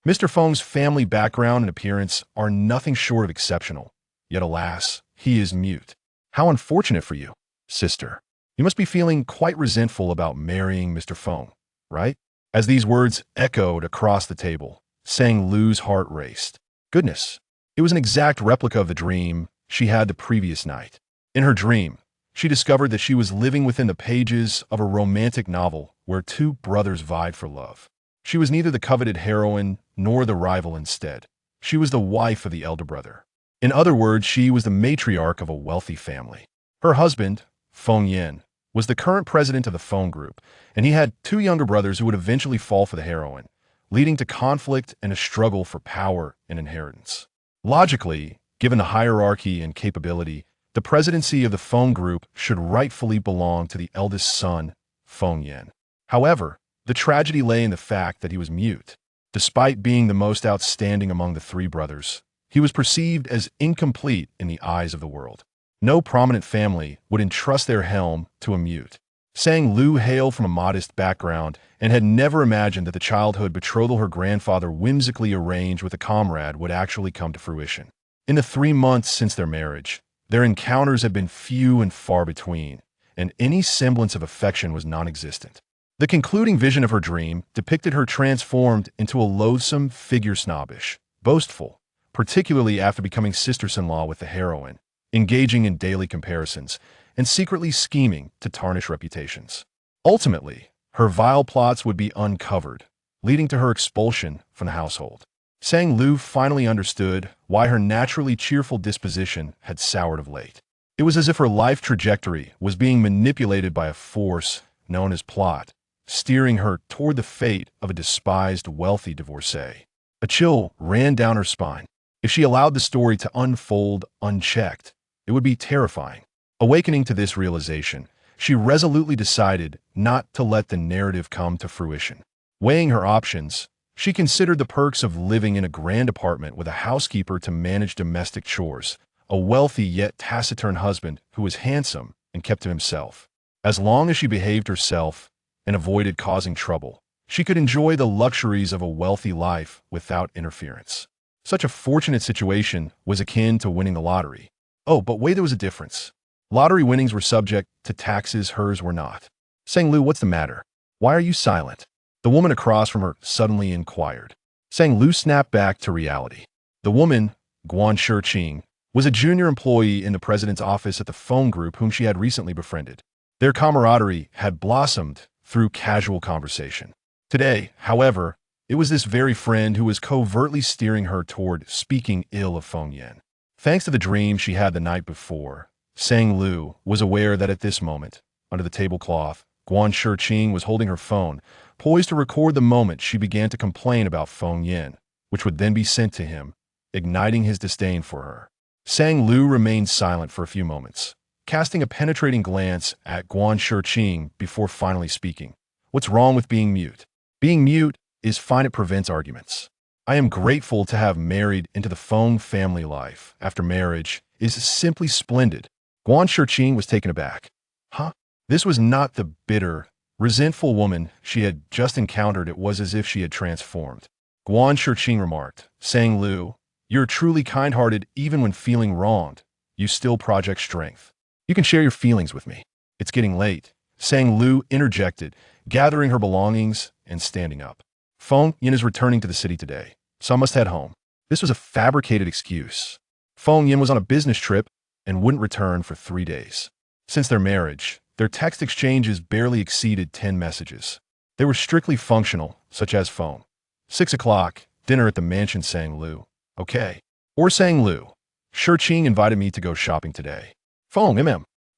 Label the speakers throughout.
Speaker 1: Mr. Feng's family background and appearance are nothing short of exceptional, yet alas, he is mute. How unfortunate for you, sister. You must be feeling quite resentful about marrying Mr. Feng, right? As these words echoed across the table, Sang Lu's heart raced. Goodness, it was an exact replica of the dream she had the previous night. In her dream, she discovered that she was living within the pages of a romantic novel where two brothers vied for love. She was neither the coveted heroine nor the rival instead. She was the wife of the elder brother. In other words, she was the matriarch of a wealthy family. Her husband, Feng Yin, was the current president of the Feng Group, and he had two younger brothers who would eventually fall for the heroine, leading to conflict and a struggle for power and inheritance. Logically, given the hierarchy and capability, the presidency of the Feng Group should rightfully belong to the eldest son, Feng Yin. However, the tragedy lay in the fact that he was mute. Despite being the most outstanding among the three brothers, he was perceived as incomplete in the eyes of the world. No prominent family would entrust their helm to a mute. Sang Lu hailed from a modest background and had never imagined that the childhood betrothal her grandfather whimsically arranged with a comrade would actually come to fruition. In the 3 months since their marriage, their encounters had been few and far between, and any semblance of affection was non-existent. The concluding vision of her dream depicted her transformed into a loathsome figure, snobbish, boastful, particularly after becoming sister-in-law with the heroine, engaging in daily comparisons, and secretly scheming to tarnish reputations. Ultimately, her vile plots would be uncovered, leading to her expulsion from the household. Sang Lu finally understood why her naturally cheerful disposition had soured of late. It was as if her life trajectory was being manipulated by a force known as plot, steering her toward the fate of a despised wealthy divorcee. A chill ran down her spine. If she allowed the story to unfold unchecked, it would be terrifying. Awakening to this realization, she resolutely decided not to let the narrative come to fruition. Weighing her options, she considered the perks of living in a grand apartment with a housekeeper to manage domestic chores, a wealthy yet taciturn husband who was handsome and kept to himself. As long as she behaved herself and avoided causing trouble, she could enjoy the luxuries of a wealthy life without interference. Such a fortunate situation was akin to winning the lottery. Oh, but wait, there was a difference. Lottery winnings were subject to taxes, hers were not. Sang Lu, what's the matter? Why are you silent? The woman across from her suddenly inquired. Sang Lu snapped back to reality. The woman, Guan Shiqing, was a junior employee in the president's office at the Feng Group whom she had recently befriended. Their camaraderie had blossomed through casual conversation. Today, however, it was this very friend who was covertly steering her toward speaking ill of Feng Yin. Thanks to the dream she had the night before, Sang Lu was aware that at this moment, under the tablecloth, Guan Shiqing was holding her phone, poised to record the moment she began to complain about Feng Yin, which would then be sent to him, igniting his disdain for her. Sang Lu remained silent for a few moments, casting a penetrating glance at Guan Shiqing before finally speaking. What's wrong with being mute? Being mute is fine, it prevents arguments. I am grateful to have married into the Feng family life. After marriage is simply splendid. Guan Shiqing was taken aback. Huh? This was not the bitter, resentful woman she had just encountered. It was as if she had transformed. Guan Shiqing remarked, Sang Lu, you're truly kind-hearted even when feeling wronged. You still project strength. You can share your feelings with me. It's getting late. Sang Lu interjected, gathering her belongings and standing up. Feng Yin is returning to the city today, so I must head home. This was a fabricated excuse. Feng Yin was on a business trip and wouldn't return for 3 days. Since their marriage, their text exchanges barely exceeded 10 messages. They were strictly functional, such as phone. 6 o'clock, dinner at the mansion. Sang Lu. Okay. Or Sang Lu. Shiqing invited me to go shopping today. Feng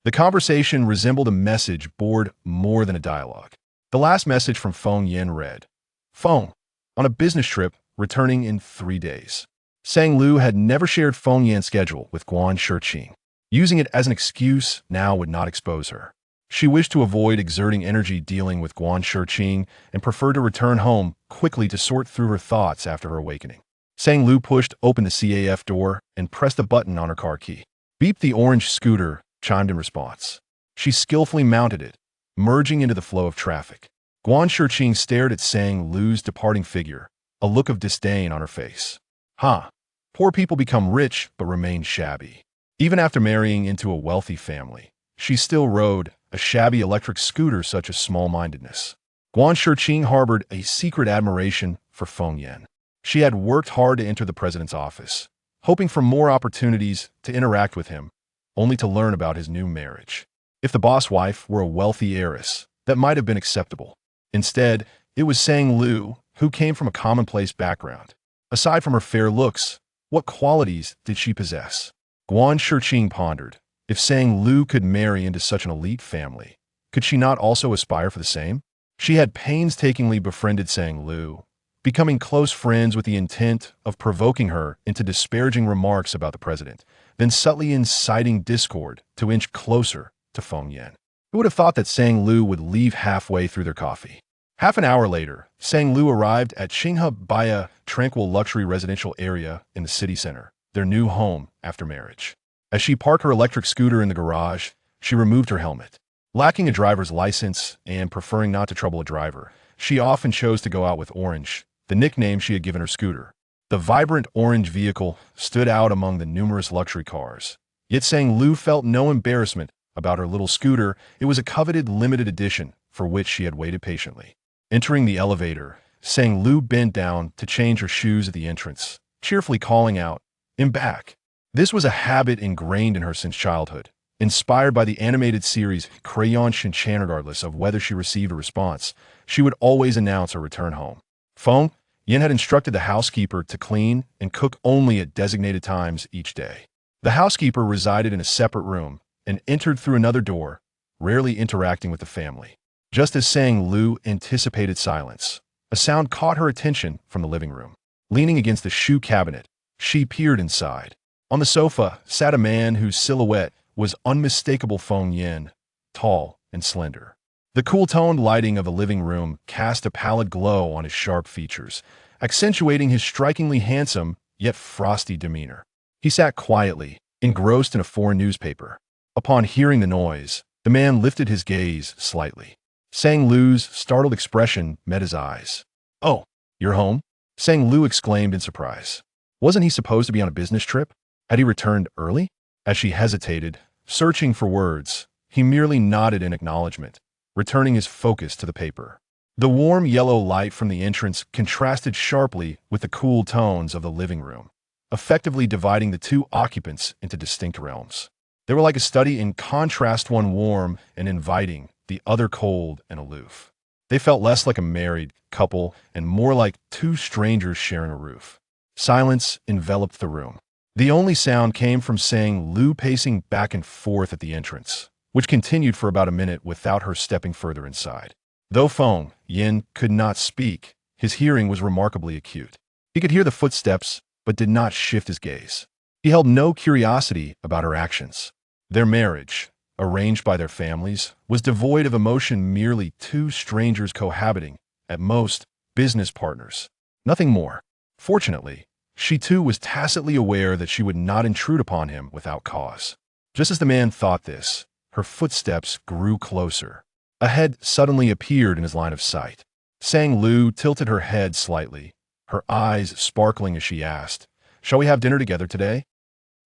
Speaker 1: The conversation resembled a message board more than a dialogue. The last message from Feng Yin read, Feng, on a business trip, returning in 3 days. Sang Lu had never shared Feng Yin's schedule with Guan Shiqing. Using it as an excuse now would not expose her. She wished to avoid exerting energy dealing with Guan Shiqing and preferred to return home quickly to sort through her thoughts after her awakening. Sang Lu pushed open the CAF door and pressed a button on her car key. Beep, the orange scooter chimed in response. She skillfully mounted it, merging into the flow of traffic. Guan Shiqing stared at Sang Lu's departing figure, a look of disdain on her face. Huh. Poor people become rich but remain shabby. Even after marrying into a wealthy family, she still rode a shabby electric scooter such as small-mindedness. Guan Shiqing harbored a secret admiration for Feng Yan. She had worked hard to enter the president's office, hoping for more opportunities to interact with him, only to learn about his new marriage. If the boss wife were a wealthy heiress, that might have been acceptable. Instead, it was Sang Lu, who came from a commonplace background. Aside from her fair looks, what qualities did she possess? Guan Shiqing pondered. If Sang Lu could marry into such an elite family, could she not also aspire for the same? She had painstakingly befriended Sang Lu, becoming close friends with the intent of provoking her into disparaging remarks about the president, then subtly inciting discord to inch closer to Feng Yan. Who would have thought that Sang Lu would leave halfway through their coffee? Half an hour later, Sang Lu arrived at Qinghe by a tranquil luxury residential area in the city center, their new home after marriage. As she parked her electric scooter in the garage, she removed her helmet. Lacking a driver's license and preferring not to trouble a driver, she often chose to go out with Orange, the nickname she had given her scooter. The vibrant orange vehicle stood out among the numerous luxury cars. Yet Sang Lu felt no embarrassment about her little scooter. It was a coveted limited edition for which she had waited patiently. Entering the elevator, Sang Lu bent down to change her shoes at the entrance, cheerfully calling out, "I'm back." This was a habit ingrained in her since childhood, inspired by the animated series Crayon Shinchan. Regardless of whether she received a response, she would always announce her return home. Feng Yan had instructed the housekeeper to clean and cook only at designated times each day. The housekeeper resided in a separate room and entered through another door, rarely interacting with the family. Just as Sang Lu anticipated silence, a sound caught her attention from the living room. Leaning against the shoe cabinet, she peered inside. On the sofa sat a man whose silhouette was unmistakable. Feng Yan, tall and slender. The cool-toned lighting of the living room cast a pallid glow on his sharp features, accentuating his strikingly handsome yet frosty demeanor. He sat quietly, engrossed in a foreign newspaper. Upon hearing the noise, the man lifted his gaze slightly. Sang Lu's startled expression met his eyes. "Oh, you're home?" Sang Lu exclaimed in surprise. Wasn't he supposed to be on a business trip? Had he returned early? As she hesitated, searching for words, he merely nodded in acknowledgement, returning his focus to the paper. The warm yellow light from the entrance contrasted sharply with the cool tones of the living room, effectively dividing the two occupants into distinct realms. They were like a study in contrast, one warm and inviting, the other cold and aloof. They felt less like a married couple and more like two strangers sharing a roof. Silence enveloped the room. The only sound came from Sang Lu pacing back and forth at the entrance, which continued for about a minute without her stepping further inside. Though Feng Yan could not speak, his hearing was remarkably acute. He could hear the footsteps, but did not shift his gaze. He held no curiosity about her actions. Their marriage, arranged by their families, was devoid of emotion, merely two strangers cohabiting, at most, business partners. Nothing more. Fortunately, she too was tacitly aware that she would not intrude upon him without cause. Just as the man thought this, her footsteps grew closer. A head suddenly appeared in his line of sight. Sang Lu tilted her head slightly, her eyes sparkling as she asked, "Shall we have dinner together today?"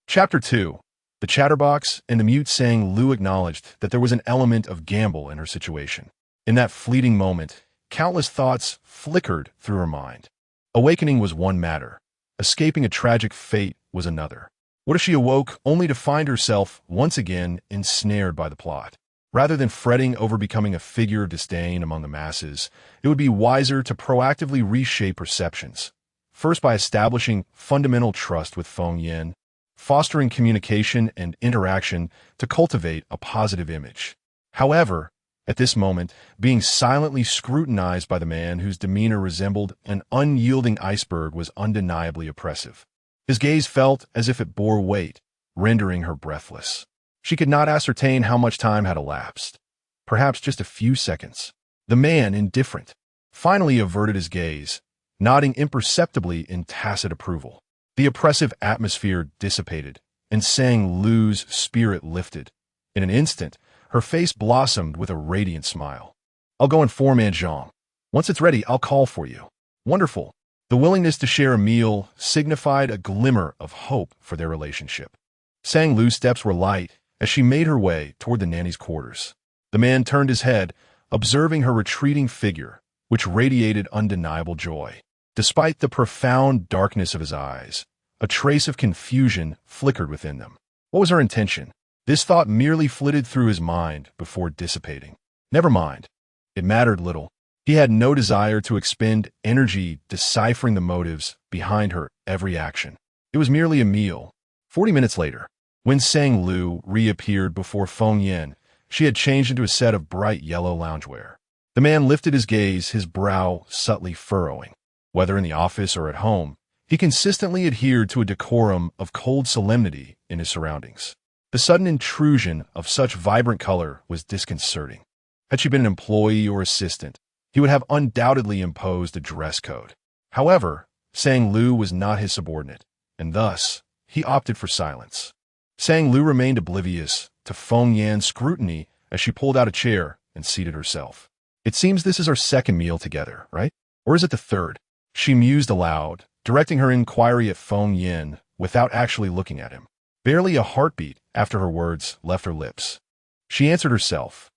Speaker 1: Chapter 2. The Chatterbox and the mute. Sang Lu acknowledged that there was an element of gamble in her situation. In that fleeting moment, countless thoughts flickered through her mind. Awakening was one matter. Escaping a tragic fate was another. What if she awoke only to find herself once again ensnared by the plot? Rather than fretting over becoming a figure of disdain among the masses, it would be wiser to proactively reshape perceptions. First, by establishing fundamental trust with Feng Yan, fostering communication and interaction to cultivate a positive image. However, at this moment, being silently scrutinized by the man whose demeanor resembled an unyielding iceberg was undeniably oppressive. His gaze felt as if it bore weight, rendering her breathless. She could not ascertain how much time had elapsed. Perhaps just a few seconds. The man, indifferent, finally averted his gaze, nodding imperceptibly in tacit approval. The oppressive atmosphere dissipated, and Sang Lu's spirit lifted. In an instant, her face blossomed with a radiant smile. "I'll go inform Aunt Zhang. Once it's ready, I'll call for you." "Wonderful." The willingness to share a meal signified a glimmer of hope for their relationship. Sang Lu's steps were light as she made her way toward the nanny's quarters. The man turned his head, observing her retreating figure, which radiated undeniable joy. Despite the profound darkness of his eyes, a trace of confusion flickered within them. What was her intention? This thought merely flitted through his mind before dissipating. Never mind. It mattered little. He had no desire to expend energy deciphering the motives behind her every action. It was merely a meal. 40 minutes later, when Sang Lu reappeared before Feng Yin, she had changed into a set of bright yellow loungewear. The man lifted his gaze, his brow subtly furrowing. Whether in the office or at home, he consistently adhered to a decorum of cold solemnity in his surroundings. The sudden intrusion of such vibrant color was disconcerting. Had she been an employee or assistant, he would have undoubtedly imposed a dress code. However, Sang Lu was not his subordinate, and thus, he opted for silence. Sang Lu remained oblivious to Feng Yan's scrutiny as she pulled out a chair and seated herself. It seems this is our second meal together, right? Or is it the third? She mused aloud, directing her inquiry at Feng Yin without actually looking at him. Barely a heartbeat after her words left her lips. She answered herself,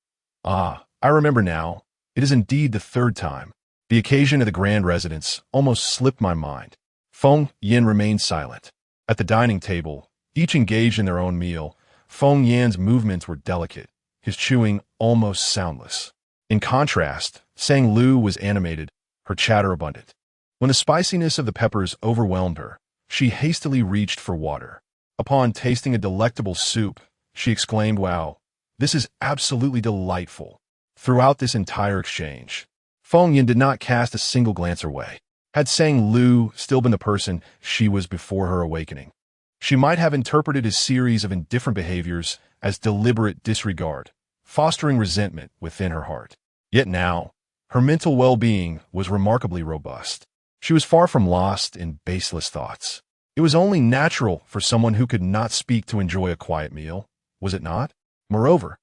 Speaker 1: "Ah, I remember now. It is indeed the third time. The occasion of the grand residence almost slipped my mind." Feng Yin remained silent. At the dining table, each engaged in their own meal, Feng Yan's movements were delicate, his chewing almost soundless. In contrast, Sang Lu was animated, her chatter abundant. When the spiciness of the peppers overwhelmed her, she hastily reached for water. Upon tasting a delectable soup, she exclaimed, "Wow, this is absolutely delightful." Throughout this entire exchange, Feng Yin did not cast a single glance her way. Had Sang Lu still been the person she was before her awakening, she might have interpreted his series of indifferent behaviors as deliberate disregard, fostering resentment within her heart. Yet now, her mental well-being was remarkably robust. She was far from lost in baseless thoughts. It was only natural for someone who could not speak to enjoy a quiet meal, was it not? Moreover,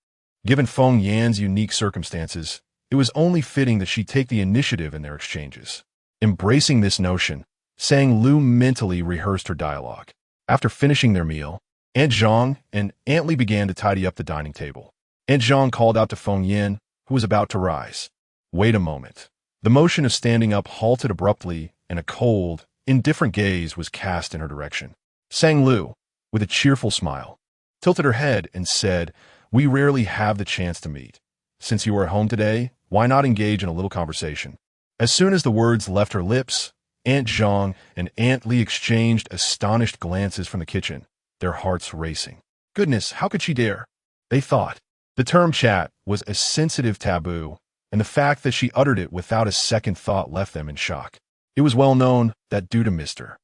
Speaker 1: given Feng Yan's unique circumstances, it was only fitting that she take the initiative in their exchanges. Embracing this notion, Sang Lu mentally rehearsed her dialogue. After finishing their meal, Aunt Zhang and Aunt Li began to tidy up the dining table. Aunt Zhang called out to Feng Yin, who was about to rise. "Wait a moment." The motion of standing up halted abruptly, and a cold, indifferent gaze was cast in her direction. Sang Lu, with a cheerful smile, tilted her head and said, "We rarely have the chance to meet. Since you are at home today, why not engage in a little conversation?" As soon as the words left her lips, Aunt Zhang and Aunt Li exchanged astonished glances from the kitchen, their hearts racing. Goodness, how could she dare? They thought. The term chat was a sensitive taboo, and the fact that she uttered it without a second thought left them in shock. It was well known that due to Mr.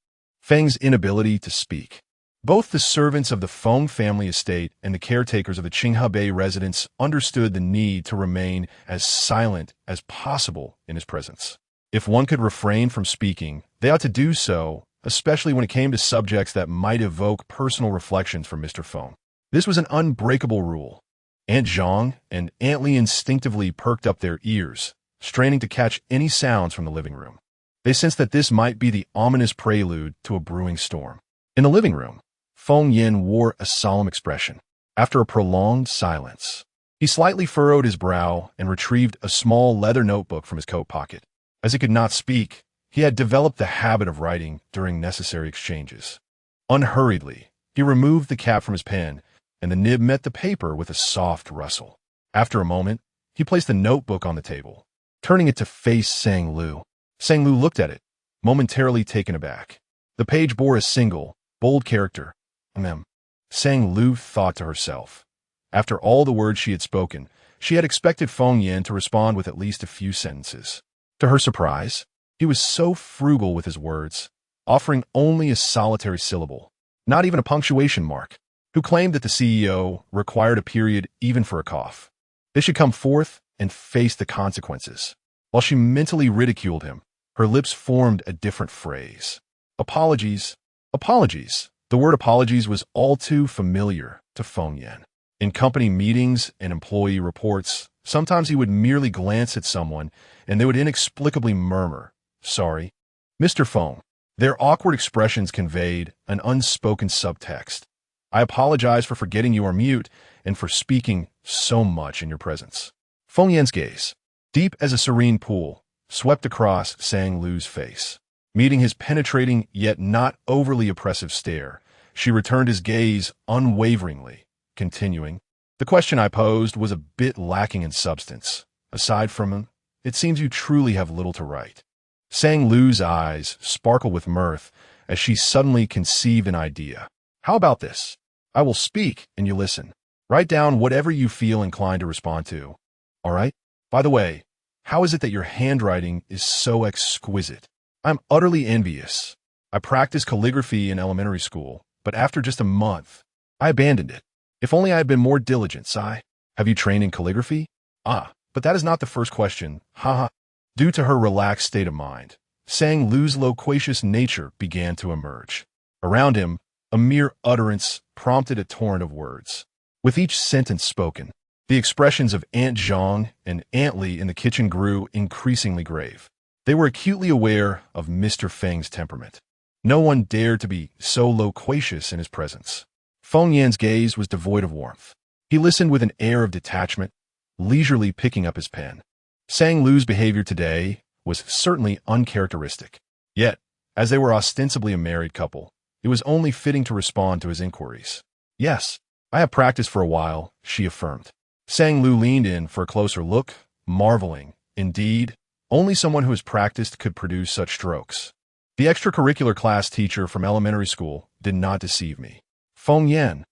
Speaker 1: Feng's inability to speak, both the servants of the Feng family estate and the caretakers of the Qinghe Bay residence understood the need to remain as silent as possible in his presence. If one could refrain from speaking, they ought to do so, especially when it came to subjects that might evoke personal reflections from Mr. Feng. This was an unbreakable rule. Aunt Zhang and Aunt Li instinctively perked up their ears, straining to catch any sounds from the living room. They sensed that this might be the ominous prelude to a brewing storm. In the living room, Feng Yin wore a solemn expression. After a prolonged silence, he slightly furrowed his brow and retrieved a small leather notebook from his coat pocket. As he could not speak, he had developed the habit of writing during necessary exchanges. Unhurriedly, he removed the cap from his pen, and the nib met the paper with a soft rustle. After a moment, he placed the notebook on the table, turning it to face Sang Lu. Sang Lu looked at it, momentarily taken aback. The page bore a single, bold character, "M." Sang Lu thought to herself. After all the words she had spoken, she had expected Feng Yin to respond with at least a few sentences. To her surprise, he was so frugal with his words, offering only a solitary syllable, not even a punctuation mark, who claimed that the CEO required a period even for a cough. They should come forth and face the consequences. While she mentally ridiculed him, her lips formed a different phrase. Apologies. Apologies. The word apologies was all too familiar to Feng Yin. In company meetings and employee reports, sometimes he would merely glance at someone and they would inexplicably murmur, "Sorry." Mr. Feng. Their awkward expressions conveyed an unspoken subtext. I apologize for forgetting you are mute and for speaking so much in your presence. Feng Yan's gaze, deep as a serene pool, swept across Sang Lu's face. Meeting his penetrating yet not overly oppressive stare, she returned his gaze unwaveringly, continuing, "The question I posed was a bit lacking in substance. Aside from, it seems you truly have little to write." Sang Lu's eyes sparkled with mirth as she suddenly conceived an idea. "How about this? I will speak and you listen. Write down whatever you feel inclined to respond to. All right? By the way, how is it that your handwriting is so exquisite? I'm utterly envious. I practiced calligraphy in elementary school, but after just a month, I abandoned it. If only I had been more diligent, Sai. Have you trained in calligraphy? Ah, but that is not the first question. Haha." Due to her relaxed state of mind, Sang Lu's loquacious nature began to emerge. Around him, a mere utterance prompted a torrent of words. With each sentence spoken, the expressions of Aunt Zhang and Aunt Li in the kitchen grew increasingly grave. They were acutely aware of Mr. Feng's temperament. No one dared to be so loquacious in his presence. Feng Yan's gaze was devoid of warmth. He listened with an air of detachment, leisurely picking up his pen. Sang Lu's behavior today was certainly uncharacteristic. Yet, as they were ostensibly a married couple, it was only fitting to respond to his inquiries. "Yes, I have practiced for a while," she affirmed. Sang Lu leaned in for a closer look, marveling. Indeed, only someone who has practiced could produce such strokes. The extracurricular class teacher from elementary school did not deceive me. Feng Yan.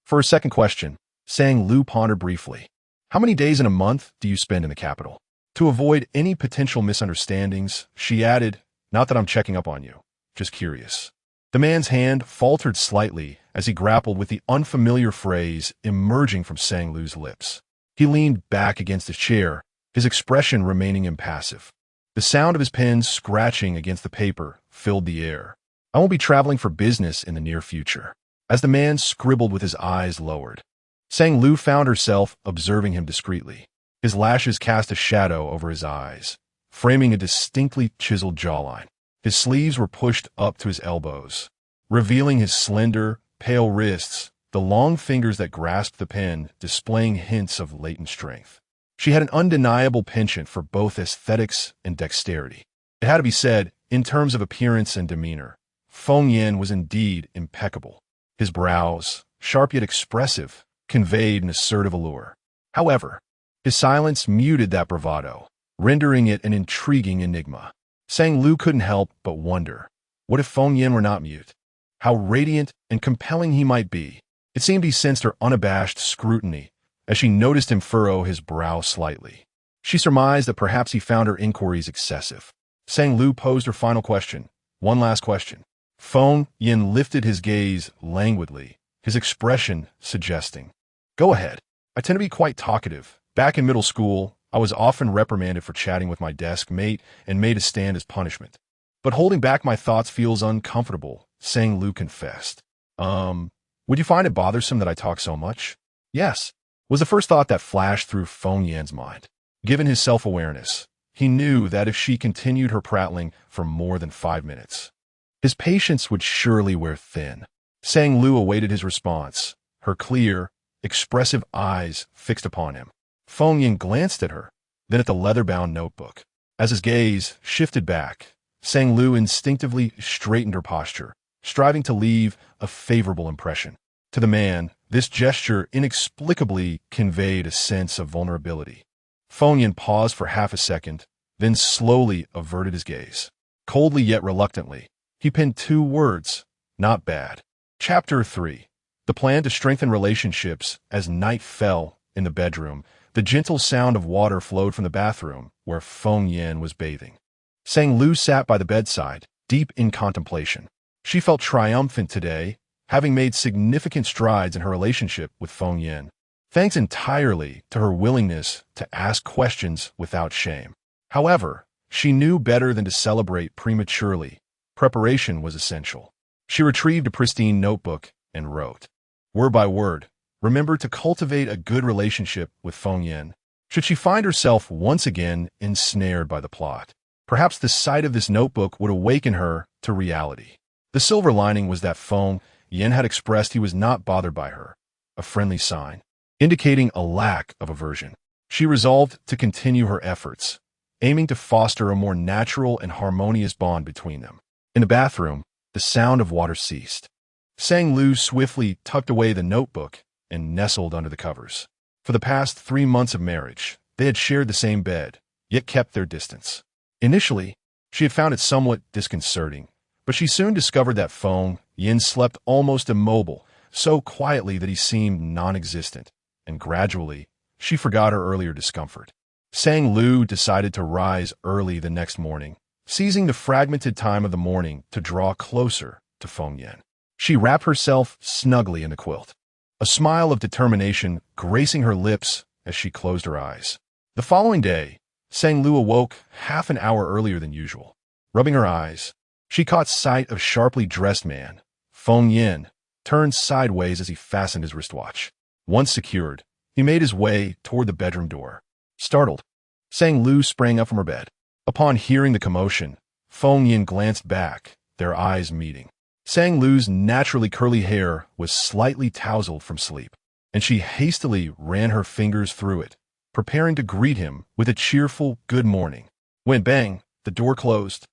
Speaker 1: For a second question, Sang Lu pondered briefly. "How many days in a month do you spend in the capital?" To avoid any potential misunderstandings, she added, "Not that I'm checking up on you, just curious." The man's hand faltered slightly as he grappled with the unfamiliar phrase emerging from Sang Lu's lips. He leaned back against his chair, his expression remaining impassive. The sound of his pen scratching against the paper filled the air. "I won't be traveling for business in the near future." As the man scribbled with his eyes lowered, Sang Lu found herself observing him discreetly. His lashes cast a shadow over his eyes, framing a distinctly chiseled jawline. His sleeves were pushed up to his elbows, revealing his slender, pale wrists, the long fingers that grasped the pen displaying hints of latent strength. She had an undeniable penchant for both aesthetics and dexterity. It had to be said, in terms of appearance and demeanor, Feng Yan was indeed impeccable. His brows, sharp yet expressive, conveyed an assertive allure. However, his silence muted that bravado, rendering it an intriguing enigma. Sang Lu couldn't help but wonder, what if Feng Yan were not mute? How radiant and compelling he might be. It seemed he sensed her unabashed scrutiny as she noticed him furrow his brow slightly. She surmised that perhaps he found her inquiries excessive. Sang Lu posed her final question. One last question. Feng Yan lifted his gaze languidly, his expression suggesting, "Go ahead. I tend to be quite talkative. Back in middle school, I was often reprimanded for chatting with my desk mate and made a stand as punishment. But holding back my thoughts feels uncomfortable," Sang Lu confessed. Would you find it bothersome that I talk so much?" "Yes," was the first thought that flashed through Feng Yan's mind. Given his self-awareness, he knew that if she continued her prattling for more than 5 minutes, his patience would surely wear thin. Sang Lu awaited his response, her clear, expressive eyes fixed upon him. Feng Yan glanced at her, then at the leather-bound notebook. As his gaze shifted back, Sang Lu instinctively straightened her posture, striving to leave a favorable impression. To the man, this gesture inexplicably conveyed a sense of vulnerability. Feng Yan paused for half a second, then slowly averted his gaze. Coldly yet reluctantly, he penned 2 words, "Not bad." Chapter 3. The plan to strengthen relationships. As night fell in the bedroom, the gentle sound of water flowed from the bathroom where Feng Yan was bathing. Sang Lu sat by the bedside, deep in contemplation. She felt triumphant today, having made significant strides in her relationship with Feng Yan, thanks entirely to her willingness to ask questions without shame. However, she knew better than to celebrate prematurely. Preparation was essential. She retrieved a pristine notebook and wrote, word by word, remember to cultivate a good relationship with Feng Yan, should she find herself once again ensnared by the plot. Perhaps the sight of this notebook would awaken her to reality. The silver lining was that Feng Yin had expressed he was not bothered by her, a friendly sign, indicating a lack of aversion. She resolved to continue her efforts, aiming to foster a more natural and harmonious bond between them. In the bathroom, the sound of water ceased. Sang Lu swiftly tucked away the notebook and nestled under the covers. For the past 3 months of marriage, they had shared the same bed, yet kept their distance. Initially, she had found it somewhat disconcerting, but she soon discovered that Feng Yin slept almost immobile, so quietly that he seemed non-existent, and gradually, she forgot her earlier discomfort. Sang Lu decided to rise early the next morning, seizing the fragmented time of the morning to draw closer to Feng Yin. She wrapped herself snugly in the quilt, a smile of determination gracing her lips as she closed her eyes. The following day, Sang Lu awoke half an hour earlier than usual. Rubbing her eyes, she caught sight of a sharply dressed man. Feng Yin turned sideways as he fastened his wristwatch. Once secured, he made his way toward the bedroom door. Startled, Sang Lu sprang up from her bed. Upon hearing the commotion, Feng Yin glanced back, their eyes meeting. Sang Lu's naturally curly hair was slightly tousled from sleep, and she hastily ran her fingers through it, preparing to greet him with a cheerful good morning. When bang, the door closed,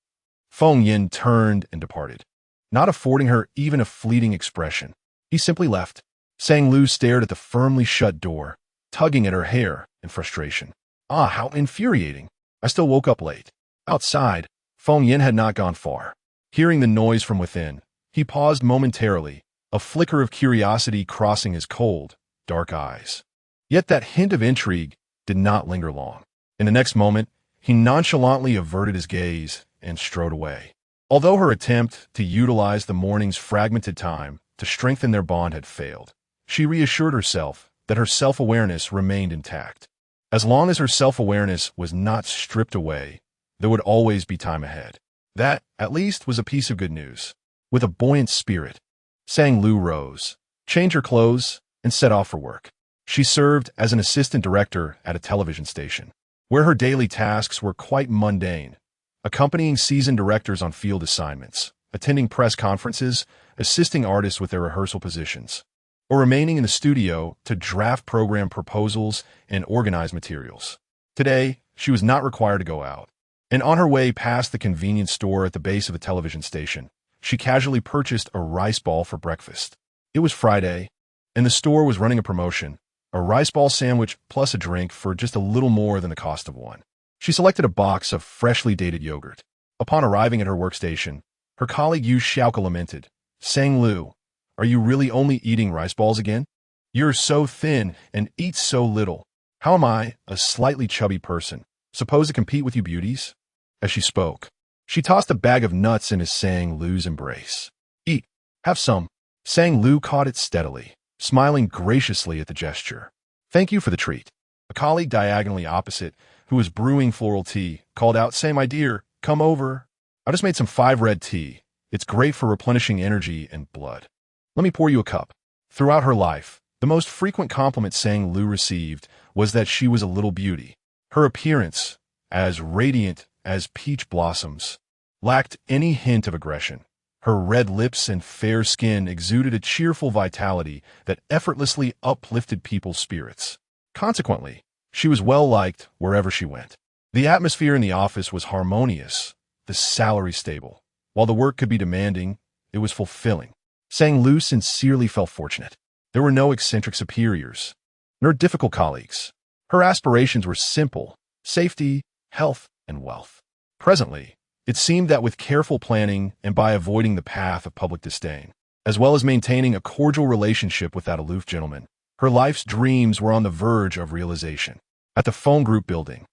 Speaker 1: Feng Yin turned and departed, not affording her even a fleeting expression. He simply left. Sang Lu stared at the firmly shut door, tugging at her hair in frustration. Ah, how infuriating. I still woke up late. Outside, Feng Yin had not gone far. Hearing the noise from within, he paused momentarily, a flicker of curiosity crossing his cold, dark eyes. Yet that hint of intrigue did not linger long. In the next moment, he nonchalantly averted his gaze and strode away. Although her attempt to utilize the morning's fragmented time to strengthen their bond had failed, she reassured herself that her self-awareness remained intact. As long as her self-awareness was not stripped away, there would always be time ahead. That, at least, was a piece of good news. With a buoyant spirit, Sang Lu rose, changed her clothes, and set off for work. She served as an assistant director at a television station, where her daily tasks were quite mundane, accompanying seasoned directors on field assignments, attending press conferences, assisting artists with their rehearsal positions, or remaining in the studio to draft program proposals and organize materials. Today, she was not required to go out, and on her way past the convenience store at the base of the television station, she casually purchased a rice ball for breakfast. It was Friday, and the store was running a promotion, a rice ball sandwich plus a drink for just a little more than the cost of one. She selected a box of freshly dated yogurt. Upon arriving at her workstation, her colleague Yu Xiaoka lamented, "Sang Lu, are you really only eating rice balls again? You're so thin and eat so little. How am I, a slightly chubby person, supposed to compete with you beauties?" As she spoke, she tossed a bag of nuts into Sang Lu's embrace. "Eat. Have some." Sang Lu caught it steadily, smiling graciously at the gesture. "Thank you for the treat." A colleague diagonally opposite, who was brewing floral tea, called out, "Say, my dear, come over. I just made some 5 red tea. It's great for replenishing energy and blood. Let me pour you a cup." Throughout her life, the most frequent compliment Sang Lu received was that she was a little beauty. Her appearance, as radiant as peach blossoms, lacked any hint of aggression. Her red lips and fair skin exuded a cheerful vitality that effortlessly uplifted people's spirits. Consequently, she was well-liked wherever she went. The atmosphere in the office was harmonious, the salary stable. While the work could be demanding, it was fulfilling. Sang Lu sincerely felt fortunate. There were no eccentric superiors, nor difficult colleagues. Her aspirations were simple: safety, health, and wealth. Presently, it seemed that with careful planning and by avoiding the path of public disdain, as well as maintaining a cordial relationship with that aloof gentleman, her life's dreams were on the verge of realization. At the phone group building,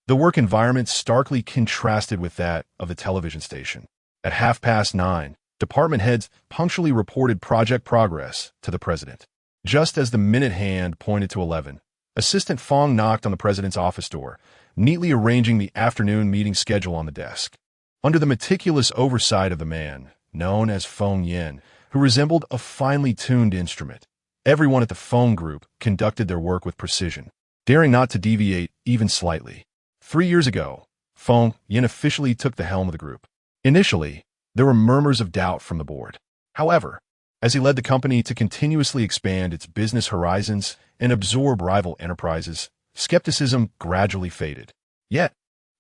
Speaker 1: the work environment starkly contrasted with that of the television station. At 9:30, department heads punctually reported project progress to the president. Just as the minute hand pointed to 11, Assistant Fong knocked on the president's office door, neatly arranging the afternoon meeting schedule on the desk. Under the meticulous oversight of the man, known as Feng Yin, who resembled a finely tuned instrument, everyone at the phone group conducted their work with precision, daring not to deviate even slightly. 3 years ago, Feng Yin officially took the helm of the group. Initially, there were murmurs of doubt from the board. However, as he led the company to continuously expand its business horizons and absorb rival enterprises, skepticism gradually faded. Yet,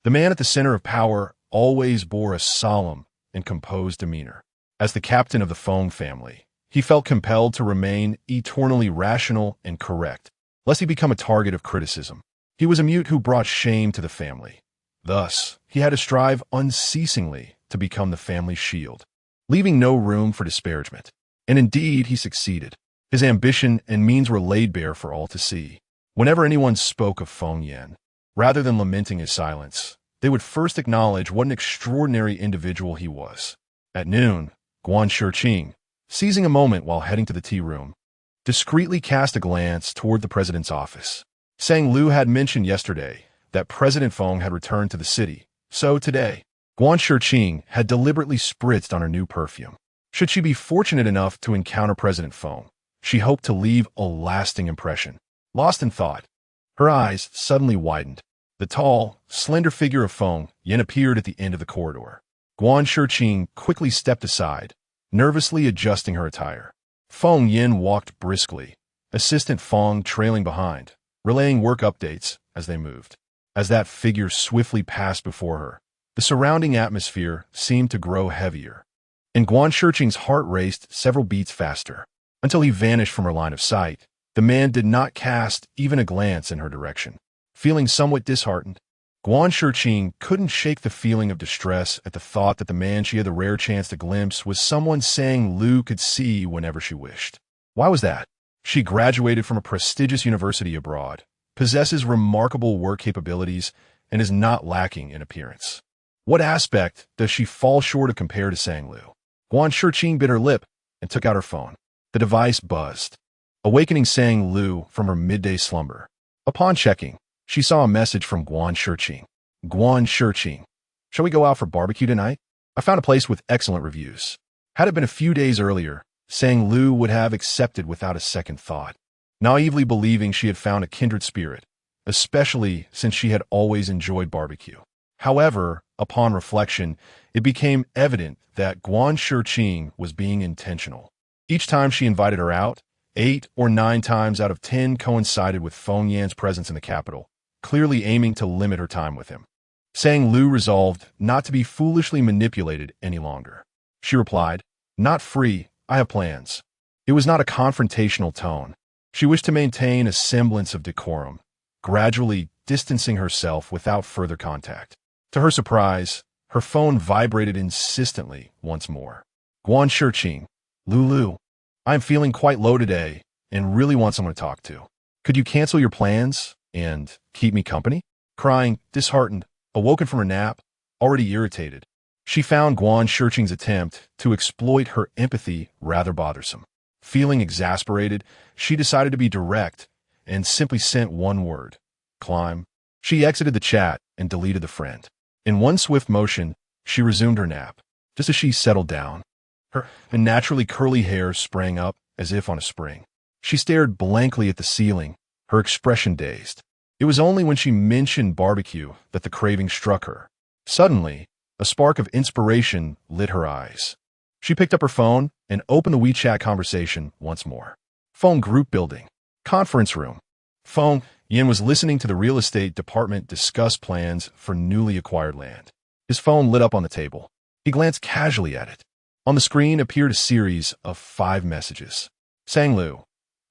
Speaker 1: the man at the center of power always bore a solemn and composed demeanor. As the captain of the Feng family, he felt compelled to remain eternally rational and correct, lest he become a target of criticism. He was a mute who brought shame to the family. Thus, he had to strive unceasingly to become the family's shield, leaving no room for disparagement. And indeed, he succeeded. His ambition and means were laid bare for all to see. Whenever anyone spoke of Feng Yan, rather than lamenting his silence, they would first acknowledge what an extraordinary individual he was. At noon, Guan Shiqing, seizing a moment while heading to the tea room, discreetly cast a glance toward the president's office. Sang Lu had mentioned yesterday that President Feng had returned to the city, so today, Guan Shiqing had deliberately spritzed on her new perfume. Should she be fortunate enough to encounter President Feng, she hoped to leave a lasting impression. Lost in thought, her eyes suddenly widened. The tall, slender figure of Feng Yin appeared at the end of the corridor. Guan Shiqing quickly stepped aside, nervously adjusting her attire. Feng Yin walked briskly, Assistant Feng trailing behind, relaying work updates as they moved. As that figure swiftly passed before her, the surrounding atmosphere seemed to grow heavier, and Guan Shiqing's heart raced several beats faster. Until he vanished from her line of sight, the man did not cast even a glance in her direction. Feeling somewhat disheartened, Guan Shiqing couldn't shake the feeling of distress at the thought that the man she had the rare chance to glimpse was someone Sang Lu could see whenever she wished. Why was that? She graduated from a prestigious university abroad, possesses remarkable work capabilities, and is not lacking in appearance. What aspect does she fall short of compared to Sang Lu? Guan Shiqing bit her lip and took out her phone. The device buzzed, awakening Sang Lu from her midday slumber. Upon checking, she saw a message from Guan Shiqing. Guan Shiqing, shall we go out for barbecue tonight? I found a place with excellent reviews. Had it been a few days earlier, Sang Lu would have accepted without a second thought, naively believing she had found a kindred spirit, especially since she had always enjoyed barbecue. However, upon reflection, it became evident that Guan Shiqing was being intentional. Each time she invited her out, 8 or 9 times out of 10 coincided with Feng Yan's presence in the capital, clearly aiming to limit her time with him. Sang Lu resolved not to be foolishly manipulated any longer. She replied, "Not free, I have plans." It was not a confrontational tone. She wished to maintain a semblance of decorum, gradually distancing herself without further contact. To her surprise, her phone vibrated insistently once more. Guan Shiqing, Lulu, I am feeling quite low today and really want someone to talk to. Could you cancel your plans and keep me company? Crying, disheartened, awoken from her nap, already irritated, she found Guan Shiqing's attempt to exploit her empathy rather bothersome. Feeling exasperated, she decided to be direct and simply sent one word, climb. She exited the chat and deleted the friend. In one swift motion, she resumed her nap. Just as she settled down, her naturally curly hair sprang up as if on a spring. She stared blankly at the ceiling, her expression dazed. It was only when she mentioned barbecue that the craving struck her. Suddenly, a spark of inspiration lit her eyes. She picked up her phone and opened the WeChat conversation once more. Phone group building. Conference room. Feng Yin was listening to the real estate department discuss plans for newly acquired land. His phone lit up on the table. He glanced casually at it. On the screen appeared a series of 5 messages. Sang Lu.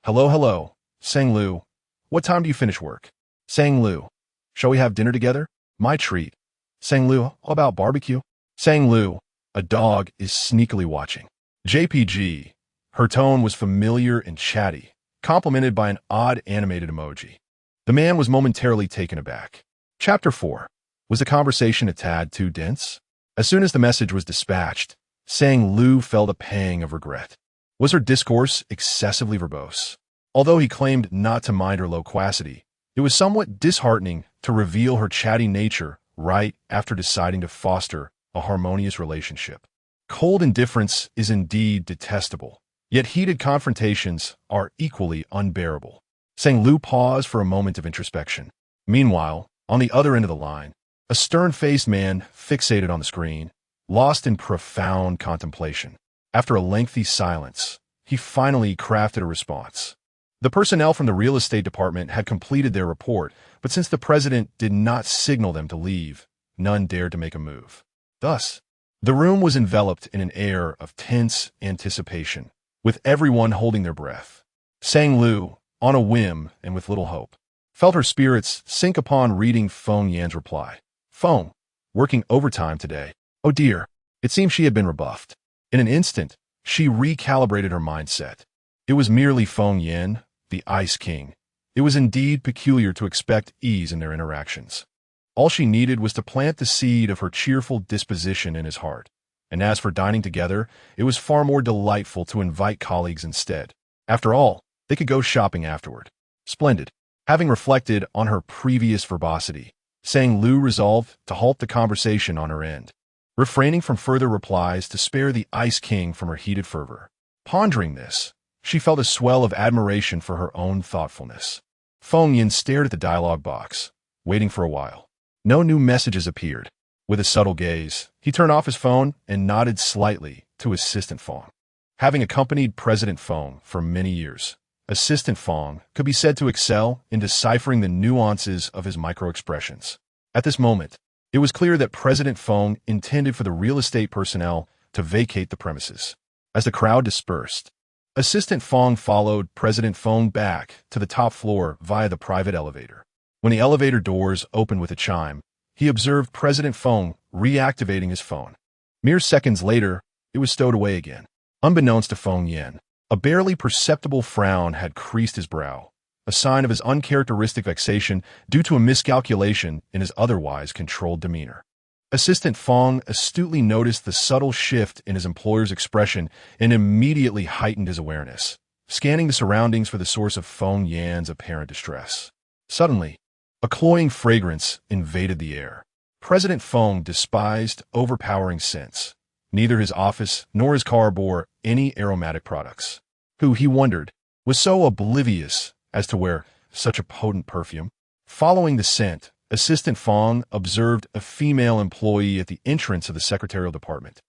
Speaker 1: Hello, hello. Sang Lu. What time do you finish work? Sang Lu. Shall we have dinner together? My treat. Sang Lu. How about barbecue? Sang Lu. A dog is sneakily watching. JPG. Her tone was familiar and chatty, complemented by an odd animated emoji. The man was momentarily taken aback. Chapter 4. Was the conversation a tad too dense? As soon as the message was dispatched, Sang Lu felt a pang of regret. Was her discourse excessively verbose? Although he claimed not to mind her loquacity, it was somewhat disheartening to reveal her chatty nature right after deciding to foster a harmonious relationship. Cold indifference is indeed detestable, yet heated confrontations are equally unbearable. Sang Lu paused for a moment of introspection. Meanwhile, on the other end of the line, a stern-faced man fixated on the screen, lost in profound contemplation. After a lengthy silence, he finally crafted a response. The personnel from the real estate department had completed their report, but since the president did not signal them to leave, none dared to make a move. Thus, the room was enveloped in an air of tense anticipation, with everyone holding their breath. Sang Lu, on a whim and with little hope, felt her spirits sink upon reading Feng Yan's reply. Feng, working overtime today. Oh dear, it seemed she had been rebuffed. In an instant, she recalibrated her mindset. It was merely Feng Yan, the Ice King. It was indeed peculiar to expect ease in their interactions. All she needed was to plant the seed of her cheerful disposition in his heart. And as for dining together, it was far more delightful to invite colleagues instead. After all, they could go shopping afterward. Splendid. Having reflected on her previous verbosity, Sang Lu resolved to halt the conversation on her end, refraining from further replies to spare the Ice King from her heated fervor. Pondering this, she felt a swell of admiration for her own thoughtfulness. Feng Yan stared at the dialogue box, waiting for a while. No new messages appeared. With a subtle gaze, he turned off his phone and nodded slightly to Assistant Feng. Having accompanied President Feng for many years, Assistant Feng could be said to excel in deciphering the nuances of his micro-expressions. At this moment, it was clear that President Feng intended for the real estate personnel to vacate the premises. As the crowd dispersed, Assistant Feng followed President Feng back to the top floor via the private elevator. When the elevator doors opened with a chime, he observed President Feng reactivating his phone. Mere seconds later, it was stowed away again. Unbeknownst to Feng Yan, a barely perceptible frown had creased his brow, a sign of his uncharacteristic vexation due to a miscalculation in his otherwise controlled demeanor. Assistant Feng astutely noticed the subtle shift in his employer's expression and immediately heightened his awareness, scanning the surroundings for the source of Feng Yan's apparent distress. Suddenly, a cloying fragrance invaded the air. President Feng despised overpowering scents. Neither his office nor his car bore any aromatic products. Who, he wondered, was so oblivious as to wear such a potent perfume? Following the scent, Assistant Feng observed a female employee at the entrance of the secretarial department,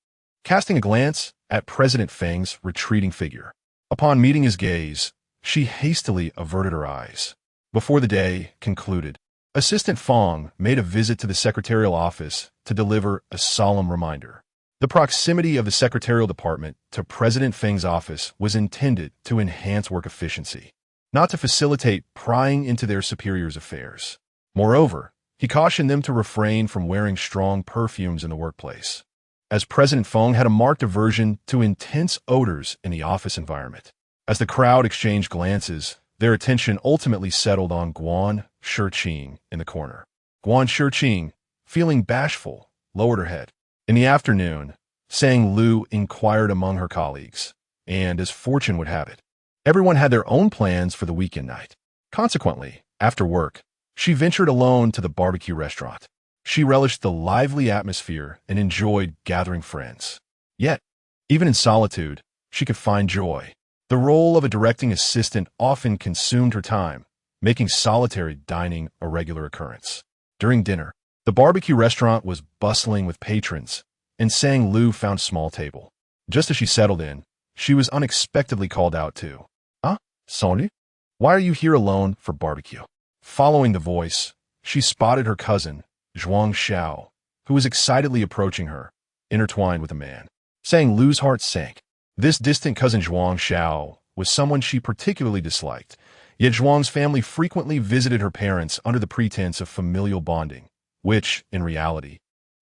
Speaker 1: casting a glance at President Feng's retreating figure. Upon meeting his gaze, she hastily averted her eyes. Before the day concluded, Assistant Feng made a visit to the secretarial office to deliver a solemn reminder. The proximity of the secretarial department to President Feng's office was intended to enhance work efficiency, not to facilitate prying into their superiors' affairs. Moreover, he cautioned them to refrain from wearing strong perfumes in the workplace, as President Feng had a marked aversion to intense odors in the office environment. As the crowd exchanged glances, their attention ultimately settled on Guan Shiqing in the corner. Guan Shiqing, feeling bashful, lowered her head. In the afternoon, Sang Lu inquired among her colleagues, and as fortune would have it, everyone had their own plans for the weekend night. Consequently, after work, she ventured alone to the barbecue restaurant. She relished the lively atmosphere and enjoyed gathering friends. Yet, even in solitude, she could find joy. The role of a directing assistant often consumed her time, making solitary dining a regular occurrence. During dinner, the barbecue restaurant was bustling with patrons, and Sang Lu found a small table. Just as she settled in, she was unexpectedly called out to, "Ah, Sony? Why are you here alone for barbecue?" Following the voice, she spotted her cousin, Zhuang Xiao, who was excitedly approaching her, intertwined with a man. Sang Lu's heart sank. This distant cousin Zhuang Xiao was someone she particularly disliked, yet Zhuang's family frequently visited her parents under the pretense of familial bonding, which, in reality,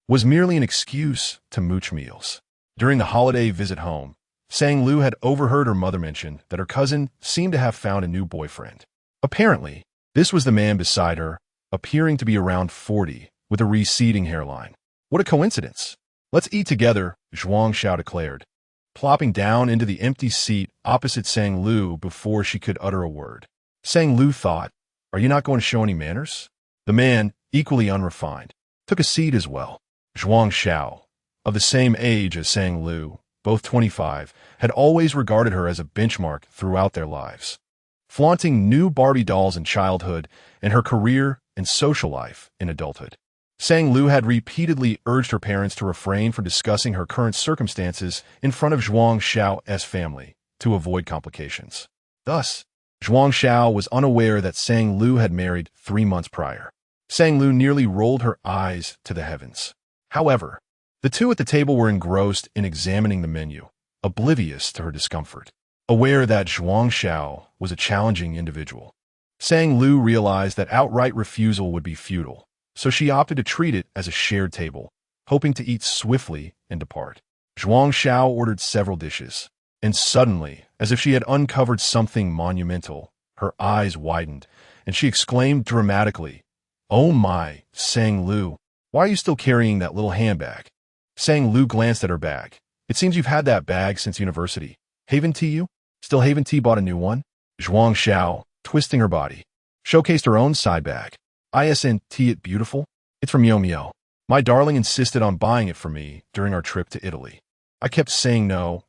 Speaker 1: was merely an excuse to mooch meals. During the holiday visit home, Sang Lu had overheard her mother mention that her cousin seemed to have found a new boyfriend. Apparently, this was the man beside her, appearing to be around 40, with a receding hairline. What a coincidence! "Let's eat together," Zhuang Xiao declared, plopping down into the empty seat opposite Sang Lu before she could utter a word. Sang Lu thought, "Are you not going to show any manners?" The man, equally unrefined, took a seat as well. Zhuang Xiao, of the same age as Sang Lu, both 25, had always regarded her as a benchmark throughout their lives. Flaunting new Barbie dolls in childhood and her career and social life in adulthood. Sang Lu had repeatedly urged her parents to refrain from discussing her current circumstances in front of Zhuang Xiao's family to avoid complications. Thus, Zhuang Xiao was unaware that Sang Lu had married 3 months prior. Sang Lu nearly rolled her eyes to the heavens. However, the two at the table were engrossed in examining the menu, oblivious to her discomfort. Aware that Zhuang Xiao was a challenging individual, Sang Lu realized that outright refusal would be futile, so she opted to treat it as a shared table, hoping to eat swiftly and depart. Zhuang Xiao ordered several dishes, and suddenly, as if she had uncovered something monumental, her eyes widened, and she exclaimed dramatically, "Oh my, Sang Lu, why are you still carrying that little handbag?" Sang Lu glanced at her bag. "It seems you've had that bag since university. Haven Tea you? Still Haven Tea bought a new one?" Zhuang Xiao, twisting her body, showcased her own side bag. "Isn't it beautiful? It's from Yo Mio. My darling insisted on buying it for me during our trip to Italy. I kept saying no,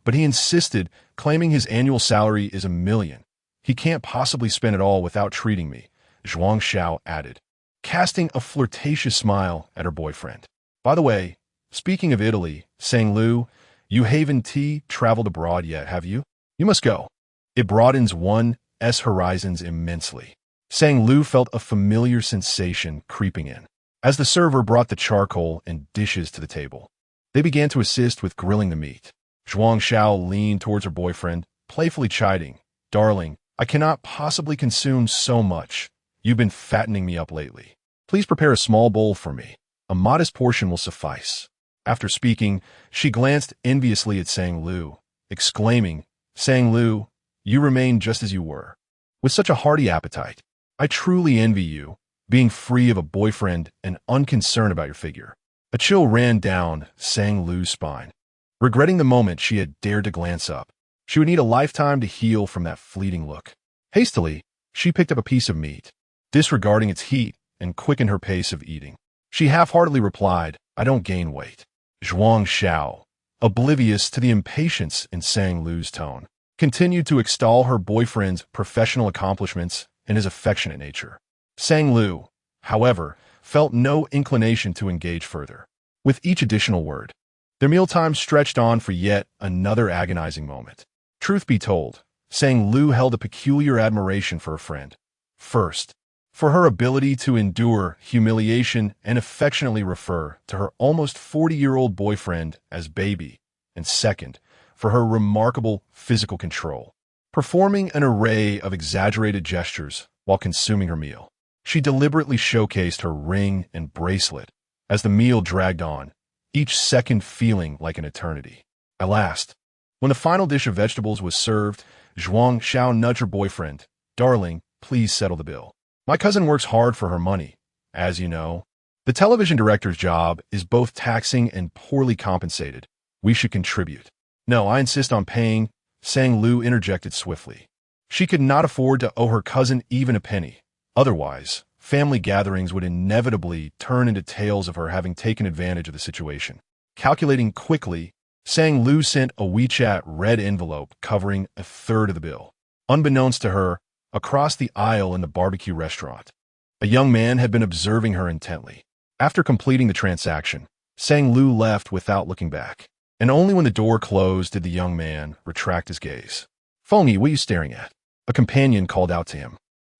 Speaker 1: but he insisted, claiming his annual salary is $1 million. He can't possibly spend it all without treating me," Zhuang Xiao added, casting a flirtatious smile at her boyfriend. "By the way, speaking of Italy, Sang Lu, you haven't traveled abroad yet, have you? You must go. It broadens one's horizons immensely." Sang Lu felt a familiar sensation creeping in. As the server brought the charcoal and dishes to the table, they began to assist with grilling the meat. Zhuang Xiao leaned towards her boyfriend, playfully chiding, "Darling, I cannot possibly consume so much. You've been fattening me up lately. Please prepare a small bowl for me. A modest portion will suffice." After speaking, she glanced enviously at Sang Lu, exclaiming, "Sang Lu, you remain just as you were, with such a hearty appetite. I truly envy you, being free of a boyfriend and unconcerned about your figure." A chill ran down Sang Lu's spine. Regretting the moment she had dared to glance up, she would need a lifetime to heal from that fleeting look. Hastily, she picked up a piece of meat, disregarding its heat, and quickened her pace of eating. She half-heartedly replied, "I don't gain weight." Zhuang Xiao, oblivious to the impatience in Sang Lu's tone, continued to extol her boyfriend's professional accomplishments and his affectionate nature. Sang Lu, however, felt no inclination to engage further. With each additional word, their mealtime stretched on for yet another agonizing moment. Truth be told, Sang Lu held a peculiar admiration for her friend. First, for her ability to endure humiliation and affectionately refer to her almost 40-year-old boyfriend as baby, and second, for her remarkable physical control, performing an array of exaggerated gestures while consuming her meal. She deliberately showcased her ring and bracelet as the meal dragged on, each second feeling like an eternity. At last, when the final dish of vegetables was served, Zhuang Xiao nudged her boyfriend, "Darling, please settle the bill. My cousin works hard for her money. As you know, the television director's job is both taxing and poorly compensated. We should contribute." "No, I insist on paying," Sang Lu interjected swiftly. She could not afford to owe her cousin even a penny. Otherwise, family gatherings would inevitably turn into tales of her having taken advantage of the situation. Calculating quickly, Sang Lu sent a WeChat red envelope covering a third of the bill. Unbeknownst to her, across the aisle in the barbecue restaurant, a young man had been observing her intently. After completing the transaction, Sang Lu left without looking back, and only when the door closed did the young man retract his gaze. "Fengyi, what are you staring at?" a companion called out to him.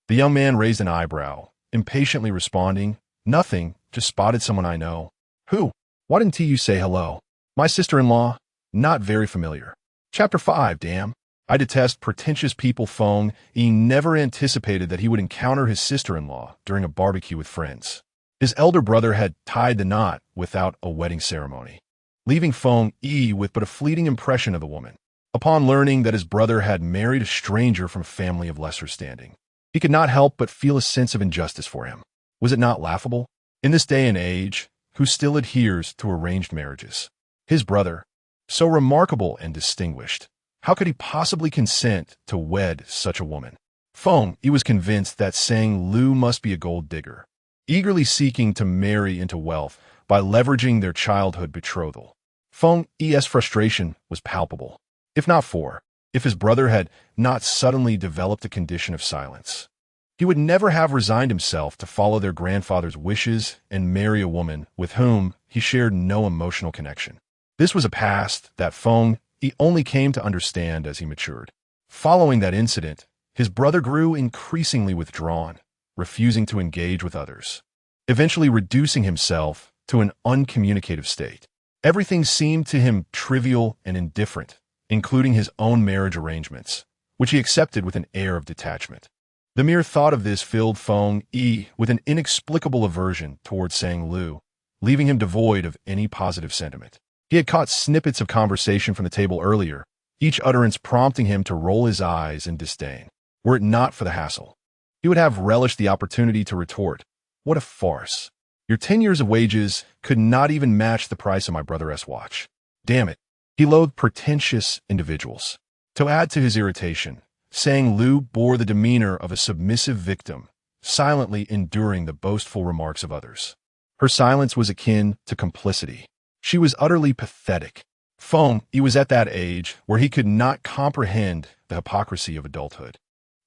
Speaker 1: The young man raised an eyebrow, impatiently responding, "Nothing, just spotted someone I know." "Who? Why didn't you say hello?" "My sister-in-law. Not very familiar." Chapter 5, damn. I detest pretentious people. Feng Yi never anticipated that he would encounter his sister-in-law during a barbecue with friends. His elder brother had tied the knot without a wedding ceremony, leaving Feng Yi with but a fleeting impression of the woman. Upon learning that his brother had married a stranger from a family of lesser standing, he could not help but feel a sense of injustice for him. Was it not laughable? In this day and age, who still adheres to arranged marriages? His brother, so remarkable and distinguished, how could he possibly consent to wed such a woman? Feng Yi was convinced that Sang Lu must be a gold digger, eagerly seeking to marry into wealth by leveraging their childhood betrothal. Feng Yi's frustration was palpable, if his brother had not suddenly developed a condition of silence. He would never have resigned himself to follow their grandfather's wishes and marry a woman with whom he shared no emotional connection. This was a past that Feng he only came to understand as he matured. Following that incident, his brother grew increasingly withdrawn, refusing to engage with others, eventually reducing himself to an uncommunicative state. Everything seemed to him trivial and indifferent, including his own marriage arrangements, which he accepted with an air of detachment. The mere thought of this filled Feng Yi with an inexplicable aversion towards Sang Lu, leaving him devoid of any positive sentiment. He had caught snippets of conversation from the table earlier, each utterance prompting him to roll his eyes in disdain. Were it not for the hassle, he would have relished the opportunity to retort, "What a farce. Your 10 years of wages could not even match the price of my brother's watch." Damn it. He loathed pretentious individuals. To add to his irritation, Sang Lu bore the demeanor of a submissive victim, silently enduring the boastful remarks of others. Her silence was akin to complicity. She was utterly pathetic. Feng, he was at that age where he could not comprehend the hypocrisy of adulthood,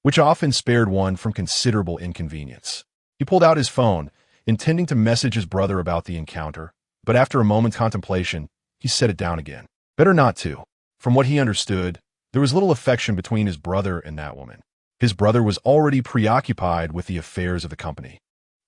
Speaker 1: which often spared one from considerable inconvenience. He pulled out his phone, intending to message his brother about the encounter, but after a moment's contemplation, he set it down again. Better not to. From what he understood, there was little affection between his brother and that woman. His brother was already preoccupied with the affairs of the company,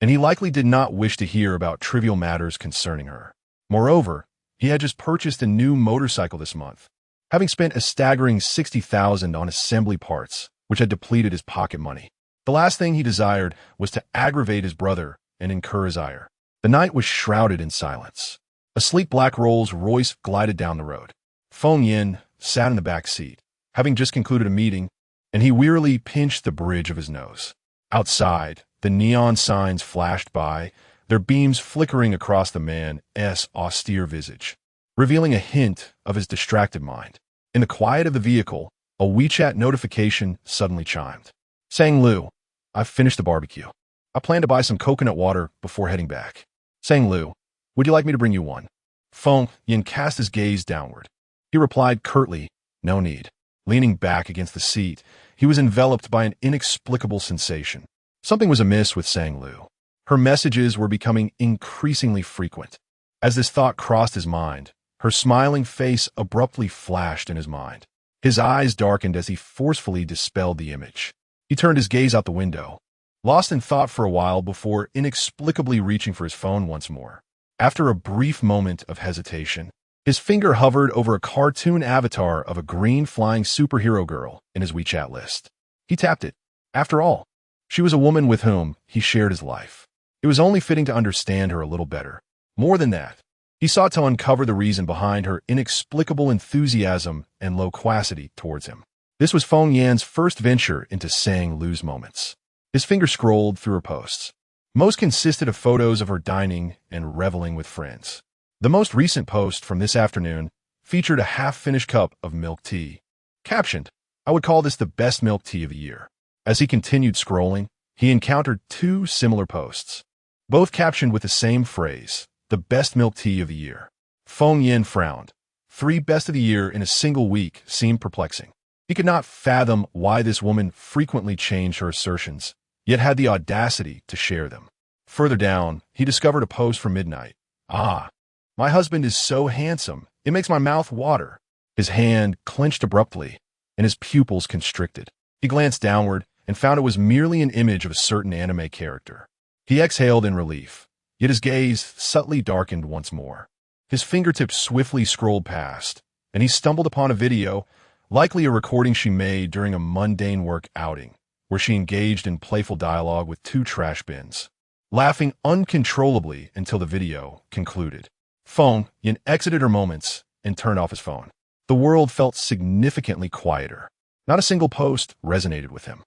Speaker 1: and he likely did not wish to hear about trivial matters concerning her. Moreover, he had just purchased a new motorcycle this month, having spent a staggering $60,000 on assembly parts, which had depleted his pocket money. The last thing he desired was to aggravate his brother and incur his ire. The night was shrouded in silence. A sleek black Rolls Royce glided down the road. Feng Yin sat in the back seat, having just concluded a meeting, and he wearily pinched the bridge of his nose. Outside, the neon signs flashed by, their beams flickering across the man's austere visage, revealing a hint of his distracted mind. In the quiet of the vehicle, a WeChat notification suddenly chimed. Sang Lu, I've finished the barbecue. I plan to buy some coconut water before heading back. Sang Lu, would you like me to bring you one? Feng Yin cast his gaze downward. He replied curtly, no need. Leaning back against the seat, he was enveloped by an inexplicable sensation. Something was amiss with Sang Lu. Her messages were becoming increasingly frequent. As this thought crossed his mind, her smiling face abruptly flashed in his mind. His eyes darkened as he forcefully dispelled the image. He turned his gaze out the window, lost in thought for a while before inexplicably reaching for his phone once more. After a brief moment of hesitation, his finger hovered over a cartoon avatar of a green flying superhero girl in his WeChat list. He tapped it. After all, she was a woman with whom he shared his life. It was only fitting to understand her a little better. More than that, he sought to uncover the reason behind her inexplicable enthusiasm and loquacity towards him. This was Feng Yan's first venture into Sang Lu's moments. His finger scrolled through her posts. Most consisted of photos of her dining and reveling with friends. The most recent post from this afternoon featured a half-finished cup of milk tea. Captioned, I would call this the best milk tea of the year. As he continued scrolling, he encountered two similar posts, both captioned with the same phrase, the best milk tea of the year. Feng Yin frowned. 3 best of the year in a single week seemed perplexing. He could not fathom why this woman frequently changed her assertions, yet had the audacity to share them. Further down, he discovered a post from midnight. Ah, my husband is so handsome, it makes my mouth water. His hand clenched abruptly, and his pupils constricted. He glanced downward and found it was merely an image of a certain anime character. He exhaled in relief, yet his gaze subtly darkened once more. His fingertips swiftly scrolled past, and he stumbled upon a video, likely a recording she made during a mundane work outing, where she engaged in playful dialogue with 2 trash bins, laughing uncontrollably until the video concluded. Feng Yin exited her moments and turned off his phone. The world felt significantly quieter. Not a single post resonated with him.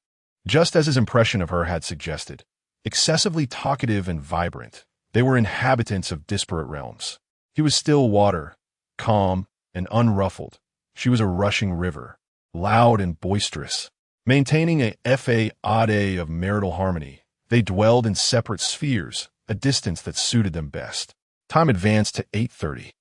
Speaker 1: Just as his impression of her had suggested, excessively talkative and vibrant, they were inhabitants of disparate realms. He was still water, calm and unruffled. She was a rushing river, loud and boisterous. Maintaining a facade of marital harmony, they dwelled in separate spheres, a distance that suited them best. Time advanced to 8:30.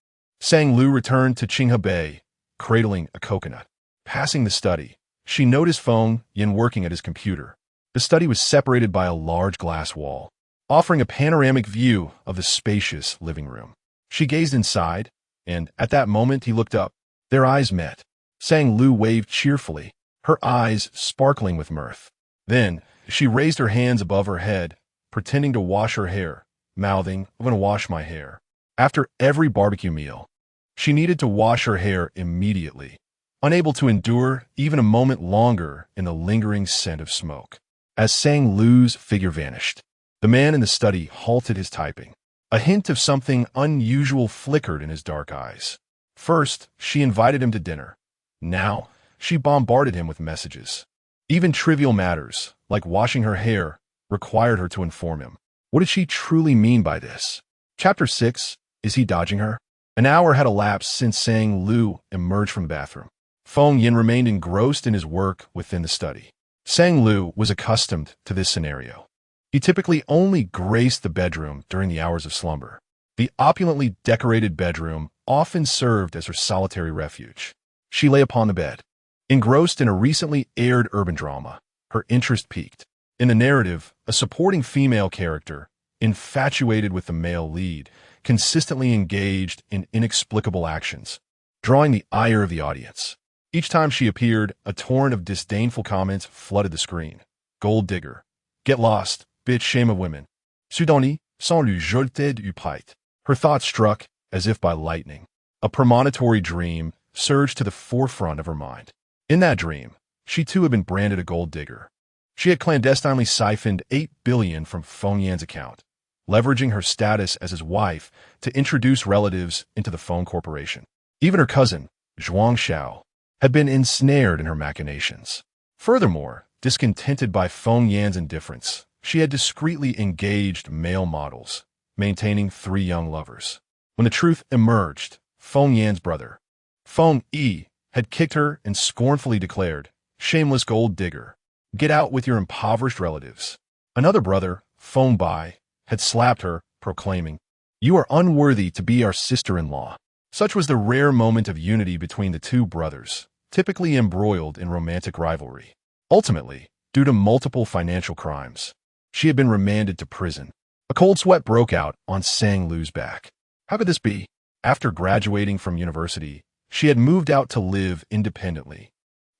Speaker 1: Sang Lu returned to Qinghe Bay, cradling a coconut. Passing the study, she noticed Feng Yin working at his computer. The study was separated by a large glass wall, offering a panoramic view of the spacious living room. She gazed inside, and at that moment he looked up. Their eyes met. Sang Lu waved cheerfully, her eyes sparkling with mirth. Then she raised her hands above her head, pretending to wash her hair, mouthing, "I'm going to wash my hair." After every barbecue meal, she needed to wash her hair immediately, unable to endure even a moment longer in the lingering scent of smoke. As Sang Lu's figure vanished, the man in the study halted his typing. A hint of something unusual flickered in his dark eyes. First, she invited him to dinner. Now, she bombarded him with messages. Even trivial matters, like washing her hair, required her to inform him. What did she truly mean by this? Chapter 6, Is he dodging her? An hour had elapsed since Sang Lu emerged from the bathroom. Feng Yin remained engrossed in his work within the study. Sang Lu was accustomed to this scenario. He typically only graced the bedroom during the hours of slumber. The opulently decorated bedroom often served as her solitary refuge. She lay upon the bed. Engrossed in a recently aired urban drama, her interest peaked. In the narrative, a supporting female character, infatuated with the male lead, consistently engaged in inexplicable actions, drawing the ire of the audience. Each time she appeared, a torrent of disdainful comments flooded the screen. Gold digger. Get lost. Bitch, shame of women. Sudoni, sans lui jeter du pite. Her thoughts struck, as if by lightning. A premonitory dream surged to the forefront of her mind. In that dream, she too had been branded a gold digger. She had clandestinely siphoned $8 billion from Feng Yan's account, leveraging her status as his wife to introduce relatives into the Feng Corporation. Even her cousin, Zhuang Xiao, had been ensnared in her machinations. Furthermore, discontented by Feng Yan's indifference, she had discreetly engaged male models, maintaining 3 young lovers. When the truth emerged, Feng Yan's brother, Feng Yi, had kicked her and scornfully declared, "Shameless gold digger, get out with your impoverished relatives." Another brother, Feng Bai, had slapped her, proclaiming, "You are unworthy to be our sister-in-law." Such was the rare moment of unity between the two brothers, typically embroiled in romantic rivalry. Ultimately, due to multiple financial crimes, she had been remanded to prison. A cold sweat broke out on Sang Lu's back. How could this be? After graduating from university, she had moved out to live independently,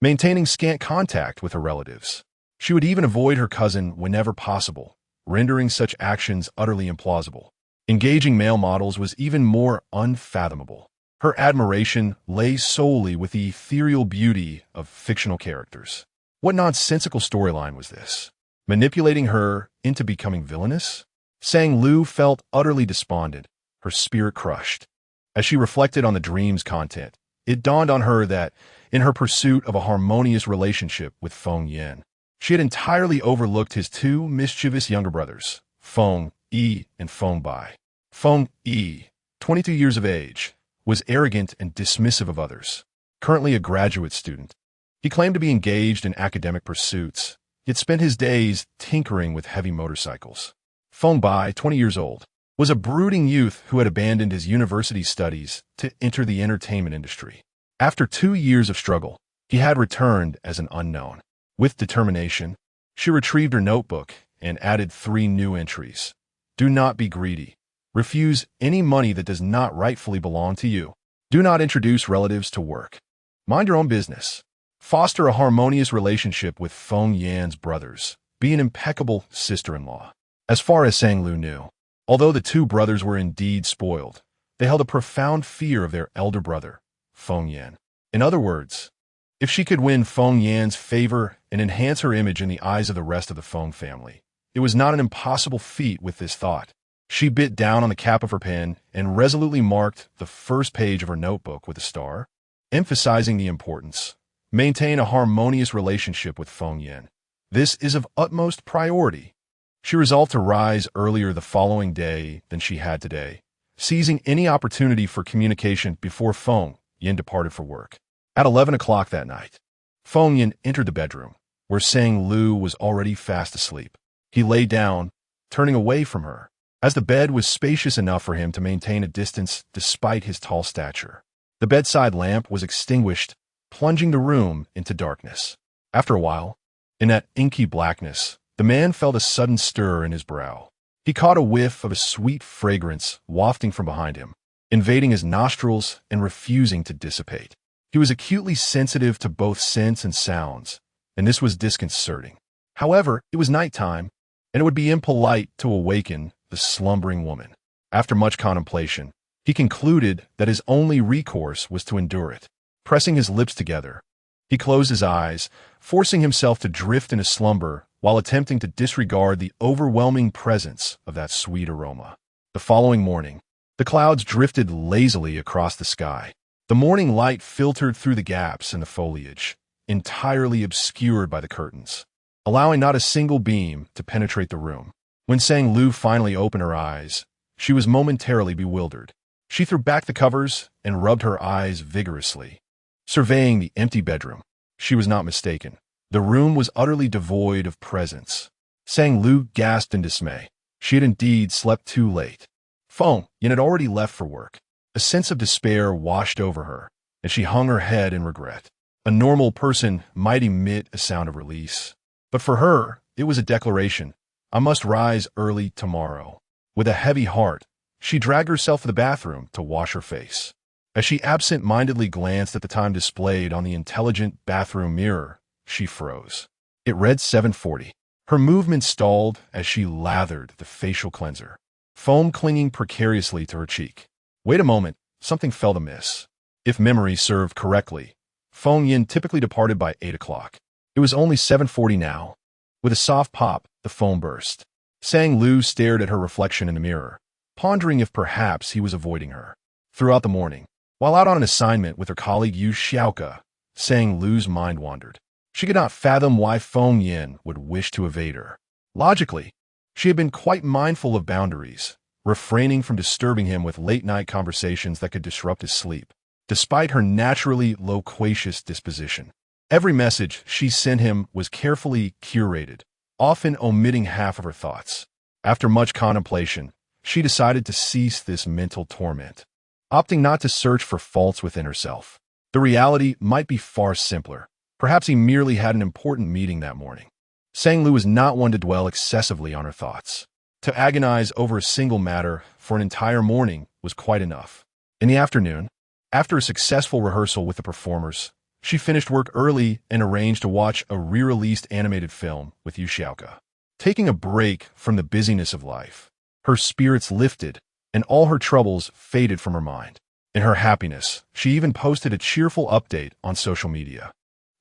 Speaker 1: maintaining scant contact with her relatives. She would even avoid her cousin whenever possible, rendering such actions utterly implausible. Engaging male models was even more unfathomable. Her admiration lay solely with the ethereal beauty of fictional characters. What nonsensical storyline was this? Manipulating her into becoming villainous? Sang Lu felt utterly despondent, her spirit crushed. As she reflected on the dream's content, it dawned on her that, in her pursuit of a harmonious relationship with Feng Yan, she had entirely overlooked his 2 mischievous younger brothers, Feng Yi and Feng Bai. Feng Yi, 22 years of age, was arrogant and dismissive of others. Currently a graduate student, he claimed to be engaged in academic pursuits, yet spent his days tinkering with heavy motorcycles. Feng Bai, 20 years old, was a brooding youth who had abandoned his university studies to enter the entertainment industry. After 2 years of struggle, he had returned as an unknown. With determination, she retrieved her notebook and added 3 new entries. Do not be greedy. Refuse any money that does not rightfully belong to you. Do not introduce relatives to work. Mind your own business. Foster a harmonious relationship with Feng Yan's brothers. Be an impeccable sister-in-law. As far as Sang Lu knew, although the 2 brothers were indeed spoiled, they held a profound fear of their elder brother, Feng Yan. In other words, if she could win Feng Yan's favor and enhance her image in the eyes of the rest of the Feng family, it was not an impossible feat with this thought. She bit down on the cap of her pen and resolutely marked the first page of her notebook with a star, emphasizing the importance. Maintain a harmonious relationship with Feng Yan. This is of utmost priority. She resolved to rise earlier the following day than she had today, seizing any opportunity for communication before Feng Yan departed for work. At 11 o'clock that night, Feng Yan entered the bedroom, where Sang Lu was already fast asleep. He lay down, turning away from her, as the bed was spacious enough for him to maintain a distance despite his tall stature. The bedside lamp was extinguished, plunging the room into darkness. After a while, in that inky blackness, The man felt a sudden stir in his brow. He caught a whiff of a sweet fragrance wafting from behind him, invading his nostrils and refusing to dissipate. He was acutely sensitive to both scents and sounds, and this was disconcerting. However, it was nighttime, and it would be impolite to awaken the slumbering woman. After much contemplation, he concluded that his only recourse was to endure it. Pressing his lips together, he closed his eyes, forcing himself to drift into slumber while attempting to disregard the overwhelming presence of that sweet aroma. The following morning, the clouds drifted lazily across the sky. The morning light filtered through the gaps in the foliage, entirely obscured by the curtains, allowing not a single beam to penetrate the room. When Sang Lu finally opened her eyes, she was momentarily bewildered. She threw back the covers and rubbed her eyes vigorously. Surveying the empty bedroom, she was not mistaken. The room was utterly devoid of presence. Sang Lu gasped in dismay. She had indeed slept too late. Feng Yin had already left for work. A sense of despair washed over her, and she hung her head in regret. A normal person might emit a sound of release, but for her, it was a declaration. I must rise early tomorrow. With a heavy heart, she dragged herself to the bathroom to wash her face. As she absent-mindedly glanced at the time displayed on the intelligent bathroom mirror, she froze. It read 7:40. Her movement stalled as she lathered the facial cleanser, foam clinging precariously to her cheek. Wait a moment, something felt amiss. If memory served correctly, Feng Yin typically departed by 8 o'clock. It was only 7:40 now. With a soft pop, the foam burst. Sang Lu stared at her reflection in the mirror, pondering if perhaps he was avoiding her. Throughout the morning, while out on an assignment with her colleague Yu Xiaoke, Sang Lu's mind wandered. She could not fathom why Feng Yin would wish to evade her. Logically, she had been quite mindful of boundaries, refraining from disturbing him with late-night conversations that could disrupt his sleep, despite her naturally loquacious disposition. Every message she sent him was carefully curated, often omitting half of her thoughts. After much contemplation, she decided to cease this mental torment, opting not to search for faults within herself. The reality might be far simpler. Perhaps he merely had an important meeting that morning. Sang Lu was not one to dwell excessively on her thoughts. To agonize over a single matter for an entire morning was quite enough. In the afternoon, after a successful rehearsal with the performers, she finished work early and arranged to watch a re-released animated film with Yu Xiaoke. Taking a break from the busyness of life, her spirits lifted and all her troubles faded from her mind. In her happiness, she even posted a cheerful update on social media.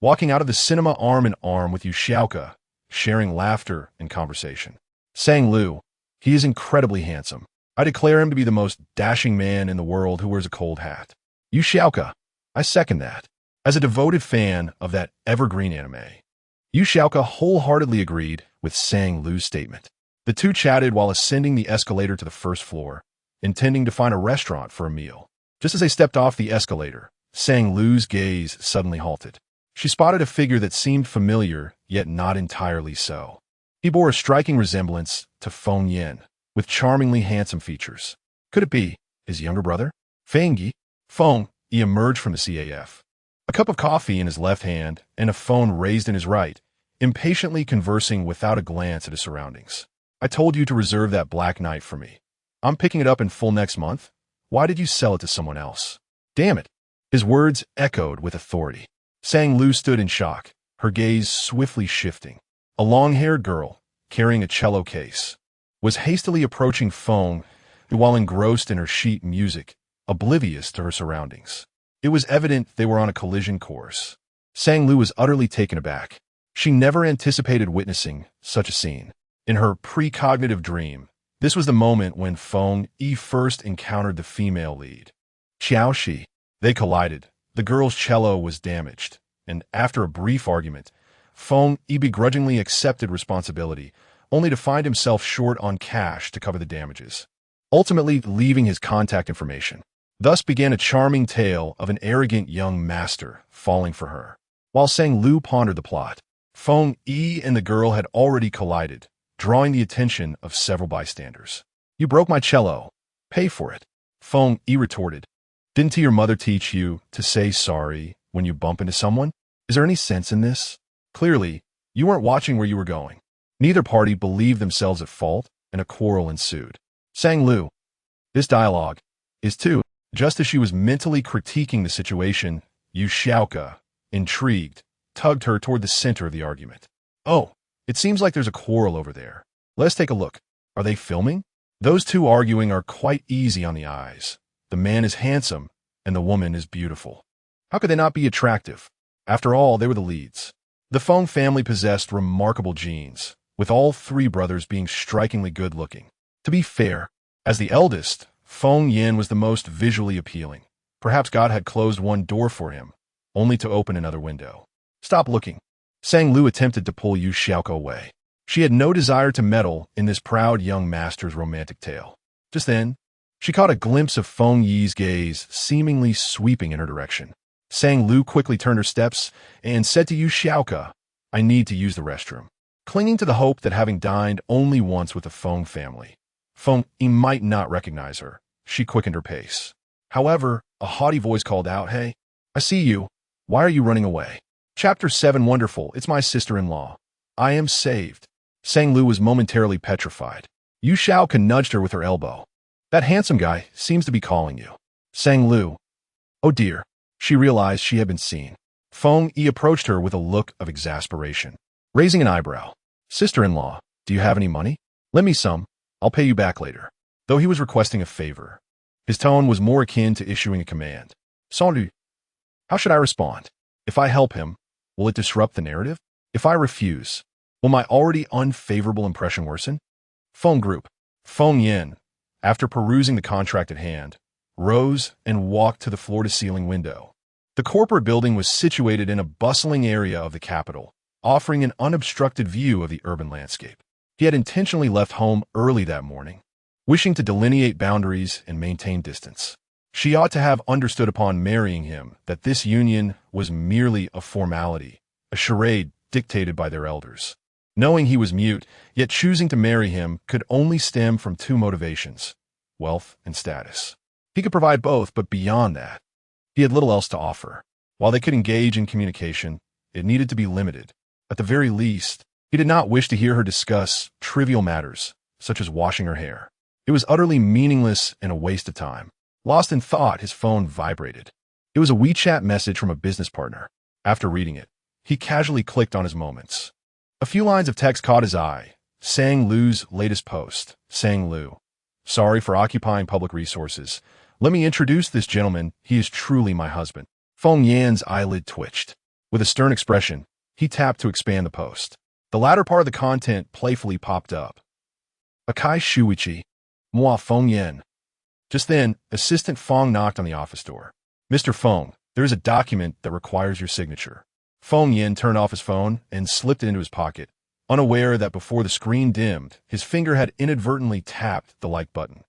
Speaker 1: Walking out of the cinema arm in arm with Yu Xiaoke, sharing laughter and conversation. Sang Lu, he is incredibly handsome. I declare him to be the most dashing man in the world who wears a cold hat. Yu Xiaoke, I second that. As a devoted fan of that evergreen anime, Yu Xiaoke wholeheartedly agreed with Sang Lu's statement. The two chatted while ascending the escalator to the first floor, intending to find a restaurant for a meal. Just as they stepped off the escalator, Sang Lu's gaze suddenly halted. She spotted a figure that seemed familiar, yet not entirely so. He bore a striking resemblance to Feng Yin, with charmingly handsome features. Could it be his younger brother? Feng Yi? Feng Yi emerged from the CAF, a cup of coffee in his left hand and a phone raised in his right, impatiently conversing without a glance at his surroundings. I told you to reserve that black knight for me. I'm picking it up in full next month. Why did you sell it to someone else? Damn it. His words echoed with authority. Sang Lu stood in shock, her gaze swiftly shifting. A long-haired girl, carrying a cello case, was hastily approaching Feng while engrossed in her sheet music, oblivious to her surroundings. It was evident they were on a collision course. Sang Lu was utterly taken aback. She never anticipated witnessing such a scene. In her precognitive dream, this was the moment when Feng Yi first encountered the female lead. Xiao Shi. They collided. The girl's cello was damaged, and after a brief argument, Feng Yi begrudgingly accepted responsibility, only to find himself short on cash to cover the damages, ultimately leaving his contact information. Thus began a charming tale of an arrogant young master falling for her. While Sang Lu pondered the plot, Feng Yi and the girl had already collided, drawing the attention of several bystanders. You broke my cello. Pay for it. Feng Yi retorted. Didn't your mother teach you to say sorry when you bump into someone? Is there any sense in this? Clearly, you weren't watching where you were going. Neither party believed themselves at fault, and a quarrel ensued. Sang Lu. This dialogue is too. Just as she was mentally critiquing the situation, Yu Xiaoka, intrigued, tugged her toward the center of the argument. Oh, it seems like there's a quarrel over there. Let's take a look. Are they filming? Those two arguing are quite easy on the eyes. The man is handsome, and the woman is beautiful. How could they not be attractive? After all, they were the leads. The Feng family possessed remarkable genes, with all three brothers being strikingly good-looking. To be fair, as the eldest, Feng Yin was the most visually appealing. Perhaps God had closed one door for him, only to open another window. Stop looking. Sang Lu attempted to pull Yu Xiaoka away. She had no desire to meddle in this proud young master's romantic tale. Just then, she caught a glimpse of Feng Yi's gaze seemingly sweeping in her direction. Sang Lu quickly turned her steps and said to Yu Xiaoka, I need to use the restroom. Clinging to the hope that having dined only once with the Feng family, Feng Yi might not recognize her, she quickened her pace. However, a haughty voice called out, Hey, I see you. Why are you running away? Chapter 7 Wonderful, it's my sister-in-law. I am saved. Sang Lu was momentarily petrified. Yu Xiaoka nudged her with her elbow. That handsome guy seems to be calling you. Sang Lu. Oh dear. She realized she had been seen. Feng Yi approached her with a look of exasperation. Raising an eyebrow. Sister-in-law, do you have any money? Lend me some. I'll pay you back later. Though he was requesting a favor, his tone was more akin to issuing a command. Sans. How should I respond? If I help him, will it disrupt the narrative? If I refuse, will my already unfavorable impression worsen? Feng Group. Feng Yin, after perusing the contract at hand, rose and walked to the floor-to-ceiling window. The corporate building was situated in a bustling area of the capital, offering an unobstructed view of the urban landscape. He had intentionally left home early that morning, wishing to delineate boundaries and maintain distance. She ought to have understood upon marrying him that this union was merely a formality, a charade dictated by their elders. Knowing he was mute, yet choosing to marry him could only stem from two motivations, wealth and status. He could provide both, but beyond that, he had little else to offer. While they could engage in communication, it needed to be limited. At the very least, he did not wish to hear her discuss trivial matters, such as washing her hair. It was utterly meaningless and a waste of time. Lost in thought, his phone vibrated. It was a WeChat message from a business partner. After reading it, he casually clicked on his moments. A few lines of text caught his eye. Sang Lu's latest post. Sang Lu. Sorry for occupying public resources. Let me introduce this gentleman. He is truly my husband. Feng Yan's eyelid twitched. With a stern expression, he tapped to expand the post. The latter part of the content playfully popped up. Akai Shuichi. Moi Feng Yan. Just then, Assistant Feng knocked on the office door. Mr. Feng, there is a document that requires your signature. Feng Yin turned off his phone and slipped it into his pocket, unaware that before the screen dimmed, his finger had inadvertently tapped the like button.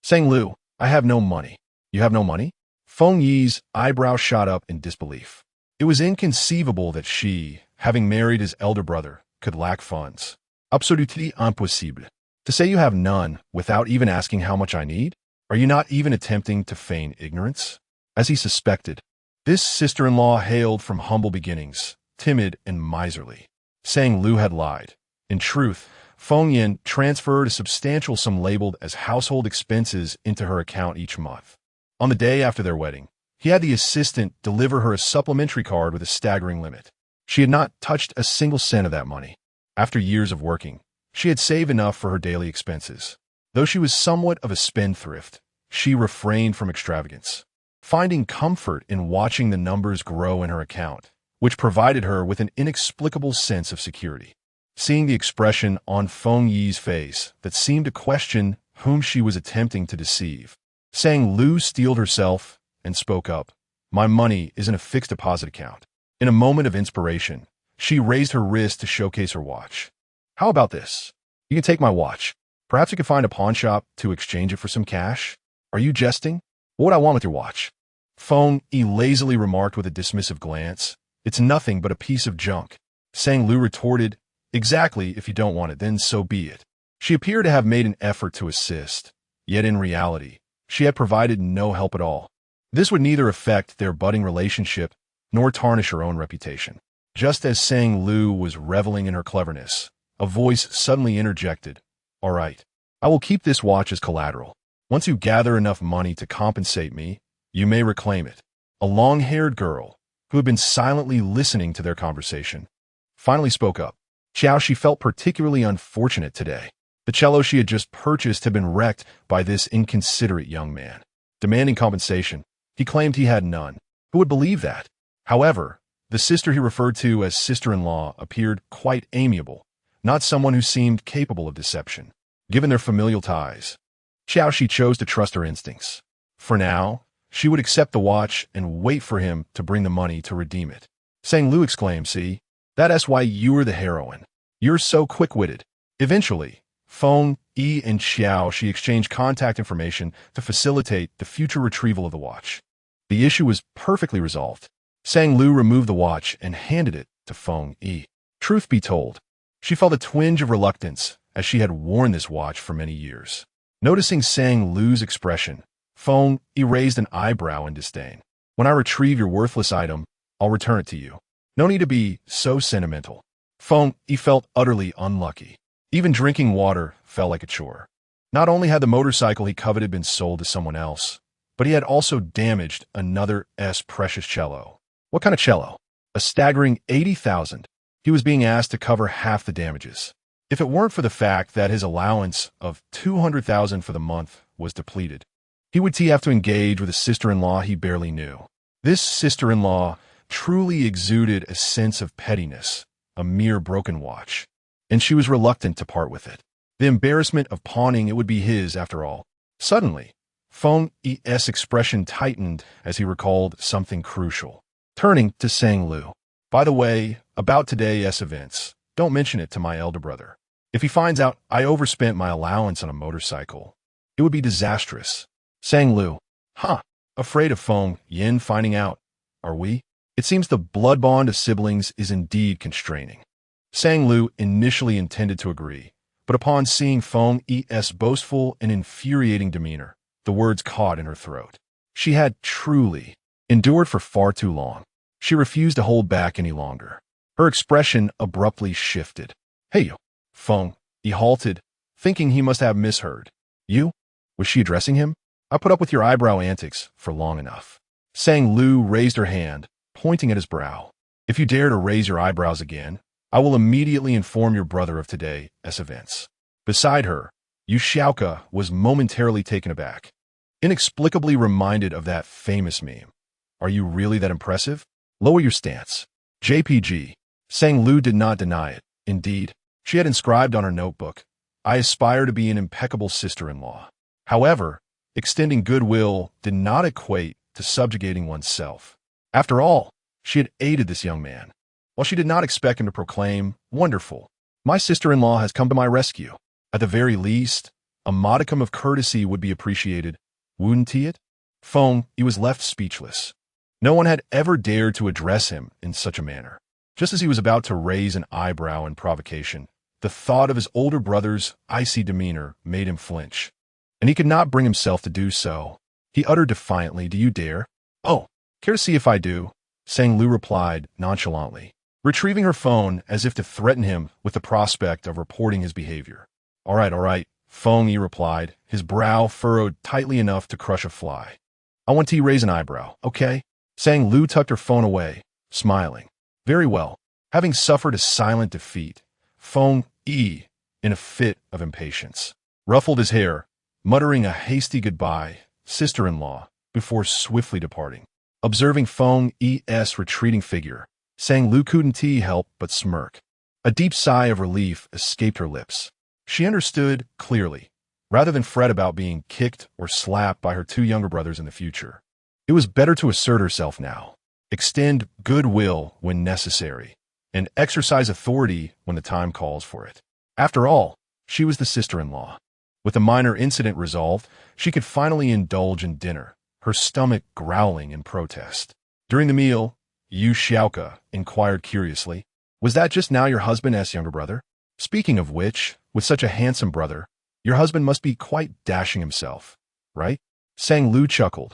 Speaker 1: Sang Lu, I have no money. You have no money? Feng Yi's eyebrow shot up in disbelief. It was inconceivable that she, having married his elder brother, could lack funds. Absolument impossible. To say you have none without even asking how much I need? Are you not even attempting to feign ignorance? As he suspected, this sister-in-law hailed from humble beginnings, timid and miserly. Sang Lu had lied. In truth, Feng Yin transferred a substantial sum labeled as household expenses into her account each month. On the day after their wedding, he had the assistant deliver her a supplementary card with a staggering limit. She had not touched a single cent of that money. After years of working, she had saved enough for her daily expenses. Though she was somewhat of a spendthrift, she refrained from extravagance, finding comfort in watching the numbers grow in her account, which provided her with an inexplicable sense of security. Seeing the expression on Feng Yi's face that seemed to question whom she was attempting to deceive, Sang Lu steeled herself and spoke up. My money is in a fixed deposit account. In a moment of inspiration, she raised her wrist to showcase her watch. How about this? You can take my watch. Perhaps you can find a pawn shop to exchange it for some cash. Are you jesting? What would I want with your watch? Feng Yi lazily remarked with a dismissive glance. It's nothing but a piece of junk. Sang Lu retorted, exactly, if you don't want it, then so be it. She appeared to have made an effort to assist, yet in reality, she had provided no help at all. This would neither affect their budding relationship nor tarnish her own reputation. Just as Sang Lu was reveling in her cleverness, A voice suddenly interjected. All right, I will keep this watch as collateral. Once you gather enough money to compensate me, you may reclaim it. A long-haired girl, who had been silently listening to their conversation, finally spoke up. She felt particularly unfortunate today. The cello she had just purchased had been wrecked by this inconsiderate young man. Demanding compensation, he claimed he had none. Who would believe that? However, the sister he referred to as sister-in-law appeared quite amiable, not someone who seemed capable of deception. Given their familial ties, she chose to trust her instincts. For now, she would accept the watch and wait for him to bring the money to redeem it. Sang Lu exclaimed, "See, that's why you are the heroine. You're so quick-witted." Eventually, Feng, Yi, and she exchanged contact information to facilitate the future retrieval of the watch. The issue was perfectly resolved. Sang Lu removed the watch and handed it to Feng Yi. Truth be told, she felt a twinge of reluctance as she had worn this watch for many years. Noticing Sang Lu's expression, Feng Yi raised an eyebrow in disdain. "When I retrieve your worthless item, I'll return it to you. No need to be so sentimental." Feng Yi felt utterly unlucky. Even drinking water felt like a chore. Not only had the motorcycle he coveted been sold to someone else, but he had also damaged another's precious cello. What kind of cello? A staggering 80,000. He was being asked to cover half the damages. If it weren't for the fact that his allowance of 200,000 for the month was depleted, he would have to engage with a sister-in-law he barely knew. This sister-in-law truly exuded a sense of pettiness, a mere broken watch, and she was reluctant to part with it. The embarrassment of pawning it would be his, after all. Suddenly, Feng Yi's expression tightened as he recalled something crucial. Turning to Sang Lu, "By the way, about today's events, don't mention it to my elder brother. If he finds out I overspent my allowance on a motorcycle, it would be disastrous." Sang Lu, afraid of Feng Yin finding out, are we? It seems the blood bond of siblings is indeed constraining. Sang Lu initially intended to agree, but upon seeing Feng Yi's boastful and infuriating demeanor, the words caught in her throat. She had truly endured for far too long. She refused to hold back any longer. Her expression abruptly shifted. "Hey, you." Feng Yi halted, thinking he must have misheard. "You?" Was she addressing him? "I put up with your eyebrow antics for long enough." Sang Lu raised her hand, pointing at his brow. "If you dare to raise your eyebrows again, I will immediately inform your brother of today's events." Beside her, Yu Xiaoka was momentarily taken aback, inexplicably reminded of that famous meme. "Are you really that impressive? Lower your stance." JPG. Sang Lu did not deny it. Indeed, she had inscribed on her notebook, "I aspire to be an impeccable sister-in-law." However, extending goodwill did not equate to subjugating oneself. After all, she had aided this young man. While she did not expect him to proclaim, "Wonderful, my sister-in-law has come to my rescue," at the very least, a modicum of courtesy would be appreciated, wouldn't it? Feng Yi was left speechless. No one had ever dared to address him in such a manner. Just as he was about to raise an eyebrow in provocation, the thought of his older brother's icy demeanor made him flinch, and he could not bring himself to do so. He uttered defiantly, "Do you dare?" "Oh, care to see if I do?" Sang Lu replied nonchalantly, retrieving her phone as if to threaten him with the prospect of reporting his behavior. All right, Feng Yi replied, his brow furrowed tightly enough to crush a fly. "I want to raise an eyebrow, okay?" Sang Lu tucked her phone away, smiling. "Very well." Having suffered a silent defeat, Feng Yi, in a fit of impatience, ruffled his hair, muttering a hasty goodbye, sister-in-law, before swiftly departing. Observing Feng Yi's retreating figure, Sang Lu couldn't help but smirk. A deep sigh of relief escaped her lips. She understood clearly, rather than fret about being kicked or slapped by her two younger brothers in the future. It was better to assert herself now, extend goodwill when necessary, and exercise authority when the time calls for it. After all, she was the sister-in-law. With the minor incident resolved, she could finally indulge in dinner, her stomach growling in protest. During the meal, Yu Xiaoka inquired curiously, "Was that just now your husband's younger brother? Speaking of which, with such a handsome brother, your husband must be quite dashing himself, right?" Sang Lu chuckled,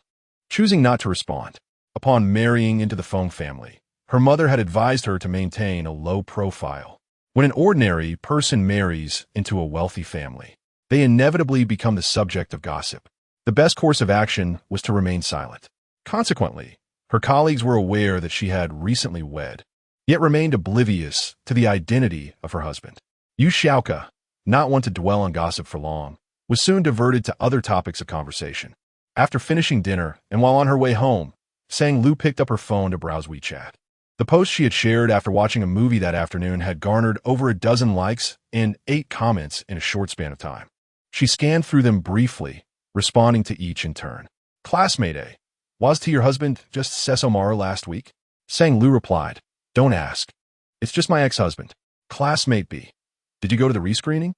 Speaker 1: choosing not to respond. Upon marrying into the Feng family, her mother had advised her to maintain a low profile. When an ordinary person marries into a wealthy family, they inevitably become the subject of gossip. The best course of action was to remain silent. Consequently, her colleagues were aware that she had recently wed, yet remained oblivious to the identity of her husband. Yu Xiaoke, not one to dwell on gossip for long, was soon diverted to other topics of conversation. After finishing dinner and while on her way home, Sang Lu picked up her phone to browse WeChat. The post she had shared after watching a movie that afternoon had garnered over a dozen likes and 8 comments in a short span of time. She scanned through them briefly, responding to each in turn. Classmate A, was to your husband just Sesomaro last week? Sang Lu replied, don't ask. It's just my ex-husband. Classmate B, did you go to the rescreening?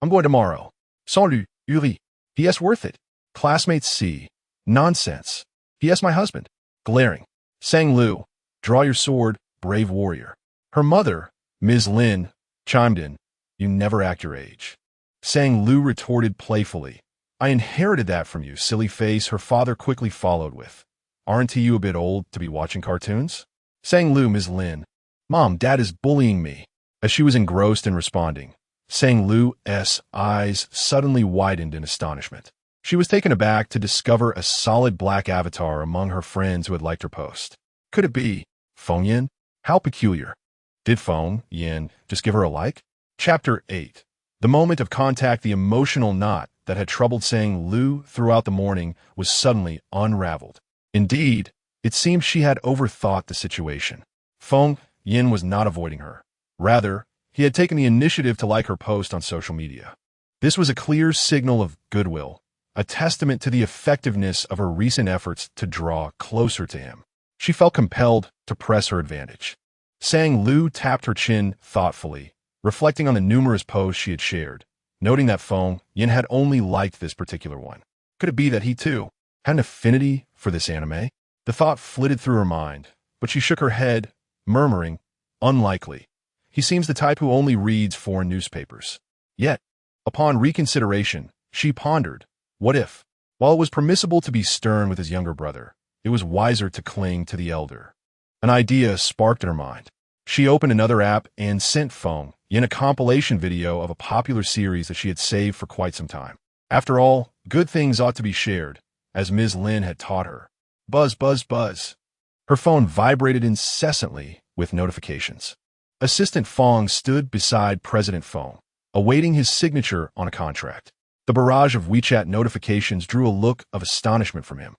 Speaker 1: I'm going tomorrow. Salut, Uri. P.S. worth it. Classmate C, nonsense. P.S. my husband. Glaring. Sang Lu, draw your sword, brave warrior. Her mother, Ms. Lin, chimed in, you never act your age. Sang Lu retorted playfully, I inherited that from you, silly face. Her father quickly followed with, aren't you a bit old to be watching cartoons? Sang Lu, Ms. Lin, Mom, Dad is bullying me. As she was engrossed in responding, Sang Lu's eyes suddenly widened in astonishment. She was taken aback to discover a solid black avatar among her friends who had liked her post. Could it be Feng Yin? How peculiar. Did Feng Yin just give her a like? Chapter 8. The moment of contact, the emotional knot that had troubled Sang Lu throughout the morning was suddenly unraveled. Indeed, it seemed she had overthought the situation. Feng Yin was not avoiding her. Rather, he had taken the initiative to like her post on social media. This was a clear signal of goodwill, a testament to the effectiveness of her recent efforts to draw closer to him. She felt compelled to press her advantage. Sang Lu tapped her chin thoughtfully, reflecting on the numerous posts she had shared, noting that Feng Yin had only liked this particular one. Could it be that he, too, had an affinity for this anime? The thought flitted through her mind, but she shook her head, murmuring, unlikely. He seems the type who only reads foreign newspapers. Yet, upon reconsideration, she pondered, what if, while it was permissible to be stern with his younger brother, it was wiser to cling to the elder? An idea sparked in her mind. She opened another app and sent Feng Yin a compilation video of a popular series that she had saved for quite some time. After all, good things ought to be shared, as Ms. Lin had taught her. Buzz, buzz, buzz. Her phone vibrated incessantly with notifications. Assistant Feng stood beside President Feng, awaiting his signature on a contract. The barrage of WeChat notifications drew a look of astonishment from him.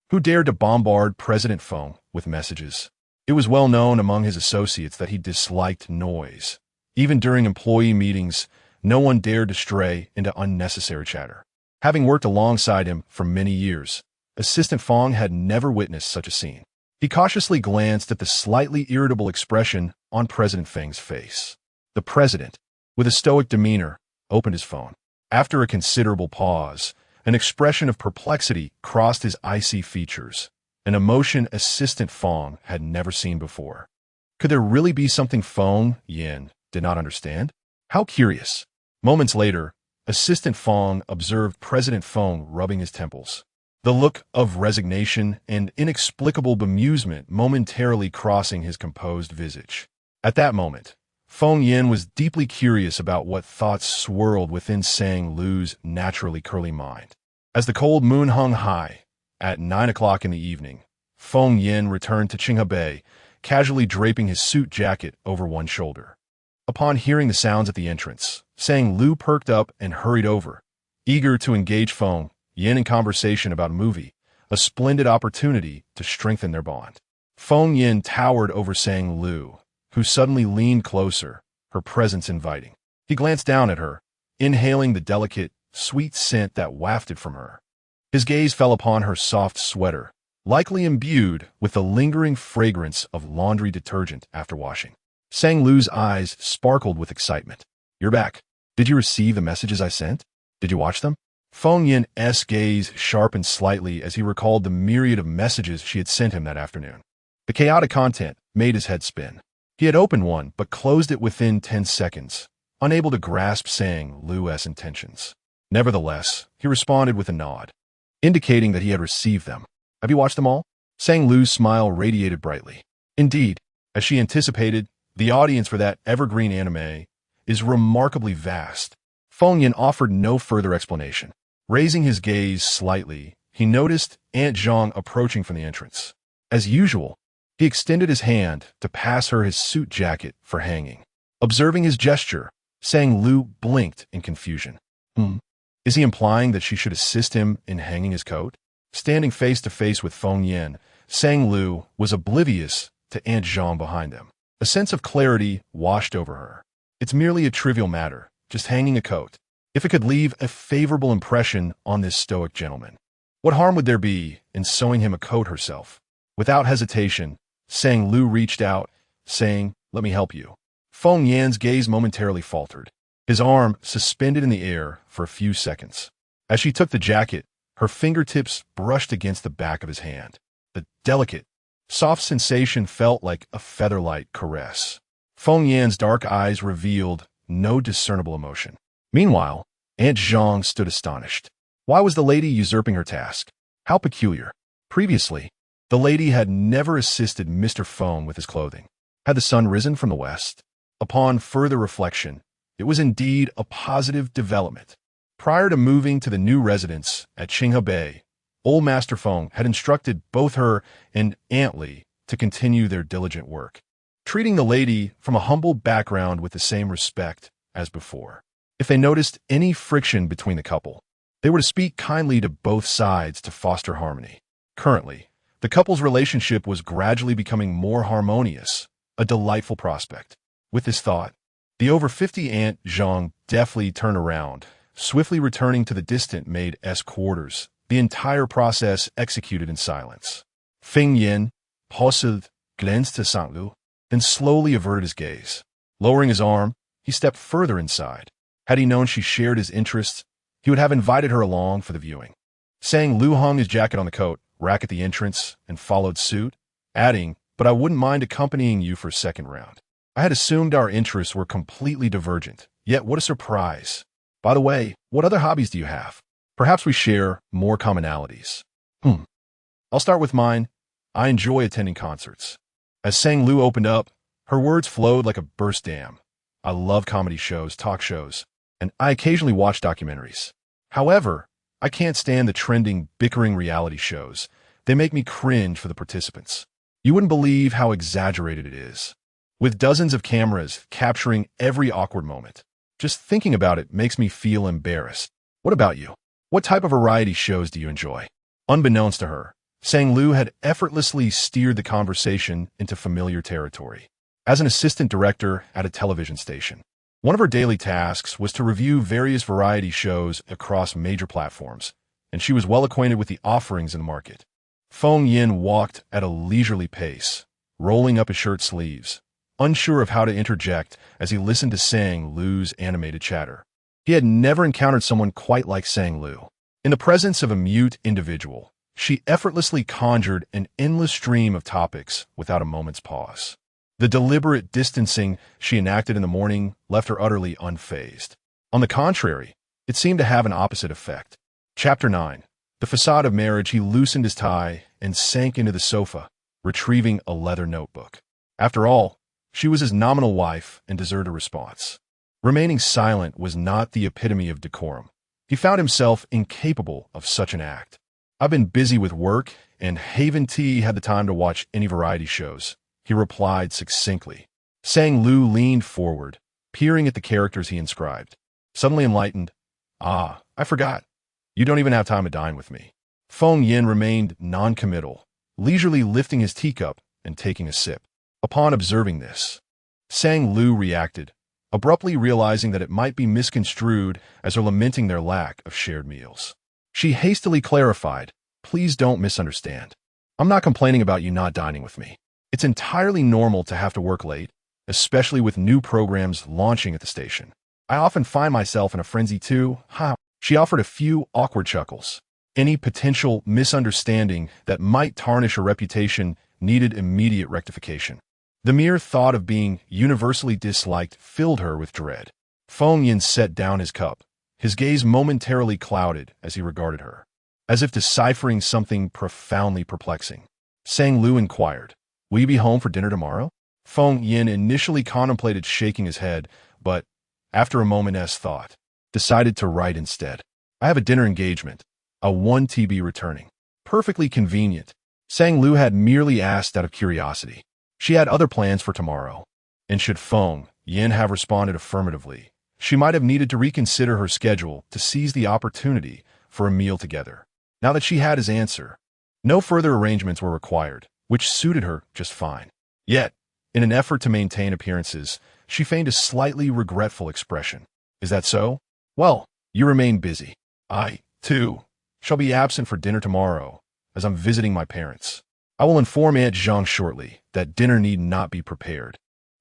Speaker 1: Who dared to bombard President Feng with messages? It was well known among his associates that he disliked noise. Even during employee meetings, no one dared to stray into unnecessary chatter. Having worked alongside him for many years, Assistant Feng had never witnessed such a scene. He cautiously glanced at the slightly irritable expression on President Feng's face. The president, with a stoic demeanor, opened his phone. After a considerable pause, an expression of perplexity crossed his icy features, an emotion Assistant Feng had never seen before. Could there really be something Feng Yin did not understand? How curious. Moments later, Assistant Feng observed President Feng rubbing his temples, the look of resignation and inexplicable bemusement momentarily crossing his composed visage. At that moment, Feng Yin was deeply curious about what thoughts swirled within Sang Lu's naturally curly mind. As the cold moon hung high, at 9 o'clock in the evening, Feng Yin returned to Qinghe Bay, casually draping his suit jacket over one shoulder. Upon hearing the sounds at the entrance, Sang Lu perked up and hurried over, eager to engage Feng Yin in conversation about a movie, a splendid opportunity to strengthen their bond. Feng Yin towered over Sang Lu, who suddenly leaned closer, her presence inviting. He glanced down at her, inhaling the delicate, sweet scent that wafted from her. His gaze fell upon her soft sweater, likely imbued with the lingering fragrance of laundry detergent after washing. Sang Lu's eyes sparkled with excitement. You're back. Did you receive the messages I sent? Did you watch them? Feng Yin's gaze sharpened slightly as he recalled the myriad of messages she had sent him that afternoon. The chaotic content made his head spin. He had opened one but closed it within 10 seconds, unable to grasp Sang Lu's intentions. Nevertheless, he responded with a nod, indicating that he had received them. Have you watched them all? Sang Lu's smile radiated brightly. Indeed, as she anticipated, the audience for that evergreen anime is remarkably vast. Feng Yin offered no further explanation. Raising his gaze slightly, he noticed Aunt Zhang approaching from the entrance. As usual, he extended his hand to pass her his suit jacket for hanging. Observing his gesture, Sang Lu blinked in confusion. Is he implying that she should assist him in hanging his coat? Standing face to face with Feng Yin, Sang Lu was oblivious to Aunt Zhang behind them. A sense of clarity washed over her. It's merely a trivial matter, just hanging a coat. If it could leave a favorable impression on this stoic gentleman, what harm would there be in sewing him a coat herself? Without hesitation, Sang Lu reached out, saying, "Let me help you." Feng Yan's gaze momentarily faltered. His arm suspended in the air for a few seconds. As she took the jacket, her fingertips brushed against the back of his hand. The delicate, soft sensation felt like a feather-light caress. Feng Yan's dark eyes revealed no discernible emotion. Meanwhile, Aunt Zhang stood astonished. Why was the lady usurping her task? How peculiar. Previously, the lady had never assisted Mr. Feng with his clothing. Had the sun risen from the west? Upon further reflection, it was indeed a positive development. Prior to moving to the new residence at Qinghe Bay, old Master Feng had instructed both her and Aunt Li to continue their diligent work, treating the lady from a humble background with the same respect as before. If they noticed any friction between the couple, they were to speak kindly to both sides to foster harmony. Currently, the couple's relationship was gradually becoming more harmonious, a delightful prospect. With this thought, the over 50 Aunt Zhang deftly turned around, swiftly returning to the distant maid's quarters, the entire process executed in silence. Feng Yin paused, glanced to Sang Lu, then slowly averted his gaze. Lowering his arm, he stepped further inside. Had he known she shared his interests, he would have invited her along for the viewing. Sang Lu hung his jacket on the coat rack at the entrance and followed suit, adding, "But I wouldn't mind accompanying you for a second round. I had assumed our interests were completely divergent, yet what a surprise. By the way, what other hobbies do you have? Perhaps we share more commonalities." I'll start with mine. I enjoy attending concerts. As Sang Lu opened up, her words flowed like a burst dam. I love comedy shows, talk shows, and I occasionally watch documentaries. However, I can't stand the trending, bickering reality shows. They make me cringe for the participants. You wouldn't believe how exaggerated it is, with dozens of cameras capturing every awkward moment. Just thinking about it makes me feel embarrassed. What about you? What type of variety shows do you enjoy? Unbeknownst to her, Sang Lu had effortlessly steered the conversation into familiar territory. As an assistant director at a television station, one of her daily tasks was to review various variety shows across major platforms, and she was well acquainted with the offerings in the market. Feng Yin walked at a leisurely pace, rolling up his shirt sleeves, unsure of how to interject as he listened to Sang Lu's animated chatter. He had never encountered someone quite like Sang Lu. In the presence of a mute individual, she effortlessly conjured an endless stream of topics without a moment's pause. The deliberate distancing she enacted in the morning left her utterly unfazed. On the contrary, it seemed to have an opposite effect. Chapter 9. The facade of marriage. He loosened his tie and sank into the sofa, retrieving a leather notebook. After all, she was his nominal wife and deserved a response. Remaining silent was not the epitome of decorum. He found himself incapable of such an act. "I've been busy with work, and haven't had the time to watch any variety shows," he replied succinctly. Sang Lu leaned forward, peering at the characters he inscribed. Suddenly enlightened, "Ah, I forgot. You don't even have time to dine with me." Feng Yin remained non-committal, leisurely lifting his teacup and taking a sip. Upon observing this, Sang Lu reacted, abruptly realizing that it might be misconstrued as her lamenting their lack of shared meals. She hastily clarified, "Please don't misunderstand. I'm not complaining about you not dining with me. It's entirely normal to have to work late, especially with new programs launching at the station. I often find myself in a frenzy too." She offered a few awkward chuckles. Any potential misunderstanding that might tarnish her reputation needed immediate rectification. The mere thought of being universally disliked filled her with dread. Feng Yin set down his cup, his gaze momentarily clouded as he regarded her, as if deciphering something profoundly perplexing. Sang Lu inquired, "Will you be home for dinner tomorrow?" Feng Yin initially contemplated shaking his head, but after a moment's thought, decided to write instead. I have a dinner engagement, a 1 TB returning. Perfectly convenient. Sang Lu had merely asked out of curiosity. She had other plans for tomorrow. And should Feng Yin have responded affirmatively, she might have needed to reconsider her schedule to seize the opportunity for a meal together. Now that she had his answer, no further arrangements were required, which suited her just fine. Yet, in an effort to maintain appearances, she feigned a slightly regretful expression. Is that so? Well, you remain busy. I, too, shall be absent for dinner tomorrow, as I'm visiting my parents. I will inform Aunt Zhang shortly that dinner need not be prepared.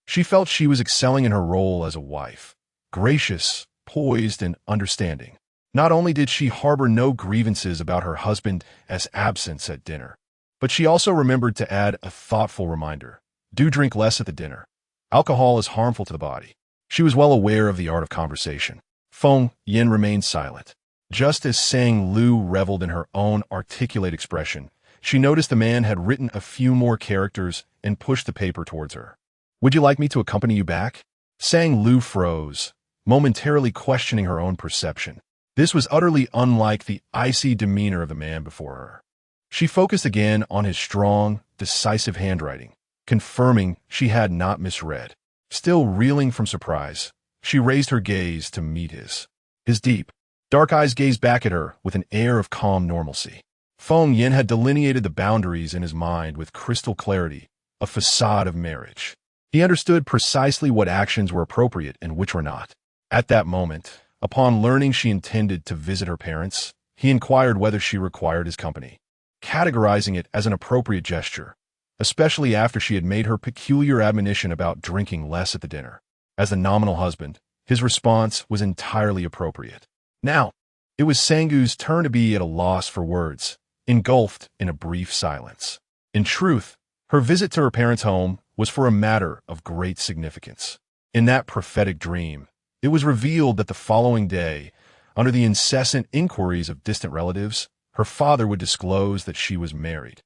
Speaker 1: She felt she was excelling in her role as a wife, gracious, poised, and understanding. Not only did she harbor no grievances about her husband's absence at dinner, but she also remembered to add a thoughtful reminder. Do drink less at the dinner. Alcohol is harmful to the body. She was well aware of the art of conversation. Feng Yin remained silent. Just as Sang Lu reveled in her own articulate expression, she noticed the man had written a few more characters and pushed the paper towards her. Would you like me to accompany you back? Sang Lu froze, momentarily questioning her own perception. This was utterly unlike the icy demeanor of the man before her. She focused again on his strong, decisive handwriting, confirming she had not misread. Still reeling from surprise, she raised her gaze to meet his. His deep, dark eyes gazed back at her with an air of calm normalcy. Feng Yin had delineated the boundaries in his mind with crystal clarity, a facade of marriage. He understood precisely what actions were appropriate and which were not. At that moment, upon learning she intended to visit her parents, he inquired whether she required his company, categorizing it as an appropriate gesture, especially after she had made her peculiar admonition about drinking less at the dinner. As the nominal husband, his response was entirely appropriate. Now, it was Sangu's turn to be at a loss for words, engulfed in a brief silence. In truth, her visit to her parents' home was for a matter of great significance. In that prophetic dream, it was revealed that the following day, under the incessant inquiries of distant relatives, her father would disclose that she was married,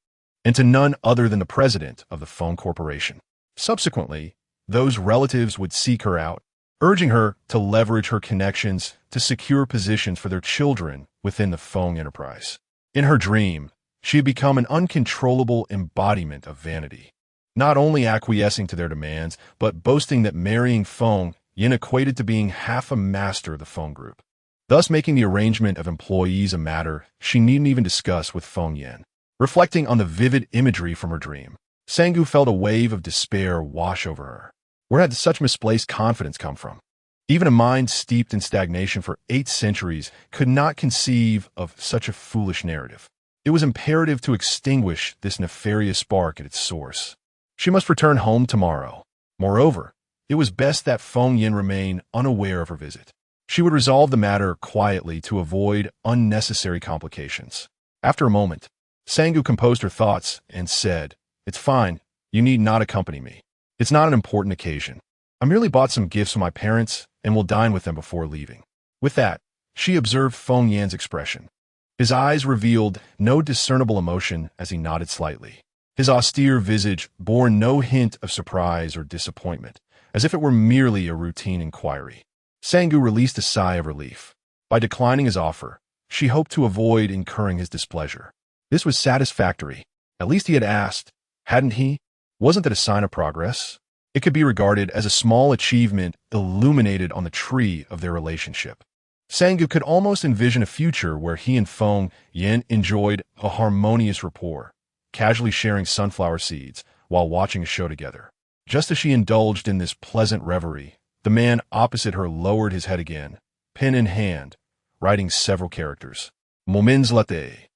Speaker 1: and to none other than the president of the Feng Corporation. Subsequently, those relatives would seek her out, urging her to leverage her connections to secure positions for their children within the Feng enterprise. In her dream, she had become an uncontrollable embodiment of vanity, not only acquiescing to their demands, but boasting that marrying Feng Yin equated to being half a master of the Feng group, thus making the arrangement of employees a matter she needn't even discuss with Feng Yin. Reflecting on the vivid imagery from her dream, Sangu felt a wave of despair wash over her. Where had such misplaced confidence come from? Even a mind steeped in stagnation for 8 centuries could not conceive of such a foolish narrative. It was imperative to extinguish this nefarious spark at its source. She must return home tomorrow. Moreover, it was best that Feng Yin remain unaware of her visit. She would resolve the matter quietly to avoid unnecessary complications. After a moment, Sangu composed her thoughts and said, "It's fine. You need not accompany me. It's not an important occasion. I merely bought some gifts for my parents and will dine with them before leaving." With that, she observed Feng Yan's expression. His eyes revealed no discernible emotion as he nodded slightly. His austere visage bore no hint of surprise or disappointment, as if it were merely a routine inquiry. Sangu released a sigh of relief. By declining his offer, she hoped to avoid incurring his displeasure. This was satisfactory. At least he had asked, hadn't he? Wasn't that a sign of progress? It could be regarded as a small achievement illuminated on the tree of their relationship. Sangu could almost envision a future where he and Feng Yin enjoyed a harmonious rapport, casually sharing sunflower seeds while watching a show together. Just as she indulged in this pleasant reverie, the man opposite her lowered his head again, pen in hand, writing several characters. Moments latte.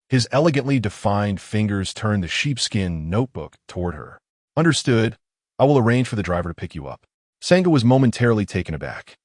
Speaker 1: His elegantly defined fingers turned the sheepskin notebook toward her. Understood. I will arrange for the driver to pick you up. Sangu was momentarily taken aback.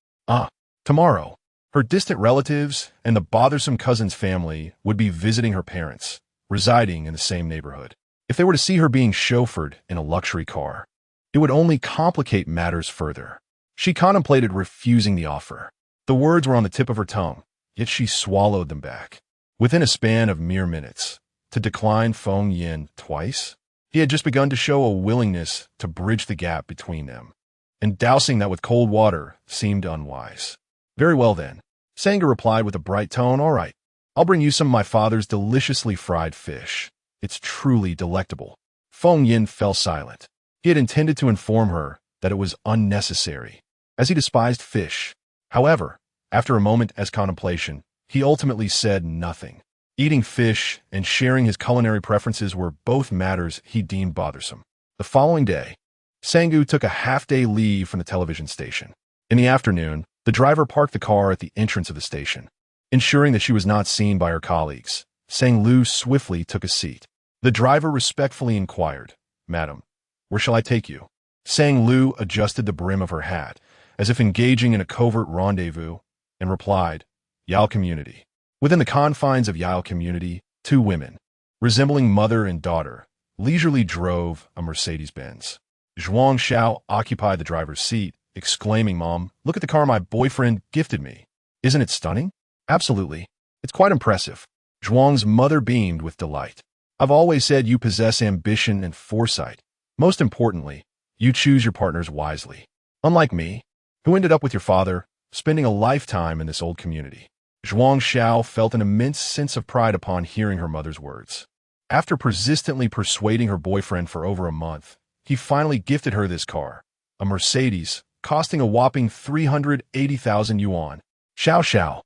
Speaker 1: Tomorrow. Her distant relatives and the bothersome cousin's family would be visiting her parents, residing in the same neighborhood. If they were to see her being chauffeured in a luxury car, it would only complicate matters further. She contemplated refusing the offer. The words were on the tip of her tongue, yet she swallowed them back. Within a span of mere minutes, to decline Feng Yin twice? He had just begun to show a willingness to bridge the gap between them. and dousing that with cold water seemed unwise. Very well then. Sangha replied with a bright tone, all right, I'll bring you some of my father's deliciously fried fish. It's truly delectable. Feng Yin fell silent. He had intended to inform her that it was unnecessary, as he despised fish. However, after a moment as contemplation, he ultimately said nothing. Eating fish and sharing his culinary preferences were both matters he deemed bothersome. The following day, Sanggu took a half-day leave from the television station. In the afternoon, the driver parked the car at the entrance of the station. Ensuring that she was not seen by her colleagues, Sang Lu swiftly took a seat. The driver respectfully inquired, Madam, where shall I take you? Sang Lu adjusted the brim of her hat, as if engaging in a covert rendezvous, and replied, Yao Community. Within the confines of Yao Community, two women, resembling mother and daughter, leisurely drove a Mercedes-Benz. Zhuang Xiao occupied the driver's seat, exclaiming, Mom, look at the car my boyfriend gifted me. Isn't it stunning? Absolutely. It's quite impressive. Zhuang's mother beamed with delight. I've always said you possess ambition and foresight. Most importantly, you choose your partners wisely. Unlike me, who ended up with your father, spending a lifetime in this old community. Zhuang Xiao felt an immense sense of pride upon hearing her mother's words. After persistently persuading her boyfriend for over a month, he finally gifted her this car, a Mercedes, costing a whopping 380,000 yuan. Xiao Xiao,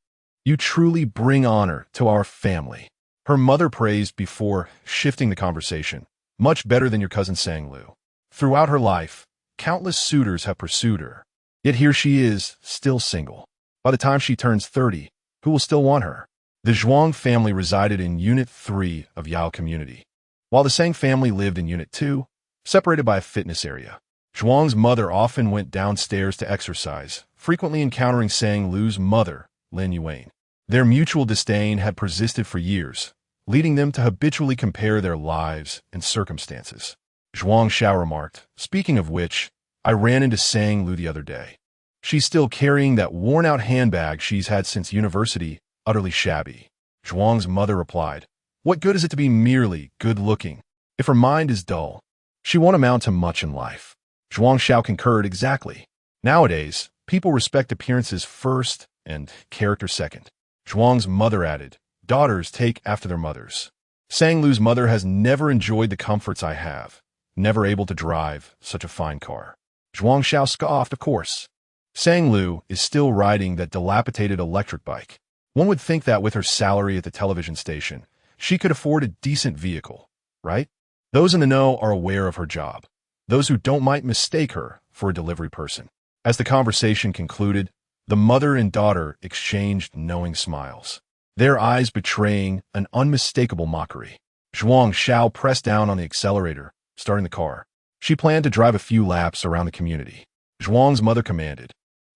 Speaker 1: you truly bring honor to our family. Her mother praised before shifting the conversation. Much better than your cousin Sang Lu. Throughout her life, countless suitors have pursued her. Yet here she is, still single. By the time she turns 30, who will still want her? The Zhuang family resided in Unit 3 of Yao Community, while the Sang family lived in Unit 2, separated by a fitness area. Zhuang's mother often went downstairs to exercise, frequently encountering Sang Lu's mother, Lin Yuan. Their mutual disdain had persisted for years, leading them to habitually compare their lives and circumstances. Zhuang Xiao remarked, speaking of which, I ran into Sang Lu the other day. She's still carrying that worn-out handbag she's had since university, utterly shabby. Zhuang's mother replied, what good is it to be merely good-looking? If her mind is dull, she won't amount to much in life. Zhuang Xiao concurred exactly. Nowadays, people respect appearances first and character second. Zhuang's mother added, daughters take after their mothers. Sang Lu's mother has never enjoyed the comforts I have, never able to drive such a fine car. Zhuang Xiao scoffed, of course. Sang Lu is still riding that dilapidated electric bike. One would think that with her salary at the television station, she could afford a decent vehicle, right? Those in the know are aware of her job. Those who don't might mistake her for a delivery person. As the conversation concluded, the mother and daughter exchanged knowing smiles, their eyes betraying an unmistakable mockery. Zhuang Xiao pressed down on the accelerator, starting the car. She planned to drive a few laps around the community. Zhuang's mother commanded,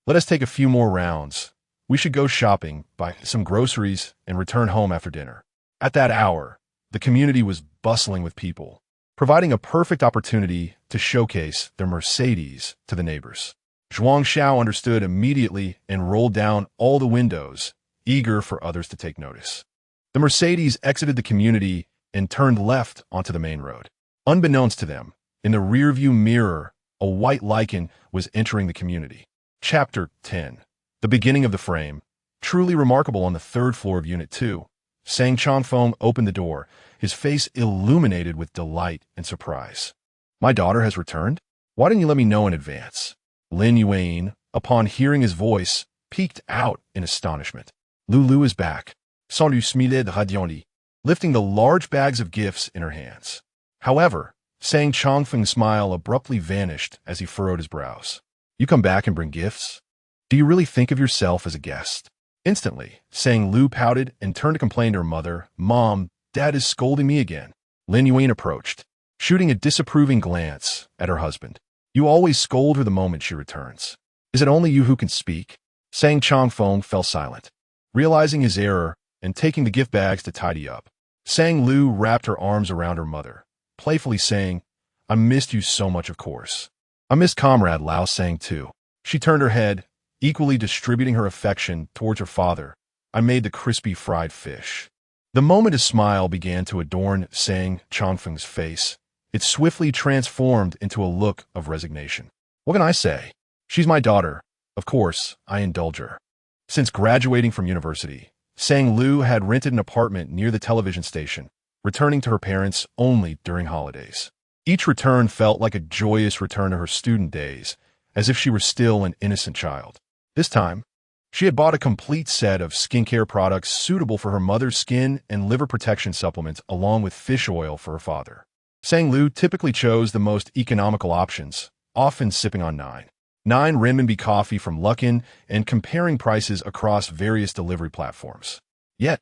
Speaker 1: let us take a few more rounds. We should go shopping, buy some groceries, and return home after dinner. At that hour, the community was bustling with people, providing a perfect opportunity to showcase their Mercedes to the neighbors. Zhuang Xiao understood immediately and rolled down all the windows, eager for others to take notice. The Mercedes exited the community and turned left onto the main road. Unbeknownst to them, in the rearview mirror, a white lichen was entering the community. Chapter 10. The beginning of the frame. Truly remarkable. On the third floor of Unit 2, Sang Chongfeng opened the door, his face illuminated with delight and surprise. My daughter has returned? Why didn't you let me know in advance? Lin Yuan, upon hearing his voice, peeked out in astonishment. Lulu is back. Sans-lui smilait de radiante, lifting the large bags of gifts in her hands. However, Sang Chongfeng's smile abruptly vanished as he furrowed his brows. You come back and bring gifts? Do you really think of yourself as a guest? Instantly, Sang Lu pouted and turned to complain to her mother, Mom, Dad is scolding me again. Lin Yuan approached, shooting a disapproving glance at her husband. You always scold her the moment she returns. Is it only you who can speak? Sang Chongfeng fell silent, realizing his error and taking the gift bags to tidy up. Sang Lu wrapped her arms around her mother, playfully saying, I missed you so much, of course. I missed Comrade Lao Sang too. She turned her head, equally distributing her affection towards her father. I made the crispy fried fish. The moment a smile began to adorn Sang Chongfeng's face, it swiftly transformed into a look of resignation. What can I say? She's my daughter. Of course, I indulge her. Since graduating from university, Sang Lu had rented an apartment near the television station, returning to her parents only during holidays. Each return felt like a joyous return to her student days, as if she were still an innocent child. This time, she had bought a complete set of skincare products suitable for her mother's skin and liver protection supplements along with fish oil for her father. Sang Lu typically chose the most economical options, often sipping on 9 renminbi coffee from Luckin and comparing prices across various delivery platforms. Yet,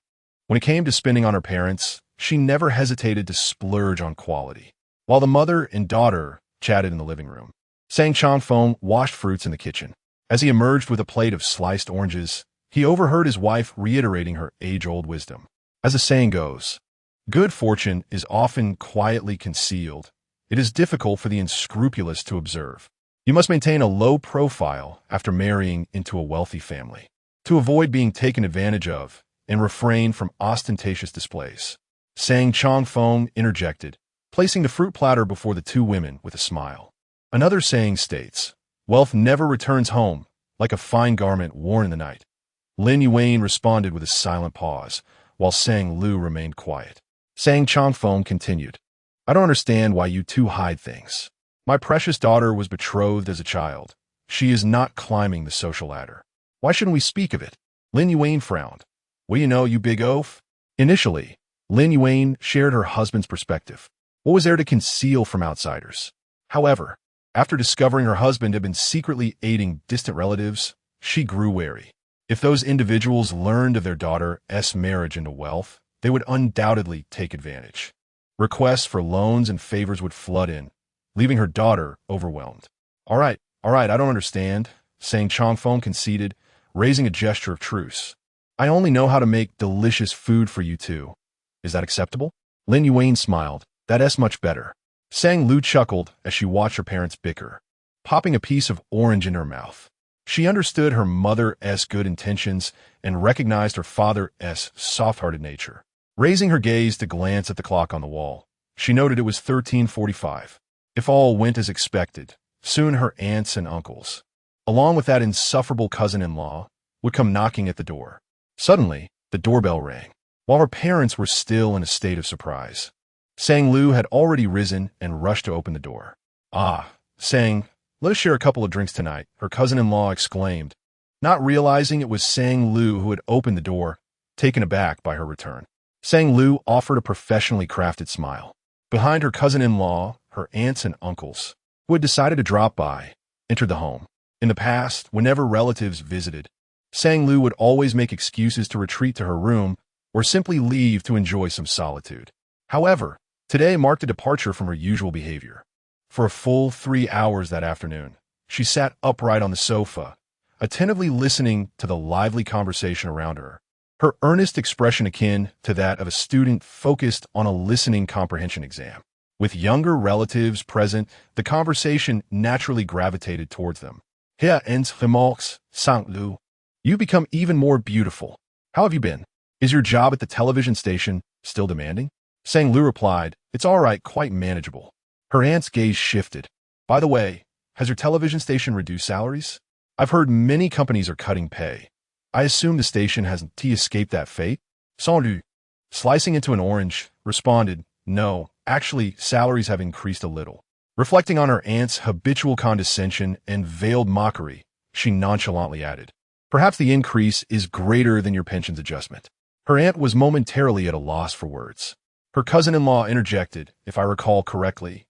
Speaker 1: when it came to spending on her parents, she never hesitated to splurge on quality. While the mother and daughter chatted in the living room, Sang Changfeng washed fruits in the kitchen. As he emerged with a plate of sliced oranges, he overheard his wife reiterating her age-old wisdom. As the saying goes, good fortune is often quietly concealed. It is difficult for the unscrupulous to observe. You must maintain a low profile after marrying into a wealthy family to avoid being taken advantage of and refrain from ostentatious displays. Sang Changfeng interjected, placing the fruit platter before the two women with a smile. Another saying states, wealth never returns home, like a fine garment worn in the night. Lin Yuan responded with a silent pause, while Sang Lu remained quiet. Sang Changfeng continued, I don't understand why you two hide things. My precious daughter was betrothed as a child. She is not climbing the social ladder. Why shouldn't we speak of it? Lin Yuan frowned. Well, you know, you big oaf. Initially, Lin Yuan shared her husband's perspective. What was there to conceal from outsiders? However, after discovering her husband had been secretly aiding distant relatives, she grew wary. If those individuals learned of their daughter's marriage into wealth, they would undoubtedly take advantage. Requests for loans and favors would flood in, leaving her daughter overwhelmed. All right, I don't understand, Sang Changfeng conceded, raising a gesture of truce. I only know how to make delicious food for you two. Is that acceptable? Lin Yuan smiled. That's much better. Sang Lu chuckled as she watched her parents bicker, popping a piece of orange in her mouth. She understood her mother's good intentions and recognized her father's soft-hearted nature. Raising her gaze to glance at the clock on the wall, she noted it was 13:45. If all went as expected, soon her aunts and uncles, along with that insufferable cousin-in-law, would come knocking at the door. Suddenly, the doorbell rang. While her parents were still in a state of surprise, Sang Lu had already risen and rushed to open the door. Ah, Sang, let us share a couple of drinks tonight, her cousin-in-law exclaimed, not realizing it was Sang Lu who had opened the door, taken aback by her return. Sang Lu offered a professionally crafted smile. Behind her cousin-in-law, her aunts and uncles, who had decided to drop by, entered the home. In the past, whenever relatives visited, Sang Lu would always make excuses to retreat to her room or simply leave to enjoy some solitude. However, today marked a departure from her usual behavior. For a full 3 hours that afternoon, she sat upright on the sofa, attentively listening to the lively conversation around her, her earnest expression akin to that of a student focused on a listening comprehension exam. With younger relatives present, the conversation naturally gravitated towards them. Here ends remarks, Sang Lu. You become even more beautiful. How have you been? Is your job at the television station still demanding? Sang Lu replied, it's all right, quite manageable. Her aunt's gaze shifted. By the way, has your television station reduced salaries? I've heard many companies are cutting pay. I assume the station hasn't escaped that fate? Sang Lu, slicing into an orange, responded, no, actually, salaries have increased a little. Reflecting on her aunt's habitual condescension and veiled mockery, she nonchalantly added, perhaps the increase is greater than your pension's adjustment. Her aunt was momentarily at a loss for words. Her cousin-in-law interjected, if I recall correctly.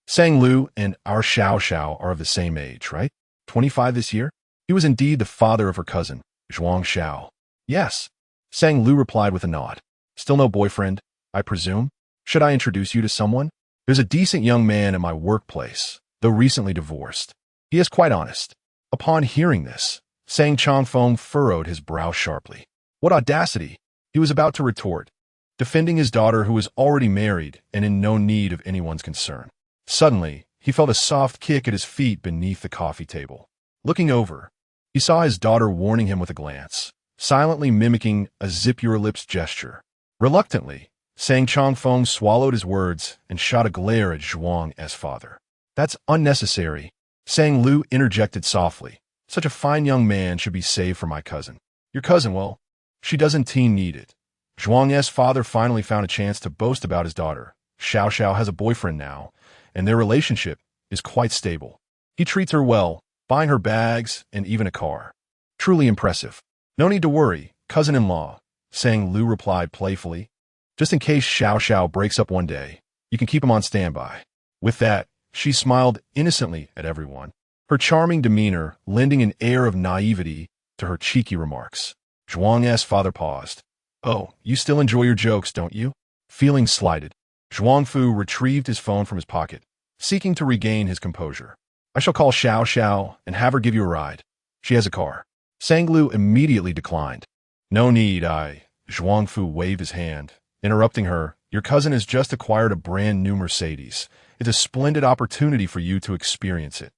Speaker 1: Sang Lu and our Xiao Xiao are of the same age, right? 25 this year? He was indeed the father of her cousin, Zhuang Xiao. Yes. Sang Lu replied with a nod. Still no boyfriend, I presume? Should I introduce you to someone? There's a decent young man at my workplace, though recently divorced. He is quite honest. Upon hearing this, Sang Changfeng furrowed his brow sharply. What audacity! He was about to retort, defending his daughter who was already married and in no need of anyone's concern. Suddenly, he felt a soft kick at his feet beneath the coffee table. Looking over, he saw his daughter warning him with a glance, silently mimicking a zip-your-lips gesture. Reluctantly, Sang Changfeng swallowed his words and shot a glare at Zhuang's father. That's unnecessary, Sang Lu interjected softly. Such a fine young man should be saved for my cousin. Your cousin, well, she doesn't need it. Zhuang's father finally found a chance to boast about his daughter. Xiao Xiao has a boyfriend now, and their relationship is quite stable. He treats her well, buying her bags and even a car. Truly impressive. No need to worry, cousin-in-law, Sang Lu replied playfully. Just in case Xiao Xiao breaks up one day, you can keep him on standby. With that, she smiled innocently at everyone, her charming demeanor lending an air of naivety to her cheeky remarks. Zhuang's father paused. Oh, you still enjoy your jokes, don't you? Feeling slighted, Zhuangfu retrieved his phone from his pocket, seeking to regain his composure. I shall call Xiao Xiao and have her give you a ride. She has a car. Sang Lu immediately declined. No need, Zhuangfu waved his hand, interrupting her. Your cousin has just acquired a brand new Mercedes. It's a splendid opportunity for you to experience it.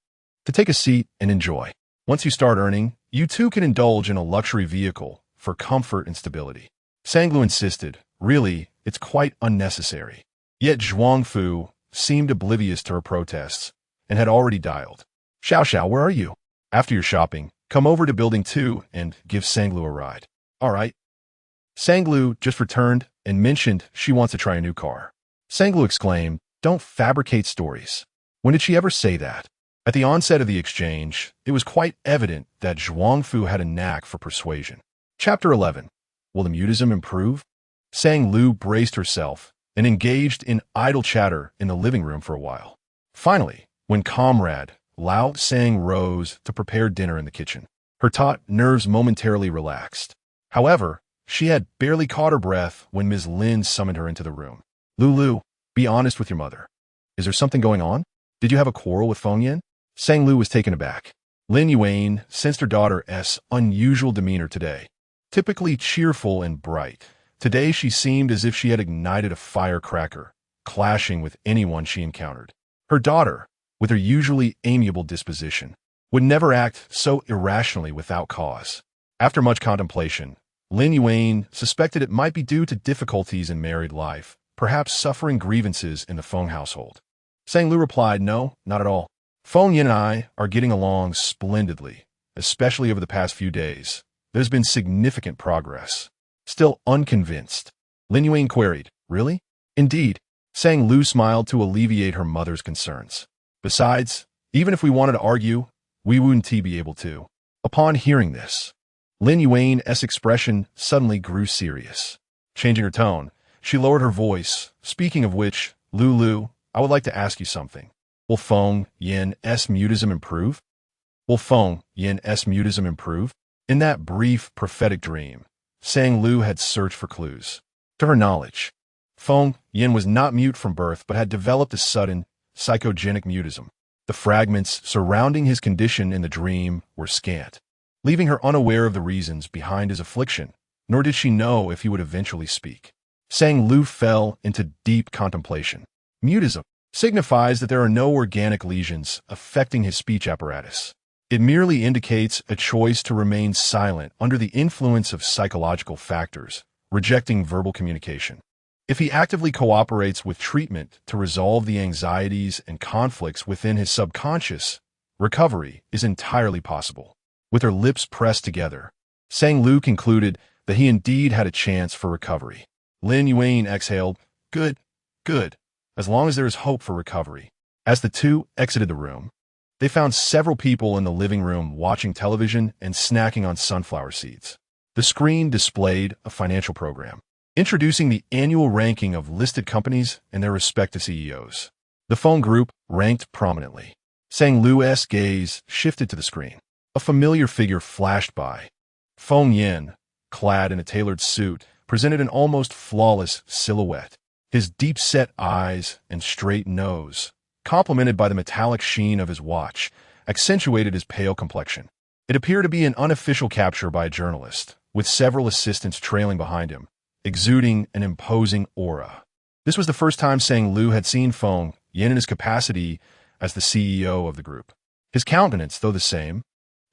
Speaker 1: To take a seat and enjoy. Once you start earning, you too can indulge in a luxury vehicle for comfort and stability. Sang Lu insisted. Really, it's quite unnecessary. Yet Zhuangfu seemed oblivious to her protests and had already dialed. Xiao Xiao, where are you? After your shopping, come over to Building 2 and give Sang Lu a ride. All right. Sang Lu just returned and mentioned she wants to try a new car. Sang Lu exclaimed, don't fabricate stories. When did she ever say that? At the onset of the exchange, it was quite evident that Zhuangfu had a knack for persuasion. Chapter 11. Will the mutism improve? Sang Lu braced herself and engaged in idle chatter in the living room for a while. Finally, when Comrade Lao Sang rose to prepare dinner in the kitchen, her taut nerves momentarily relaxed. However, she had barely caught her breath when Ms. Lin summoned her into the room. Lulu, be honest with your mother. Is there something going on? Did you have a quarrel with Feng Yin? Sang Lu was taken aback. Lin Yuan sensed her daughter's unusual demeanor today. Typically cheerful and bright, today she seemed as if she had ignited a firecracker, clashing with anyone she encountered. Her daughter, with her usually amiable disposition, would never act so irrationally without cause. After much contemplation, Lin Yuan suspected it might be due to difficulties in married life, perhaps suffering grievances in the Feng household. Sang Lu replied, no, not at all. Feng Yin and I are getting along splendidly, especially over the past few days. There's been significant progress. Still unconvinced, Lin Yuan queried, really? Indeed. Sang Lu smiled to alleviate her mother's concerns. Besides, even if we wanted to argue, we wouldn't be able to. Upon hearing this, Lin Yuan's expression suddenly grew serious. Changing her tone, she lowered her voice, speaking of which, Lulu, I would like to ask you something. Will Feng Yin's mutism improve? Will Feng Yin's mutism improve? In that brief, prophetic dream, Sang Lu had searched for clues. To her knowledge, Feng Yin was not mute from birth but had developed a sudden, psychogenic mutism. The fragments surrounding his condition in the dream were scant, leaving her unaware of the reasons behind his affliction, nor did she know if he would eventually speak. Sang Lu fell into deep contemplation. Mutism signifies that there are no organic lesions affecting his speech apparatus. It merely indicates a choice to remain silent under the influence of psychological factors, rejecting verbal communication. If he actively cooperates with treatment to resolve the anxieties and conflicts within his subconscious, recovery is entirely possible. With her lips pressed together, Sang Lu concluded that he indeed had a chance for recovery. Lin Yuan exhaled, good, as long as there is hope for recovery. As the two exited the room, they found several people in the living room watching television and snacking on sunflower seeds. The screen displayed a financial program, introducing the annual ranking of listed companies and their respective CEOs. The phone group ranked prominently. Sang Lu's gaze shifted to the screen. A familiar figure flashed by. Feng Yin, clad in a tailored suit, presented an almost flawless silhouette. His deep-set eyes and straight nose, complemented by the metallic sheen of his watch, accentuated his pale complexion. It appeared to be an unofficial capture by a journalist, with several assistants trailing behind him, exuding an imposing aura. This was the first time Sang Lu had seen Feng Yin in his capacity as the CEO of the group. His countenance, though the same,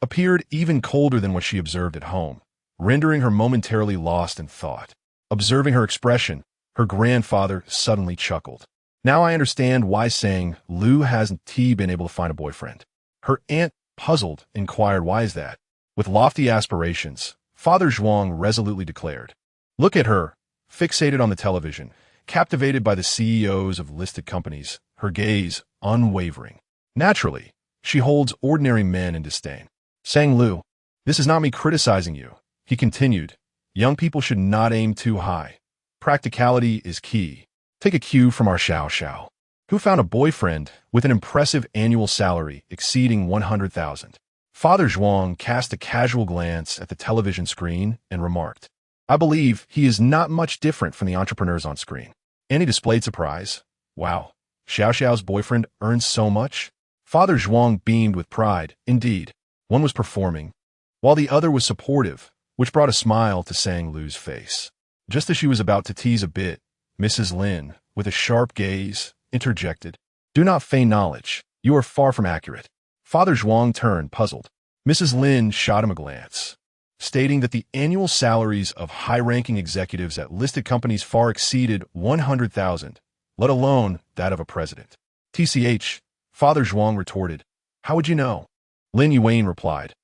Speaker 1: appeared even colder than what she observed at home, rendering her momentarily lost in thought. Observing her expression, her grandfather suddenly chuckled. Now I understand why Sang Lu hasn't been able to find a boyfriend. Her aunt, puzzled, inquired, "Why is that?" With lofty aspirations, Father Zhuang resolutely declared, "Look at her, fixated on the television, captivated by the CEOs of listed companies, her gaze unwavering. Naturally, she holds ordinary men in disdain." Sang Lu, "This is not me criticizing you," he continued. "Young people should not aim too high. Practicality is key. Take a cue from our Xiao Xiao, who found a boyfriend with an impressive annual salary exceeding 100,000. Father Zhuang cast a casual glance at the television screen and remarked, "I believe he is not much different from the entrepreneurs on screen." And he displayed surprise. "Wow, Xiao Xiao's boyfriend earns so much?" Father Zhuang beamed with pride. Indeed, one was performing, while the other was supportive, which brought a smile to Sang Lu's face. Just as she was about to tease a bit, Mrs. Lin, with a sharp gaze, interjected, "Do not feign knowledge. You are far from accurate." Father Zhuang turned, puzzled. Mrs. Lin shot him a glance, stating that the annual salaries of high-ranking executives at listed companies far exceeded 100,000, let alone that of a president. "TCH," Father Zhuang retorted, "How would you know?" Lin Yuan replied,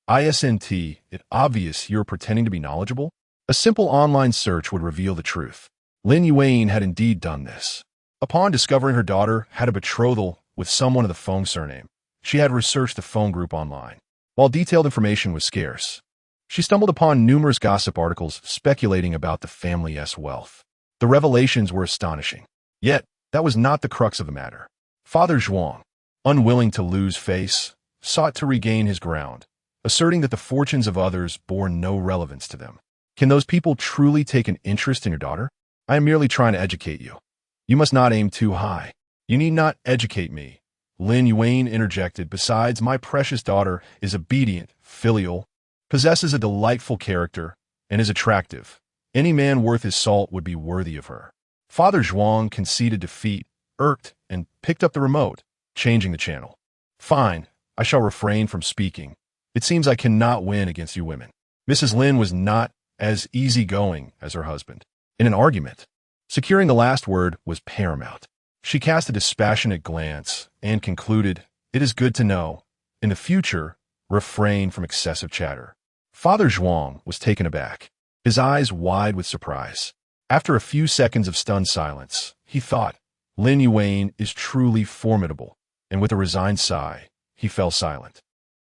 Speaker 1: "ISNT, it obvious you're pretending to be knowledgeable? A simple online search would reveal the truth." Lin Yuan had indeed done this. Upon discovering her daughter had a betrothal with someone of the Feng surname, she had researched the Feng group online. While detailed information was scarce, she stumbled upon numerous gossip articles speculating about the family's wealth. The revelations were astonishing. Yet, that was not the crux of the matter. Father Zhuang, unwilling to lose face, sought to regain his ground, asserting that the fortunes of others bore no relevance to them. "Can those people truly take an interest in your daughter? I am merely trying to educate you. You must not aim too high." "You need not educate me," Lin Yuan interjected. "Besides, my precious daughter is obedient, filial, possesses a delightful character, and is attractive. Any man worth his salt would be worthy of her." Father Zhuang conceded defeat, irked, and picked up the remote, changing the channel. "Fine, I shall refrain from speaking. It seems I cannot win against you women." Mrs. Lin was not as easygoing as her husband. In an argument, securing the last word was paramount. She cast a dispassionate glance and concluded, "It is good to know. In the future, refrain from excessive chatter." Father Zhuang was taken aback, his eyes wide with surprise. After a few seconds of stunned silence, he thought, Lin Yuan is truly formidable, and with a resigned sigh, he fell silent.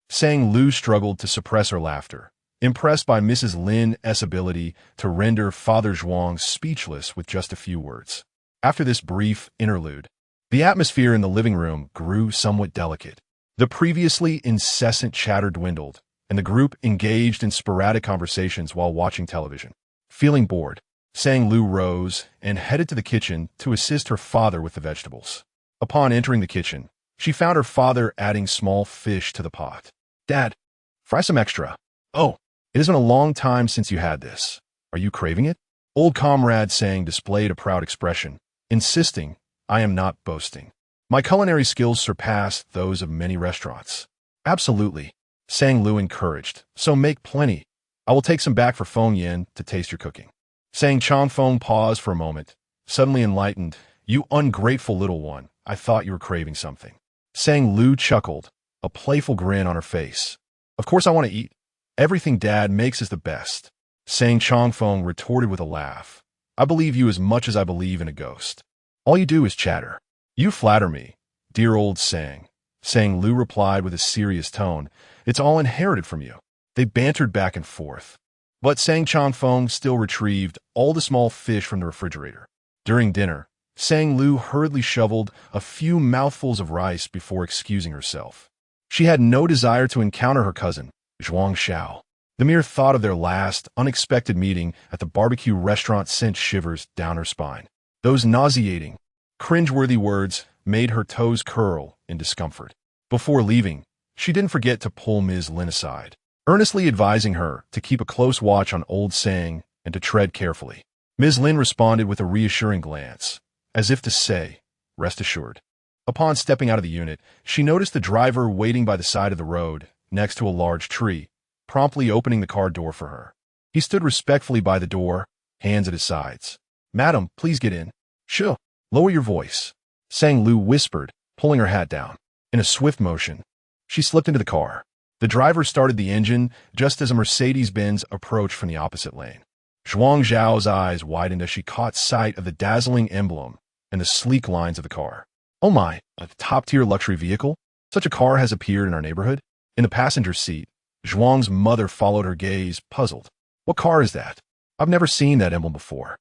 Speaker 1: Sang Lu struggled to suppress her laughter, impressed by Mrs. Lin's ability to render Father Zhuang speechless with just a few words. After this brief interlude, the atmosphere in the living room grew somewhat delicate. The previously incessant chatter dwindled, and the group engaged in sporadic conversations while watching television. Feeling bored, Sang Lu rose and headed to the kitchen to assist her father with the vegetables. Upon entering the kitchen, she found her father adding small fish to the pot. "Dad, fry some extra." "Oh, it has been a long time since you had this. Are you craving it?" Old comrade Sang displayed a proud expression, insisting, "I am not boasting. My culinary skills surpass those of many restaurants." "Absolutely," Sang Lu encouraged, "so make plenty. I will take some back for Feng Yin to taste your cooking." Sang Changfeng paused for a moment, suddenly enlightened. "You ungrateful little one, I thought you were craving something." Sang Lu chuckled, a playful grin on her face. "Of course I want to eat. Everything Dad makes is the best." Sang Changfeng retorted with a laugh. "I believe you as much as I believe in a ghost. All you do is chatter." "You flatter me, dear old Sang." Sang Lu replied with a serious tone. "It's all inherited from you." They bantered back and forth, but Sang Changfeng still retrieved all the small fish from the refrigerator. During dinner, Sang Lu hurriedly shoveled a few mouthfuls of rice before excusing herself. She had no desire to encounter her cousin, Zhuang Xiao. The mere thought of their last, unexpected meeting at the barbecue restaurant sent shivers down her spine. Those nauseating, cringeworthy words made her toes curl in discomfort. Before leaving, she didn't forget to pull Ms. Lin aside, earnestly advising her to keep a close watch on old Sang and to tread carefully. Ms. Lin responded with a reassuring glance, as if to say, "Rest assured." Upon stepping out of the unit, she noticed the driver waiting by the side of the road, next to a large tree, promptly opening the car door for her. He stood respectfully by the door, hands at his sides. "Madam, please get in." "Sure. Lower your voice," Sang Lu whispered, pulling her hat down. In a swift motion, She slipped into the car. The driver started the engine just as a Mercedes-Benz approached from the opposite lane. Zhuang Zhao's eyes widened as she caught sight of the dazzling emblem and the sleek lines of the car. Oh my, a top-tier luxury vehicle? Such a car has appeared in our neighborhood? In the passenger seat, Zhuang's mother followed her gaze, puzzled. What car is that? I've never seen that emblem before.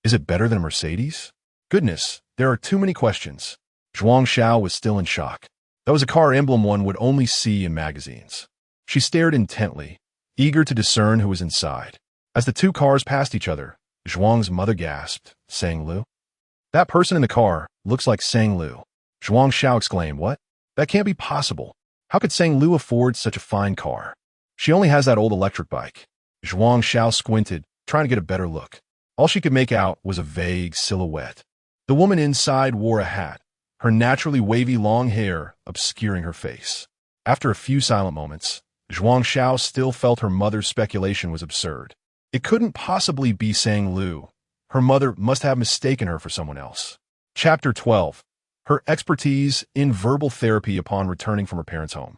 Speaker 1: Is it better than a Mercedes? Goodness, there are too many questions. Zhuang Xiao was still in shock. That was a car emblem one would only see in magazines. She stared intently, eager to discern who was inside. As the two cars passed each other, Zhuang's mother gasped, Sang Lu? That person in the car looks like Sang Lu. Zhuang Xiao exclaimed, what? That can't be possible. How could Sang Lu afford such a fine car? She only has that old electric bike. Zhuang Xiao squinted, trying to get a better look. All she could make out was a vague silhouette. The woman inside wore a hat, her naturally wavy long hair obscuring her face. After a few silent moments, Zhuang Xiao still felt her mother's speculation was absurd. It couldn't possibly be Sang Lu. Her mother must have mistaken her for someone else. Chapter 12. Her expertise in verbal therapy upon returning from her parents' home.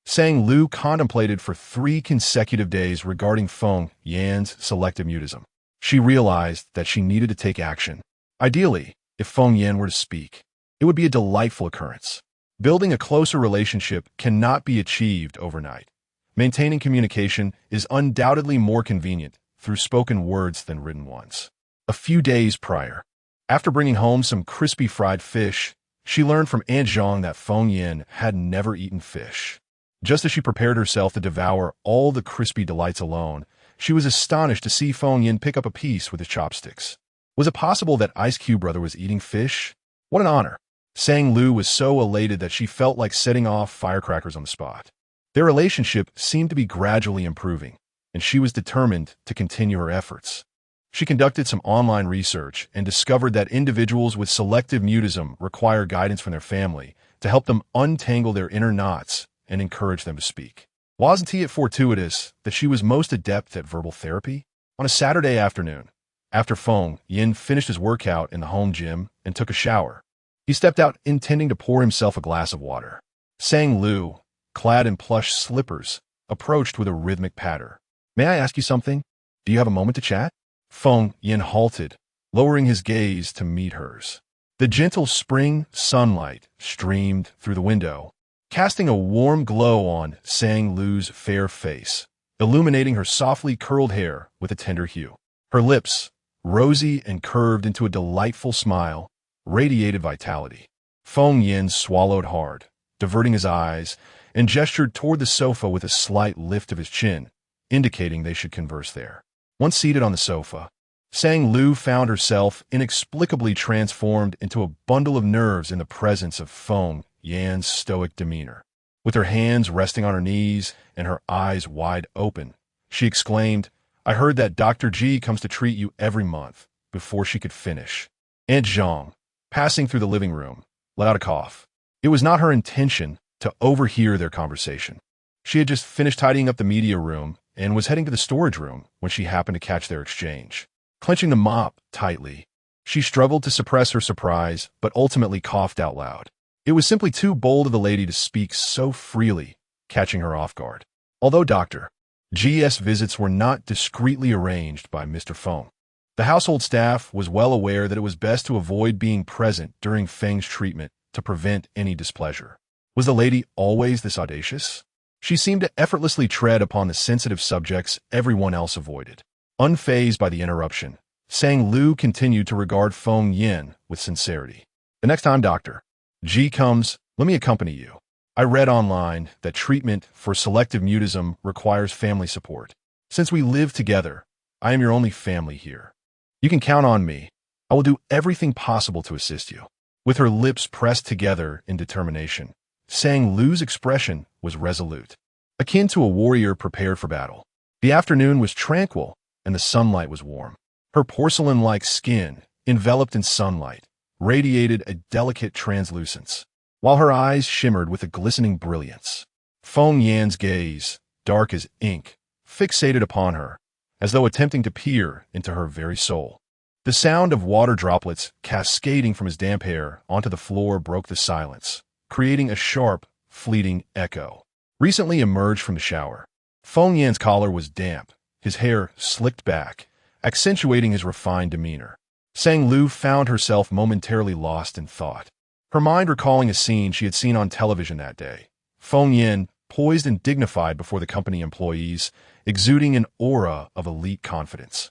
Speaker 1: Sang Lu contemplated for 3 consecutive days regarding Feng Yan's selective mutism. She realized that she needed to take action. Ideally, if Feng Yan were to speak, it would be a delightful occurrence. Building a closer relationship cannot be achieved overnight. Maintaining communication is undoubtedly more convenient through spoken words than written ones. A few days prior, after bringing home some crispy fried fish, she learned from Aunt Zhang that Feng Yan had never eaten fish. Just as she prepared herself to devour all the crispy delights alone, she was astonished to see Feng Yan pick up a piece with his chopsticks. Was it possible that Ice Cube Brother was eating fish? What an honor! Sang Lu was so elated that she felt like setting off firecrackers on the spot. Their relationship seemed to be gradually improving, and she was determined to continue her efforts. She conducted some online research and discovered that individuals with selective mutism require guidance from their family to help them untangle their inner knots and encourage them to speak. Wasn't it fortuitous that she was most adept at verbal therapy? On a Saturday afternoon, after Feng Yan finished his workout in the home gym and took a shower, he stepped out intending to pour himself a glass of water. Sang Lu, clad in plush slippers, approached with a rhythmic patter. May I ask you something? Do you have a moment to chat? Feng Yan halted, lowering his gaze to meet hers. The gentle spring sunlight streamed through the window, casting a warm glow on Sang Lu's fair face, illuminating her softly curled hair with a tender hue. Her lips, rosy and curved into a delightful smile, radiated vitality. Feng Yan swallowed hard, diverting his eyes, and gestured toward the sofa with a slight lift of his chin, indicating they should converse there. Once seated on the sofa, Sang Lu found herself inexplicably transformed into a bundle of nerves in the presence of Feng Yan's stoic demeanor. With her hands resting on her knees and her eyes wide open, she exclaimed, I heard that Dr. G comes to treat you every month, before she could finish. Aunt Zhang, passing through the living room, let out a cough. It was not her intention to overhear their conversation. She had just finished tidying up the media room and was heading to the storage room when she happened to catch their exchange. Clenching the mop tightly, she struggled to suppress her surprise, but ultimately coughed out loud. It was simply too bold of the lady to speak so freely, catching her off guard. Although Dr. G's visits were not discreetly arranged by Mr. Feng, the household staff was well aware that it was best to avoid being present during Feng's treatment to prevent any displeasure. Was the lady always this audacious? She seemed to effortlessly tread upon the sensitive subjects everyone else avoided. Unfazed by the interruption, Sang Lu continued to regard Feng Yan with sincerity. The next time Dr. G comes, let me accompany you. I read online that treatment for selective mutism requires family support. Since we live together, I am your only family here. You can count on me. I will do everything possible to assist you. With her lips pressed together in determination, Sang Lu's expression was resolute, akin to a warrior prepared for battle. The afternoon was tranquil, and the sunlight was warm. Her porcelain-like skin, enveloped in sunlight, radiated a delicate translucence, while her eyes shimmered with a glistening brilliance. Feng Yan's gaze, dark as ink, fixated upon her, as though attempting to peer into her very soul. The sound of water droplets cascading from his damp hair onto the floor broke the silence, creating a sharp, fleeting echo. recently emerged from the shower. Feng Yan's collar was damp, his hair slicked back, accentuating his refined demeanor. Sang Lu found herself momentarily lost in thought, her mind recalling a scene she had seen on television that day. Feng Yan, poised and dignified before the company employees, exuding an aura of elite confidence.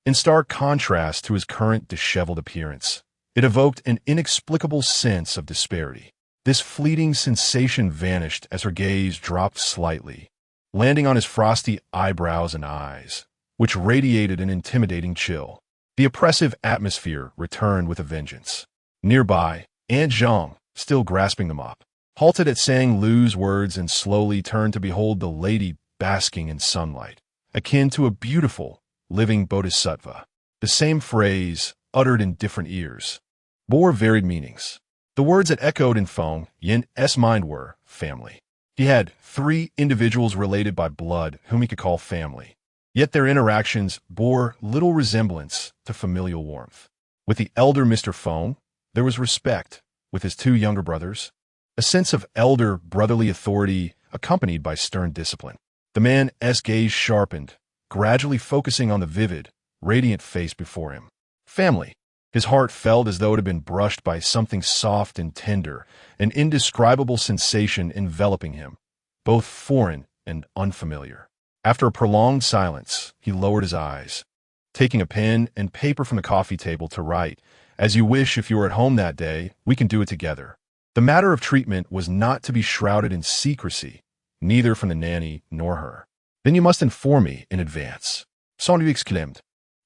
Speaker 1: In stark contrast to his current disheveled appearance, it evoked an inexplicable sense of disparity. This fleeting sensation vanished as her gaze dropped slightly, landing on his frosty eyebrows and eyes, which radiated an intimidating chill. The oppressive atmosphere returned with a vengeance. Nearby, Aunt Zhang, still grasping the mop, halted at Sang Lu's words and slowly turned to behold the lady basking in sunlight, akin to a beautiful, living bodhisattva. The same phrase, uttered in different ears, bore varied meanings. The words that echoed in Feng Yan's mind were family. He had 3 individuals related by blood whom he could call family, yet their interactions bore little resemblance to familial warmth. With the elder Mr. Feng, there was respect. With his 2 younger brothers, a sense of elder brotherly authority accompanied by stern discipline. The man's gaze sharpened, gradually focusing on the vivid, radiant face before him. Family. His heart felt as though it had been brushed by something soft and tender, an indescribable sensation enveloping him, both foreign and unfamiliar. After a prolonged silence, he lowered his eyes, taking a pen and paper from the coffee table to write, "As you wish. If you were at home that day, we can do it together." The matter of treatment was not to be shrouded in secrecy, neither from the nanny nor her. "Then you must inform me in advance," Sonny exclaimed,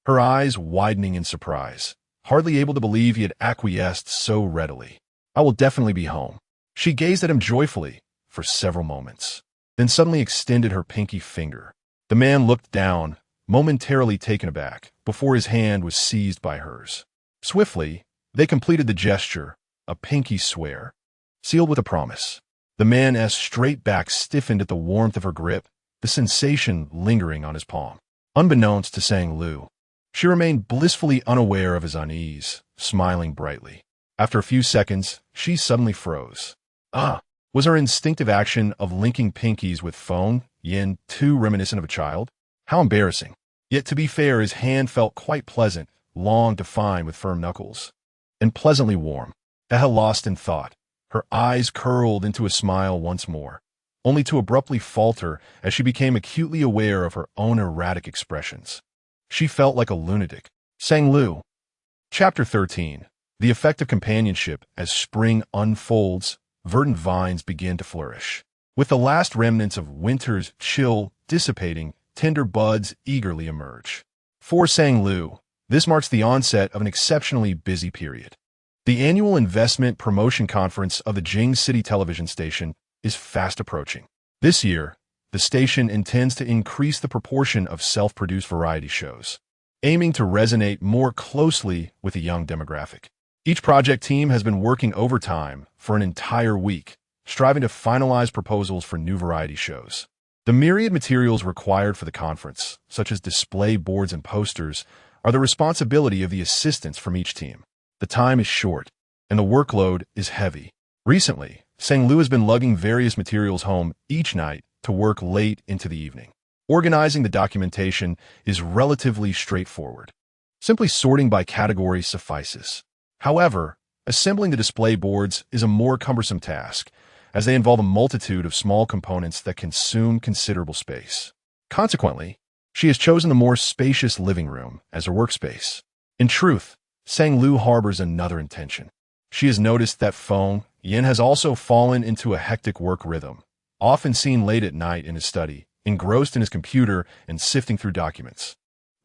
Speaker 1: her eyes widening in surprise, hardly able to believe he had acquiesced so readily. "I will definitely be home." She gazed at him joyfully for several moments, then suddenly extended her pinky finger. The man looked down, momentarily taken aback, before his hand was seized by hers. Swiftly, they completed the gesture, a pinky swear, sealed with a promise. The man's straight back stiffened at the warmth of her grip, the sensation lingering on his palm. Unbeknownst to Sang Lu, she remained blissfully unaware of his unease, smiling brightly. After a few seconds, she suddenly froze. Was her instinctive action of linking pinkies with Feng Yan too reminiscent of a child? How embarrassing. Yet to be fair, his hand felt quite pleasant, long defined with firm knuckles, and pleasantly warm. Eha lost in thought, her eyes curled into a smile once more, only to abruptly falter as she became acutely aware of her own erratic expressions. She felt like a lunatic. Sang Lu. Chapter 13. The effect of companionship. As spring unfolds, verdant vines begin to flourish. With the last remnants of winter's chill dissipating, tender buds eagerly emerge. For Sang Lu, this marks the onset of an exceptionally busy period. The annual investment promotion conference of the Jing City television station is fast approaching. This year, the station intends to increase the proportion of self-produced variety shows, aiming to resonate more closely with the young demographic. Each project team has been working overtime for an entire week, striving to finalize proposals for new variety shows. The myriad materials required for the conference, such as display boards and posters, are the responsibility of the assistants from each team. The time is short, and the workload is heavy. Recently, Sang Lu has been lugging various materials home each night to work late into the evening. Organizing the documentation is relatively straightforward. Simply sorting by category suffices. However, assembling the display boards is a more cumbersome task, as they involve a multitude of small components that consume considerable space. Consequently, she has chosen the more spacious living room as her workspace. In truth, Sang Lu harbors another intention. She has noticed that Feng Yan has also fallen into a hectic work rhythm, often seen late at night in his study, engrossed in his computer and sifting through documents.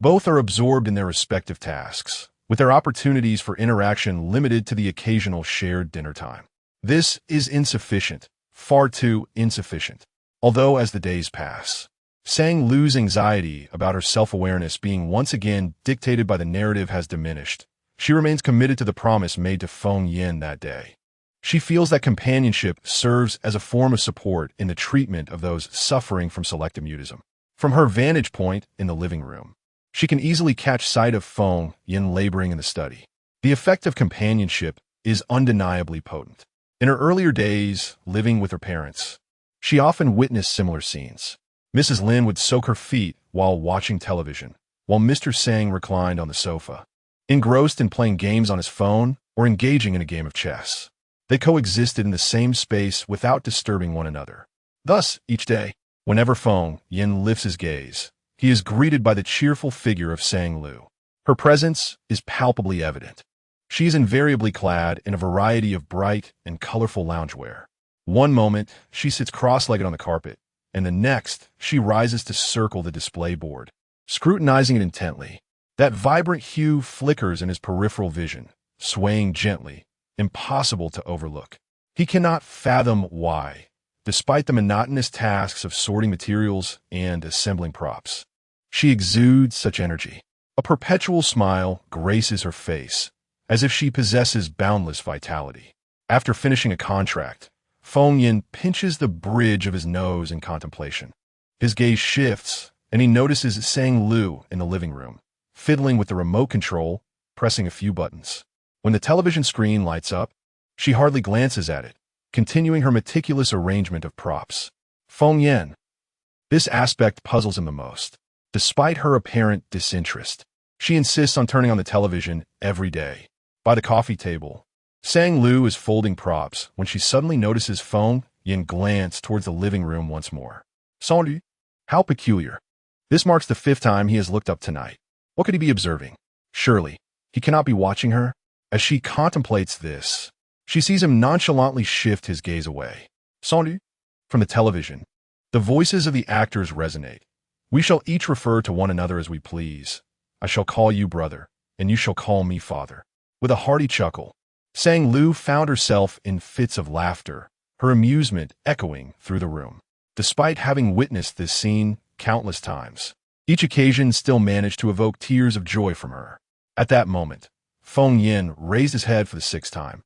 Speaker 1: Both are absorbed in their respective tasks, with their opportunities for interaction limited to the occasional shared dinner time. This is insufficient, far too insufficient. Although as the days pass, Sang Lu's anxiety about her self-awareness being once again dictated by the narrative has diminished, she remains committed to the promise made to Feng Yan that day. She feels that companionship serves as a form of support in the treatment of those suffering from selective mutism. From her vantage point in the living room, she can easily catch sight of Feng Yan laboring in the study. The effect of companionship is undeniably potent. In her earlier days, living with her parents, She often witnessed similar scenes. Mrs. Lin would soak her feet while watching television, while Mr. Sang reclined on the sofa, engrossed in playing games on his phone or engaging in a game of chess. They coexisted in the same space without disturbing one another. Thus, each day, whenever Feng Yin lifts his gaze, he is greeted by the cheerful figure of Sang Lu. Her presence is palpably evident. She is invariably clad in a variety of bright and colorful loungewear. One moment, she sits cross-legged on the carpet, and the next, she rises to circle the display board, scrutinizing it intently. That vibrant hue flickers in his peripheral vision, swaying gently, impossible to overlook. He cannot fathom why, despite the monotonous tasks of sorting materials and assembling props. She exudes such energy. A perpetual smile graces her face, as if she possesses boundless vitality. After finishing a contract, Feng Yin pinches the bridge of his nose in contemplation. His gaze shifts, and he notices Sang Lu in the living room, fiddling with the remote control, pressing a few buttons. When the television screen lights up, she hardly glances at it, continuing her meticulous arrangement of props. Feng Yin. This aspect puzzles him the most. Despite her apparent disinterest, she insists on turning on the television every day. By the coffee table, Sang Lu is folding props when she suddenly notices Feng Yin glance towards the living room once more. Sang, how peculiar. This marks the 5th time he has looked up tonight. What could he be observing? Surely, he cannot be watching her. As she contemplates this, she sees him nonchalantly shift his gaze away. Sang, from the television, the voices of the actors resonate. We shall each refer to one another as we please. I shall call you brother, and you shall call me father. With a hearty chuckle, Sang Lu found herself in fits of laughter, her amusement echoing through the room. Despite having witnessed this scene countless times, each occasion still managed to evoke tears of joy from her. At that moment, Feng Yin raised his head for the 6th time.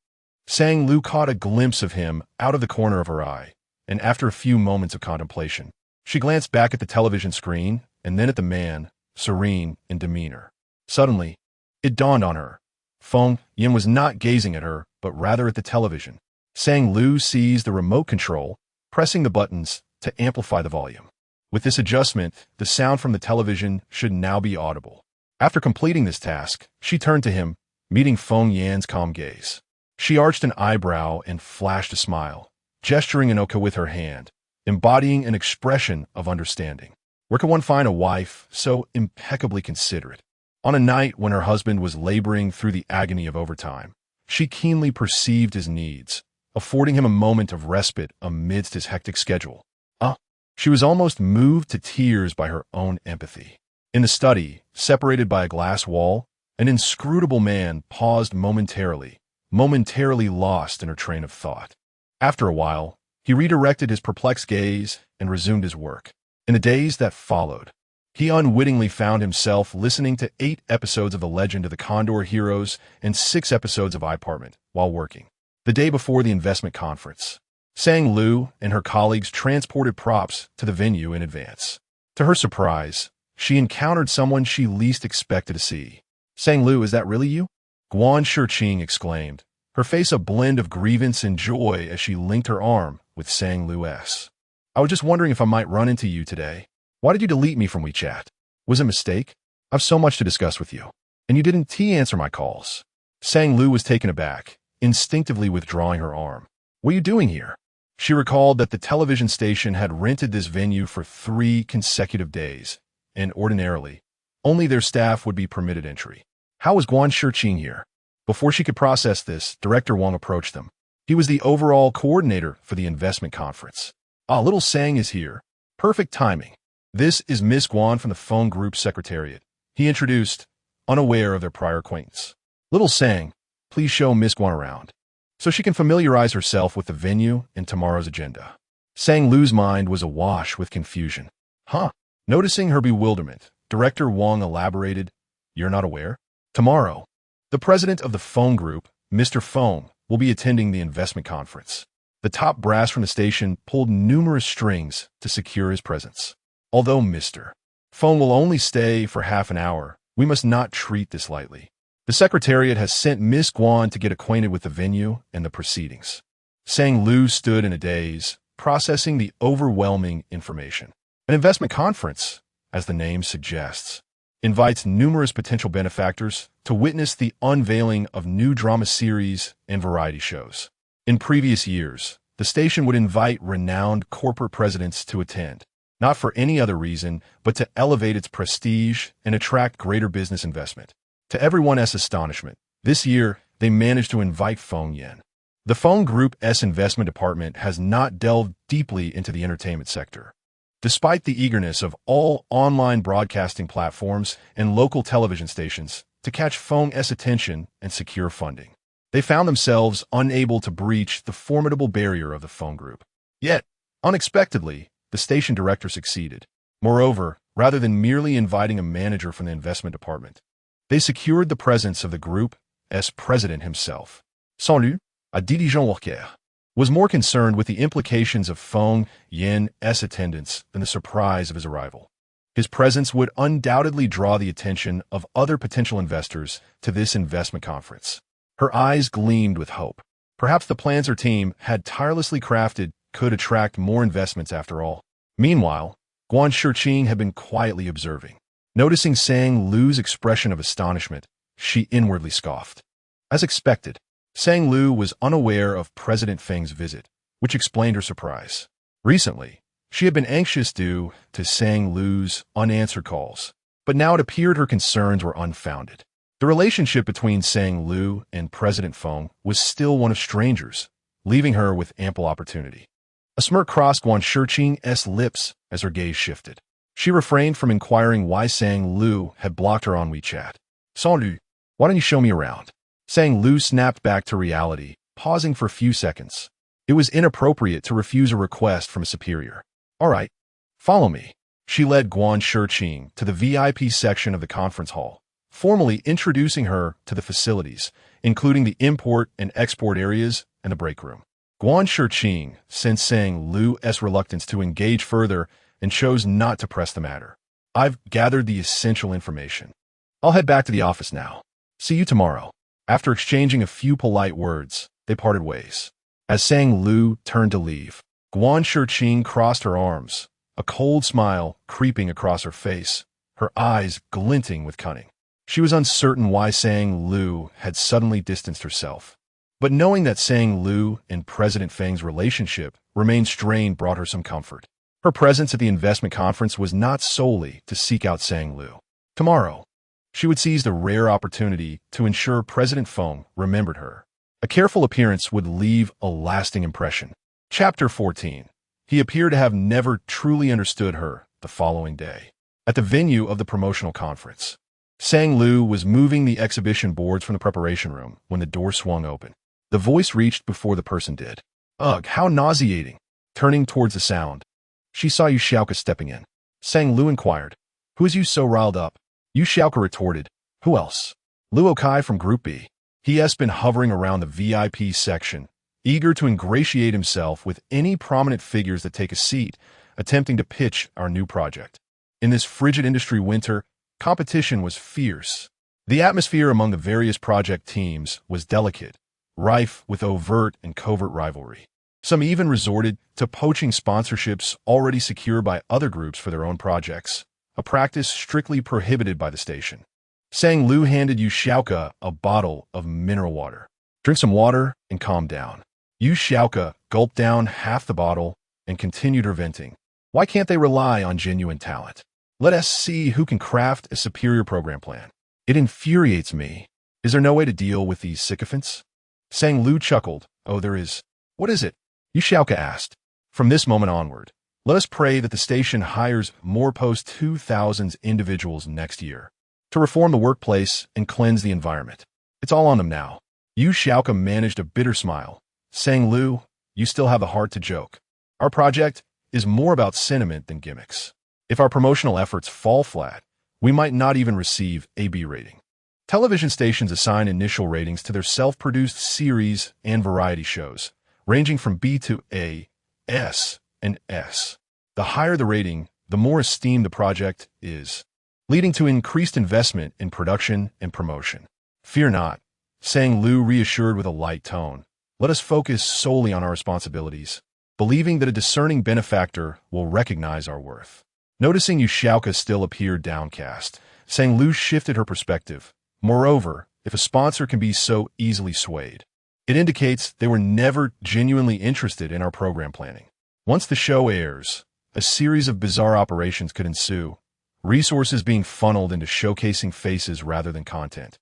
Speaker 1: Sang Lu caught a glimpse of him out of the corner of her eye, and after a few moments of contemplation, she glanced back at the television screen and then at the man, serene in demeanor. Suddenly, it dawned on her. Feng Yin was not gazing at her, but rather at the television. Sang Lu seized the remote control, pressing the buttons to amplify the volume. With this adjustment, the sound from the television should now be audible. After completing this task, she turned to him, meeting Feng Yin's calm gaze. She arched an eyebrow and flashed a smile, gesturing an okay with her hand, embodying an expression of understanding. Where can one find a wife so impeccably considerate? On a night when her husband was laboring through the agony of overtime, she keenly perceived his needs, affording him a moment of respite amidst his hectic schedule. She was almost moved to tears by her own empathy. In the study, separated by a glass wall, an inscrutable man paused momentarily lost in her train of thought. After a while, he redirected his perplexed gaze and resumed his work. In the days that followed, he unwittingly found himself listening to 8 episodes of The Legend of the Condor Heroes and 6 episodes of iPartment while working. The day before the investment conference, Sang Lu and her colleagues transported props to the venue in advance. To her surprise, she encountered someone she least expected to see. Sang Lu, is that really you? Guan Shiqing exclaimed, her face a blend of grievance and joy as she linked her arm with Sang Lu's. I was just wondering if I might run into you today. Why did you delete me from WeChat? Was it a mistake? I've so much to discuss with you. And you didn't answer my calls. Sang Lu was taken aback, instinctively withdrawing her arm. What are you doing here? She recalled that the television station had rented this venue for 3 consecutive days, and ordinarily, only their staff would be permitted entry. How was Guan Shiqing here? Before she could process this, Director Wang approached them. He was the overall coordinator for the investment conference. Little Sang is here. Perfect timing. This is Miss Guan from the phone group secretariat. He introduced, unaware of their prior acquaintance. Little Sang, please show Miss Guan around, so she can familiarize herself with the venue and tomorrow's agenda. Sang Lu's mind was awash with confusion. Noticing her bewilderment, Director Wang elaborated, You're not aware? Tomorrow, the president of the phone group, Mr. Feng, will be attending the investment conference. The top brass from the station pulled numerous strings to secure his presence. Although Mr. Feng will only stay for half an hour, we must not treat this lightly. The Secretariat has sent Miss Guan to get acquainted with the venue and the proceedings. Sang Lu stood in a daze, processing the overwhelming information. An investment conference, as the name suggests, invites numerous potential benefactors to witness the unveiling of new drama series and variety shows. In previous years, the station would invite renowned corporate presidents to attend, not for any other reason, but to elevate its prestige and attract greater business investment. To everyone's astonishment, this year, they managed to invite Feng Yan. The Feng Group's investment department has not delved deeply into the entertainment sector. Despite the eagerness of all online broadcasting platforms and local television stations to catch Feng's attention and secure funding, they found themselves unable to breach the formidable barrier of the Feng Group. Yet, unexpectedly, the station director succeeded. Moreover, rather than merely inviting a manager from the investment department, they secured the presence of the group's president himself. Sans-lui, a dirigeant worker was more concerned with the implications of Feng Yan's attendance than the surprise of his arrival. His presence would undoubtedly draw the attention of other potential investors to this investment conference. Her eyes gleamed with hope. Perhaps the plans her team had tirelessly crafted could attract more investments after all. Meanwhile, Guan Shiqing had been quietly observing. Noticing Sang Lu's expression of astonishment, she inwardly scoffed. As expected, Sang Lu was unaware of President Feng's visit, which explained her surprise. Recently, she had been anxious due to Sang Lu's unanswered calls, but now it appeared her concerns were unfounded. The relationship between Sang Lu and President Feng was still one of strangers, leaving her with ample opportunity. A smirk crossed Guan Shiqing's lips as her gaze shifted. She refrained from inquiring why Sang Lu had blocked her on WeChat. Sans-lui, why don't you show me around? Sang Lu snapped back to reality, pausing for a few seconds. It was inappropriate to refuse a request from a superior. All right, follow me. She led Guan Shiqing to the VIP section of the conference hall, formally introducing her to the facilities, including the import and export areas and the break room. Guan Shiqing sensed Sang Lu's reluctance to engage further and chose not to press the matter. I've gathered the essential information. I'll head back to the office now. See you tomorrow. After exchanging a few polite words, they parted ways. As Sang Lu turned to leave, Guan Shiqing crossed her arms, a cold smile creeping across her face, her eyes glinting with cunning. She was uncertain why Sang Lu had suddenly distanced herself, but knowing that Sang Lu and President Feng's relationship remained strained brought her some comfort. Her presence at the investment conference was not solely to seek out Sang Lu. Tomorrow, she would seize the rare opportunity to ensure President Feng remembered her. A careful appearance would leave a lasting impression. Chapter 14. He appeared to have never truly understood her the following day. At the venue of the promotional conference, Sang Lu was moving the exhibition boards from the preparation room when the door swung open. The voice reached before the person did. Ugh, how nauseating. Turning towards the sound, she saw Yu Xiaoka stepping in. Sang Lu inquired, "Who is you so riled up?" Yu Xiaoka retorted, "Who else?" Luo Kai from Group B. He has been hovering around the VIP section, eager to ingratiate himself with any prominent figures that take a seat, attempting to pitch our new project. In this frigid industry winter, competition was fierce. The atmosphere among the various project teams was delicate, rife with overt and covert rivalry. Some even resorted to poaching sponsorships already secured by other groups for their own projects, a practice strictly prohibited by the station. Sang Lu handed Yu Xiaoka a bottle of mineral water. Drink some water and calm down. Yu Xiaoka gulped down half the bottle and continued her venting. Why can't they rely on genuine talent? Let us see who can craft a superior program plan. It infuriates me. Is there no way to deal with these sycophants? Sang Lu chuckled. Oh, there is. What is it? Yu Xiaoka asked. From this moment onward, let us pray that the station hires more post-2000s individuals next year to reform the workplace and cleanse the environment. It's all on them now. Yu Xiaoka managed a bitter smile. Sang Lu, you still have the heart to joke. Our project is more about sentiment than gimmicks. If our promotional efforts fall flat, we might not even receive a B rating. Television stations assign initial ratings to their self-produced series and variety shows, ranging from B to A, S, and S. The higher the rating, the more esteemed the project is, leading to increased investment in production and promotion. Fear not, Sang Lu reassured with a light tone. Let us focus solely on our responsibilities. believing that a discerning benefactor will recognize our worth. Noticing Yushauka still appeared downcast, Sang Lu shifted her perspective. Moreover, if a sponsor can be so easily swayed, it indicates they were never genuinely interested in our program planning. Once the show airs, a series of bizarre operations could ensue, resources being funneled into showcasing faces rather than content,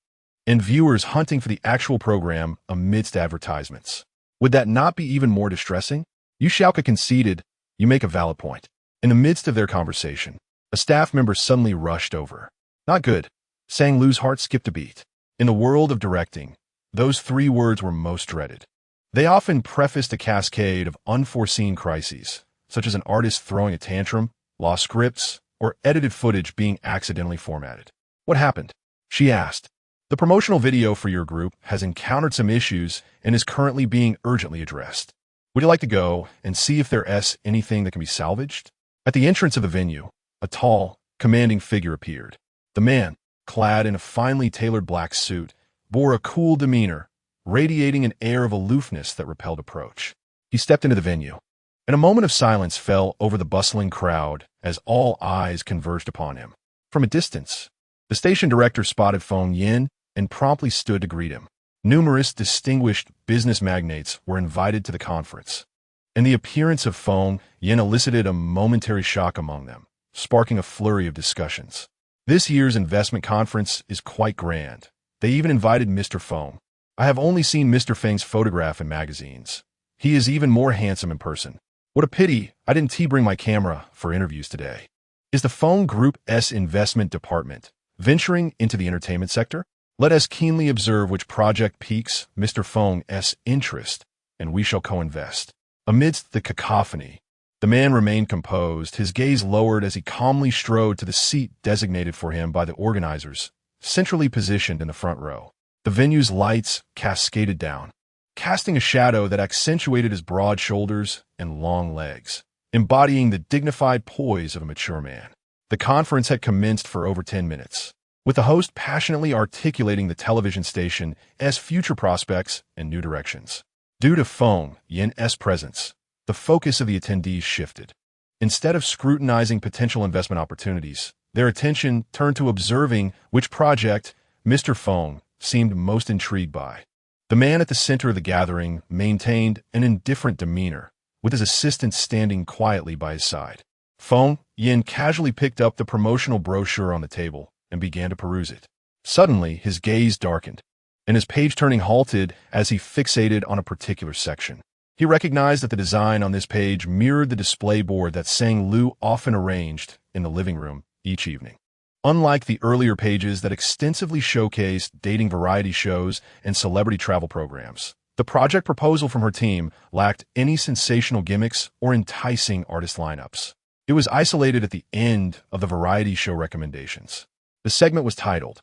Speaker 1: and viewers hunting for the actual program amidst advertisements. Would that not be even more distressing? Yushauka conceded, "You make a valid point." In the midst of their conversation, a staff member suddenly rushed over. "Not good." Sang Lu's heart skipped a beat. In the world of directing, those 3 words were most dreaded. They often prefaced a cascade of unforeseen crises, such as an artist throwing a tantrum, lost scripts, or edited footage being accidentally formatted. "What happened?" she asked. "The promotional video for your group has encountered some issues and is currently being urgently addressed. Would you like to go and see if there's anything that can be salvaged?" At the entrance of the venue, a tall, commanding figure appeared. The man, clad in a finely tailored black suit, bore a cool demeanor, radiating an air of aloofness that repelled approach. He stepped into the venue, and a moment of silence fell over the bustling crowd as all eyes converged upon him. From a distance, the station director spotted Feng Yin and promptly stood to greet him. Numerous distinguished business magnates were invited to the conference, and the appearance of Feng Yin elicited a momentary shock among them, sparking a flurry of discussions. This year's investment conference is quite grand. They even invited Mr. Feng. I have only seen Mr. Feng's photograph in magazines. He is even more handsome in person. What a pity I didn't bring my camera for interviews today. Is the Feng Group's investment department venturing into the entertainment sector? Let us keenly observe which project piques Mr. Feng's interest, and we shall co-invest. Amidst the cacophony, the man remained composed, his gaze lowered as he calmly strode to the seat designated for him by the organizers, centrally positioned in the front row. The venue's lights cascaded down, casting a shadow that accentuated his broad shoulders and long legs, embodying the dignified poise of a mature man. The conference had commenced for over 10 minutes, with the host passionately articulating the television station as future prospects and new directions. Due to Feng Yin's presence, the focus of the attendees shifted. Instead of scrutinizing potential investment opportunities, their attention turned to observing which project Mr. Feng seemed most intrigued by. The man at the center of the gathering maintained an indifferent demeanor, with his assistant standing quietly by his side. Feng Yin casually picked up the promotional brochure on the table and began to peruse it. Suddenly, his gaze darkened, and his page-turning halted as he fixated on a particular section. He recognized that the design on this page mirrored the display board that Sang Lu often arranged in the living room each evening. Unlike the earlier pages that extensively showcased dating variety shows and celebrity travel programs, the project proposal from her team lacked any sensational gimmicks or enticing artist lineups. It was isolated at the end of the variety show recommendations. The segment was titled,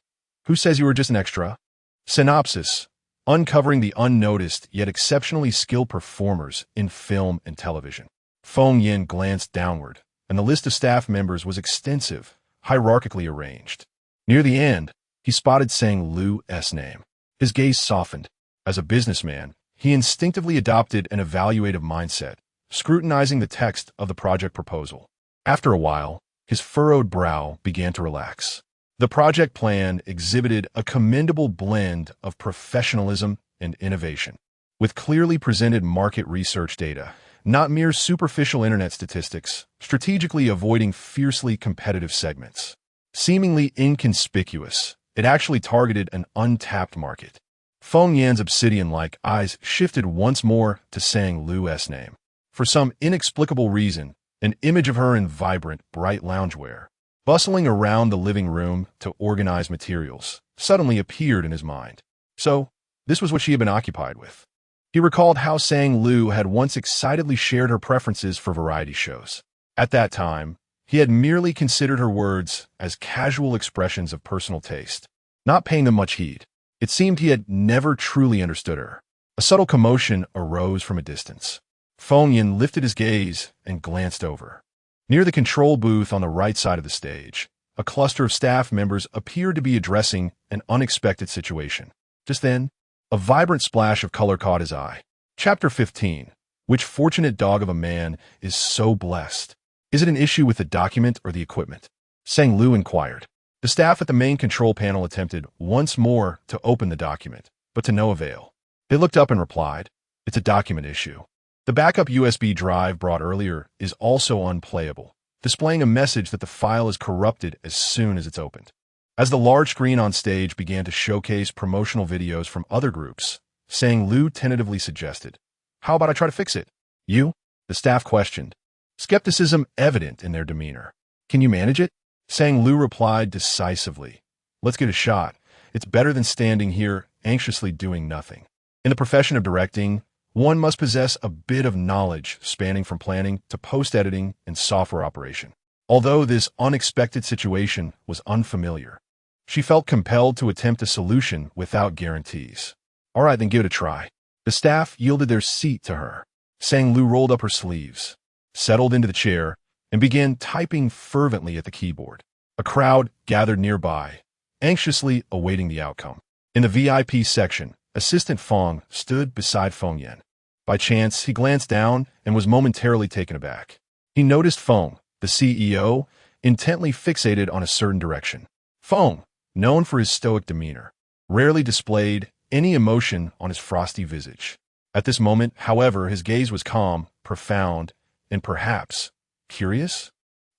Speaker 1: "Who Says You Were Just an Extra?" Synopsis: uncovering the unnoticed yet exceptionally skilled performers in film and television. Feng Yin glanced downward, and the list of staff members was extensive, hierarchically arranged. Near the end, he spotted Sang Lu's name. His gaze softened. As a businessman, he instinctively adopted an evaluative mindset, scrutinizing the text of the project proposal. After a while, his furrowed brow began to relax. The project plan exhibited a commendable blend of professionalism and innovation, with clearly presented market research data, not mere superficial internet statistics, strategically avoiding fiercely competitive segments. Seemingly inconspicuous, it actually targeted an untapped market. Feng Yan's obsidian-like eyes shifted once more to Sang Lu's name. For some inexplicable reason, an image of her in vibrant, bright loungewear, bustling around the living room to organize materials, suddenly appeared in his mind. So, this was what she had been occupied with. He recalled how Sang Lu had once excitedly shared her preferences for variety shows. At that time, he had merely considered her words as casual expressions of personal taste, not paying them much heed. It seemed he had never truly understood her. A subtle commotion arose from a distance. Feng Yin lifted his gaze and glanced over. Near the control booth on the right side of the stage, a cluster of staff members appeared to be addressing an unexpected situation. Just then, a vibrant splash of color caught his eye. Chapter 15. Which fortunate dog of a man is so blessed? Is it an issue with the document or the equipment? Sang Lu inquired. The staff at the main control panel attempted once more to open the document, but to no avail. They looked up and replied, "It's a document issue. The backup USB drive brought earlier is also unplayable, displaying a message that the file is corrupted as soon as it's opened." As the large screen on stage began to showcase promotional videos from other groups, Sang Lu tentatively suggested, "How about I try to fix it?" "You?" the staff questioned, skepticism evident in their demeanor. "Can you manage it?" Sang Lu replied decisively, "Let's get a shot. It's better than standing here anxiously doing nothing." In the profession of directing, one must possess a bit of knowledge spanning from planning to post-editing and software operation. Although this unexpected situation was unfamiliar, she felt compelled to attempt a solution without guarantees. "All right, then give it a try." The staff yielded their seat to her. Sang Lu rolled up her sleeves, settled into the chair, and began typing fervently at the keyboard. A crowd gathered nearby, anxiously awaiting the outcome. In the VIP section, Assistant Fong stood beside Feng Yan. By chance, he glanced down and was momentarily taken aback. He noticed Feng, the CEO, intently fixated on a certain direction. Feng, known for his stoic demeanor, rarely displayed any emotion on his frosty visage. At this moment, however, his gaze was calm, profound, and perhaps curious.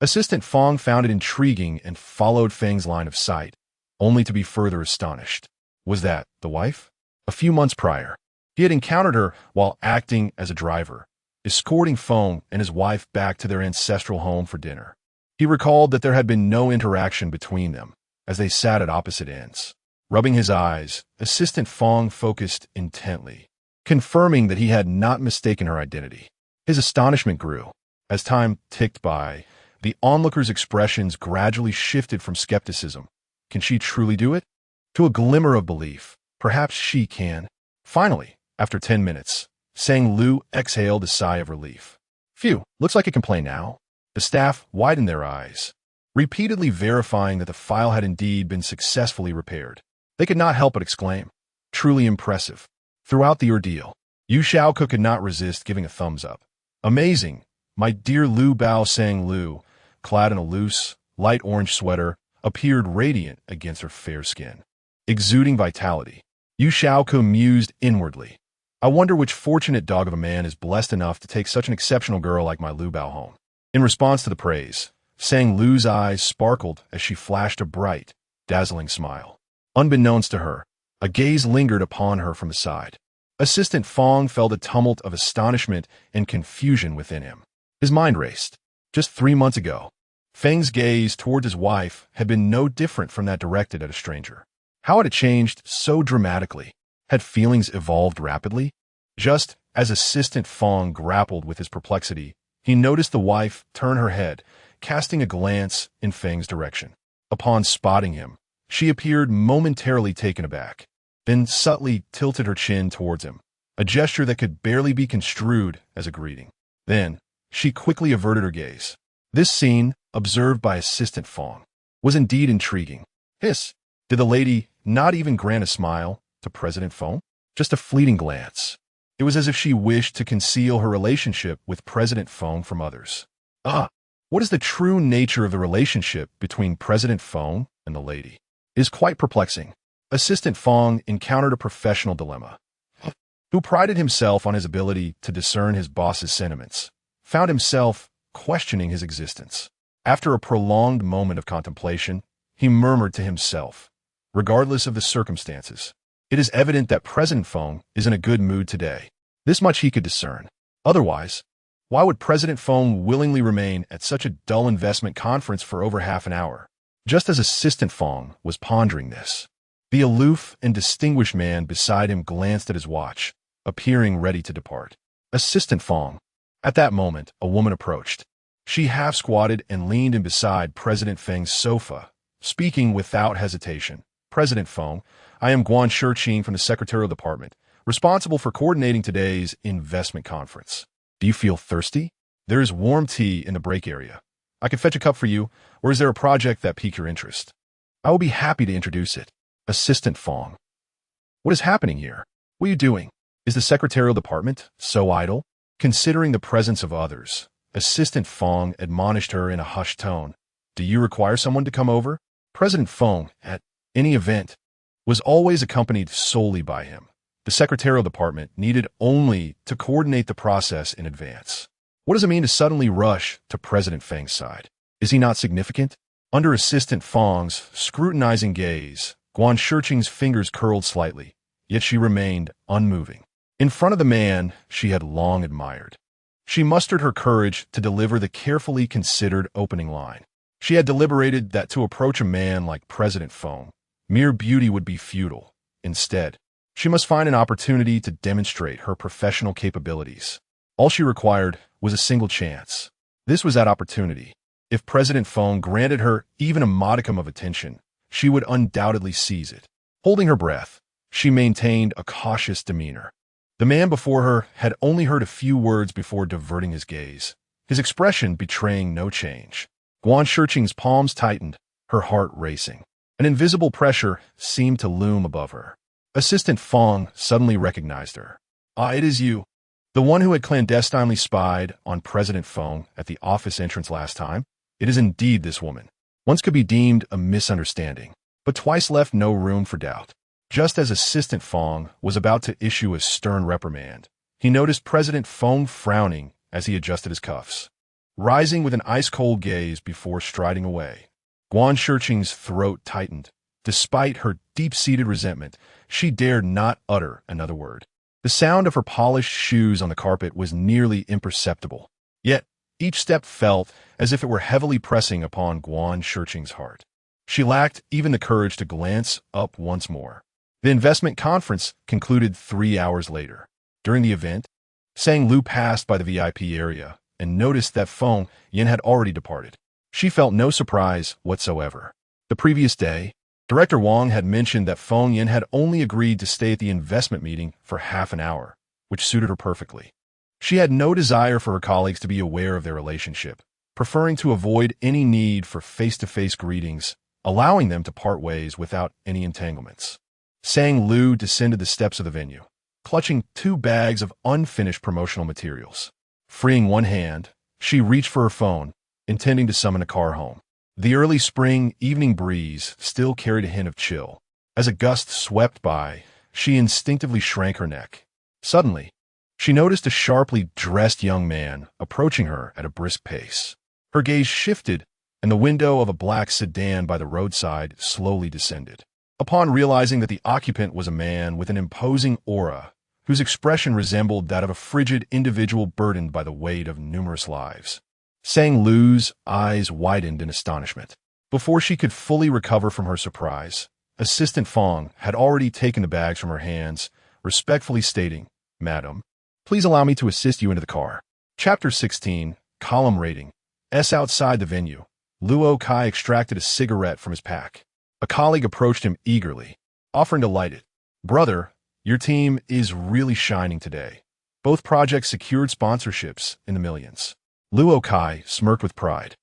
Speaker 1: Assistant Fong found it intriguing and followed Feng's line of sight, only to be further astonished. Was that the wife? A few months prior, he had encountered her while acting as a driver, escorting Feng and his wife back to their ancestral home for dinner. He recalled that there had been no interaction between them, as they sat at opposite ends. Rubbing his eyes, Assistant Fong focused intently, confirming that he had not mistaken her identity. His astonishment grew. As time ticked by, the onlookers' expressions gradually shifted from skepticism, "Can she truly do it?" to a glimmer of belief, "Perhaps she can." Finally, after 10 minutes, Sang Lu exhaled a sigh of relief. "Phew, looks like it can play now." The staff widened their eyes, repeatedly verifying that the file had indeed been successfully repaired. They could not help but exclaim, "Truly impressive." Throughout the ordeal, Yu Xiaoke could not resist giving a thumbs up. "Amazing, my dear Lu Bao." Sang Lu, clad in a loose, light orange sweater, appeared radiant against her fair skin, exuding vitality. Yu Xiaoke mused inwardly, "I wonder which fortunate dog of a man is blessed enough to take such an exceptional girl like my Lu Bao home." In response to the praise, Sang Lu's eyes sparkled as she flashed a bright, dazzling smile. Unbeknownst to her, a gaze lingered upon her from the side. Assistant Fong felt a tumult of astonishment and confusion within him. His mind raced. Just 3 months ago, Feng's gaze toward his wife had been no different from that directed at a stranger. How had it changed so dramatically? Had feelings evolved rapidly? Just as Assistant Fong grappled with his perplexity, he noticed the wife turn her head, casting a glance in Feng's direction. Upon spotting him, she appeared momentarily taken aback, then subtly tilted her chin towards him, a gesture that could barely be construed as a greeting. Then, she quickly averted her gaze. This scene, observed by Assistant Fong, was indeed intriguing. Hiss! Did the lady not even grant a smile to President Fong? Just a fleeting glance. It was as if she wished to conceal her relationship with President Fong from others. What is the true nature of the relationship between President Fong and the lady? It is quite perplexing. Assistant Fong encountered a professional dilemma. Who prided himself on his ability to discern his boss's sentiments, found himself questioning his existence. After a prolonged moment of contemplation, he murmured to himself, "Regardless of the circumstances, it is evident that President Fong is in a good mood today." This much he could discern. Otherwise, why would President Fong willingly remain at such a dull investment conference for over half an hour? Just as Assistant Fong was pondering this, the aloof and distinguished man beside him glanced at his watch, appearing ready to depart. Assistant Fong. At that moment, a woman approached. She half-squatted and leaned in beside President Feng's sofa, speaking without hesitation. "President Fong, I am Guan Shirqing from the Secretarial Department, responsible for coordinating today's investment conference. Do you feel thirsty? There is warm tea in the break area. I can fetch a cup for you, or is there a project that piques your interest? I will be happy to introduce it." Assistant Fong. What is happening here? What are you doing? Is the Secretarial Department so idle? Considering the presence of others, Assistant Fong admonished her in a hushed tone. Do you require someone to come over? President Fong, at any event, was always accompanied solely by him. The secretarial department needed only to coordinate the process in advance. What does it mean to suddenly rush to President Fang's side? Is he not significant? Under Assistant Fong's scrutinizing gaze, Guan Shiqing's fingers curled slightly, yet she remained unmoving. In front of the man she had long admired, she mustered her courage to deliver the carefully considered opening line. She had deliberated that to approach a man like President Fong, mere beauty would be futile. Instead, she must find an opportunity to demonstrate her professional capabilities. All she required was a single chance. This was that opportunity. If President Fong granted her even a modicum of attention, she would undoubtedly seize it. Holding her breath, she maintained a cautious demeanor. The man before her had only heard a few words before diverting his gaze, his expression betraying no change. Guan Shiqing's palms tightened, her heart racing. An invisible pressure seemed to loom above her. Assistant Fong suddenly recognized her. Ah, it is you. The one who had clandestinely spied on President Fong at the office entrance last time. It is indeed this woman. Once could be deemed a misunderstanding, but twice left no room for doubt. Just as Assistant Fong was about to issue a stern reprimand, he noticed President Fong frowning as he adjusted his cuffs, rising with an ice-cold gaze before striding away. Guan Shiqing's throat tightened. Despite her deep-seated resentment, she dared not utter another word. The sound of her polished shoes on the carpet was nearly imperceptible, yet each step felt as if it were heavily pressing upon Guan Shiqing's heart. She lacked even the courage to glance up once more. The investment conference concluded 3 hours later. During the event, Sang Lu passed by the VIP area and noticed that Fong Yin had already departed. She felt no surprise whatsoever. The previous day, Director Wang had mentioned that Fong Yin had only agreed to stay at the investment meeting for half an hour, which suited her perfectly. She had no desire for her colleagues to be aware of their relationship, preferring to avoid any need for face-to-face greetings, allowing them to part ways without any entanglements. Sang Lu descended the steps of the venue, clutching 2 bags of unfinished promotional materials. Freeing one hand, she reached for her phone, intending to summon a car home. The early spring evening breeze still carried a hint of chill. As a gust swept by, she instinctively shrank her neck. Suddenly, she noticed a sharply dressed young man approaching her at a brisk pace. Her gaze shifted, and the window of a black sedan by the roadside slowly descended. Upon realizing that the occupant was a man with an imposing aura, whose expression resembled that of a frigid individual burdened by the weight of numerous lives, Sang Lu's eyes widened in astonishment. Before she could fully recover from her surprise, Assistant Fong had already taken the bags from her hands, respectfully stating, "Madam, please allow me to assist you into the car." Chapter 16, Column Rating. Outside the venue, Luo Kai extracted a cigarette from his pack. A colleague approached him eagerly, offering to light it. "Brother, your team is really shining today. Both projects secured sponsorships in the millions." Luo Kai smirked with pride.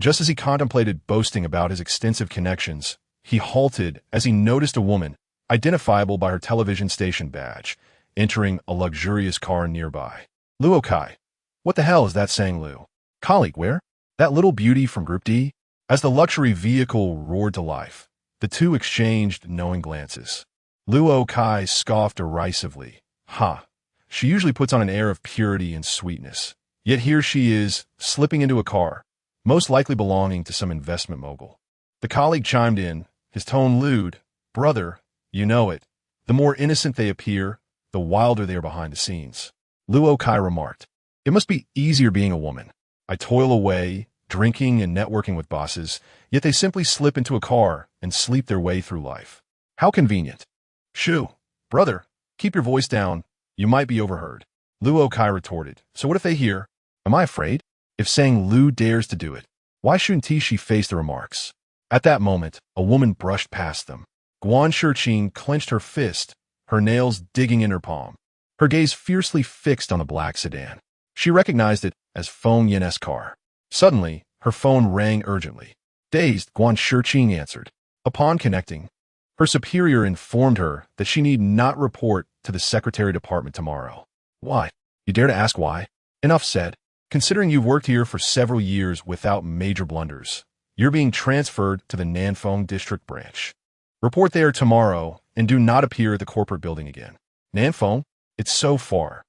Speaker 1: Just as he contemplated boasting about his extensive connections, he halted as he noticed a woman, identifiable by her television station badge, entering a luxurious car nearby. "Luo Kai, what the hell is that Sang Lu? Colleague, where? That little beauty from Group D?" As the luxury vehicle roared to life, the two exchanged knowing glances. Luo Kai scoffed derisively. "Ha! She usually puts on an air of purity and sweetness. Yet here she is, slipping into a car, most likely belonging to some investment mogul." The colleague chimed in, his tone lewd. "Brother, you know it. The more innocent they appear, the wilder they are behind the scenes." Luo Kai remarked, "It must be easier being a woman. I toil away, drinking and networking with bosses, yet they simply slip into a car and sleep their way through life. How convenient." "Shoo, brother, keep your voice down. You might be overheard." Luo Kai retorted, "So what if they hear? Am I afraid? If Sang Lu dares to do it, why shouldn't she face the remarks?" At that moment, a woman brushed past them. Guan Shiqing clenched her fist, her nails digging in her palm, her gaze fiercely fixed on the black sedan. She recognized it as Fong Yin's car. Suddenly, her phone rang urgently. Dazed, Guan Shiqing answered. Upon connecting, her superior informed her that she need not report to the secretary department tomorrow. "Why? You dare to ask why?" Enough said. Considering you've worked here for several years without major blunders, you're being transferred to the Nanfeng District Branch. Report there tomorrow and do not appear at the corporate building again. Nanfeng? It's so far.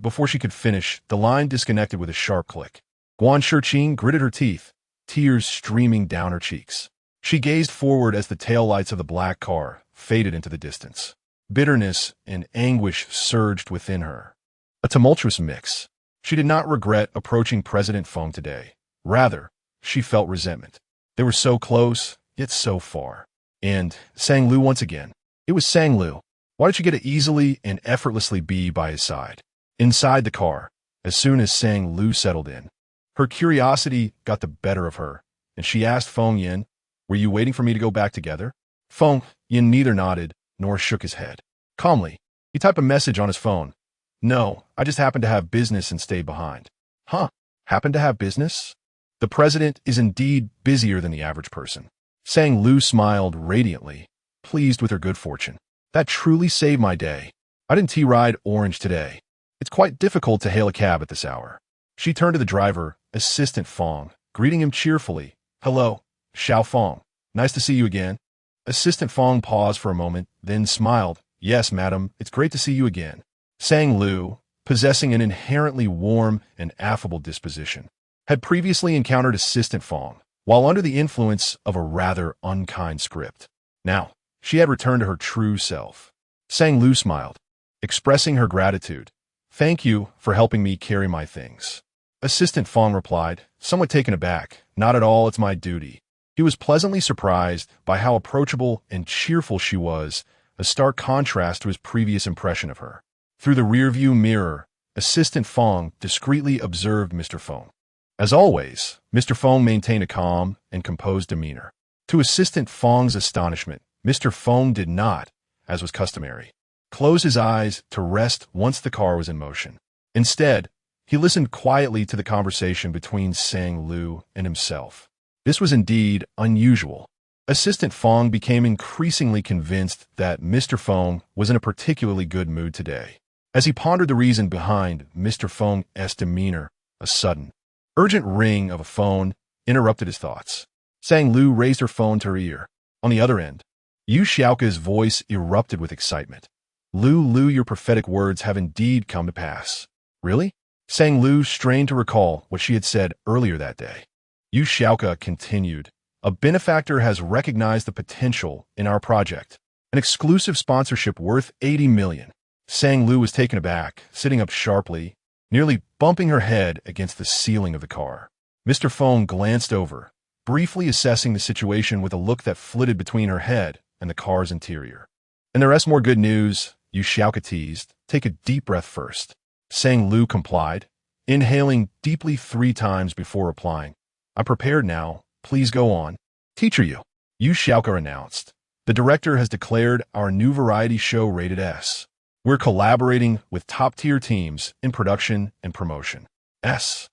Speaker 1: Before she could finish, the line disconnected with a sharp click. Guan Shiqing gritted her teeth, tears streaming down her cheeks. She gazed forward as the taillights of the black car faded into the distance. Bitterness and anguish surged within her. A tumultuous mix. She did not regret approaching President Feng today. Rather, she felt resentment. They were so close, yet so far. And Sang Lu once again. It was Sang Lu. Why did she get to easily and effortlessly be by his side? Inside the car, as soon as Sang Lu settled in, her curiosity got the better of her, and she asked Feng Yin, "Were you waiting for me to go back together?" Feng Yin neither nodded nor shook his head. Calmly, he typed a message on his phone. "No, I just happened to have business and stayed behind." Huh? Happened to have business? The president is indeed busier than the average person. Sang Lu smiled radiantly, pleased with her good fortune. That truly saved my day. I didn't T-ride orange today. It's quite difficult to hail a cab at this hour. She turned to the driver, Assistant Feng, greeting him cheerfully. "Hello, Xiao Feng. Nice to see you again." Assistant Feng paused for a moment, then smiled. "Yes, madam, it's great to see you again." Sang Lu, possessing an inherently warm and affable disposition, had previously encountered Assistant Feng while under the influence of a rather unkind script. Now, she had returned to her true self. Sang Lu smiled, expressing her gratitude. "Thank you for helping me carry my things." Assistant Feng replied, somewhat taken aback. "Not at all, it's my duty." He was pleasantly surprised by how approachable and cheerful she was, a stark contrast to his previous impression of her. Through the rearview mirror, Assistant Feng discreetly observed Mr. Feng. As always, Mr. Feng maintained a calm and composed demeanor. To Assistant Feng's astonishment, Mr. Feng did not, as was customary, close his eyes to rest once the car was in motion. Instead, he listened quietly to the conversation between Sang Lu and himself. This was indeed unusual. Assistant Feng became increasingly convinced that Mr. Feng was in a particularly good mood today. As he pondered the reason behind Mr. Feng's demeanor, a sudden, urgent ring of a phone interrupted his thoughts. Sang Lu raised her phone to her ear. On the other end, Yu Xiaoka's voice erupted with excitement. Lu, your prophetic words have indeed come to pass." "Really?" Sang Lu strained to recall what she had said earlier that day. Yu Xiaoka continued, "A benefactor has recognized the potential in our project. An exclusive sponsorship worth 80 million. Sang Lu was taken aback, sitting up sharply, nearly bumping her head against the ceiling of the car. Mr. Feng glanced over, briefly assessing the situation with a look that flitted between her head and the car's interior. "And the rest more good news," Yu Xiaoka teased. "Take a deep breath first." Sang Lu complied, inhaling deeply 3 times before replying. "I'm prepared now. Please go on." "Teacher Yu Xiaoka announced. "The director has declared our new variety show rated S. We're collaborating with top-tier teams in production and promotion." S.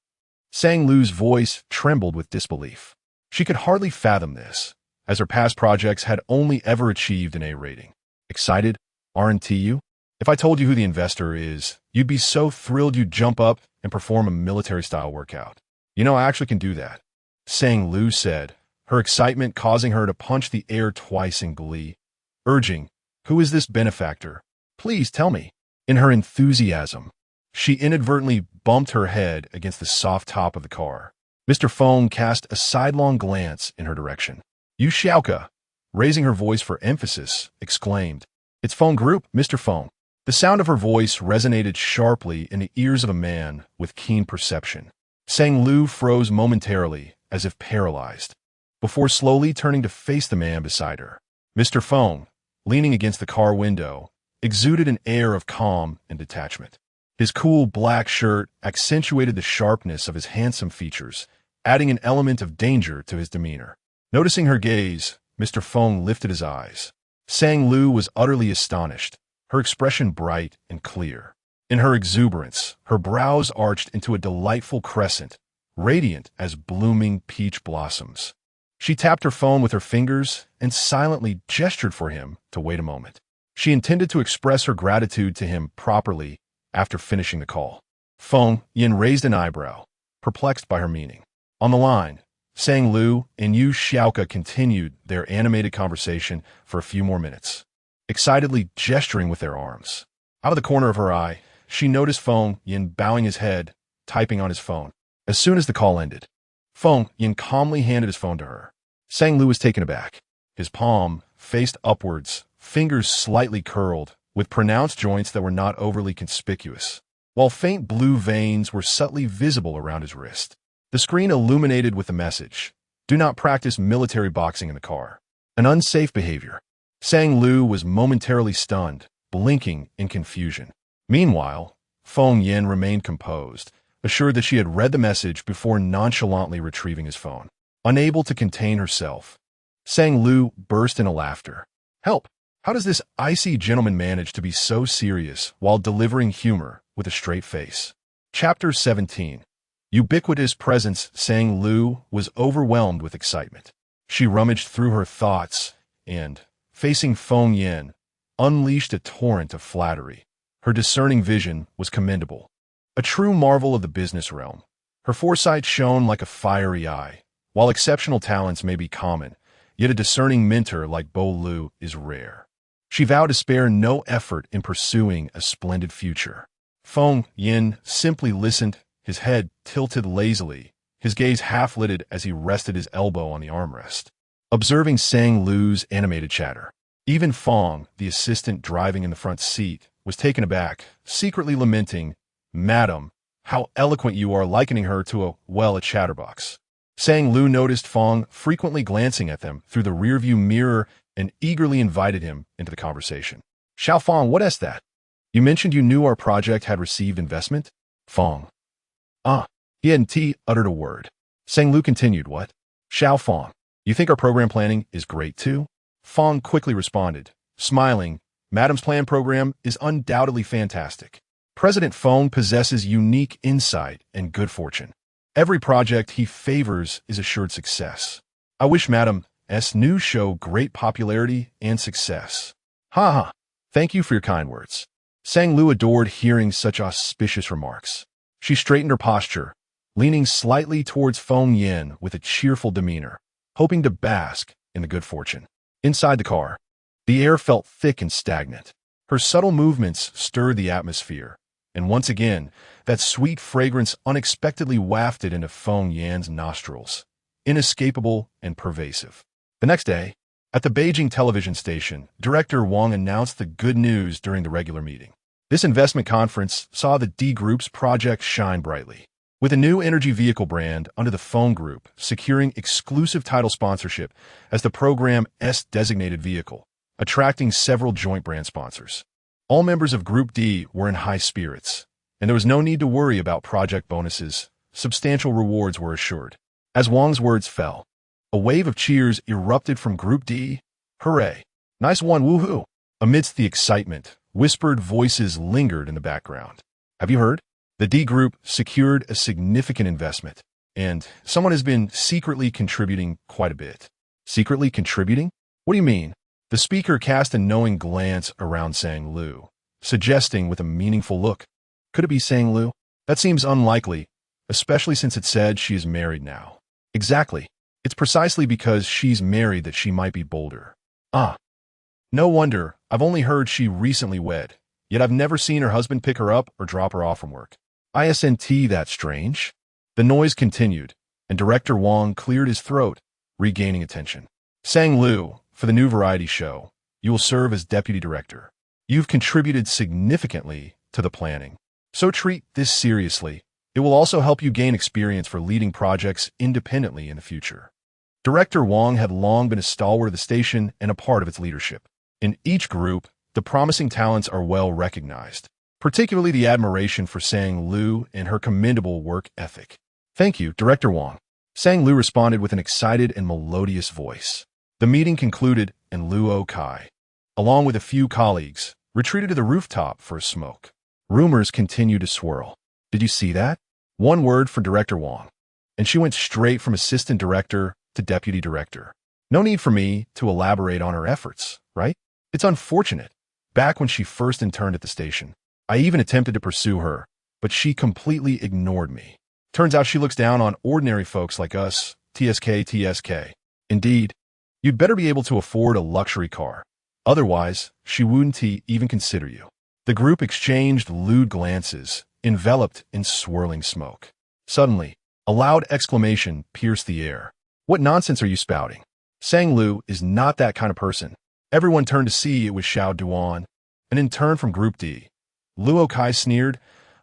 Speaker 1: Sang Lu's voice trembled with disbelief. She could hardly fathom this, as her past projects had only ever achieved an A rating. "Excited, aren't you? If I told you who the investor is, you'd be so thrilled you'd jump up and perform a military-style workout. You know, I actually can do that," Sang Lu said, her excitement causing her to punch the air twice in glee, urging, "Who is this benefactor? Please tell me." In her enthusiasm, she inadvertently bumped her head against the soft top of the car. Mr. Feng cast a sidelong glance in her direction. Yu Xiaoka, raising her voice for emphasis, exclaimed, "It's Feng Group, Mr. Feng." The sound of her voice resonated sharply in the ears of a man with keen perception. Sang Lu froze momentarily, as if paralyzed, before slowly turning to face the man beside her. Mr. Feng, leaning against the car window, exuded an air of calm and detachment. His cool black shirt accentuated the sharpness of his handsome features, adding an element of danger to his demeanor. Noticing her gaze, Mr. Feng lifted his eyes. Sang Lu was utterly astonished, her expression bright and clear. In her exuberance, her brows arched into a delightful crescent, radiant as blooming peach blossoms. She tapped her phone with her fingers and silently gestured for him to wait a moment. She intended to express her gratitude to him properly after finishing the call. Feng Yin raised an eyebrow, perplexed by her meaning. On the line, Sang Lu and Yu Xiaoka continued their animated conversation for a few more minutes, excitedly gesturing with their arms. Out of the corner of her eye, she noticed Feng Yin bowing his head, typing on his phone. As soon as the call ended, Feng Yin calmly handed his phone to her. Sang Lu was taken aback. His palm faced upwards, fingers slightly curled, with pronounced joints that were not overly conspicuous, while faint blue veins were subtly visible around his wrist. The screen illuminated with the message, "Do not practice military boxing in the car. An unsafe behavior." Sang Lu was momentarily stunned, blinking in confusion. Meanwhile, Feng Yin remained composed, assured that she had read the message before nonchalantly retrieving his phone. Unable to contain herself, Sang Lu burst into laughter. "Help! How does this icy gentleman manage to be so serious while delivering humor with a straight face?" Chapter 17. Ubiquitous presence. Sang Lu was overwhelmed with excitement. She rummaged through her thoughts and, facing Feng Yin, unleashed a torrent of flattery. Her discerning vision was commendable. A true marvel of the business realm. Her foresight shone like a fiery eye. While exceptional talents may be common, yet a discerning mentor like Bo Lu is rare. She vowed to spare no effort in pursuing a splendid future. Feng Yin simply listened, his head tilted lazily, his gaze half-lidded as he rested his elbow on the armrest, observing Sang Lu's animated chatter. Even Feng, the assistant driving in the front seat, was taken aback, secretly lamenting, "Madam, how eloquent you are, likening her to a chatterbox." Sang Lu noticed Feng frequently glancing at them through the rearview mirror and eagerly invited him into the conversation. "Xiao Feng, what is that? You mentioned you knew our project had received investment?" Feng. He hadn't uttered a word. Sang Lu continued, "What? Xiao Feng, you think our program planning is great too?" Feng quickly responded, smiling, "Madam's plan program is undoubtedly fantastic. President Feng possesses unique insight and good fortune. Every project he favors is assured success. I wish Madam's news show great popularity and success." "Ha ha, thank you for your kind words." Sang Lu adored hearing such auspicious remarks. She straightened her posture, leaning slightly towards Feng Yin with a cheerful demeanor, hoping to bask in the good fortune. Inside the car, the air felt thick and stagnant. Her subtle movements stirred the atmosphere, and once again, that sweet fragrance unexpectedly wafted into Feng Yin's nostrils, inescapable and pervasive. The next day, at the Beijing television station, Director Wang announced the good news during the regular meeting. This investment conference saw the D Group's project shine brightly, with a new energy vehicle brand under the Feng Group securing exclusive title sponsorship as the program's designated vehicle, attracting several joint brand sponsors. All members of Group D were in high spirits, and there was no need to worry about project bonuses. Substantial rewards were assured. As Wang's words fell, a wave of cheers erupted from Group D. "Hooray! Nice one, woohoo!" Amidst the excitement, whispered voices lingered in the background. "Have you heard? The D Group secured a significant investment, and someone has been secretly contributing quite a bit." "Secretly contributing? What do you mean?" The speaker cast a knowing glance around Sang Lu, suggesting with a meaningful look, "Could it be Sang Lu? That seems unlikely, especially since it said she is married now." "Exactly. It's precisely because she's married that she might be bolder." No wonder. I've only heard she recently wed, yet I've never seen her husband pick her up or drop her off from work." "Isn't that strange?" The noise continued, and Director Wang cleared his throat, regaining attention. "Sang Lu, for the new variety show, you will serve as deputy director. You've contributed significantly to the planning, so treat this seriously. It will also help you gain experience for leading projects independently in the future." Director Wang had long been a stalwart of the station and a part of its leadership. In each group, the promising talents are well recognized, particularly the admiration for Sang Lu and her commendable work ethic. "Thank you, Director Wang." Sang Lu responded with an excited and melodious voice. The meeting concluded, and Luo Kai, along with a few colleagues, retreated to the rooftop for a smoke. Rumors continued to swirl. "Did you see that?" One word for Director Wang, and she went straight from assistant director to deputy director. No need for me to elaborate on her efforts, right? It's unfortunate. Back when she first interned at the station, I even attempted to pursue her, but she completely ignored me. Turns out she looks down on ordinary folks like us, TSK. Indeed, you'd better be able to afford a luxury car. Otherwise, she wouldn't even consider you. The group exchanged lewd glances, enveloped in swirling smoke. Suddenly, a loud exclamation pierced the air. What nonsense are you spouting? Sang Lu is not that kind of person. Everyone turned to see it was Xiao Duan, and in turn from Group D. Luo Kai sneered,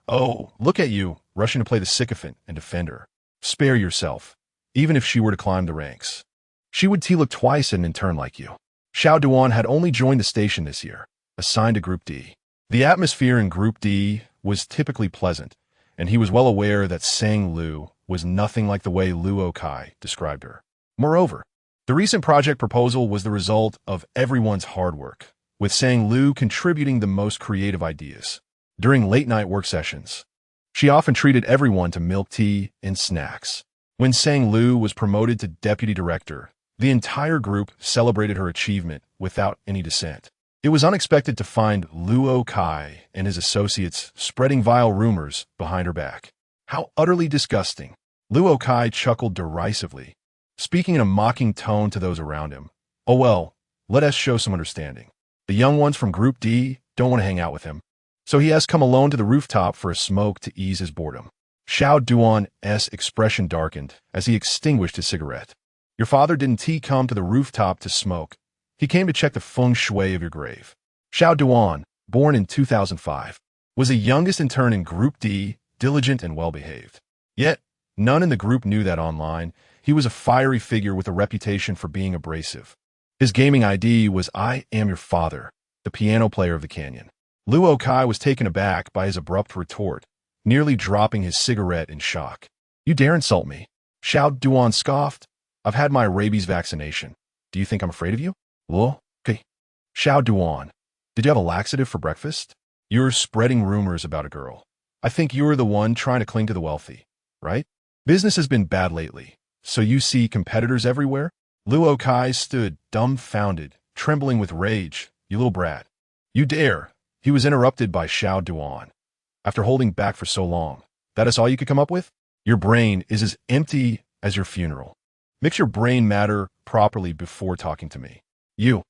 Speaker 1: "Oh, look at you, rushing to play the sycophant and defender. Spare yourself, even if she were to climb the ranks. She would look twice in turn like you." Xiao Duan had only joined the station this year, assigned to Group D. The atmosphere in Group D was typically pleasant, and he was well aware that Sang Lu was nothing like the way Luo Kai described her. Moreover, the recent project proposal was the result of everyone's hard work, with Sang Lu contributing the most creative ideas. During late-night work sessions, she often treated everyone to milk tea and snacks. When Sang Lu was promoted to deputy director, the entire group celebrated her achievement without any dissent. It was unexpected to find Luo Kai and his associates spreading vile rumors behind her back. How utterly disgusting. Luo Kai chuckled derisively, speaking in a mocking tone to those around him. "Oh well, let us show some understanding. The young ones from Group D don't want to hang out with him, so he has come alone to the rooftop for a smoke to ease his boredom." Xiao Duan's expression darkened as he extinguished his cigarette. "Your father didn't come to the rooftop to smoke. He came to check the feng shui of your grave." Xiao Duan, born in 2005, was the youngest intern in Group D, diligent and well-behaved. Yet, none in the group knew that online, he was a fiery figure with a reputation for being abrasive. His gaming ID was "I am your father, the piano player of the canyon." Luo Kai was taken aback by his abrupt retort, nearly dropping his cigarette in shock. "You dare insult me?" Xiao Duan scoffed. "I've had my rabies vaccination. Do you think I'm afraid of you?" "Luo, okay." Xiao Duan, "Did you have a laxative for breakfast? You're spreading rumors about a girl. I think you're the one trying to cling to the wealthy, right? Business has been bad lately, so you see competitors everywhere?" Luo Kai stood dumbfounded, trembling with rage. "You little brat. You dare." He was interrupted by Xiao Duan. "After holding back for so long, that is all you could come up with? Your brain is as empty as your funeral. Mix your brain matter properly before talking to me." You,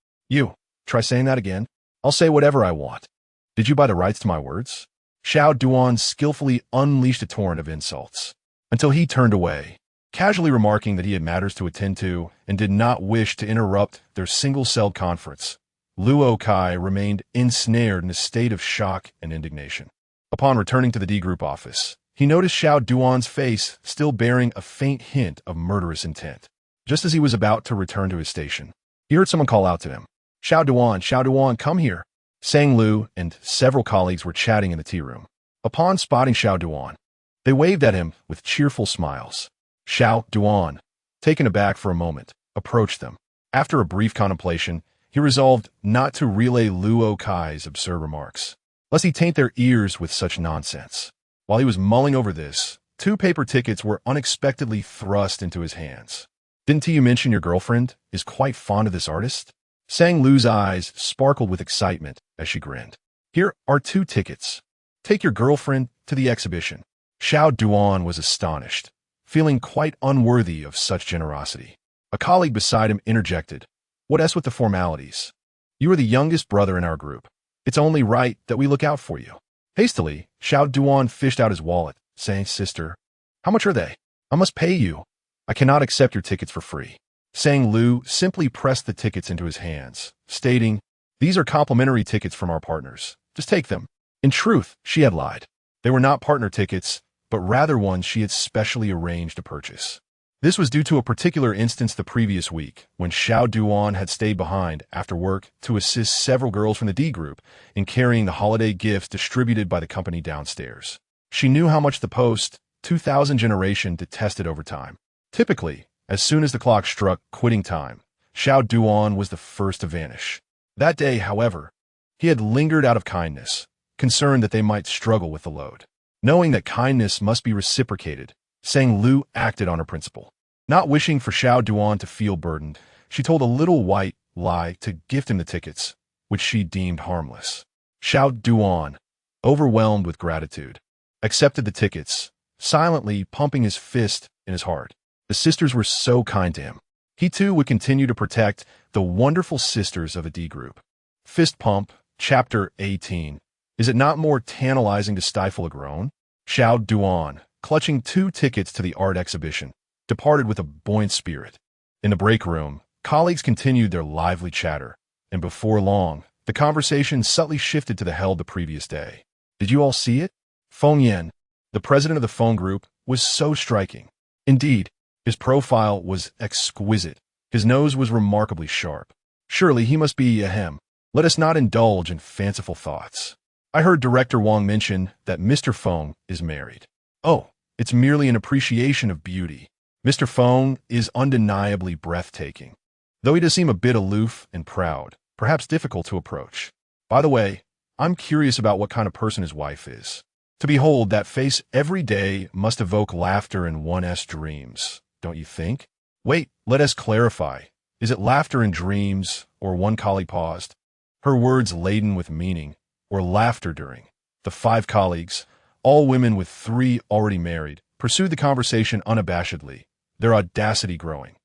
Speaker 1: try saying that again. I'll say whatever I want. Did you buy the rights to my words?" Xiao Duan skillfully unleashed a torrent of insults, until he turned away, casually remarking that he had matters to attend to and did not wish to interrupt their single-celled conference. Luo Kai remained ensnared in a state of shock and indignation. Upon returning to the D Group office, he noticed Xiao Duan's face still bearing a faint hint of murderous intent. Just as he was about to return to his station, he heard someone call out to him, Xiao Duan, come here." Sang Lu and several colleagues were chatting in the tea room. Upon spotting Xiao Duan, they waved at him with cheerful smiles. Xiao Duan, taken aback for a moment, approached them. After a brief contemplation, he resolved not to relay Luo Kai's absurd remarks, lest he taint their ears with such nonsense. While he was mulling over this, 2 paper tickets were unexpectedly thrust into his hands. "Didn't you mention your girlfriend is quite fond of this artist?" Sang Lu's eyes sparkled with excitement as she grinned. "Here are 2 tickets. Take your girlfriend to the exhibition." Xiao Duan was astonished, feeling quite unworthy of such generosity. A colleague beside him interjected, "What with the formalities? You are the youngest brother in our group. It's only right that we look out for you." Hastily, Xiao Duan fished out his wallet, saying, "Sister, how much are they? I must pay you. I cannot accept your tickets for free." Sang Lu simply pressed the tickets into his hands, stating, "These are complimentary tickets from our partners. Just take them." In truth, she had lied. They were not partner tickets, but rather ones she had specially arranged to purchase. This was due to a particular instance the previous week, when Xiao Duan had stayed behind after work to assist several girls from the D Group in carrying the holiday gifts distributed by the company downstairs. She knew how much the post-2000 generation detested overtime. Typically, as soon as the clock struck quitting time, Xiao Duan was the first to vanish. That day, however, he had lingered out of kindness, concerned that they might struggle with the load. Knowing that kindness must be reciprocated, Sang Lu acted on her principle. Not wishing for Xiao Duan to feel burdened, she told a little white lie to gift him the tickets, which she deemed harmless. Xiao Duan, overwhelmed with gratitude, accepted the tickets, silently pumping his fist in his heart. The sisters were so kind to him. He too would continue to protect the wonderful sisters of a D group. Fist Pump, Chapter 18. Is it not more tantalizing to stifle a groan? Xiao Duan, clutching 2 tickets to the art exhibition, departed with a buoyant spirit. In the break room, colleagues continued their lively chatter, and before long, the conversation subtly shifted to the held the previous day. Did you all see it? Feng Yan, the president of the phone group, was so striking. Indeed, his profile was exquisite. His nose was remarkably sharp. Surely he must be ahem. Let us not indulge in fanciful thoughts. I heard Director Wang mention that Mr. Feng is married. Oh, it's merely an appreciation of beauty. Mr. Feng is undeniably breathtaking, though he does seem a bit aloof and proud, perhaps difficult to approach. By the way, I'm curious about what kind of person his wife is. To behold that face every day must evoke laughter in one's dreams, don't you think? Wait, let us clarify. Is it laughter in dreams, or one colleague paused, her words laden with meaning, or laughter during? The 5 colleagues, all women with 3 already married, pursued the conversation unabashedly, their audacity growing.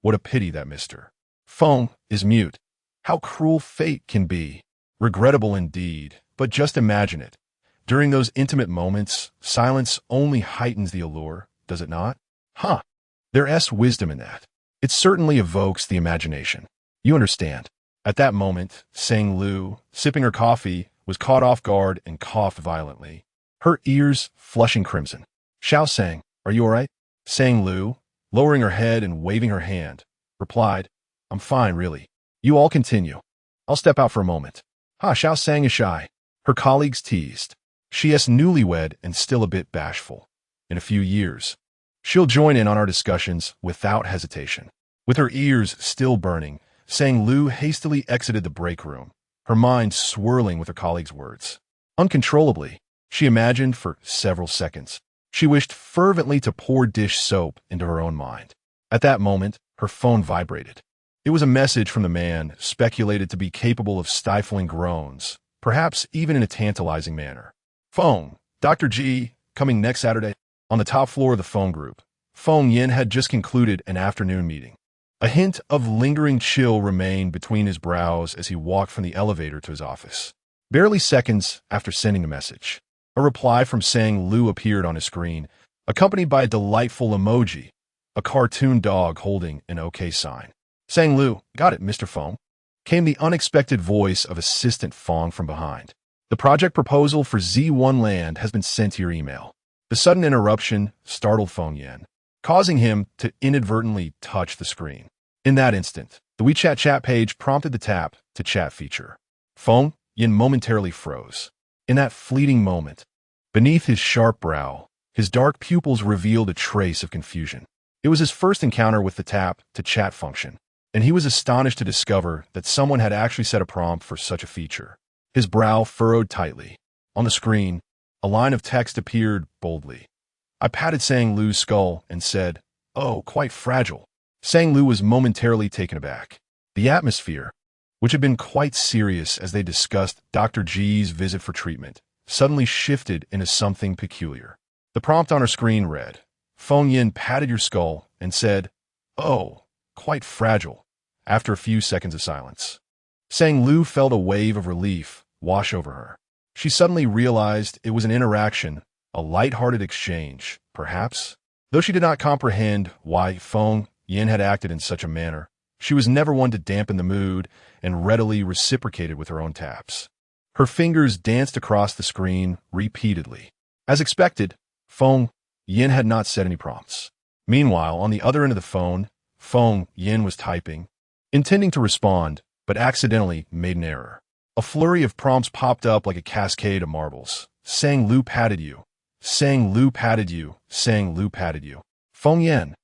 Speaker 1: What a pity that Mr. Feng is mute. How cruel fate can be. Regrettable indeed, but just imagine it. During those intimate moments, silence only heightens the allure, does it not? Huh. There's wisdom in that. It certainly evokes the imagination. You understand. At that moment, Sang Lu, sipping her coffee, was caught off guard and coughed violently, her ears flushing crimson. Xiao Sang, are you all right? Sang Lu, lowering her head and waving her hand, replied, I'm fine, really. You all continue. I'll step out for a moment. Xiao Sang is shy. Her colleagues teased. She is newlywed and still a bit bashful. In a few years, she'll join in on our discussions without hesitation. With her ears still burning, Sang Lu hastily exited the break room, her mind swirling with her colleagues' words. Uncontrollably, she imagined for several seconds. She wished fervently to pour dish soap into her own mind. At that moment, her phone vibrated. It was a message from the man speculated to be capable of stifling groans, perhaps even in a tantalizing manner. Phone, Dr. G, coming next Saturday. On the top floor of the phone group, Feng Yin had just concluded an afternoon meeting. A hint of lingering chill remained between his brows as he walked from the elevator to his office. Barely seconds after sending the message, a reply from Sang Lu appeared on his screen, accompanied by a delightful emoji, a cartoon dog holding an OK sign. Sang Lu, got it, Mr. Feng, came the unexpected voice of Assistant Feng from behind. The project proposal for Z1 Land has been sent to your email. The sudden interruption startled Feng Yan, causing him to inadvertently touch the screen. In that instant, the WeChat chat page prompted the tap to chat feature. Feng Yan momentarily froze. In that fleeting moment, beneath his sharp brow, his dark pupils revealed a trace of confusion. It was his first encounter with the tap to chat function, and he was astonished to discover that someone had actually set a prompt for such a feature. His brow furrowed tightly. On the screen, a line of text appeared boldly. I patted Sang Lu's skull and said, "Oh, quite fragile." Sang Lu was momentarily taken aback. The atmosphere, which had been quite serious as they discussed Dr. G's visit for treatment, suddenly shifted into something peculiar. The prompt on her screen read, Feng Yin patted your skull and said, "Oh, quite fragile," after a few seconds of silence. Sang Lu felt a wave of relief wash over her. She suddenly realized it was an interaction, a light-hearted exchange, perhaps. Though she did not comprehend why Feng Yin had acted in such a manner, she was never one to dampen the mood and readily reciprocated with her own taps. Her fingers danced across the screen repeatedly. As expected, Feng Yin had not set any prompts. Meanwhile, on the other end of the phone, Feng Yin was typing, intending to respond, but accidentally made an error. A flurry of prompts popped up like a cascade of marbles. Sang Lu patted you. Sang Lu patted you. Sang Lu patted you. Feng Yin.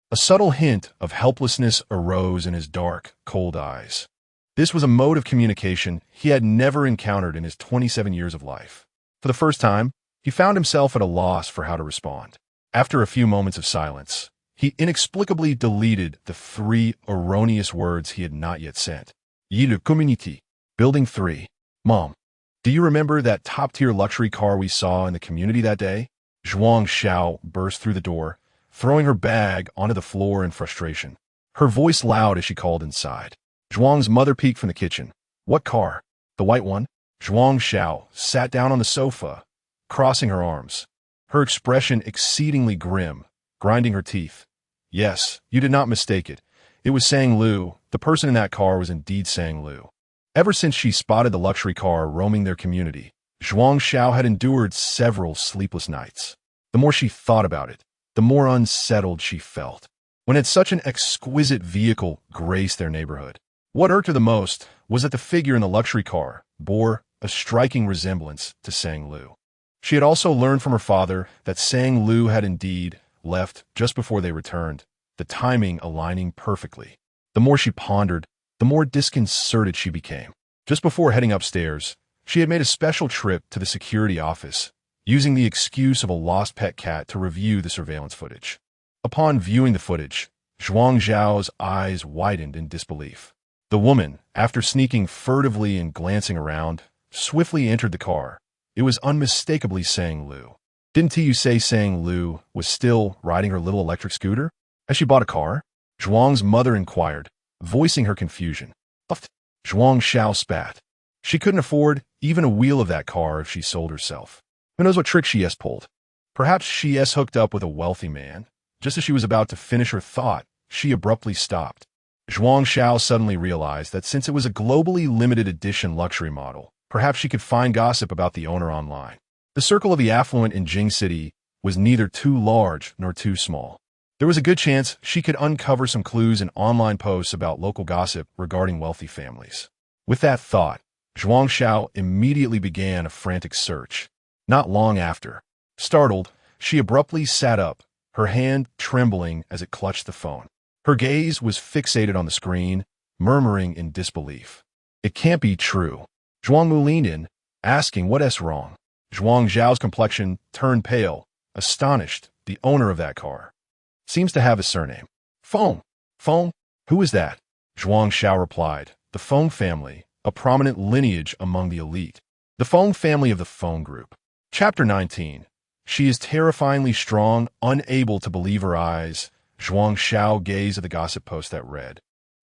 Speaker 1: A subtle hint of helplessness arose in his dark, cold eyes. This was a mode of communication he had never encountered in his 27 years of life. For the first time, he found himself at a loss for how to respond. After a few moments of silence, he inexplicably deleted the 3 erroneous words he had not yet sent. Yilu Community. Building 3. Mom. Do you remember that top-tier luxury car we saw in the community that day? Zhuang Xiao burst through the door, throwing her bag onto the floor in frustration. Her voice loud as she called inside. Zhuang's mother peeked from the kitchen. What car? The white one? Zhuang Xiao sat down on the sofa, crossing her arms, her expression exceedingly grim, grinding her teeth. Yes, you did not mistake it. It was Sang Lu. The person in that car was indeed Sang Lu. Ever since she spotted the luxury car roaming their community, Zhuang Xiao had endured several sleepless nights. The more she thought about it, the more unsettled she felt. When had such an exquisite vehicle graced their neighborhood? What irked her the most was that the figure in the luxury car bore a striking resemblance to Sang Lu. She had also learned from her father that Sang Lu had indeed left just before they returned, the timing aligning perfectly. The more she pondered, the more disconcerted she became. Just before heading upstairs, she had made a special trip to the security office, using the excuse of a lost pet cat to review the surveillance footage. Upon viewing the footage, Zhuang Zhao's eyes widened in disbelief. The woman, after sneaking furtively and glancing around, swiftly entered the car. It was unmistakably Sang Lu. Didn't you say Sang Lu was still riding her little electric scooter? Has she bought a car? Zhuang's mother inquired, voicing her confusion. Zhuang Xiao spat. She couldn't afford even a wheel of that car if she sold herself. Who knows what trick she has pulled? Perhaps she has hooked up with a wealthy man. Just as she was about to finish her thought, she abruptly stopped. Zhuang Xiao suddenly realized that since it was a globally limited edition luxury model, perhaps she could find gossip about the owner online. The circle of the affluent in Jing City was neither too large nor too small. There was a good chance she could uncover some clues in online posts about local gossip regarding wealthy families. With that thought, Zhuang Xiao immediately began a frantic search. Not long after, startled, she abruptly sat up, her hand trembling as it clutched the phone. Her gaze was fixated on the screen, murmuring in disbelief. It can't be true. Zhuang Mu leaned in, asking what's wrong. Zhuang Zhao's complexion turned pale, astonished. The owner of that car seems to have a surname. Feng. Feng? Who is that? Zhuang Xiao replied. The Feng family, a prominent lineage among the elite. The Feng family of the Feng group. Chapter 19. She is terrifyingly strong, unable to believe her eyes. Zhuang Xiao gazed at the gossip post that read,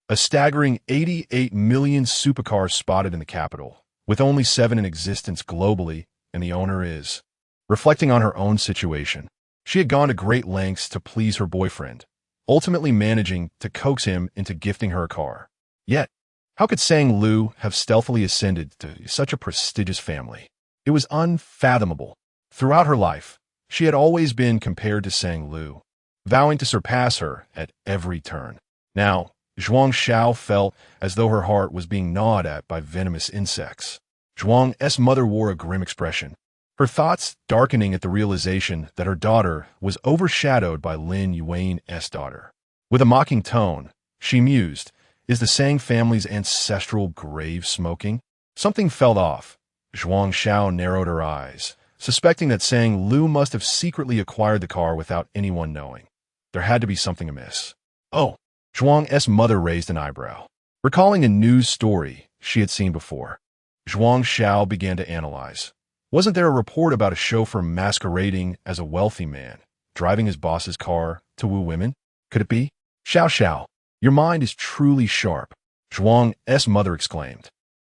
Speaker 1: a staggering 88 million supercars spotted in the capital, with only 7 in existence globally, and the owner is. Reflecting on her own situation, she had gone to great lengths to please her boyfriend, ultimately managing to coax him into gifting her a car. Yet, how could Sang Lu have stealthily ascended to such a prestigious family? It was unfathomable. Throughout her life, she had always been compared to Sang Lu, vowing to surpass her at every turn. Now, Zhuang Xiao felt as though her heart was being gnawed at by venomous insects. Zhuang's mother wore a grim expression, her thoughts darkening at the realization that her daughter was overshadowed by Lin Yuan's daughter. With a mocking tone, she mused, is the Sang family's ancestral grave smoking? Something fell off. Zhuang Xiao narrowed her eyes, suspecting that Sang Lu must have secretly acquired the car without anyone knowing. There had to be something amiss. Oh, Zhuang's mother raised an eyebrow, recalling a news story she had seen before. Zhuang Xiao began to analyze. Wasn't there a report about a chauffeur masquerading as a wealthy man, driving his boss's car to woo women? Could it be? Xiao Xiao, your mind is truly sharp, Zhuang's mother exclaimed,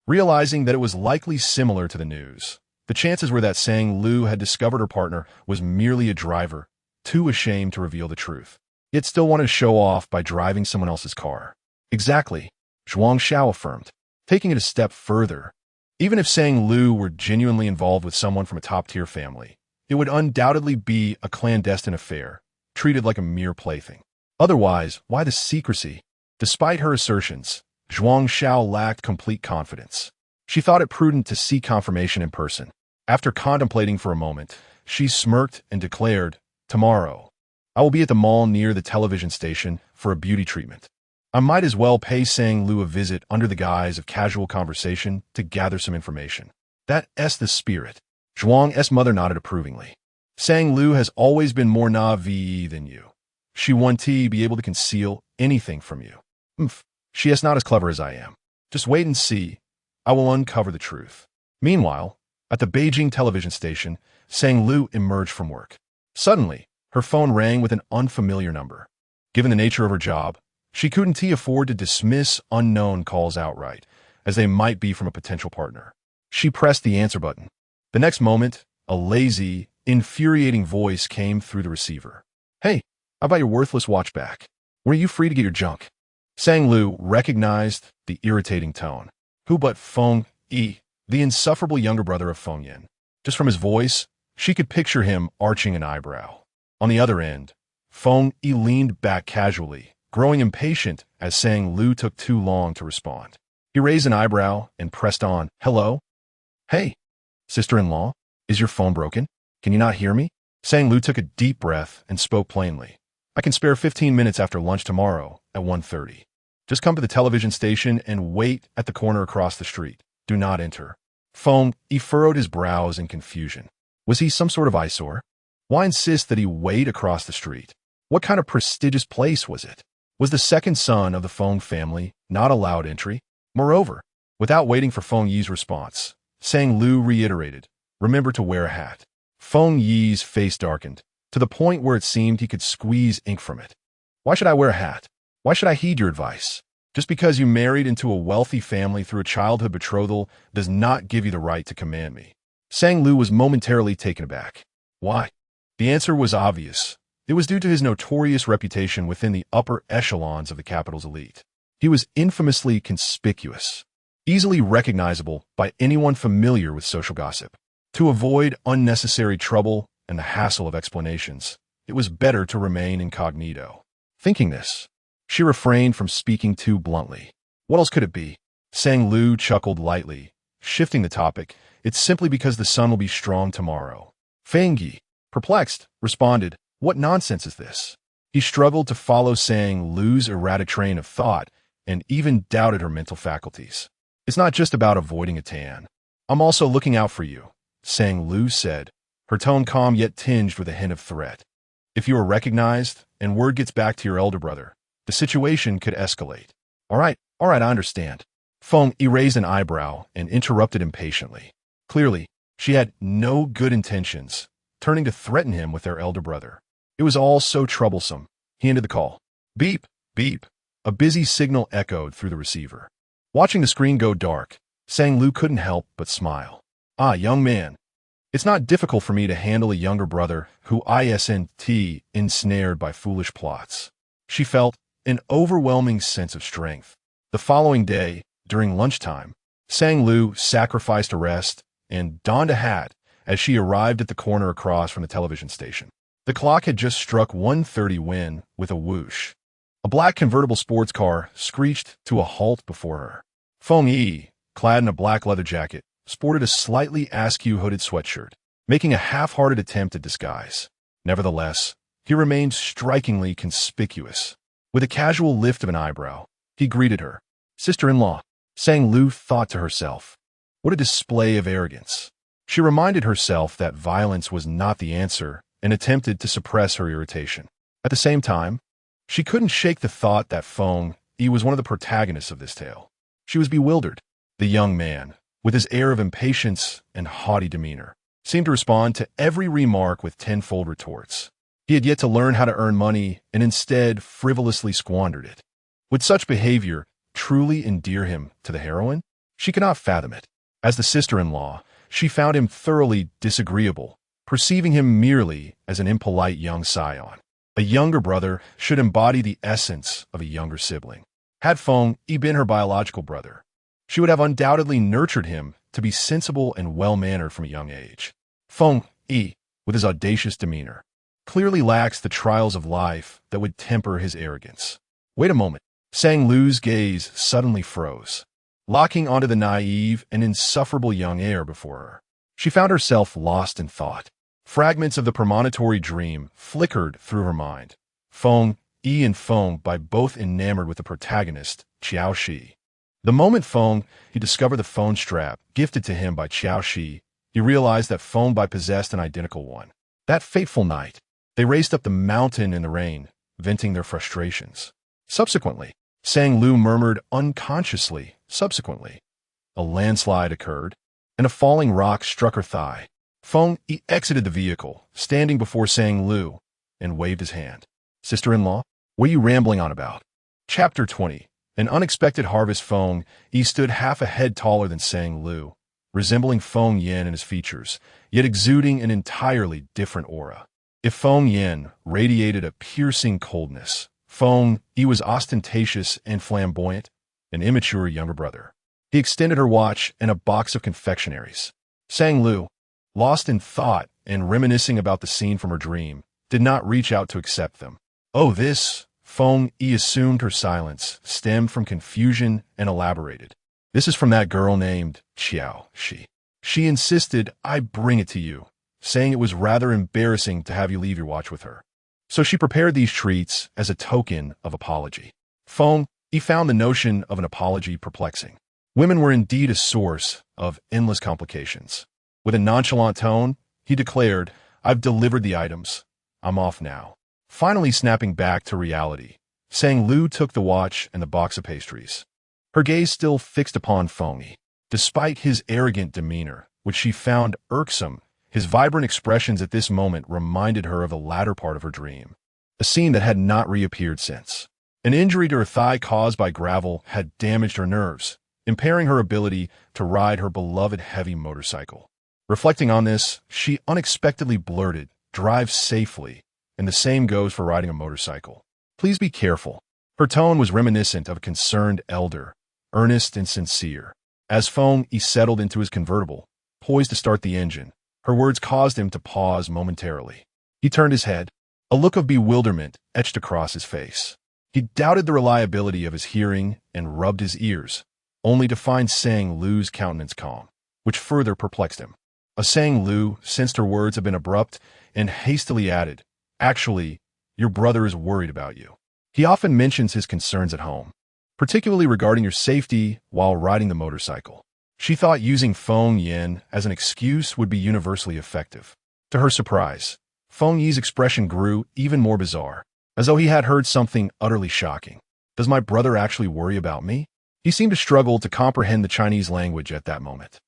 Speaker 1: realizing that it was likely similar to the news. The chances were that Sang Lu had discovered her partner was merely a driver, too ashamed to reveal the truth, yet still wanted to show off by driving someone else's car. Exactly, Zhuang Xiao affirmed, taking it a step further. Even if Sang Lu were genuinely involved with someone from a top-tier family, it would undoubtedly be a clandestine affair, treated like a mere plaything. Otherwise, why the secrecy? Despite her assertions, Zhuang Xiao lacked complete confidence. She thought it prudent to seek confirmation in person. After contemplating for a moment, she smirked and declared, tomorrow, I will be at the mall near the television station for a beauty treatment. I might as well pay Sang Lu a visit under the guise of casual conversation to gather some information. That's the spirit. Zhuang's mother nodded approvingly. Sang Lu has always been more naive than you. She won't be able to conceal anything from you. She is not as clever as I am. Just wait and see. I will uncover the truth. Meanwhile, At the Beijing television station, Sang Lu emerged from work. Suddenly, her phone rang with an unfamiliar number. Given the nature of her job, she couldn't afford to dismiss unknown calls outright, as they might be from a potential partner. She pressed the answer button. The next moment, a lazy, infuriating voice came through the receiver. "Hey, how about your worthless watch back? Were you free to get your junk?" Sang Lu recognized the irritating tone. Who but Feng Yi, the insufferable younger brother of Feng Yin? Just from his voice, she could picture him arching an eyebrow. On the other end, Feng Yi leaned back casually, growing impatient as Sang Lu took too long to respond. He raised an eyebrow and pressed on. "Hello? Hey, sister-in-law, is your phone broken? Can you not hear me?" Sang Lu took a deep breath and spoke plainly. "I can spare 15 minutes after lunch tomorrow at 1:30. Just come to the television station and wait at the corner across the street. Do not enter." Feng Yi furrowed his brows in confusion. Was he some sort of eyesore? Why insist that he wait across the street? What kind of prestigious place was it? Was the second son of the Feng family not allowed entry? Moreover, without waiting for Feng Yi's response, Sang Lu reiterated, "Remember to wear a hat." Feng Yi's face darkened, to the point where it seemed he could squeeze ink from it. "Why should I wear a hat? Why should I heed your advice? Just because you married into a wealthy family through a childhood betrothal does not give you the right to command me." Sang Lu was momentarily taken aback. Why? The answer was obvious. It was due to his notorious reputation within the upper echelons of the capital's elite. He was infamously conspicuous, easily recognizable by anyone familiar with social gossip. To avoid unnecessary trouble and the hassle of explanations, it was better to remain incognito. Thinking this, she refrained from speaking too bluntly. What else could it be? Sang Lu chuckled lightly, shifting the topic. "It's simply because the sun will be strong tomorrow." Feng Yi, perplexed, responded, "What nonsense is this?" He struggled to follow Sang Lu's erratic train of thought and even doubted her mental faculties. "It's not just about avoiding a tan. I'm also looking out for you," Sang Lu said, her tone calm yet tinged with a hint of threat. "If you are recognized and word gets back to your elder brother, the situation could escalate." All right, I understand." Feng Yi raised an eyebrow and interrupted impatiently. Clearly, she had no good intentions, turning to threaten him with their elder brother. It was all so troublesome. He ended the call. Beep, beep. A busy signal echoed through the receiver. Watching the screen go dark, Sang Lu couldn't help but smile. "Ah, young man. It's not difficult for me to handle a younger brother who isn't ensnared by foolish plots." She felt an overwhelming sense of strength. The following day, during lunchtime, Sang Lu sacrificed a rest and donned a hat as she arrived at the corner across from the television station. The clock had just struck 1:30 when, with a whoosh, a black convertible sports car screeched to a halt before her. Feng Yi, clad in a black leather jacket, sported a slightly askew hooded sweatshirt, making a half-hearted attempt at disguise. Nevertheless, he remained strikingly conspicuous. With a casual lift of an eyebrow, he greeted her. "Sister-in-law," Sang Lu thought to herself. What a display of arrogance. She reminded herself that violence was not the answer and attempted to suppress her irritation. At the same time, she couldn't shake the thought that Feng Yi was one of the protagonists of this tale. She was bewildered. The young man, with his air of impatience and haughty demeanor, seemed to respond to every remark with tenfold retorts. He had yet to learn how to earn money and instead frivolously squandered it. Would such behavior truly endear him to the heroine? She could not fathom it. As the sister-in-law, she found him thoroughly disagreeable, perceiving him merely as an impolite young scion. A younger brother should embody the essence of a younger sibling. Had Feng Yi been her biological brother, she would have undoubtedly nurtured him to be sensible and well-mannered from a young age. Feng Yi, with his audacious demeanor, clearly lacks the trials of life that would temper his arrogance. Wait a moment. Sang Lu's gaze suddenly froze, locking onto the naive and insufferable young heir before her. She found herself lost in thought. Fragments of the premonitory dream flickered through her mind. Feng Yi and Feng Bai both enamored with the protagonist, Qiao Shi. The moment Feng Yi discovered the phone strap gifted to him by Qiao Shi, he realized that Feng Bai possessed an identical one. That fateful night, they raced up the mountain in the rain, venting their frustrations. Subsequently, Sang Lu murmured unconsciously, subsequently, a landslide occurred. and a falling rock struck her thigh. Feng Yi exited the vehicle, standing before Sang Lu, and waved his hand. Sister-in-law, what are you rambling on about? Chapter 20. An unexpected harvest. Feng Yi stood half a head taller than Sang Lu, resembling Feng Yin in his features, yet exuding an entirely different aura. If Feng Yin radiated a piercing coldness, Feng Yi was ostentatious and flamboyant, an immature younger brother. He extended her watch and a box of confectionaries. Sang Lu, lost in thought and reminiscing about the scene from her dream, did not reach out to accept them. Oh, this, Feng Yi assumed her silence stemmed from confusion and elaborated. This is from that girl named Xiao Shi. She insisted I bring it to you, saying it was rather embarrassing to have you leave your watch with her. So she prepared these treats as a token of apology. Feng Yi found the notion of an apology perplexing. Women were indeed a source of endless complications. With a nonchalant tone, he declared, I've delivered the items. I'm off now. Finally snapping back to reality, Sang Lu took the watch and the box of pastries. Her gaze still fixed upon Feng Yi. Despite his arrogant demeanor, which she found irksome, his vibrant expressions at this moment reminded her of the latter part of her dream, a scene that had not reappeared since. An injury to her thigh caused by gravel had damaged her nerves, impairing her ability to ride her beloved heavy motorcycle. Reflecting on this, she unexpectedly blurted, drive safely, and the same goes for riding a motorcycle. Please be careful. Her tone was reminiscent of a concerned elder, earnest and sincere. As Feng Yi settled into his convertible, poised to start the engine, her words caused him to pause momentarily. He turned his head. A look of bewilderment etched across his face. He doubted the reliability of his hearing and rubbed his ears, only to find Sang Lu's countenance calm, which further perplexed him. Sang Lu sensed her words had been abrupt and hastily added, Actually, your brother is worried about you. He often mentions his concerns at home, particularly regarding your safety while riding the motorcycle. She thought using Feng Yin as an excuse would be universally effective. To her surprise, Feng Yi's expression grew even more bizarre, as though he had heard something utterly shocking. Does my brother actually worry about me? He seemed to struggle to comprehend the Chinese language at that moment.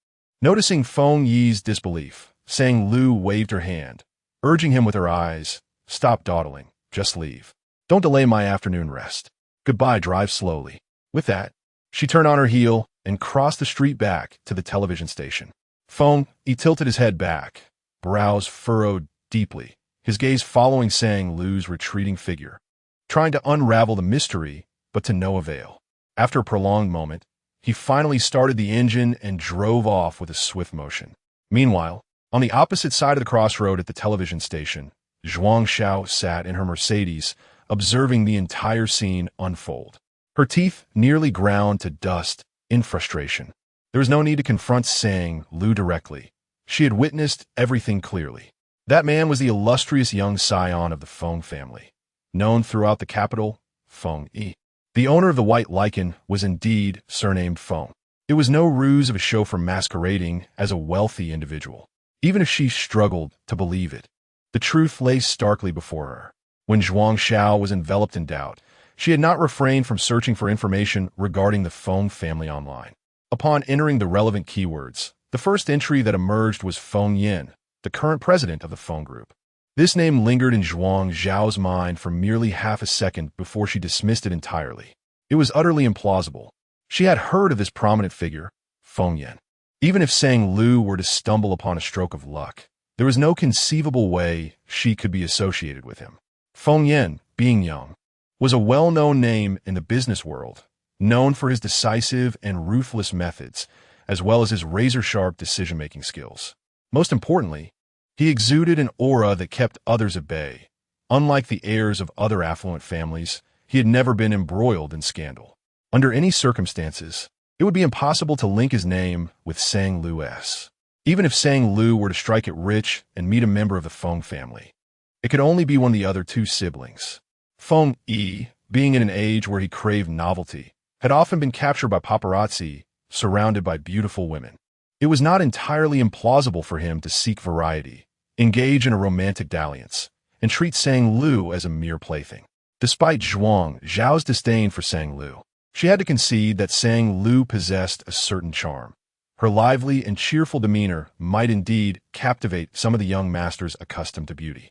Speaker 1: Noticing Feng Yi's disbelief, Sang Lu waved her hand, urging him with her eyes, Stop dawdling, just leave. Don't delay my afternoon rest. Goodbye, drive slowly. With that, she turned on her heel and crossed the street back to the television station. Feng Yi tilted his head back, brows furrowed deeply, his gaze following Sang Lu's retreating figure, trying to unravel the mystery, but to no avail. After a prolonged moment, he finally started the engine and drove off with a swift motion. Meanwhile, on the opposite side of the crossroad at the television station, Zhuang Xiao sat in her Mercedes, observing the entire scene unfold. Her teeth nearly ground to dust in frustration. There was no need to confront Sang Lu directly. She had witnessed everything clearly. That man was the illustrious young scion of the Feng family, known throughout the capital, Feng Yi. The owner of the white lichen was indeed surnamed Feng. It was no ruse of a chauffeur masquerading as a wealthy individual. Even if she struggled to believe it, the truth lay starkly before her. When Zhuang Xiao was enveloped in doubt, she had not refrained from searching for information regarding the Feng family online. Upon entering the relevant keywords, the first entry that emerged was Feng Yin, the current president of the Feng Group. This name lingered in Zhuang Xiao's mind for merely half a second before she dismissed it entirely. It was utterly implausible. She had heard of this prominent figure, Feng Yin. Even if Sang Lu were to stumble upon a stroke of luck, there was no conceivable way she could be associated with him. Feng Yin, being young, was a well-known name in the business world, known for his decisive and ruthless methods, as well as his razor-sharp decision-making skills. Most importantly, he exuded an aura that kept others at bay. Unlike the heirs of other affluent families, he had never been embroiled in scandal. Under any circumstances, it would be impossible to link his name with Sang Lu's. Even if Sang Lu were to strike it rich and meet a member of the Feng family, it could only be one of the other two siblings. Feng Yi, being in an age where he craved novelty, had often been captured by paparazzi, surrounded by beautiful women. It was not entirely implausible for him to seek variety, engage in a romantic dalliance, and treat Sang Lu as a mere plaything. Despite Zhuang Zhao's disdain for Sang Lu, she had to concede that Sang Lu possessed a certain charm. Her lively and cheerful demeanor might indeed captivate some of the young masters accustomed to beauty.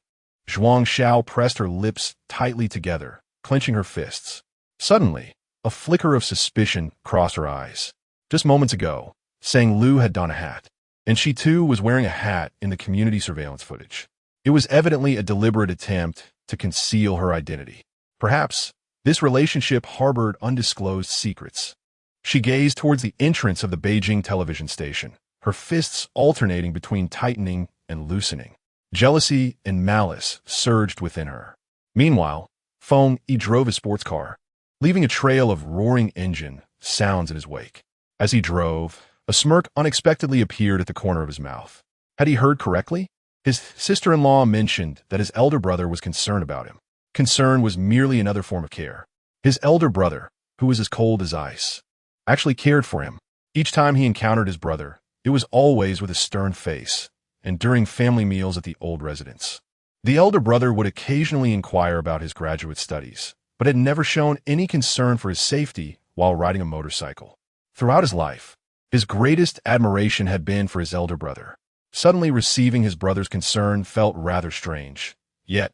Speaker 1: Zhuang Xiao pressed her lips tightly together, clenching her fists. Suddenly, a flicker of suspicion crossed her eyes. Just moments ago, Sang Lu had donned a hat, and she too was wearing a hat in the community surveillance footage. It was evidently a deliberate attempt to conceal her identity. Perhaps this relationship harbored undisclosed secrets. She gazed towards the entrance of the Beijing television station, her fists alternating between tightening and loosening. Jealousy and malice surged within her. Meanwhile, Feng Yi drove his sports car, leaving a trail of roaring engine sounds in his wake. As he drove, a smirk unexpectedly appeared at the corner of his mouth. Had he heard correctly? His sister-in-law mentioned that his elder brother was concerned about him. Concern was merely another form of care. His elder brother, who was as cold as ice, actually cared for him. Each time he encountered his brother, it was always with a stern face, and during family meals at the old residence. The elder brother would occasionally inquire about his graduate studies, but had never shown any concern for his safety while riding a motorcycle. Throughout his life, his greatest admiration had been for his elder brother. Suddenly receiving his brother's concern felt rather strange, yet,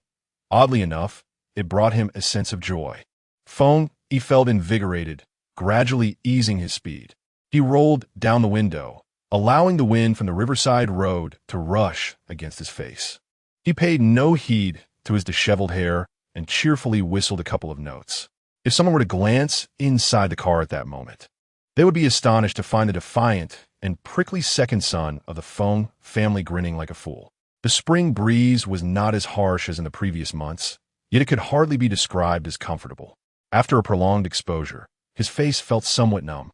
Speaker 1: oddly enough, it brought him a sense of joy. Feng Yi felt invigorated, gradually easing his speed. He rolled down the window, allowing the wind from the riverside road to rush against his face. He paid no heed to his disheveled hair and cheerfully whistled a couple of notes. If someone were to glance inside the car at that moment, they would be astonished to find the defiant and prickly second son of the Feng family grinning like a fool. The spring breeze was not as harsh as in the previous months, yet it could hardly be described as comfortable. After a prolonged exposure, his face felt somewhat numb.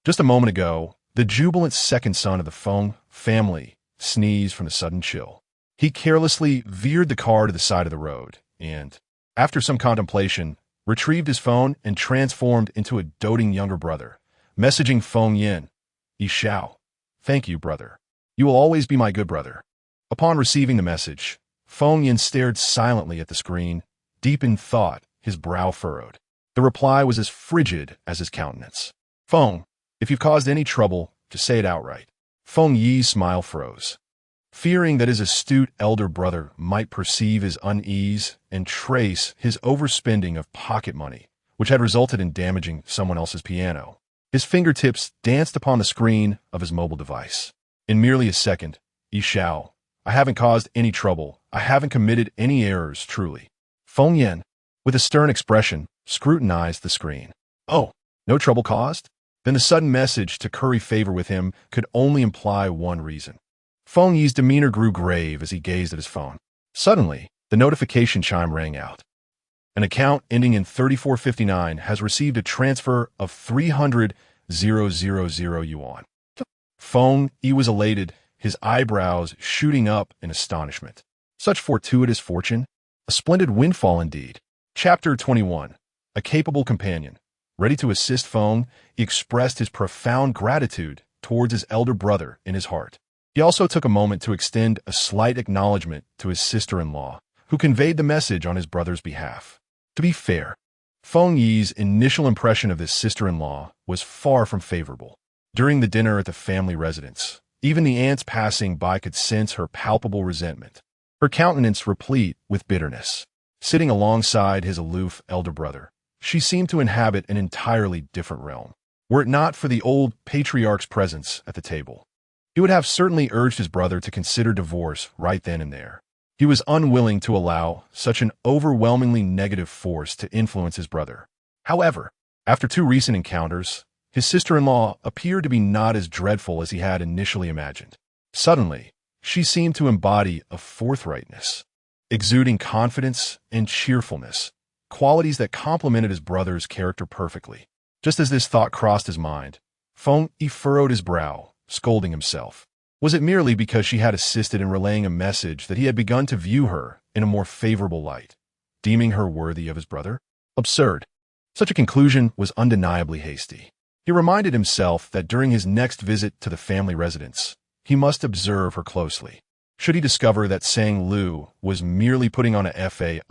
Speaker 1: Just a moment ago, the jubilant second son of the Feng family sneezed from the sudden chill. He carelessly veered the car to the side of the road and, after some contemplation, retrieved his phone and transformed into a doting younger brother, messaging Feng Yin, "Yi Xiao, thank you, brother. You will always be my good brother." Upon receiving the message, Feng Yin stared silently at the screen, deep in thought, his brow furrowed. The reply was as frigid as his countenance. "Feng, if you've caused any trouble, just say it outright." Feng Yi's smile froze. Fearing that his astute elder brother might perceive his unease and trace his overspending of pocket money, which had resulted in damaging someone else's piano, his fingertips danced upon the screen of his mobile device. In merely a second, "Yi Xiao, I haven't caused any trouble. I haven't committed any errors, truly." Feng Yin, with a stern expression, scrutinized the screen. "Oh, no trouble caused?" Then the sudden message to curry favor with him could only imply one reason. Feng Yi's demeanor grew grave as he gazed at his phone. Suddenly, the notification chime rang out. An account ending in 3459 has received a transfer of 300,000 yuan. Feng Yi was elated, his eyebrows shooting up in astonishment. Such fortuitous fortune? A splendid windfall indeed. Chapter 21. A capable companion. Ready to assist Feng, he expressed his profound gratitude towards his elder brother in his heart. He also took a moment to extend a slight acknowledgement to his sister-in-law, who conveyed the message on his brother's behalf. To be fair, Feng Yi's initial impression of his sister-in-law was far from favorable. During the dinner at the family residence, even the ants passing by could sense her palpable resentment, her countenance replete with bitterness. Sitting alongside his aloof elder brother, she seemed to inhabit an entirely different realm. Were it not for the old patriarch's presence at the table, he would have certainly urged his brother to consider divorce right then and there. He was unwilling to allow such an overwhelmingly negative force to influence his brother. However, after two recent encounters, his sister-in-law appeared to be not as dreadful as he had initially imagined. Suddenly, she seemed to embody a forthrightness, exuding confidence and cheerfulness, qualities that complemented his brother's character perfectly. Just as this thought crossed his mind, Feng Yi furrowed his brow, scolding himself. Was it merely because she had assisted in relaying a message that he had begun to view her in a more favorable light, deeming her worthy of his brother? Absurd. Such a conclusion was undeniably hasty. He reminded himself that during his next visit to the family residence, he must observe her closely. Should he discover that Sang Lu was merely putting on a fade,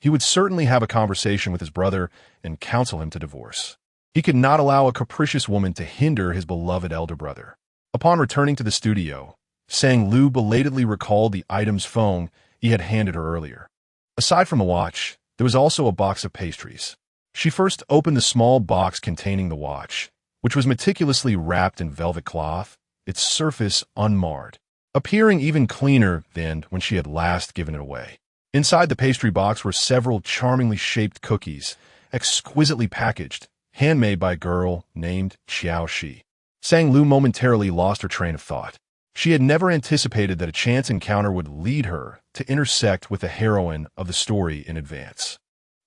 Speaker 1: he would certainly have a conversation with his brother and counsel him to divorce. He could not allow a capricious woman to hinder his beloved elder brother. Upon returning to the studio, Sang Lu belatedly recalled the item's phone he had handed her earlier. Aside from the watch, there was also a box of pastries. She first opened the small box containing the watch, which was meticulously wrapped in velvet cloth, its surface unmarred, appearing even cleaner than when she had last given it away. Inside the pastry box were several charmingly shaped cookies, exquisitely packaged, handmade by a girl named Xiao Shi. Sang Lu momentarily lost her train of thought. She had never anticipated that a chance encounter would lead her to intersect with the heroine of the story in advance.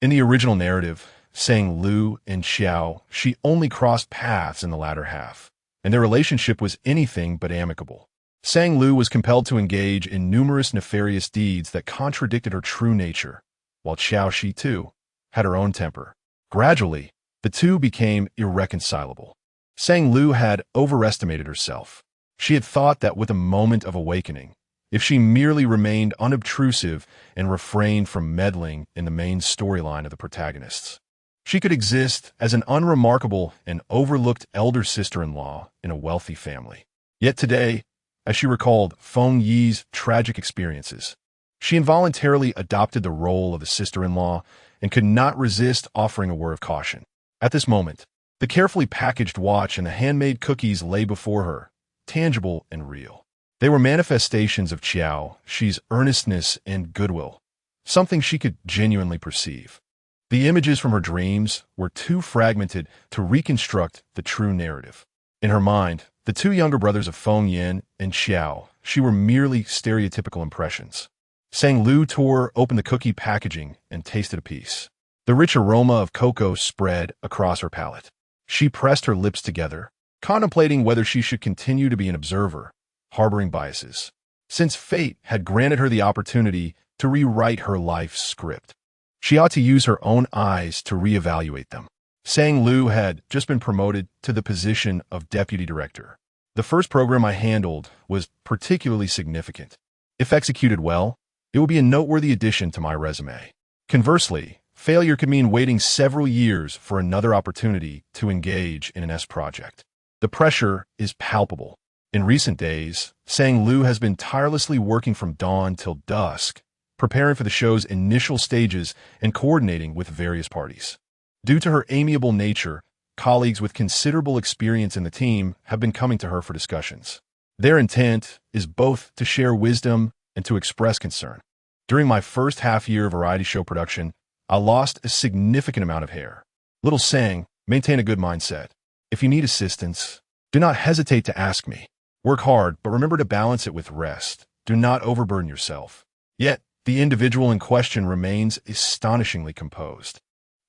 Speaker 1: In the original narrative, Sang Lu and Xiao Shi only crossed paths in the latter half, and their relationship was anything but amicable. Sang Lu was compelled to engage in numerous nefarious deeds that contradicted her true nature, while Xiao Shi, too, had her own temper. Gradually, the two became irreconcilable. Sang Lu had overestimated herself. She had thought that with a moment of awakening, if she merely remained unobtrusive and refrained from meddling in the main storyline of the protagonists, she could exist as an unremarkable and overlooked elder sister-in-law in a wealthy family. Yet today, as she recalled Feng Yi's tragic experiences, she involuntarily adopted the role of the sister-in-law and could not resist offering a word of caution. At this moment, the carefully packaged watch and the handmade cookies lay before her, tangible and real. They were manifestations of Xiao Shi's earnestness and goodwill, something she could genuinely perceive. The images from her dreams were too fragmented to reconstruct the true narrative. In her mind, the two younger brothers of Feng Yin and Xiao Shi were merely stereotypical impressions. Sang Lu tore open the cookie packaging and tasted a piece. The rich aroma of cocoa spread across her palate. She pressed her lips together, contemplating whether she should continue to be an observer, harboring biases, since fate had granted her the opportunity to rewrite her life's script. She ought to use her own eyes to reevaluate them. Sang Lu had just been promoted to the position of deputy director. The first program I handled was particularly significant. If executed well, it would be a noteworthy addition to my resume. Conversely, failure could mean waiting several years for another opportunity to engage in an S project. The pressure is palpable. In recent days, Sang Lu has been tirelessly working from dawn till dusk, preparing for the show's initial stages and coordinating with various parties. Due to her amiable nature, colleagues with considerable experience in the team have been coming to her for discussions. Their intent is both to share wisdom and to express concern. During my first half-year of variety show production, I lost a significant amount of hair. Little Sang, maintain a good mindset. If you need assistance, do not hesitate to ask me. Work hard, but remember to balance it with rest. Do not overburden yourself. Yet, the individual in question remains astonishingly composed.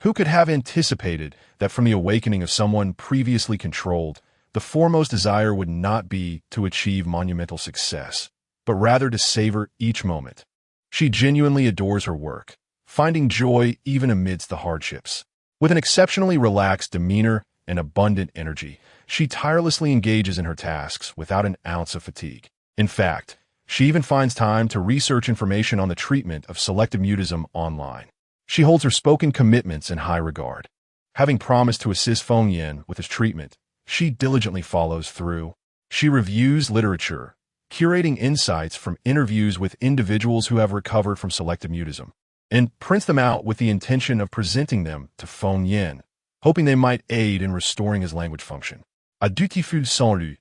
Speaker 1: Who could have anticipated that from the awakening of someone previously controlled, the foremost desire would not be to achieve monumental success, but rather to savor each moment? She genuinely adores her work, finding joy even amidst the hardships. With an exceptionally relaxed demeanor and abundant energy, she tirelessly engages in her tasks without an ounce of fatigue. In fact, she even finds time to research information on the treatment of selective mutism online. She holds her spoken commitments in high regard. Having promised to assist Feng Yin with his treatment, she diligently follows through. She reviews literature, curating insights from interviews with individuals who have recovered from selective mutism, and prints them out with the intention of presenting them to Feng Yin, hoping they might aid in restoring his language function. A dutiful sans lui,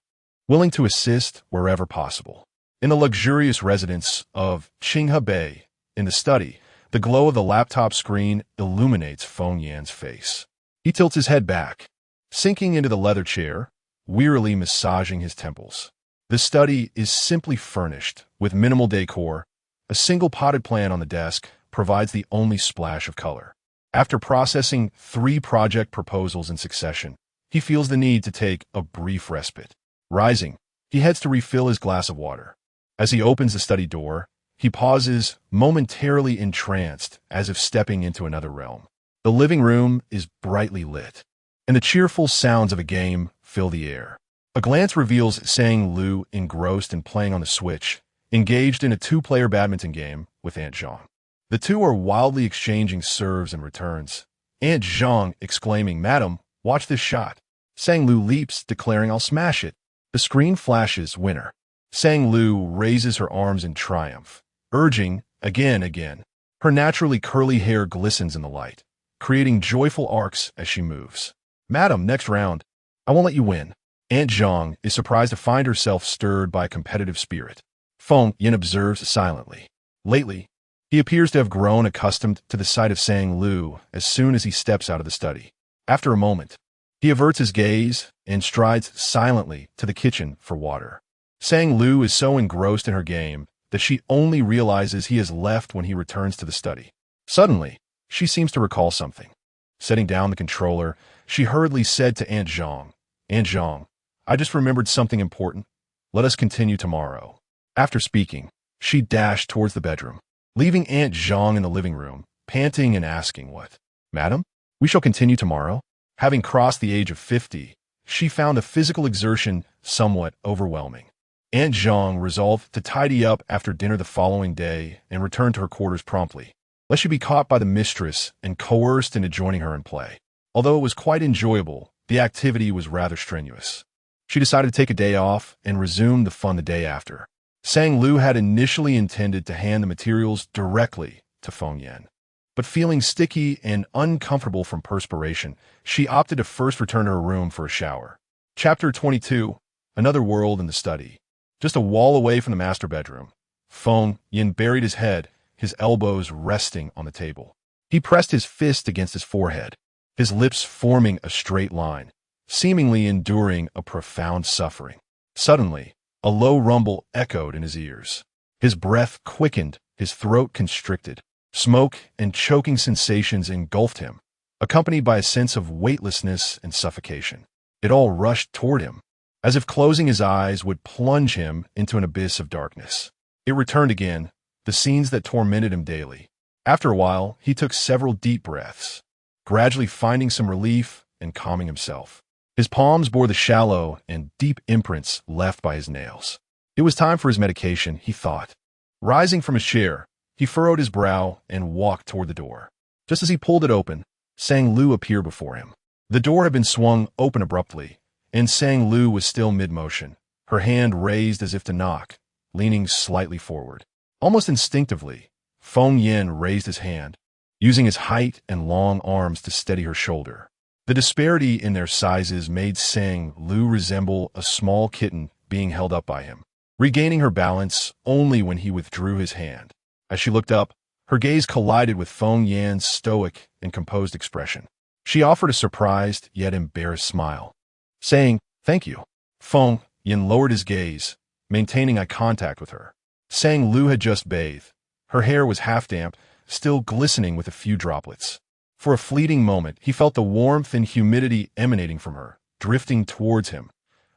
Speaker 1: willing to assist wherever possible. In the luxurious residence of Qinghe Bay, in the study, the glow of the laptop screen illuminates Feng Yan's face. He tilts his head back, sinking into the leather chair, wearily massaging his temples. The study is simply furnished with minimal decor. A single potted plant on the desk provides the only splash of color. After processing 3 project proposals in succession, he feels the need to take a brief respite. Rising, he heads to refill his glass of water. As he opens the study door, he pauses, momentarily entranced, as if stepping into another realm. The living room is brightly lit, and the cheerful sounds of a game fill the air. A glance reveals Sang Lu engrossed in playing on the Switch, engaged in a 2-player badminton game with Aunt Zhang. The two are wildly exchanging serves and returns, Aunt Zhang exclaiming, "Madam, watch this shot." Sang Lu leaps, declaring, "I'll smash it." The screen flashes winner. Sang Lu raises her arms in triumph, urging, again. Her naturally curly hair glistens in the light, creating joyful arcs as she moves. Madam, next round. I won't let you win. Aunt Zhang is surprised to find herself stirred by a competitive spirit. Feng Yin observes silently. Lately, he appears to have grown accustomed to the sight of Sang Lu as soon as he steps out of the study. After a moment, he averts his gaze and strides silently to the kitchen for water. Sang Lu is so engrossed in her game that she only realizes he has left when he returns to the study. Suddenly, she seems to recall something. Setting down the controller, she hurriedly said to Aunt Zhang, Aunt Zhang, I just remembered something important. Let us continue tomorrow. After speaking, she dashed towards the bedroom, leaving Aunt Zhang in the living room, panting and asking what? Madam, we shall continue tomorrow? Having crossed the age of 50, she found the physical exertion somewhat overwhelming. Aunt Zhang resolved to tidy up after dinner the following day and return to her quarters promptly, lest she be caught by the mistress and coerced into joining her in play. Although it was quite enjoyable, the activity was rather strenuous. She decided to take a day off and resume the fun the day after. Sang Lu had initially intended to hand the materials directly to Feng Yan, but feeling sticky and uncomfortable from perspiration, she opted to first return to her room for a shower. Chapter 22. Another world in the study. Just a wall away from the master bedroom, Feng Yin buried his head, his elbows resting on the table. He pressed his fist against his forehead, his lips forming a straight line, seemingly enduring a profound suffering. Suddenly, a low rumble echoed in his ears. His breath quickened, his throat constricted. Smoke and choking sensations engulfed him, accompanied by a sense of weightlessness and suffocation. It all rushed toward him, as if closing his eyes would plunge him into an abyss of darkness. It returned again, the scenes that tormented him daily. After a while, he took several deep breaths, gradually finding some relief and calming himself. His palms bore the shallow and deep imprints left by his nails. It was time for his medication, he thought. Rising from his chair, he furrowed his brow and walked toward the door. Just as he pulled it open, Sang Lu appeared before him. The door had been swung open abruptly, and Sang Lu was still mid-motion, her hand raised as if to knock, leaning slightly forward. Almost instinctively, Feng Yin raised his hand, using his height and long arms to steady her shoulder. The disparity in their sizes made Sang Lu resemble a small kitten being held up by him, regaining her balance only when he withdrew his hand. As she looked up, her gaze collided with Feng Yan's stoic and composed expression. She offered a surprised yet embarrassed smile, saying, "Thank you." Feng Yan lowered his gaze, maintaining eye contact with her. Sang Lu had just bathed. Her hair was half damp, still glistening with a few droplets. For a fleeting moment, he felt the warmth and humidity emanating from her, drifting towards him,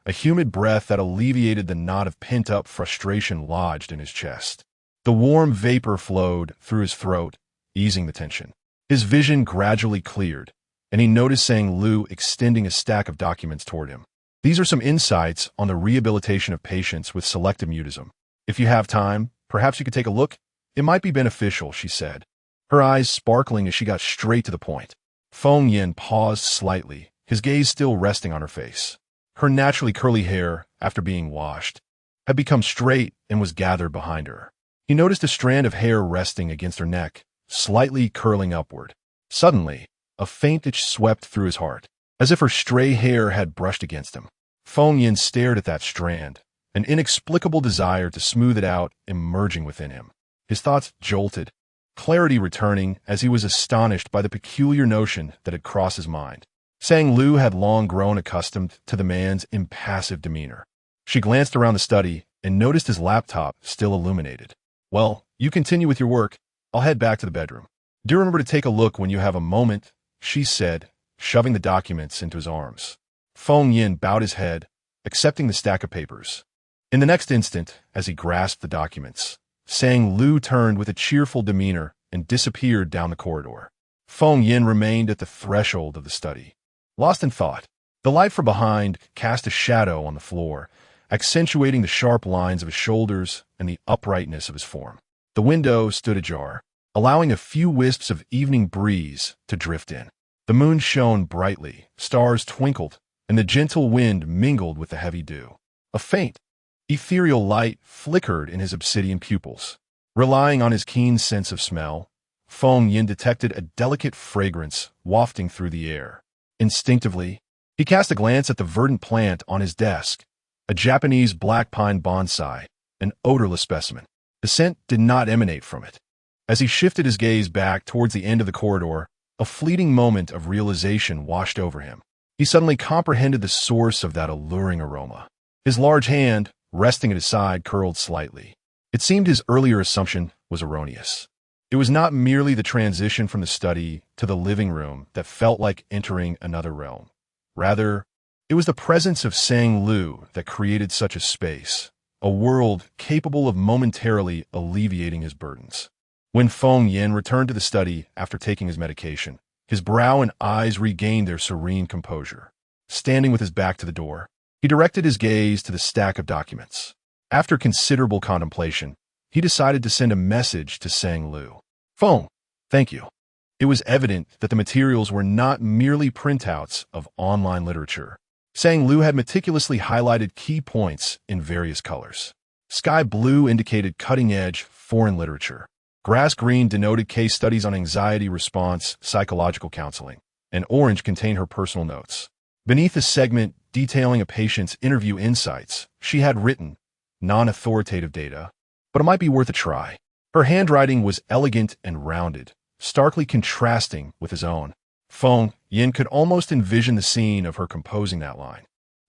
Speaker 1: a humid breath that alleviated the knot of pent-up frustration lodged in his chest. The warm vapor flowed through his throat, easing the tension. His vision gradually cleared, and he noticed Sang Lu extending a stack of documents toward him. These are some insights on the rehabilitation of patients with selective mutism. If you have time, perhaps you could take a look. It might be beneficial, she said, her eyes sparkling as she got straight to the point. Feng Yin paused slightly, his gaze still resting on her face. Her naturally curly hair, after being washed, had become straight and was gathered behind her. He noticed a strand of hair resting against her neck, slightly curling upward. Suddenly, a faint itch swept through his heart, as if her stray hair had brushed against him. Feng Yin stared at that strand, an inexplicable desire to smooth it out emerging within him. His thoughts jolted, clarity returning as he was astonished by the peculiar notion that had crossed his mind. Sang Lu had long grown accustomed to the man's impassive demeanor. She glanced around the study and noticed his laptop still illuminated. "Well, you continue with your work. I'll head back to the bedroom. Do remember to take a look when you have a moment," she said, shoving the documents into his arms. Feng Yin bowed his head, accepting the stack of papers. In the next instant, as he grasped the documents, Sang Lu turned with a cheerful demeanor and disappeared down the corridor. Feng Yin remained at the threshold of the study, lost in thought. The light from behind cast a shadow on the floor, accentuating the sharp lines of his shoulders and the uprightness of his form. The window stood ajar, allowing a few wisps of evening breeze to drift in. The moon shone brightly, stars twinkled, and the gentle wind mingled with the heavy dew. A faint, ethereal light flickered in his obsidian pupils. Relying on his keen sense of smell, Feng Yin detected a delicate fragrance wafting through the air. Instinctively, he cast a glance at the verdant plant on his desk, a Japanese black pine bonsai, an odorless specimen. The scent did not emanate from it. As he shifted his gaze back towards the end of the corridor, a fleeting moment of realization washed over him. He suddenly comprehended the source of that alluring aroma. His large hand, resting at his side, curled slightly. It seemed his earlier assumption was erroneous. It was not merely the transition from the study to the living room that felt like entering another realm. Rather, it was the presence of Sang Lu that created such a space, a world capable of momentarily alleviating his burdens. When Feng Yin returned to the study after taking his medication, his brow and eyes regained their serene composure. Standing with his back to the door, he directed his gaze to the stack of documents. After considerable contemplation, he decided to send a message to Sang Lu. "Feng, thank you." It was evident that the materials were not merely printouts of online literature. Sang Lu had meticulously highlighted key points in various colors. Sky blue indicated cutting-edge foreign literature. Grass green denoted case studies on anxiety response, psychological counseling, and orange contained her personal notes. Beneath a segment detailing a patient's interview insights, she had written, "Non-authoritative data, but it might be worth a try." Her handwriting was elegant and rounded, starkly contrasting with his own. Feng Yin could almost envision the scene of her composing that line.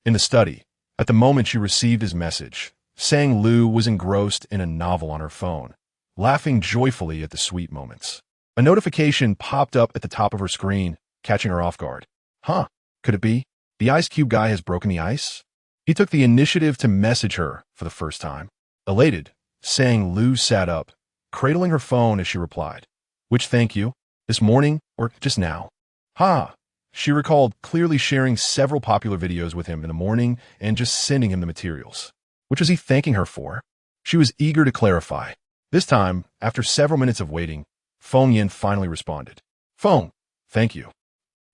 Speaker 1: In the study, at the moment she received his message, Sang Lu was engrossed in a novel on her phone, laughing joyfully at the sweet moments. A notification popped up at the top of her screen, catching her off guard. Huh, could it be? The ice cube guy has broken the ice? He took the initiative to message her for the first time. Elated, Sang Lu sat up, cradling her phone as she replied. "Which thank you? This morning or just now?" "Ha!" She recalled clearly sharing several popular videos with him in the morning and just sending him the materials. Which was he thanking her for? She was eager to clarify. This time, after several minutes of waiting, Feng Yin finally responded. "Feng, thank you."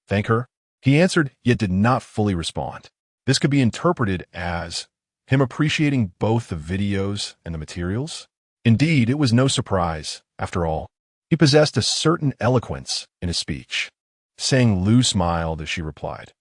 Speaker 1: "Thank her?" He answered, yet did not fully respond. This could be interpreted as him appreciating both the videos and the materials. Indeed, it was no surprise. After all, he possessed a certain eloquence in his speech. Sang Lu smiled as she replied,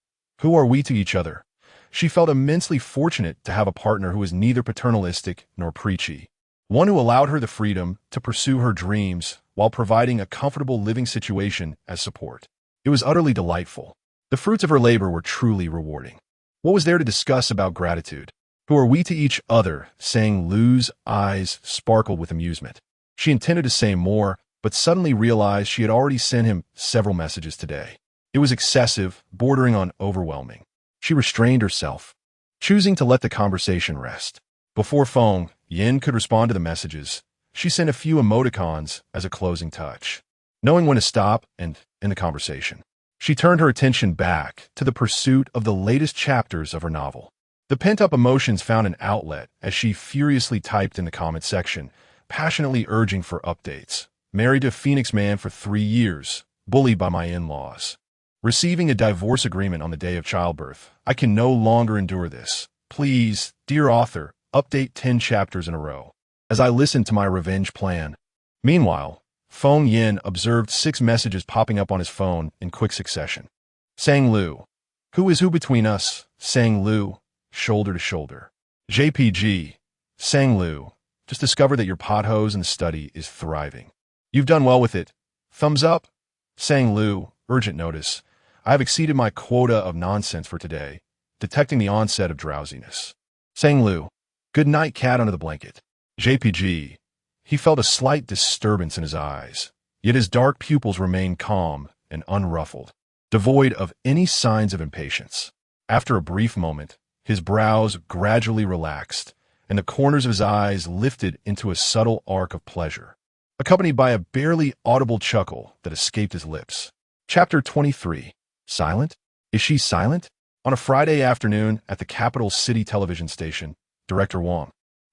Speaker 1: "Who are we to each other?" She felt immensely fortunate to have a partner who was neither paternalistic nor preachy, one who allowed her the freedom to pursue her dreams while providing a comfortable living situation as support. It was utterly delightful. The fruits of her labor were truly rewarding. What was there to discuss about gratitude? Who are we to each other? Sang Lu's eyes sparkled with amusement. She intended to say more, but suddenly realized she had already sent him several messages today. It was excessive, bordering on overwhelming. She restrained herself, choosing to let the conversation rest. Before Feng Yin could respond to the messages, she sent a few emoticons as a closing touch. Knowing when to stop and end the conversation, she turned her attention back to the pursuit of the latest chapters of her novel. The pent-up emotions found an outlet as she furiously typed in the comment section, passionately urging for updates. Married to a Phoenix man for 3 years, bullied by my in-laws. Receiving a divorce agreement on the day of childbirth. I can no longer endure this. Please, dear author, update 10 chapters in a row. As I listened to my revenge plan. Meanwhile, Feng Yin observed 6 messages popping up on his phone in quick succession. Sang Lu. Who is who between us? Sang Lu. Shoulder to shoulder. JPG. Sang Lu. Just discovered that your pot hose in the study is thriving. You've done well with it. Thumbs up. Sang Lu. Urgent notice. I have exceeded my quota of nonsense for today, detecting the onset of drowsiness. Sang Lu. Good night, cat under the blanket. JPG. He felt a slight disturbance in his eyes, yet his dark pupils remained calm and unruffled, devoid of any signs of impatience. After a brief moment, his brows gradually relaxed, and the corners of his eyes lifted into a subtle arc of pleasure, accompanied by a barely audible chuckle that escaped his lips. Chapter 23. Silent? Is she silent? On a Friday afternoon at the capital city television station, Director Wong,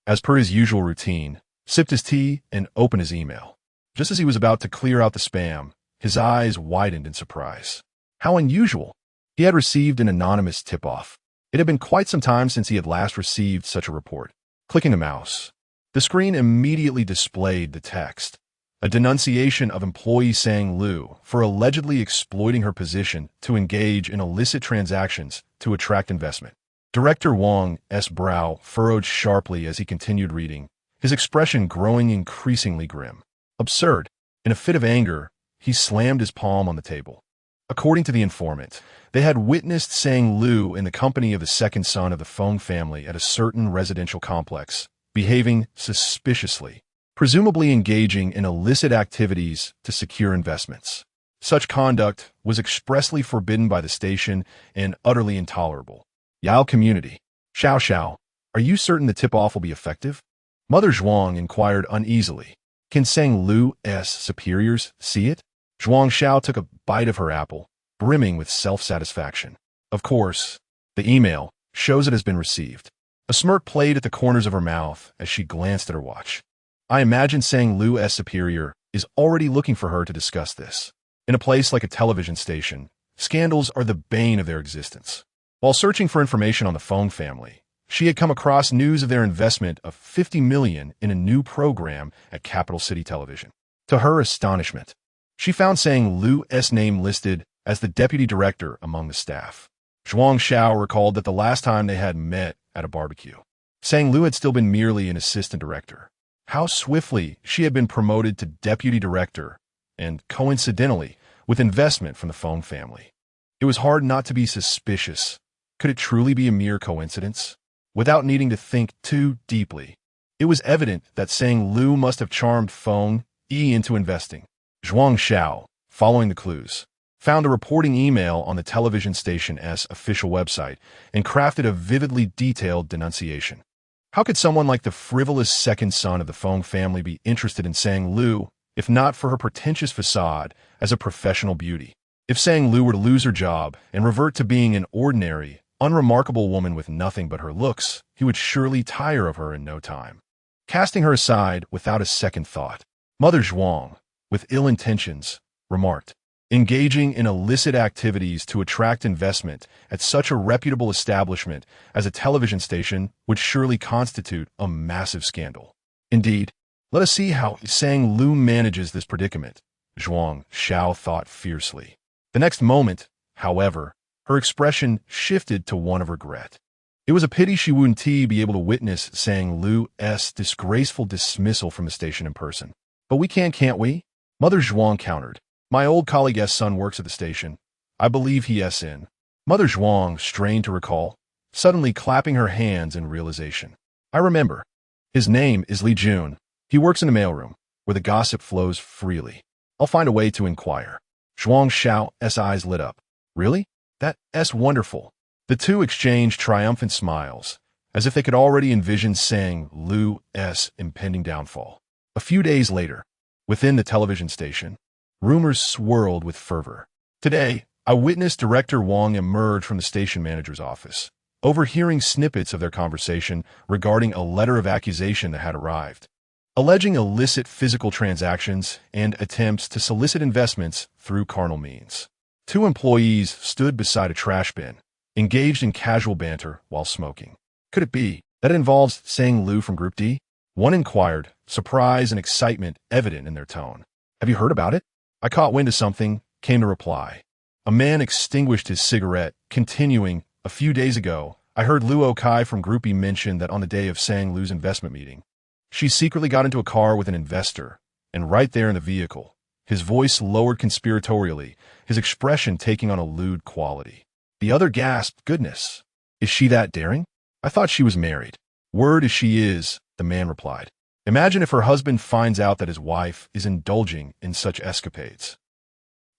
Speaker 1: as per his usual routine, sipped his tea and opened his email. Just as he was about to clear out the spam, his eyes widened in surprise. How unusual! He had received an anonymous tip-off. It had been quite some time since he had last received such a report. Clicking the mouse, the screen immediately displayed the text. A denunciation of employee Sang Lu for allegedly exploiting her position to engage in illicit transactions to attract investment. Director Wang's brow furrowed sharply as he continued reading, his expression growing increasingly grim. Absurd. In a fit of anger, he slammed his palm on the table. According to the informant, they had witnessed Sang Lu in the company of the second son of the Feng family at a certain residential complex, behaving suspiciously, presumably engaging in illicit activities to secure investments. Such conduct was expressly forbidden by the station and utterly intolerable. Yao community. Xiao Xiao, are you certain the tip-off will be effective? Mother Zhuang inquired uneasily. Can Sang Lu's superiors see it? Zhuang Xiao took a bite of her apple, brimming with self-satisfaction. Of course, the email shows it has been received. A smirk played at the corners of her mouth as she glanced at her watch. I imagine Sang Lu's superior is already looking for her to discuss this. In a place like a television station, scandals are the bane of their existence. While searching for information on the Feng family, she had come across news of their investment of $50 million in a new program at Capital City Television. To her astonishment, she found Sang Lu's name listed as the deputy director among the staff. Zhuang Xiao recalled that the last time they had met at a barbecue, Sang Lu had still been merely an assistant director. How swiftly she had been promoted to deputy director, and coincidentally, with investment from the Feng family. It was hard not to be suspicious. Could it truly be a mere coincidence? Without needing to think too deeply, it was evident that Sang Lu must have charmed Feng Yi into investing. Zhuang Xiao, following the clues, found a reporting email on the television station's official website and crafted a vividly detailed denunciation. How could someone like the frivolous second son of the Feng family be interested in Sang Lu, if not for her pretentious facade as a professional beauty? If Sang Lu were to lose her job and revert to being an ordinary, unremarkable woman with nothing but her looks, he would surely tire of her in no time. Casting her aside without a second thought, Mother Zhuang, with ill intentions, remarked, engaging in illicit activities to attract investment at such a reputable establishment as a television station would surely constitute a massive scandal. Indeed, let us see how Sang Lu manages this predicament, Zhuang Xiao thought fiercely. The next moment, however, her expression shifted to one of regret. It was a pity she wouldn't be able to witness Sang Lu's disgraceful dismissal from the station in person. But we can, can't we? Mother Zhuang countered. My old colleague's son works at the station. I believe he's in. Mother Zhuang strained to recall, suddenly clapping her hands in realization. I remember. His name is Li Jun. He works in the mailroom, where the gossip flows freely. I'll find a way to inquire. Zhuang Xiao's eyes lit up. Really? That's wonderful. The two exchanged triumphant smiles, as if they could already envision Sang Lu's impending downfall. A few days later, within the television station, rumors swirled with fervor. Today, I witnessed Director Wang emerge from the station manager's office, overhearing snippets of their conversation regarding a letter of accusation that had arrived, alleging illicit physical transactions and attempts to solicit investments through carnal means. Two employees stood beside a trash bin, engaged in casual banter while smoking. Could it be that it involves Sang Lu from Group D? One inquired, surprise and excitement evident in their tone. Have you heard about it? I caught wind of something, came the reply. A man extinguished his cigarette, continuing, a few days ago, I heard Luo Kai from Group E mention that on the day of Sang Lu's investment meeting, she secretly got into a car with an investor, and right there in the vehicle, his voice lowered conspiratorially, his expression taking on a lewd quality. The other gasped, goodness, is she that daring? I thought she was married. Word as she is, the man replied. Imagine if her husband finds out that his wife is indulging in such escapades.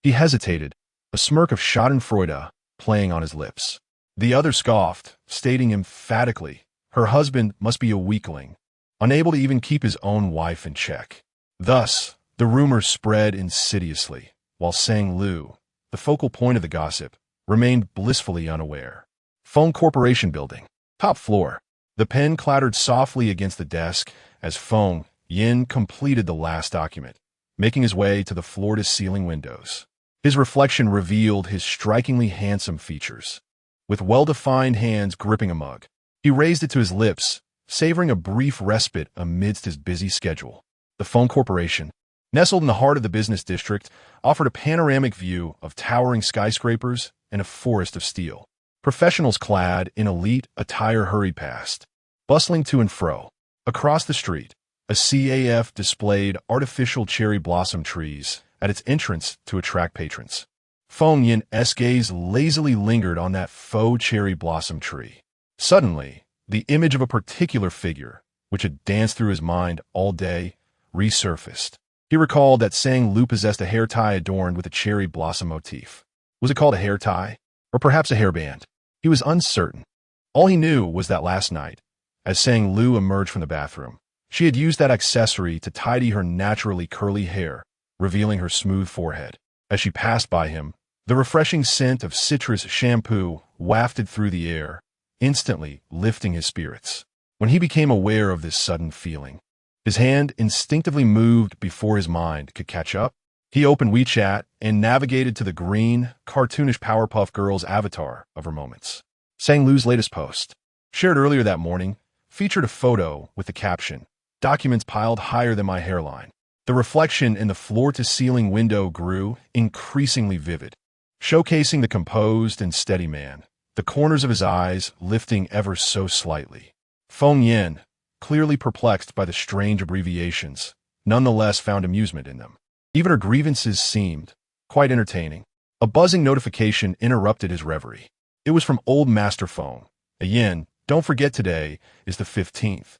Speaker 1: He hesitated, a smirk of schadenfreude playing on his lips. The other scoffed, stating emphatically, her husband must be a weakling, unable to even keep his own wife in check. Thus, the rumor spread insidiously, while Sang Lu, the focal point of the gossip, remained blissfully unaware. Feng Corporation Building. Top floor. The pen clattered softly against the desk as Feng Yin completed the last document, making his way to the floor-to-ceiling windows. His reflection revealed his strikingly handsome features. with well-defined hands gripping a mug. He raised it to his lips, savoring a brief respite amidst his busy schedule. The Phone Corporation, nestled in the heart of the business district, offered a panoramic view of towering skyscrapers and a forest of steel. Professionals clad in elite attire hurried past, bustling to and fro. Across the street, a CAF displayed artificial cherry blossom trees at its entrance to attract patrons. Feng Yin's gaze lazily lingered on that faux cherry blossom tree. Suddenly, the image of a particular figure, which had danced through his mind all day, resurfaced. He recalled that Sang Lu possessed a hair tie adorned with a cherry blossom motif. Was it called a hair tie? Or perhaps a hairband? He was uncertain. All he knew was that last night, as Sang Lu emerged from the bathroom, she had used that accessory to tidy her naturally curly hair, revealing her smooth forehead. As she passed by him, the refreshing scent of citrus shampoo wafted through the air, instantly lifting his spirits. When he became aware of this sudden feeling, his hand instinctively moved before his mind could catch up. He opened WeChat and navigated to the green, cartoonish Powerpuff Girls avatar of her moments. Sang Lu's latest post, shared earlier that morning, featured a photo with the caption, "Documents piled higher than my hairline." The reflection in the floor-to-ceiling window grew increasingly vivid, showcasing the composed and steady man, the corners of his eyes lifting ever so slightly. Feng Yin, clearly perplexed by the strange abbreviations, nonetheless found amusement in them. Even her grievances seemed quite entertaining. A buzzing notification interrupted his reverie. It was from Old Master Feng. Yin, don't forget today is the 15th.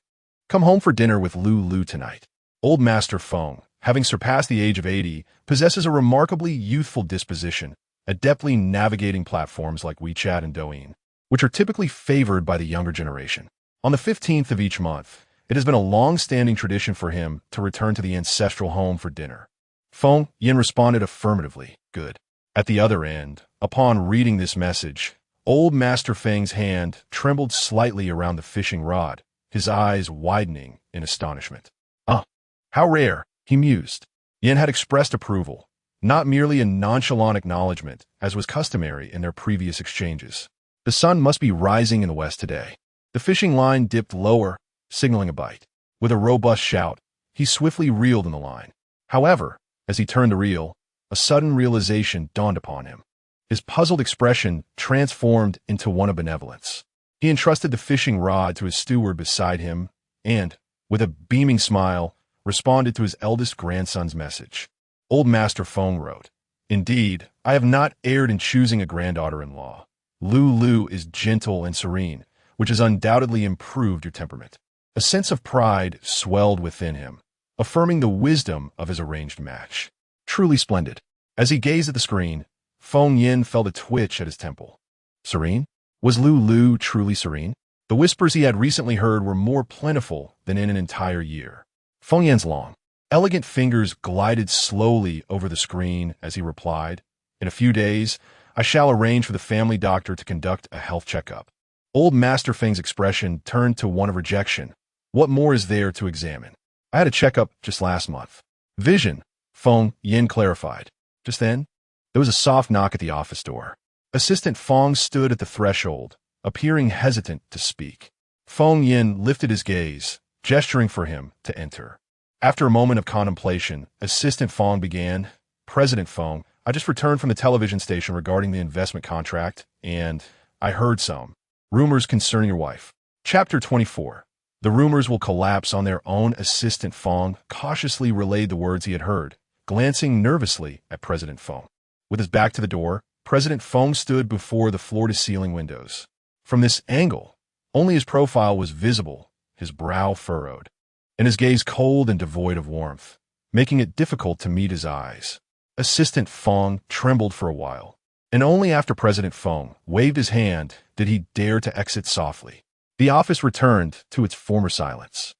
Speaker 1: Come home for dinner with Lu tonight. Old Master Feng, having surpassed the age of 80, possesses a remarkably youthful disposition, adeptly navigating platforms like WeChat and Douyin, which are typically favored by the younger generation. On the 15th of each month, it has been a long-standing tradition for him to return to the ancestral home for dinner. Feng Yin responded affirmatively, good. At the other end, upon reading this message, Old Master Feng's hand trembled slightly around the fishing rod, his eyes widening in astonishment. How rare, he mused. Yin had expressed approval, not merely a nonchalant acknowledgement, as was customary in their previous exchanges. The sun must be rising in the west today. The fishing line dipped lower, signaling a bite. With a robust shout, he swiftly reeled in the line. However, as he turned the reel, a sudden realization dawned upon him. His puzzled expression transformed into one of benevolence. He entrusted the fishing rod to his steward beside him and, with a beaming smile, responded to his eldest grandson's message. Old Master Feng wrote, "Indeed, I have not erred in choosing a granddaughter-in-law. Lu is gentle and serene, which has undoubtedly improved your temperament." A sense of pride swelled within him, affirming the wisdom of his arranged match. Truly splendid. As he gazed at the screen, Feng Yin felt a twitch at his temple. Serene? Was Lu truly serene? The whispers he had recently heard were more plentiful than in an entire year. Feng Yin's long, elegant fingers glided slowly over the screen as he replied, "In a few days, I shall arrange for the family doctor to conduct a health checkup." Old Master Feng's expression turned to one of rejection. What more is there to examine? I had a checkup just last month. Vision, Feng Yin clarified. Just then, there was a soft knock at the office door. Assistant Feng stood at the threshold, appearing hesitant to speak. Feng Yin lifted his gaze, gesturing for him to enter. After a moment of contemplation, Assistant Feng began, "President Feng, I just returned from the television station regarding the investment contract, and I heard some rumors concerning your wife." Chapter 24. The rumors will collapse on their own. Assistant Feng cautiously relayed the words he had heard, glancing nervously at President Feng. With his back to the door, President Feng stood before the floor-to-ceiling windows. From this angle, only his profile was visible, his brow furrowed, and his gaze cold and devoid of warmth, making it difficult to meet his eyes. Assistant Feng trembled for a while, and only after President Feng waved his hand did he dare to exit softly. The office returned to its former silence.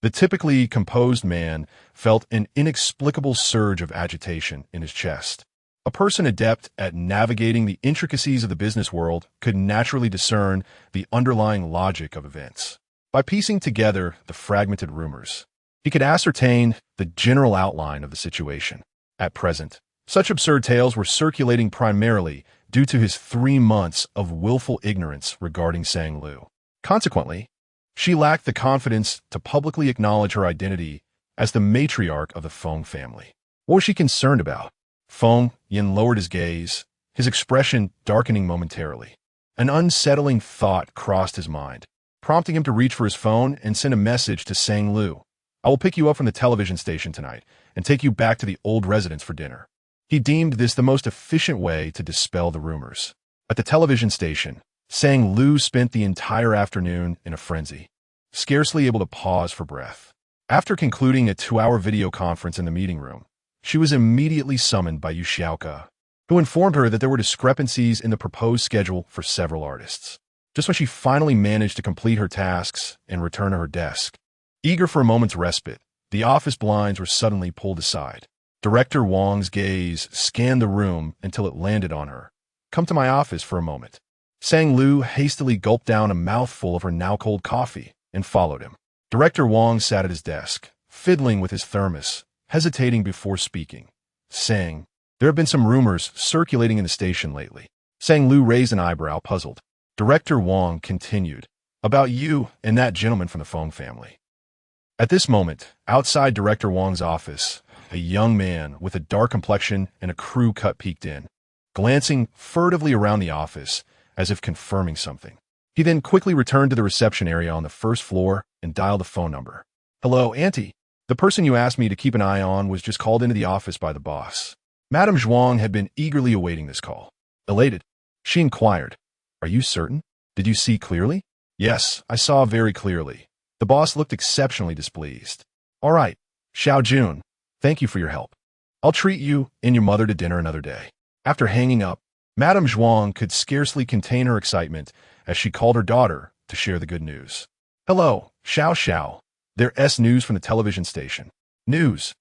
Speaker 1: The typically composed man felt an inexplicable surge of agitation in his chest. A person adept at navigating the intricacies of the business world could naturally discern the underlying logic of events. By piecing together the fragmented rumors, he could ascertain the general outline of the situation. At present, such absurd tales were circulating primarily due to his 3 months of willful ignorance regarding Sang Lu. Consequently, she lacked the confidence to publicly acknowledge her identity as the matriarch of the Feng family. What was she concerned about? Feng Yin lowered his gaze, his expression darkening momentarily. An unsettling thought crossed his mind, prompting him to reach for his phone and send a message to Sang Lu. I will pick you up from the television station tonight and take you back to the old residence for dinner. He deemed this the most efficient way to dispel the rumors. At the television station, Sang Lu spent the entire afternoon in a frenzy, scarcely able to pause for breath. After concluding a 2-hour video conference in the meeting room, she was immediately summoned by Yu Xiaoke, who informed her that there were discrepancies in the proposed schedule for several artists. Just when she finally managed to complete her tasks and return to her desk, eager for a moment's respite, the office blinds were suddenly pulled aside. Director Wang's gaze scanned the room until it landed on her. Come to my office for a moment. Sang Lu hastily gulped down a mouthful of her now-cold coffee and followed him. Director Wang sat at his desk, fiddling with his thermos, hesitating before speaking, saying, "There have been some rumors circulating in the station lately." Sang Lu raised an eyebrow, puzzled. Director Wang continued, "About you and that gentleman from the Feng family." At this moment, outside Director Wang's office, a young man with a dark complexion and a crew cut peeked in, glancing furtively around the office as if confirming something. He then quickly returned to the reception area on the first floor and dialed a phone number. "Hello, Auntie. The person you asked me to keep an eye on was just called into the office by the boss." Madame Zhuang had been eagerly awaiting this call. Elated, she inquired, "Are you certain? Did you see clearly?" "Yes, I saw very clearly." The boss looked exceptionally displeased. "All right, Xiao Jun, thank you for your help. I'll treat you and your mother to dinner another day." After hanging up, Madame Zhuang could scarcely contain her excitement as she called her daughter to share the good news. "Hello, Xiao Xiao. There's news from the television station." "News?"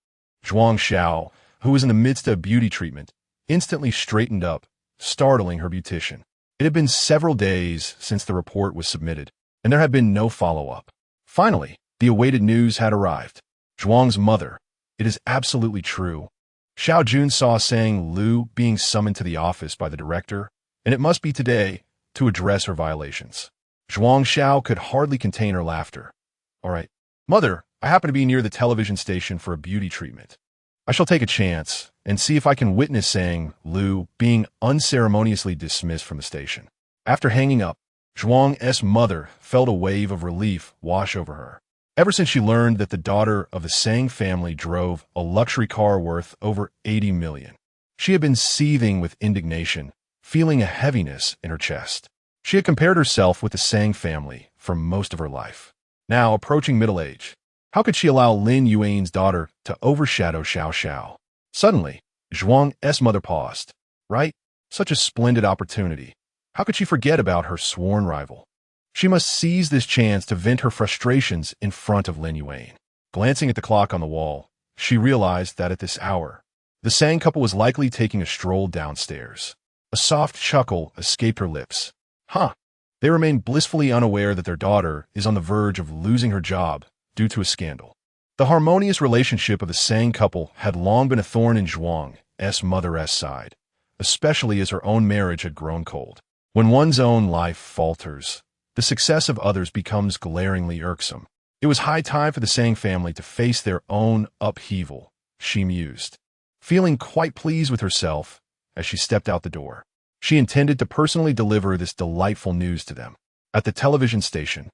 Speaker 1: Zhuang Xiao, who was in the midst of a beauty treatment, instantly straightened up, startling her beautician. It had been several days since the report was submitted, and there had been no follow-up. Finally, the awaited news had arrived. Zhuang's mother. "It is absolutely true. Xiao Jun saw Sang Lu being summoned to the office by the director, and it must be today, to address her violations." Zhuang Xiao could hardly contain her laughter. "All right. Mother, I happen to be near the television station for a beauty treatment. I shall take a chance and see if I can witness Sang Lu being unceremoniously dismissed from the station." After hanging up, Zhuang's mother felt a wave of relief wash over her. Ever since she learned that the daughter of the Sang family drove a luxury car worth over 80 million, she had been seething with indignation, feeling a heaviness in her chest. She had compared herself with the Sang family for most of her life. Now, approaching middle age, how could she allow Lin Yuan's daughter to overshadow Xiao Xiao? Suddenly, Zhuang's mother paused. Right? Such a splendid opportunity. How could she forget about her sworn rival? She must seize this chance to vent her frustrations in front of Lin Yuan. Glancing at the clock on the wall, she realized that at this hour, the Sang couple was likely taking a stroll downstairs. A soft chuckle escaped her lips. Huh. They remain blissfully unaware that their daughter is on the verge of losing her job due to a scandal. The harmonious relationship of the Sang couple had long been a thorn in Zhuang's mother's side, especially as her own marriage had grown cold. When one's own life falters, the success of others becomes glaringly irksome. It was high time for the Sang family to face their own upheaval, she mused, feeling quite pleased with herself as she stepped out the door. She intended to personally deliver this delightful news to them. At the television station,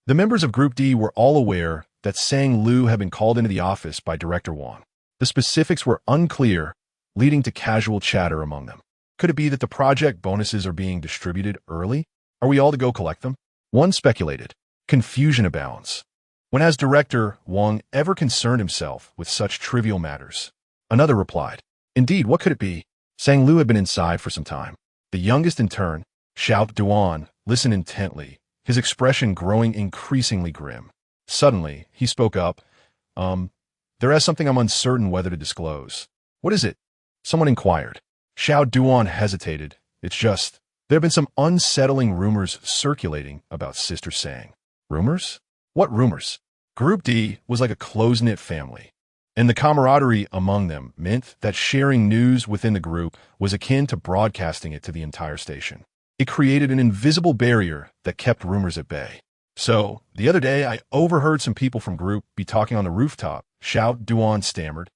Speaker 1: the members of Group D were all aware that Sang Lu had been called into the office by Director Wang. The specifics were unclear, leading to casual chatter among them. Could it be that the project bonuses are being distributed early? Are we all to go collect them? One speculated. Confusion abounds. When has Director Wang ever concerned himself with such trivial matters? Another replied. Indeed, what could it be? Sang Lu had been inside for some time. The youngest in turn, Xiao Duan, listened intently, his expression growing increasingly grim. Suddenly, he spoke up. There is something I'm uncertain whether to disclose. What is it? Someone inquired. Xiao Duan hesitated. It's just, there have been some unsettling rumors circulating about Sister Sang. Rumors? What rumors? Group D was like a close-knit family. and the camaraderie among them meant that sharing news within the group was akin to broadcasting it to the entire station. It created an invisible barrier that kept rumors at bay. So, the other day, I overheard some people from group be talking on the rooftop. Xiao Duan stammered.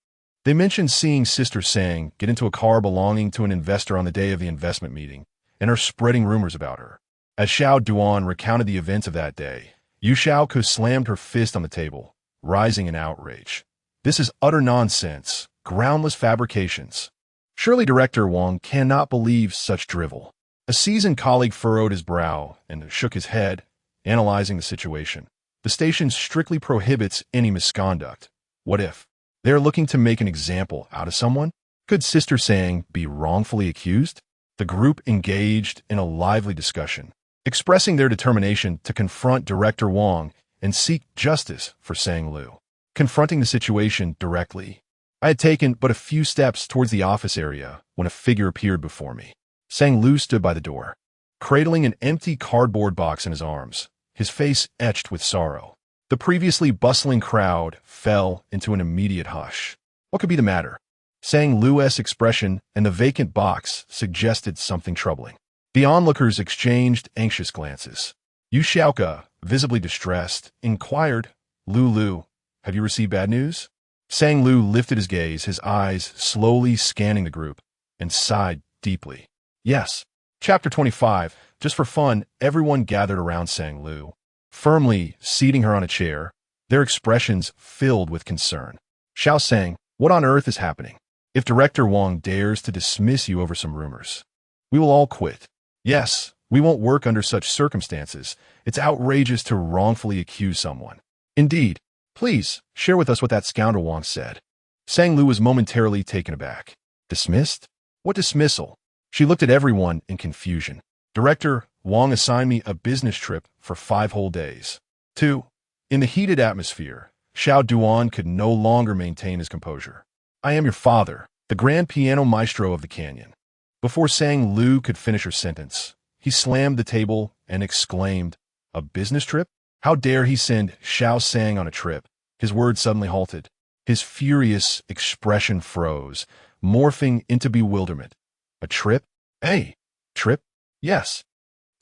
Speaker 1: They mentioned seeing Sister Sang get into a car belonging to an investor on the day of the investment meeting, and are spreading rumors about her. As Xiao Duan recounted the events of that day, Yu Xiaoke slammed her fist on the table, rising in outrage. This is utter nonsense, groundless fabrications. Surely Director Wang cannot believe such drivel. A seasoned colleague furrowed his brow and shook his head, analyzing the situation. The station strictly prohibits any misconduct. What if they are looking to make an example out of someone? Could Sister Sang be wrongfully accused? The group engaged in a lively discussion, expressing their determination to confront Director Wang and seek justice for Sang Lu. Confronting the situation directly, I had taken but a few steps towards the office area when a figure appeared before me. Sang Lu stood by the door, cradling an empty cardboard box in his arms, his face etched with sorrow. The previously bustling crowd fell into an immediate hush. What could be the matter? Sang Lu's expression and the vacant box suggested something troubling. The onlookers exchanged anxious glances. Yu Xiaoke, visibly distressed, inquired, Lu, have you received bad news? Sang Lu lifted his gaze, his eyes slowly scanning the group, and sighed deeply. Yes. Chapter 25. Just for fun, everyone gathered around Sang Lu, firmly seating her on a chair, their expressions filled with concern. Xiao Sang, what on earth is happening? If Director Wang dares to dismiss you over some rumors, we will all quit. Yes, we won't work under such circumstances. It's outrageous to wrongfully accuse someone. Indeed. Please, share with us what that scoundrel Wang said. Sang Lu was momentarily taken aback. Dismissed? What dismissal? She looked at everyone in confusion. Director Wang assigned me a business trip for 5 whole days. 2. In the heated atmosphere, Xiao Duan could no longer maintain his composure. I am your father, the grand piano maestro of the canyon. Before Sang Lu could finish her sentence, he slammed the table and exclaimed, a business trip? How dare he send Xiao Sang on a trip? His words suddenly halted. His furious expression froze, morphing into bewilderment. A trip? Hey, trip? Yes.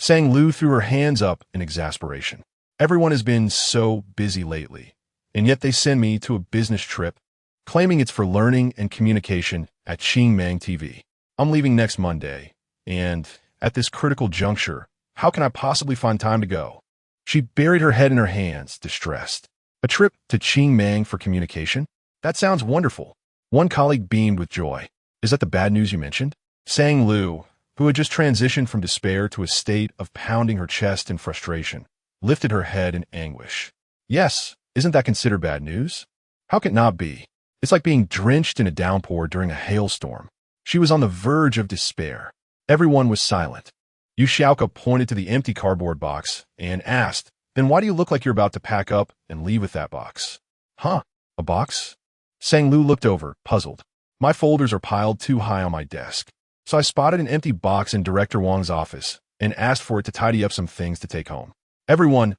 Speaker 1: Sang Lu threw her hands up in exasperation. Everyone has been so busy lately, and yet they send me to a business trip, claiming it's for learning and communication at Qingmang TV. I'm leaving next Monday, and at this critical juncture, how can I possibly find time to go? She buried her head in her hands, distressed. A trip to Qingmang for communication? That sounds wonderful. One colleague beamed with joy. Is that the bad news you mentioned? Sang Lu, who had just transitioned from despair to a state of pounding her chest in frustration, lifted her head in anguish. Yes, isn't that considered bad news? How can it not be? It's like being drenched in a downpour during a hailstorm. She was on the verge of despair. Everyone was silent. Yu Xiaoke pointed to the empty cardboard box and asked, then why do you look like you're about to pack up and leave with that box? Huh? A box? Sang Lu looked over, puzzled. My folders are piled too high on my desk. So I spotted an empty box in Director Wang's office and asked for it to tidy up some things to take home. Everyone,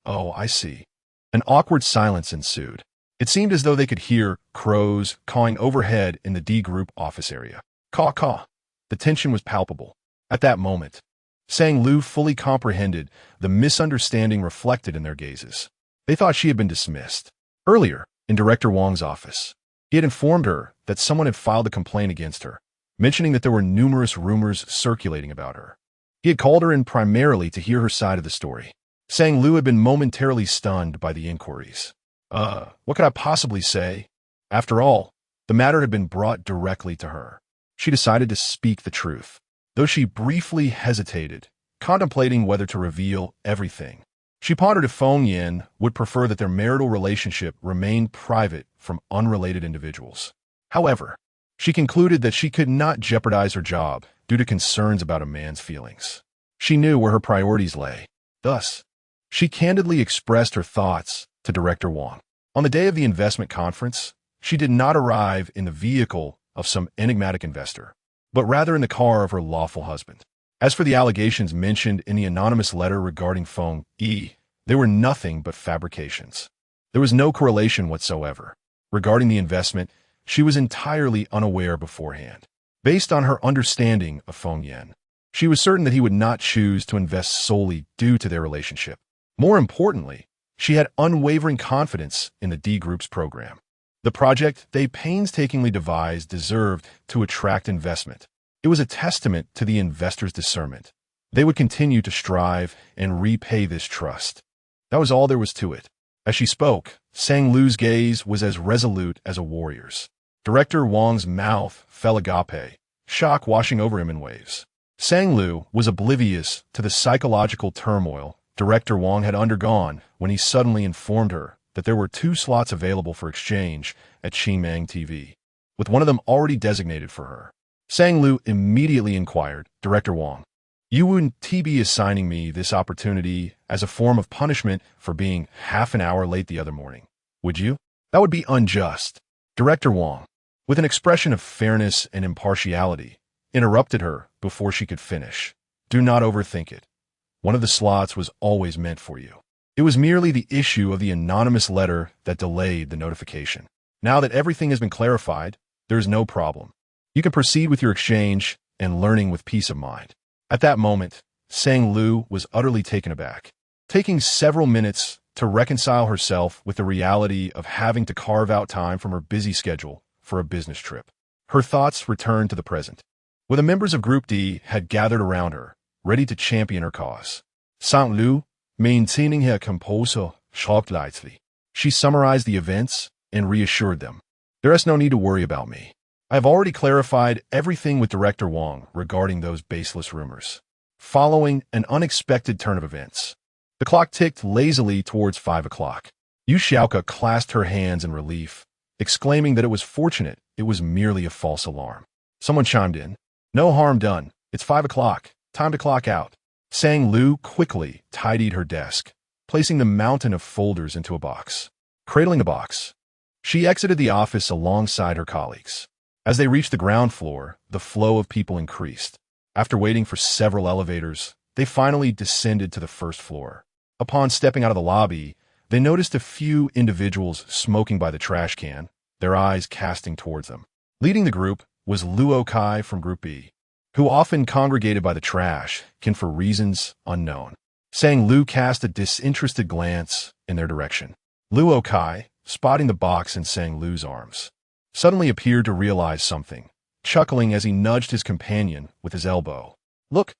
Speaker 1: oh, I see. An awkward silence ensued. It seemed as though they could hear crows cawing overhead in the D group office area. Caw, caw. The tension was palpable. At that moment, Sang Lu fully comprehended the misunderstanding reflected in their gazes. They thought she had been dismissed. Earlier, in Director Wang's office, he had informed her that someone had filed a complaint against her, mentioning that there were numerous rumors circulating about her. He had called her in primarily to hear her side of the story. Sang Lu had been momentarily stunned by the inquiries. What could I possibly say? After all, the matter had been brought directly to her. She decided to speak the truth, though she briefly hesitated, contemplating whether to reveal everything. She pondered if Feng Yin would prefer that their marital relationship remain private from unrelated individuals. However, she concluded that she could not jeopardize her job due to concerns about a man's feelings. She knew where her priorities lay. Thus, she candidly expressed her thoughts to Director Wang. On the day of the investment conference, she did not arrive in the vehicle of some enigmatic investor, but rather in the car of her lawful husband. As for the allegations mentioned in the anonymous letter regarding Feng Yi, they were nothing but fabrications. There was no correlation whatsoever. Regarding the investment, she was entirely unaware beforehand. Based on her understanding of Feng Yan, she was certain that he would not choose to invest solely due to their relationship. More importantly, she had unwavering confidence in the D Group's program. The project they painstakingly devised deserved to attract investment. It was a testament to the investors' discernment. They would continue to strive and repay this trust. That was all there was to it. As she spoke, Sang Lu's gaze was as resolute as a warrior's. Director Wang's mouth fell agape, shock washing over him in waves. Sang Lu was oblivious to the psychological turmoil Director Wang had undergone when he suddenly informed her that there were 2 slots available for exchange at Qingmang TV, with one of them already designated for her. Sang Lu immediately inquired, Director Wang, you wouldn't be assigning me this opportunity as a form of punishment for being half an hour late the other morning, would you? That would be unjust. Director Wang, with an expression of fairness and impartiality, interrupted her before she could finish. Do not overthink it. One of the slots was always meant for you. It was merely the issue of the anonymous letter that delayed the notification. Now that everything has been clarified, there is no problem. You can proceed with your exchange and learning with peace of mind. At that moment, Sang Lu was utterly taken aback, taking several minutes to reconcile herself with the reality of having to carve out time from her busy schedule for a business trip. Her thoughts returned to the present, where the members of Group D had gathered around her, ready to champion her cause. Sang Lu, maintaining her composure, shocked lightly. She summarized the events and reassured them. There is no need to worry about me. I have already clarified everything with Director Wang regarding those baseless rumors. Following an unexpected turn of events, the clock ticked lazily towards 5 o'clock. Yu Xiaoke clasped her hands in relief, exclaiming that it was fortunate it was merely a false alarm. Someone chimed in. No harm done. It's 5 o'clock. Time to clock out. Sang Lu quickly tidied her desk, placing the mountain of folders into a box. Cradling the box, she exited the office alongside her colleagues. As they reached the ground floor, the flow of people increased. After waiting for several elevators, they finally descended to the first floor. Upon stepping out of the lobby, they noticed a few individuals smoking by the trash can, their eyes casting towards them. Leading the group was Luo Kai from Group B, who often congregated by the trash can for reasons unknown. Sang Lu cast a disinterested glance in their direction. Luo Kai, spotting the box in Sang Lu's arms, suddenly appeared to realize something, chuckling as he nudged his companion with his elbow. Look,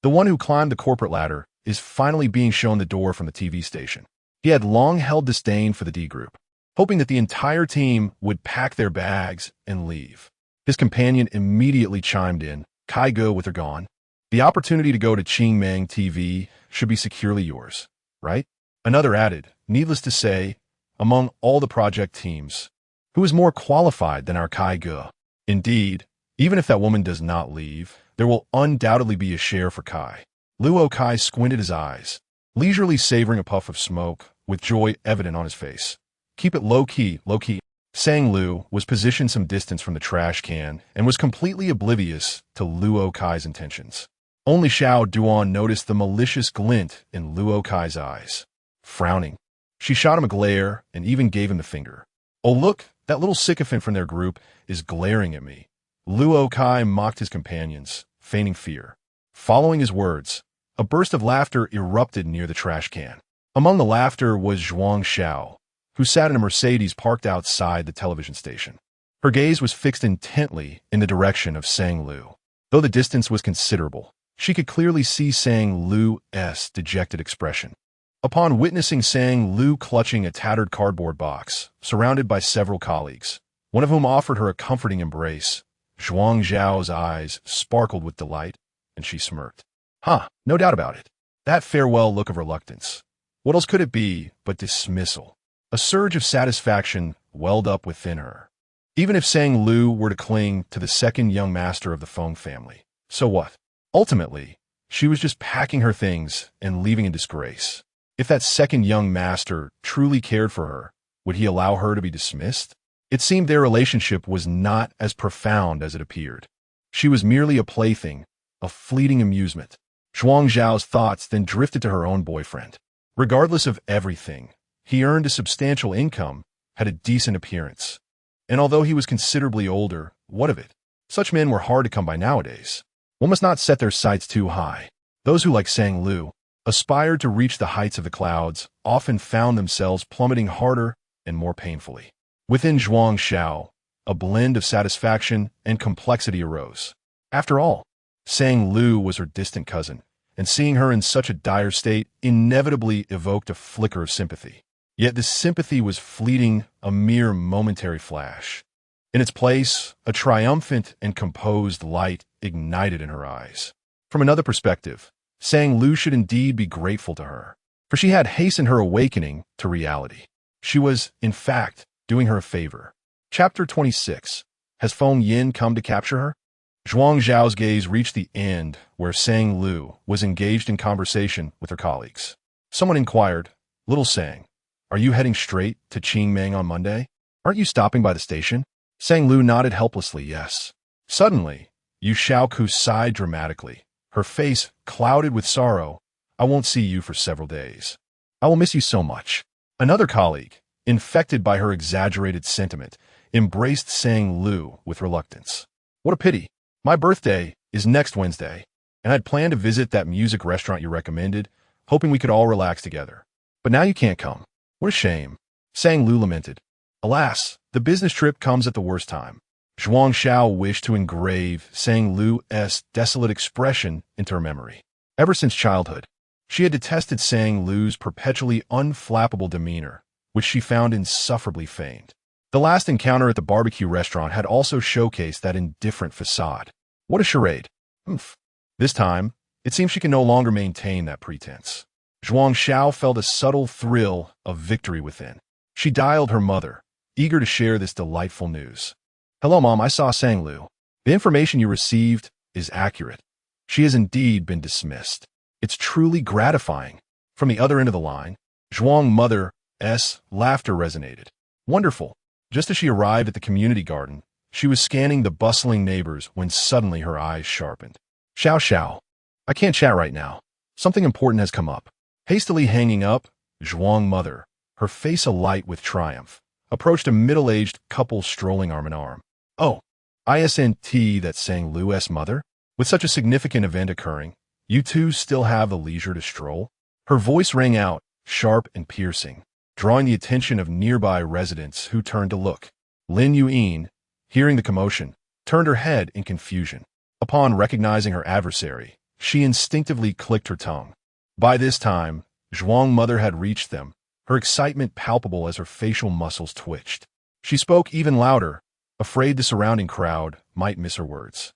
Speaker 1: the one who climbed the corporate ladder is finally being shown the door from the TV station. He had long held disdain for the D Group, hoping that the entire team would pack their bags and leave. His companion immediately chimed in, Kai Ge with her gone. The opportunity to go to Qingmang TV should be securely yours, right? Another added, needless to say, among all the project teams, who is more qualified than our Kai Ge? Indeed, even if that woman does not leave, there will undoubtedly be a share for Kai. Luo Kai squinted his eyes, leisurely savoring a puff of smoke, with joy evident on his face. Keep it low-key, low-key. Sang Lu was positioned some distance from the trash can and was completely oblivious to Luo Kai's intentions. Only Xiao Duan noticed the malicious glint in Luo Kai's eyes. Frowning, she shot him a glare and even gave him the finger. Oh look, that little sycophant from their group is glaring at me. Luo Kai mocked his companions, feigning fear. Following his words, a burst of laughter erupted near the trash can. Among the laughter was Zhuang Xiao, who sat in a Mercedes parked outside the television station. Her gaze was fixed intently in the direction of Sang Lu. Though the distance was considerable, she could clearly see Sang Lu's dejected expression. Upon witnessing Sang Lu clutching a tattered cardboard box, surrounded by several colleagues, one of whom offered her a comforting embrace, Zhuang Zhao's eyes sparkled with delight, and she smirked. No doubt about it. That farewell look of reluctance. What else could it be but dismissal? A surge of satisfaction welled up within her. Even if Sang Lu were to cling to the second young master of the Feng family, so what? Ultimately, she was just packing her things and leaving in disgrace. If that second young master truly cared for her, would he allow her to be dismissed? It seemed their relationship was not as profound as it appeared. She was merely a plaything, a fleeting amusement. Zhuang Zhao's thoughts then drifted to her own boyfriend. Regardless of everything, he earned a substantial income had a decent appearance. And although he was considerably older, what of it? Such men were hard to come by nowadays. One must not set their sights too high. Those who, like Sang Lu, aspired to reach the heights of the clouds often found themselves plummeting harder and more painfully. Within Zhuang Xiao, a blend of satisfaction and complexity arose. After all, Sang Lu was her distant cousin, and seeing her in such a dire state inevitably evoked a flicker of sympathy. Yet this sympathy was fleeting, a mere momentary flash. In its place, a triumphant and composed light ignited in her eyes. From another perspective, Sang Lu should indeed be grateful to her, for she had hastened her awakening to reality. She was, in fact, doing her a favor. Chapter 26. Has Feng Yin come to capture her? Zhuang Zhao's gaze reached the end where Sang Lu was engaged in conversation with her colleagues. Someone inquired, "Little Sang, are you heading straight to Qingmeng on Monday? Aren't you stopping by the station?" Sang Lu nodded helplessly, yes. Suddenly, Yu Xiaoku sighed dramatically, her face clouded with sorrow. "I won't see you for several days. I will miss you so much." Another colleague, infected by her exaggerated sentiment, embraced Sang Lu with reluctance. "What a pity. My birthday is next Wednesday, and I'd planned to visit that music restaurant you recommended, hoping we could all relax together. But now you can't come. What a shame." Sang Lu lamented. Alas, the business trip comes at the worst time. Zhuang Xiao wished to engrave Sang Lu's desolate expression into her memory. Ever since childhood, she had detested Sang Lu's perpetually unflappable demeanor, which she found insufferably feigned. The last encounter at the barbecue restaurant had also showcased that indifferent facade. What a charade. This time, it seems she can no longer maintain that pretense. Zhuang Xiao felt a subtle thrill of victory within. She dialed her mother, eager to share this delightful news. "Hello, Mom, I saw Sang Lu. The information you received is accurate. She has indeed been dismissed. It's truly gratifying." From the other end of the line, Zhuang Mother's laughter resonated. "Wonderful." Just as she arrived at the community garden, she was scanning the bustling neighbors when suddenly her eyes sharpened. "Xiao Xiao, I can't chat right now. Something important has come up." Hastily hanging up, Zhuang Mother, her face alight with triumph, approached a middle-aged couple strolling arm in arm. "Oh, isn't that Sang Lu's mother? With such a significant event occurring, you two still have the leisure to stroll?" Her voice rang out, sharp and piercing, drawing the attention of nearby residents who turned to look. Lin Yuyin, hearing the commotion, turned her head in confusion. Upon recognizing her adversary, she instinctively clicked her tongue. By this time, Zhuang Mother had reached them, her excitement palpable as her facial muscles twitched. She spoke even louder, afraid the surrounding crowd might miss her words.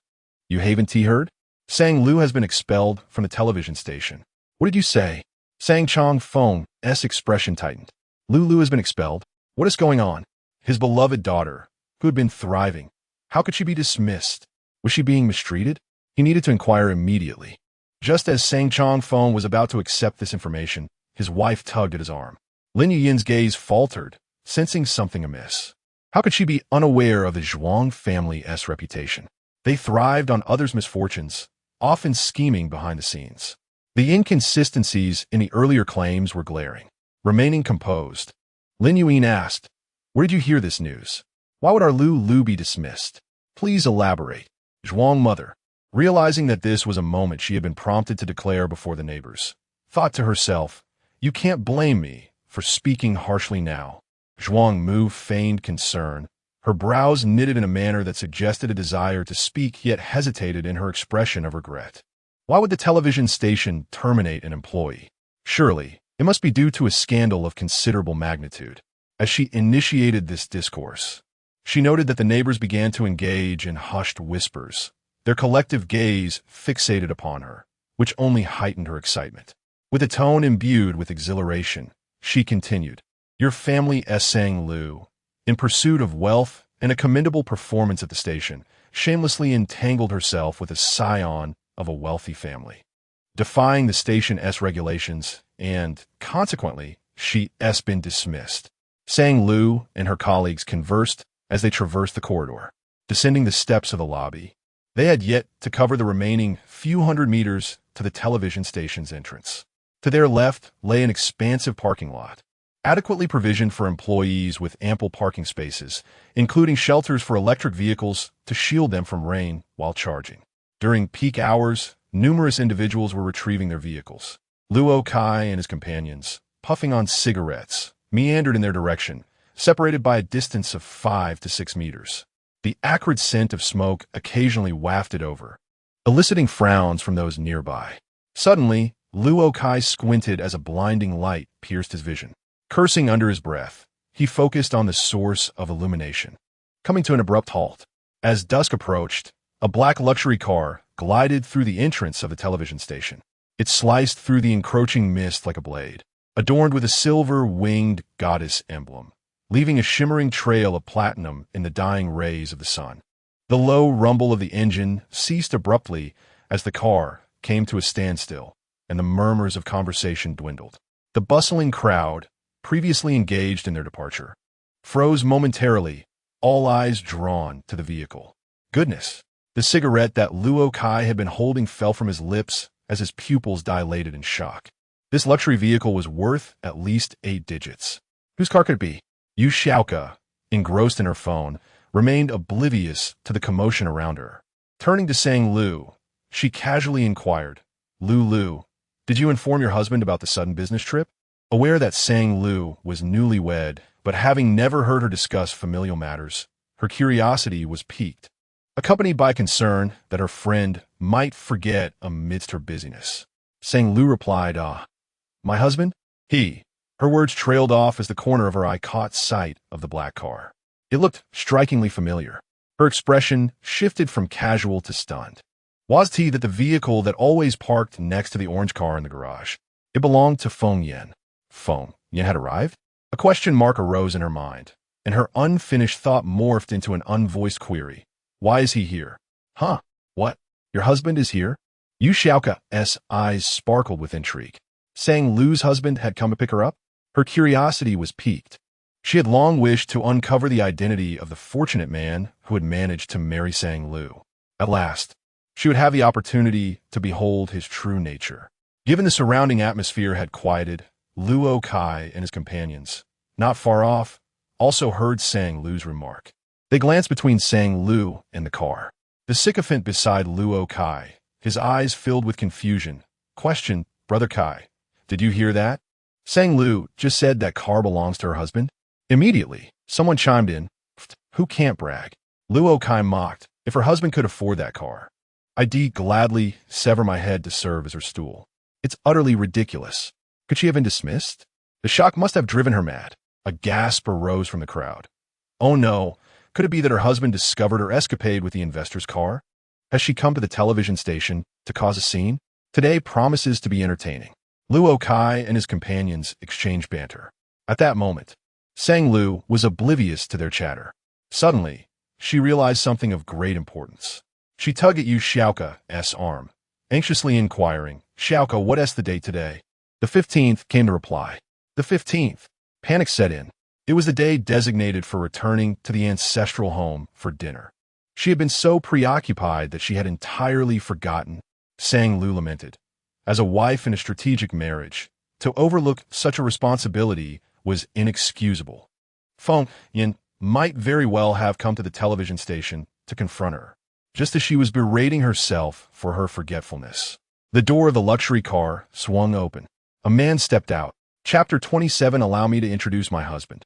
Speaker 1: "You haven't heard? Sang Lu has been expelled from the television station." "What did you say?" Sang Chong Feng's expression tightened. "Lu has been expelled? What is going on?" His beloved daughter, who had been thriving, how could she be dismissed? Was she being mistreated? He needed to inquire immediately. Just as Sang Chong Feng was about to accept this information, his wife tugged at his arm. Lin Yuyin's gaze faltered, sensing something amiss. How could she be unaware of the Zhuang family's reputation? They thrived on others' misfortunes, often scheming behind the scenes. The inconsistencies in the earlier claims were glaring. Remaining composed, Lin Yuyin asked, "Where did you hear this news? Why would our Lu be dismissed? Please elaborate." Zhuang Mother, realizing that this was a moment she had been prompted to declare before the neighbors, thought to herself, "You can't blame me for speaking harshly now." Zhuang Mu feigned concern, her brows knitted in a manner that suggested a desire to speak yet hesitated in her expression of regret. Why would the television station terminate an employee? Surely, it must be due to a scandal of considerable magnitude. As she initiated this discourse, she noted that the neighbors began to engage in hushed whispers, their collective gaze fixated upon her, which only heightened her excitement. With a tone imbued with exhilaration, she continued, "Your family Sang Lu, in pursuit of wealth and a commendable performance at the station, shamelessly entangled herself with a scion of a wealthy family, defying the station's regulations, and, consequently, she's been dismissed." Sang Lu and her colleagues conversed as they traversed the corridor. Descending the steps of the lobby, they had yet to cover the remaining few hundred meters to the television station's entrance. To their left lay an expansive parking lot, adequately provisioned for employees with ample parking spaces, including shelters for electric vehicles to shield them from rain while charging. During peak hours, numerous individuals were retrieving their vehicles. Luo Kai and his companions, puffing on cigarettes, meandered in their direction, separated by a distance of 5 to 6 meters. The acrid scent of smoke occasionally wafted over, eliciting frowns from those nearby. Suddenly, Luo Kai squinted as a blinding light pierced his vision. Cursing under his breath, he focused on the source of illumination, coming to an abrupt halt. As dusk approached, a black luxury car glided through the entrance of the television station. It sliced through the encroaching mist like a blade, adorned with a silver-winged goddess emblem, leaving a shimmering trail of platinum in the dying rays of the sun. The low rumble of the engine ceased abruptly as the car came to a standstill, and the murmurs of conversation dwindled. The bustling crowd, previously engaged in their departure, froze momentarily, all eyes drawn to the vehicle. Goodness! The cigarette that Luo Kai had been holding fell from his lips as his pupils dilated in shock. This luxury vehicle was worth at least 8 digits. Whose car could it be? Yu Xiaoke, engrossed in her phone, remained oblivious to the commotion around her. Turning to Sang Lu, she casually inquired, Lu, did you inform your husband about the sudden business trip? Aware that Sang Lu was newlywed, but having never heard her discuss familial matters, her curiosity was piqued, accompanied by concern that her friend might forget amidst her busyness. Sang Lu replied, my husband? He. Her words trailed off as the corner of her eye caught sight of the black car. It looked strikingly familiar. Her expression shifted from casual to stunned. Was it that the vehicle that always parked next to the orange car in the garage? It belonged to Feng Yan. Feng Yan had arrived? A question mark arose in her mind, and her unfinished thought morphed into an unvoiced query. Why is he here? Huh? What? Your husband is here? Yu Xiaoke's eyes sparkled with intrigue. Sang Lu's husband had come to pick her up? Her curiosity was piqued. She had long wished to uncover the identity of the fortunate man who had managed to marry Sang Lu. At last, she would have the opportunity to behold his true nature. Given the surrounding atmosphere had quieted, Luo Kai and his companions, not far off, also heard Sang Lu's remark. They glanced between Sang Lu and the car. The sycophant beside Luo Kai, his eyes filled with confusion, questioned, Brother Kai, did you hear that? Sang Lu just said that car belongs to her husband? Immediately, someone chimed in, who can't brag? Luo Kai mocked, if her husband could afford that car, I'd gladly sever my head to serve as her stool. It's utterly ridiculous. Could she have been dismissed? The shock must have driven her mad. A gasp arose from the crowd. Oh no, could it be that her husband discovered her escapade with the investor's car? Has she come to the television station to cause a scene? Today promises to be entertaining. Luo Kai and his companions exchanged banter. At that moment, Sang Lu was oblivious to their chatter. Suddenly, she realized something of great importance. She tugged at Yu Xiaoke's arm, anxiously inquiring, Xiaoke, what's the date today? The 15th, came the reply. The 15th. Panic set in. It was the day designated for returning to the ancestral home for dinner. She had been so preoccupied that she had entirely forgotten, Sang Lu lamented. As a wife in a strategic marriage, to overlook such a responsibility was inexcusable. Feng Yan might very well have come to the television station to confront her, just as she was berating herself for her forgetfulness. The door of the luxury car swung open. A man stepped out. Chapter 27. Allow me to introduce my husband.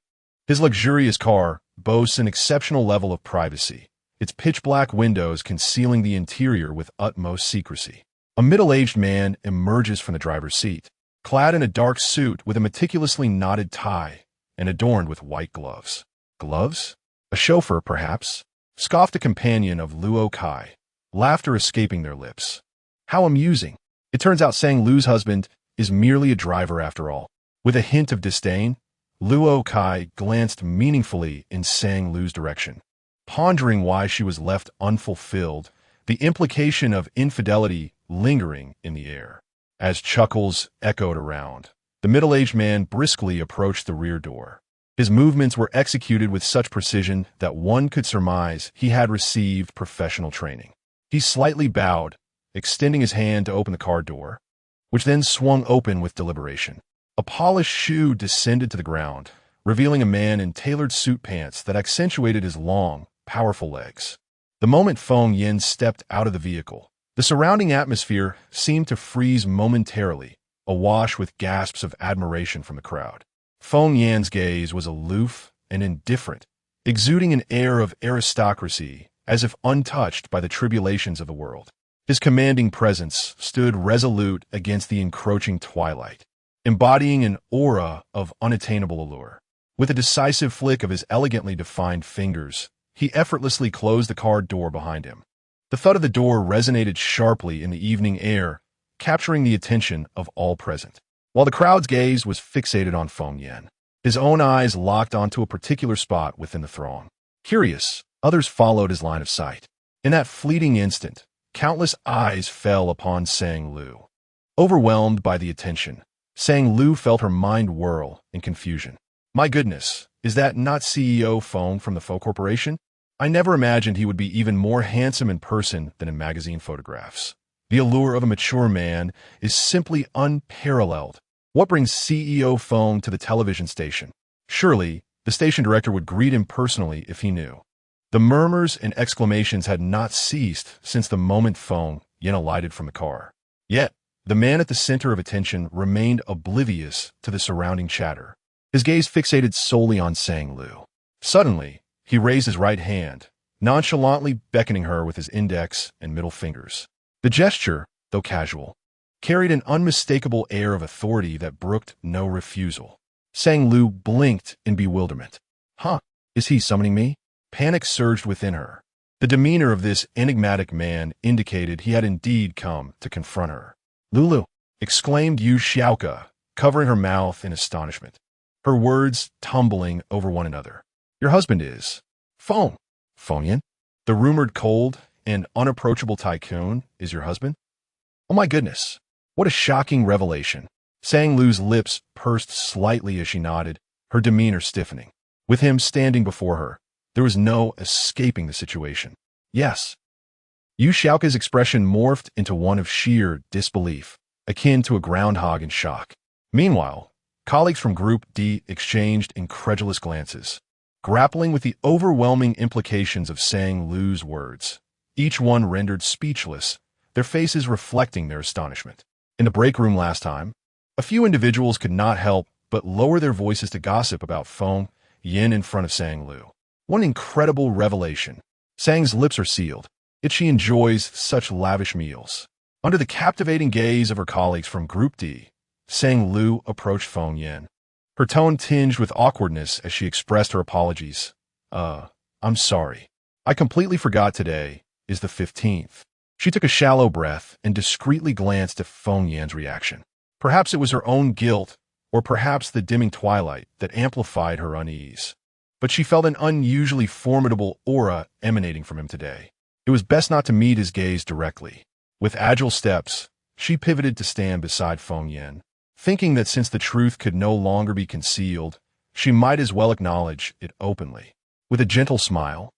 Speaker 1: His luxurious car boasts an exceptional level of privacy, its pitch-black windows concealing the interior with utmost secrecy. A middle-aged man emerges from the driver's seat, clad in a dark suit with a meticulously knotted tie and adorned with white gloves. Gloves? A chauffeur, perhaps? Scoffed a companion of Luo Kai, laughter escaping their lips. How amusing. It turns out Sang Lu's husband is merely a driver after all. With a hint of disdain, Luo Kai glanced meaningfully in Sang Lu's direction, pondering why she was left unfulfilled, the implication of infidelity lingering in the air. As chuckles echoed around, the middle-aged man briskly approached the rear door. His movements were executed with such precision that one could surmise he had received professional training. He slightly bowed, extending his hand to open the car door, which then swung open with deliberation. A polished shoe descended to the ground, revealing a man in tailored suit pants that accentuated his long, powerful legs. The moment Feng Yin stepped out of the vehicle, the surrounding atmosphere seemed to freeze momentarily, awash with gasps of admiration from the crowd. Feng Yan's gaze was aloof and indifferent, exuding an air of aristocracy as if untouched by the tribulations of the world. His commanding presence stood resolute against the encroaching twilight, embodying an aura of unattainable allure. With a decisive flick of his elegantly defined fingers, he effortlessly closed the car door behind him. The thud of the door resonated sharply in the evening air, capturing the attention of all present. While the crowd's gaze was fixated on Feng Yan, his own eyes locked onto a particular spot within the throng. Curious, others followed his line of sight. In that fleeting instant, countless eyes fell upon Sang Lu. Overwhelmed by the attention, Sang Lu felt her mind whirl in confusion. My goodness, is that not CEO Feng from the Faux Corporation? I never imagined he would be even more handsome in person than in magazine photographs. The allure of a mature man is simply unparalleled. What brings CEO Feng to the television station? Surely, the station director would greet him personally if he knew. The murmurs and exclamations had not ceased since the moment Feng Yin alighted from the car. Yet, the man at the center of attention remained oblivious to the surrounding chatter. His gaze fixated solely on Sang Lu. Suddenly, he raised his right hand, nonchalantly beckoning her with his index and middle fingers. The gesture, though casual, carried an unmistakable air of authority that brooked no refusal. Sang Lu blinked in bewilderment. Huh, is he summoning me? Panic surged within her. The demeanor of this enigmatic man indicated he had indeed come to confront her. Lulu, exclaimed Yu Xiaoka, covering her mouth in astonishment, her words tumbling over one another. Your husband is Feng Yin? The rumored cold and unapproachable tycoon is your husband? Oh my goodness, what a shocking revelation. Sang Lu's lips pursed slightly as she nodded, her demeanor stiffening. With him standing before her, there was no escaping the situation. Yes. Yu Xiaoka's expression morphed into one of sheer disbelief, akin to a groundhog in shock. Meanwhile, colleagues from Group D exchanged incredulous glances, grappling with the overwhelming implications of Sang Lu's words. Each one rendered speechless, their faces reflecting their astonishment. In the break room last time, a few individuals could not help but lower their voices to gossip about Feng Yin in front of Sang Lu. One incredible revelation. Sang's lips are sealed, yet she enjoys such lavish meals. Under the captivating gaze of her colleagues from Group D, Sang Lu approached Feng Yin, her tone tinged with awkwardness as she expressed her apologies. I'm sorry. I completely forgot today is the 15th. She took a shallow breath and discreetly glanced at Feng Yan's reaction. Perhaps it was her own guilt, or perhaps the dimming twilight that amplified her unease. But she felt an unusually formidable aura emanating from him today. It was best not to meet his gaze directly. With agile steps, she pivoted to stand beside Feng Yin, thinking that since the truth could no longer be concealed, she might as well acknowledge it openly. With a gentle smile,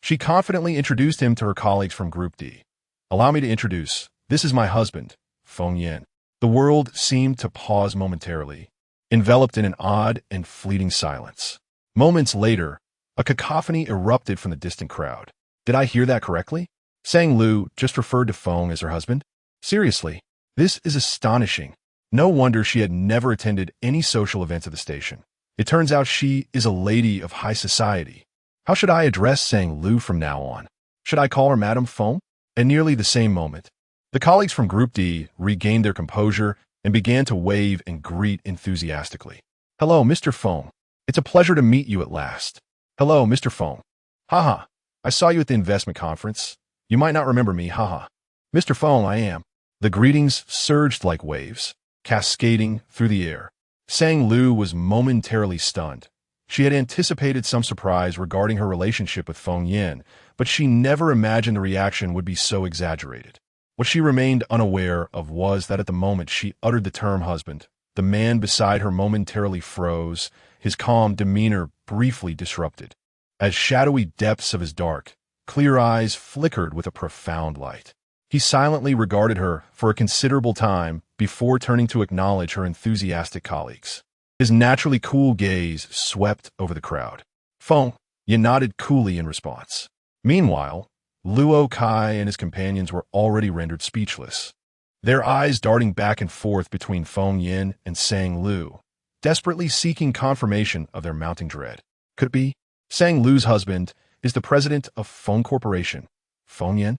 Speaker 1: she confidently introduced him to her colleagues from Group D. Allow me to introduce, this is my husband, Feng Yin. The world seemed to pause momentarily, enveloped in an odd and fleeting silence. Moments later, a cacophony erupted from the distant crowd. Did I hear that correctly? Sang Lu just referred to Feng as her husband? Seriously, this is astonishing. No wonder she had never attended any social events at the station. It turns out she is a lady of high society. How should I address Sang Lu from now on? Should I call her Madame Feng? At nearly the same moment, the colleagues from Group D regained their composure and began to wave and greet enthusiastically. Hello, Mr. Feng. It's a pleasure to meet you at last. Hello, Mr. Feng. Haha, I saw you at the investment conference. You might not remember me, haha. Mr. Feng, I am. The greetings surged like waves, cascading through the air. Sang Lu was momentarily stunned. She had anticipated some surprise regarding her relationship with Feng Yin, but she never imagined the reaction would be so exaggerated. What she remained unaware of was that at the moment she uttered the term husband, the man beside her momentarily froze, his calm demeanor briefly disrupted. As shadowy depths of his dark, clear eyes flickered with a profound light. He silently regarded her for a considerable time before turning to acknowledge her enthusiastic colleagues. His naturally cool gaze swept over the crowd. Feng Yan nodded coolly in response. Meanwhile, Luo Kai and his companions were already rendered speechless, their eyes darting back and forth between Feng Yan and Sang Lu, desperately seeking confirmation of their mounting dread. Could it be? Sang Lu's husband is the president of Feng Corporation. Feng Yan?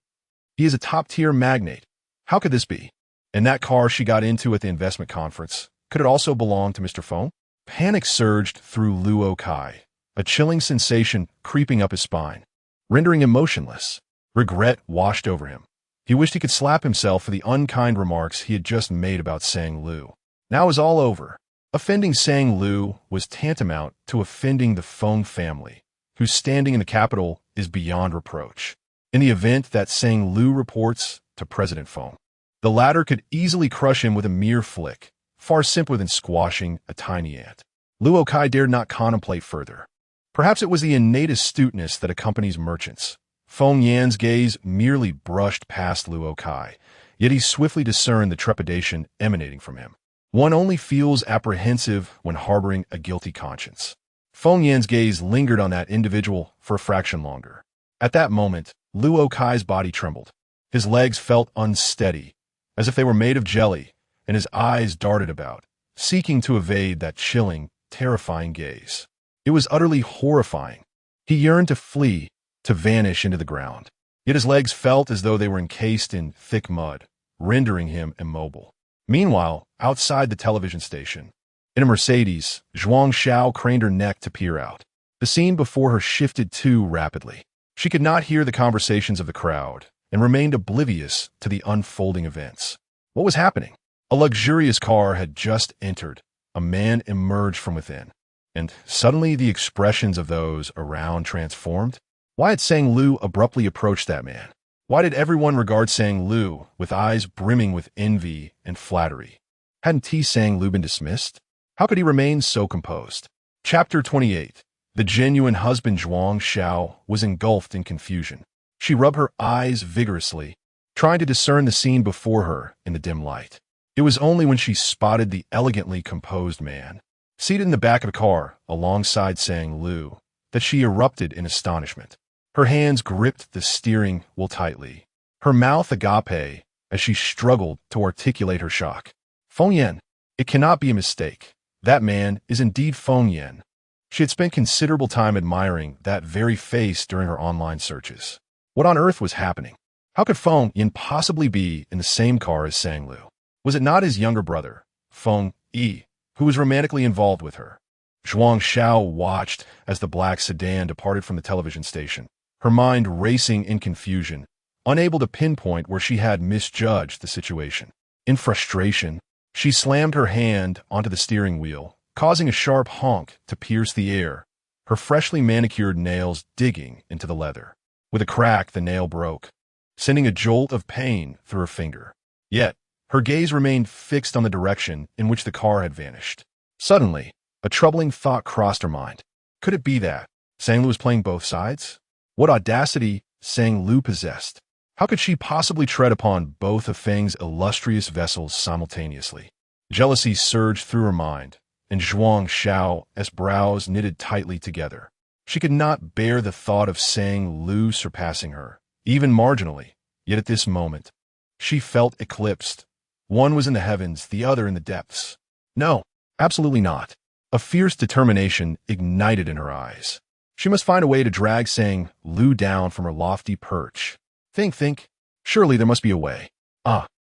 Speaker 1: He is a top-tier magnate. How could this be? And that car she got into at the investment conference, could it also belong to Mr. Feng? Panic surged through Luo Kai, a chilling sensation creeping up his spine, rendering him motionless. Regret washed over him. He wished he could slap himself for the unkind remarks he had just made about Sang Lu. Now it was all over. Offending Sang Lu was tantamount to offending the Feng family, whose standing in the capital is beyond reproach. In the event that Sang Lu reports to President Feng, the latter could easily crush him with a mere flick, far simpler than squashing a tiny ant. Luo Kai dared not contemplate further. Perhaps it was the innate astuteness that accompanies merchants. Feng Yan's gaze merely brushed past Luo Kai, yet he swiftly discerned the trepidation emanating from him. One only feels apprehensive when harboring a guilty conscience. Feng Yan's gaze lingered on that individual for a fraction longer. At that moment, Luo Kai's body trembled. His legs felt unsteady, as if they were made of jelly, and his eyes darted about, seeking to evade that chilling, terrifying gaze. It was utterly horrifying. He yearned to flee, to vanish into the ground. Yet his legs felt as though they were encased in thick mud, rendering him immobile. Meanwhile, outside the television station, in a Mercedes, Zhuang Xiao craned her neck to peer out. The scene before her shifted too rapidly. She could not hear the conversations of the crowd and remained oblivious to the unfolding events. What was happening? A luxurious car had just entered. A man emerged from within, and suddenly the expressions of those around transformed. Why had Sang Lu abruptly approached that man? Why did everyone regard Sang Lu with eyes brimming with envy and flattery? Hadn't Sang Lu been dismissed? How could he remain so composed? Chapter 28. The genuine husband Zhuang Xiao was engulfed in confusion. She rubbed her eyes vigorously, trying to discern the scene before her in the dim light. It was only when she spotted the elegantly composed man, seated in the back of the car alongside Sang Lu, that she erupted in astonishment. Her hands gripped the steering wheel tightly, her mouth agape as she struggled to articulate her shock. Feng Yan, it cannot be a mistake. That man is indeed Feng Yan. She had spent considerable time admiring that very face during her online searches. What on earth was happening? How could Feng Yan possibly be in the same car as Sang Lu? Was it not his younger brother, Feng Yi, who was romantically involved with her? Zhuang Xiao watched as the black sedan departed from the television station, her mind racing in confusion, unable to pinpoint where she had misjudged the situation. In frustration, she slammed her hand onto the steering wheel, causing a sharp honk to pierce the air, her freshly manicured nails digging into the leather. With a crack, the nail broke, sending a jolt of pain through her finger. Yet, her gaze remained fixed on the direction in which the car had vanished. Suddenly, a troubling thought crossed her mind. Could it be that Sang Lu was playing both sides? What audacity Sang Lu possessed! How could she possibly tread upon both of Feng's illustrious vessels simultaneously? Jealousy surged through her mind, and Zhuang Xiao's brows knitted tightly together. She could not bear the thought of Sang Lu surpassing her, even marginally. Yet at this moment, she felt eclipsed. One was in the heavens, the other in the depths. No, absolutely not. A fierce determination ignited in her eyes. She must find a way to drag Sang Lu down from her lofty perch. Think. Surely there must be a way.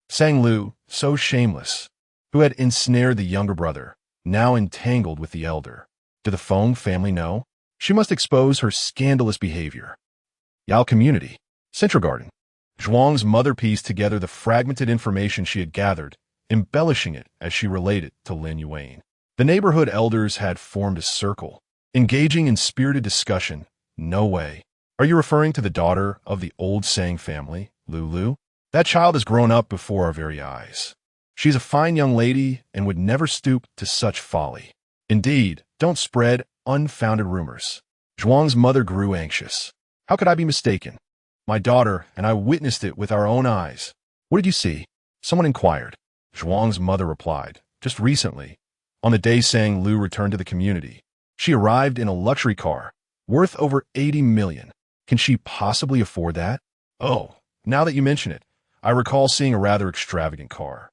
Speaker 1: Sang Lu, so shameless, who had ensnared the younger brother, now entangled with the elder. Did the Feng family know? She must expose her scandalous behavior. Yao community. Central Garden. Zhuang's mother pieced together the fragmented information she had gathered, embellishing it as she related to Lin Yuan. The neighborhood elders had formed a circle, engaging in spirited discussion. No way. Are you referring to the daughter of the old Sang family, Lulu? That child has grown up before our very eyes. She's a fine young lady and would never stoop to such folly. Indeed, don't spread unfounded rumors. Zhuang's mother grew anxious. How could I be mistaken? My daughter and I witnessed it with our own eyes. What did you see? Someone inquired. Zhuang's mother replied. Just recently, on the day Sang Lu returned to the community, she arrived in a luxury car, worth over 80 million. Can she possibly afford that? Oh, now that you mention it, I recall seeing a rather extravagant car.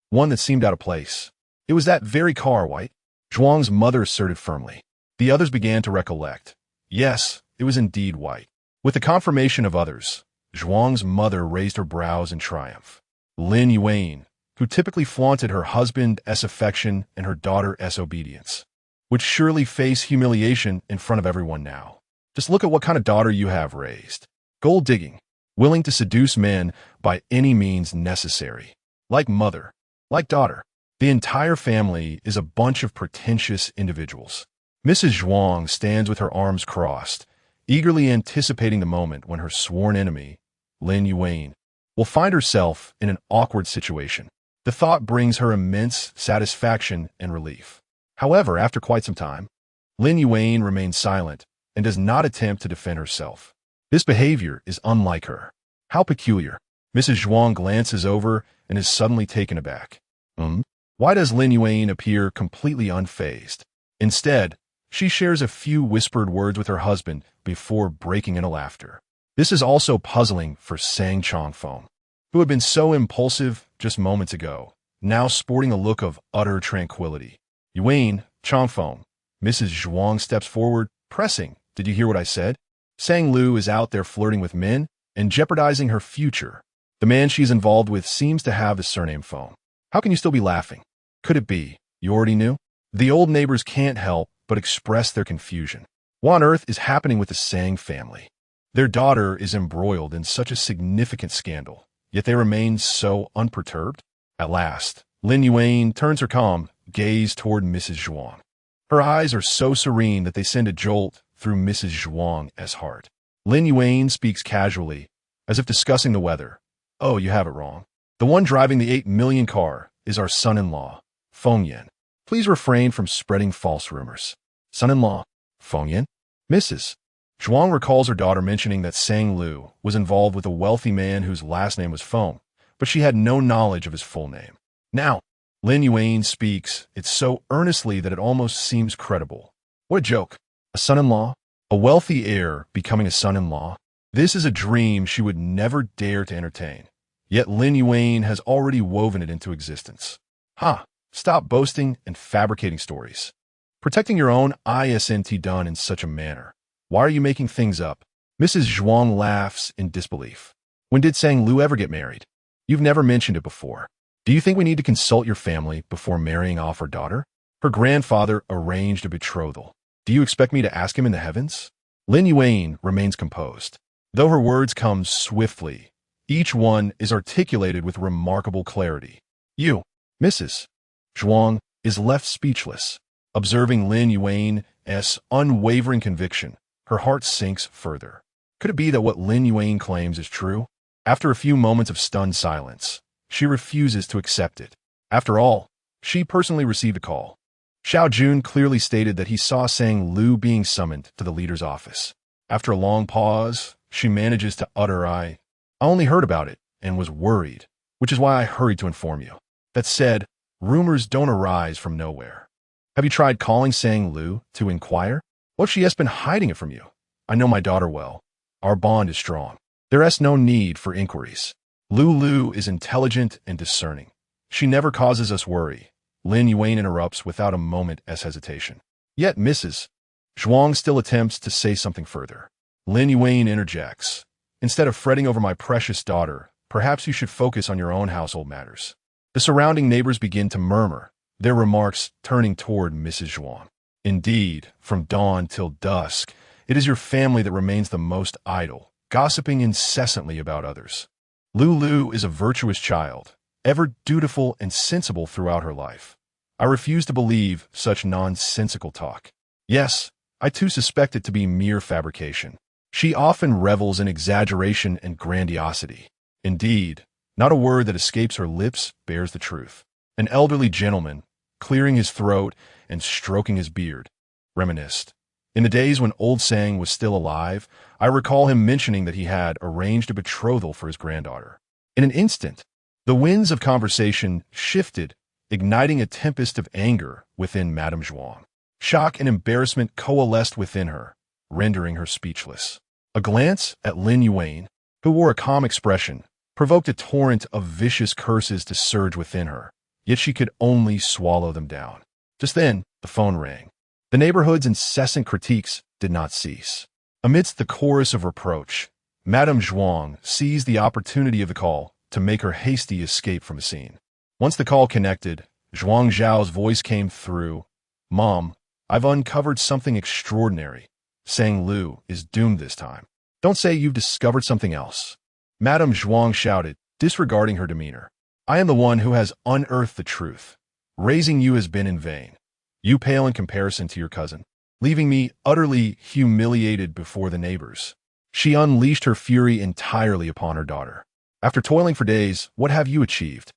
Speaker 1: One that seemed out of place. It was that very car, White. Zhuang's mother asserted firmly. The others began to recollect. Yes, it was indeed White. With the confirmation of others, Zhuang's mother raised her brows in triumph. Lin Yuan, who typically flaunted her husband's affection and her daughter's obedience, would surely face humiliation in front of everyone now. Just look at what kind of daughter you have raised. Gold-digging, willing to seduce men by any means necessary. Like mother, like daughter. The entire family is a bunch of pretentious individuals. Mrs. Zhuang stands with her arms crossed, eagerly anticipating the moment when her sworn enemy, Lin Yuan, will find herself in an awkward situation. The thought brings her immense satisfaction and relief. However, after quite some time, Lin Yuan remains silent and does not attempt to defend herself. This behavior is unlike her. How peculiar. Mrs. Zhuang glances over and is suddenly taken aback. Why does Lin Yuan appear completely unfazed? Instead, she shares a few whispered words with her husband before breaking into laughter. This is also puzzling for Sang Chongfeng, who had been so impulsive just moments ago, now sporting a look of utter tranquility. Yuan, Chongfeng. Mrs. Zhuang steps forward, pressing. Did you hear what I said? Sang Lu is out there flirting with men and jeopardizing her future. The man she's involved with seems to have the surname Feng. How can you still be laughing? Could it be you already knew? The old neighbors can't help but express their confusion. What on earth is happening with the Sang family? Their daughter is embroiled in such a significant scandal, yet they remain so unperturbed. At last, Lin Yuan turns her calm gaze toward Mrs. Zhuang. Her eyes are so serene that they send a jolt through Mrs. Zhuang's heart. Lin Yuan speaks casually, as if discussing the weather. Oh, you have it wrong. The one driving the 8 million car is our son-in-law, Feng Yan. Please refrain from spreading false rumors. Son-in-law, Feng Yan? Mrs. Zhuang recalls her daughter mentioning that Sang Lu was involved with a wealthy man whose last name was Feng, but she had no knowledge of his full name. Now, Lin Yuan speaks it so earnestly that it almost seems credible. What a joke. A son-in-law? A wealthy heir becoming a son-in-law? This is a dream she would never dare to entertain. Yet Lin Yuan has already woven it into existence. Stop boasting and fabricating stories. Protecting your own isn't done in such a manner. Why are you making things up? Mrs. Zhuang laughs in disbelief. When did Sang Lu ever get married? You've never mentioned it before. Do you think we need to consult your family before marrying off our daughter? Her grandfather arranged a betrothal. Do you expect me to ask him in the heavens? Lin Yuan remains composed. Though her words come swiftly, each one is articulated with remarkable clarity. You, Mrs. Zhuang, is left speechless. Observing Lin Yuan's unwavering conviction, her heart sinks further. Could it be that what Lin Yuan claims is true? After a few moments of stunned silence, she refuses to accept it. After all, she personally received a call. Xiao Jun clearly stated that he saw Sang Lu being summoned to the leader's office. After a long pause, she manages to utter, I only heard about it and was worried, which is why I hurried to inform you. That said, rumors don't arise from nowhere. Have you tried calling Sang Lu to inquire? What if she has been hiding it from you? I know my daughter well. Our bond is strong. There is no need for inquiries. Lu is intelligent and discerning. She never causes us worry. Lin Yuan interrupts without a moment's hesitation. Yet Mrs. Zhuang still attempts to say something further. Lin Yuan interjects. Instead of fretting over my precious daughter, perhaps you should focus on your own household matters. The surrounding neighbors begin to murmur, their remarks turning toward Mrs. Zhuang. Indeed, from dawn till dusk, it is your family that remains the most idle, gossiping incessantly about others. Lu is a virtuous child, ever dutiful and sensible throughout her life. I refuse to believe such nonsensical talk. Yes, I too suspect it to be mere fabrication. She often revels in exaggeration and grandiosity. Indeed, not a word that escapes her lips bears the truth. An elderly gentleman, clearing his throat and stroking his beard, reminisced. In the days when old Sang was still alive, I recall him mentioning that he had arranged a betrothal for his granddaughter. In an instant, The winds of conversation shifted, igniting a tempest of anger within Madame Zhuang. Shock and embarrassment coalesced within her, rendering her speechless. A glance at Lin Yuan, who wore a calm expression, provoked a torrent of vicious curses to surge within her, yet she could only swallow them down. Just then, the phone rang. The neighborhood's incessant critiques did not cease. Amidst the chorus of reproach, Madame Zhuang seized the opportunity of the call to make her hasty escape from the scene. Once the call connected, Zhuang Zhao's voice came through. "Mom, I've uncovered something extraordinary. Sang Lu is doomed this time. Don't say you've discovered something else." Madame Zhuang shouted, disregarding her demeanor. "I am the one who has unearthed the truth. Raising you has been in vain. You pale in comparison to your cousin, leaving me utterly humiliated before the neighbors." She unleashed her fury entirely upon her daughter. "After toiling for days, what have you achieved?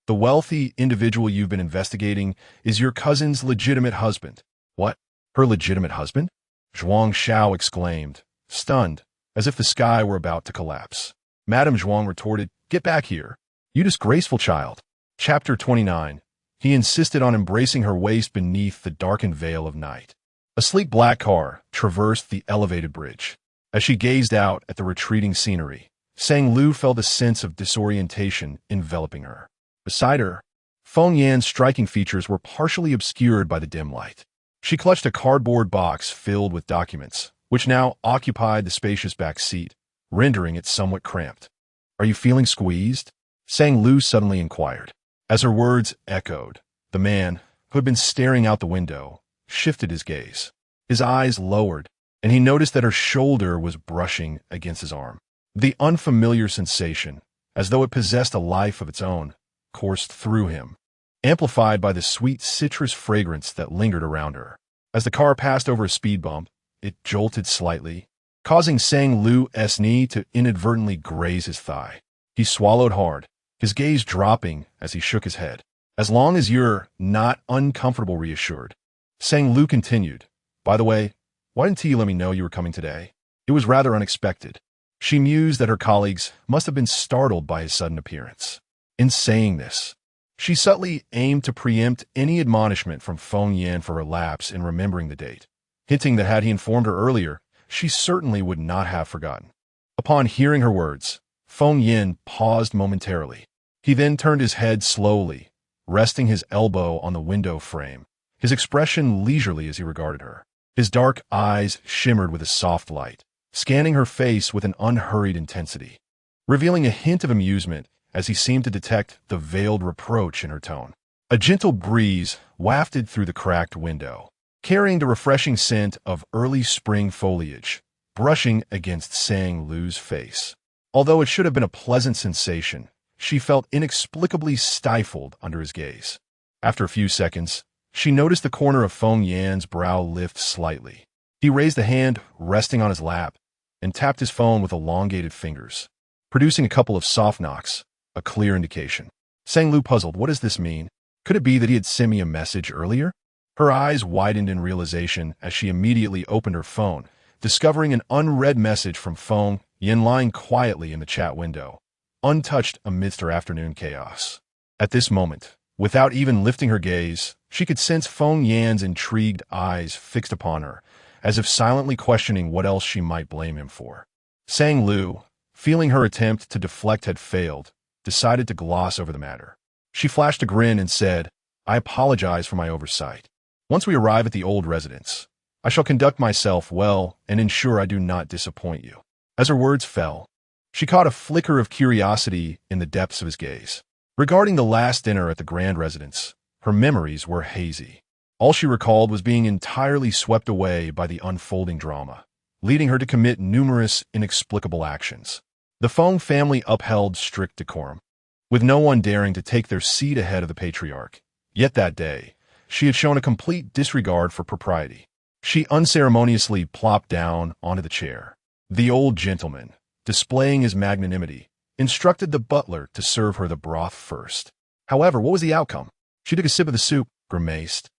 Speaker 1: The wealthy individual you've been investigating is your cousin's legitimate husband." "What? Her legitimate husband?" Zhuang Xiao exclaimed, stunned, as if the sky were about to collapse. Madame Zhuang retorted, "Get back here, you disgraceful child." Chapter 29. He insisted on embracing her waist beneath the darkened veil of night. A sleek black car traversed the elevated bridge. As she gazed out at the retreating scenery, Sang Lu felt a sense of disorientation enveloping her. Beside her, Feng Yan's striking features were partially obscured by the dim light. She clutched a cardboard box filled with documents, which now occupied the spacious back seat, rendering it somewhat cramped. "Are you feeling squeezed?" Sang Lu suddenly inquired. As her words echoed, the man, who had been staring out the window, shifted his gaze. His eyes lowered, and he noticed that her shoulder was brushing against his arm. The unfamiliar sensation, as though it possessed a life of its own, coursed through him, amplified by the sweet citrus fragrance that lingered around her. As the car passed over a speed bump, it jolted slightly, causing Sang Lu's knee to inadvertently graze his thigh. He swallowed hard, his gaze dropping as he shook his head. "As long as you're not uncomfortable," reassured. Sang Lu continued, "By the way, why didn't you let me know you were coming today? It was rather unexpected." She mused that her colleagues must have been startled by his sudden appearance. In saying this, she subtly aimed to preempt any admonishment from Feng Yan for her lapse in remembering the date, hinting that had he informed her earlier, she certainly would not have forgotten. Upon hearing her words, Feng Yan paused momentarily. He then turned his head slowly, resting his elbow on the window frame, his expression leisurely as he regarded her. His dark eyes shimmered with a soft light, scanning her face with an unhurried intensity, revealing a hint of amusement as he seemed to detect the veiled reproach in her tone. A gentle breeze wafted through the cracked window, carrying the refreshing scent of early spring foliage, brushing against Sang Lu's face. Although it should have been a pleasant sensation, she felt inexplicably stifled under his gaze. After a few seconds, she noticed the corner of Feng Yan's brow lift slightly. He raised a hand resting on his lap and tapped his phone with elongated fingers, producing a couple of soft knocks, a clear indication. Sang Lu puzzled. What does this mean? Could it be that he had sent me a message earlier? Her eyes widened in realization as she immediately opened her phone, discovering an unread message from Feng Yan lying quietly in the chat window, untouched amidst her afternoon chaos. At this moment, without even lifting her gaze, she could sense Feng Yan's intrigued eyes fixed upon her, as if silently questioning what else she might blame him for. Sang Lu, feeling her attempt to deflect had failed, decided to gloss over the matter. She flashed a grin and said, "I apologize for my oversight. Once we arrive at the old residence, I shall conduct myself well and ensure I do not disappoint you." As her words fell, she caught a flicker of curiosity in the depths of his gaze. Regarding the last dinner at the grand residence, her memories were hazy. All she recalled was being entirely swept away by the unfolding drama, leading her to commit numerous inexplicable actions. The Feng family upheld strict decorum, with no one daring to take their seat ahead of the patriarch. Yet that day, she had shown a complete disregard for propriety. She unceremoniously plopped down onto the chair. The old gentleman, displaying his magnanimity, instructed the butler to serve her the broth first. However, what was the outcome? She took a sip of the soup, grimaced,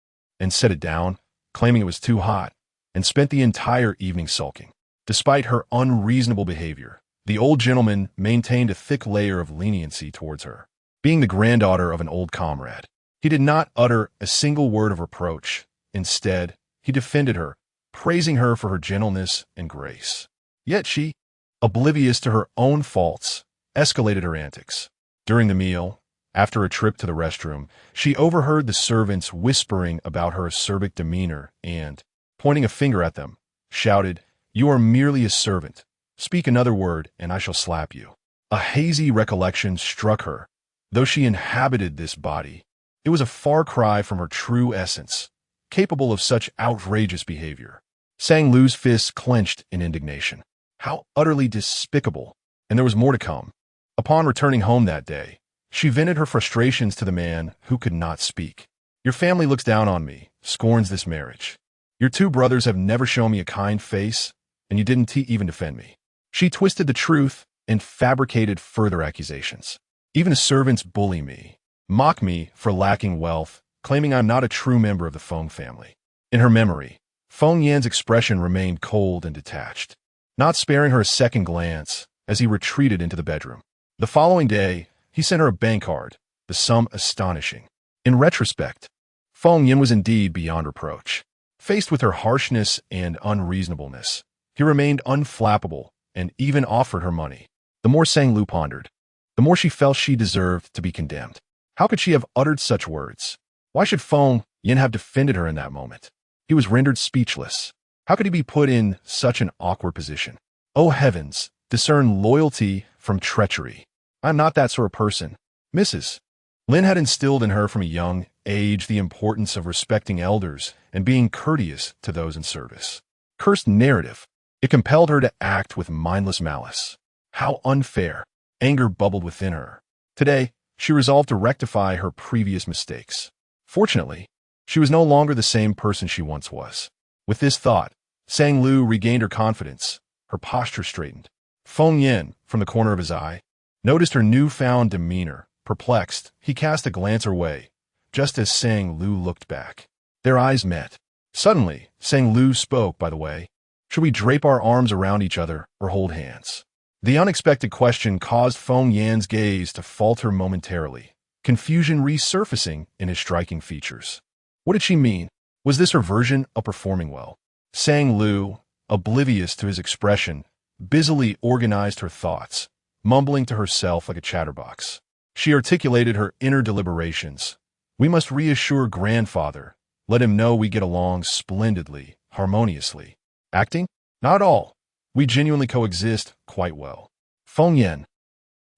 Speaker 1: and set it down, claiming it was too hot, and spent the entire evening sulking. Despite her unreasonable behavior, the old gentleman maintained a thick layer of leniency towards her. being the granddaughter of an old comrade. He did not utter a single word of reproach. Instead, he defended her, praising her for her gentleness and grace. Yet she, oblivious to her own faults, escalated her antics. During the meal, after a trip to the restroom, she overheard the servants whispering about her acerbic demeanor and, pointing a finger at them, shouted, "You are merely a servant. Speak another word, and I shall slap you." A hazy recollection struck her. Though she inhabited this body, it was a far cry from her true essence, capable of such outrageous behavior. Sang Lu's fists clenched in indignation. How utterly despicable! And there was more to come. Upon returning home that day, she vented her frustrations to the man who could not speak. "Your family looks down on me, scorns this marriage. Your two brothers have never shown me a kind face, and you didn't even defend me." She twisted the truth and fabricated further accusations. "Even servants bully me, mock me for lacking wealth, claiming I'm not a true member of the Feng family." In her memory, Feng Yan's expression remained cold and detached, not sparing her a second glance as he retreated into the bedroom. The following day, he sent her a bank card, the sum astonishing. In retrospect, Feng Yan was indeed beyond reproach. Faced with her harshness and unreasonableness, he remained unflappable and even offered her money. The more Sang Lu pondered, the more she felt she deserved to be condemned. How could she have uttered such words? Why should Feng Yan have defended her in that moment? He was rendered speechless. How could he be put in such an awkward position? Oh heavens, discern loyalty from treachery. I'm not that sort of person. Mrs. Lin had instilled in her from a young age the importance of respecting elders and being courteous to those in service. Cursed narrative. It compelled her to act with mindless malice. How unfair. Anger bubbled within her. Today, she resolved to rectify her previous mistakes. Fortunately, she was no longer the same person she once was. With this thought, Sang Lu regained her confidence. Her posture straightened. Feng Yan, from the corner of his eye, noticed her newfound demeanor. Perplexed, he cast a glance her way, just as Sang Lu looked back. Their eyes met. Suddenly, Sang Lu spoke, "By the way, should we drape our arms around each other or hold hands?" The unexpected question caused Feng Yan's gaze to falter momentarily, confusion resurfacing in his striking features. What did she mean? Was this her version of performing well? Sang Lu, oblivious to his expression, busily organized her thoughts, mumbling to herself like a chatterbox. She articulated her inner deliberations. "We must reassure grandfather. Let him know we get along splendidly, harmoniously. Acting? Not at all. We genuinely coexist quite well." Feng Yan,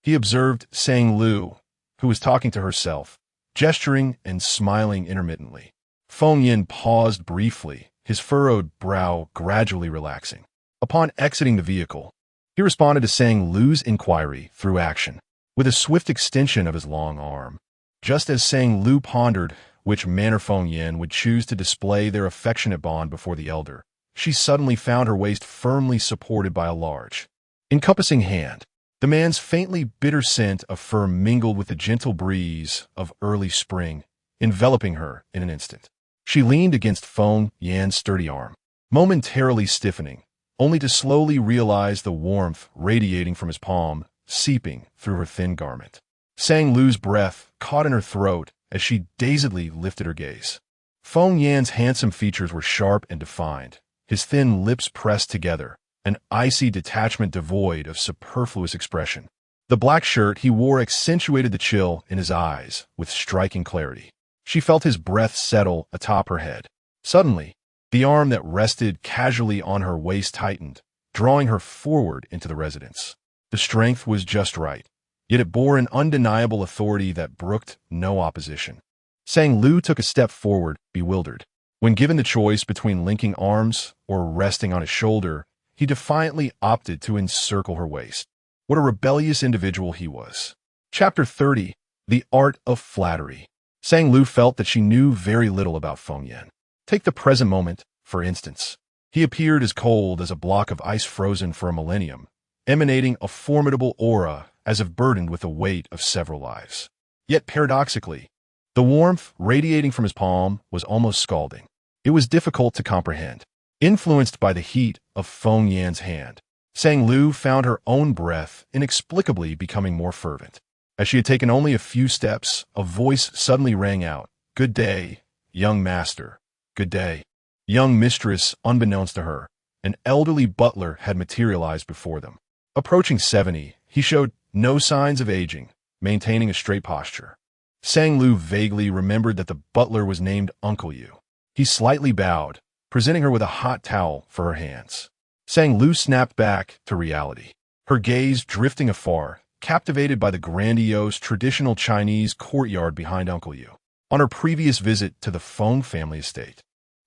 Speaker 1: he observed Sang Lu, who was talking to herself, gesturing and smiling intermittently. Feng Yan paused briefly, his furrowed brow gradually relaxing. Upon exiting the vehicle, he responded to Sang Lu's inquiry through action, with a swift extension of his long arm. Just as Sang Lu pondered which manner Feng Yan would choose to display their affectionate bond before the elder, she suddenly found her waist firmly supported by a large, encompassing hand. The man's faintly bitter scent of fur mingled with the gentle breeze of early spring, enveloping her in an instant. She leaned against Feng Yan's sturdy arm, momentarily stiffening, only to slowly realize the warmth radiating from his palm, seeping through her thin garment. Sang Lu's breath caught in her throat as she dazedly lifted her gaze. Feng Yan's handsome features were sharp and defined, his thin lips pressed together, an icy detachment devoid of superfluous expression. The black shirt he wore accentuated the chill in his eyes with striking clarity. She felt his breath settle atop her head. Suddenly, the arm that rested casually on her waist tightened, drawing her forward into the residence. The strength was just right, yet it bore an undeniable authority that brooked no opposition. Sang Lu took a step forward, bewildered. When given the choice between linking arms or resting on his shoulder, he defiantly opted to encircle her waist. What a rebellious individual he was. Chapter 30. The Art of Flattery. Sang Lu felt that she knew very little about Feng Yan. Take the present moment, for instance. He appeared as cold as a block of ice frozen for a millennium, emanating a formidable aura as if burdened with the weight of several lives. Yet paradoxically, the warmth radiating from his palm was almost scalding. It was difficult to comprehend. Influenced by the heat of Feng Yan's hand, Sang Lu found her own breath inexplicably becoming more fervent. As she had taken only a few steps, a voice suddenly rang out. "Good day, young master. Good day." Young mistress, unbeknownst to her, an elderly butler had materialized before them. Approaching 70, he showed no signs of aging, maintaining a straight posture. Sang Lu vaguely remembered that the butler was named Uncle Yu. He slightly bowed, presenting her with a hot towel for her hands. Sang Lu snapped back to reality, her gaze drifting afar, captivated by the grandiose traditional Chinese courtyard behind Uncle Yu. On her previous visit to the Feng family estate,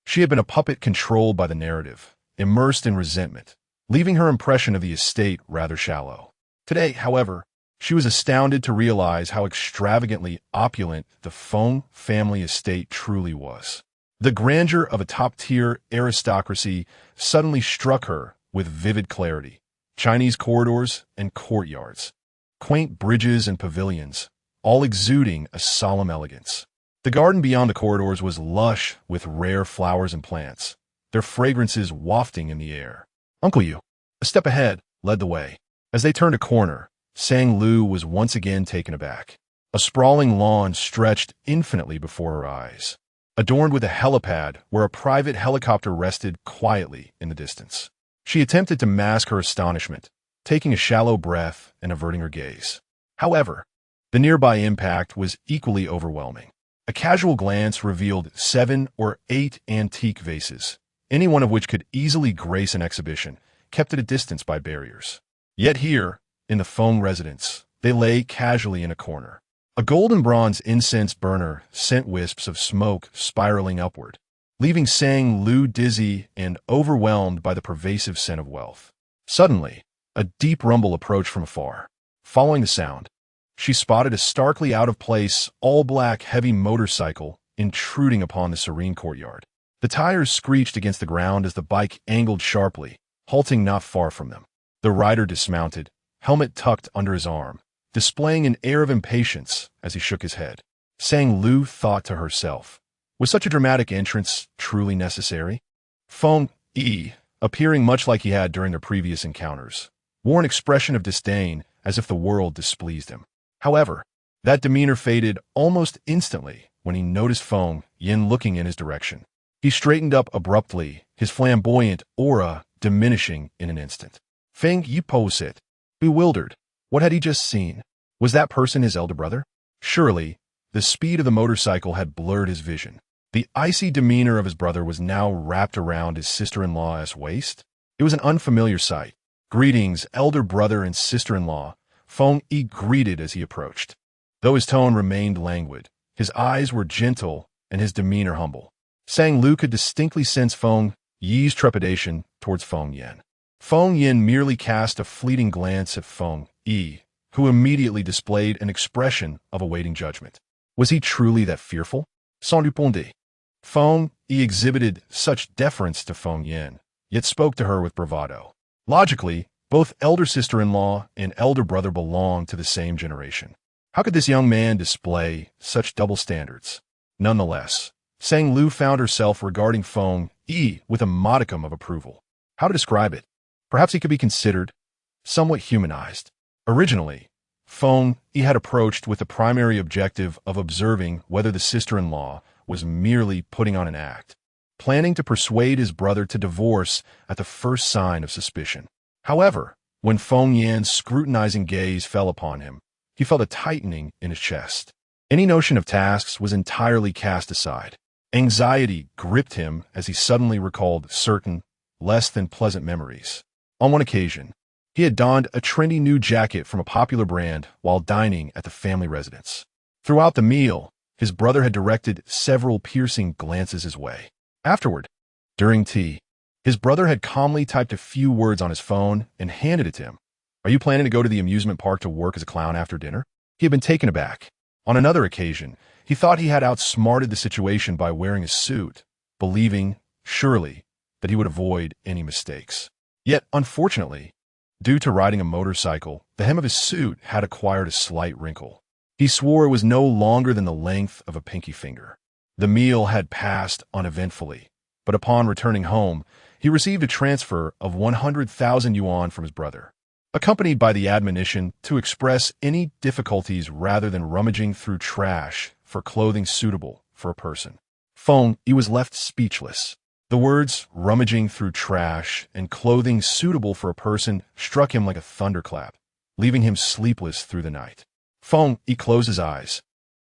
Speaker 1: she had been a puppet controlled by the narrative, immersed in resentment, leaving her impression of the estate rather shallow. Today, however, she was astounded to realize how extravagantly opulent the Feng family estate truly was. The grandeur of a top-tier aristocracy suddenly struck her with vivid clarity. Chinese corridors and courtyards, quaint bridges and pavilions, all exuding a solemn elegance. The garden beyond the corridors was lush with rare flowers and plants, their fragrances wafting in the air. Uncle Yu, a step ahead, led the way. As they turned a corner, Sang Lu was once again taken aback. A sprawling lawn stretched infinitely before her eyes, adorned with a helipad where a private helicopter rested quietly in the distance. She attempted to mask her astonishment, taking a shallow breath and averting her gaze. However, the nearby impact was equally overwhelming. A casual glance revealed 7 or 8 antique vases, any one of which could easily grace an exhibition, kept at a distance by barriers. Yet here, in the Feng residence, they lay casually in a corner. A golden bronze incense burner sent wisps of smoke spiraling upward, leaving Sang Lu dizzy and overwhelmed by the pervasive scent of wealth. Suddenly, a deep rumble approached from afar. Following the sound, she spotted a starkly out-of-place, all-black heavy motorcycle intruding upon the serene courtyard. The tires screeched against the ground as the bike angled sharply, halting not far from them. The rider dismounted, helmet tucked under his arm, displaying an air of impatience as he shook his head. Sang Lu thought to herself, was such a dramatic entrance truly necessary? Feng Yi, appearing much like he had during their previous encounters, wore an expression of disdain as if the world displeased him. However, that demeanor faded almost instantly when he noticed Feng Yin looking in his direction. He straightened up abruptly, his flamboyant aura diminishing in an instant. Feng Yi posed, bewildered. What had he just seen? Was that person his elder brother? Surely, the speed of the motorcycle had blurred his vision. The icy demeanor of his brother was now wrapped around his sister-in-law's waist. It was an unfamiliar sight. "Greetings, elder brother and sister-in-law," Feng Yi greeted as he approached. Though his tone remained languid, his eyes were gentle and his demeanor humble. Sang Lu could distinctly sense Feng Yi's trepidation towards Feng Yin. Feng Yin merely cast a fleeting glance at Feng Yi, who immediately displayed an expression of awaiting judgment. Was he truly that fearful? Sans répondre. Feng Yi exhibited such deference to Feng Yin, yet spoke to her with bravado. Logically, both elder sister-in-law and elder brother belonged to the same generation. How could this young man display such double standards? Nonetheless, Sang Lu found herself regarding Feng Yi with a modicum of approval. How to describe it? Perhaps he could be considered somewhat humanized. Originally, Feng Yi had approached with the primary objective of observing whether the sister-in-law was merely putting on an act, planning to persuade his brother to divorce at the first sign of suspicion. However, when Feng Yan's scrutinizing gaze fell upon him, he felt a tightening in his chest. Any notion of tasks was entirely cast aside. Anxiety gripped him as he suddenly recalled certain, less than pleasant memories. On one occasion, he had donned a trendy new jacket from a popular brand while dining at the family residence. Throughout the meal, his brother had directed several piercing glances his way. Afterward, during tea, his brother had calmly typed a few words on his phone and handed it to him. "Are you planning to go to the amusement park to work as a clown after dinner?" He had been taken aback. On another occasion, he thought he had outsmarted the situation by wearing a suit, believing, surely, that he would avoid any mistakes. Yet, unfortunately, due to riding a motorcycle, the hem of his suit had acquired a slight wrinkle. He swore it was no longer than the length of a pinky finger. The meal had passed uneventfully, but upon returning home, he received a transfer of 100,000 yuan from his brother. accompanied by the admonition to express any difficulties rather than rummaging through trash for clothing suitable for a person. Feng Yi was left speechless. The words rummaging through trash and clothing suitable for a person struck him like a thunderclap, leaving him sleepless through the night. Feng Yi closed his eyes,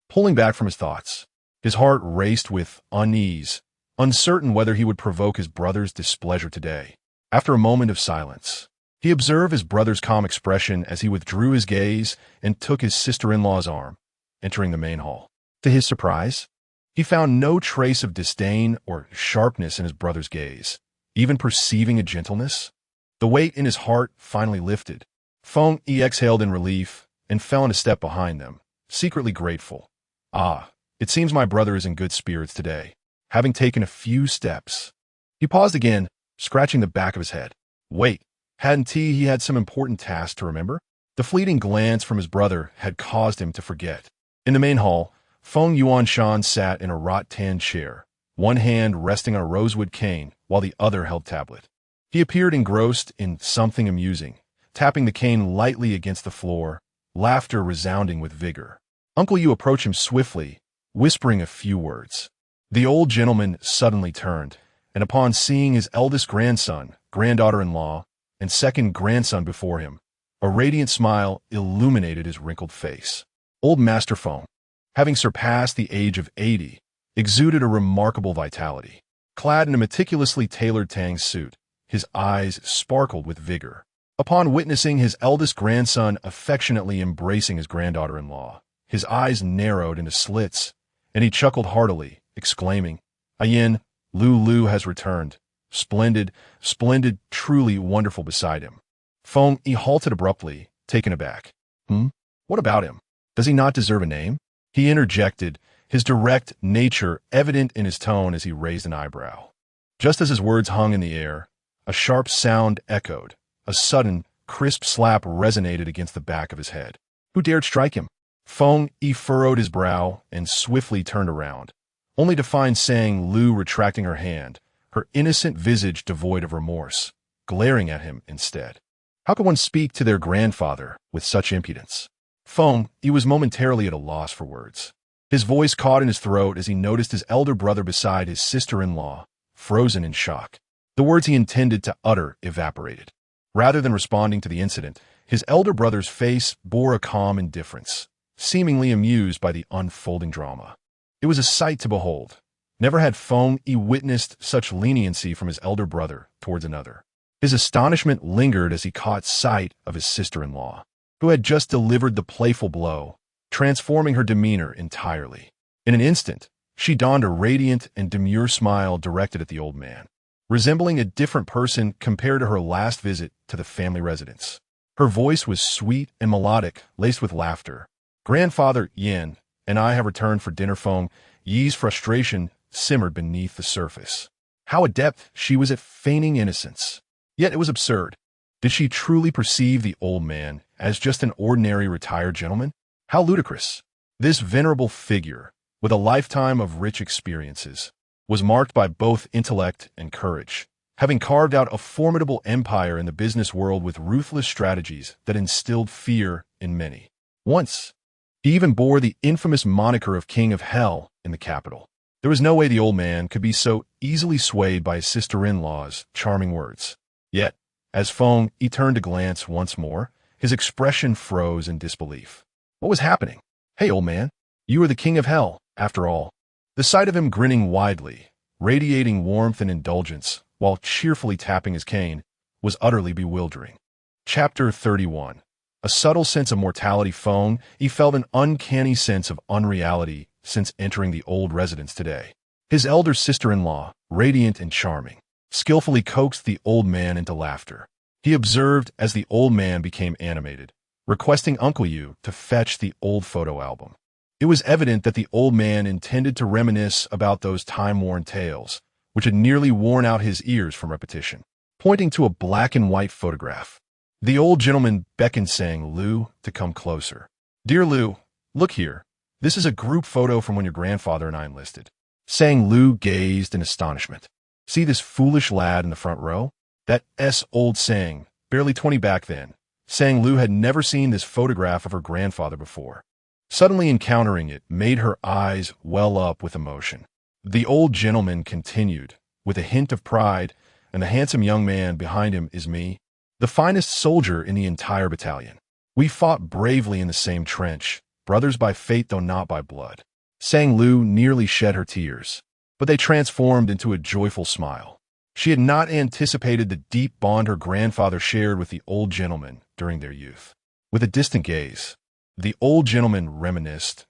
Speaker 1: pulling back from his thoughts. His heart raced with unease, uncertain whether he would provoke his brother's displeasure today. After a moment of silence, he observed his brother's calm expression as he withdrew his gaze and took his sister-in-law's arm, entering the main hall. To his surprise, he found no trace of disdain or sharpness in his brother's gaze, even perceiving a gentleness. The weight in his heart finally lifted. Feng Yi exhaled in relief and fell in a step behind them, secretly grateful. Ah, it seems my brother is in good spirits today. Having taken a few steps, he paused again, scratching the back of his head. Wait, hadn't he had some important task to remember? The fleeting glance from his brother had caused him to forget. In the main hall, Feng Yuanshan sat in a wrought-tan chair, one hand resting on a rosewood cane while the other held tablet. He appeared engrossed in something amusing, tapping the cane lightly against the floor, laughter resounding with vigor. Uncle Yu approached him swiftly, whispering a few words. The old gentleman suddenly turned, and upon seeing his eldest grandson, granddaughter-in-law, and second grandson before him, a radiant smile illuminated his wrinkled face. Old Master Feng, having surpassed the age of 80, exuded a remarkable vitality. Clad in a meticulously tailored Tang suit, his eyes sparkled with vigor. Upon witnessing his eldest grandson affectionately embracing his granddaughter-in-law, his eyes narrowed into slits, and he chuckled heartily, exclaiming, Ayin, Lu has returned. Splendid, splendid, truly wonderful beside him. Feng Yi halted abruptly, taken aback. What about him? Does he not deserve a name? He interjected, his direct nature evident in his tone as he raised an eyebrow. Just as his words hung in the air, a sharp sound echoed. A sudden, crisp slap resonated against the back of his head. Who dared strike him? Feng Yi furrowed his brow and swiftly turned around, only to find Sang Lu retracting her hand, her innocent visage devoid of remorse, glaring at him instead. How could one speak to their grandfather with such impudence? Feng Yi was momentarily at a loss for words. His voice caught in his throat as he noticed his elder brother beside his sister-in-law, frozen in shock. The words he intended to utter evaporated. Rather than responding to the incident, his elder brother's face bore a calm indifference, seemingly amused by the unfolding drama. It was a sight to behold. Never had Feng Yi witnessed such leniency from his elder brother towards another. His astonishment lingered as he caught sight of his sister-in-law, who had just delivered the playful blow, transforming her demeanor entirely. In an instant, she donned a radiant and demure smile directed at the old man, resembling a different person compared to her last visit to the family residence. Her voice was sweet and melodic, laced with laughter. Grandfather Yin and I have returned for dinner. Feng Yi's frustration simmered beneath the surface. How adept she was at feigning innocence. Yet it was absurd. Did she truly perceive the old man as just an ordinary retired gentleman? How ludicrous. This venerable figure, with a lifetime of rich experiences, was marked by both intellect and courage, having carved out a formidable empire in the business world with ruthless strategies that instilled fear in many. Once, he even bore the infamous moniker of King of Hell in the capital. There was no way the old man could be so easily swayed by his sister-in-law's charming words. Yet, as Feng Yi turned to glance once more, his expression froze in disbelief. What was happening? Hey, old man, you are the King of Hell, after all. The sight of him grinning widely, radiating warmth and indulgence, while cheerfully tapping his cane, was utterly bewildering. Chapter 31. A subtle sense of mortality. Feng Yi felt an uncanny sense of unreality since entering the old residence today. His elder sister-in-law, radiant and charming, skillfully coaxed the old man into laughter. He observed as the old man became animated, requesting Uncle Yu to fetch the old photo album. It was evident that the old man intended to reminisce about those time-worn tales, which had nearly worn out his ears from repetition. Pointing to a black-and-white photograph, the old gentleman beckoned Sang Lu to come closer. Dear Lu, look here. This is a group photo from when your grandfather and I enlisted. Sang Lu gazed in astonishment. See this foolish lad in the front row? That old Sang, barely 20 back then, Sang Lu had never seen this photograph of her grandfather before. Suddenly encountering it made her eyes well up with emotion. The old gentleman continued, with a hint of pride, and the handsome young man behind him is me, the finest soldier in the entire battalion. We fought bravely in the same trench, brothers by fate though not by blood. Sang Lu nearly shed her tears, but they transformed into a joyful smile. She had not anticipated the deep bond her grandfather shared with the old gentleman during their youth. With a distant gaze, the old gentleman reminisced,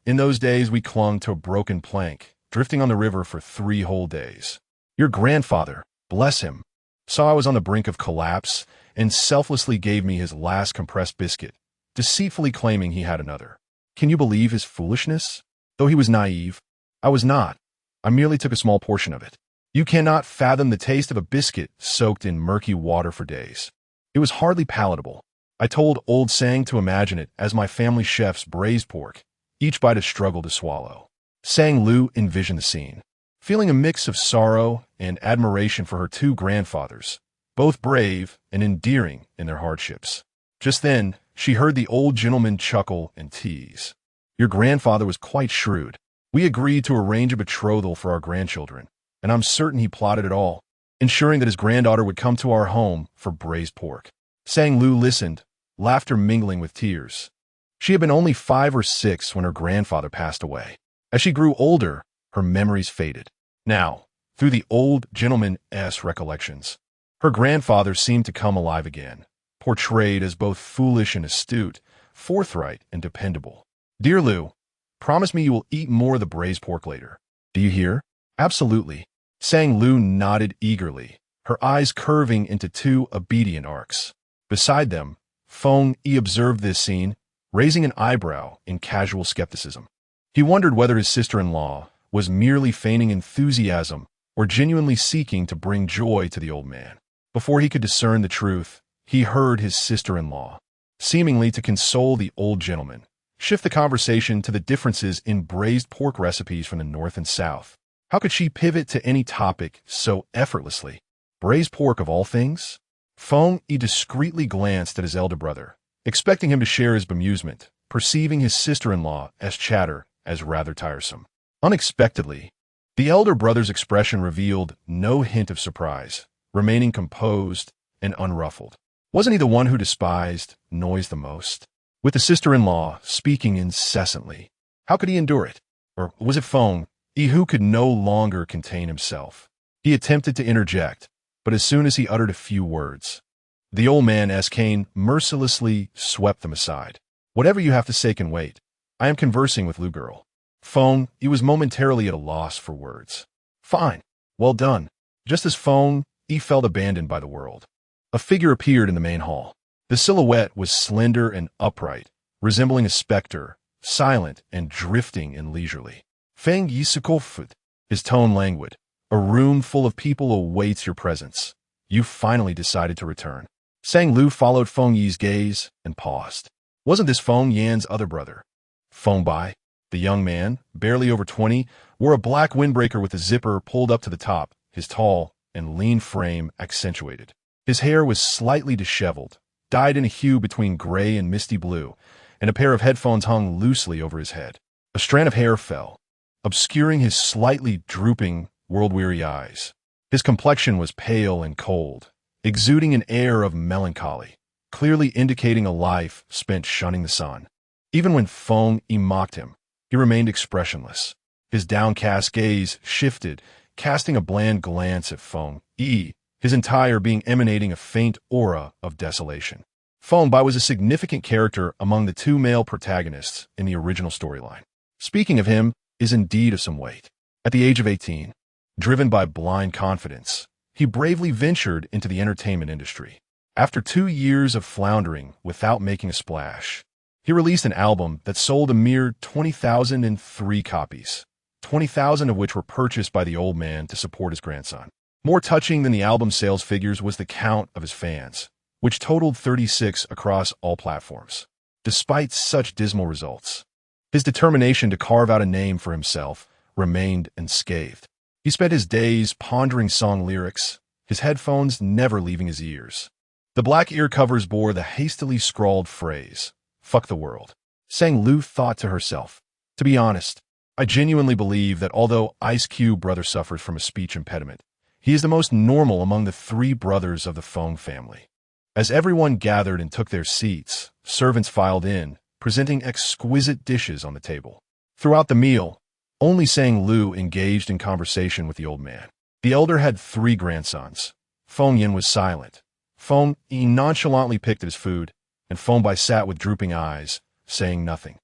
Speaker 1: in those days we clung to a broken plank, drifting on the river for 3 whole days. Your grandfather, bless him, saw I was on the brink of collapse and selflessly gave me his last compressed biscuit, deceitfully claiming he had another. Can you believe his foolishness? Though he was naive, I was not. I merely took a small portion of it. You cannot fathom the taste of a biscuit soaked in murky water for days. It was hardly palatable. I told old Sang to imagine it as my family chef's braised pork, each bite a struggle to swallow. Sang Lu envisioned the scene, feeling a mix of sorrow and admiration for her 2 grandfathers, both brave and endearing in their hardships. Just then, she heard the old gentleman chuckle and tease. Your grandfather was quite shrewd. We agreed to arrange a betrothal for our grandchildren, and I'm certain he plotted it all, ensuring that his granddaughter would come to our home for braised pork. Sang Lu listened, laughter mingling with tears. She had been only 5 or 6 when her grandfather passed away. As she grew older, her memories faded. Now, through the old gentleman's recollections, her grandfather seemed to come alive again, portrayed as both foolish and astute, forthright and dependable. Dear Lu, promise me you will eat more of the braised pork later. Do you hear? Absolutely. Sang Lu nodded eagerly, her eyes curving into 2 obedient arcs. Beside them, Feng Yi observed this scene, raising an eyebrow in casual skepticism. He wondered whether his sister-in-law was merely feigning enthusiasm or genuinely seeking to bring joy to the old man. Before he could discern the truth, he heard his sister-in-law, seemingly to console the old gentleman, shift the conversation to the differences in braised pork recipes from the north and south. How could she pivot to any topic so effortlessly? Braised pork of all things? Feng Yi discreetly glanced at his elder brother, expecting him to share his bemusement, perceiving his sister-in-law as chatter as rather tiresome. Unexpectedly, the elder brother's expression revealed no hint of surprise, remaining composed and unruffled. Wasn't he the one who despised noise the most? With the sister-in-law speaking incessantly, how could he endure it? Or was it Feng Yi who could no longer contain himself? He attempted to interject, but as soon as he uttered a few words, the old man as Cain mercilessly swept them aside. Whatever you have to say can wait. I am conversing with Lu girl. Feng Yi was momentarily at a loss for words. Fine. Well done. Just as Feng Yi felt abandoned by the world, a figure appeared in the main hall. The silhouette was slender and upright, resembling a specter, silent and drifting and leisurely. Feng Yi Sikofut, his tone languid. A room full of people awaits your presence. You finally decided to return. Sang Lu followed Feng Yi's gaze and paused. Wasn't this Feng Yan's other brother? Feng Bai, the young man, barely over 20, wore a black windbreaker with a zipper pulled up to the top, his tall and lean frame accentuated. His hair was slightly disheveled, dyed in a hue between gray and misty blue, and a pair of headphones hung loosely over his head. A strand of hair fell, obscuring his slightly drooping, world-weary eyes. His complexion was pale and cold, exuding an air of melancholy, clearly indicating a life spent shunning the sun. Even when Feng Yi mocked him, he remained expressionless. His downcast gaze shifted, casting a bland glance at Feng Yi, his entire being emanating a faint aura of desolation. Feng Bai was a significant character among the 2 male protagonists in the original storyline. Speaking of him is indeed of some weight. At the age of 18, driven by blind confidence, he bravely ventured into the entertainment industry. After 2 years of floundering without making a splash, he released an album that sold a mere 20,003 copies, 20,000 of which were purchased by the old man to support his grandson. More touching than the album sales figures was the count of his fans, which totaled 36 across all platforms. Despite such dismal results, his determination to carve out a name for himself remained unscathed. He spent his days pondering song lyrics, his headphones never leaving his ears. The black ear covers bore the hastily scrawled phrase, "Fuck the world." Sang Lu thought to herself, "To be honest, I genuinely believe that although Ice Cube brother suffers from a speech impediment, he is the most normal among the three brothers of the Fong family." As everyone gathered and took their seats, servants filed in, presenting exquisite dishes on the table. Throughout the meal, only Sang Lu engaged in conversation with the old man. The elder had 3 grandsons. Fong Yin was silent. Fong Yi nonchalantly picked at his food, and Fong Bai sat with drooping eyes, saying nothing.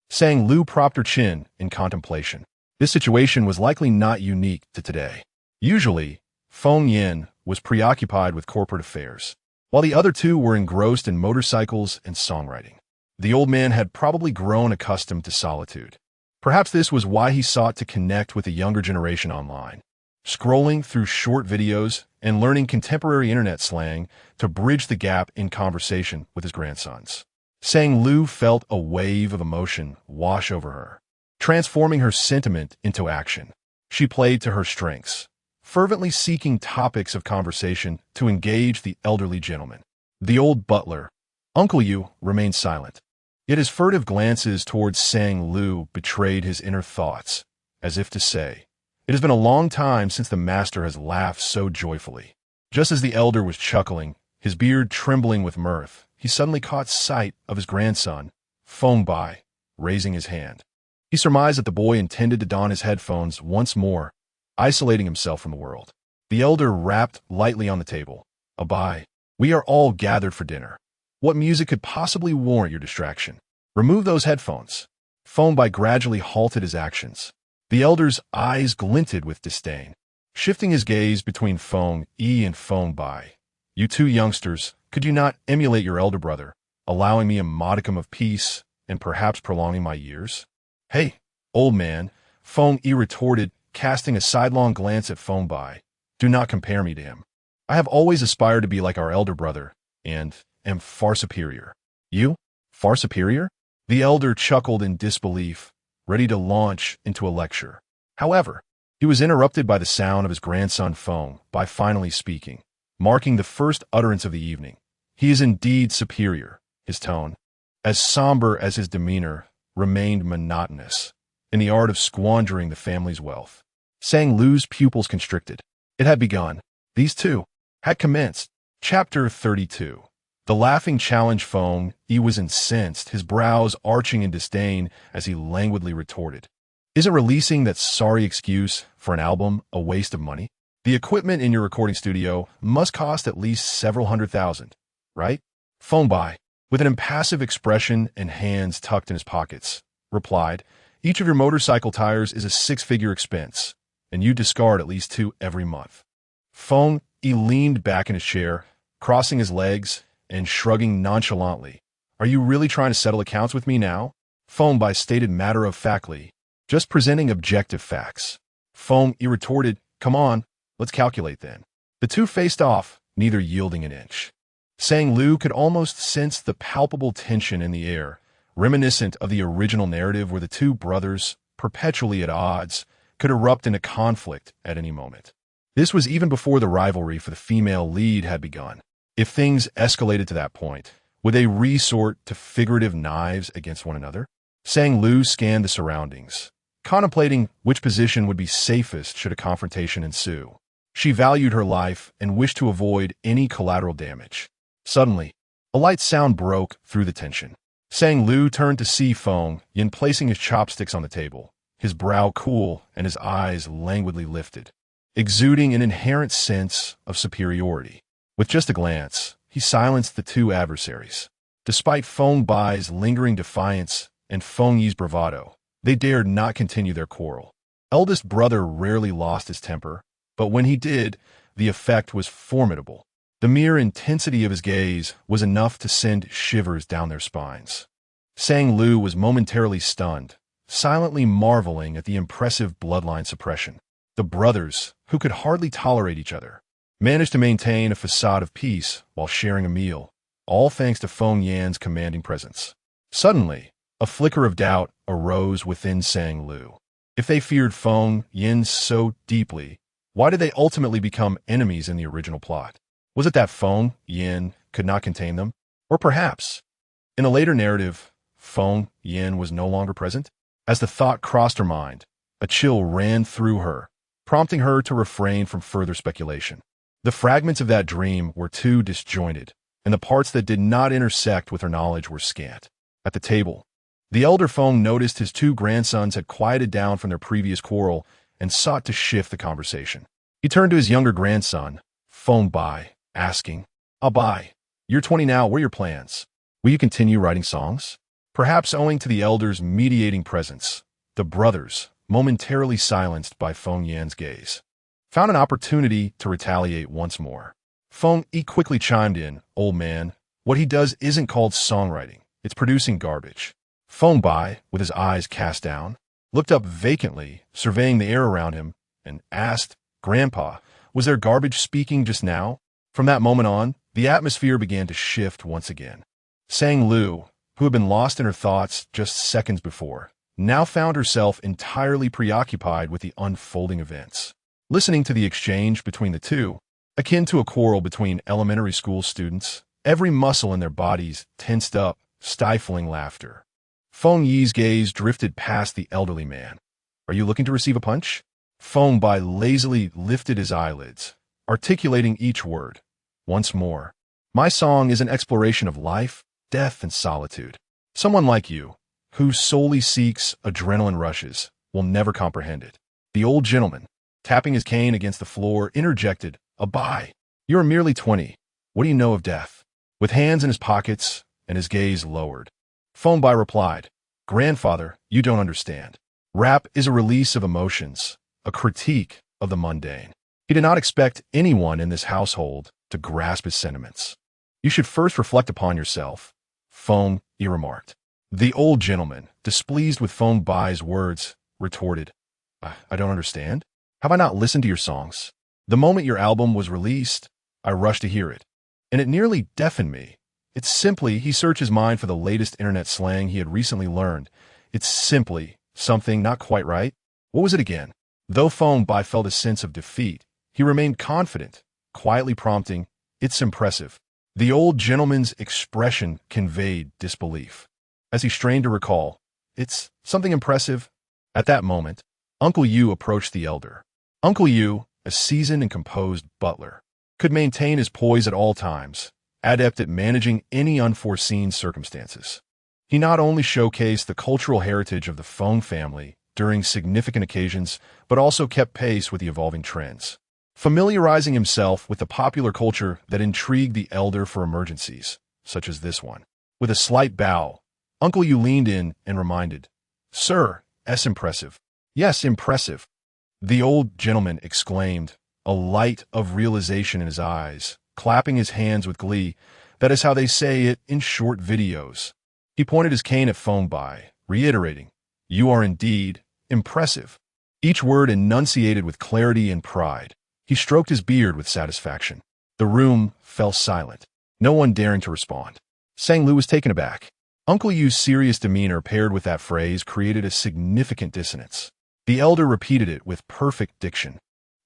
Speaker 1: Sang Lu propped her chin in contemplation. This situation was likely not unique to today. Usually, Fong Yin was preoccupied with corporate affairs, while the other 2 were engrossed in motorcycles and songwriting. The old man had probably grown accustomed to solitude. Perhaps this was why he sought to connect with the younger generation online, scrolling through short videos and learning contemporary internet slang to bridge the gap in conversation with his grandsons. Sang Lu felt a wave of emotion wash over her, transforming her sentiment into action. She played to her strengths, fervently seeking topics of conversation to engage the elderly gentleman. The old butler, Uncle Yu, remained silent, yet his furtive glances towards Sang Lu betrayed his inner thoughts, as if to say, "It has been a long time since the master has laughed so joyfully." Just as the elder was chuckling, his beard trembling with mirth, he suddenly caught sight of his grandson, Fong Bai, raising his hand. He surmised that the boy intended to don his headphones once more, isolating himself from the world. The elder rapped lightly on the table. "Abai, we are all gathered for dinner. What music could possibly warrant your distraction? Remove those headphones." Fong Bai gradually halted his actions. The elder's eyes glinted with disdain, shifting his gaze between Fong Yi and Fong Bai. "You 2 youngsters, could you not emulate your elder brother, allowing me a modicum of peace and perhaps prolonging my years?" "Hey, old man," Fong Yi retorted, casting a sidelong glance at Fong Bai. "Do not compare me to him. I have always aspired to be like our elder brother, and am far superior." "You? Far superior?" The elder chuckled in disbelief, ready to launch into a lecture. However, he was interrupted by the sound of his grandson Fong Bai finally speaking, marking the first utterance of the evening. "He is indeed superior." His tone, as somber as his demeanor, remained monotonous, in the art of squandering the family's wealth. Sang Lu's pupils constricted. It had begun. These 2 had commenced. Chapter 32. The laughing challenge Fong Yi was incensed, his brows arching in disdain as he languidly retorted, "Isn't releasing that sorry excuse for an album a waste of money? The equipment in your recording studio must cost at least several $100,000, right?" Fong Bai, with an impassive expression and hands tucked in his pockets, replied, "Each of your motorcycle tires is a 6-figure expense, and you discard at least 2 every month." Fong Yi leaned back in his chair, crossing his legs and shrugging nonchalantly. "Are you really trying to settle accounts with me now?" Fong Bai stated matter-of-factly, "Just presenting objective facts." Fong Yi retorted, "Come on, let's calculate then." The 2 faced off, neither yielding an inch. Sang Lu could almost sense the palpable tension in the air, reminiscent of the original narrative where the 2 brothers, perpetually at odds, could erupt into conflict at any moment. This was even before the rivalry for the female lead had begun. If things escalated to that point, would they resort to figurative knives against one another? Sang Lu scanned the surroundings, contemplating which position would be safest should a confrontation ensue. She valued her life and wished to avoid any collateral damage. Suddenly, a light sound broke through the tension. Sang Lu turned to see Fong Yin placing his chopsticks on the table, his brow cool and his eyes languidly lifted, exuding an inherent sense of superiority. With just a glance, he silenced the 2 adversaries. Despite Fong Bai's lingering defiance and Fong Yi's bravado, they dared not continue their quarrel. Eldest brother rarely lost his temper, but when he did, the effect was formidable. The mere intensity of his gaze was enough to send shivers down their spines. Sang Lu was momentarily stunned, silently marveling at the impressive bloodline suppression. The brothers, who could hardly tolerate each other, managed to maintain a facade of peace while sharing a meal, all thanks to Fong Yan's commanding presence. Suddenly, a flicker of doubt arose within Sang Lu. If they feared Fong Yin so deeply, why did they ultimately become enemies in the original plot? Was it that Fong Yin could not contain them? Or perhaps, in a later narrative, Feng Yin was no longer present? As the thought crossed her mind, a chill ran through her, prompting her to refrain from further speculation. The fragments of that dream were too disjointed, and the parts that did not intersect with her knowledge were scant. At the table, the elder Feng noticed his two grandsons had quieted down from their previous quarrel and sought to shift the conversation. He turned to his younger grandson, Feng Bai, asking, Bai, you're 20 now, what are your plans? Will you continue writing songs? Perhaps owing to the elder's mediating presence, the brothers, momentarily silenced by Feng Yan's gaze, found an opportunity to retaliate once more. Feng Yi quickly chimed in, old man, what he does isn't called songwriting, it's producing garbage. Feng Bai, with his eyes cast down, looked up vacantly, surveying the air around him, and asked, Grandpa, was there garbage speaking just now? From that moment on, the atmosphere began to shift once again. Sang Lu, who had been lost in her thoughts just seconds before, now found herself entirely preoccupied with the unfolding events. Listening to the exchange between the two, akin to a quarrel between elementary school students, every muscle in their bodies tensed up, stifling laughter. Feng Yi's gaze drifted past the elderly man. Are you looking to receive a punch? Feng Bai lazily lifted his eyelids, articulating each word. Once more, my song is an exploration of life, death, and solitude. Someone like you, who solely seeks adrenaline rushes, will never comprehend it. The old gentleman, tapping his cane against the floor, interjected, Bai, you are merely 20. What do you know of death? With hands in his pockets and his gaze lowered, Feng Bai replied, Grandfather, you don't understand. Rap is a release of emotions, a critique of the mundane. He did not expect anyone in this household to grasp his sentiments. You should first reflect upon yourself, Feng Yi remarked. The old gentleman, displeased with Feng Bai's words, retorted, I don't understand. Have I not listened to your songs? The moment your album was released, I rushed to hear it, and it nearly deafened me. It's simply, he searched his mind for the latest internet slang he had recently learned. It's simply something not quite right. What was it again? Though Feng Bai felt a sense of defeat, he remained confident, quietly prompting, it's impressive. The old gentleman's expression conveyed disbelief. As he strained to recall, it's something impressive. At that moment, Uncle Yu approached the elder. Uncle Yu, a seasoned and composed butler, could maintain his poise at all times, adept at managing any unforeseen circumstances. He not only showcased the cultural heritage of the Feng family during significant occasions, but also kept pace with the evolving trends, familiarizing himself with the popular culture that intrigued the elder for emergencies, such as this one. With a slight bow, Uncle Yu leaned in and reminded, Sir, impressive. Yes, impressive. The old gentleman exclaimed, a light of realization in his eyes, clapping his hands with glee. That is how they say it in short videos. He pointed his cane at Feng Bai, reiterating, You are indeed impressive. Each word enunciated with clarity and pride. He stroked his beard with satisfaction. The room fell silent, no one daring to respond. Sang Lu was taken aback. Uncle Yu's serious demeanor paired with that phrase created a significant dissonance. The elder repeated it with perfect diction,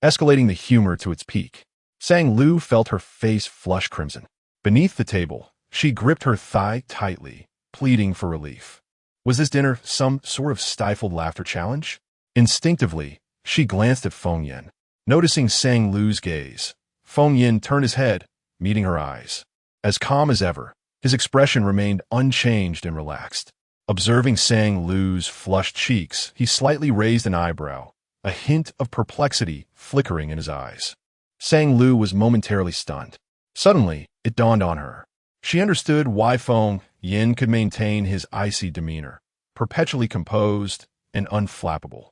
Speaker 1: escalating the humor to its peak. Sang Lu felt her face flush crimson. Beneath the table, she gripped her thigh tightly, pleading for relief. Was this dinner some sort of stifled laughter challenge? Instinctively, she glanced at Feng Yin. Noticing Sang Lu's gaze, Feng Yin turned his head, meeting her eyes. As calm as ever, his expression remained unchanged and relaxed. Observing Sang Lu's flushed cheeks, he slightly raised an eyebrow, a hint of perplexity flickering in his eyes. Sang Lu was momentarily stunned. Suddenly, it dawned on her. She understood why Feng Yin could maintain his icy demeanor, perpetually composed and unflappable.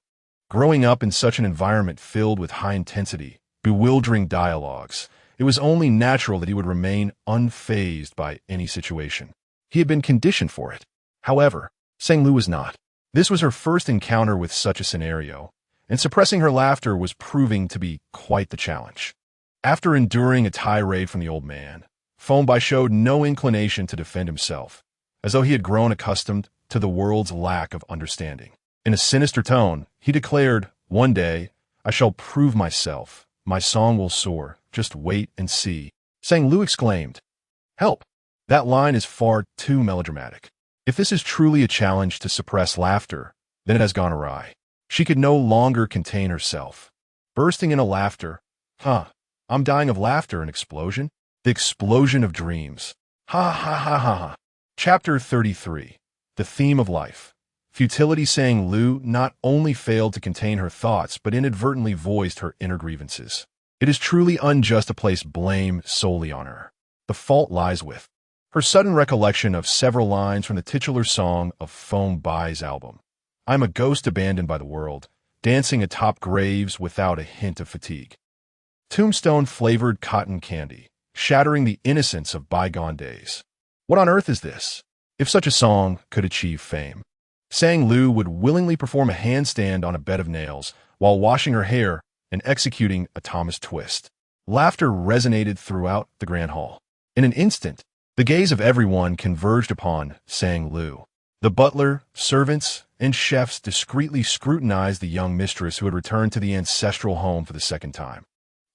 Speaker 1: Growing up in such an environment filled with high-intensity, bewildering dialogues, it was only natural that he would remain unfazed by any situation. He had been conditioned for it. However, Sang Lu was not. This was her first encounter with such a scenario, and suppressing her laughter was proving to be quite the challenge. After enduring a tirade from the old man, Feng Bai showed no inclination to defend himself, as though he had grown accustomed to the world's lack of understanding. In a sinister tone, he declared, One day, I shall prove myself. My song will soar. Just wait and see. Sang Lu exclaimed, Help! That line is far too melodramatic. If this is truly a challenge to suppress laughter, then it has gone awry. She could no longer contain herself. Bursting into laughter. I'm dying of laughter, an explosion? The explosion of dreams. Ha ha ha ha ha. Chapter 33. The Theme of Life. Futility. Sang Lu not only failed to contain her thoughts, but inadvertently voiced her inner grievances. It is truly unjust to place blame solely on her. The fault lies with her sudden recollection of several lines from the titular song of Feng Bai's album. I'm a ghost abandoned by the world, dancing atop graves without a hint of fatigue. Tombstone-flavored cotton candy, shattering the innocence of bygone days. What on earth is this? If such a song could achieve fame, Sang Lu would willingly perform a handstand on a bed of nails while washing her hair and executing a Thomas twist. Laughter resonated throughout the grand hall. In an instant, the gaze of everyone converged upon Sang Lu. The butler, servants, and chefs discreetly scrutinized the young mistress who had returned to the ancestral home for the second time.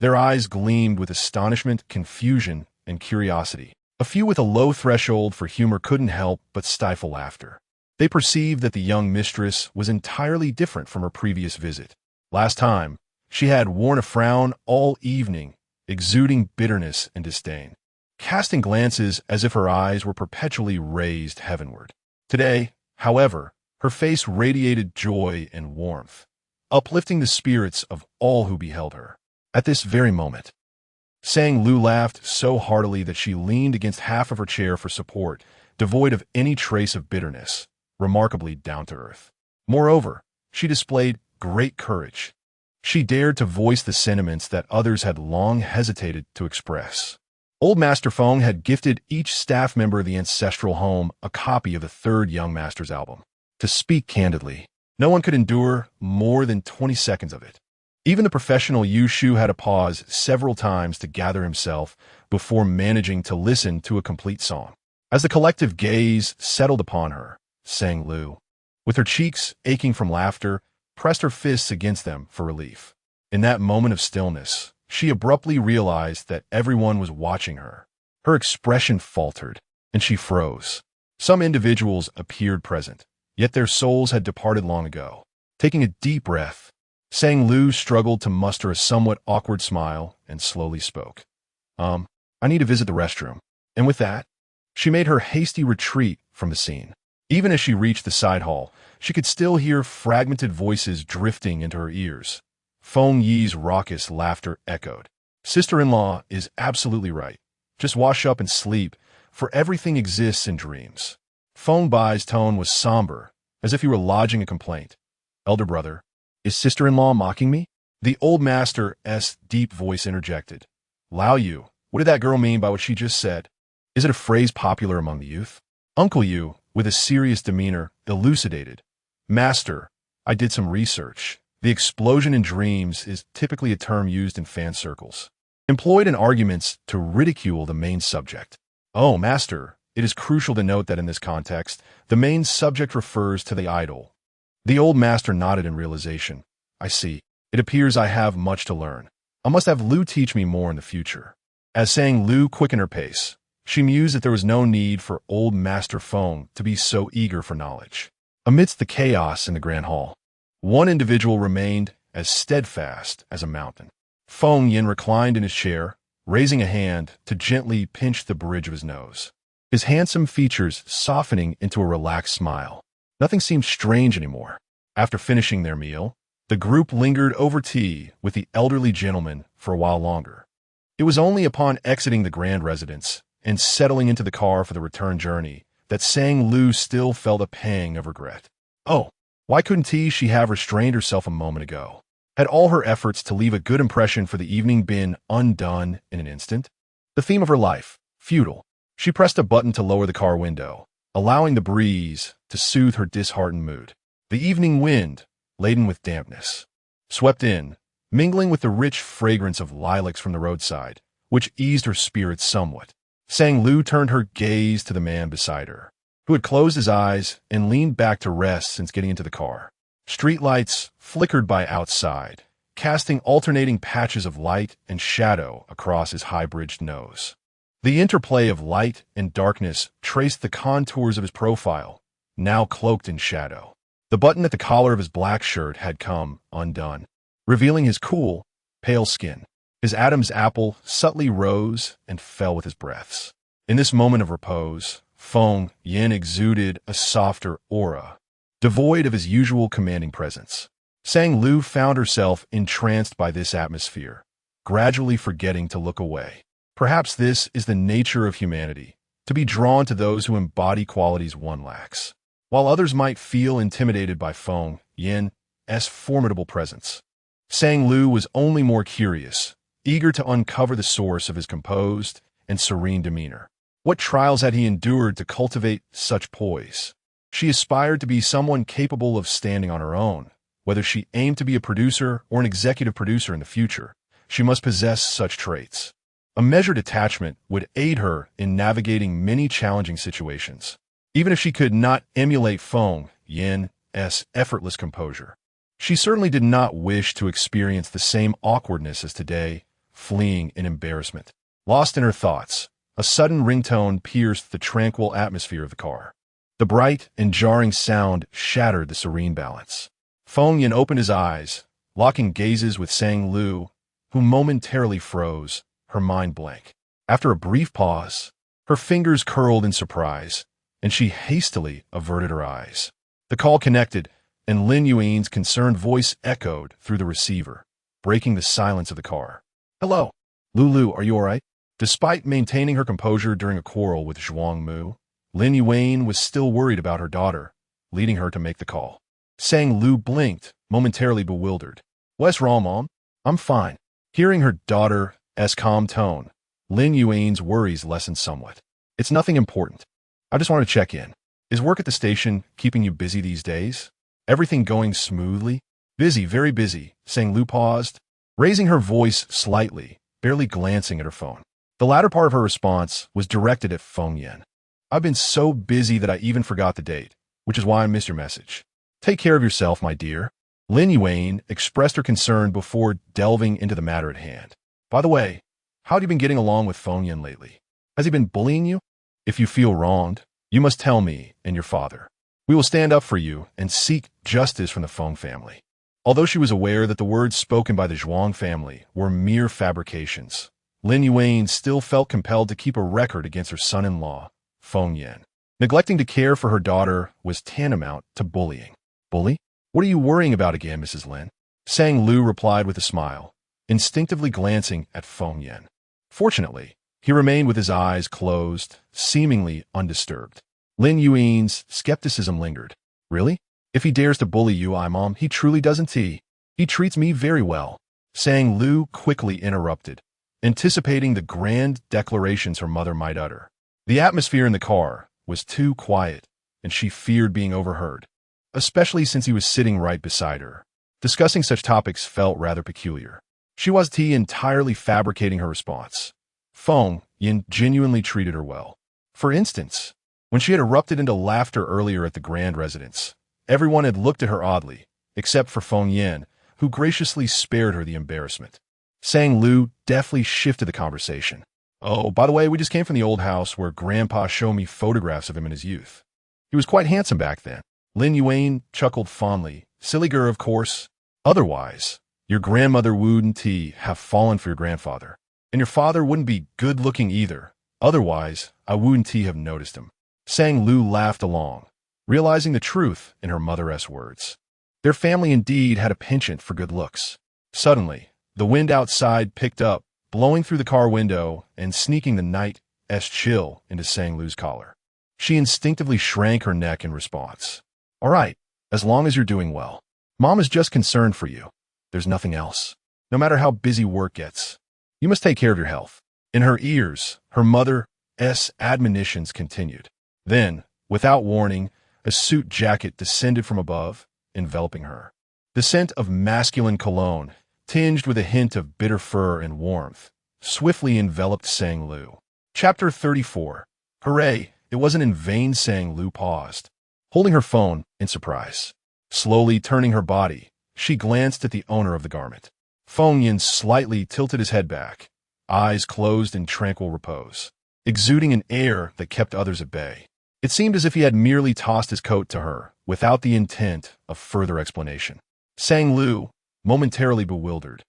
Speaker 1: Their eyes gleamed with astonishment, confusion, and curiosity. A few with a low threshold for humor couldn't help but stifle laughter. They perceived that the young mistress was entirely different from her previous visit. Last time, she had worn a frown all evening, exuding bitterness and disdain, casting glances as if her eyes were perpetually raised heavenward. Today, however, her face radiated joy and warmth, uplifting the spirits of all who beheld her. At this very moment, Sang Lu laughed so heartily that she leaned against half of her chair for support, devoid of any trace of bitterness, remarkably down to earth. Moreover, she displayed great courage. She dared to voice the sentiments that others had long hesitated to express. Old Master Feng had gifted each staff member of the ancestral home a copy of the third Young Master's album. To speak candidly, no one could endure more than 20 seconds of it. Even the professional Yu Shu had to pause several times to gather himself before managing to listen to a complete song. As the collective gaze settled upon her, Sang Lu, with her cheeks aching from laughter, pressed her fists against them for relief. In that moment of stillness, she abruptly realized that everyone was watching her. Her expression faltered, and she froze. Some individuals appeared present, yet their souls had departed long ago. Taking a deep breath, Sang Lu struggled to muster a somewhat awkward smile and slowly spoke. I need to visit the restroom. And with that, she made her hasty retreat from the scene. Even as she reached the side hall, she could still hear fragmented voices drifting into her ears. Feng Yi's raucous laughter echoed. Sister-in-law is absolutely right. Just wash up and sleep, for everything exists in dreams. Feng Bai's tone was somber, as if he were lodging a complaint. Elder brother, is sister-in-law mocking me? The old master's deep voice interjected. Lao Yu, what did that girl mean by what she just said? Is it a phrase popular among the youth? Uncle Yu, with a serious demeanor, elucidated. Master, I did some research. The explosion in dreams is typically a term used in fan circles, employed in arguments to ridicule the main subject. Oh, Master, it is crucial to note that in this context, the main subject refers to the idol. The old master nodded in realization. I see. It appears I have much to learn. I must have Lu teach me more in the future. As Sang Lu quickened her pace, she mused that there was no need for old Master Feng to be so eager for knowledge. Amidst the chaos in the grand hall, one individual remained as steadfast as a mountain. Feng Yin reclined in his chair, raising a hand to gently pinch the bridge of his nose, his handsome features softening into a relaxed smile. Nothing seemed strange anymore. After finishing their meal, the group lingered over tea with the elderly gentleman for a while longer. It was only upon exiting the grand residence and settling into the car for the return journey that Sang Lu still felt a pang of regret. Oh, why couldn't she have restrained herself a moment ago? Had all her efforts to leave a good impression for the evening been undone in an instant? The theme of her life, futile. She pressed a button to lower the car window, allowing the breeze to soothe her disheartened mood. The evening wind, laden with dampness, swept in, mingling with the rich fragrance of lilacs from the roadside, which eased her spirits somewhat. Sang Lu turned her gaze to the man beside her, who had closed his eyes and leaned back to rest since getting into the car. Streetlights flickered by outside, casting alternating patches of light and shadow across his high-bridged nose. The interplay of light and darkness traced the contours of his profile, now cloaked in shadow. The button at the collar of his black shirt had come undone, revealing his cool, pale skin. His Adam's apple subtly rose and fell with his breaths. In this moment of repose, Feng Yin exuded a softer aura, devoid of his usual commanding presence. Sang Lu found herself entranced by this atmosphere, gradually forgetting to look away. Perhaps this is the nature of humanity, to be drawn to those who embody qualities one lacks. While others might feel intimidated by Feng Yin's formidable presence, Sang Lu was only more curious, eager to uncover the source of his composed and serene demeanor. What trials had he endured to cultivate such poise? She aspired to be someone capable of standing on her own. Whether she aimed to be a producer or an executive producer in the future, she must possess such traits. A measured attachment would aid her in navigating many challenging situations, even if she could not emulate Feng Yin's effortless composure. She certainly did not wish to experience the same awkwardness as today, fleeing in embarrassment. Lost in her thoughts, a sudden ringtone pierced the tranquil atmosphere of the car. The bright and jarring sound shattered the serene balance. Feng Yin opened his eyes, locking gazes with Sang Lu, who momentarily froze, her mind blank. After a brief pause, her fingers curled in surprise, and she hastily averted her eyes. The call connected, and Lin Yuan's concerned voice echoed through the receiver, breaking the silence of the car. "Hello. Lulu, are you all right?" Despite maintaining her composure during a quarrel with Zhuang Mu, Lin Yuan was still worried about her daughter, leading her to make the call. Sang Lu blinked, momentarily bewildered. "What's wrong, Mom?" "I'm fine." Hearing her daughter's calm tone, Lin Yuan's worries lessened somewhat. "It's nothing important. I just want to check in. Is work at the station keeping you busy these days? Everything going smoothly?" "Busy, very busy." Sang Lu paused, raising her voice slightly, barely glancing at her phone. The latter part of her response was directed at Feng Yin. "I've been so busy that I even forgot the date, which is why I missed your message. Take care of yourself, my dear." Lin Yuan expressed her concern before delving into the matter at hand. "By the way, how have you been getting along with Feng Yin lately? Has he been bullying you? If you feel wronged, you must tell me and your father. We will stand up for you and seek justice from the Feng family." Although she was aware that the words spoken by the Zhuang family were mere fabrications, Lin Yuan still felt compelled to keep a record against her son-in-law, Feng Yin. Neglecting to care for her daughter was tantamount to bullying. "Bully? What are you worrying about again, Mrs. Lin?" Sang Lu replied with a smile, instinctively glancing at Feng Yin. Fortunately, he remained with his eyes closed, seemingly undisturbed. Lin Yuan's skepticism lingered. "Really? If he dares to bully you, Mom, he truly doesn't. He treats me very well." Sang Lu quickly interrupted, anticipating the grand declarations her mother might utter. The atmosphere in the car was too quiet, and she feared being overheard, especially since he was sitting right beside her. Discussing such topics felt rather peculiar. She was entirely fabricating her response. Feng Yin genuinely treated her well. For instance, when she had erupted into laughter earlier at the grand residence, everyone had looked at her oddly, except for Feng Yin, who graciously spared her the embarrassment. Sang Lu deftly shifted the conversation. "Oh, by the way, we just came from the old house where Grandpa showed me photographs of him in his youth. He was quite handsome back then." Lin Yuan chuckled fondly. "Silly girl, of course. Otherwise, your grandmother wouldn't have fallen for your grandfather. And your father wouldn't be good-looking either. Otherwise, I wouldn't have noticed him." Sang Lu laughed along, realizing the truth in her mother's words. Their family indeed had a penchant for good looks. Suddenly, the wind outside picked up, blowing through the car window and sneaking the night's chill into Sang Lu's collar. She instinctively shrank her neck in response. "All right, as long as you're doing well. Mom is just concerned for you. There's nothing else. No matter how busy work gets, you must take care of your health." In her ears, her mother's admonitions continued. Then, without warning, a suit jacket descended from above, enveloping her. The scent of masculine cologne, tinged with a hint of bitter fur and warmth, swiftly enveloped Sang Lu. Chapter 34. Hooray! It wasn't in vain. Sang Lu paused, holding her phone in surprise. Slowly turning her body, she glanced at the owner of the garment. Feng Yin slightly tilted his head back, eyes closed in tranquil repose. exuding an air that kept others at bay. It seemed as if he had merely tossed his coat to her, without the intent of further explanation. Sang Lu, momentarily bewildered,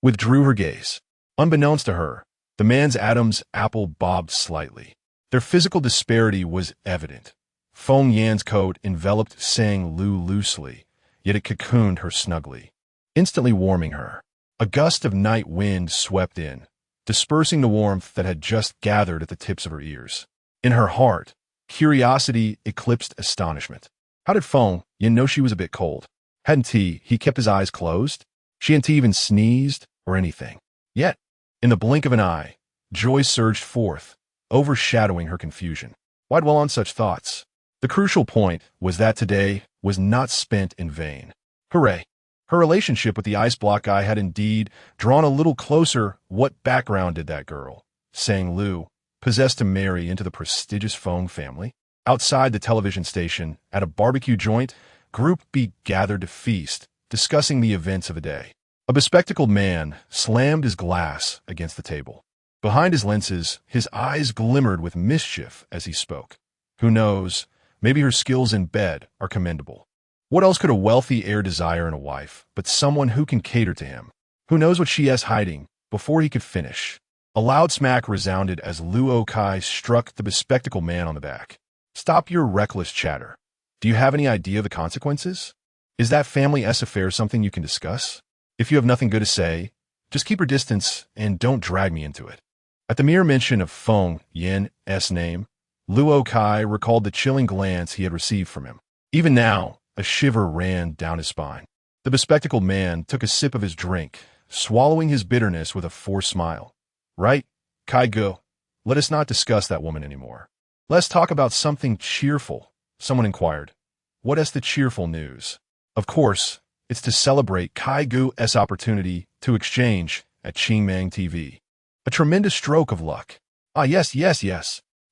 Speaker 1: withdrew her gaze. Unbeknownst to her, the man's Adam's apple bobbed slightly. Their physical disparity was evident. Feng Yan's coat enveloped Sang Lu loosely, yet it cocooned her snugly, instantly warming her. A gust of night wind swept in, dispersing the warmth that had just gathered at the tips of her ears. In her heart, curiosity eclipsed astonishment. How did Feng Yan know she was a bit cold? Hadn't he kept his eyes closed? She hadn't even sneezed or anything. Yet, in the blink of an eye, joy surged forth, overshadowing her confusion. Why dwell on such thoughts? The crucial point was that today was not spent in vain. Hooray! Her relationship with the ice block guy had indeed drawn a little closer. What background did that girl, Sang Lu, possess to marry into the prestigious Feng family? Outside the television station, at a barbecue joint, Group B gathered to feast, discussing the events of the day. A bespectacled man slammed his glass against the table. Behind his lenses, his eyes glimmered with mischief as he spoke. Who knows, maybe her skills in bed are commendable. What else could a wealthy heir desire in a wife but someone who can cater to him? Who knows what she has hiding? Before he could finish, a loud smack resounded as Luo Kai struck the bespectacled man on the back. Stop your reckless chatter. Do you have any idea of the consequences? Is that family affair something you can discuss? If you have nothing good to say, just keep your distance and don't drag me into it. At the mere mention of Feng Yan's name, Luo Kai recalled the chilling glance he had received from him. Even now, a shiver ran down his spine. The bespectacled man took a sip of his drink, swallowing his bitterness with a forced smile. Right, Kai Go, let us not discuss that woman anymore. Let's talk about something cheerful, someone inquired. What is the cheerful news? Of course, it's to celebrate Kai Gu's opportunity to exchange at Qingmang TV. A tremendous stroke of luck. Ah, yes.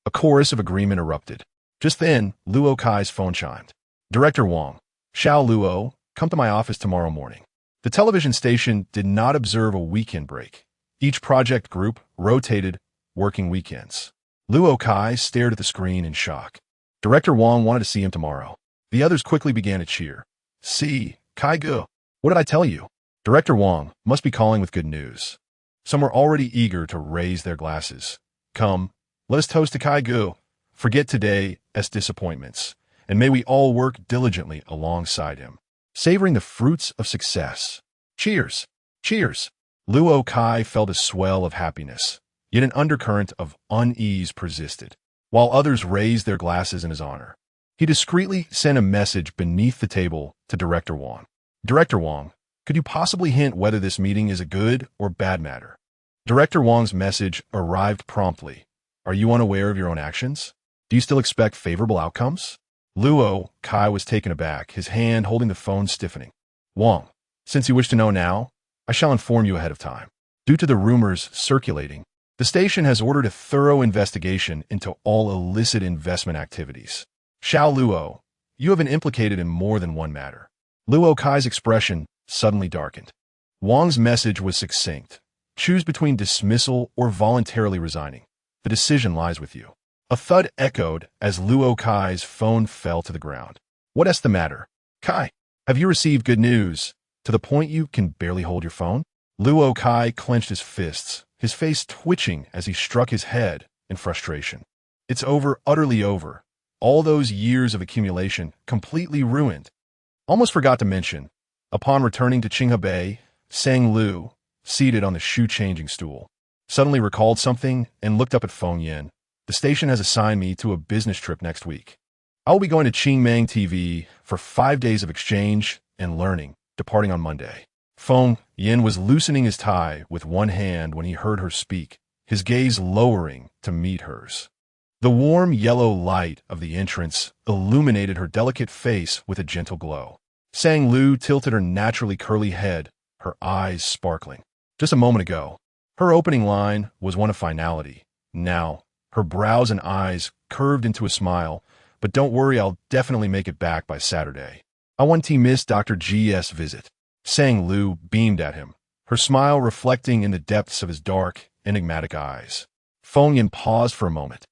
Speaker 1: A chorus of agreement erupted. Just then, Luo Kai's phone chimed. Director Wang, Xiao Luo, come to my office tomorrow morning. The television station did not observe a weekend break. Each project group rotated working weekends. Luo Kai stared at the screen in shock. Director Wang wanted to see him tomorrow. The others quickly began to cheer. See, Kai Gu, what did I tell you? Director Wang must be calling with good news. Some were already eager to raise their glasses. Come, let us toast to Kai Gu. Forget today's disappointments, and may we all work diligently alongside him, savoring the fruits of success. Cheers! Cheers! Luo Kai felt a swell of happiness, yet an undercurrent of unease persisted. While others raised their glasses in his honor, he discreetly sent a message beneath the table to Director Wang. Director Wang, could you possibly hint whether this meeting is a good or bad matter? Director Wang's message arrived promptly. Are you unaware of your own actions? Do you still expect favorable outcomes? Luo Kai was taken aback, his hand holding the phone stiffening. Wang, since you wish to know now, I shall inform you ahead of time. Due to the rumors circulating, the station has ordered a thorough investigation into all illicit investment activities. Xiao Luo, you have been implicated in more than one matter. Luo Kai's expression suddenly darkened. Wang's message was succinct. Choose between dismissal or voluntarily resigning. The decision lies with you. A thud echoed as Luo Kai's phone fell to the ground. What is the matter? Kai, have you received good news? To the point you can barely hold your phone? Luo Kai clenched his fists, his face twitching as he struck his head in frustration. It's over, utterly over. All those years of accumulation completely ruined. Almost forgot to mention, upon returning to Qinghebei, Sang Lu, seated on the shoe-changing stool, suddenly recalled something and looked up at Feng Yan. The station has assigned me to a business trip next week. I will be going to Qingmang TV for 5 days of exchange and learning, departing on Monday. Feng Yan was loosening his tie with one hand when he heard her speak, his gaze lowering to meet hers. The warm yellow light of the entrance illuminated her delicate face with a gentle glow. Sang Lu tilted her naturally curly head, her eyes sparkling. Just a moment ago, her opening line was one of finality. Now, her brows and eyes curved into a smile. But don't worry, I'll definitely make it back by Saturday. I want to miss Dr. G's visit. Sang Lu beamed at him, her smile reflecting in the depths of his dark, enigmatic eyes. Feng Yin paused for a moment,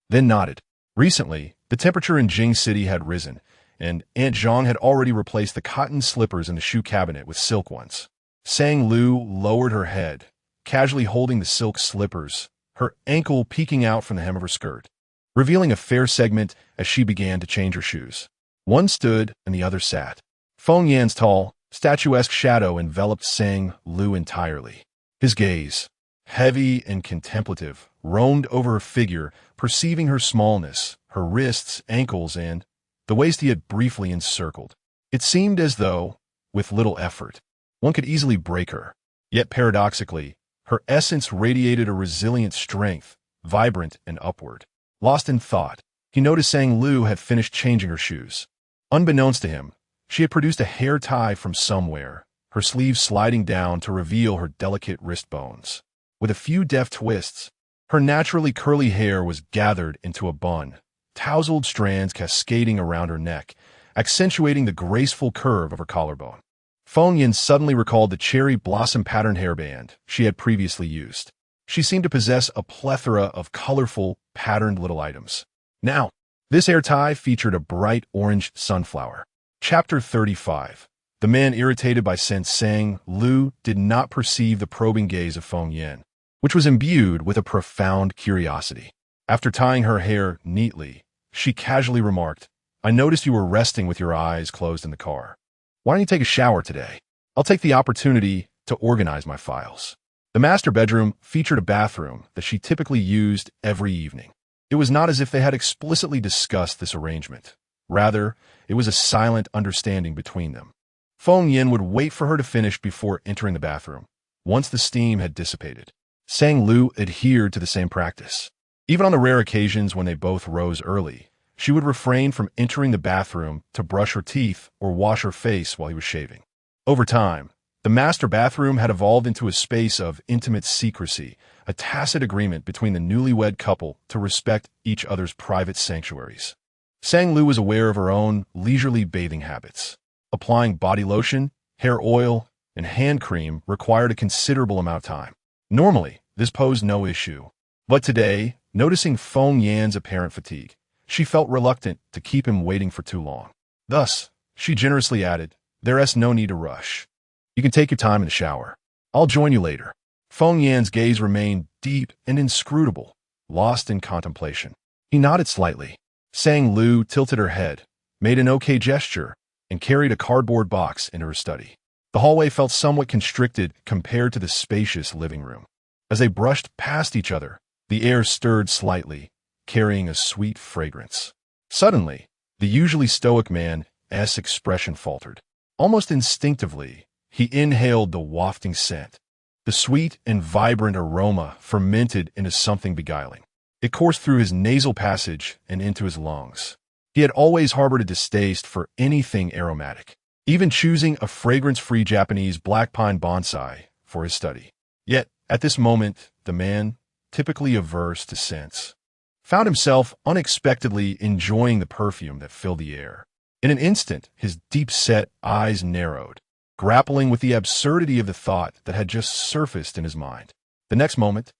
Speaker 1: then nodded. Recently, the temperature in Jing City had risen, and Aunt Zhang had already replaced the cotton slippers in the shoe cabinet with silk ones. Sang Lu lowered her head, casually holding the silk slippers, her ankle peeking out from the hem of her skirt, revealing a fair segment as she began to change her shoes. One stood and the other sat. Feng Yan's tall, statuesque shadow enveloped Sang Lu entirely. His gaze, heavy and contemplative, roamed over her figure, perceiving her smallness, her wrists, ankles, and the waist he had briefly encircled. It seemed as though, with little effort, one could easily break her. Yet paradoxically, her essence radiated a resilient strength, vibrant and upward. Lost in thought, he noticed Sang Lu had finished changing her shoes. Unbeknownst to him, she had produced a hair tie from somewhere, her sleeves sliding down to reveal her delicate wrist bones. With a few deft twists, her naturally curly hair was gathered into a bun, tousled strands cascading around her neck, accentuating the graceful curve of her collarbone. Feng Yin suddenly recalled the cherry blossom pattern hairband she had previously used. She seemed to possess a plethora of colorful, patterned little items. Now, this hair tie featured a bright orange sunflower. Chapter 35. The man irritated by Sang Lu did not perceive the probing gaze of Feng Yin, which was imbued with a profound curiosity. After tying her hair neatly, she casually remarked, "I noticed you were resting with your eyes closed in the car. Why don't you take a shower today? I'll take the opportunity to organize my files." The master bedroom featured a bathroom that she typically used every evening. It was not as if they had explicitly discussed this arrangement. Rather, it was a silent understanding between them. Feng Yin would wait for her to finish before entering the bathroom, once the steam had dissipated. Sang Lu adhered to the same practice. Even on the rare occasions when they both rose early, she would refrain from entering the bathroom to brush her teeth or wash her face while he was shaving. Over time, the master bathroom had evolved into a space of intimate secrecy, a tacit agreement between the newlywed couple to respect each other's private sanctuaries. Sang Lu was aware of her own leisurely bathing habits. Applying body lotion, hair oil, and hand cream required a considerable amount of time. Normally, this posed no issue. But today, noticing Feng Yan's apparent fatigue, she felt reluctant to keep him waiting for too long. Thus, she generously added, "There's no need to rush. You can take your time in the shower. I'll join you later." Feng Yan's gaze remained deep and inscrutable, lost in contemplation. He nodded slightly. Sang Lu tilted her head, made an okay gesture, and carried a cardboard box into her study. The hallway felt somewhat constricted compared to the spacious living room. As they brushed past each other, the air stirred slightly, carrying a sweet fragrance. Suddenly, the usually stoic man's expression faltered. Almost instinctively, he inhaled the wafting scent. The sweet and vibrant aroma fermented into something beguiling. It coursed through his nasal passage and into his lungs. He had always harbored a distaste for anything aromatic, even choosing a fragrance-free Japanese black pine bonsai for his study. Yet, at this moment, the man, typically averse to scents, found himself unexpectedly enjoying the perfume that filled the air. In an instant, his deep-set eyes narrowed, grappling with the absurdity of the thought that had just surfaced in his mind. The next moment,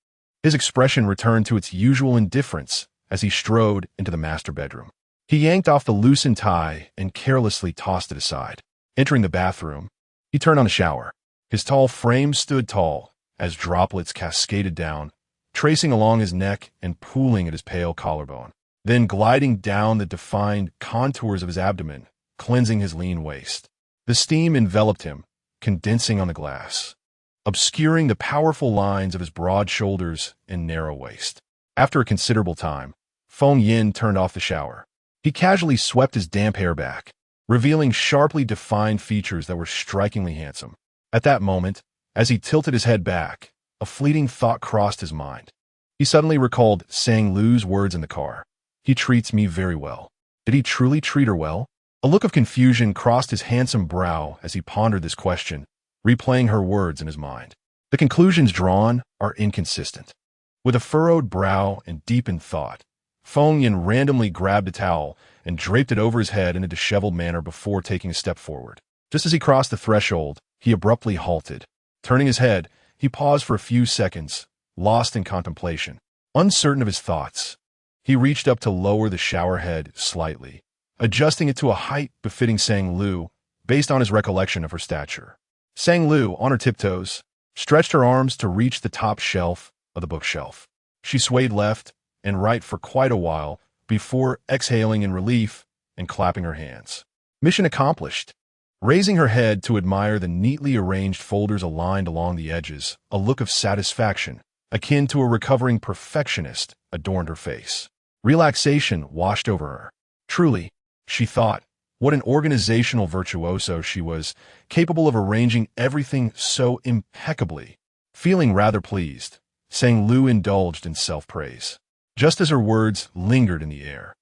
Speaker 1: his expression returned to its usual indifference as he strode into the master bedroom. He yanked off the loosened tie and carelessly tossed it aside. Entering the bathroom, he turned on the shower. His tall frame stood tall as droplets cascaded down, tracing along his neck and pooling at his pale collarbone, then gliding down the defined contours of his abdomen, cleansing his lean waist. The steam enveloped him, condensing on the glass, obscuring the powerful lines of his broad shoulders and narrow waist. After a considerable time, Feng Yin turned off the shower. He casually swept his damp hair back, revealing sharply defined features that were strikingly handsome. At that moment, as he tilted his head back, a fleeting thought crossed his mind. He suddenly recalled Sang Lu's words in the car. "He treats me very well." Did he truly treat her well? A look of confusion crossed his handsome brow as he pondered this question, replaying her words in his mind. The conclusions drawn are inconsistent. With a furrowed brow and deepened thought, Feng Yin randomly grabbed a towel and draped it over his head in a disheveled manner before taking a step forward. Just as he crossed the threshold, he abruptly halted. Turning his head, he paused for a few seconds, lost in contemplation. Uncertain of his thoughts, he reached up to lower the shower head slightly, adjusting it to a height befitting Sang Lu based on his recollection of her stature. Sang Lu, on her tiptoes, stretched her arms to reach the top shelf of the bookshelf. She swayed left and right for quite a while before exhaling in relief and clapping her hands. Mission accomplished. Raising her head to admire the neatly arranged folders aligned along the edges, a look of satisfaction, akin to a recovering perfectionist, adorned her face. Relaxation washed over her. Truly, she thought, what an organizational virtuoso she was, capable of arranging everything so impeccably. Feeling rather pleased, Sang Lu indulged in self-praise. Just as her words lingered in the air,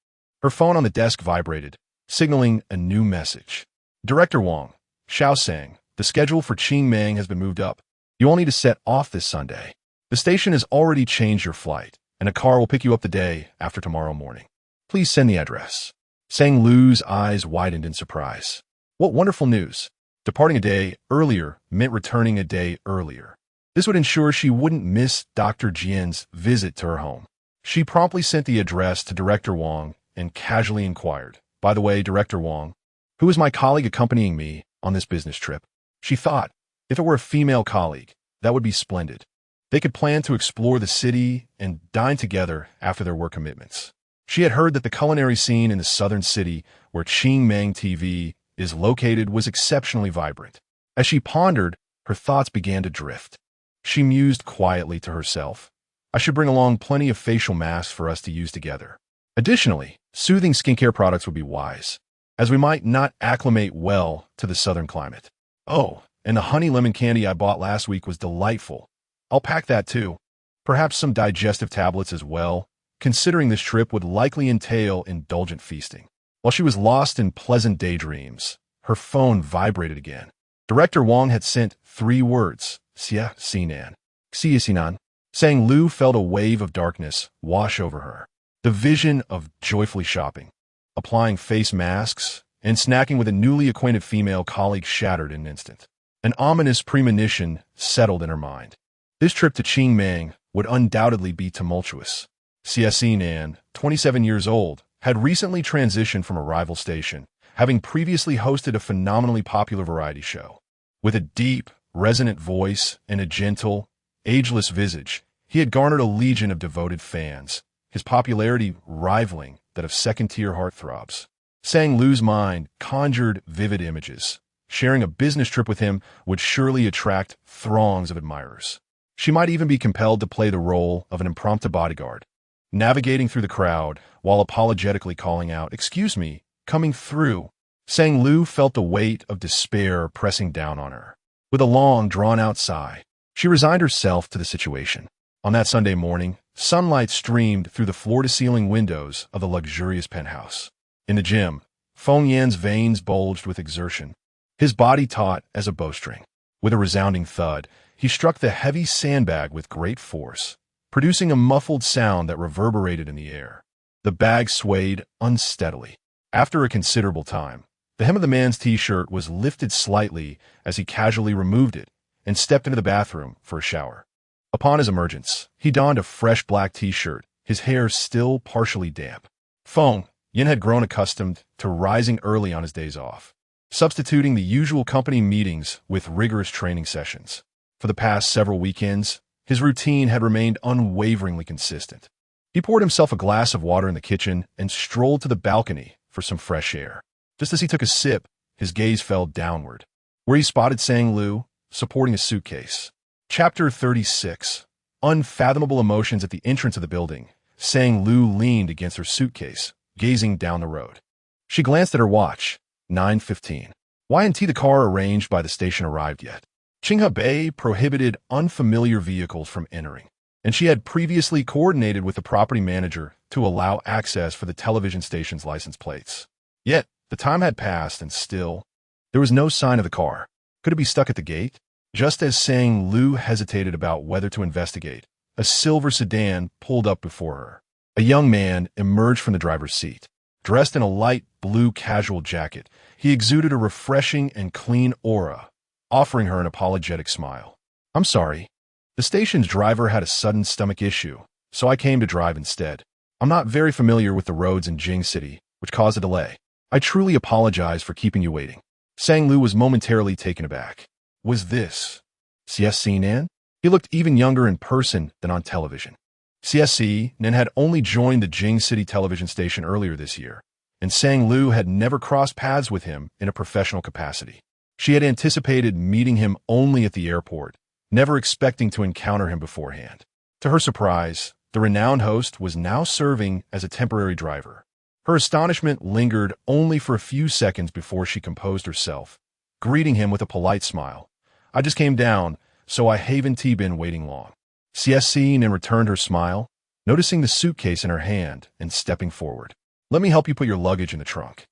Speaker 1: her phone on the desk vibrated, signaling a new message. Director Wong, Xiao Sang, the schedule for Qing Mang has been moved up. You all need to set off this Sunday. The station has already changed your flight, and a car will pick you up the day after tomorrow morning. Please send the address. Sang Lu's eyes widened in surprise. What wonderful news. Departing a day earlier meant returning a day earlier. This would ensure she wouldn't miss Dr. Jian's visit to her home. She promptly sent the address to Director Wong and casually inquired, "By the way, Director Wong, who is my colleague accompanying me on this business trip?" She thought, if it were a female colleague, that would be splendid. They could plan to explore the city and dine together after their work commitments. She had heard that the culinary scene in the southern city where Qing Mang TV is located was exceptionally vibrant. As she pondered, her thoughts began to drift. She mused quietly to herself, I should bring along plenty of facial masks for us to use together. Additionally, soothing skincare products would be wise, as we might not acclimate well to the southern climate. Oh, and the honey lemon candy I bought last week was delightful. I'll pack that too. Perhaps some digestive tablets as well, considering this trip would likely entail indulgent feasting. While she was lost in pleasant daydreams, her phone vibrated again. Director Wong had sent 3 words, Xia Xinan. Xia Xinan. Sang Lu felt a wave of darkness wash over her. The vision of joyfully shopping, applying face masks, and snacking with a newly acquainted female colleague shattered in an instant. An ominous premonition settled in her mind. This trip to Qing Mang would undoubtedly be tumultuous. Xia Xinan, 27 years old, had recently transitioned from a rival station, having previously hosted a phenomenally popular variety show. With a deep, resonant voice and a gentle, ageless visage, he had garnered a legion of devoted fans, his popularity rivaling that of second-tier heartthrobs. Sang Lu's mind conjured vivid images. Sharing a business trip with him would surely attract throngs of admirers. She might even be compelled to play the role of an impromptu bodyguard, navigating through the crowd while apologetically calling out, "Excuse me, coming through." Sang Lu felt the weight of despair pressing down on her. With a long, drawn-out sigh, she resigned herself to the situation. On that Sunday morning, sunlight streamed through the floor-to-ceiling windows of the luxurious penthouse. In the gym, Feng Yan's veins bulged with exertion, his body taut as a bowstring. With a resounding thud, he struck the heavy sandbag with great force, producing a muffled sound that reverberated in the air. The bag swayed unsteadily. After a considerable time, the hem of the man's t-shirt was lifted slightly as he casually removed it and stepped into the bathroom for a shower. Upon his emergence, he donned a fresh black t-shirt, his hair still partially damp. Feng Yan had grown accustomed to rising early on his days off, substituting the usual company meetings with rigorous training sessions. For the past several weekends, his routine had remained unwaveringly consistent. He poured himself a glass of water in the kitchen and strolled to the balcony for some fresh air. Just as he took a sip, his gaze fell downward, where he spotted Sang Lu supporting a suitcase. Chapter 36. Unfathomable emotions at the entrance of the building. Sang Lu leaned against her suitcase, gazing down the road. She glanced at her watch. 9:15. Y&T the car arranged by the station arrived yet. Qinghe Bay prohibited unfamiliar vehicles from entering, and she had previously coordinated with the property manager to allow access for the television station's license plates. Yet, the time had passed and still, there was no sign of the car. Could it be stuck at the gate? Just as Sang Lu hesitated about whether to investigate, a silver sedan pulled up before her. A young man emerged from the driver's seat. Dressed in a light blue casual jacket, he exuded a refreshing and clean aura, offering her an apologetic smile. "I'm sorry." The station's driver had a sudden stomach issue, so I came to drive instead. I'm not very familiar with the roads in Jing City, which caused a delay. I truly apologize for keeping you waiting. Sang Lu was momentarily taken aback. Was this CSC Nan? He looked even younger in person than on television. CSC Nan had only joined the Jing City television station earlier this year, and Sang Lu had never crossed paths with him in a professional capacity. She had anticipated meeting him only at the airport, never expecting to encounter him beforehand. To her surprise, the renowned host was now serving as a temporary driver. Her astonishment lingered only for a few seconds before she composed herself, greeting him with a polite smile. I just came down, so I haven't been waiting long. CSC Nan returned her smile, noticing the suitcase in her hand and stepping forward. Let me help you put your luggage in the trunk.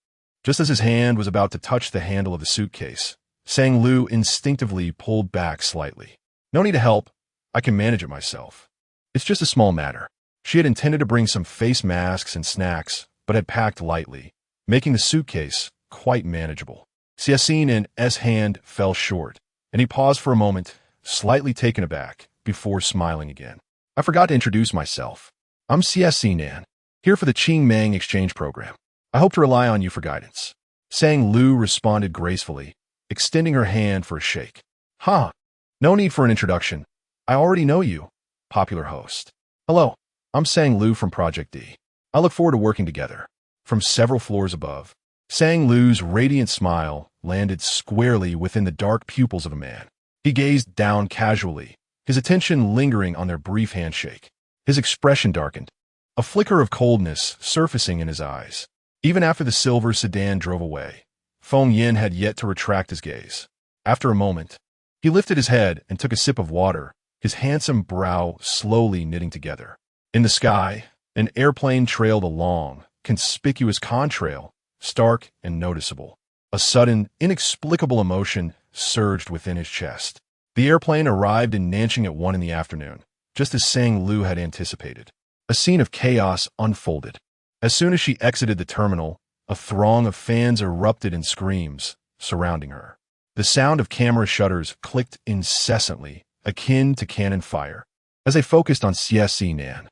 Speaker 1: Just as his hand was about to touch the handle of the suitcase, Sang Lu instinctively pulled back slightly. No need to help. I can manage it myself. It's just a small matter. She had intended to bring some face masks and snacks, but had packed lightly, making the suitcase quite manageable. CSC Nan's hand fell short, and he paused for a moment, slightly taken aback, before smiling again. I forgot to introduce myself. I'm CSC Nan, here for the Qingmang exchange program. I hope to rely on you for guidance. Sang Lu responded gracefully, extending her hand for a shake. No need for an introduction. I already know you, popular host. Hello, I'm Sang Lu from Project D. I look forward to working together. From several floors above, Sang Lu's radiant smile landed squarely within the dark pupils of a man. He gazed down casually, his attention lingering on their brief handshake. His expression darkened, a flicker of coldness surfacing in his eyes. Even after the silver sedan drove away, Feng Yin had yet to retract his gaze. After a moment, he lifted his head and took a sip of water, his handsome brow slowly knitting together. In the sky, an airplane trailed along, conspicuous contrail, stark and noticeable. A sudden, inexplicable emotion surged within his chest. The airplane arrived in Nanjing at 1 in the afternoon, just as Sang Lu had anticipated. A scene of chaos unfolded. As soon as she exited the terminal, a throng of fans erupted in screams, surrounding her. The sound of camera shutters clicked incessantly, akin to cannon fire, as they focused on CSC Nan.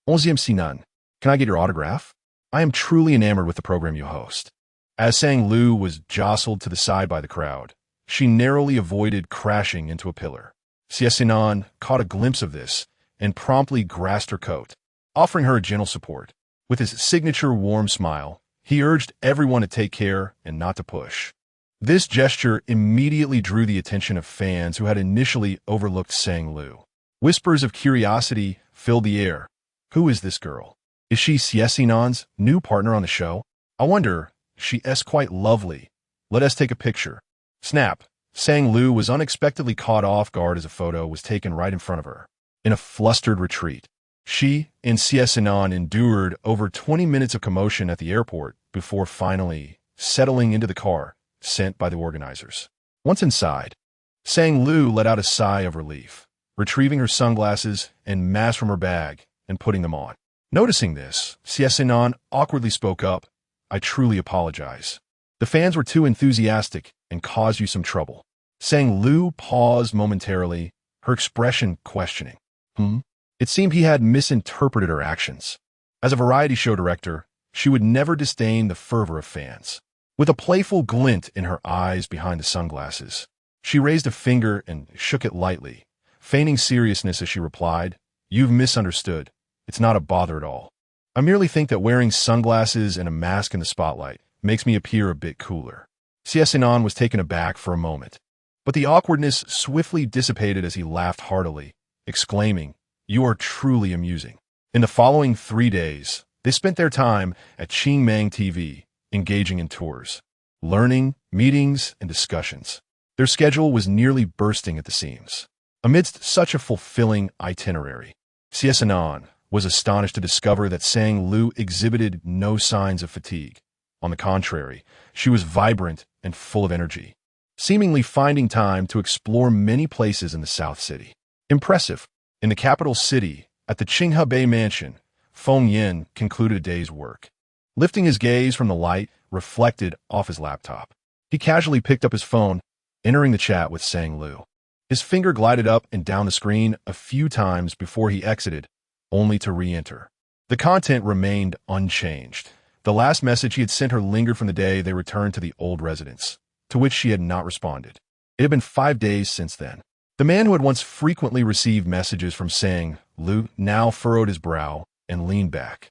Speaker 1: 11e Sinan, can I get your autograph? I am truly enamored with the program you host. As Sang Lu was jostled to the side by the crowd, she narrowly avoided crashing into a pillar. CSC Nan caught a glimpse of this and promptly grasped her coat, offering her a gentle support. With his signature warm smile, he urged everyone to take care and not to push. This gesture immediately drew the attention of fans who had initially overlooked Sang Lu. Whispers of curiosity filled the air. Who is this girl? Is she CSC Nan's new partner on the show? I wonder, she is quite lovely. Let us take a picture. Snap. Sang Lu was unexpectedly caught off guard as a photo was taken right in front of her. In a flustered retreat, she and CSC Nan endured over 20 minutes of commotion at the airport before finally settling into the car sent by the organizers. Once inside, Sang Lu let out a sigh of relief, retrieving her sunglasses and mask from her bag and putting them on. Noticing this, CSC Nan awkwardly spoke up. I truly apologize. The fans were too enthusiastic and caused you some trouble. Sang Lu paused momentarily, her expression questioning. It seemed he had misinterpreted her actions. As a variety show director, she would never disdain the fervor of fans. With a playful glint in her eyes behind the sunglasses, she raised a finger and shook it lightly, feigning seriousness as she replied, You've misunderstood. It's not a bother at all. I merely think that wearing sunglasses and a mask in the spotlight makes me appear a bit cooler. CSC Nan was taken aback for a moment, but the awkwardness swiftly dissipated as he laughed heartily, exclaiming, You are truly amusing. In the following 3 days, they spent their time at Qingmang TV, engaging in tours, learning, meetings, and discussions. Their schedule was nearly bursting at the seams. Amidst such a fulfilling itinerary, CSC Nan was astonished to discover that Sang Lu exhibited no signs of fatigue. On the contrary, she was vibrant and full of energy, seemingly finding time to explore many places in the South City. Impressive. In the capital city, at the Qinghe Bay Mansion, Feng Yin concluded a day's work. Lifting his gaze from the light reflected off his laptop, he casually picked up his phone, entering the chat with Sang Lu. His finger glided up and down the screen a few times before he exited, only to re-enter. The content remained unchanged. The last message he had sent her lingered from the day they returned to the old residence, to which she had not responded. It had been 5 days since then. The man who had once frequently received messages from Sang Lu now furrowed his brow and leaned back.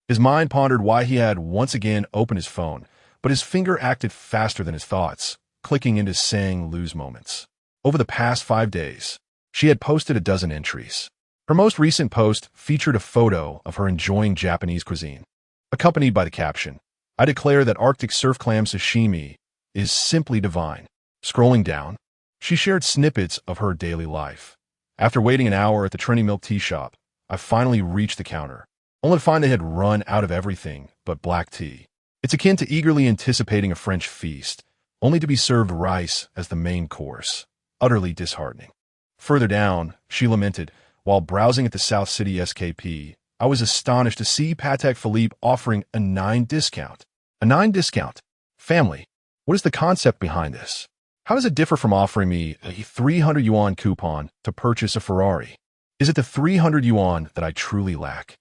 Speaker 1: His mind pondered why he had once again opened his phone, but his finger acted faster than his thoughts, clicking into Sang Lu's moments. Over the past 5 days, she had posted a dozen entries. Her most recent post featured a photo of her enjoying Japanese cuisine, accompanied by the caption, "I declare that Arctic surf clam sashimi is simply divine." Scrolling down, she shared snippets of her daily life. "After waiting an hour at the trendy milk tea shop, I finally reached the counter, only to find they had run out of everything but black tea. It's akin to eagerly anticipating a French feast, only to be served rice as the main course. Utterly disheartening." Further down, she lamented, "While browsing at the South City SKP, I was astonished to see Patek Philippe offering a 9 discount. A 9 discount? Family, what is the concept behind this? How does it differ from offering me a 300 yuan coupon to purchase a Ferrari? Is it the 300 yuan that I truly lack?"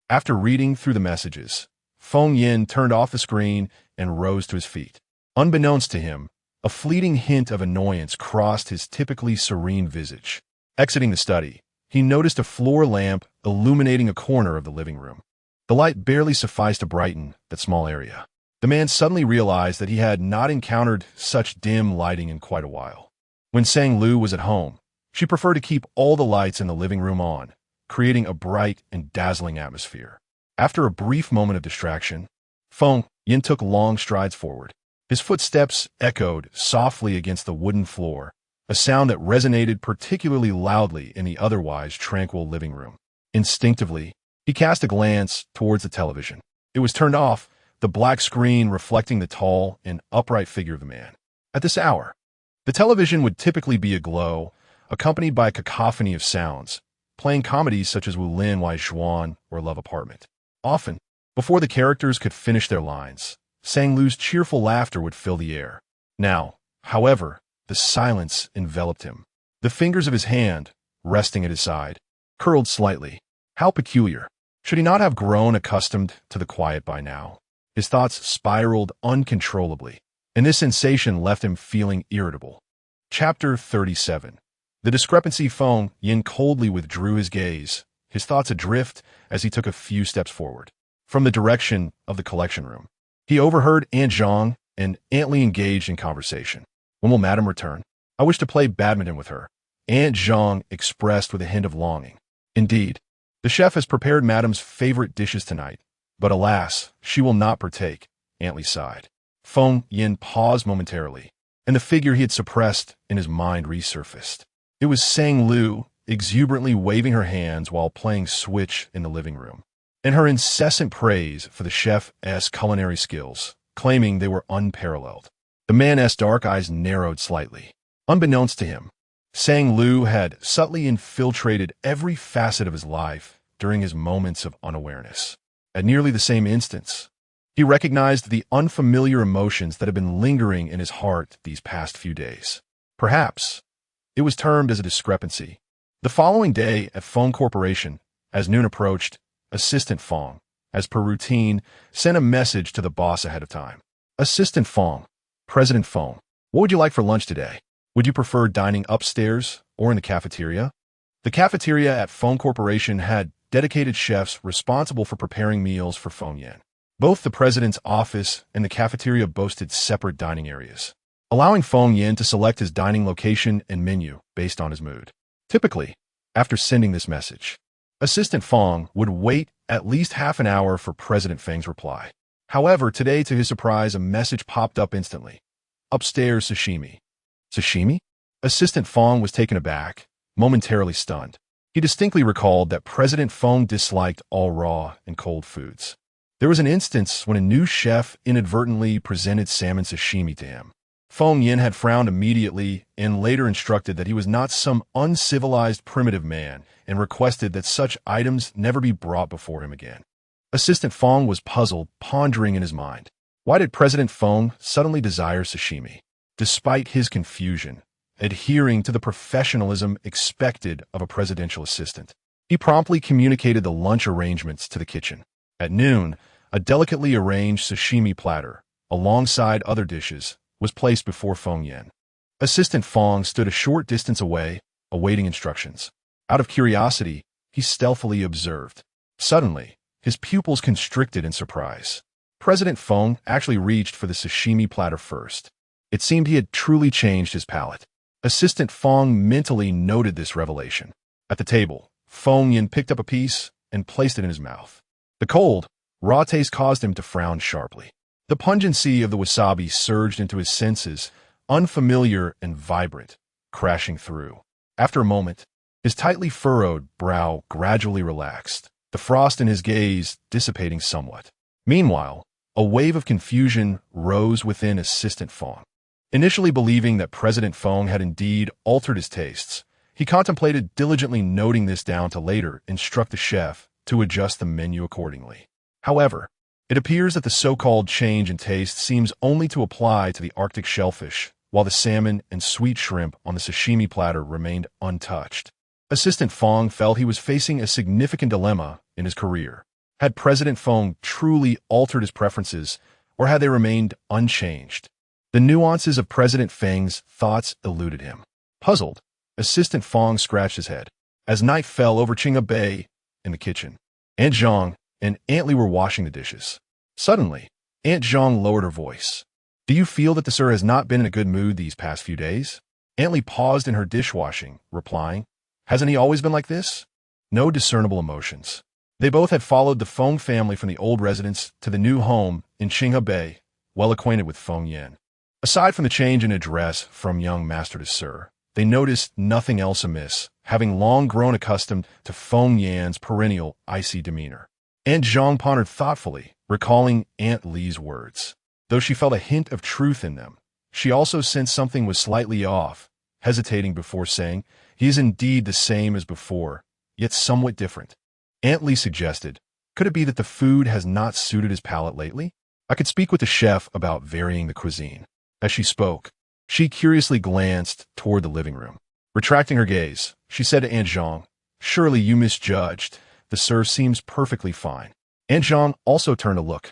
Speaker 1: After reading through the messages, Feng Yin turned off the screen and rose to his feet. Unbeknownst to him, a fleeting hint of annoyance crossed his typically serene visage. Exiting the study, he noticed a floor lamp illuminating a corner of the living room. The light barely sufficed to brighten that small area. The man suddenly realized that he had not encountered such dim lighting in quite a while. When Sang Lu was at home, she preferred to keep all the lights in the living room on, creating a bright and dazzling atmosphere. After a brief moment of distraction, Feng Yin took long strides forward. His footsteps echoed softly against the wooden floor, a sound that resonated particularly loudly in the otherwise tranquil living room. Instinctively, he cast a glance towards the television. It was turned off, the black screen reflecting the tall and upright figure of the man. At this hour, the television would typically be aglow, accompanied by a cacophony of sounds, playing comedies such as Wu Lin Wai Xuan or Love Apartment. Often, before the characters could finish their lines, Sang Lu's cheerful laughter would fill the air. Now, however, the silence enveloped him. The fingers of his hand, resting at his side, curled slightly. How peculiar. Should he not have grown accustomed to the quiet by now? His thoughts spiraled uncontrollably, and this sensation left him feeling irritable. Chapter 37. The discrepancy. Feng Yin coldly withdrew his gaze, his thoughts adrift as he took a few steps forward. From the direction of the collection room, he overheard Aunt Zhang and Aunt Li engaged in conversation. "When will Madame return? I wish to play badminton with her," Aunt Zhang expressed with a hint of longing. "Indeed, the chef has prepared Madame's favorite dishes tonight, but alas, she will not partake," Aunt Li sighed. Feng Yin paused momentarily, and the figure he had suppressed in his mind resurfaced. It was Sang Lu, exuberantly waving her hands while playing Switch in the living room, and her incessant praise for the chef's culinary skills, claiming they were unparalleled. The man's dark eyes narrowed slightly. Unbeknownst to him, Sang Lu had subtly infiltrated every facet of his life during his moments of unawareness. At nearly the same instance, he recognized the unfamiliar emotions that had been lingering in his heart these past few days. Perhaps it was termed as a discrepancy. The following day at Feng Corporation, as noon approached, Assistant Feng, as per routine, sent a message to the boss ahead of time. "Assistant Feng, President Feng, what would you like for lunch today? Would you prefer dining upstairs or in the cafeteria?" The cafeteria at Feng Corporation had dedicated chefs responsible for preparing meals for Feng Yin. Both the president's office and the cafeteria boasted separate dining areas, allowing Feng Yin to select his dining location and menu based on his mood. Typically, after sending this message, Assistant Feng would wait at least half an hour for President Feng's reply. However, today, to his surprise, a message popped up instantly. "Upstairs sashimi." Sashimi? Assistant Feng was taken aback, momentarily stunned. He distinctly recalled that President Feng disliked all raw and cold foods. There was an instance when a new chef inadvertently presented salmon sashimi to him. Feng Yin had frowned immediately and later instructed that he was not some uncivilized primitive man and requested that such items never be brought before him again. Assistant Feng was puzzled, pondering in his mind. Why did President Feng suddenly desire sashimi? Despite his confusion, adhering to the professionalism expected of a presidential assistant. He promptly communicated the lunch arrangements to the kitchen. At noon, a delicately arranged sashimi platter, alongside other dishes, was placed before Feng Yan. Assistant Feng stood a short distance away, awaiting instructions. Out of curiosity, he stealthily observed. Suddenly, his pupils constricted in surprise. President Feng actually reached for the sashimi platter first. It seemed he had truly changed his palate. Assistant Feng mentally noted this revelation. At the table, Feng Yan picked up a piece and placed it in his mouth. The cold, raw taste caused him to frown sharply. The pungency of the wasabi surged into his senses, unfamiliar and vibrant, crashing through. After a moment, his tightly furrowed brow gradually relaxed, the frost in his gaze dissipating somewhat. Meanwhile, a wave of confusion rose within Assistant Feng. Initially believing that President Feng had indeed altered his tastes, he contemplated diligently noting this down to later instruct the chef to adjust the menu accordingly. However, it appears that the so-called change in taste seems only to apply to the Arctic shellfish, while the salmon and sweet shrimp on the sashimi platter remained untouched. Assistant Feng felt he was facing a significant dilemma in his career. Had President Feng truly altered his preferences, or had they remained unchanged? The nuances of President Feng's thoughts eluded him. Puzzled, Assistant Feng scratched his head. As night fell over Qinghe Bay in the kitchen, Aunt Zhang and Aunt Li were washing the dishes. Suddenly, Aunt Zhang lowered her voice. "Do you feel that the sir has not been in a good mood these past few days?" Aunt Li paused in her dishwashing, replying, "Hasn't he always been like this?" No discernible emotions. They both had followed the Feng family from the old residence to the new home in Qinghe Bay, well acquainted with Feng Yan. Aside from the change in address from young master to sir, they noticed nothing else amiss, having long grown accustomed to Feng Yan's perennial icy demeanor. Aunt Zhang pondered thoughtfully, recalling Aunt Li's words. Though she felt a hint of truth in them, she also sensed something was slightly off, hesitating before saying, "He is indeed the same as before, yet somewhat different." Aunt Li suggested, "Could it be that the food has not suited his palate lately? I could speak with the chef about varying the cuisine." As she spoke, she curiously glanced toward the living room. Retracting her gaze, she said to Aunt Zhang, "Surely you misjudged. The sir seems perfectly fine." Aunt Zhang also turned to look.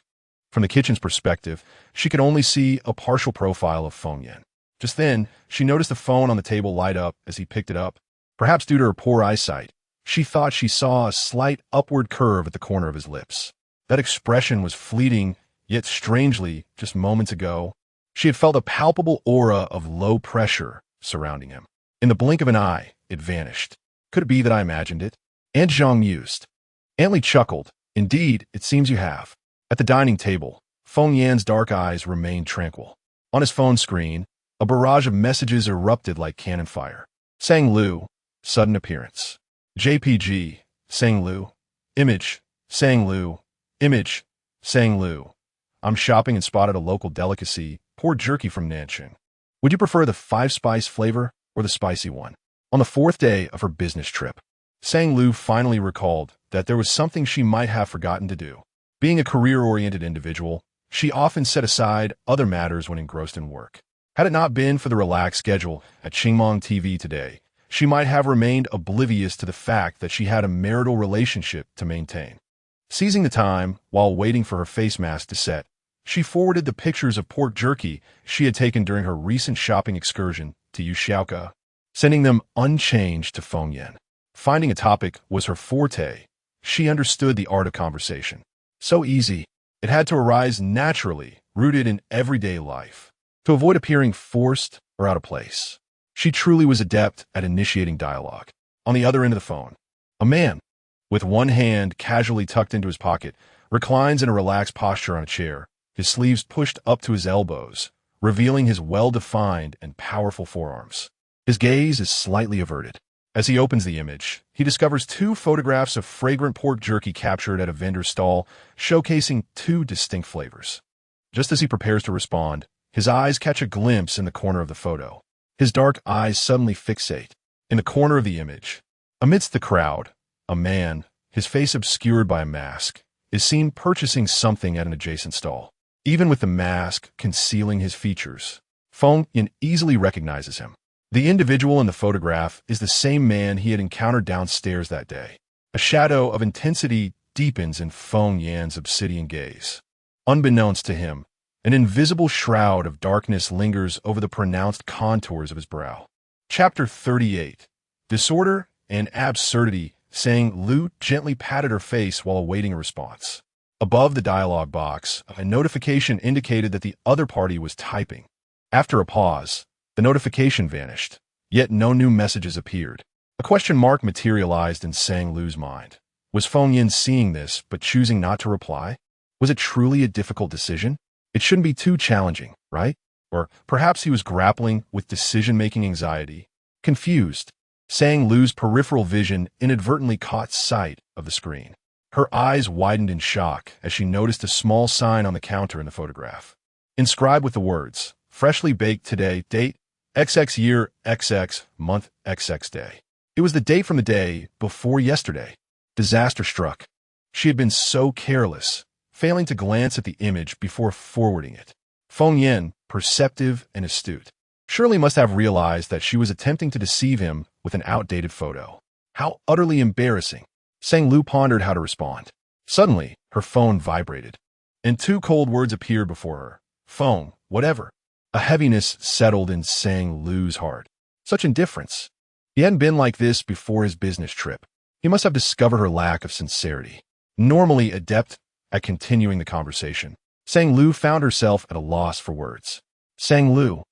Speaker 1: From the kitchen's perspective, she could only see a partial profile of Feng Yan. Just then, she noticed the phone on the table light up as he picked it up. Perhaps due to her poor eyesight, she thought she saw a slight upward curve at the corner of his lips. That expression was fleeting, yet strangely, just moments ago, she had felt a palpable aura of low pressure surrounding him. In the blink of an eye, it vanished. Could it be that I imagined it? Aunt Zhang mused. Aunt Li chuckled. "Indeed, it seems you have." At the dining table, Feng Yan's dark eyes remained tranquil. On his phone screen, a barrage of messages erupted like cannon fire. Sang Lu, sudden appearance. JPG, Sang Lu. Image, Sang Lu. Image, Sang Lu. I'm shopping and spotted a local delicacy, pork jerky from Nanching. Would you prefer the 5-spice flavor or the spicy one? On the 4th day of her business trip, Sang Lu finally recalled that there was something she might have forgotten to do. Being a career-oriented individual, she often set aside other matters when engrossed in work. Had it not been for the relaxed schedule at Qingmong TV today, she might have remained oblivious to the fact that she had a marital relationship to maintain. Seizing the time while waiting for her face mask to set, she forwarded the pictures of pork jerky she had taken during her recent shopping excursion to Yuxiaoka, sending them unchanged to Feng Yan. Finding a topic was her forte. She understood the art of conversation. So easy, it had to arise naturally, rooted in everyday life, to avoid appearing forced or out of place. She truly was adept at initiating dialogue. On the other end of the phone, a man, with one hand casually tucked into his pocket, reclines in a relaxed posture on a chair, his sleeves pushed up to his elbows, revealing his well-defined and powerful forearms. His gaze is slightly averted. As he opens the image, he discovers 2 photographs of fragrant pork jerky captured at a vendor's stall, showcasing 2 distinct flavors. Just as he prepares to respond, his eyes catch a glimpse in the corner of the photo. His dark eyes suddenly fixate. In the corner of the image, amidst the crowd, a man, his face obscured by a mask, is seen purchasing something at an adjacent stall. Even with the mask concealing his features, Feng Yan easily recognizes him. The individual in the photograph is the same man he had encountered downstairs that day. A shadow of intensity deepens in Feng Yan's obsidian gaze. Unbeknownst to him, an invisible shroud of darkness lingers over the pronounced contours of his brow. Chapter 38. Disorder and Absurdity. Saying Lu gently patted her face while awaiting a response. Above the dialogue box, a notification indicated that the other party was typing. After a pause, the notification vanished, yet no new messages appeared. A question mark materialized in Sang Lu's mind. Was Feng Yin seeing this but choosing not to reply? Was it truly a difficult decision? It shouldn't be too challenging, right? Or perhaps he was grappling with decision-making anxiety. Confused, Sang Lu's peripheral vision inadvertently caught sight of the screen. Her eyes widened in shock as she noticed a small sign on the counter in the photograph. Inscribed with the words, "Freshly baked today, date, XX year, XX, month, XX day." It was the date from the day before yesterday. Disaster struck. She had been so careless, failing to glance at the image before forwarding it. Feng Yin, perceptive and astute, surely must have realized that she was attempting to deceive him with an outdated photo. How utterly embarrassing. Sang Lu pondered how to respond. Suddenly, her phone vibrated, and two cold words appeared before her. "Phone, whatever." A heaviness settled in Sang Lu's heart. Such indifference. He hadn't been like this before his business trip. He must have discovered her lack of sincerity. Normally adept at continuing the conversation, Sang Lu found herself at a loss for words. Sang Lu.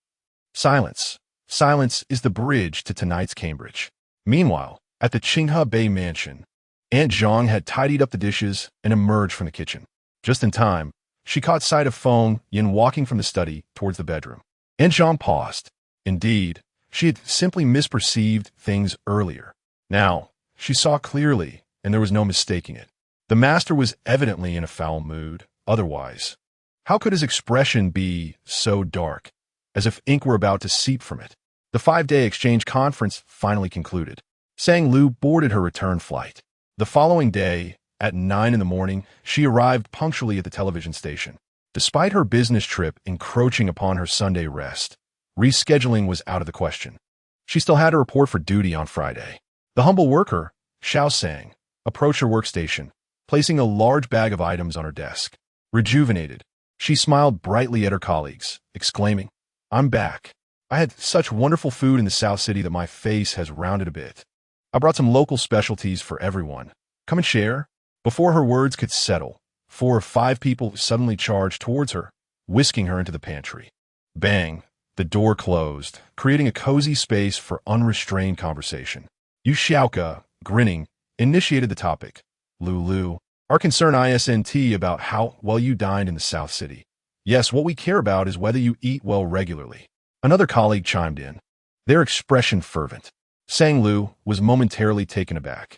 Speaker 1: Silence. Silence is the bridge to tonight's Cambridge. Meanwhile, at the Qinghe Bay mansion, Aunt Zhang had tidied up the dishes and emerged from the kitchen. Just in time, she caught sight of Feng Yin walking from the study towards the bedroom. Aunt Zhang paused. Indeed, she had simply misperceived things earlier. Now, she saw clearly, and there was no mistaking it. The master was evidently in a foul mood. Otherwise, how could his expression be so dark, as if ink were about to seep from it? The 5-day exchange conference finally concluded. Sang Lu boarded her return flight. The following day, at 9 in the morning, she arrived punctually at the television station. Despite her business trip encroaching upon her Sunday rest, rescheduling was out of the question. She still had to report for duty on Friday. The humble worker, Xiao Sang, approached her workstation, placing a large bag of items on her desk. Rejuvenated, she smiled brightly at her colleagues, exclaiming, "I'm back. I had such wonderful food in the South City that my face has rounded a bit. I brought some local specialties for everyone. Come and share." Before her words could settle, 4 or 5 people suddenly charged towards her, whisking her into the pantry. Bang! The door closed, creating a cozy space for unrestrained conversation. Yu Xiaoke, grinning, initiated the topic. "Lulu, our concern isn't about how well you dined in the South City. Yes, what we care about is whether you eat well regularly." Another colleague chimed in, their expression fervent. Sang Lu was momentarily taken aback.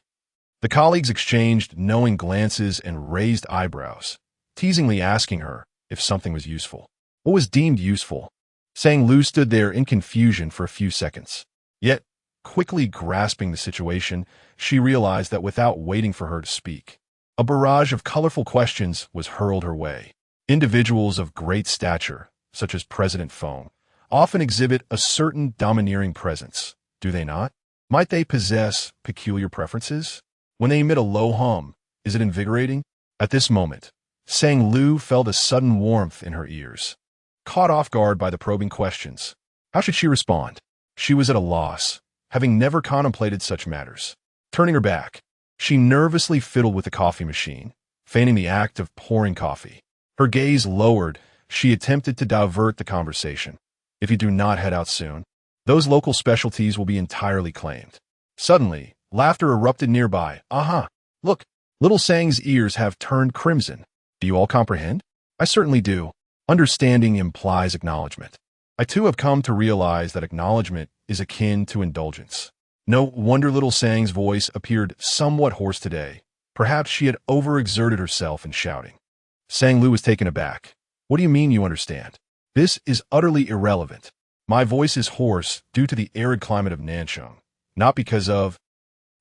Speaker 1: The colleagues exchanged knowing glances and raised eyebrows, teasingly asking her if something was useful. What was deemed useful? Sang Lu stood there in confusion for a few seconds. Yet, quickly grasping the situation, she realized that without waiting for her to speak, a barrage of colorful questions was hurled her way. Individuals of great stature, such as President Feng, often exhibit a certain domineering presence, do they not? Might they possess peculiar preferences? When they emit a low hum, is it invigorating? At this moment, Sang Lu felt a sudden warmth in her ears. Caught off guard by the probing questions, how should she respond? She was at a loss, having never contemplated such matters. Turning her back, she nervously fiddled with the coffee machine, feigning the act of pouring coffee. Her gaze lowered, she attempted to divert the conversation. If you do not head out soon, those local specialties will be entirely claimed. Suddenly, laughter erupted nearby. Aha! Look, little Sang's ears have turned crimson. Do you all comprehend? I certainly do. Understanding implies acknowledgement. I too have come to realize that acknowledgement is akin to indulgence. No wonder little Sang's voice appeared somewhat hoarse today. Perhaps she had overexerted herself in shouting. Sang Lu was taken aback. What do you mean you understand? This is utterly irrelevant. My voice is hoarse due to the arid climate of Nanchang, not because of...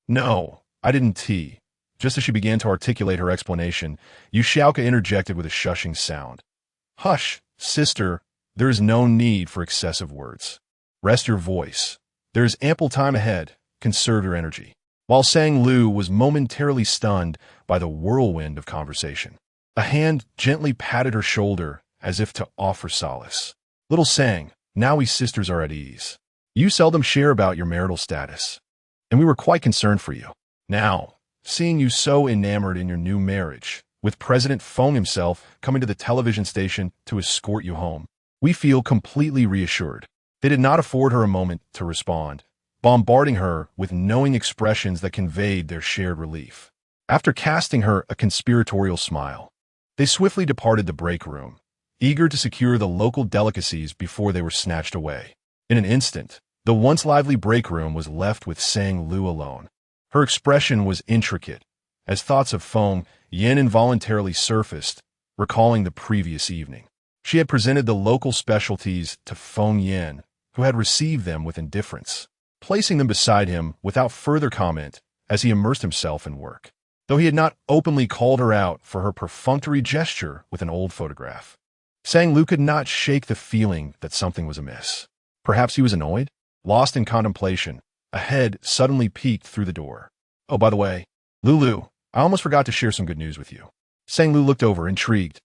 Speaker 1: No, I didn't tea. Just as she began to articulate her explanation, Yu Xiaoke interjected with a shushing sound. Hush, sister, there is no need for excessive words. Rest your voice. There is ample time ahead. Conserve your energy. while Sang Lu was momentarily stunned by the whirlwind of conversation. A hand gently patted her shoulder as if to offer solace. "Little Sang, now we sisters are at ease. You seldom share about your marital status, and we were quite concerned for you. Now, seeing you so enamored in your new marriage, with President Feng himself coming to the television station to escort you home, we feel completely reassured." They did not afford her a moment to respond, bombarding her with knowing expressions that conveyed their shared relief. After casting her a conspiratorial smile, they swiftly departed the break room, eager to secure the local delicacies before they were snatched away. In an instant, the once lively break room was left with Sang Lu alone. Her expression was intricate, as thoughts of Feng Yin involuntarily surfaced, recalling the previous evening. She had presented the local specialties to Feng Yin, who had received them with indifference, placing them beside him without further comment as he immersed himself in work. Though he had not openly called her out for her perfunctory gesture with an old photograph, Sang Lu could not shake the feeling that something was amiss. Perhaps he was annoyed? Lost in contemplation, a head suddenly peeked through the door. "Oh, by the way, Lulu, I almost forgot to share some good news with you." Sang Lu looked over, intrigued.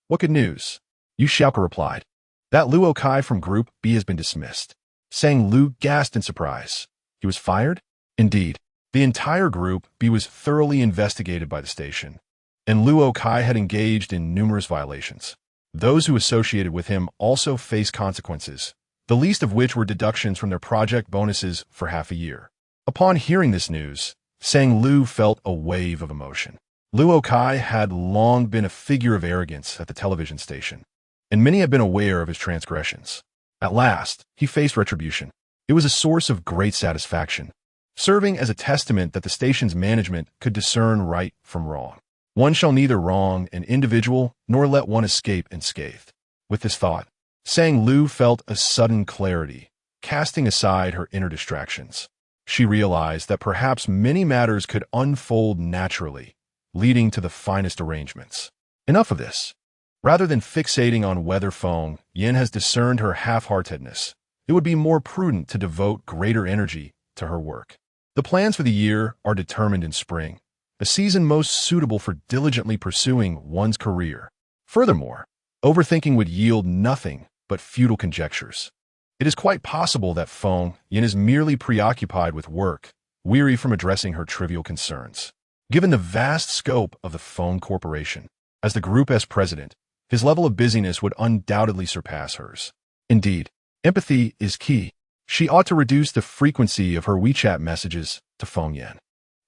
Speaker 1: "What good news?" Yu Xiaoke replied. "That Luo Kai from Group B has been dismissed." Sang Lu gasped in surprise. He was fired? Indeed. The entire Group B was thoroughly investigated by the station, and Luo Kai had engaged in numerous violations. Those who associated with him also faced consequences, the least of which were deductions from their project bonuses for half a year. Upon hearing this news, Sang Lu felt a wave of emotion. Luo Kai had long been a figure of arrogance at the television station, and many had been aware of his transgressions. At last, he faced retribution. It was a source of great satisfaction, serving as a testament that the station's management could discern right from wrong. One shall neither wrong an individual nor let one escape unscathed. With this thought, Sang Lu felt a sudden clarity, casting aside her inner distractions. She realized that perhaps many matters could unfold naturally, leading to the finest arrangements. Enough of this. Rather than fixating on whether Feng Yin has discerned her half-heartedness, it would be more prudent to devote greater energy to her work. The plans for the year are determined in spring, a season most suitable for diligently pursuing one's career. Furthermore, overthinking would yield nothing but futile conjectures. It is quite possible that Feng Yin is merely preoccupied with work, weary from addressing her trivial concerns. Given the vast scope of the Feng Corporation, as the Group S president, his level of busyness would undoubtedly surpass hers. Indeed, empathy is key. She ought to reduce the frequency of her WeChat messages to Feng Yin.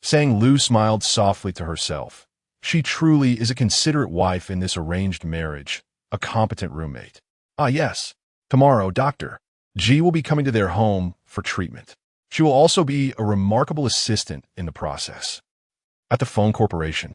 Speaker 1: Sang Lu smiled softly to herself. She truly is a considerate wife in this arranged marriage, a competent roommate. Ah yes, tomorrow Dr. G will be coming to their home for treatment. She will also be a remarkable assistant in the process. At the Feng Corporation,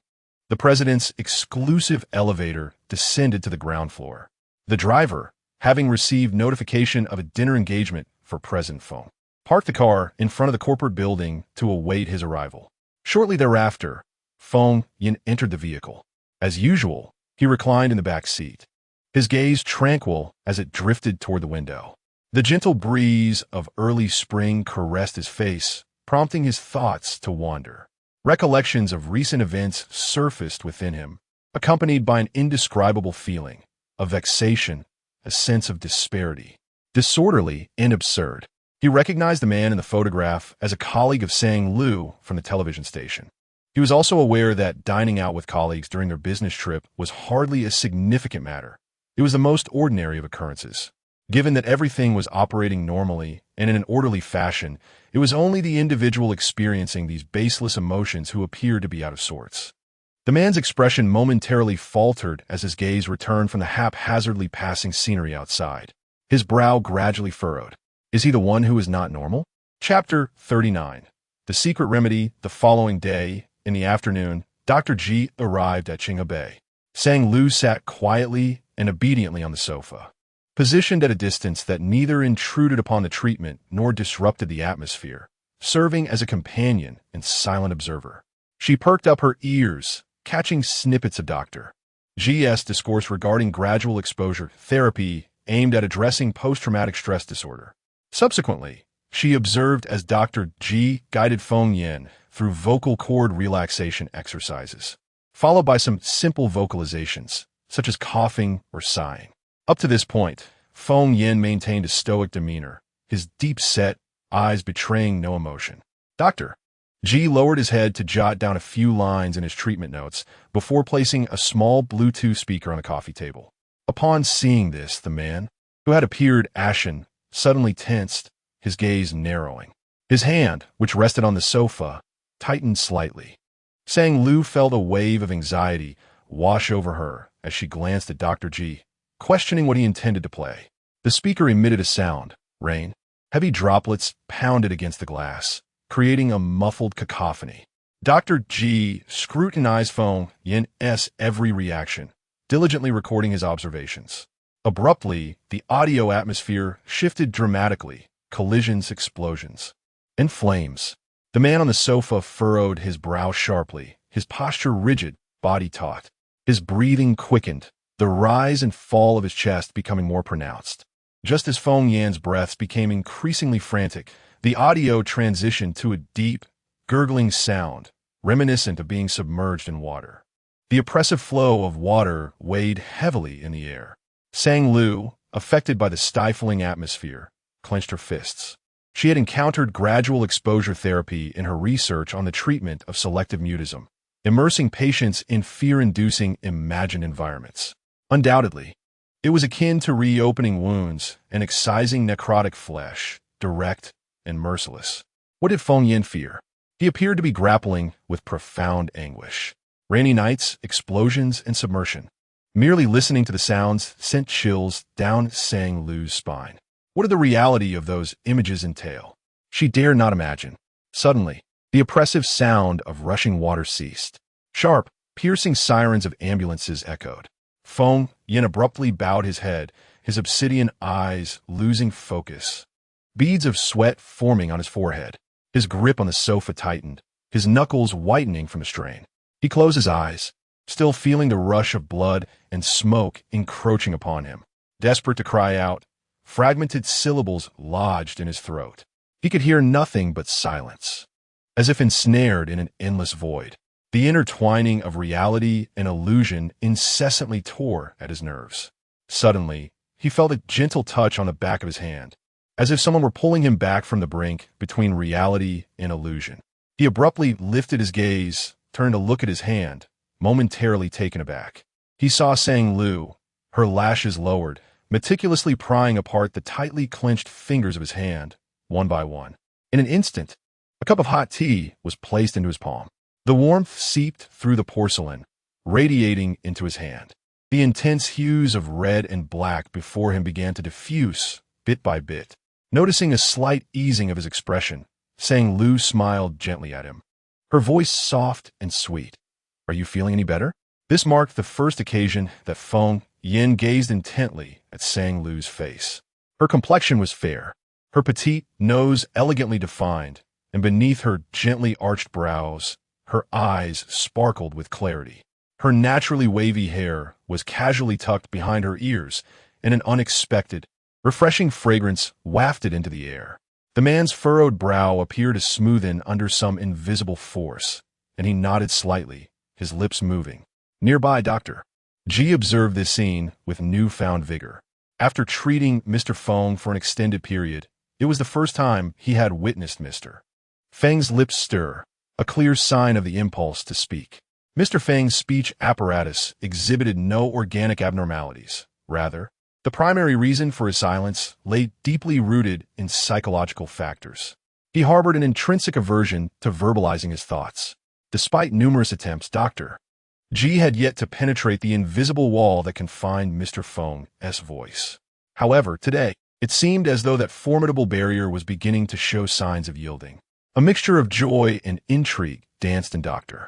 Speaker 1: the president's exclusive elevator descended to the ground floor. The driver, having received notification of a dinner engagement for President Feng, parked the car in front of the corporate building to await his arrival. Shortly thereafter, Feng Yin entered the vehicle. As usual, he reclined in the back seat, his gaze tranquil as it drifted toward the window. The gentle breeze of early spring caressed his face, prompting his thoughts to wander. Recollections of recent events surfaced within him, accompanied by an indescribable feeling of vexation, a sense of disparity. Disorderly and absurd. He recognized the man in the photograph as a colleague of Sang Lu from the television station. He was also aware that dining out with colleagues during their business trip was hardly a significant matter. It was the most ordinary of occurrences. Given that everything was operating normally and in an orderly fashion, it was only the individual experiencing these baseless emotions who appeared to be out of sorts. The man's expression momentarily faltered as his gaze returned from the haphazardly passing scenery outside. His brow gradually furrowed. Is he the one who is not normal? Chapter 39. The Secret Remedy. The following day, in the afternoon, Dr. G arrived at Qinghe Bay. Sang Lu sat quietly and obediently on the sofa, positioned at a distance that neither intruded upon the treatment nor disrupted the atmosphere, serving as a companion and silent observer. She perked up her ears, catching snippets of Dr. G's discourse regarding gradual exposure therapy aimed at addressing post-traumatic stress disorder. Subsequently, she observed as Dr. G guided Feng Yin through vocal cord relaxation exercises, followed by some simple vocalizations, such as coughing or sighing. Up to this point, Feng Yin maintained a stoic demeanor, his deep-set eyes betraying no emotion. Dr. G lowered his head to jot down a few lines in his treatment notes before placing a small Bluetooth speaker on the coffee table. Upon seeing this, the man, who had appeared ashen, suddenly tensed, his gaze narrowing. His hand, which rested on the sofa, tightened slightly. Sang Lu felt a wave of anxiety wash over her as she glanced at Dr. G, questioning what he intended to play. The speaker emitted a sound, rain. Heavy droplets pounded against the glass, creating a muffled cacophony. Dr. G scrutinized Feng Yin's every reaction, diligently recording his observations. Abruptly, the audio atmosphere shifted dramatically, collisions, explosions, and flames. The man on the sofa furrowed his brow sharply, his posture rigid, body taut. His breathing quickened, the rise and fall of his chest becoming more pronounced. Just as Feng Yan's breaths became increasingly frantic, the audio transitioned to a deep, gurgling sound, reminiscent of being submerged in water. The oppressive flow of water weighed heavily in the air. Sang Lu, affected by the stifling atmosphere, clenched her fists. She had encountered gradual exposure therapy in her research on the treatment of selective mutism, immersing patients in fear-inducing imagined environments. Undoubtedly, it was akin to reopening wounds and excising necrotic flesh, direct and merciless. What did Feng Yin fear? He appeared to be grappling with profound anguish. Rainy nights, explosions, and submersion. Merely listening to the sounds sent chills down Sang Lu's spine. What did the reality of those images entail? She dared not imagine. Suddenly, the oppressive sound of rushing water ceased. Sharp, piercing sirens of ambulances echoed. Feng Yin abruptly bowed his head, his obsidian eyes losing focus. Beads of sweat forming on his forehead. His grip on the sofa tightened, his knuckles whitening from the strain. He closed his eyes, still feeling the rush of blood and smoke encroaching upon him. Desperate to cry out, fragmented syllables lodged in his throat. He could hear nothing but silence. As if ensnared in an endless void, the intertwining of reality and illusion incessantly tore at his nerves. Suddenly, he felt a gentle touch on the back of his hand, as if someone were pulling him back from the brink between reality and illusion. He abruptly lifted his gaze, turned to look at his hand, momentarily taken aback. He saw Sang Lu, her lashes lowered, meticulously prying apart the tightly clenched fingers of his hand, one by one. In an instant, a cup of hot tea was placed into his palm. The warmth seeped through the porcelain, radiating into his hand. The intense hues of red and black before him began to diffuse, bit by bit. Noticing a slight easing of his expression, Sang Lu smiled gently at him. Her voice soft and sweet. "Are you feeling any better?" This marked the first occasion that Feng Yin gazed intently at Sang Lu's face. Her complexion was fair, her petite nose elegantly defined, and beneath her gently arched brows, her eyes sparkled with clarity. Her naturally wavy hair was casually tucked behind her ears, and an unexpected, refreshing fragrance wafted into the air. The man's furrowed brow appeared to smoothen under some invisible force, and he nodded slightly, his lips moving. Nearby, Dr. G observed this scene with newfound vigor. After treating Mr. Feng for an extended period, it was the first time he had witnessed Mr. Feng's lips stir, a clear sign of the impulse to speak. Mr. Feng's speech apparatus exhibited no organic abnormalities. Rather, the primary reason for his silence lay deeply rooted in psychological factors. He harbored an intrinsic aversion to verbalizing his thoughts. Despite numerous attempts, Dr. G had yet to penetrate the invisible wall that confined Mr. Feng's voice. However, today, it seemed as though that formidable barrier was beginning to show signs of yielding. A mixture of joy and intrigue danced in Dr.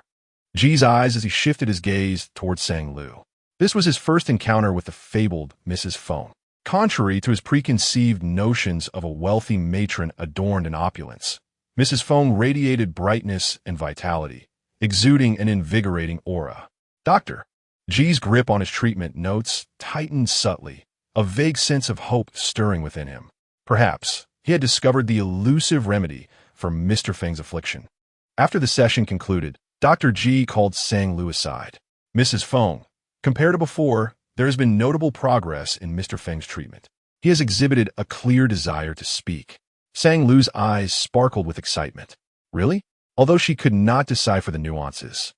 Speaker 1: G's eyes as he shifted his gaze towards Sang Lu. This was his first encounter with the fabled Mrs. Feng. Contrary to his preconceived notions of a wealthy matron adorned in opulence, Mrs. Feng radiated brightness and vitality, exuding an invigorating aura. Dr. G's grip on his treatment notes tightened subtly, a vague sense of hope stirring within him. Perhaps he had discovered the elusive remedy for Mr. Feng's affliction. After the session concluded, Dr. G called Sang Lu aside. Mrs. Feng, compared to before, there has been notable progress in Mr. Feng's treatment. He has exhibited a clear desire to speak. Sang Lu's eyes sparkled with excitement. Really? Although she could not decipher the nuances.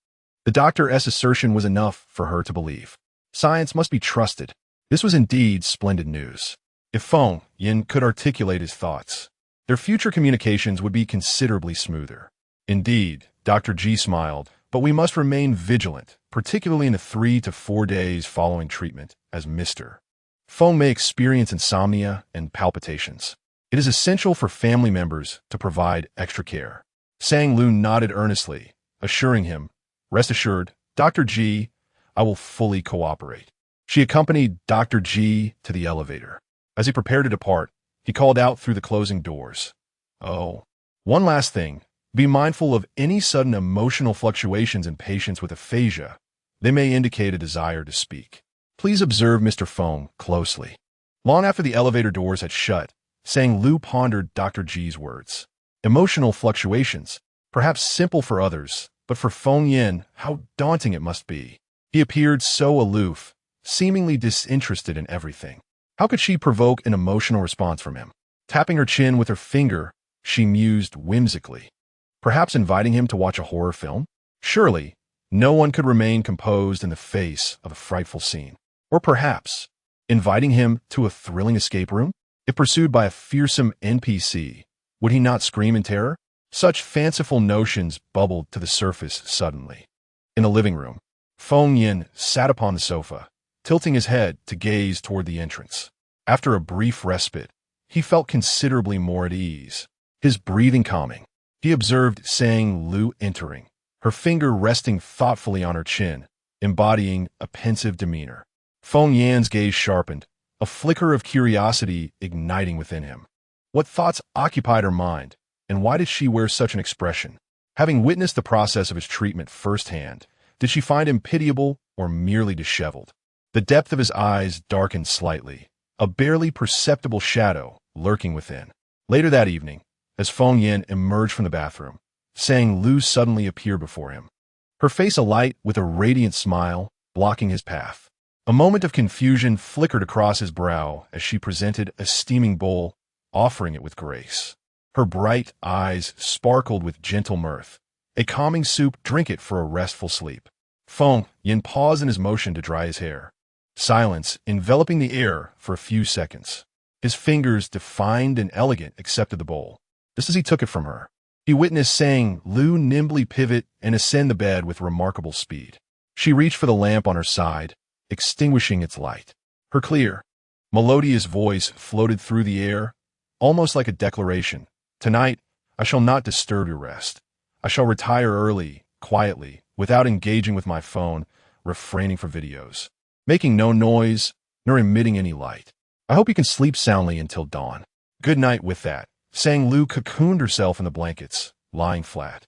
Speaker 1: The doctor's assertion was enough for her to believe. Science must be trusted. This was indeed splendid news. If Feng Yin could articulate his thoughts, their future communications would be considerably smoother. Indeed, Dr. G smiled, but we must remain vigilant, particularly in the 3 to 4 days following treatment, as Mr. Feng may experience insomnia and palpitations. It is essential for family members to provide extra care. Sang Lu nodded earnestly, assuring him, "Rest assured, Dr. G, I will fully cooperate." She accompanied Dr. G to the elevator. As he prepared to depart, he called out through the closing doors. "Oh, one last thing. Be mindful of any sudden emotional fluctuations in patients with aphasia. They may indicate a desire to speak. Please observe Mr. Feng closely." Long after the elevator doors had shut, Sang Lu pondered Dr. G's words. Emotional fluctuations, perhaps simple for others, but for Feng Yin, how daunting it must be. He appeared so aloof, seemingly disinterested in everything. How could she provoke an emotional response from him? Tapping her chin with her finger, she mused whimsically. Perhaps inviting him to watch a horror film? Surely, no one could remain composed in the face of a frightful scene. Or perhaps, inviting him to a thrilling escape room? If pursued by a fearsome NPC, would he not scream in terror? Such fanciful notions bubbled to the surface suddenly. In the living room, Feng Yin sat upon the sofa, tilting his head to gaze toward the entrance. After a brief respite, he felt considerably more at ease, his breathing calming. He observed Sang Lu entering, her finger resting thoughtfully on her chin, embodying a pensive demeanor. Feng Yan's gaze sharpened, a flicker of curiosity igniting within him. What thoughts occupied her mind, and why did she wear such an expression? Having witnessed the process of his treatment firsthand, did she find him pitiable or merely disheveled? The depth of his eyes darkened slightly, a barely perceptible shadow lurking within. Later that evening, as Feng Yin emerged from the bathroom, Sang Lu suddenly appeared before him, her face alight with a radiant smile, blocking his path. A moment of confusion flickered across his brow as she presented a steaming bowl, offering it with grace. Her bright eyes sparkled with gentle mirth. "A calming soup, drink it for a restful sleep." Feng Yin paused in his motion to dry his hair. Silence enveloping the air for a few seconds. His fingers, defined and elegant, accepted the bowl. Just as he took it from her, he witnessed Sang Lu nimbly pivot and ascend the bed with remarkable speed. She reached for the lamp on her side, extinguishing its light. Her clear, melodious voice floated through the air, almost like a declaration. "Tonight, I shall not disturb your rest. I shall retire early, quietly, without engaging with my phone, refraining from videos, making no noise, nor emitting any light. I hope you can sleep soundly until dawn. Good night." With that, Sang Lu cocooned herself in the blankets, lying flat.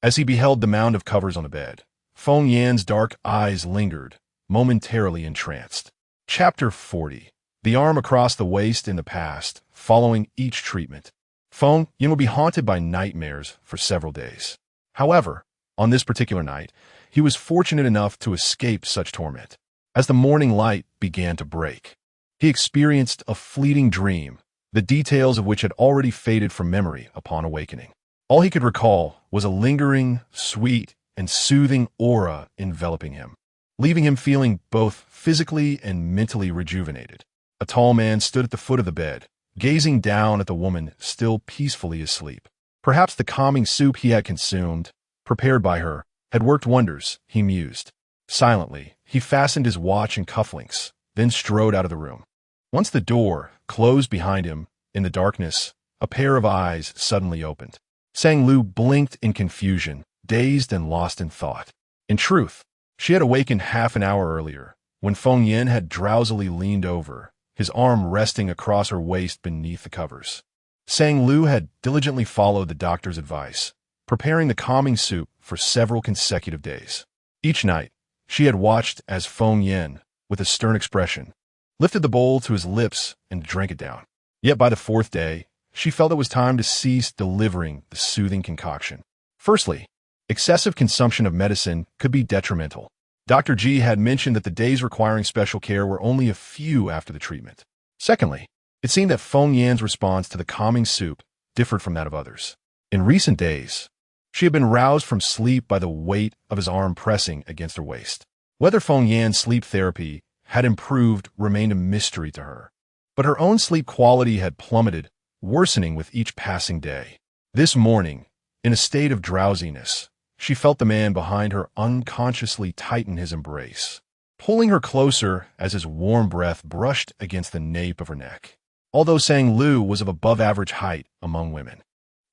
Speaker 1: As he beheld the mound of covers on the bed, Feng Yan's dark eyes lingered, momentarily entranced. Chapter 40. The arm across the waist in the past, following each treatment. Feng Yin would be haunted by nightmares for several days. However, on this particular night, he was fortunate enough to escape such torment. As the morning light began to break, he experienced a fleeting dream, the details of which had already faded from memory upon awakening. All he could recall was a lingering, sweet, and soothing aura enveloping him, leaving him feeling both physically and mentally rejuvenated. A tall man stood at the foot of the bed, gazing down at the woman still peacefully asleep. Perhaps the calming soup he had consumed, prepared by her, had worked wonders, he mused. Silently, he fastened his watch and cufflinks, then strode out of the room. Once the door closed behind him, in the darkness, a pair of eyes suddenly opened. Sang Lu blinked in confusion, dazed and lost in thought. In truth, she had awakened half an hour earlier, when Feng Yin had drowsily leaned over, his arm resting across her waist beneath the covers. Sang Lu had diligently followed the doctor's advice, preparing the calming soup for several consecutive days. Each night, she had watched as Feng Yin, with a stern expression, lifted the bowl to his lips and drank it down. Yet by the 4th day, she felt it was time to cease delivering the soothing concoction. Firstly, Excessive consumption of medicine could be detrimental. Dr. G had mentioned that the days requiring special care were only a few after the treatment. Secondly, it seemed that Feng Yan's response to the calming soup differed from that of others. In recent days, she had been roused from sleep by the weight of his arm pressing against her waist. Whether Feng Yan's sleep therapy had improved remained a mystery to her, but her own sleep quality had plummeted, worsening with each passing day. This morning, in a state of drowsiness, she felt the man behind her unconsciously tighten his embrace, pulling her closer as his warm breath brushed against the nape of her neck. Although Sang Lu was of above-average height among women,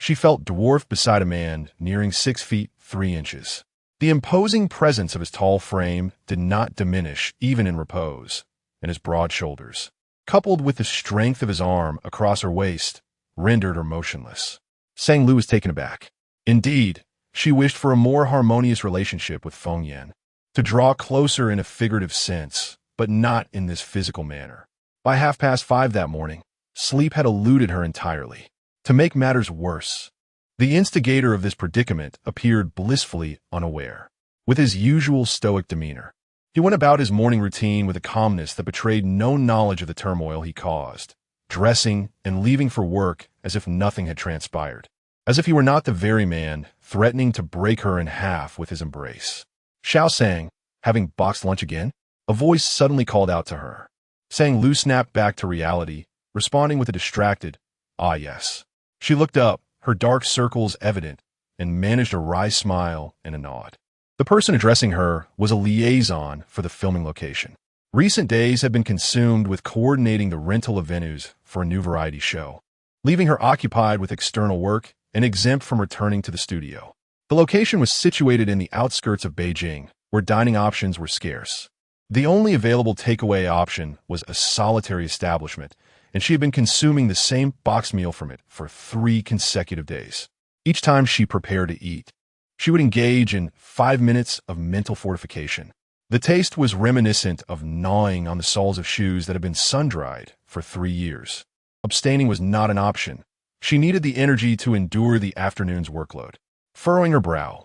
Speaker 1: she felt dwarfed beside a man nearing 6 feet 3 inches. The imposing presence of his tall frame did not diminish even in repose, and his broad shoulders, coupled with the strength of his arm across her waist, rendered her motionless. Sang Lu was taken aback. Indeed, she wished for a more harmonious relationship with Feng Yan, to draw closer in a figurative sense, but not in this physical manner. By 5:30 that morning, sleep had eluded her entirely. To make matters worse, the instigator of this predicament appeared blissfully unaware. With his usual stoic demeanor, he went about his morning routine with a calmness that betrayed no knowledge of the turmoil he caused, dressing and leaving for work as if nothing had transpired, as if he were not the very man threatening to break her in half with his embrace. Xiao Sang, having boxed lunch again? A voice suddenly called out to her. Sang Lu snapped back to reality, responding with a distracted, "Ah, yes." She looked up, her dark circles evident, and managed a wry smile and a nod. The person addressing her was a liaison for the filming location. Recent days had been consumed with coordinating the rental of venues for a new variety show, leaving her occupied with external work and exempt from returning to the studio. The location was situated in the outskirts of Beijing, where dining options were scarce. The only available takeaway option was a solitary establishment, and she had been consuming the same box meal from it for 3 consecutive days. Each time she prepared to eat, she would engage in 5 minutes of mental fortification. The taste was reminiscent of gnawing on the soles of shoes that had been sun-dried for 3 years. Abstaining was not an option. She needed the energy to endure the afternoon's workload. Furrowing her brow,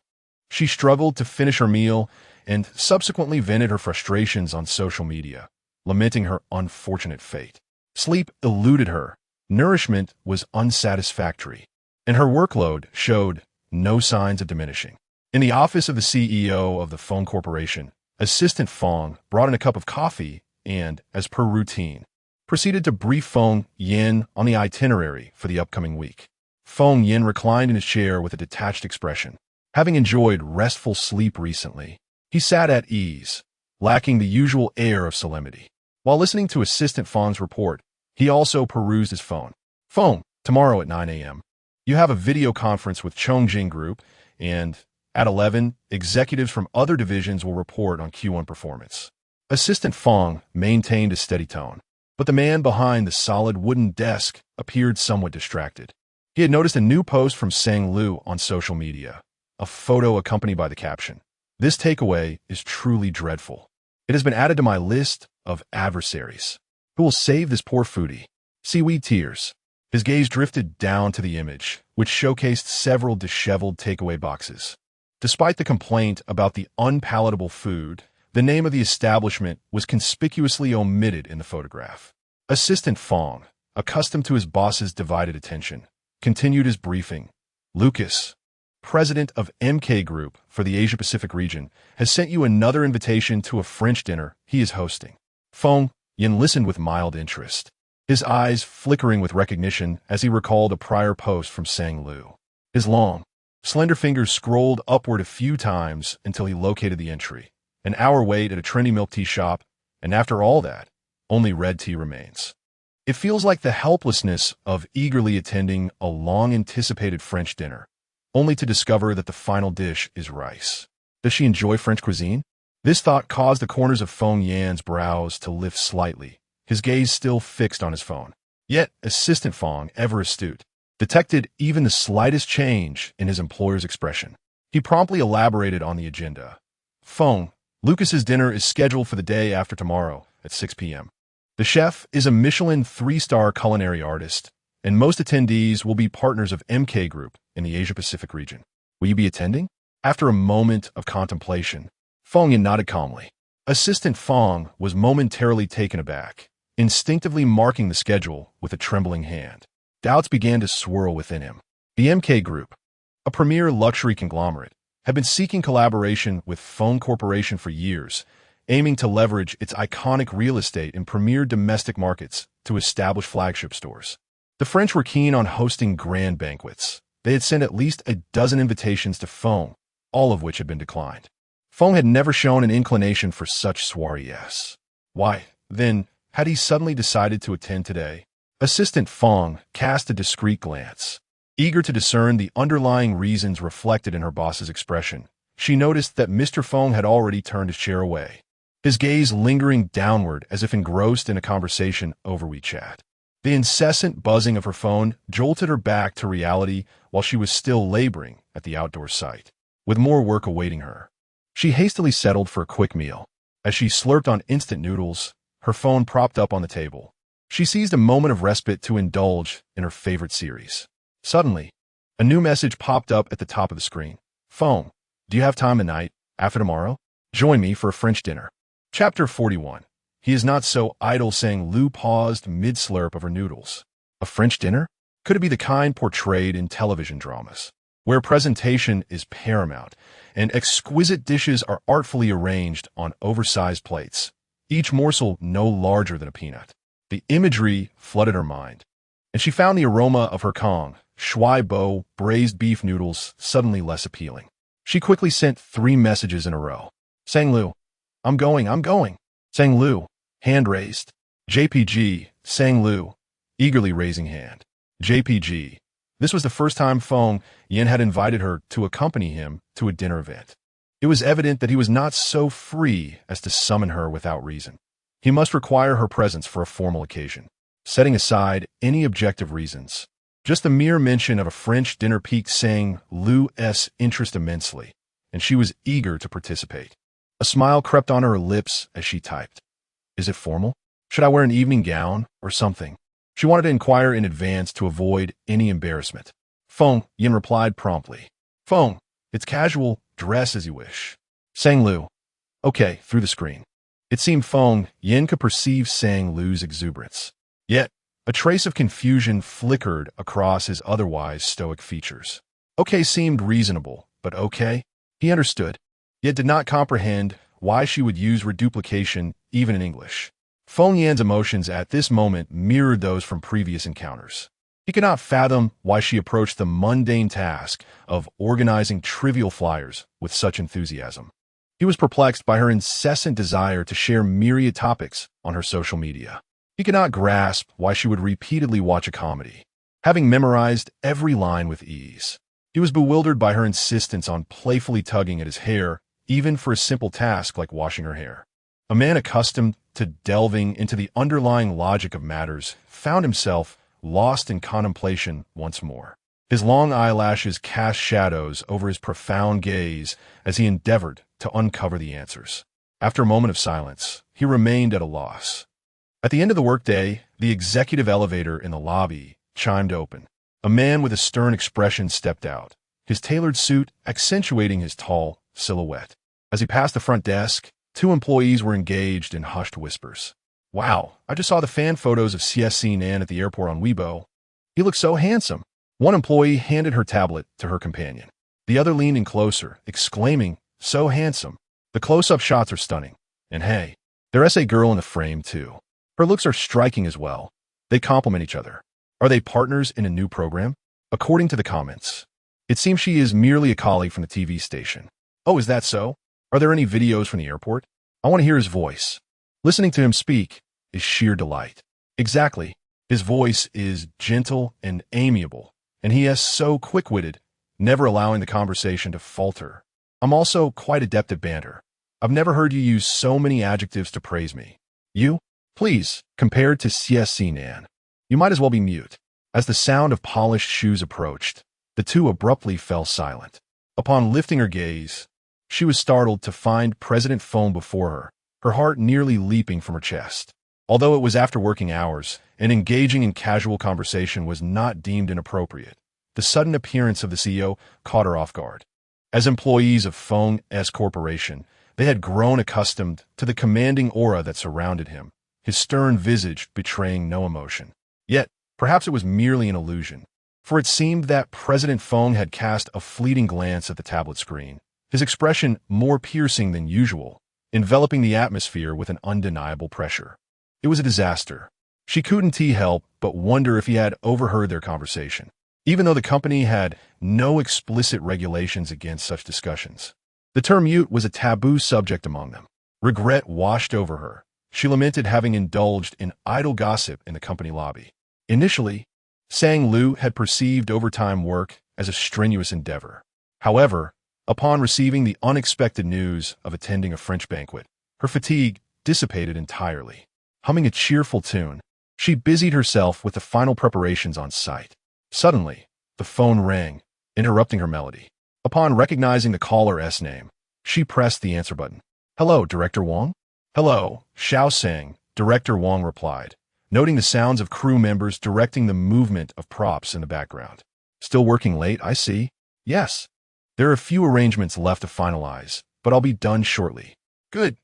Speaker 1: she struggled to finish her meal and subsequently vented her frustrations on social media, lamenting her unfortunate fate. Sleep eluded her, nourishment was unsatisfactory, and her workload showed no signs of diminishing. In the office of the CEO of the phone corporation, Assistant Fong brought in a cup of coffee and, as per routine, proceeded to brief Feng Yan on the itinerary for the upcoming week. Feng Yan reclined in his chair with a detached expression. Having enjoyed restful sleep recently, he sat at ease, lacking the usual air of solemnity. While listening to Assistant Feng's report, he also perused his phone. "Feng, tomorrow at 9 a.m., you have a video conference with Chongjing Group, and at 11, executives from other divisions will report on Q1 performance." Assistant Feng maintained a steady tone, but the man behind the solid wooden desk appeared somewhat distracted. He had noticed a new post from Sang Lu on social media, a photo accompanied by the caption, "This takeaway is truly dreadful. It has been added to my list of adversaries. Who will save this poor foodie?" Seaweed tears. His gaze drifted down to the image, which showcased several disheveled takeaway boxes. Despite the complaint about the unpalatable food, the name of the establishment was conspicuously omitted in the photograph. Assistant Fong, accustomed to his boss's divided attention, continued his briefing. "Lucas, president of MK Group for the Asia-Pacific region, has sent you another invitation to a French dinner he is hosting." Feng Yan listened with mild interest, his eyes flickering with recognition as he recalled a prior post from Sang Lu. His long, slender fingers scrolled upward a few times until he located the entry. An hour wait at a trendy milk tea shop, and after all that, only red tea remains. It feels like the helplessness of eagerly attending a long-anticipated French dinner, only to discover that the final dish is rice. Does she enjoy French cuisine? This thought caused the corners of Feng Yan's brows to lift slightly, his gaze still fixed on his phone. Yet, Assistant Fong, ever astute, detected even the slightest change in his employer's expression. He promptly elaborated on the agenda. "Feng, Lucas's dinner is scheduled for the day after tomorrow at 6 p.m. The chef is a Michelin 3-star culinary artist, and most attendees will be partners of MK Group in the Asia-Pacific region. Will you be attending?" After a moment of contemplation, Feng Yan nodded calmly. Assistant Feng was momentarily taken aback, instinctively marking the schedule with a trembling hand. Doubts began to swirl within him. The MK Group, a premier luxury conglomerate, had been seeking collaboration with Feng Corporation for years, aiming to leverage its iconic real estate in premier domestic markets to establish flagship stores. The French were keen on hosting grand banquets. They had sent at least a dozen invitations to Feng, all of which had been declined. Feng had never shown an inclination for such soirees. Why, then, had he suddenly decided to attend today? Assistant Feng cast a discreet glance. Eager to discern the underlying reasons reflected in her boss's expression, she noticed that Mr. Feng had already turned his chair away, his gaze lingering downward as if engrossed in a conversation over WeChat. The incessant buzzing of her phone jolted her back to reality while she was still laboring at the outdoor site, with more work awaiting her. She hastily settled for a quick meal. As she slurped on instant noodles, her phone propped up on the table. She seized a moment of respite to indulge in her favorite series. Suddenly, a new message popped up at the top of the screen. Feng, do you have time tonight, after tomorrow? Join me for a French dinner. Chapter 41. He is not so idle, saying Lou paused mid-slurp of her noodles. A French dinner? Could it be the kind portrayed in television dramas, where presentation is paramount and exquisite dishes are artfully arranged on oversized plates, each morsel no larger than a peanut? The imagery flooded her mind, and she found the aroma of her Kong, shui bo, braised beef noodles suddenly less appealing. She quickly sent 3 messages in a row. Sang Lu, I'm going. Sang Lu, hand raised. JPG, Sang Lu, eagerly raising hand. JPG. This was the first time Feng Yan had invited her to accompany him to a dinner event. It was evident that he was not so free as to summon her without reason. He must require her presence for a formal occasion. Setting aside any objective reasons, just the mere mention of a French dinner piqued Sang Lu's interest immensely, and she was eager to participate. A smile crept on her lips as she typed. Is it formal? Should I wear an evening gown or something? She wanted to inquire in advance to avoid any embarrassment. Feng Yan replied promptly. Feng, it's casual, dress as you wish. Sang Lu. Okay, through the screen. It seemed Feng Yan could perceive Sang Lu's exuberance. Yet, a trace of confusion flickered across his otherwise stoic features. Okay seemed reasonable, but okay? He understood, yet did not comprehend why she would use reduplication even in English. Feng Yan's emotions at this moment mirrored those from previous encounters. He could not fathom why she approached the mundane task of organizing trivial flyers with such enthusiasm. He was perplexed by her incessant desire to share myriad topics on her social media. He could not grasp why she would repeatedly watch a comedy, having memorized every line with ease. He was bewildered by her insistence on playfully tugging at his hair, even for a simple task like washing her hair. A man accustomed to delving into the underlying logic of matters found himself lost in contemplation once more. His long eyelashes cast shadows over his profound gaze as he endeavored to uncover the answers. After a moment of silence, he remained at a loss. At the end of the workday, the executive elevator in the lobby chimed open. A man with a stern expression stepped out, his tailored suit accentuating his tall silhouette. As he passed the front desk, 2 employees were engaged in hushed whispers. Wow, I just saw the fan photos of CSC Nan at the airport on Weibo. He looks so handsome. One employee handed her tablet to her companion. The other leaned in closer, exclaiming, so handsome. The close-up shots are stunning. And hey, there's a girl in the frame too. Her looks are striking as well. They complement each other. Are they partners in a new program? According to the comments, it seems she is merely a colleague from the TV station. Oh, is that so? Are there any videos from the airport? I want to hear his voice. Listening to him speak is sheer delight. Exactly. His voice is gentle and amiable, and he is so quick-witted, never allowing the conversation to falter. I'm also quite adept at banter. I've never heard you use so many adjectives to praise me. You? Please, compared to CSC Nan, you might as well be mute. As the sound of polished shoes approached, the 2 abruptly fell silent. Upon lifting her gaze, she was startled to find President Feng before her heart nearly leaping from her chest. Although it was after working hours, and engaging in casual conversation was not deemed inappropriate, the sudden appearance of the CEO caught her off guard. As employees of Feng S Corporation, they had grown accustomed to the commanding aura that surrounded him, his stern visage betraying no emotion. Yet, perhaps it was merely an illusion, for it seemed that President Feng had cast a fleeting glance at the tablet screen, his expression more piercing than usual, enveloping the atmosphere with an undeniable pressure. It was a disaster. She couldn't help but wonder if he had overheard their conversation, even though the company had no explicit regulations against such discussions. The term mute was a taboo subject among them. Regret washed over her. She lamented having indulged in idle gossip in the company lobby. Initially, Sang Lu had perceived overtime work as a strenuous endeavor. However, upon receiving the unexpected news of attending a French banquet, her fatigue dissipated entirely. Humming a cheerful tune, she busied herself with the final preparations on site. Suddenly, the phone rang, interrupting her melody. Upon recognizing the caller's name, she pressed the answer button. "Hello, Director Wang?" "Hello, Xiao Sang," Director Wang replied, noting the sounds of crew members directing the movement of props in the background. "Still working late, I see." "Yes. There are a few arrangements left to finalize, but I'll be done shortly." Good,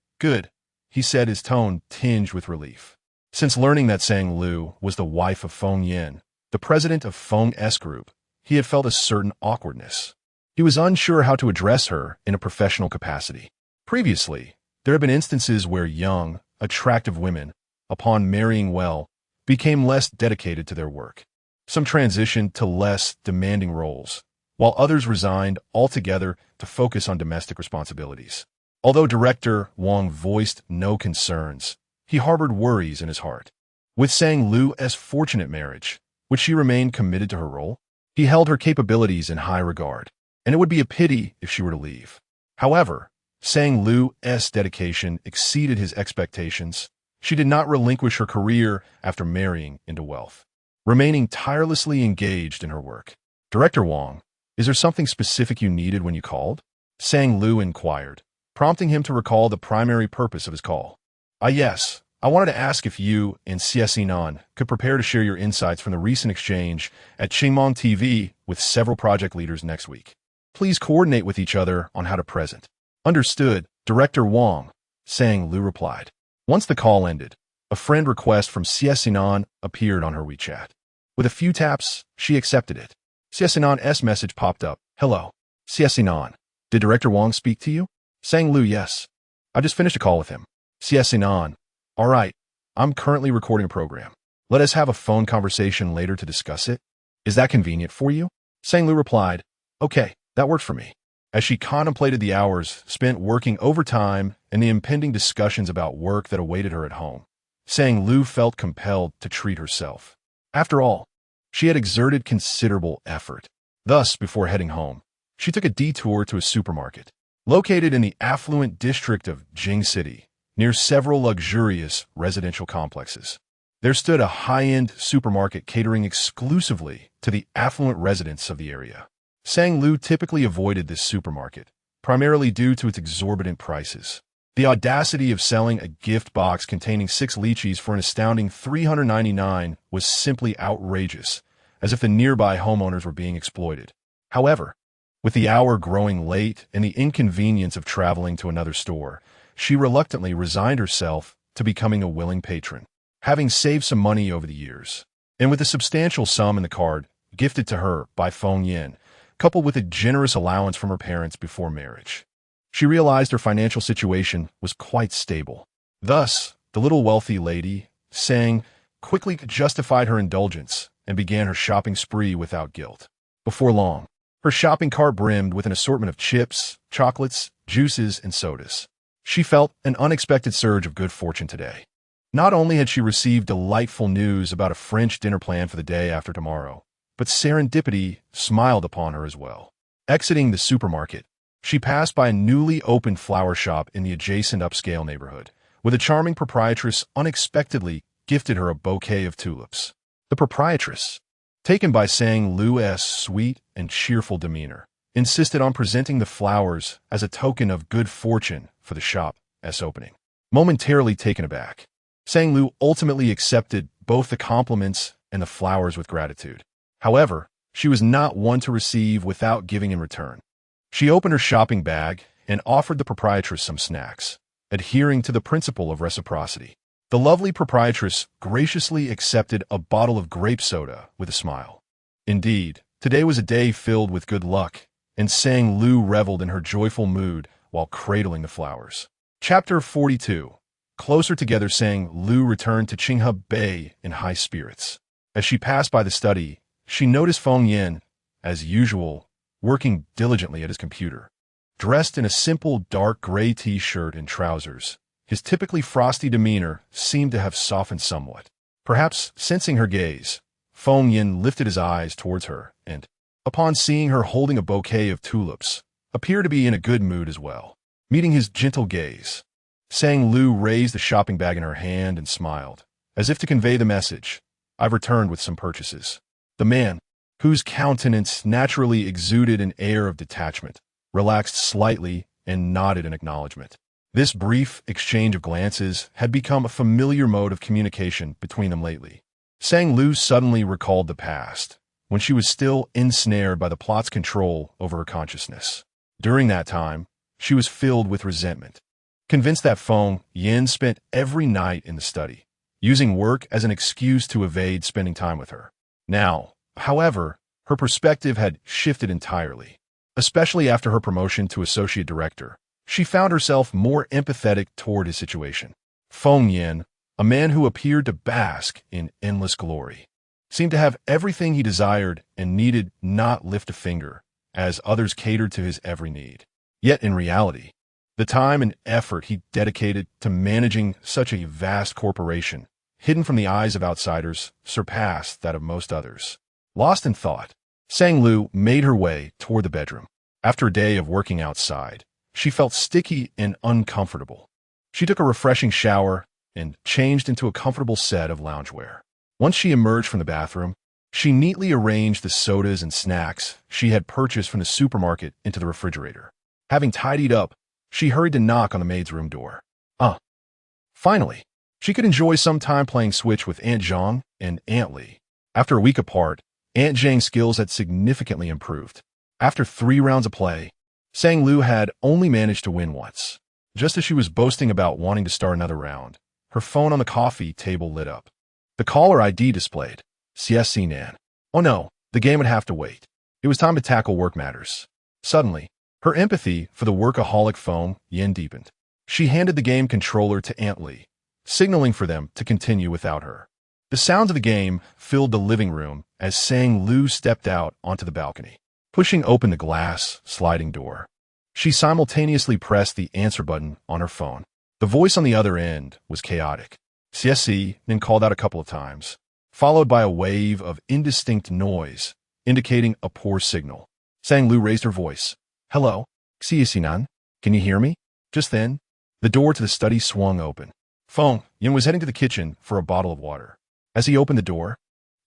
Speaker 1: he said, his tone tinged with relief. Since learning that Sang Lu was the wife of Feng Yin, the president of Feng S Group, he had felt a certain awkwardness. He was unsure how to address her in a professional capacity. Previously, there had been instances where young, attractive women, upon marrying well, became less dedicated to their work. Some transitioned to less demanding roles, while others resigned altogether to focus on domestic responsibilities. Although Director Wang voiced no concerns, he harbored worries in his heart. With Sang Lu's fortunate marriage, would she remain committed to her role? He held her capabilities in high regard, and it would be a pity if she were to leave. However, Sang Lu's dedication exceeded his expectations. She did not relinquish her career after marrying into wealth, remaining tirelessly engaged in her work. "Director Wang, is there something specific you needed when you called?" Sang Lu inquired, prompting him to recall the primary purpose of his call. Yes. I wanted to ask if you and Xiesinan could prepare to share your insights from the recent exchange at Qingmong TV with several project leaders next week. Please coordinate with each other on how to present." "Understood, Director Wang," Sang Lu replied. Once the call ended, a friend request from Xiesinan appeared on her WeChat. With a few taps, she accepted it. Xiesinan's message popped up. "Hello, Xiesinan. Did Director Wang speak to you?" Sang Lu, "Yes. I just finished a call with him." Xiesinan, "All right, I'm currently recording a program. Let us have a phone conversation later to discuss it. Is that convenient for you?" Sang Lu replied, "Okay, that works for me." As she contemplated the hours spent working overtime and the impending discussions about work that awaited her at home, Sang Lu felt compelled to treat herself. After all, she had exerted considerable effort. Thus, before heading home, she took a detour to a supermarket. Located in the affluent district of Jing City, near several luxurious residential complexes, there stood a high-end supermarket catering exclusively to the affluent residents of the area. Sang Lu typically avoided this supermarket, primarily due to its exorbitant prices. The audacity of selling a gift box containing 6 lychees for an astounding $399 was simply outrageous, as if the nearby homeowners were being exploited. However, with the hour growing late and the inconvenience of traveling to another store, she reluctantly resigned herself to becoming a willing patron, having saved some money over the years. And with a substantial sum in the card gifted to her by Feng Yin, coupled with a generous allowance from her parents before marriage, she realized her financial situation was quite stable. Thus, the little wealthy lady, Sang, quickly justified her indulgence and began her shopping spree without guilt. Before long, her shopping cart brimmed with an assortment of chips, chocolates, juices, and sodas. She felt an unexpected surge of good fortune today. Not only had she received delightful news about a French dinner plan for the day after tomorrow, but serendipity smiled upon her as well. Exiting the supermarket, she passed by a newly opened flower shop in the adjacent upscale neighborhood, where the charming proprietress unexpectedly gifted her a bouquet of tulips. The proprietress, taken by Sang Lu's sweet and cheerful demeanor, insisted on presenting the flowers as a token of good fortune for the shop's opening. Momentarily taken aback, Sang Lu ultimately accepted both the compliments and the flowers with gratitude. However, she was not one to receive without giving in return. She opened her shopping bag and offered the proprietress some snacks, adhering to the principle of reciprocity. The lovely proprietress graciously accepted a bottle of grape soda with a smile. Indeed, today was a day filled with good luck, and Sang Lu reveled in her joyful mood while cradling the flowers. Chapter 42. Closer together, Sang Lu returned to Qinghe Bay in high spirits. As she passed by the study, she noticed Feng Yin, as usual, working diligently at his computer. Dressed in a simple dark gray t-shirt and trousers, his typically frosty demeanor seemed to have softened somewhat. Perhaps sensing her gaze, Feng Yin lifted his eyes towards her and, upon seeing her holding a bouquet of tulips, appeared to be in a good mood as well. Meeting his gentle gaze, Sang Lu raised the shopping bag in her hand and smiled, as if to convey the message, "I've returned with some purchases." The man, whose countenance naturally exuded an air of detachment, relaxed slightly and nodded in acknowledgement. This brief exchange of glances had become a familiar mode of communication between them lately. Sang Lu suddenly recalled the past, when she was still ensnared by the plot's control over her consciousness. During that time, she was filled with resentment, convinced that Feng Yin spent every night in the study, using work as an excuse to evade spending time with her. Now, however, her perspective had shifted entirely. Especially after her promotion to associate director, she found herself more empathetic toward his situation. Feng Yin, a man who appeared to bask in endless glory, seemed to have everything he desired and needed not lift a finger, as others catered to his every need. Yet in reality, the time and effort he dedicated to managing such a vast corporation, hidden from the eyes of outsiders, surpassed that of most others. Lost in thought, Sang Lu made her way toward the bedroom. After a day of working outside, she felt sticky and uncomfortable. She took a refreshing shower and changed into a comfortable set of loungewear. Once she emerged from the bathroom, she neatly arranged the sodas and snacks she had purchased from the supermarket into the refrigerator. Having tidied up, she hurried to knock on the maid's room door. Finally, she could enjoy some time playing Switch with Aunt Zhang and Aunt Li. After a week apart, Aunt Zhang's skills had significantly improved. After 3 rounds of play, Sang Lu had only managed to win once. Just as she was boasting about wanting to start another round, her phone on the coffee table lit up. The caller ID displayed, CSC Nan. Oh no, the game would have to wait. It was time to tackle work matters. Suddenly, her empathy for the workaholic Feng Yin deepened. She handed the game controller to Aunt Li, signaling for them to continue without her. The sounds of the game filled the living room as Sang Lu stepped out onto the balcony. Pushing open the glass sliding door, she simultaneously pressed the answer button on her phone. The voice on the other end was chaotic. CSC then called out a couple of times, followed by a wave of indistinct noise, indicating a poor signal. Sang Lu raised her voice. Hello, CSC Nan, can you hear me? Just then, the door to the study swung open. Feng Yin was heading to the kitchen for a bottle of water. As he opened the door,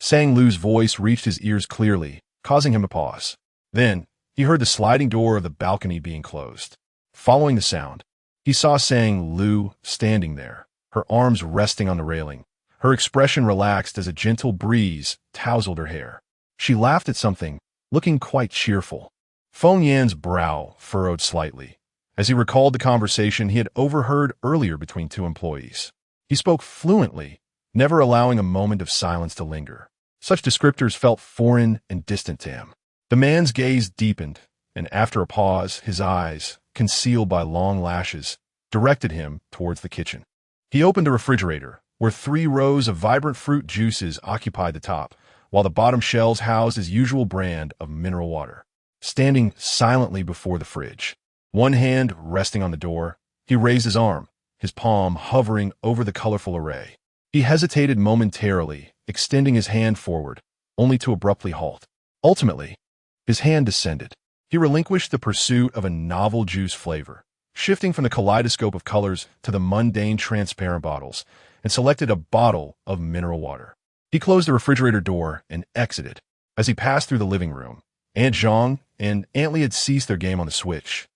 Speaker 1: Sang Lu's voice reached his ears clearly, causing him to pause. Then, he heard the sliding door of the balcony being closed. Following the sound, he saw Sang Lu standing there, her arms resting on the railing. Her expression relaxed as a gentle breeze tousled her hair. She laughed at something, looking quite cheerful. Feng Yan's brow furrowed slightly, as he recalled the conversation he had overheard earlier between 2 employees. He spoke fluently, never allowing a moment of silence to linger. Such descriptors felt foreign and distant to him. The man's gaze deepened, and after a pause, his eyes, concealed by long lashes, directed him towards the kitchen. He opened the refrigerator, where 3 rows of vibrant fruit juices occupied the top, while the bottom shelves housed his usual brand of mineral water. Standing silently before the fridge, one hand resting on the door, he raised his arm, his palm hovering over the colorful array. He hesitated momentarily, extending his hand forward, only to abruptly halt. Ultimately, his hand descended. He relinquished the pursuit of a novel juice flavor, shifting from the kaleidoscope of colors to the mundane transparent bottles, and selected a bottle of mineral water. He closed the refrigerator door and exited. As he passed through the living room, Aunt Zhang and Aunt Li had ceased their game on the Switch.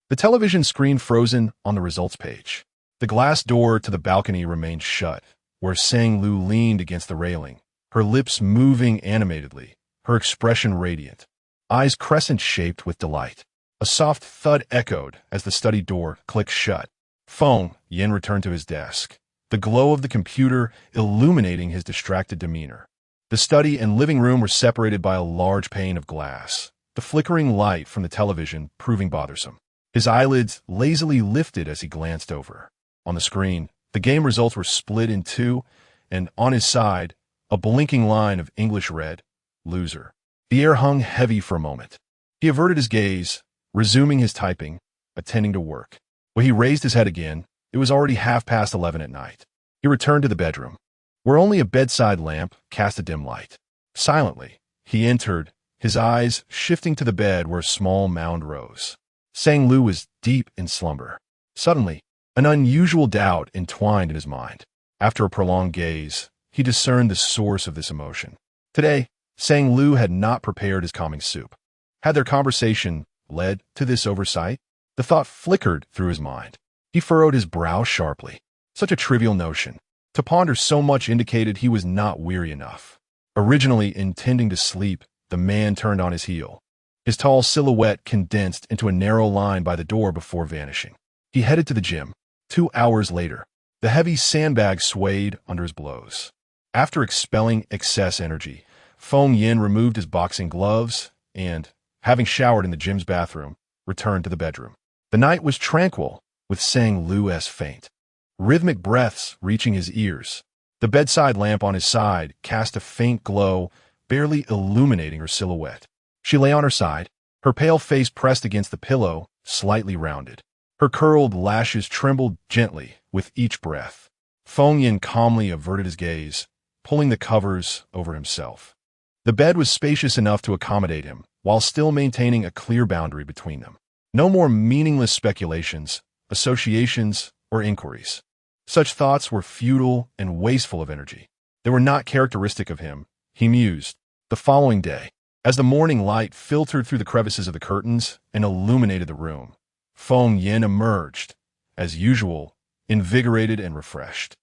Speaker 1: The television screen frozen on the results page. The glass door to the balcony remained shut, where Sang Lu leaned against the railing, her lips moving animatedly, her expression radiant, eyes crescent-shaped with delight. A soft thud echoed as the study door clicked shut. Feng Yin returned to his desk, the glow of the computer illuminating his distracted demeanor. The study and living room were separated by a large pane of glass, the flickering light from the television proving bothersome. His eyelids lazily lifted as he glanced over. On the screen, the game results were split in two, and on his side, a blinking line of English read, "Loser." The air hung heavy for a moment. He averted his gaze, resuming his typing, attending to work. When he raised his head again, it was already 11:30 at night. He returned to the bedroom, where only a bedside lamp cast a dim light. Silently, he entered, his eyes shifting to the bed where a small mound rose. Sang Lu was deep in slumber. Suddenly, an unusual doubt entwined in his mind. After a prolonged gaze, he discerned the source of this emotion. Today, Sang Lu had not prepared his calming soup. Had their conversation led to this oversight? The thought flickered through his mind. He furrowed his brow sharply. Such a trivial notion. To ponder so much indicated he was not weary enough. Originally intending to sleep, the man turned on his heel. His tall silhouette condensed into a narrow line by the door before vanishing. He headed to the gym. 2 hours later, the heavy sandbag swayed under his blows. After expelling excess energy, Feng Yin removed his boxing gloves and, having showered in the gym's bathroom, returned to the bedroom. The night was tranquil, with Sang Lu's faint, rhythmic breaths reaching his ears. The bedside lamp on his side cast a faint glow, barely illuminating her silhouette. She lay on her side, her pale face pressed against the pillow, slightly rounded. Her curled lashes trembled gently with each breath. Feng Yin calmly averted his gaze, pulling the covers over himself. The bed was spacious enough to accommodate him, while still maintaining a clear boundary between them. No more meaningless speculations, associations, or inquiries. Such thoughts were futile and wasteful of energy. They were not characteristic of him, he mused. The following day, as the morning light filtered through the crevices of the curtains and illuminated the room, Feng Yin emerged, as usual, invigorated and refreshed.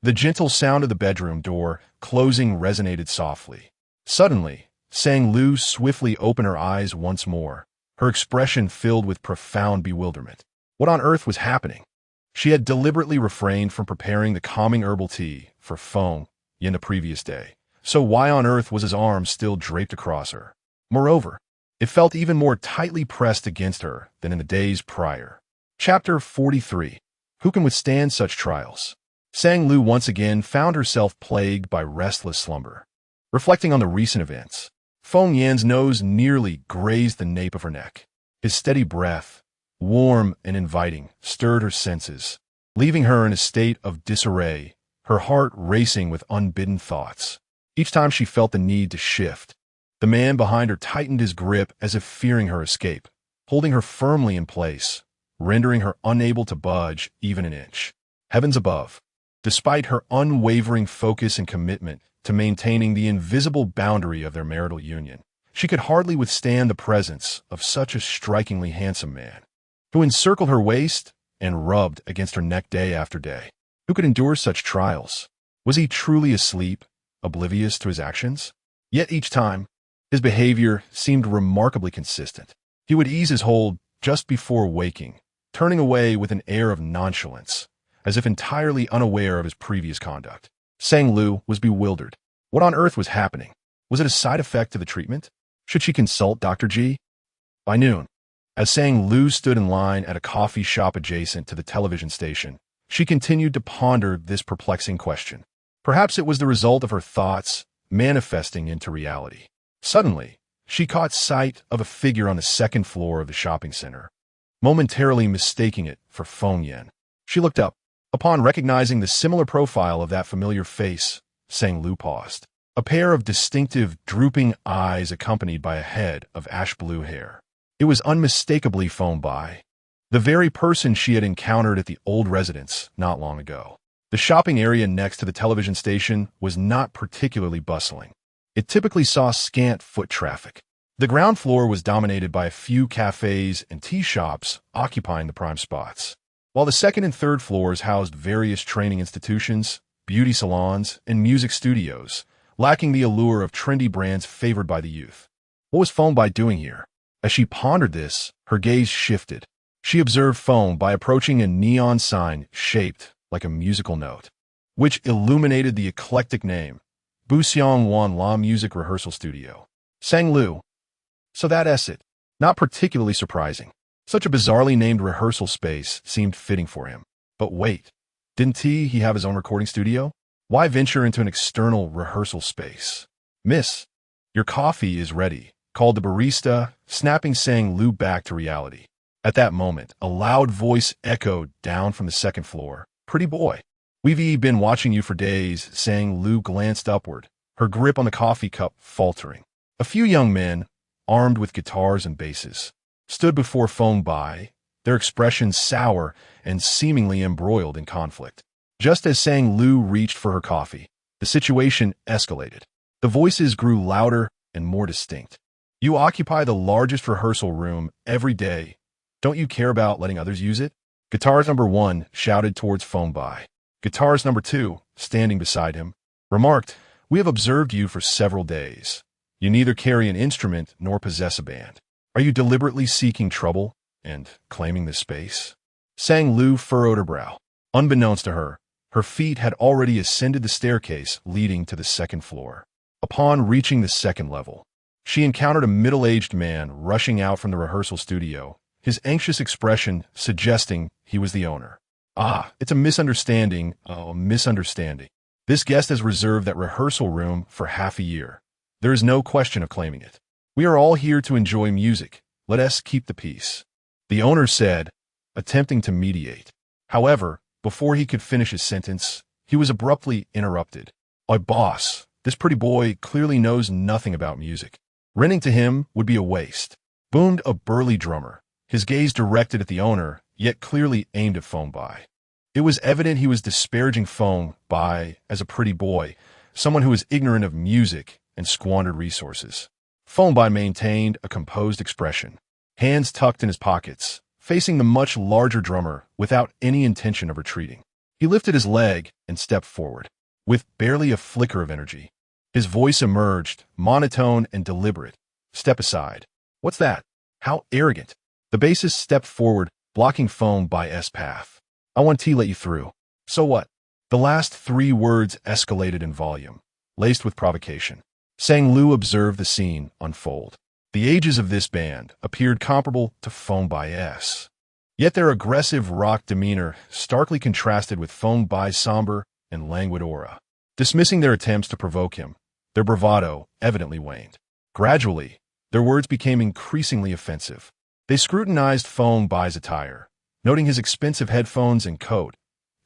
Speaker 1: The gentle sound of the bedroom door closing resonated softly. Suddenly, Sang Lu swiftly opened her eyes once more, her expression filled with profound bewilderment. What on earth was happening? She had deliberately refrained from preparing the calming herbal tea for Feng Yin the previous day, so why on earth was his arm still draped across her? Moreover, it felt even more tightly pressed against her than in the days prior. Chapter 43. Who can withstand such trials? Sang Lu once again found herself plagued by restless slumber. Reflecting on the recent events, Feng Yin's nose nearly grazed the nape of her neck. His steady breath, warm and inviting, stirred her senses, leaving her in a state of disarray, her heart racing with unbidden thoughts. Each time she felt the need to shift, the man behind her tightened his grip as if fearing her escape, holding her firmly in place, rendering her unable to budge even an inch. Heavens above, despite her unwavering focus and commitment to maintaining the invisible boundary of their marital union, she could hardly withstand the presence of such a strikingly handsome man, who encircled her waist and rubbed against her neck day after day. Who could endure such trials? Was he truly asleep, oblivious to his actions? Yet each time, his behavior seemed remarkably consistent. He would ease his hold just before waking, turning away with an air of nonchalance, as if entirely unaware of his previous conduct. Sang Lu was bewildered. What on earth was happening? Was it a side effect of the treatment? Should she consult Dr. G? By noon, as Sang Lu stood in line at a coffee shop adjacent to the television station, she continued to ponder this perplexing question. Perhaps it was the result of her thoughts manifesting into reality. Suddenly, she caught sight of a figure on the second floor of the shopping center, momentarily mistaking it for Feng Yin. She looked up. Upon recognizing the similar profile of that familiar face, Sang Lu paused. A pair of distinctive, drooping eyes accompanied by a head of ash-blue hair. It was unmistakably Feng Bai, the very person she had encountered at the old residence not long ago. The shopping area next to the television station was not particularly bustling. It typically saw scant foot traffic. The ground floor was dominated by a few cafes and tea shops occupying the prime spots, while the second and third floors housed various training institutions, beauty salons, and music studios, lacking the allure of trendy brands favored by the youth. What was Feng Bai doing here? As she pondered this, her gaze shifted. She observed Feng by approaching a neon sign shaped like a musical note, which illuminated the eclectic name, Buxiang Wan La Music Rehearsal Studio. Sang Lu. So that's it. Not particularly surprising. Such a bizarrely named rehearsal space seemed fitting for him. But wait, didn't he have his own recording studio? Why venture into an external rehearsal space? Miss, your coffee is ready, called the barista, snapping Sang Lu back to reality. At that moment, a loud voice echoed down from the second floor. Pretty boy. We've been watching you for days. Sang Lu glanced upward, her grip on the coffee cup faltering. A few young men, armed with guitars and basses, stood before Feng Bai, their expressions sour and seemingly embroiled in conflict. Just as Sang Lu reached for her coffee, the situation escalated. The voices grew louder and more distinct. You occupy the largest rehearsal room every day. Don't you care about letting others use it? Guitarist number 1 shouted towards Feng Bai. Guitarist number 2, standing beside him, remarked, "We have observed you for several days. You neither carry an instrument nor possess a band. Are you deliberately seeking trouble and claiming this space?" Sang Lu furrowed her brow. Unbeknownst to her, her feet had already ascended the staircase leading to the second floor. Upon reaching the second level, she encountered a middle-aged man rushing out from the rehearsal studio, his anxious expression suggesting he was the owner. It's a misunderstanding. Oh, a misunderstanding. This guest has reserved that rehearsal room for half a year. There is no question of claiming it. We are all here to enjoy music. Let us keep the peace, the owner said, attempting to mediate. However, before he could finish his sentence, he was abruptly interrupted. "My boss, this pretty boy clearly knows nothing about music. Renting to him would be a waste," boomed a burly drummer, his gaze directed at the owner, yet clearly aimed at Feng Bai. It was evident he was disparaging Feng Bai as a pretty boy, someone who was ignorant of music and squandered resources. Feng Bai maintained a composed expression, hands tucked in his pockets, facing the much larger drummer without any intention of retreating. He lifted his leg and stepped forward. With barely a flicker of energy, his voice emerged, monotone and deliberate. "Step aside." "What's that? How arrogant." The bassist stepped forward, blocking Feng Bai's path. "I want to let you through." "So what?" The last 3 words escalated in volume, laced with provocation. Sang Lu observed the scene unfold. The ages of this band appeared comparable to Feng Bai's. Yet their aggressive rock demeanor starkly contrasted with Feng Bai's somber and languid aura. Dismissing their attempts to provoke him, their bravado evidently waned. Gradually, their words became increasingly offensive. They scrutinized Feng Bai's attire, noting his expensive headphones and coat,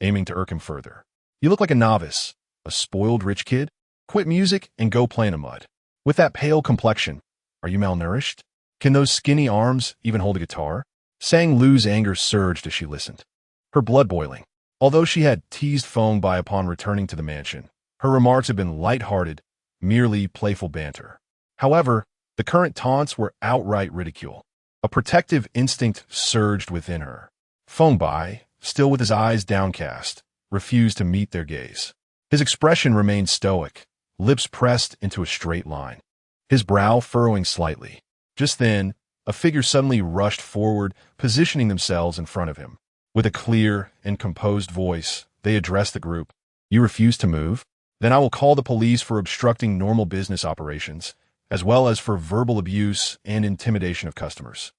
Speaker 1: aiming to irk him further. "You look like a novice, a spoiled rich kid. Quit music and go play in the mud. With that pale complexion, are you malnourished? Can those skinny arms even hold a guitar?" Sang Lu's anger surged as she listened, her blood boiling. Although she had teased Feng Bai upon returning to the mansion, her remarks had been light-hearted, merely playful banter. However, the current taunts were outright ridicule. A protective instinct surged within her. Feng Bai, still with his eyes downcast, refused to meet their gaze. His expression remained stoic, lips pressed into a straight line, his brow furrowing slightly. Just then, a figure suddenly rushed forward, positioning themselves in front of him. With a clear and composed voice, they addressed the group. "You refuse to move? Then I will call the police for obstructing normal business operations, as well as for verbal abuse and intimidation of customers."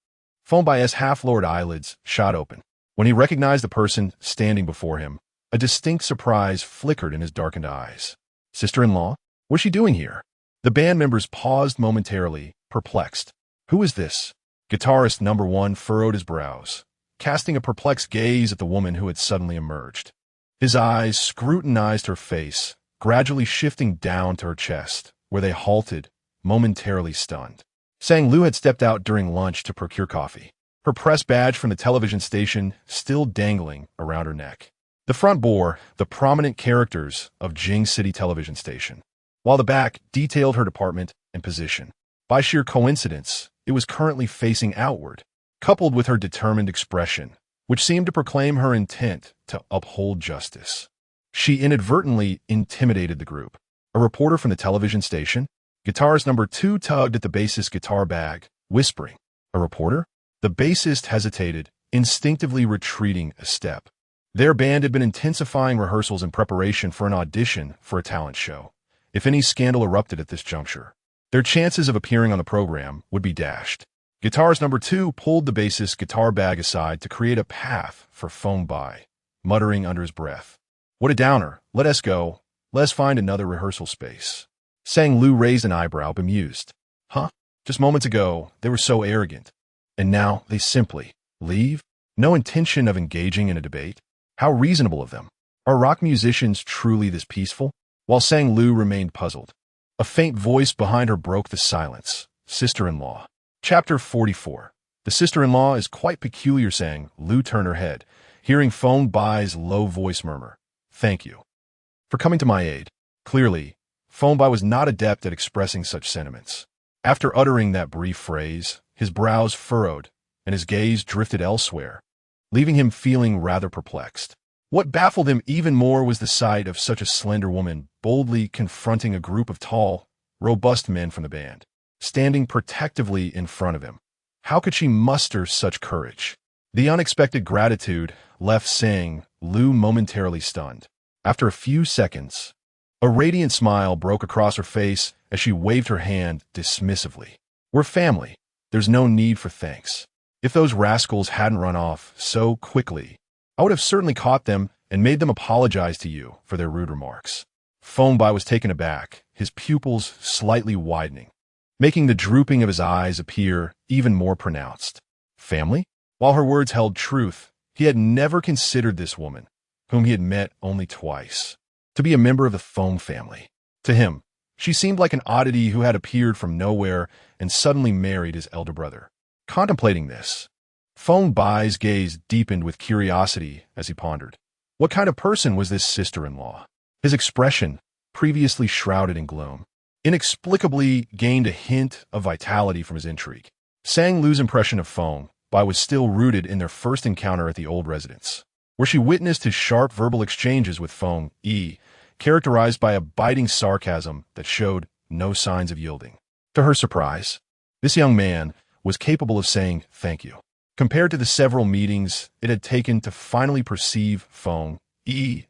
Speaker 1: Feng Bai's half-lowered eyelids shot open. When he recognized the person standing before him, a distinct surprise flickered in his darkened eyes. "Sister-in-law? What's she doing here?" The band members paused momentarily, perplexed. "Who is this?" Guitarist number 1 furrowed his brows, casting a perplexed gaze at the woman who had suddenly emerged. His eyes scrutinized her face, gradually shifting down to her chest, where they halted, momentarily stunned. Sang Lu had stepped out during lunch to procure coffee, her press badge from the television station still dangling around her neck. The front bore the prominent characters of Jing City Television Station, while the back detailed her department and position. By sheer coincidence, it was currently facing outward, coupled with her determined expression, which seemed to proclaim her intent to uphold justice. She inadvertently intimidated the group. A reporter from the television station, guitarist number 2 tugged at the bassist's guitar bag, whispering, A reporter? The bassist hesitated, instinctively retreating a step. Their band had been intensifying rehearsals in preparation for an audition for a talent show. If any scandal erupted at this juncture, their chances of appearing on the program would be dashed. Guitarist number 2 pulled the bassist's guitar bag aside to create a path for Phone by, muttering under his breath, "What a downer. Let us go. Let's find another rehearsal space." Sang Lu raised an eyebrow, bemused. Huh? Just moments ago, they were so arrogant. And now they simply leave? No intention of engaging in a debate? How reasonable of them. Are rock musicians truly this peaceful? While Sang Lu remained puzzled, a faint voice behind her broke the silence. Sister-in-law. Chapter 44. The sister-in-law is quite peculiar, Sang Lu turned her head, hearing Phone by's low voice murmur, "Thank you for coming to my aid." Clearly, Phone by was not adept at expressing such sentiments. After uttering that brief phrase, his brows furrowed and his gaze drifted elsewhere, leaving him feeling rather perplexed. What baffled him even more was the sight of such a slender woman boldly confronting a group of tall, robust men from the band, standing protectively in front of him. How could she muster such courage? The unexpected gratitude left Sang Lu momentarily stunned. After a few seconds, a radiant smile broke across her face as she waved her hand dismissively. "We're family. There's no need for thanks. If those rascals hadn't run off so quickly, I would have certainly caught them and made them apologize to you for their rude remarks." Phone by was taken aback, his pupils slightly widening, making the drooping of his eyes appear even more pronounced. Family? While her words held truth, he had never considered this woman, whom he had met only twice, to be a member of the Phone family. To him, she seemed like an oddity who had appeared from nowhere and suddenly married his elder brother. Contemplating this, Phone by's gaze deepened with curiosity as he pondered. What kind of person was this sister-in-law? His expression, previously shrouded in gloom, inexplicably gained a hint of vitality from his intrigue. Sang Lu's impression of Phone by was still rooted in their first encounter at the old residence, where she witnessed his sharp verbal exchanges with Phone, characterized by a biting sarcasm that showed no signs of yielding. To her surprise, this young man was capable of saying thank you. Compared to the several meetings it had taken to finally perceive Phone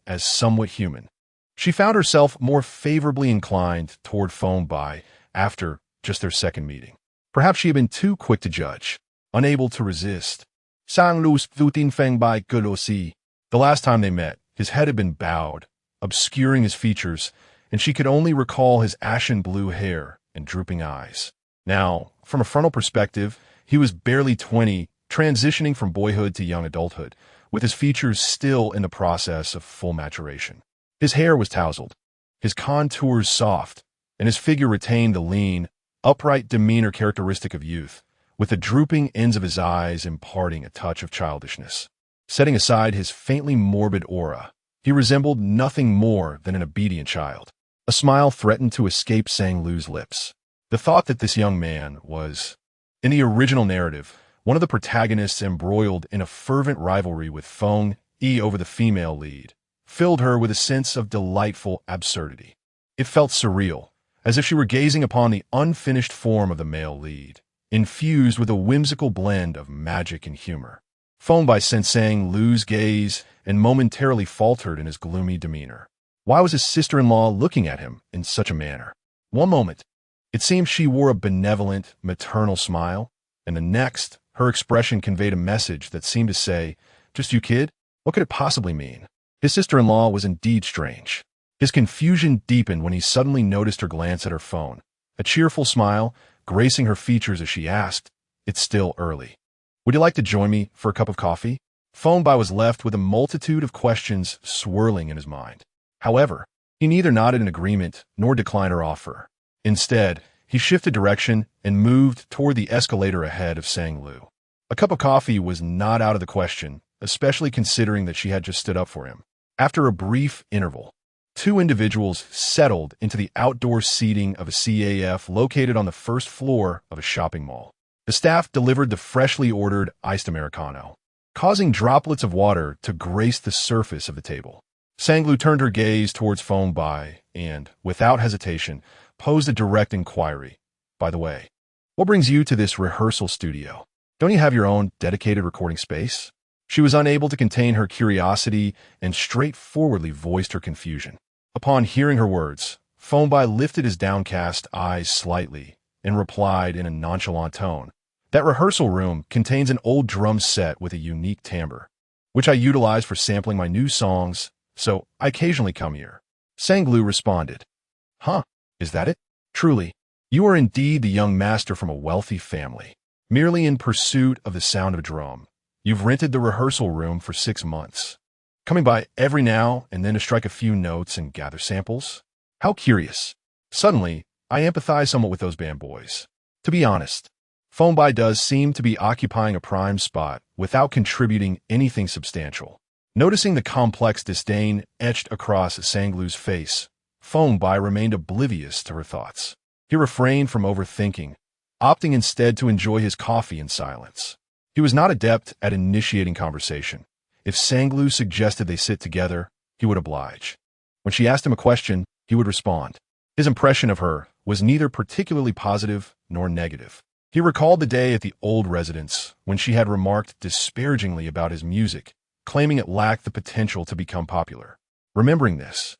Speaker 1: as somewhat human, she found herself more favorably inclined toward Phone by after just their second meeting. Perhaps she had been too quick to judge, unable to resist. Sang Lu's Vutin Feng by Gulosi. The last time they met, his head had been bowed, obscuring his features, and she could only recall his ashen blue hair and drooping eyes. Now, from a frontal perspective, he was barely 20, transitioning from boyhood to young adulthood, with his features still in the process of full maturation. His hair was tousled, his contours soft, and his figure retained the lean, upright demeanor characteristic of youth, with the drooping ends of his eyes imparting a touch of childishness. Setting aside his faintly morbid aura, he resembled nothing more than an obedient child. A smile threatened to escape Sang Lu's lips. The thought that this young man was, in the original narrative, one of the protagonists embroiled in a fervent rivalry with Phone over the female lead, filled her with a sense of delightful absurdity. It felt surreal, as if she were gazing upon the unfinished form of the male lead, infused with a whimsical blend of magic and humor. Phone by sensed Sang Lu's gaze and momentarily faltered in his gloomy demeanor. Why was his sister-in-law looking at him in such a manner? One moment, it seemed she wore a benevolent, maternal smile, and the next, her expression conveyed a message that seemed to say, "Just you, kid? What could it possibly mean?" His sister-in-law was indeed strange. His confusion deepened when he suddenly noticed her glance at her phone, a cheerful smile gracing her features as she asked, "It's still early. Would you like to join me for a cup of coffee?" Phone by was left with a multitude of questions swirling in his mind. However, he neither nodded in agreement nor declined her offer. Instead, he shifted direction and moved toward the escalator ahead of Sang Lu. A cup of coffee was not out of the question, especially considering that she had just stood up for him. After a brief interval, two individuals settled into the outdoor seating of a CAF located on the first floor of a shopping mall. The staff delivered the freshly ordered iced Americano, causing droplets of water to grace the surface of the table. Sang Lu turned her gaze towards Phone by and, without hesitation, posed a direct inquiry. "By the way, what brings you to this rehearsal studio?" Don't you have your own dedicated recording space? She was unable to contain her curiosity and straightforwardly voiced her confusion. Upon hearing her words, Phonbai lifted his downcast eyes slightly and replied in a nonchalant tone, "That rehearsal room contains an old drum set with a unique timbre, which I utilize for sampling my new songs, so I occasionally come here." Sanglu responded, "Huh, is that it? Truly, you are indeed the young master from a wealthy family. Merely in pursuit of the sound of a drum, you've rented the rehearsal room for 6 months, coming by every now and then to strike a few notes and gather samples. How curious. Suddenly, I empathize somewhat with those band boys. To be honest, Phonbai does seem to be occupying a prime spot without contributing anything substantial." Noticing the complex disdain etched across Sanglu's face, Phonbai remained oblivious to her thoughts. He refrained from overthinking, opting instead to enjoy his coffee in silence. He was not adept at initiating conversation. If Sanglu suggested they sit together, he would oblige. When she asked him a question, he would respond. His impression of her was neither particularly positive nor negative. He recalled the day at the old residence when she had remarked disparagingly about his music, claiming it lacked the potential to become popular. Remembering this,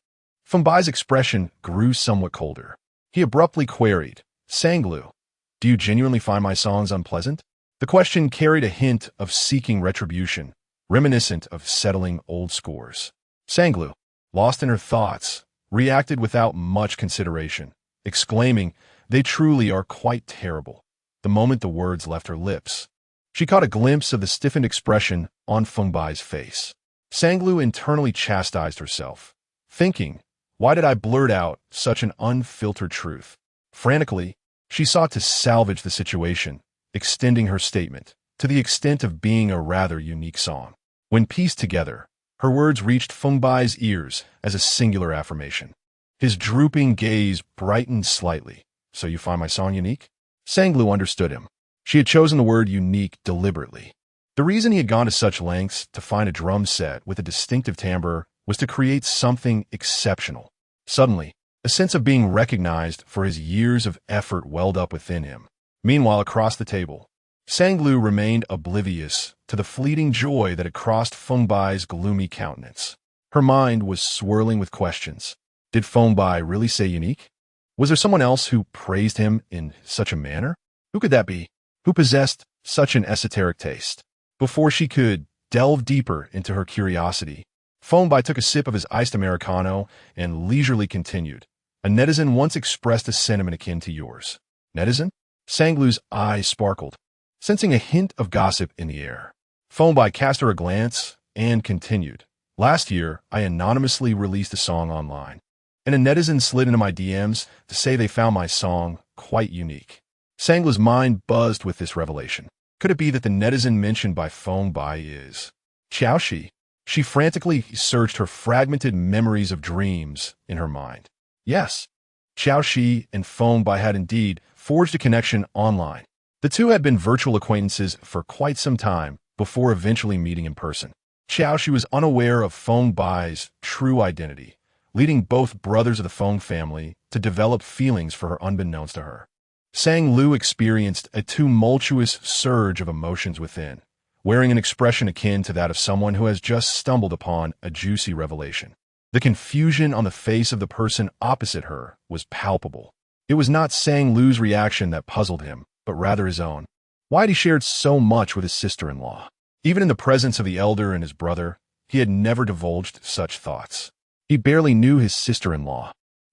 Speaker 1: Phonbai's expression grew somewhat colder. He abruptly queried, "Sanglu, do you genuinely find my songs unpleasant?" The question carried a hint of seeking retribution, reminiscent of settling old scores. Sanglu, lost in her thoughts, reacted without much consideration, exclaiming, "They truly are quite terrible," the moment the words left her lips. She caught a glimpse of the stiffened expression on Phonbai's face. Sanglu internally chastised herself, thinking, "Why did I blurt out such an unfiltered truth?" Frantically, she sought to salvage the situation, extending her statement to the extent of being a rather unique song. When pieced together, her words reached Phonbai's ears as a singular affirmation. His drooping gaze brightened slightly. "So you find my song unique?" Sanglu understood him. She had chosen the word unique deliberately. The reason he had gone to such lengths to find a drum set with a distinctive timbre was to create something exceptional. Suddenly, a sense of being recognized for his years of effort welled up within him. Meanwhile, across the table, Sanglu remained oblivious to the fleeting joy that had crossed Phonbai's gloomy countenance. Her mind was swirling with questions. Did Phonbai really say unique? Was there someone else who praised him in such a manner? Who could that be? Who possessed such an esoteric taste? Before she could delve deeper into her curiosity, Phonbai took a sip of his iced Americano and leisurely continued. "A netizen once expressed a sentiment akin to yours." Netizen? Sanglu's eyes sparkled, sensing a hint of gossip in the air. Phonbai cast her a glance and continued. "Last year, I anonymously released a song online, and a netizen slid into my DMs to say they found my song quite unique." Sanglu's mind buzzed with this revelation. Could it be that the netizen mentioned by Phonbai is Xiaoxi? She frantically searched her fragmented memories of dreams in her mind. Yes, Xiaoxi and Phonbai had indeed forged a connection online. The two had been virtual acquaintances for quite some time before eventually meeting in person. Xiaoxi was unaware of Phonbai's true identity, leading both brothers of the Phone family to develop feelings for her unbeknownst to her. Sanglu experienced a tumultuous surge of emotions within, wearing an expression akin to that of someone who has just stumbled upon a juicy revelation. The confusion on the face of the person opposite her was palpable. It was not Sanglu's reaction that puzzled him, but rather his own. Why had he shared so much with his sister-in-law? Even in the presence of the elder and his brother, he had never divulged such thoughts. He barely knew his sister-in-law,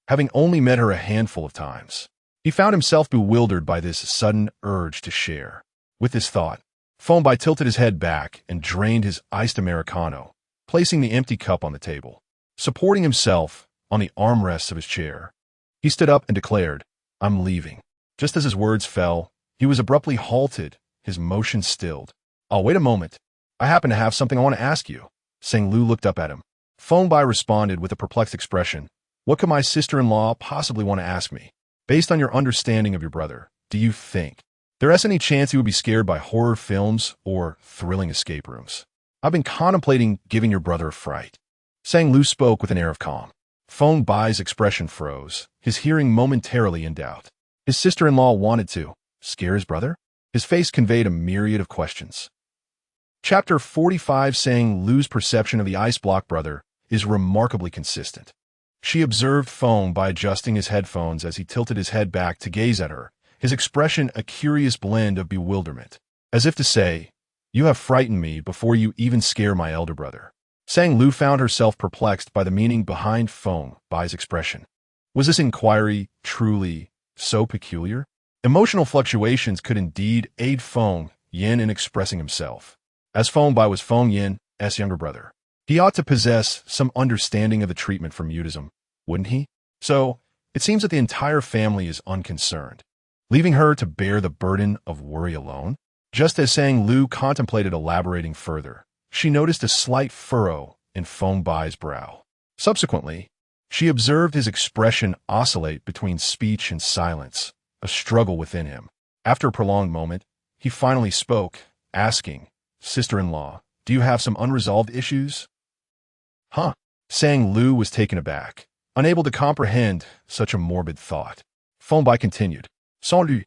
Speaker 1: having only met her a handful of times. He found himself bewildered by this sudden urge to share. With this thought, Phonbai tilted his head back and drained his iced Americano, placing the empty cup on the table. Supporting himself on the armrests of his chair, he stood up and declared, "I'm leaving." Just as his words fell, he was abruptly halted, his motion stilled. "Oh, wait a moment. I happen to have something I want to ask you." Sanglu looked up at him. Phonbai responded with a perplexed expression. "What could my sister-in-law possibly want to ask me? Based on your understanding of your brother, do you think there is any chance he would be scared by horror films or thrilling escape rooms? I've been contemplating giving your brother a fright." Sanglu spoke with an air of calm. Phonbai's expression froze, his hearing momentarily in doubt. His sister-in-law wanted to scare his brother? His face conveyed a myriad of questions. Chapter 45 saying Lu's perception of the ice block brother is remarkably consistent. She observed Feng by adjusting his headphones as he tilted his head back to gaze at her, his expression a curious blend of bewilderment, as if to say, "You have frightened me before you even scare my elder brother." Sang Lu found herself perplexed by the meaning behind Feng Bai's expression. Was this inquiry truly so peculiar? Emotional fluctuations could indeed aid Feng Yin in expressing himself. As Feng Bai was Feng Yin's younger brother, he ought to possess some understanding of the treatment for mutism, wouldn't he? So, it seems that the entire family is unconcerned, leaving her to bear the burden of worry alone. Just as Sang Lu contemplated elaborating further, she noticed a slight furrow in Feng Bai's brow. Subsequently, she observed his expression oscillate between speech and silence, a struggle within him. After a prolonged moment, he finally spoke, asking, "Sister-in-law, do you have some unresolved issues?" Huh? Sang Lu was taken aback, unable to comprehend such a morbid thought. Feng Bai continued, "Sans lui."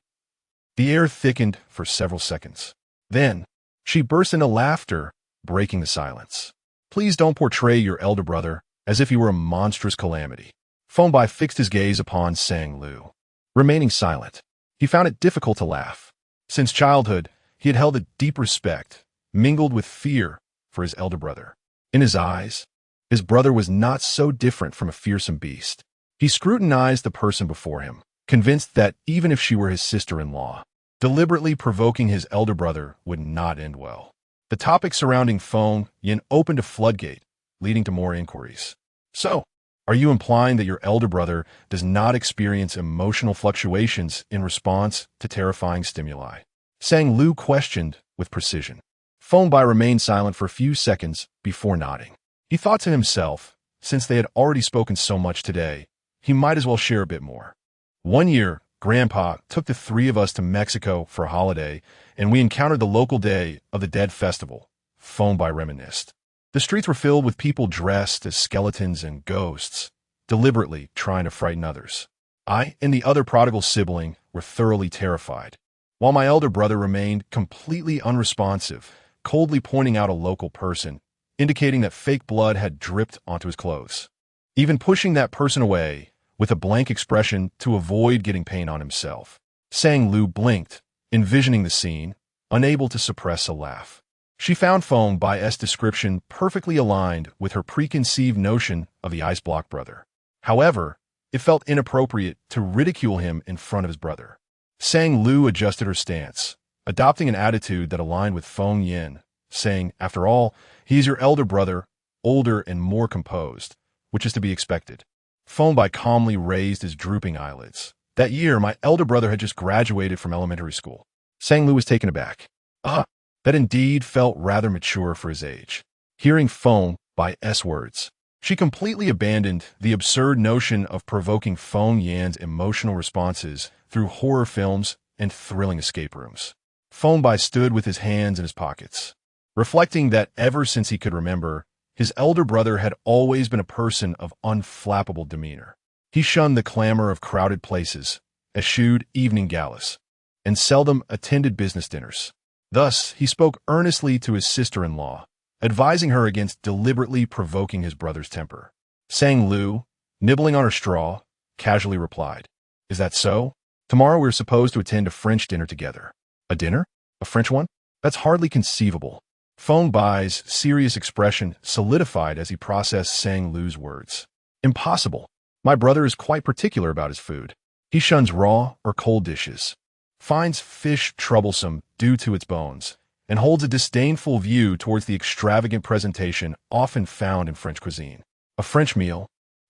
Speaker 1: The air thickened for several seconds. Then, she burst into laughter, breaking the silence. "Please don't portray your elder brother as if he were a monstrous calamity." Feng Bai fixed his gaze upon Sang Lu. Remaining silent, he found it difficult to laugh. Since childhood, he had held a deep respect, mingled with fear, for his elder brother. In his eyes, his brother was not so different from a fearsome beast. He scrutinized the person before him, convinced that even if she were his sister-in-law, deliberately provoking his elder brother would not end well. The topic surrounding Feng Yin opened a floodgate, leading to more inquiries. "So, are you implying that your elder brother does not experience emotional fluctuations in response to terrifying stimuli?" Sang Lu questioned with precision. Feng Bai remained silent for a few seconds before nodding. He thought to himself, since they had already spoken so much today, he might as well share a bit more. "One year, Grandpa took the three of us to Mexico for a holiday, and we encountered the local Day of the Dead festival," Feng Bai reminisced. The streets were filled with people dressed as skeletons and ghosts, deliberately trying to frighten others. I and the other prodigal sibling were thoroughly terrified, while my elder brother remained completely unresponsive, coldly pointing out a local person, indicating that fake blood had dripped onto his clothes, even pushing that person away with a blank expression to avoid getting pain on himself. Sang Lu blinked, envisioning the scene, unable to suppress a laugh. She found Feng Bai's description perfectly aligned with her preconceived notion of the ice block brother. However, it felt inappropriate to ridicule him in front of his brother. Sang Lu adjusted her stance, adopting an attitude that aligned with Feng Yin, saying, "After all, he is your elder brother, older and more composed, which is to be expected." Feng Bai calmly raised his drooping eyelids. "That year, my elder brother had just graduated from elementary school." Sang Lu was taken aback. That indeed felt rather mature for his age. Hearing Feng Bai's words, she completely abandoned the absurd notion of provoking Feng Yan's emotional responses through horror films and thrilling escape rooms. Feng Bai stood with his hands in his pockets, reflecting that ever since he could remember, his elder brother had always been a person of unflappable demeanor. He shunned the clamor of crowded places, eschewed evening galas, and seldom attended business dinners. Thus, he spoke earnestly to his sister-in-law, advising her against deliberately provoking his brother's temper. Sang Lu, nibbling on her straw, casually replied, "Is that so? Tomorrow we're supposed to attend a French dinner together." "A dinner? A French one? That's hardly conceivable." Feng Bai's serious expression solidified as he processed Sang Lu's words. "Impossible. My brother is quite particular about his food. He shuns raw or cold dishes, finds fish troublesome due to its bones, and holds a disdainful view towards the extravagant presentation often found in French cuisine. A French meal,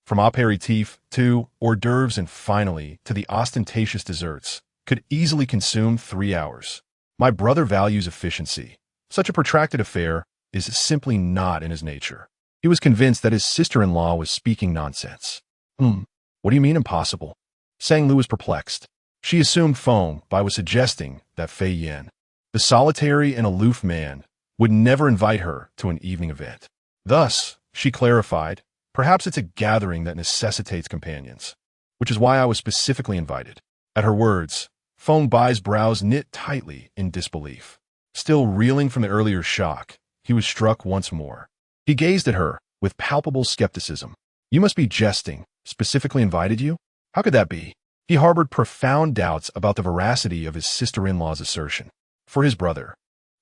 Speaker 1: from apéritif to hors d'oeuvres and finally to the ostentatious desserts, could easily consume 3 hours. My brother values efficiency. Such a protracted affair is simply not in his nature." He was convinced that his sister-in-law was speaking nonsense. What do you mean impossible?" Sang Lu was perplexed. She assumed Feng Bai was suggesting that Fei Yin, the solitary and aloof man, would never invite her to an evening event. Thus, she clarified, "Perhaps it's a gathering that necessitates companions, which is why I was specifically invited." At her words, Feng Bai's brows knit tightly in disbelief. Still reeling from the earlier shock, he was struck once more. He gazed at her with palpable skepticism. You must be jesting. Specifically invited you? How could that be? He harbored profound doubts about the veracity of his sister-in-law's assertion. For his brother,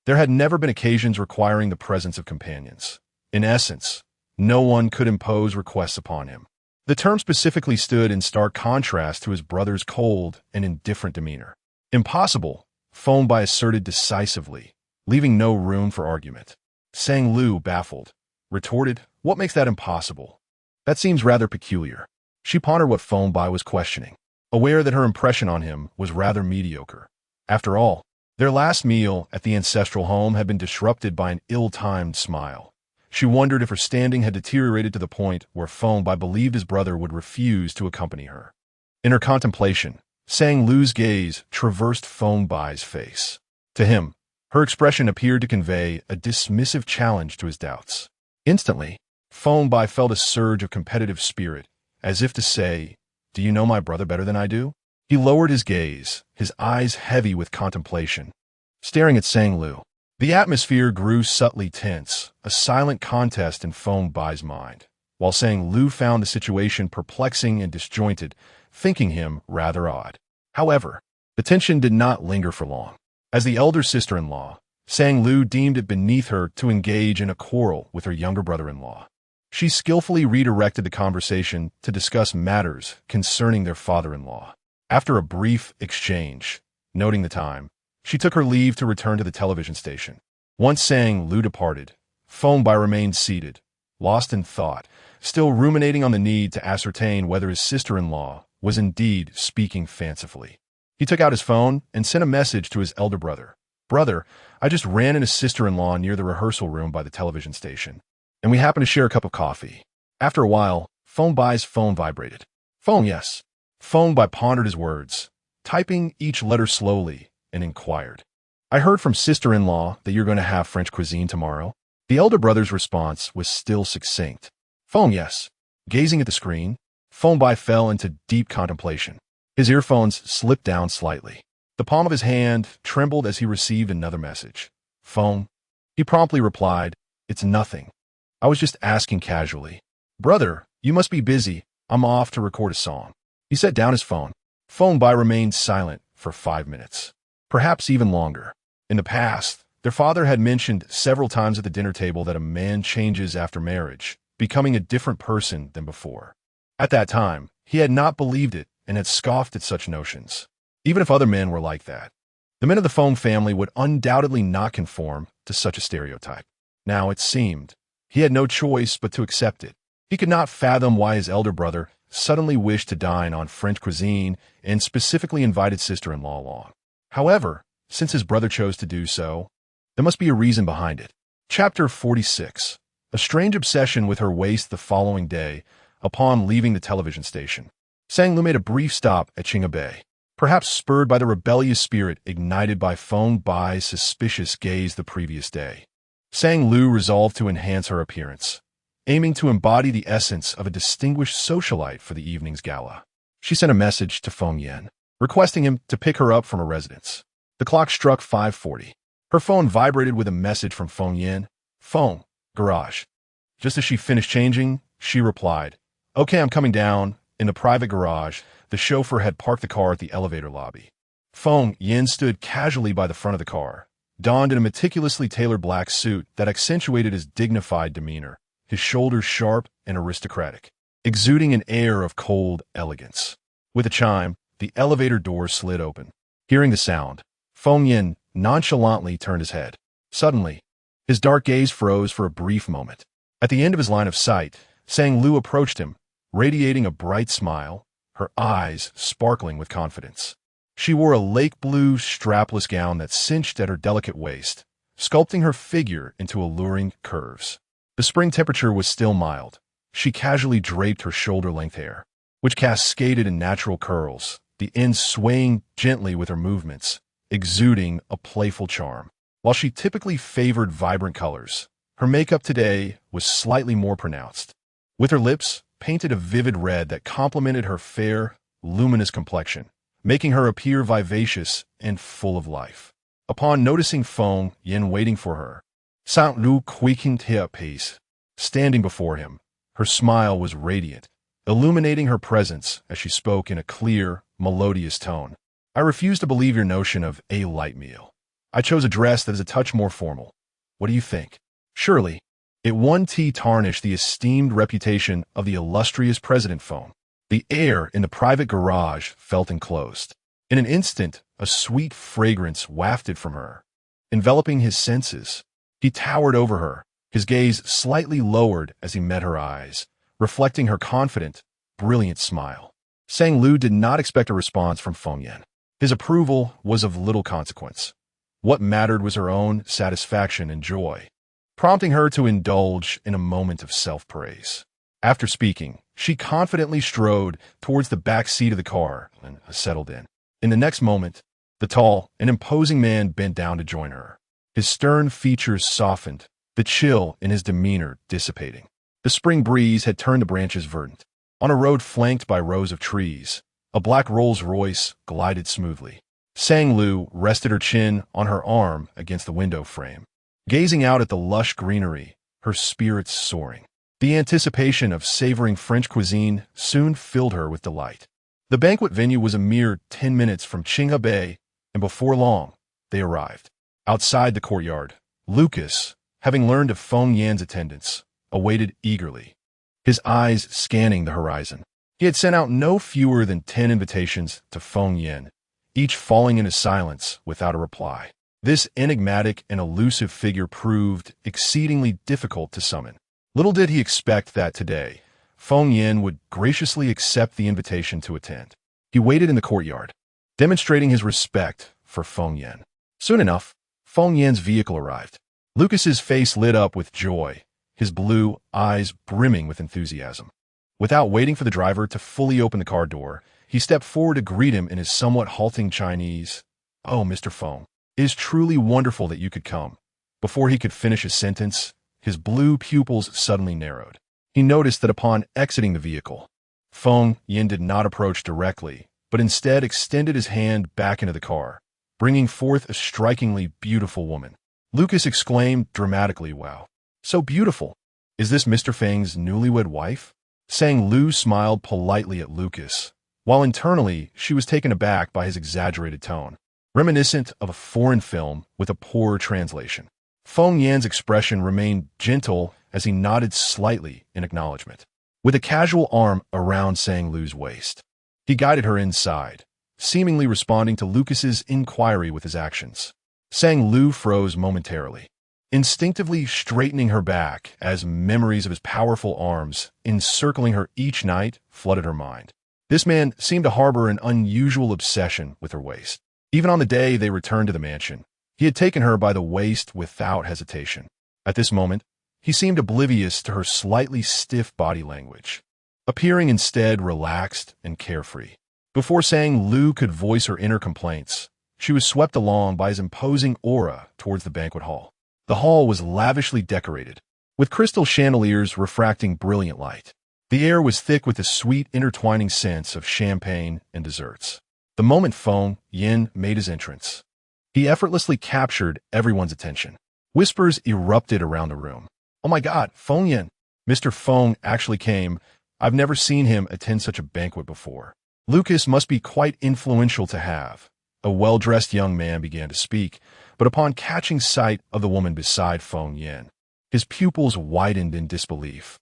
Speaker 1: there had never been occasions requiring the presence of companions. In essence, no one could impose requests upon him. The term specifically stood in stark contrast to his brother's cold and indifferent demeanor. Impossible, Feng Bai asserted decisively, leaving no room for argument. Sang Lu, baffled, retorted, What makes that impossible? That seems rather peculiar. She pondered what Feng Bai was questioning, aware that her impression on him was rather mediocre. After all, their last meal at the ancestral home had been disrupted by an ill-timed smile. She wondered if her standing had deteriorated to the point where Feng Bai believed his brother would refuse to accompany her. In her contemplation, Sang Lu's gaze traversed Feng Bai's face. To him, her expression appeared to convey a dismissive challenge to his doubts. Instantly, Feng Bai felt a surge of competitive spirit, as if to say, Do you know my brother better than I do? He lowered his gaze, his eyes heavy with contemplation, staring at Sang Lu. The atmosphere grew subtly tense, a silent contest in Feng Bai's mind, while Sang Lu found the situation perplexing and disjointed, thinking him rather odd. However, the tension did not linger for long. As the elder sister-in-law, Sang Lu deemed it beneath her to engage in a quarrel with her younger brother-in-law. She skillfully redirected the conversation to discuss matters concerning their father-in-law. After a brief exchange, noting the time, she took her leave to return to the television station. Once Sang Lu departed, Feng Bai remained seated, lost in thought, still ruminating on the need to ascertain whether his sister-in-law was indeed speaking fancifully. He took out his phone and sent a message to his elder brother. Brother, I just ran into sister-in-law near the rehearsal room by the television station, and we happened to share a cup of coffee. After a while, Feng Bai's phone vibrated. Phone, yes. Feng Bai pondered his words, typing each letter slowly, and inquired. I heard from sister-in-law that you're going to have French cuisine tomorrow. The elder brother's response was still succinct. Phone, yes. Gazing at the screen, Feng Bai fell into deep contemplation. His earphones slipped down slightly. The palm of his hand trembled as he received another message. Phone. He promptly replied, It's nothing. I was just asking casually. Brother, you must be busy. I'm off to record a song. He set down his phone. Feng Bai remained silent for 5 minutes, perhaps even longer. In the past, their father had mentioned several times at the dinner table that a man changes after marriage, becoming a different person than before. At that time, he had not believed it and had scoffed at such notions. Even if other men were like that, the men of the Feng family would undoubtedly not conform to such a stereotype. Now, it seemed, he had no choice but to accept it. He could not fathom why his elder brother suddenly wished to dine on French cuisine and specifically invited sister-in-law along. However, since his brother chose to do so, there must be a reason behind it. Chapter 46. A strange obsession with her waist the following day upon leaving the television station. Sang Lu made a brief stop at Chinga Bay, perhaps spurred by the rebellious spirit ignited by Feng Bai's suspicious gaze the previous day. Sang Lu resolved to enhance her appearance, aiming to embody the essence of a distinguished socialite for the evening's gala. She sent a message to Feng Yan, requesting him to pick her up from her residence. The clock struck 5:40. Her phone vibrated with a message from Feng Yan. Phone, garage. Just as she finished changing, she replied, Okay, I'm coming down. In the private garage, the chauffeur had parked the car at the elevator lobby. Feng Yan stood casually by the front of the car, donned in a meticulously tailored black suit that accentuated his dignified demeanor, his shoulders sharp and aristocratic, exuding an air of cold elegance. With a chime, the elevator door slid open. Hearing the sound, Feng Yan nonchalantly turned his head. Suddenly, his dark gaze froze for a brief moment. At the end of his line of sight, Sang Lu approached him, radiating a bright smile, her eyes sparkling with confidence. She wore a lake blue strapless gown that cinched at her delicate waist, sculpting her figure into alluring curves. The spring temperature was still mild. She casually draped her shoulder-length hair, which cascaded in natural curls, the ends swaying gently with her movements, exuding a playful charm. While she typically favored vibrant colors, her makeup today was slightly more pronounced. With her lips painted a vivid red that complemented her fair, luminous complexion, making her appear vivacious and full of life. Upon noticing Feng Yin waiting for her, Saint Lu quickened her pace. Standing before him, her smile was radiant, illuminating her presence as she spoke in a clear, melodious tone. I refuse to believe your notion of a light meal. I chose a dress that is a touch more formal. What do you think? Surely, it won't tarnish the esteemed reputation of the illustrious President Feng. The air in the private garage felt enclosed. In an instant, a sweet fragrance wafted from her, enveloping his senses. He towered over her, his gaze slightly lowered as he met her eyes, reflecting her confident, brilliant smile. Sang Lu did not expect a response from Feng Yan. His approval was of little consequence. What mattered was her own satisfaction and joy, prompting her to indulge in a moment of self-praise. After speaking, she confidently strode towards the back seat of the car and settled in. In the next moment, the tall and imposing man bent down to join her. His stern features softened, the chill in his demeanor dissipating. The spring breeze had turned the branches verdant. On a road flanked by rows of trees, a black Rolls-Royce glided smoothly. Sang Lu rested her chin on her arm against the window frame, gazing out at the lush greenery, her spirits soaring. The anticipation of savoring French cuisine soon filled her with delight. The banquet venue was a mere 10 minutes from Qinghe Bay, and before long, they arrived. Outside the courtyard, Lucas, having learned of Feng Yan's attendance, awaited eagerly, his eyes scanning the horizon. He had sent out no fewer than 10 invitations to Feng Yan, each falling into silence without a reply. This enigmatic and elusive figure proved exceedingly difficult to summon. Little did he expect that today, Feng Yan would graciously accept the invitation to attend. He waited in the courtyard, demonstrating his respect for Feng Yan. Soon enough, Feng Yan's vehicle arrived. Lucas's face lit up with joy, his blue eyes brimming with enthusiasm. Without waiting for the driver to fully open the car door, he stepped forward to greet him in his somewhat halting Chinese. "Oh, Mr. Feng, it is truly wonderful that you could come." Before he could finish his sentence, his blue pupils suddenly narrowed. He noticed that upon exiting the vehicle, Feng Yan did not approach directly, but instead extended his hand back into the car, bringing forth a strikingly beautiful woman. Lucas exclaimed dramatically, "Wow, so beautiful. Is this Mr. Feng's newlywed wife?" Sang Lu smiled politely at Lucas, while internally she was taken aback by his exaggerated tone, reminiscent of a foreign film with a poor translation. Feng Yan's expression remained gentle as he nodded slightly in acknowledgement. With a casual arm around Sang Lu's waist, he guided her inside, seemingly responding to Lucas's inquiry with his actions. Sang Lu froze momentarily, instinctively straightening her back as memories of his powerful arms encircling her each night flooded her mind. This man seemed to harbor an unusual obsession with her waist. Even on the day they returned to the mansion, he had taken her by the waist without hesitation. At this moment, he seemed oblivious to her slightly stiff body language, appearing instead relaxed and carefree. Before Sang Lu could voice her inner complaints, she was swept along by his imposing aura towards the banquet hall. The hall was lavishly decorated, with crystal chandeliers refracting brilliant light. The air was thick with the sweet intertwining scents of champagne and desserts. The moment Feng Yan made his entrance, he effortlessly captured everyone's attention. Whispers erupted around the room. "Oh my God, Feng Yan! Mr. Feng actually came. I've never seen him attend such a banquet before. Lucas must be quite influential to have." A well-dressed young man began to speak, but upon catching sight of the woman beside Feng Yan, his pupils widened in disbelief.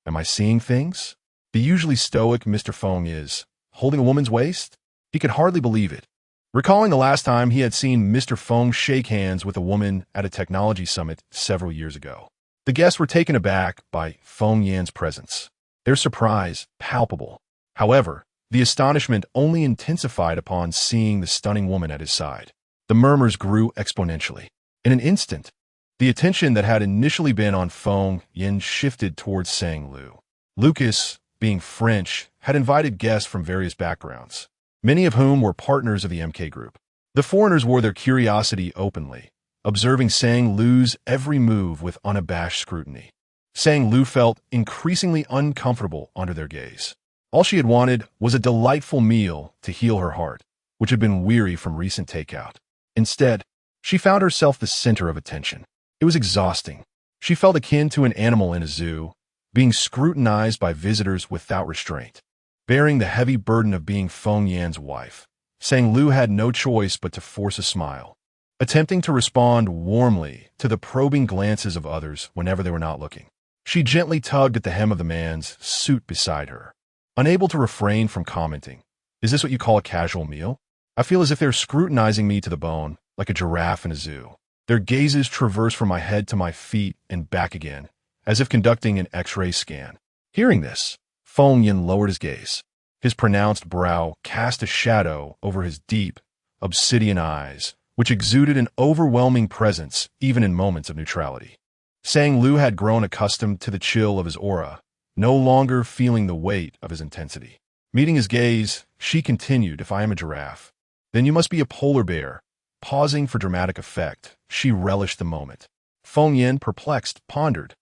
Speaker 1: Am I seeing things? The usually stoic Mr. Feng is holding a woman's waist? He could hardly believe it, recalling the last time he had seen Mr. Feng shake hands with a woman at a technology summit several years ago. The guests were taken aback by Feng Yan's presence, their surprise palpable. However, the astonishment only intensified upon seeing the stunning woman at his side. The murmurs grew exponentially. In an instant, the attention that had initially been on Feng Yan shifted towards Sang Lu. Lucas, being French, had invited guests from various backgrounds, many of whom were partners of the MK group. The foreigners wore their curiosity openly, observing Sang Lu's every move with unabashed scrutiny. Sang Lu felt increasingly uncomfortable under their gaze. All she had wanted was a delightful meal to heal her heart, which had been weary from recent takeout. Instead, she found herself the center of attention. It was exhausting. She felt akin to an animal in a zoo, being scrutinized by visitors without restraint. Bearing the heavy burden of being Feng Yan's wife, Sang Lu had no choice but to force a smile, attempting to respond warmly to the probing glances of others whenever they were not looking. She gently tugged at the hem of the man's suit beside her, unable to refrain from commenting, "Is this what you call a casual meal? I feel as if they're scrutinizing me to the bone, like a giraffe in a zoo. Their gazes traverse from my head to my feet and back again, as if conducting an X-ray scan." Hearing this, Feng Yan lowered his gaze. His pronounced brow cast a shadow over his deep, obsidian eyes, which exuded an overwhelming presence even in moments of neutrality. Sang Lu had grown accustomed to the chill of his aura, no longer feeling the weight of his intensity. Meeting his gaze, she continued, "If I am a giraffe, then you must be a polar bear." Pausing for dramatic effect, she relished the moment. Feng Yan, perplexed, pondered.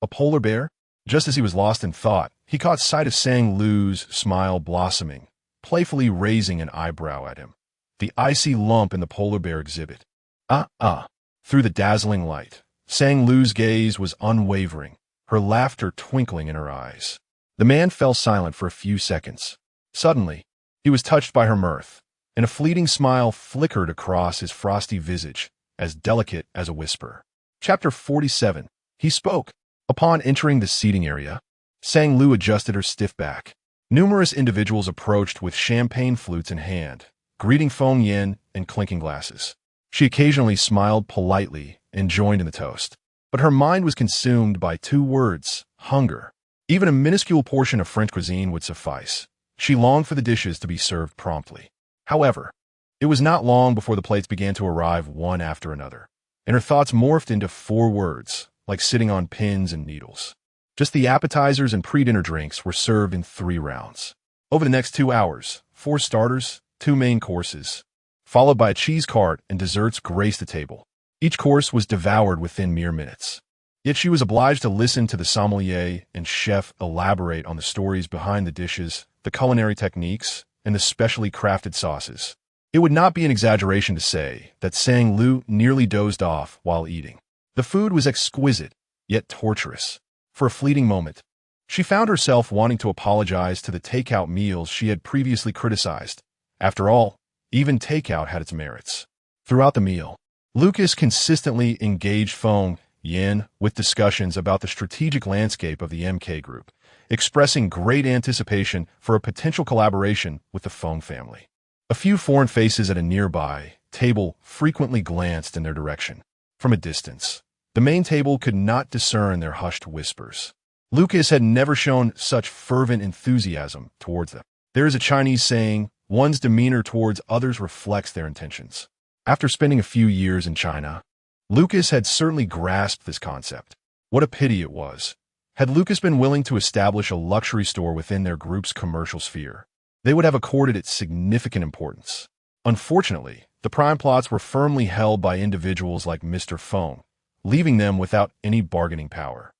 Speaker 1: A polar bear? Just as he was lost in thought, he caught sight of Sang Lu's smile blossoming, playfully raising an eyebrow at him. The icy lump in the polar bear exhibit. Through the dazzling light, Sang Lu's gaze was unwavering, her laughter twinkling in her eyes. The man fell silent for a few seconds. Suddenly, he was touched by her mirth, and a fleeting smile flickered across his frosty visage, as delicate as a whisper. Chapter 47. He spoke. Upon entering the seating area, Sang Lu adjusted her stiff back. Numerous individuals approached with champagne flutes in hand, greeting Feng Yan and clinking glasses. She occasionally smiled politely and joined in the toast, but her mind was consumed by two words: hunger. Even a minuscule portion of French cuisine would suffice. She longed for the dishes to be served promptly. However, it was not long before the plates began to arrive one after another, and her thoughts morphed into four words, like sitting on pins and needles. Just the appetizers and pre-dinner drinks were served in 3 rounds. Over the next 2 hours, 4 starters, 2 main courses, followed by a cheese cart and desserts graced the table. Each course was devoured within mere minutes. Yet she was obliged to listen to the sommelier and chef elaborate on the stories behind the dishes, the culinary techniques, and the specially crafted sauces. It would not be an exaggeration to say that Sang Lu nearly dozed off while eating. The food was exquisite, yet torturous. For a fleeting moment, she found herself wanting to apologize to the takeout meals she had previously criticized. After all, even takeout had its merits. Throughout the meal, Lucas consistently engaged Feng Yan with discussions about the strategic landscape of the MK Group, expressing great anticipation for a potential collaboration with the Feng family. A few foreign faces at a nearby table frequently glanced in their direction. From a distance, the main table could not discern their hushed whispers. Lucas had never shown such fervent enthusiasm towards them. There is a Chinese saying, "One's demeanor towards others reflects their intentions." After spending a few years in China, Lucas had certainly grasped this concept. What a pity it was. Had Lucas been willing to establish a luxury store within their group's commercial sphere, they would have accorded it significant importance. Unfortunately, the prime plots were firmly held by individuals like Mr. Feng, leaving them without any bargaining power.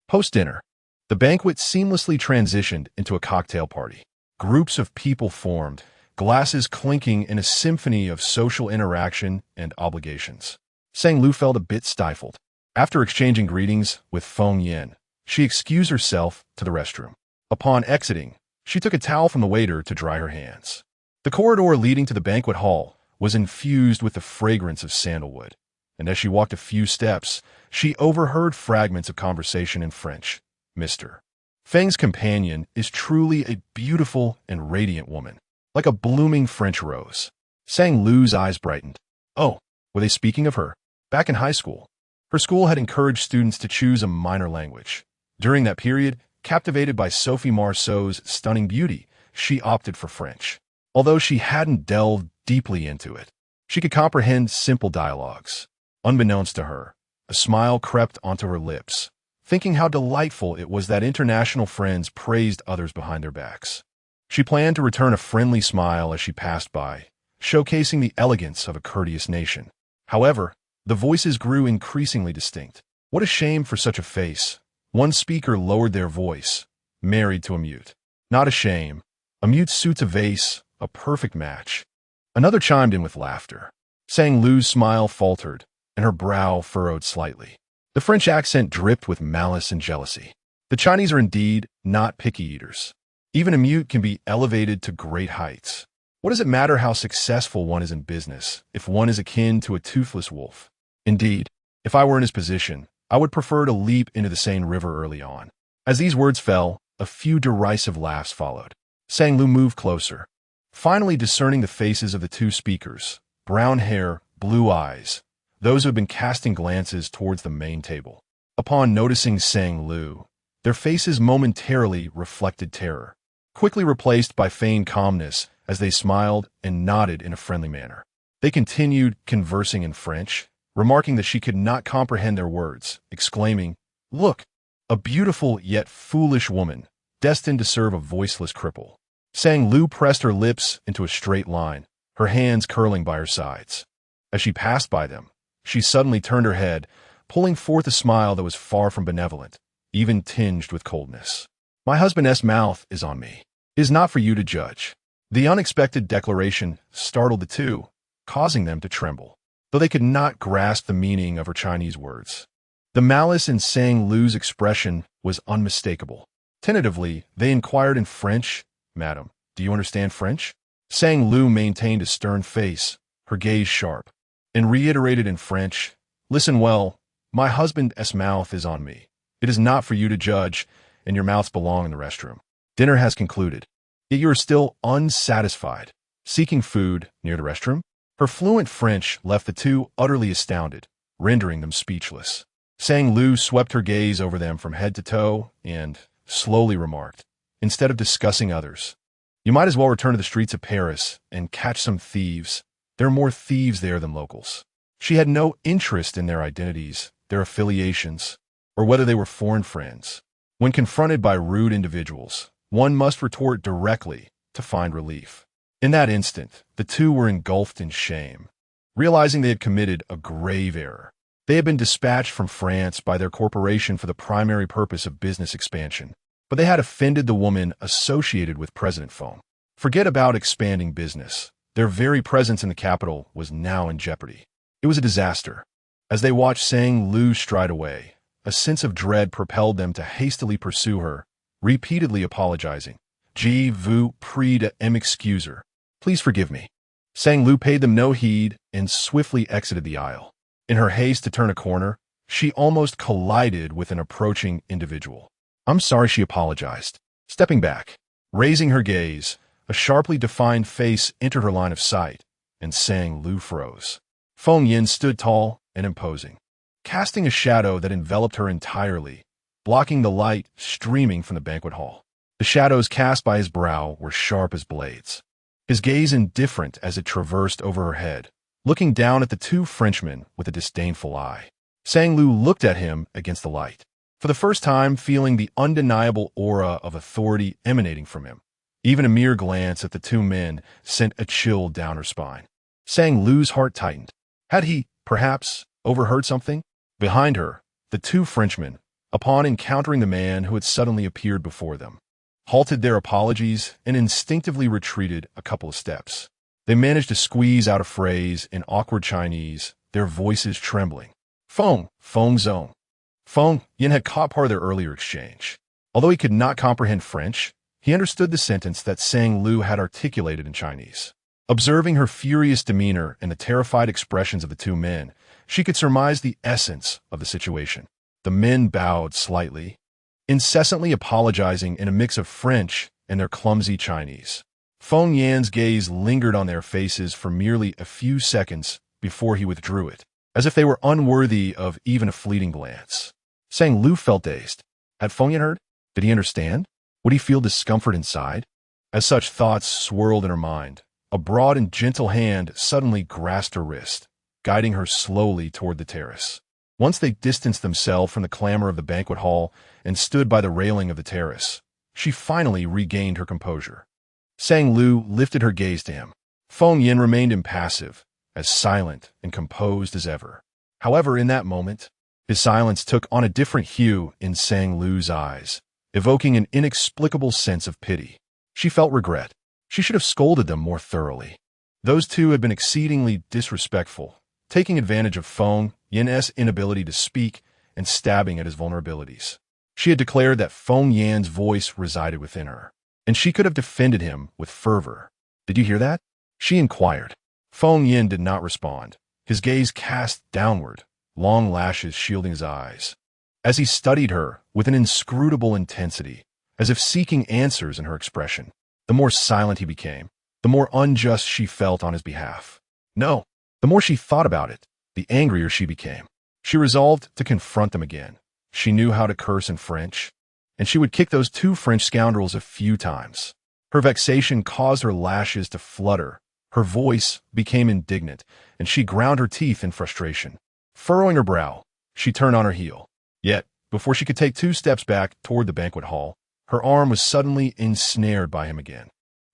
Speaker 1: Post-dinner, the banquet seamlessly transitioned into a cocktail party. Groups of people formed, glasses clinking in a symphony of social interaction and obligations. Sang Lu felt a bit stifled. After exchanging greetings with Feng Yan, she excused herself to the restroom. Upon exiting, she took a towel from the waiter to dry her hands. The corridor leading to the banquet hall was infused with the fragrance of sandalwood, and as she walked a few steps, she overheard fragments of conversation in French. Mr. Feng's companion is truly a beautiful and radiant woman, like a blooming French rose. Sang Lu's eyes brightened. Oh, were they speaking of her? Back in high school, her school had encouraged students to choose a minor language. During that period, captivated by Sophie Marceau's stunning beauty, she opted for French. Although she hadn't delved deeply into it, she could comprehend simple dialogues. Unbeknownst to her, a smile crept onto her lips, thinking how delightful it was that international friends praised others behind their backs. She planned to return a friendly smile as she passed by, showcasing the elegance of a courteous nation. However, the voices grew increasingly distinct. What a shame for such a face. One speaker lowered their voice, married to a mute. Not a shame. A mute suits a vase, a perfect match. Another chimed in with laughter. Sang Lu's smile faltered, and her brow furrowed slightly. The French accent dripped with malice and jealousy. The Chinese are indeed not picky eaters. Even a mute can be elevated to great heights. What does it matter how successful one is in business if one is akin to a toothless wolf? Indeed, if I were in his position, I would prefer to leap into the Seine River early on. As these words fell, a few derisive laughs followed. Sang Lu moved closer, finally discerning the faces of the two speakers, brown hair, blue eyes, those who had been casting glances towards the main table. Upon noticing Sang Lu, their faces momentarily reflected terror, quickly replaced by feigned calmness as they smiled and nodded in a friendly manner. They continued conversing in French, remarking that she could not comprehend their words, exclaiming, "Look, a beautiful yet foolish woman, destined to serve a voiceless cripple." Sang Lu pressed her lips into a straight line, her hands curling by her sides. As she passed by them, she suddenly turned her head, pulling forth a smile that was far from benevolent, even tinged with coldness. "My husband's mouth is on me. It is not for you to judge." The unexpected declaration startled the two, causing them to tremble, though they could not grasp the meaning of her Chinese words. The malice in Sang Lu's expression was unmistakable. Tentatively, they inquired in French, "Madam, do you understand French?" Sang Lu maintained a stern face, her gaze sharp, and reiterated in French, "Listen well, my husband's mouth is on me. It is not for you to judge, and your mouths belong in the restroom. Dinner has concluded, yet you are still unsatisfied, seeking food near the restroom?" Her fluent French left the two utterly astounded, rendering them speechless. Sang Lu swept her gaze over them from head to toe and slowly remarked, instead of discussing others, "You might as well return to the streets of Paris and catch some thieves. There are more thieves there than locals." She had no interest in their identities, their affiliations, or whether they were foreign friends. When confronted by rude individuals, one must retort directly to find relief. In that instant, the two were engulfed in shame, realizing they had committed a grave error. They had been dispatched from France by their corporation for the primary purpose of business expansion, but they had offended the woman associated with President Feng. Forget about expanding business. Their very presence in the capital was now in jeopardy. It was a disaster. As they watched Sang Lu stride away, a sense of dread propelled them to hastily pursue her, repeatedly apologizing. "Je vous prie de m'excuser. Please forgive me." Sang Lu paid them no heed and swiftly exited the aisle. In her haste to turn a corner, she almost collided with an approaching individual. "I'm sorry," she apologized, stepping back. Raising her gaze, a sharply defined face entered her line of sight, and Sang Lu froze. Feng Yin stood tall and imposing, casting a shadow that enveloped her entirely, blocking the light streaming from the banquet hall. The shadows cast by his brow were sharp as blades, his gaze indifferent as it traversed over her head, looking down at the two Frenchmen with a disdainful eye. Sang Lu looked at him against the light, for the first time feeling the undeniable aura of authority emanating from him. Even a mere glance at the two men sent a chill down her spine. Sang Lu's heart tightened. Had he, perhaps, overheard something? Behind her, the two Frenchmen, upon encountering the man who had suddenly appeared before them, halted their apologies and instinctively retreated a couple of steps. They managed to squeeze out a phrase in awkward Chinese, their voices trembling. "Feng, Feng Zong." Feng Yin had caught part of their earlier exchange. Although he could not comprehend French, he understood the sentence that Sang Lu had articulated in Chinese. Observing her furious demeanor and the terrified expressions of the two men, she could surmise the essence of the situation. The men bowed slightly, incessantly apologizing in a mix of French and their clumsy Chinese. Feng Yan's gaze lingered on their faces for merely a few seconds before he withdrew it, as if they were unworthy of even a fleeting glance. Sang Lu felt dazed. Had Feng Yan heard? Did he understand? Would he feel discomfort inside? As such thoughts swirled in her mind, a broad and gentle hand suddenly grasped her wrist, guiding her slowly toward the terrace. Once they distanced themselves from the clamor of the banquet hall and stood by the railing of the terrace, she finally regained her composure. Sang Lu lifted her gaze to him. Feng Yin remained impassive, as silent and composed as ever. However, in that moment, his silence took on a different hue in Sang Lu's eyes, evoking an inexplicable sense of pity. She felt regret. She should have scolded them more thoroughly. Those two had been exceedingly disrespectful, taking advantage of Feng Yan's inability to speak and stabbing at his vulnerabilities. She had declared that Feng Yan's voice resided within her, and she could have defended him with fervor. "Did you hear that?" she inquired. Feng Yan did not respond, his gaze cast downward, long lashes shielding his eyes. As he studied her with an inscrutable intensity, as if seeking answers in her expression, the more silent he became, the more unjust she felt on his behalf. No, the more she thought about it, the angrier she became. She resolved to confront them again. She knew how to curse in French, and she would kick those two French scoundrels a few times. Her vexation caused her lashes to flutter. Her voice became indignant, and she ground her teeth in frustration. Furrowing her brow, she turned on her heel. Yet, before she could take 2 steps back toward the banquet hall, her arm was suddenly ensnared by him again.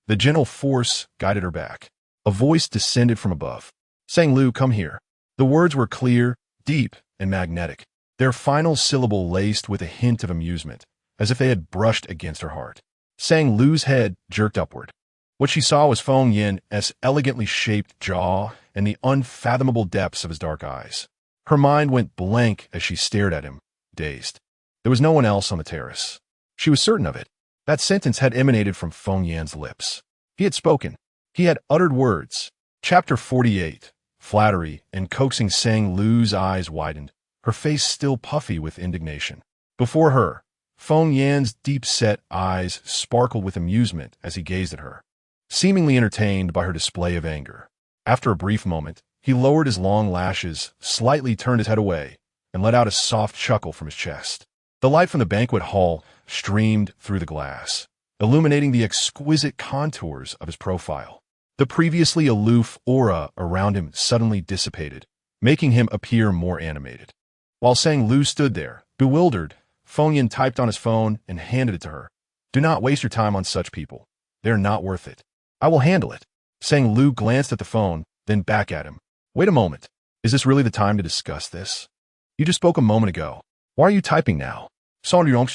Speaker 1: The gentle force guided her back. A voice descended from above. "Sang Lu, come here." The words were clear, deep, and magnetic, their final syllable laced with a hint of amusement, as if they had brushed against her heart. Sang Lu's head jerked upward. What she saw was Feng Yan's elegantly shaped jaw and the unfathomable depths of his dark eyes. Her mind went blank as she stared at him, dazed. There was no one else on the terrace. She was certain of it. That sentence had emanated from Feng Yan's lips. He had spoken. He had uttered words. Chapter 48. Flattery and coaxing. Sang Lu's eyes widened, her face still puffy with indignation. Before her, Feng Yan's deep-set eyes sparkled with amusement as he gazed at her, seemingly entertained by her display of anger. After a brief moment, he lowered his long lashes, slightly turned his head away, and let out a soft chuckle from his chest. The light from the banquet hall streamed through the glass, illuminating the exquisite contours of his profile. The previously aloof aura around him suddenly dissipated, making him appear more animated. While Sang Lu stood there, bewildered, Feng Yan typed on his phone and handed it to her. "Do not waste your time on such people. They're not worth it. I will handle it." Sang Lu glanced at the phone, then back at him. "Wait a moment. Is this really the time to discuss this? You just spoke a moment ago. Why are you typing now?" Je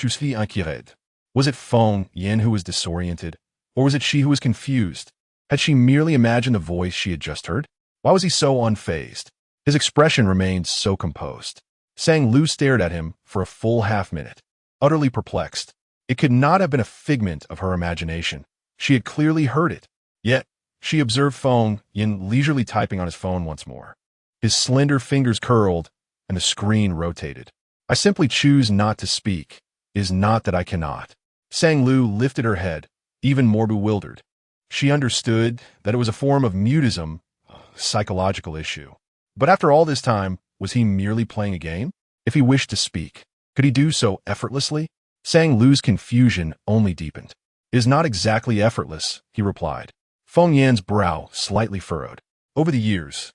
Speaker 1: suis inquiète. Was it Feng Yan who was disoriented, or was it she who was confused? Had she merely imagined the voice she had just heard? Why was he so unfazed? His expression remained so composed. Sang Lu stared at him for a full half-minute, utterly perplexed. It could not have been a figment of her imagination. She had clearly heard it. Yet, she observed Feng Yan leisurely typing on his phone once more. His slender fingers curled, and the screen rotated. "I simply choose not to speak. It is not that I cannot." Sang Lu lifted her head, even more bewildered. She understood that it was a form of mutism, a psychological issue. But after all this time, was he merely playing a game? If he wished to speak, could he do so effortlessly? Sang Lu's confusion only deepened. "It is not exactly effortless," he replied. Feng Yan's brow slightly furrowed. Over the years,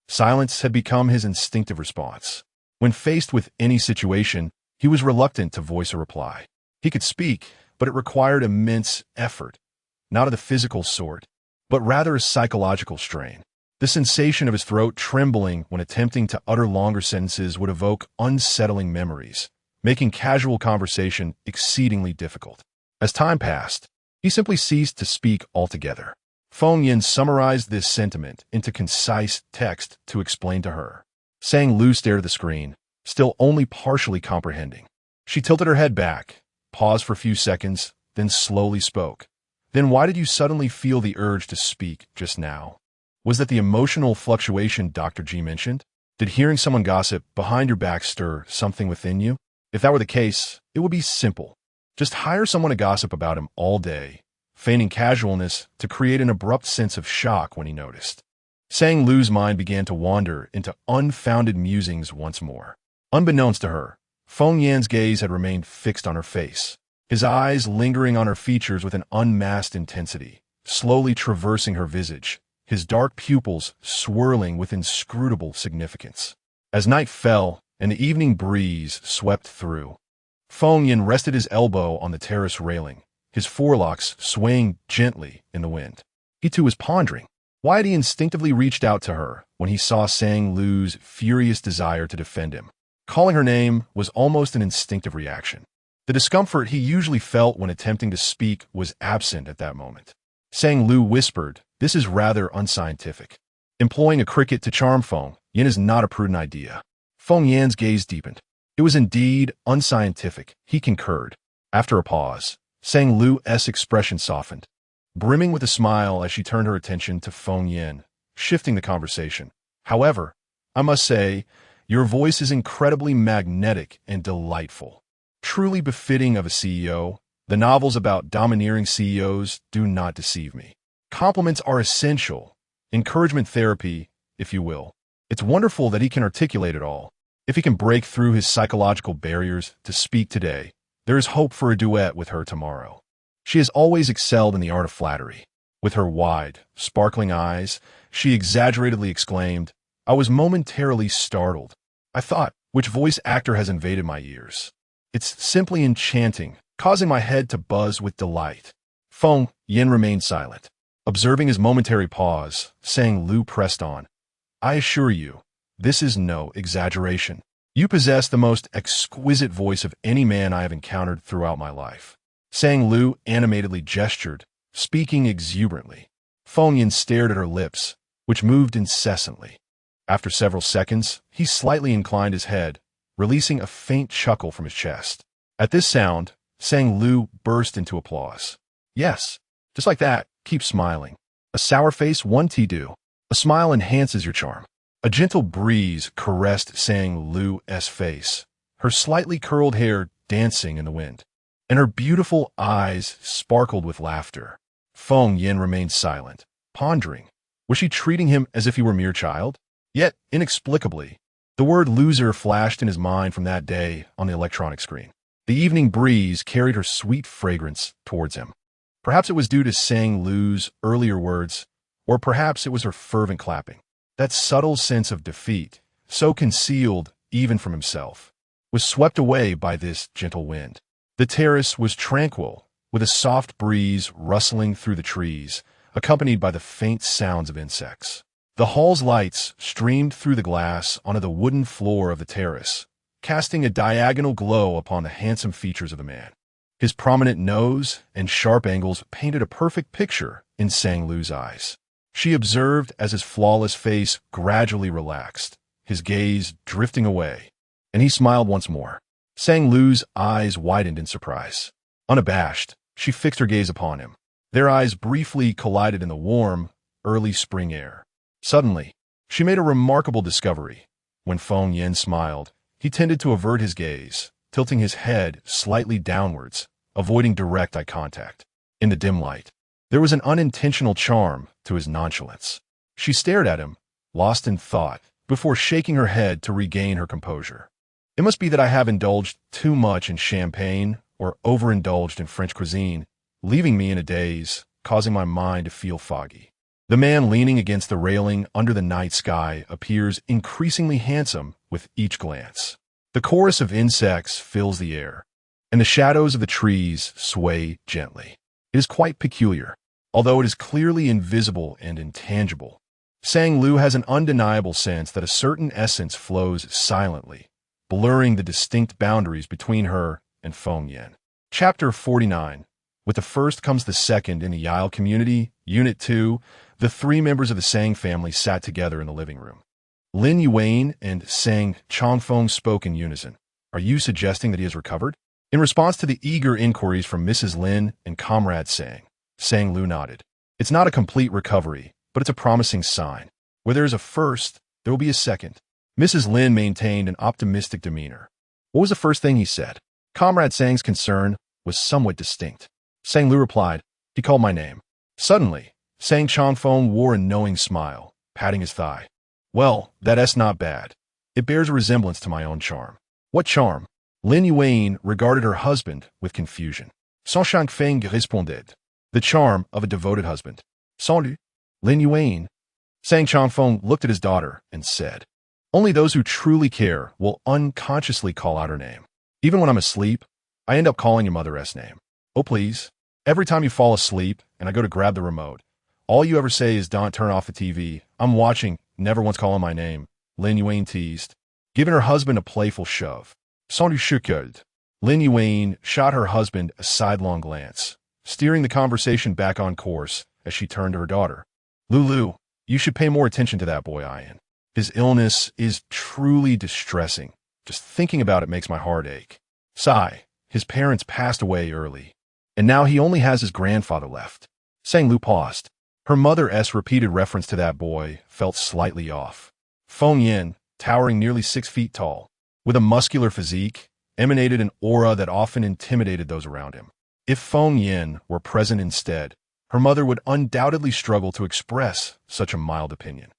Speaker 1: silence had become his instinctive response. When faced with any situation, he was reluctant to voice a reply. He could speak, but it required immense effort, not of the physical sort, but rather a psychological strain. The sensation of his throat trembling when attempting to utter longer sentences would evoke unsettling memories, making casual conversation exceedingly difficult. As time passed, he simply ceased to speak altogether. Feng Yan summarized this sentiment into concise text to explain to her. Sang Lu stared at the screen, still only partially comprehending. She tilted her head back, paused for a few seconds, then slowly spoke. "Then why did you suddenly feel the urge to speak just now? Was that the emotional fluctuation Dr. G mentioned? Did hearing someone gossip behind your back stir something within you? If that were the case, it would be simple. Just hire someone to gossip about him all day, feigning casualness to create an abrupt sense of shock when he noticed." Sang Lu's mind began to wander into unfounded musings once more. Unbeknownst to her, Feng Yan's gaze had remained fixed on her face, his eyes lingering on her features with an unmasked intensity, slowly traversing her visage, his dark pupils swirling with inscrutable significance. As night fell and the evening breeze swept through, Feng Yan rested his elbow on the terrace railing, his forelocks swaying gently in the wind. He too was pondering. Why had he instinctively reached out to her when he saw Sang Lu's furious desire to defend him? Calling her name was almost an instinctive reaction. The discomfort he usually felt when attempting to speak was absent at that moment. Sang Lu whispered, "This is rather unscientific. Employing a cricket to charm Feng Yin is not a prudent idea." Feng Yan's gaze deepened. It was indeed unscientific, he concurred. After a pause, Sang Lu's expression softened, brimming with a smile as she turned her attention to Feng Yin, shifting the conversation. "However, I must say, your voice is incredibly magnetic and delightful. Truly befitting of a CEO. The novels about domineering CEOs do not deceive me. Compliments are essential. Encouragement therapy, if you will. It's wonderful that he can articulate it all. If he can break through his psychological barriers to speak today, there is hope for a duet with her tomorrow. She has always excelled in the art of flattery." With her wide, sparkling eyes, she exaggeratedly exclaimed, "I was momentarily startled. I thought, which voice actor has invaded my ears? It's simply enchanting, causing my head to buzz with delight." Feng Yin remained silent. Observing his momentary pause, Sang Lu pressed on, "I assure you, this is no exaggeration. You possess the most exquisite voice of any man I have encountered throughout my life." Sang Lu animatedly gestured, speaking exuberantly. Feng Yin stared at her lips, which moved incessantly. After several seconds, he slightly inclined his head, releasing a faint chuckle from his chest. At this sound, Sang Lu burst into applause. "Yes, just like that, keep smiling. A sour face won't do. A smile enhances your charm." A gentle breeze caressed Sang Lu's face, her slightly curled hair dancing in the wind, and her beautiful eyes sparkled with laughter. Feng Yin remained silent, pondering. Was she treating him as if he were a mere child? Yet, inexplicably, the word loser flashed in his mind from that day on the electronic screen. The evening breeze carried her sweet fragrance towards him. Perhaps it was due to Sang Lu's earlier words, or perhaps it was her fervent clapping. That subtle sense of defeat, so concealed even from himself, was swept away by this gentle wind. The terrace was tranquil, with a soft breeze rustling through the trees, accompanied by the faint sounds of insects. The hall's lights streamed through the glass onto the wooden floor of the terrace, casting a diagonal glow upon the handsome features of the man. His prominent nose and sharp angles painted a perfect picture in Sang Lu's eyes. She observed as his flawless face gradually relaxed, his gaze drifting away, and he smiled once more. Sang Lu's eyes widened in surprise. Unabashed, she fixed her gaze upon him. Their eyes briefly collided in the warm, early spring air. Suddenly, she made a remarkable discovery. When Feng Yin smiled, he tended to avert his gaze, tilting his head slightly downwards, avoiding direct eye contact. In the dim light, there was an unintentional charm to his nonchalance. She stared at him, lost in thought, before shaking her head to regain her composure. "It must be that I have indulged too much in champagne or overindulged in French cuisine, leaving me in a daze, causing my mind to feel foggy." The man leaning against the railing under the night sky appears increasingly handsome with each glance. The chorus of insects fills the air, and the shadows of the trees sway gently. It is quite peculiar, although it is clearly invisible and intangible. Sang Lu has an undeniable sense that a certain essence flows silently, blurring the distinct boundaries between her and Feng Yin. Chapter 49. With the first comes the second in the Yale community. Unit 2, the three members of the Sang family sat together in the living room. Lin Yuan and Sang Chongfeng spoke in unison. "Are you suggesting that he has recovered?" In response to the eager inquiries from Mrs. Lin and Comrade Sang Lu nodded. "It's not a complete recovery, but it's a promising sign. Where there is a first, there will be a second." Mrs. Lin maintained an optimistic demeanor. "What was the first thing he said?" Comrade Sang's concern was somewhat distinct. Sang Lu replied, "He called my name." Suddenly, Sang Chongfeng wore a knowing smile, patting his thigh. "Well, that's not bad. It bears a resemblance to my own charm." "What charm?" Lin Yuan regarded her husband with confusion. Sang Chongfeng responded, "The charm of a devoted husband." "Sans Lin Yuan." Sang Chongfeng looked at his daughter and said, "Only those who truly care will unconsciously call out her name. Even when I'm asleep, I end up calling your mother's name. Oh, please. Every time you fall asleep and I go to grab the remote, all you ever say is, 'Don't turn off the TV. I'm watching,' never once calling my name," Lin Yuan teased, giving her husband a playful shove. "Sans chuckled." Lin Yuan shot her husband a sidelong glance, steering the conversation back on course as she turned to her daughter. Lulu, you should pay more attention to that boy, Ian. His illness is truly distressing. Just thinking about it makes my heart ache. Sigh, his parents passed away early, and now he only has his grandfather left. Sang Lu paused. Her mother's repeated reference to that boy felt slightly off. Feng Yin, towering nearly 6 feet tall, with a muscular physique, emanated an aura that often intimidated those around him. If Feng Yin were present instead, her mother would undoubtedly struggle to express such a mild opinion.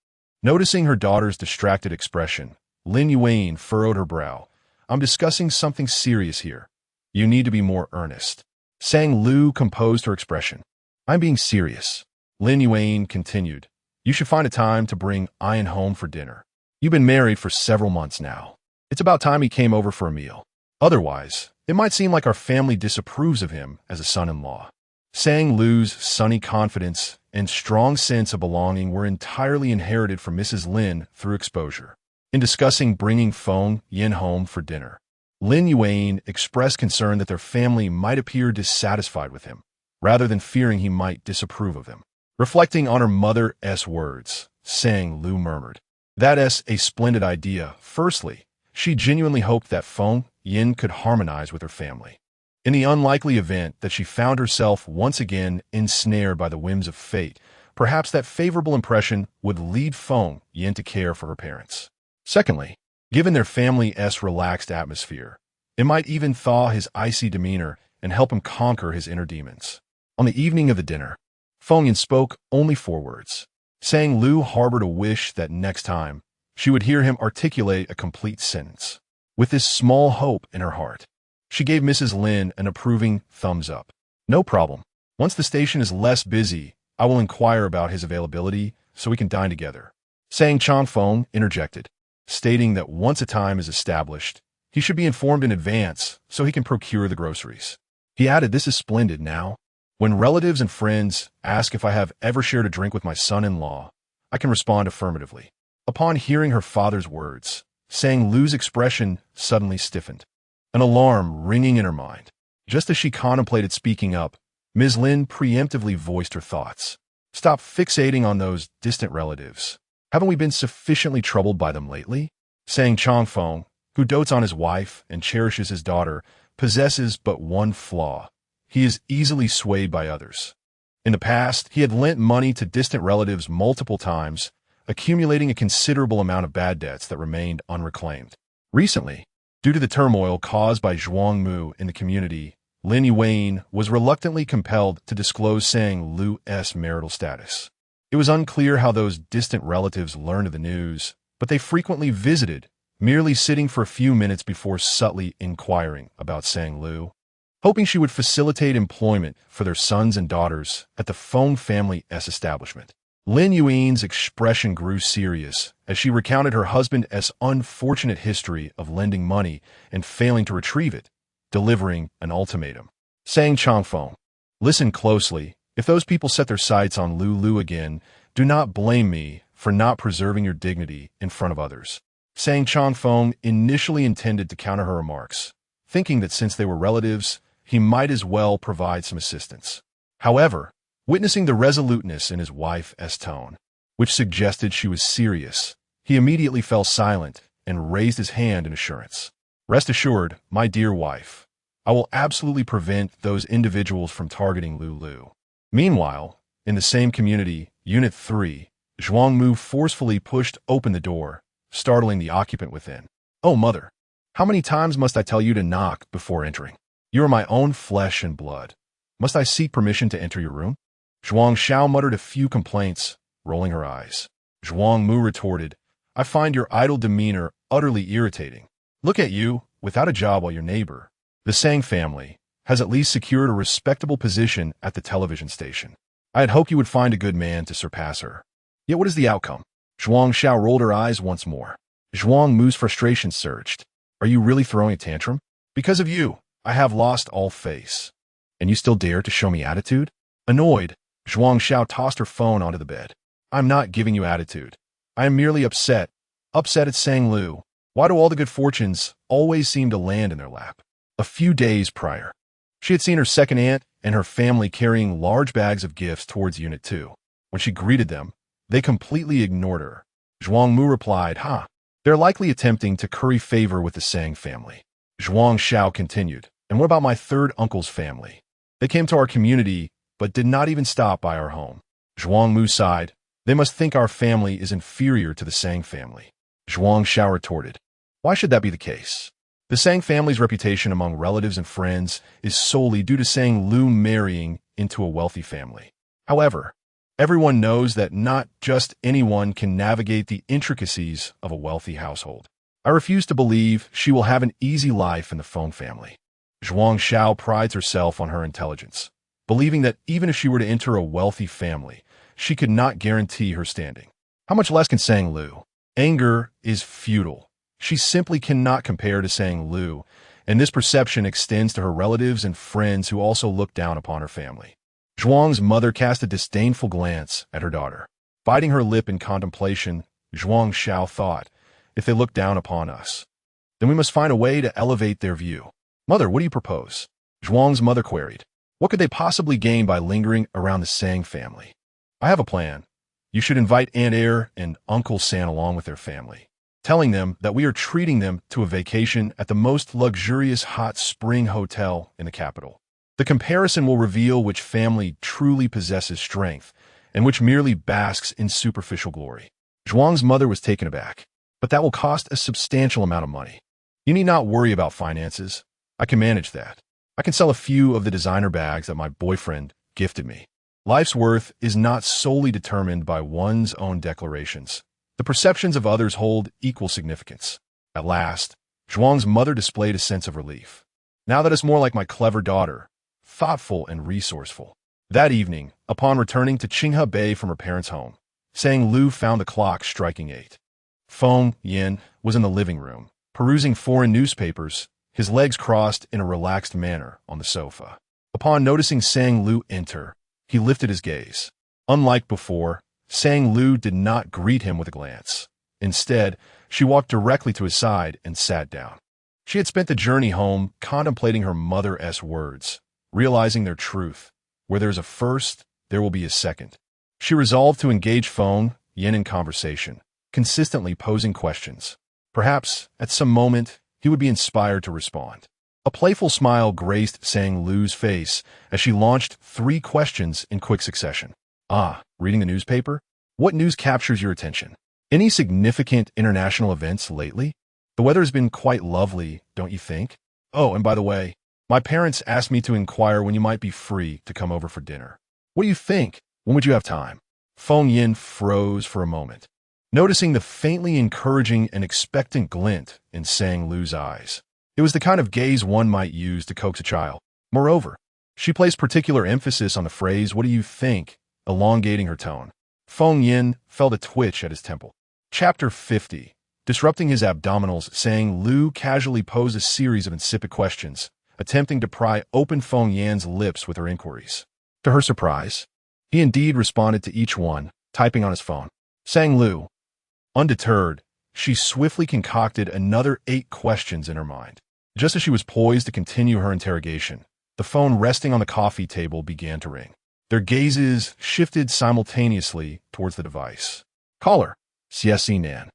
Speaker 1: Noticing her daughter's distracted expression, Lin Yuan furrowed her brow. I'm discussing something serious here. You need to be more earnest. Sang Lu composed her expression. I'm being serious. Lin Yuan continued. You should find a time to bring Ian home for dinner. You've been married for several months now. It's about time he came over for a meal. Otherwise, it might seem like our family disapproves of him as a son-in-law. Sang Lu's sunny confidence and strong sense of belonging were entirely inherited from Mrs. Lin through exposure. In discussing bringing Feng Yin home for dinner, Lin Yuan expressed concern that their family might appear dissatisfied with him, rather than fearing he might disapprove of them. Reflecting on her mother's words, Sang Lu murmured, That's a splendid idea. Firstly, she genuinely hoped that Feng Yin could harmonize with her family. In the unlikely event that she found herself once again ensnared by the whims of fate, perhaps that favorable impression would lead Feng Yin to care for her parents. Secondly, given their family's relaxed atmosphere, it might even thaw his icy demeanor and help him conquer his inner demons. On the evening of the dinner, Feng Yin spoke only 4 words. Sang Lu harbored a wish that next time she would hear him articulate a complete sentence. With this small hope in her heart, she gave Mrs. Lin an approving thumbs up. No problem. Once the station is less busy, I will inquire about his availability so we can dine together. Sang Changfeng interjected, stating that once a time is established, he should be informed in advance so he can procure the groceries. He added, This is splendid now. When relatives and friends ask if I have ever shared a drink with my son-in-law, I can respond affirmatively. Upon hearing her father's words, Sang Lu's expression suddenly stiffened, an alarm ringing in her mind. Just as she contemplated speaking up, Ms. Lin preemptively voiced her thoughts. Stop fixating on those distant relatives. Haven't we been sufficiently troubled by them lately? Sang Changfeng, who dotes on his wife and cherishes his daughter, possesses but one flaw. He is easily swayed by others. In the past, he had lent money to distant relatives multiple times, accumulating a considerable amount of bad debts that remained unreclaimed. Recently, due to the turmoil caused by Zhuangmu in the community, Lin Yuan was reluctantly compelled to disclose Sang Lu's marital status. It was unclear how those distant relatives learned of the news, but they frequently visited, merely sitting for a few minutes before subtly inquiring about Sang Lu, hoping she would facilitate employment for their sons and daughters at the Feng family's establishment. Lin Yuan's expression grew serious as she recounted her husband's unfortunate history of lending money and failing to retrieve it, delivering an ultimatum. Sang Changfeng, listen closely. If those people set their sights on Lulu again, do not blame me for not preserving your dignity in front of others. Sang Changfeng initially intended to counter her remarks, thinking that since they were relatives, he might as well provide some assistance. However, witnessing the resoluteness in his wife's tone, which suggested she was serious, he immediately fell silent and raised his hand in assurance. Rest assured, my dear wife, I will absolutely prevent those individuals from targeting Lulu. Meanwhile, in the same community, Unit 3, Zhuangmu forcefully pushed open the door, startling the occupant within. Oh, mother, how many times must I tell you to knock before entering? You are my own flesh and blood. Must I seek permission to enter your room? Zhuang Xiao muttered a few complaints, rolling her eyes. Zhuangmu retorted, I find your idle demeanor utterly irritating. Look at you, without a job while your neighbor, the Sang family, has at least secured a respectable position at the television station. I had hoped you would find a good man to surpass her. Yet what is the outcome? Zhuang Xiao rolled her eyes once more. Zhuangmu's frustration surged. Are you really throwing a tantrum? Because of you, I have lost all face. And you still dare to show me attitude? Annoyed, Zhuang Xiao tossed her phone onto the bed. I'm not giving you attitude. I am merely upset. Upset at Sang Lu. Why do all the good fortunes always seem to land in their lap? A few days prior, she had seen her second aunt and her family carrying large bags of gifts towards Unit 2. When she greeted them, they completely ignored her. Zhuang Mu replied, they're likely attempting to curry favor with the Sang family. Zhuang Xiao continued, and what about my third uncle's family? They came to our community, but did not even stop by our home. Zhuang Mu sighed, they must think our family is inferior to the Sang family. Zhuang Xiao retorted, why should that be the case? The Sang family's reputation among relatives and friends is solely due to Sang Lu marrying into a wealthy family. However, everyone knows that not just anyone can navigate the intricacies of a wealthy household. I refuse to believe she will have an easy life in the Feng family. Zhuang Xiao prides herself on her intelligence, believing that even if she were to enter a wealthy family, she could not guarantee her standing. How much less can Sang Lu? Anger is futile. She simply cannot compare to Sang Lu, and this perception extends to her relatives and friends who also look down upon her family. Zhuang's mother cast a disdainful glance at her daughter. Biting her lip in contemplation, Zhuang Xiao thought, if they look down upon us, then we must find a way to elevate their view. Mother, what do you propose? Zhuang's mother queried. What could they possibly gain by lingering around the Sang family? I have a plan. You should invite Aunt Er and Uncle San along with their family, telling them that we are treating them to a vacation at the most luxurious hot spring hotel in the capital. The comparison will reveal which family truly possesses strength and which merely basks in superficial glory. Zhuang's mother was taken aback. But that will cost a substantial amount of money. You need not worry about finances. I can manage that. I can sell a few of the designer bags that my boyfriend gifted me. Life's worth is not solely determined by one's own declarations. The perceptions of others hold equal significance. At last, Zhuang's mother displayed a sense of relief. Now that it's more like my clever daughter, thoughtful and resourceful. That evening, upon returning to Qinghe Bay from her parents' home, Sang Lu found the clock striking 8. Feng Yin was in the living room, perusing foreign newspapers, his legs crossed in a relaxed manner on the sofa. Upon noticing Sang Lu enter, he lifted his gaze. Unlike before, Sang Lu did not greet him with a glance. Instead, she walked directly to his side and sat down. She had spent the journey home contemplating her mother's words, realizing their truth. Where there is a first, there will be a second. She resolved to engage Feng Yin in conversation, consistently posing questions. Perhaps, at some moment, he would be inspired to respond. A playful smile graced Sang Lu's face as she launched 3 questions in quick succession. Reading the newspaper? What news captures your attention? Any significant international events lately? The weather has been quite lovely, don't you think? Oh, and by the way, my parents asked me to inquire when you might be free to come over for dinner. What do you think? When would you have time? Feng Yin froze for a moment, noticing the faintly encouraging and expectant glint in Sang Lu's eyes. It was the kind of gaze one might use to coax a child. Moreover, she placed particular emphasis on the phrase, what do you think, elongating her tone. Feng Yin felt a twitch at his temple. Chapter 50. Disrupting his abdominals, Sang Lu casually posed a series of insipid questions, attempting to pry open Feng Yin's lips with her inquiries. To her surprise, he indeed responded to each one, typing on his phone. Sang Lu. Undeterred, she swiftly concocted another 8 questions in her mind. Just as she was poised to continue her interrogation, the phone resting on the coffee table began to ring. Their gazes shifted simultaneously towards the device. Caller, CSC Nan.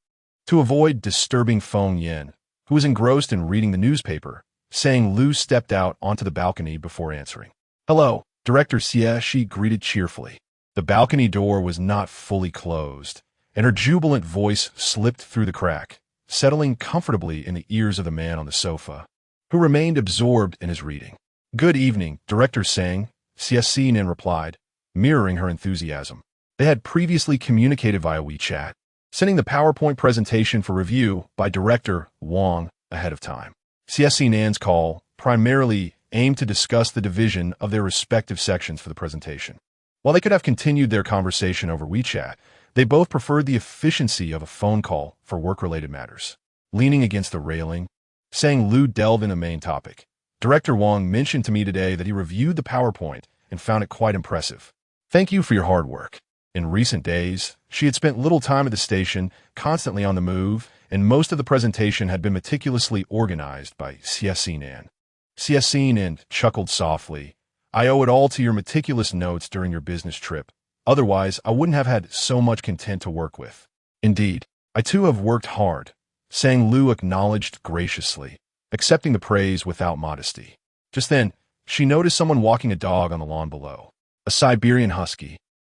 Speaker 1: To avoid disturbing Feng Yin, who was engrossed in reading the newspaper, Sang Lu stepped out onto the balcony before answering. Hello, Director Xie, she greeted cheerfully. The balcony door was not fully closed, and her jubilant voice slipped through the crack, settling comfortably in the ears of the man on the sofa, who remained absorbed in his reading. Good evening, Director Sang, CSC Nin replied, mirroring her enthusiasm. They had previously communicated via WeChat, sending the PowerPoint presentation for review by Director Wang ahead of time. CSC Nan's call primarily aimed to discuss the division of their respective sections for the presentation. While they could have continued their conversation over WeChat, they both preferred the efficiency of a phone call for work-related matters. Leaning against the railing, Sang Lu delved in the main topic. Director Wang mentioned to me today that he reviewed the PowerPoint and found it quite impressive. Thank you for your hard work. In recent days, she had spent little time at the station, constantly on the move, and most of the presentation had been meticulously organized by CSC Nan. CSC Nan chuckled softly, I owe it all to your meticulous notes during your business trip. Otherwise, I wouldn't have had so much content to work with. Indeed, I too have worked hard, Sang Lu acknowledged graciously, accepting the praise without modesty. Just then, she noticed someone walking a dog on the lawn below, a Siberian husky.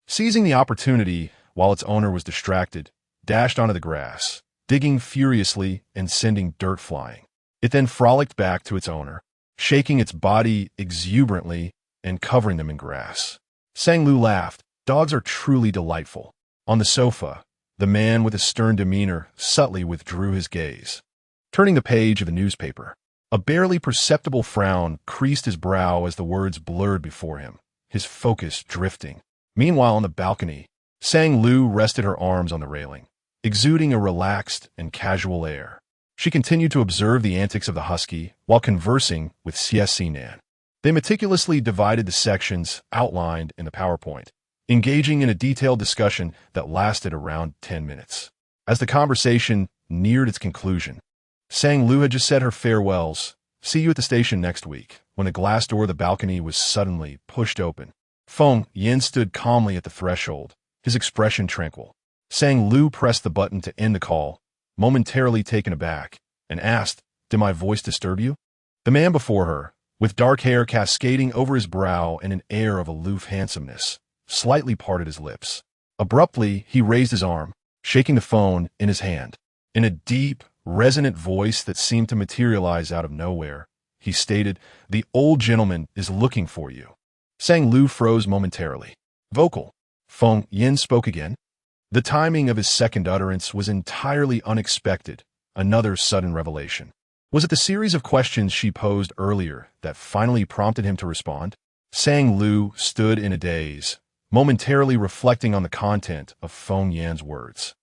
Speaker 1: Seizing the opportunity while its owner was distracted, dashed onto the grass, digging furiously and sending dirt flying. It then frolicked back to its owner, shaking its body exuberantly and covering them in grass. Sang Lu laughed. Dogs are truly delightful. On the sofa, the man with a stern demeanor subtly withdrew his gaze. Turning the page of the newspaper, a barely perceptible frown creased his brow as the words blurred before him, his focus drifting. Meanwhile, on the balcony, Sang Lu rested her arms on the railing, exuding a relaxed and casual air. She continued to observe the antics of the husky while conversing with Nan. They meticulously divided the sections outlined in the PowerPoint, engaging in a detailed discussion that lasted around 10 minutes. As the conversation neared its conclusion, Sang Lu had just said her farewells, "See you at the station next week," when the glass door of the balcony was suddenly pushed open. Feng Yin stood calmly at the threshold, his expression tranquil. Sang Lu pressed the button to end the call, momentarily taken aback, and asked, "Did my voice disturb you?" The man before her, with dark hair cascading over his brow and an air of aloof handsomeness, slightly parted his lips. Abruptly, he raised his arm, shaking the phone in his hand. In a deep, resonant voice that seemed to materialize out of nowhere, he stated, "The old gentleman is looking for you." Sang Lu froze momentarily. Vocal. Feng Yin spoke again. The timing of his second utterance was entirely unexpected, another sudden revelation. Was it the series of questions she posed earlier that finally prompted him to respond? Sang Lu stood in a daze, momentarily reflecting on the content of Feng Yan's words.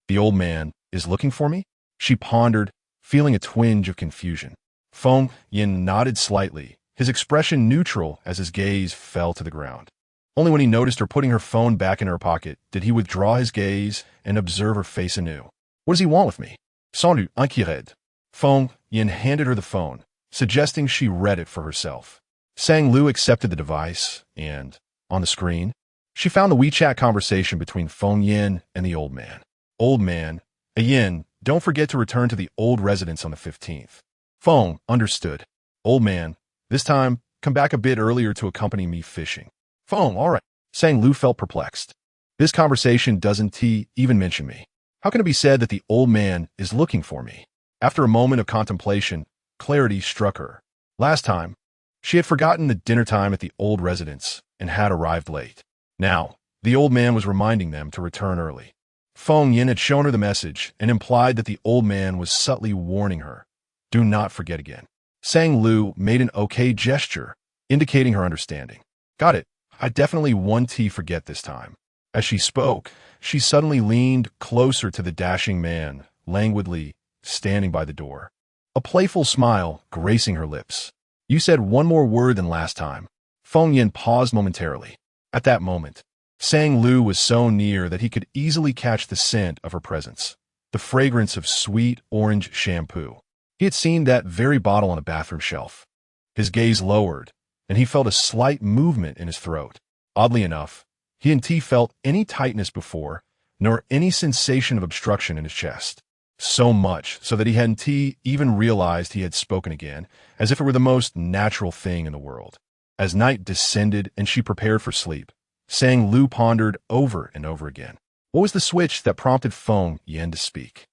Speaker 1: "The old man is looking for me?" She pondered, feeling a twinge of confusion. Feng Yan nodded slightly, his expression neutral as his gaze fell to the ground. Only when he noticed her putting her phone back in her pocket did he withdraw his gaze and observe her face anew. "What does he want with me?" "Sans doute inquiète." Feng Yan handed her the phone, suggesting she read it for herself. Sang Lu accepted the device, and, on the screen, she found the WeChat conversation between Feng Yin and the old man. "Old man, Yin, don't forget to return to the old residence on the 15th. Feng understood. "Old man, this time, come back a bit earlier to accompany me fishing." "Feng, all right." Sang Lu felt perplexed. This conversation doesn't even mention me. How can it be said that the old man is looking for me? After a moment of contemplation, clarity struck her. Last time, she had forgotten the dinner time at the old residence and had arrived late. Now, the old man was reminding them to return early. Feng Yin had shown her the message and implied that the old man was subtly warning her, "Do not forget again." Sang Lu made an okay gesture, indicating her understanding. "Got it. I definitely won't forget this time." As she spoke, she suddenly leaned closer to the dashing man, languidly standing by the door, a playful smile gracing her lips. "You said one more word than last time." Feng Yin paused momentarily. At that moment, Sang Lu was so near that he could easily catch the scent of her presence, the fragrance of sweet orange shampoo. He had seen that very bottle on a bathroom shelf. His gaze lowered, and he felt a slight movement in his throat. Oddly enough, he hadn't felt any tightness before, nor any sensation of obstruction in his chest. So much so that he hadn't even realized he had spoken again, as if it were the most natural thing in the world. As night descended and she prepared for sleep, Sang Lu pondered over and over again. What was the switch that prompted Feng Yin to speak?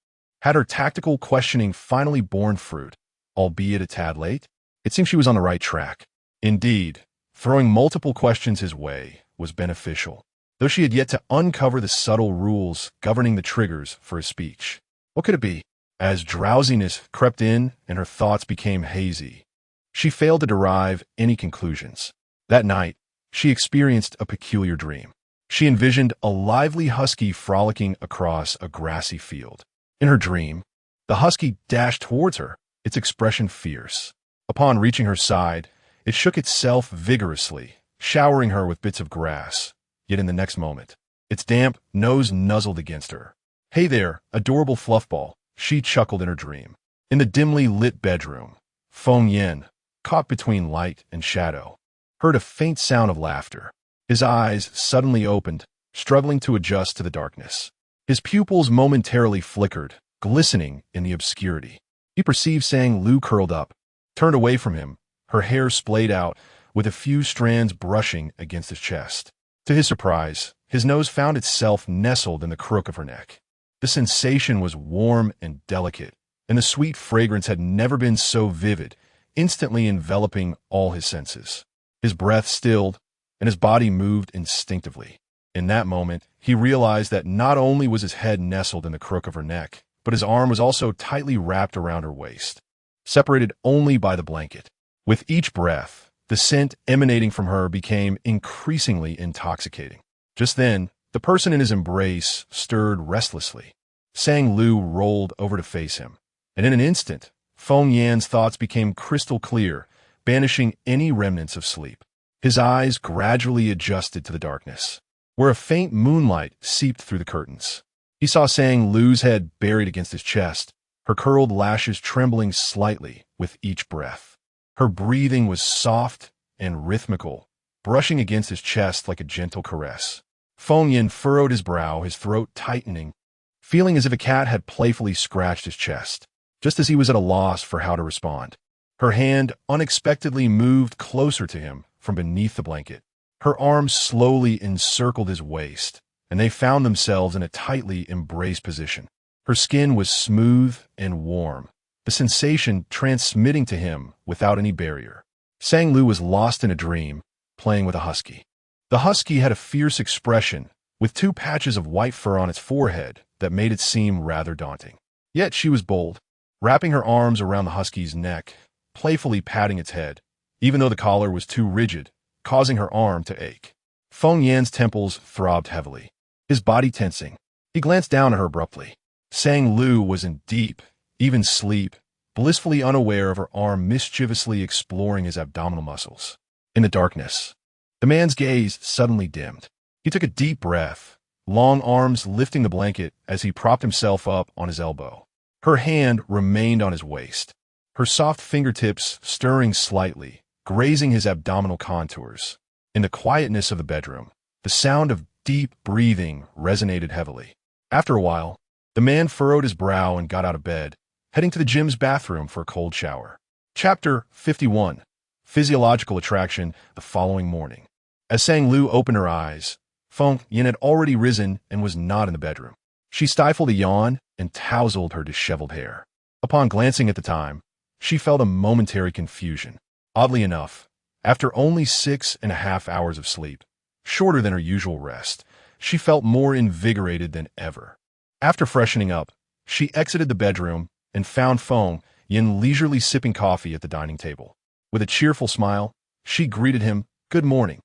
Speaker 1: Had her tactical questioning finally borne fruit, albeit a tad late? It seemed she was on the right track. Indeed, throwing multiple questions his way was beneficial, though she had yet to uncover the subtle rules governing the triggers for his speech. What could it be? As drowsiness crept in and her thoughts became hazy, she failed to derive any conclusions. That night, she experienced a peculiar dream. She envisioned a lively husky frolicking across a grassy field. In her dream, the husky dashed towards her, its expression fierce. Upon reaching her side, it shook itself vigorously, showering her with bits of grass. Yet in the next moment, its damp nose nuzzled against her. "Hey there, adorable fluffball," she chuckled in her dream. In the dimly lit bedroom, Feng Yin, caught between light and shadow, heard a faint sound of laughter. His eyes suddenly opened, struggling to adjust to the darkness. His pupils momentarily flickered, glistening in the obscurity. He perceived Sang Lu curled up, turned away from him, her hair splayed out, with a few strands brushing against his chest. To his surprise, his nose found itself nestled in the crook of her neck. The sensation was warm and delicate, and the sweet fragrance had never been so vivid, instantly enveloping all his senses. His breath stilled, and his body moved instinctively. In that moment, he realized that not only was his head nestled in the crook of her neck, but his arm was also tightly wrapped around her waist, separated only by the blanket. With each breath, the scent emanating from her became increasingly intoxicating. Just then, the person in his embrace stirred restlessly. Sang Lu rolled over to face him, and in an instant, Feng Yan's thoughts became crystal clear, banishing any remnants of sleep. His eyes gradually adjusted to the darkness, where a faint moonlight seeped through the curtains. He saw Sang Lu's head buried against his chest, her curled lashes trembling slightly with each breath. Her breathing was soft and rhythmical, brushing against his chest like a gentle caress. Feng Yan furrowed his brow, his throat tightening, feeling as if a cat had playfully scratched his chest. Just as he was at a loss for how to respond, her hand unexpectedly moved closer to him from beneath the blanket. Her arms slowly encircled his waist, and they found themselves in a tightly embraced position. Her skin was smooth and warm, the sensation transmitting to him without any barrier. Sang Lu was lost in a dream, playing with a husky. The husky had a fierce expression, with two patches of white fur on its forehead that made it seem rather daunting. Yet she was bold, wrapping her arms around the husky's neck, playfully patting its head, even though the collar was too rigid, causing her arm to ache. Feng Yan's temples throbbed heavily, his body tensing. He glanced down at her abruptly. Sang Lu was in deep, even sleep, blissfully unaware of her arm mischievously exploring his abdominal muscles. In the darkness, the man's gaze suddenly dimmed. He took a deep breath, long arms lifting the blanket as he propped himself up on his elbow. Her hand remained on his waist, her soft fingertips stirring slightly, grazing his abdominal contours. In the quietness of the bedroom, the sound of deep breathing resonated heavily. After a while, the man furrowed his brow and got out of bed, heading to the gym's bathroom for a cold shower. Chapter 51. Physiological Attraction. The following morning, as Sang Lu opened her eyes, Feng Yan had already risen and was not in the bedroom. She stifled a yawn and tousled her disheveled hair. Upon glancing at the time, she felt a momentary confusion. Oddly enough, after only 6.5 hours of sleep, shorter than her usual rest, she felt more invigorated than ever. After freshening up, she exited the bedroom and found Feng Yan leisurely sipping coffee at the dining table. With a cheerful smile, she greeted him, "Good morning.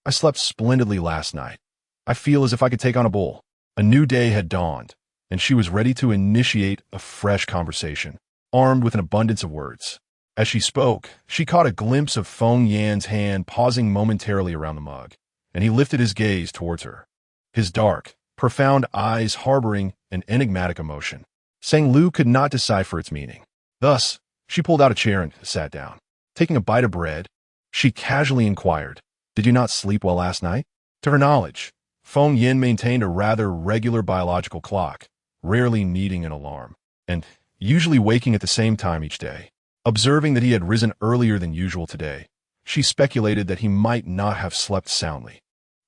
Speaker 1: I slept splendidly last night. I feel as if I could take on a bull." A new day had dawned, and she was ready to initiate a fresh conversation, armed with an abundance of words. As she spoke, she caught a glimpse of Feng Yan's hand pausing momentarily around the mug, and he lifted his gaze towards her, his dark, profound eyes harboring an enigmatic emotion. Sang Lu could not decipher its meaning. Thus, she pulled out a chair and sat down. Taking a bite of bread, she casually inquired, "Did you not sleep well last night?" To her knowledge, Feng Yan maintained a rather regular biological clock, rarely needing an alarm, and usually waking at the same time each day. Observing that he had risen earlier than usual today, she speculated that he might not have slept soundly.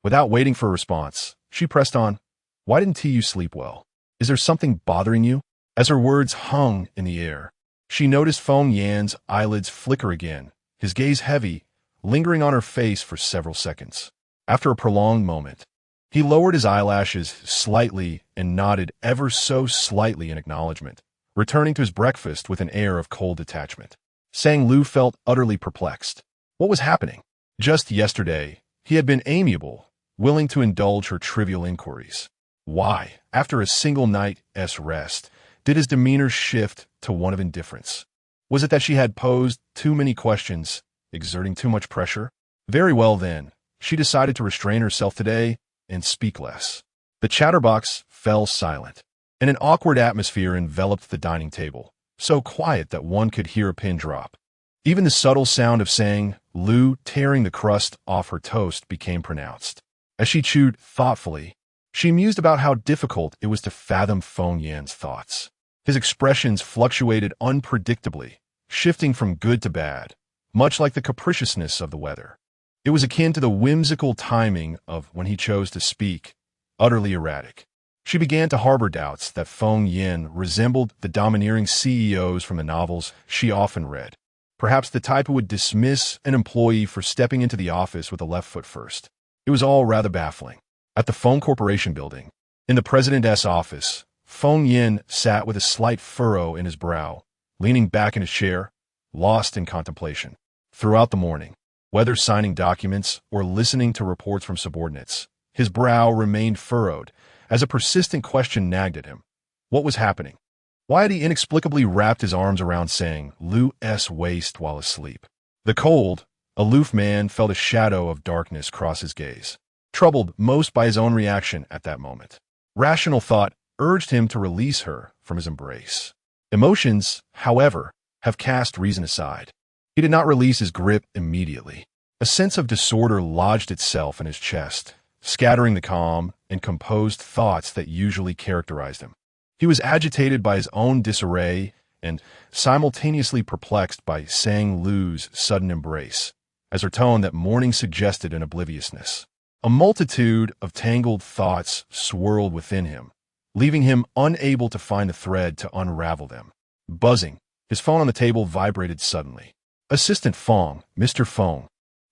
Speaker 1: Without waiting for a response, she pressed on, "Why didn't you sleep well? Is there something bothering you?" As her words hung in the air, she noticed Feng Yan's eyelids flicker again, his gaze heavy, lingering on her face for several seconds. After a prolonged moment, he lowered his eyelashes slightly and nodded ever so slightly in acknowledgement, returning to his breakfast with an air of cold detachment. Sang Lu felt utterly perplexed. What was happening? Just yesterday, he had been amiable, willing to indulge her trivial inquiries. Why, after a single night's rest, did his demeanor shift to one of indifference? Was it that she had posed too many questions, exerting too much pressure? Very well then, she decided to restrain herself today and speak less. The chatterbox fell silent, and an awkward atmosphere enveloped the dining table, so quiet that one could hear a pin drop. Even the subtle sound of saying, Lu tearing the crust off her toast became pronounced. As she chewed thoughtfully, she mused about how difficult it was to fathom Feng Yan's thoughts. His expressions fluctuated unpredictably, shifting from good to bad, much like the capriciousness of the weather. It was akin to the whimsical timing of when he chose to speak, utterly erratic. She began to harbor doubts that Feng Yan resembled the domineering CEOs from the novels she often read, perhaps the type who would dismiss an employee for stepping into the office with a left foot first. It was all rather baffling. At the Feng Corporation building, in the president's office, Feng Yan sat with a slight furrow in his brow, leaning back in his chair, lost in contemplation. Throughout the morning, whether signing documents or listening to reports from subordinates, his brow remained furrowed as a persistent question nagged at him. What was happening? Why had he inexplicably wrapped his arms around saying Lu's waist while asleep? The cold, aloof man felt a shadow of darkness cross his gaze, troubled most by his own reaction at that moment. Rational thought urged him to release her from his embrace. Emotions, however, have cast reason aside. He did not release his grip immediately. A sense of disorder lodged itself in his chest, scattering the calm and composed thoughts that usually characterized him. He was agitated by his own disarray and simultaneously perplexed by Sang Lu's sudden embrace, as her tone that morning suggested an obliviousness. A multitude of tangled thoughts swirled within him, leaving him unable to find a thread to unravel them. Buzzing, his phone on the table vibrated suddenly. Assistant Feng, Mr. Feng,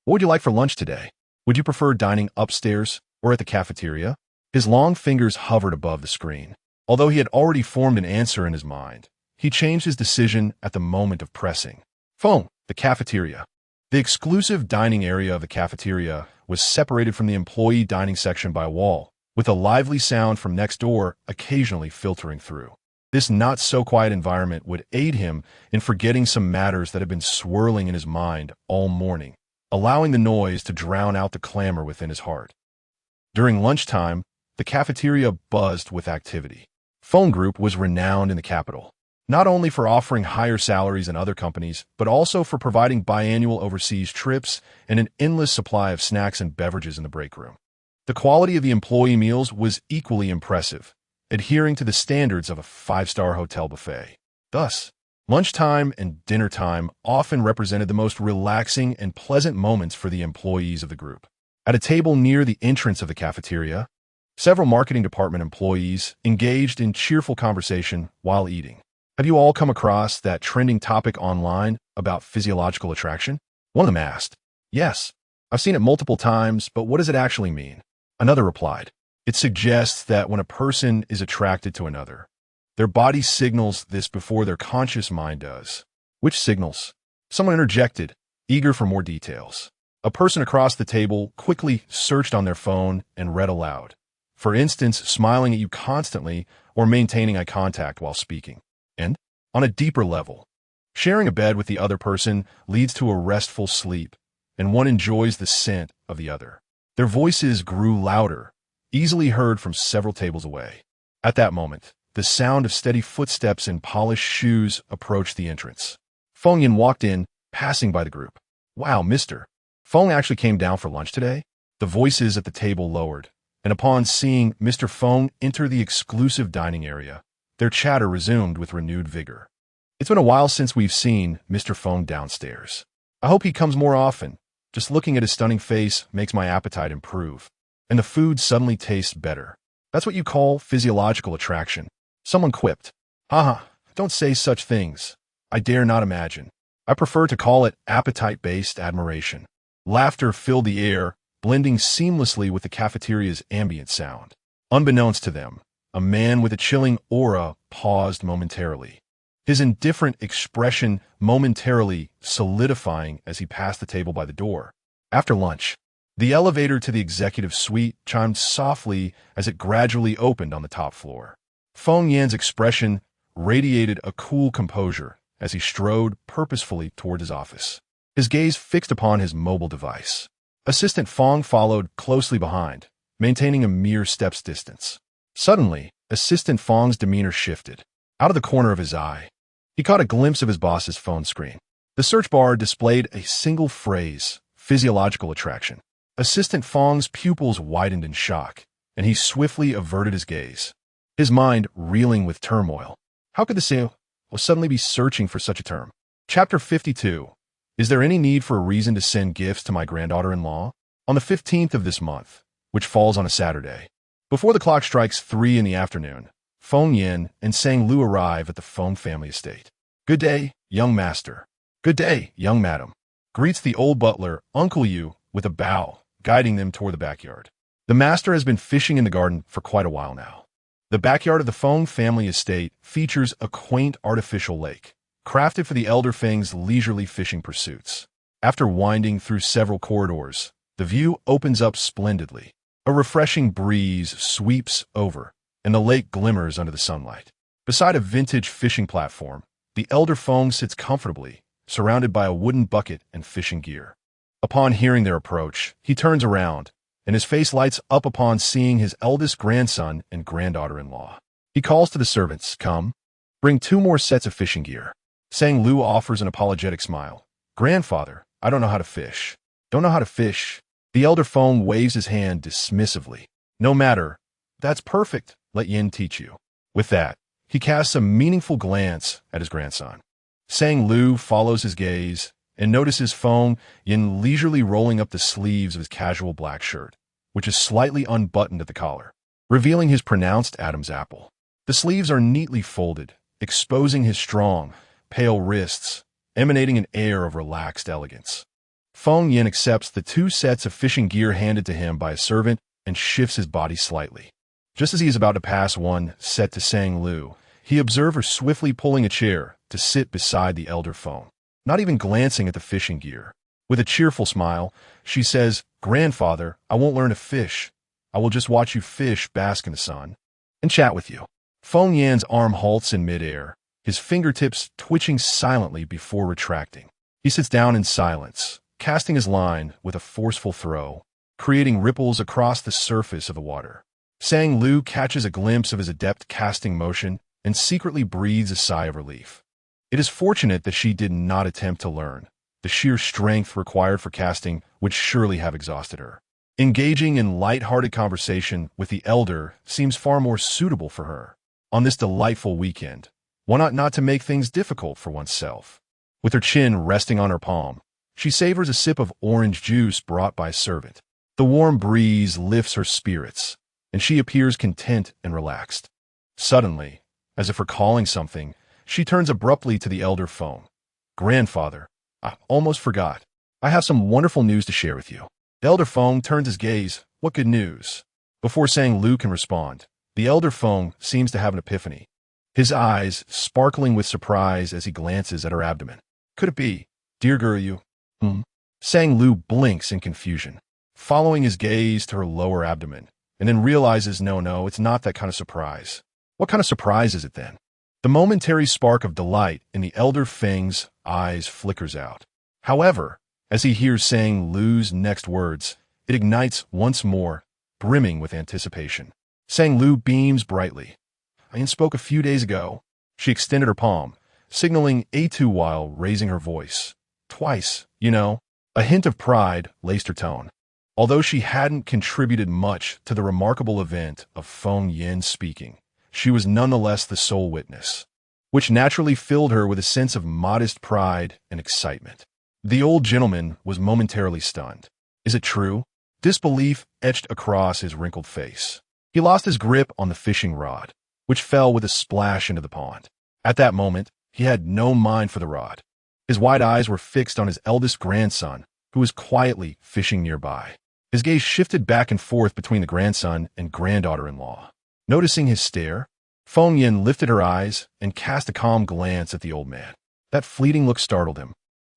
Speaker 1: what would you like for lunch today? Would you prefer dining upstairs or at the cafeteria? His long fingers hovered above the screen. Although he had already formed an answer in his mind, he changed his decision at the moment of pressing. Feng, the cafeteria. The exclusive dining area of the cafeteria was separated from the employee dining section by a wall, with a lively sound from next door occasionally filtering through. This not-so-quiet environment would aid him in forgetting some matters that had been swirling in his mind all morning, allowing the noise to drown out the clamor within his heart. During lunchtime, the cafeteria buzzed with activity. Feng Group was renowned in the capital, not only for offering higher salaries than other companies, but also for providing biannual overseas trips and an endless supply of snacks and beverages in the break room. The quality of the employee meals was equally impressive, adhering to the standards of a five-star hotel buffet. Thus, lunchtime and dinner time often represented the most relaxing and pleasant moments for the employees of the group. At a table near the entrance of the cafeteria, several marketing department employees engaged in cheerful conversation while eating. Have you all come across that trending topic online about physiological attraction? One of them asked. Yes, I've seen it multiple times, but what does it actually mean? Another replied. It suggests that when a person is attracted to another, their body signals this before their conscious mind does. Which signals? Someone interjected, eager for more details. A person across the table quickly searched on their phone and read aloud. For instance, smiling at you constantly or maintaining eye contact while speaking. And, on a deeper level, sharing a bed with the other person leads to a restful sleep, and one enjoys the scent of the other. Their voices grew louder, easily heard from several tables away. At that moment, the sound of steady footsteps and polished shoes approached the entrance. Feng Yan walked in, passing by the group. Wow, mister. Feng actually came down for lunch today? The voices at the table lowered, and upon seeing Mr. Feng enter the exclusive dining area, their chatter resumed with renewed vigor. It's been a while since we've seen Mr. Feng downstairs. I hope he comes more often. Just looking at his stunning face makes my appetite improve, and the food suddenly tastes better. That's what you call physiological attraction. Someone quipped. Haha, don't say such things. I dare not imagine. I prefer to call it appetite-based admiration. Laughter filled the air, blending seamlessly with the cafeteria's ambient sound. Unbeknownst to them, a man with a chilling aura paused momentarily, his indifferent expression momentarily solidifying as he passed the table by the door. After lunch, the elevator to the executive suite chimed softly as it gradually opened on the top floor. Feng Yan's expression radiated a cool composure as he strode purposefully toward his office, his gaze fixed upon his mobile device. Assistant Feng followed closely behind, maintaining a mere step's distance. Suddenly, Assistant Feng's demeanor shifted. Out of the corner of his eye, he caught a glimpse of his boss's phone screen. The search bar displayed a single phrase, physiological attraction. Assistant Fong's pupils widened in shock, and he swiftly averted his gaze, his mind reeling with turmoil. How could the sale suddenly be searching for such a term? Chapter 52. Is there any need for a reason to send gifts to my granddaughter-in-law? On the 15th of this month, which falls on a Saturday, before the clock strikes 3 in the afternoon, Feng Yin and Sang Lu arrive at the Feng family estate. Good day, young master. Good day, young madam, greets the old butler, Uncle Yu, with a bow, guiding them toward the backyard. The master has been fishing in the garden for quite a while now. The backyard of the Feng family estate features a quaint artificial lake, crafted for the elder Feng's leisurely fishing pursuits. After winding through several corridors, the view opens up splendidly. A refreshing breeze sweeps over, and the lake glimmers under the sunlight. Beside a vintage fishing platform, the elder Feng sits comfortably, surrounded by a wooden bucket and fishing gear. Upon hearing their approach, he turns around, and his face lights up upon seeing his eldest grandson and granddaughter-in-law. He calls to the servants, "Come, bring 2 more sets of fishing gear." Sang Lu offers an apologetic smile. "Grandfather, I don't know how to fish." "Don't know how to fish?" The elder Feng waves his hand dismissively. "No matter. That's perfect. Let Yin teach you." With that, he casts a meaningful glance at his grandson. Sang Lu follows his gaze and notices Feng Yin leisurely rolling up the sleeves of his casual black shirt, which is slightly unbuttoned at the collar, revealing his pronounced Adam's apple. The sleeves are neatly folded, exposing his strong, pale wrists, emanating an air of relaxed elegance. Feng Yin accepts the 2 sets of fishing gear handed to him by a servant and shifts his body slightly. Just as he is about to pass one set to Sang Lu, he observes her swiftly pulling a chair to sit beside the elder Feng, not even glancing at the fishing gear. With a cheerful smile, she says, "Grandfather, I won't learn to fish. I will just watch you fish, bask in the sun, and chat with you." Feng Yan's arm halts in midair, his fingertips twitching silently before retracting. He sits down in silence, casting his line with a forceful throw, creating ripples across the surface of the water. Sang Lu catches a glimpse of his adept casting motion and secretly breathes a sigh of relief. It is fortunate that she did not attempt to learn. The sheer strength required for casting would surely have exhausted her. Engaging in light-hearted conversation with the elder seems far more suitable for her. On this delightful weekend, why not to make things difficult for oneself? With her chin resting on her palm, she savors a sip of orange juice brought by a servant. The warm breeze lifts her spirits, and she appears content and relaxed. Suddenly, as if recalling something, she turns abruptly to the elder Feng. "Grandfather, I almost forgot. I have some wonderful news to share with you." The elder Feng turns his gaze. "What good news?" Before Sang Lu can respond, the elder Feng seems to have an epiphany, his eyes sparkling with surprise as he glances at her abdomen. "Could it be, dear girl, you?" Sang Lu blinks in confusion, following his gaze to her lower abdomen, and then realizes, no, it's not that kind of surprise. What kind of surprise is it then? The momentary spark of delight in the elder Feng's eyes flickers out. However, as he hears Sang Lu's next words, it ignites once more, brimming with anticipation. Sang Lu beams brightly. "I spoke a few days ago." She extended her palm, signaling A2 while raising her voice. "Twice, you know." A hint of pride laced her tone. Although she hadn't contributed much to the remarkable event of Feng Yin speaking, she was nonetheless the sole witness, which naturally filled her with a sense of modest pride and excitement. The old gentleman was momentarily stunned. Is it true? Disbelief etched across his wrinkled face. He lost his grip on the fishing rod, which fell with a splash into the pond. At that moment, he had no mind for the rod. His wide eyes were fixed on his eldest grandson, who was quietly fishing nearby. His gaze shifted back and forth between the grandson and granddaughter-in-law. Noticing his stare, Feng Yin lifted her eyes and cast a calm glance at the old man. That fleeting look startled him.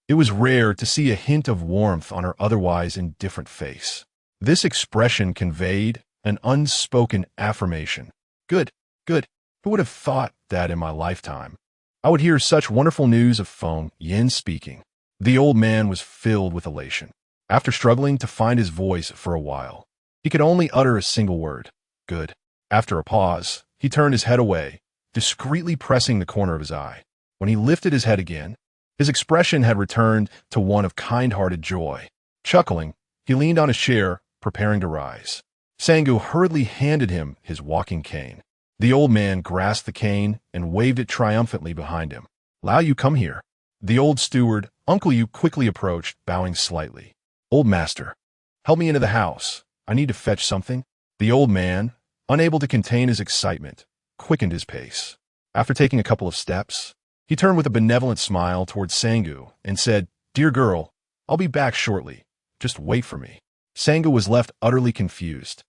Speaker 1: It was rare to see a hint of warmth on her otherwise indifferent face. This expression conveyed an unspoken affirmation. Good. Who would have thought that in my lifetime I would hear such wonderful news of Feng Yin speaking? The old man was filled with elation. After struggling to find his voice for a while, he could only utter a single word. Good. After a pause, he turned his head away, discreetly pressing the corner of his eye. When he lifted his head again, His expression had returned to one of kind-hearted joy. Chuckling, he leaned on his chair, preparing to rise. Sangu hurriedly handed him his walking cane. The old man grasped the cane and waved it triumphantly behind him. "Lao Yu, come here." The old steward, Uncle Yu, quickly approached, bowing slightly. "Old master, help me into the house. I need to fetch something." The old man, unable to contain his excitement, quickened his pace. After taking a couple of steps, he turned with a benevolent smile towards Sangu and said, "Dear girl, I'll be back shortly. Just wait for me." Sangu was left utterly confused.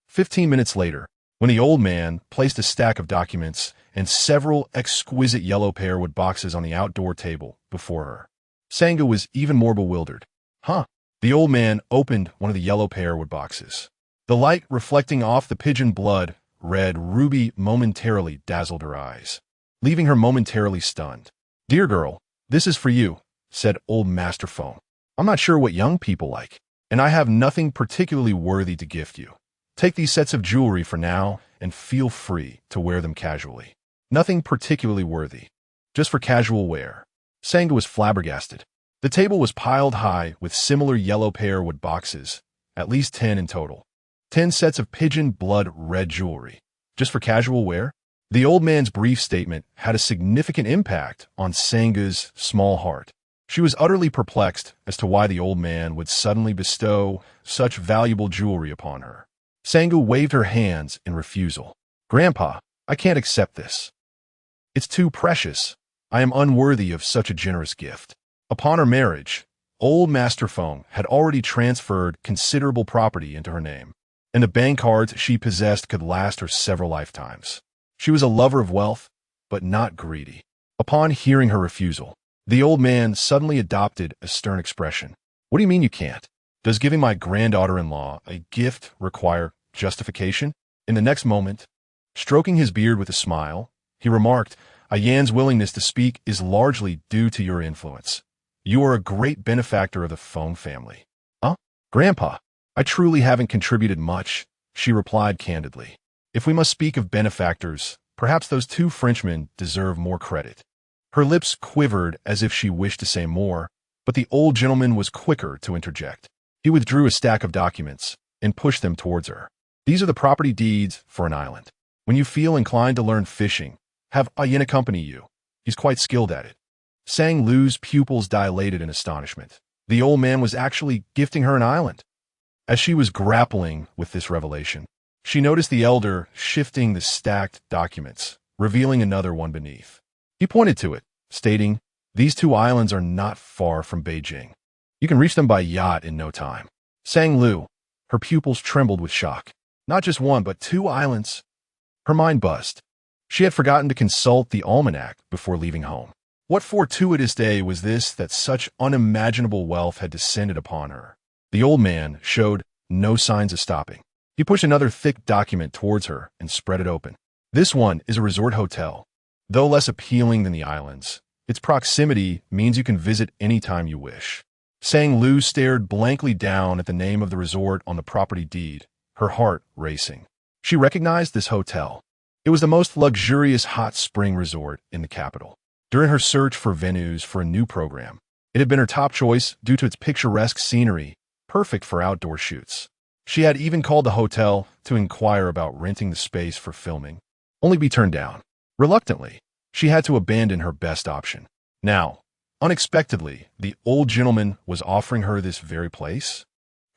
Speaker 1: 15 minutes later, when the old man placed a stack of documents and several exquisite yellow pearwood boxes on the outdoor table before her, Sangu was even more bewildered. The old man opened one of the yellow pearwood boxes. The light reflecting off the pigeon blood red ruby momentarily dazzled her eyes, leaving her momentarily stunned. "Dear girl, this is for you," said old Master Phone. "I'm not sure what young people like, and I have nothing particularly worthy to gift you. Take these sets of jewelry for now and feel free to wear them casually. Nothing particularly worthy, just for casual wear." Sangu was flabbergasted. The table was piled high with similar yellow pearwood boxes, at least 10 in total. 10 sets of pigeon blood red jewelry, just for casual wear? The old man's brief statement had a significant impact on Sangu's small heart. She was utterly perplexed as to why the old man would suddenly bestow such valuable jewelry upon her. Sangu waved her hands in refusal. "Grandpa, I can't accept this. It's too precious. I am unworthy of such a generous gift." Upon her marriage, old Master Phone had already transferred considerable property into her name, and the bank cards she possessed could last her several lifetimes. She was a lover of wealth, but not greedy. Upon hearing her refusal, the old man suddenly adopted a stern expression. "What do you mean you can't? Does giving my granddaughter-in-law a gift require justification?" In the next moment, stroking his beard with a smile, he remarked, "Ayan's willingness to speak is largely due to your influence. You are a great benefactor of the Phone family." "Grandpa, I truly haven't contributed much," she replied candidly. "If we must speak of benefactors, perhaps those two Frenchmen deserve more credit." Her lips quivered as if she wished to say more, but the old gentleman was quicker to interject. He withdrew a stack of documents and pushed them towards her. "These are the property deeds for an island. When you feel inclined to learn fishing, have Ayan accompany you. He's quite skilled at it." Sang Lu's pupils dilated in astonishment. The old man was actually gifting her an island. As she was grappling with this revelation, she noticed the elder shifting the stacked documents, revealing another one beneath. He pointed to it, stating, "These 2 islands are not far from Beijing. You can reach them by yacht in no time." Sang Lu, her pupils trembled with shock. Not just 1, but 2 islands. Her mind buzzed. She had forgotten to consult the almanac before leaving home. What fortuitous day was this that such unimaginable wealth had descended upon her? The old man showed no signs of stopping. He pushed another thick document towards her and spread it open. "This one is a resort hotel. Though less appealing than the islands, its proximity means you can visit any time you wish." Sang Lu stared blankly down at the name of the resort on the property deed, her heart racing. She recognized this hotel. It was the most luxurious hot spring resort in the capital. During her search for venues for a new program, it had been her top choice due to its picturesque scenery, perfect for outdoor shoots. She had even called the hotel to inquire about renting the space for filming, only to be turned down. Reluctantly, she had to abandon her best option. Now, unexpectedly, the old gentleman was offering her this very place.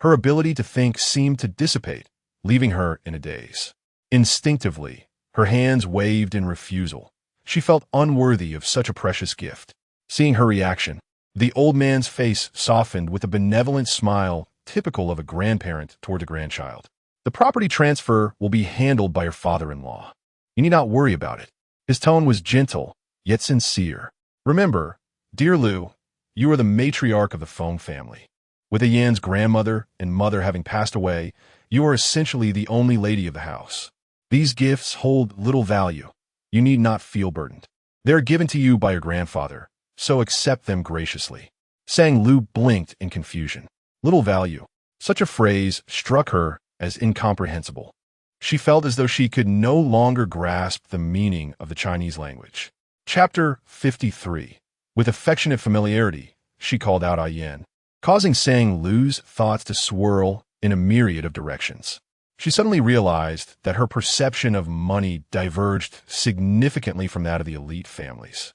Speaker 1: Her ability to think seemed to dissipate, leaving her in a daze. Instinctively, her hands waved in refusal. She felt unworthy of such a precious gift. Seeing her reaction, the old man's face softened with a benevolent smile typical of a grandparent toward a grandchild. "The property transfer will be handled by your father-in-law. You need not worry about it." His tone was gentle, yet sincere. "Remember, dear Lu, you are the matriarch of the Phone family. With Ayan's grandmother and mother having passed away, you are essentially the only lady of the house. These gifts hold little value. You need not feel burdened. They are given to you by your grandfather, so accept them graciously." Sang Lu blinked in confusion. Little value. Such a phrase struck her as incomprehensible. She felt as though she could no longer grasp the meaning of the Chinese language. Chapter 53. With affectionate familiarity, she called out Ayen, causing Sang Lu's thoughts to swirl in a myriad of directions. She suddenly realized that her perception of money diverged significantly from that of the elite families.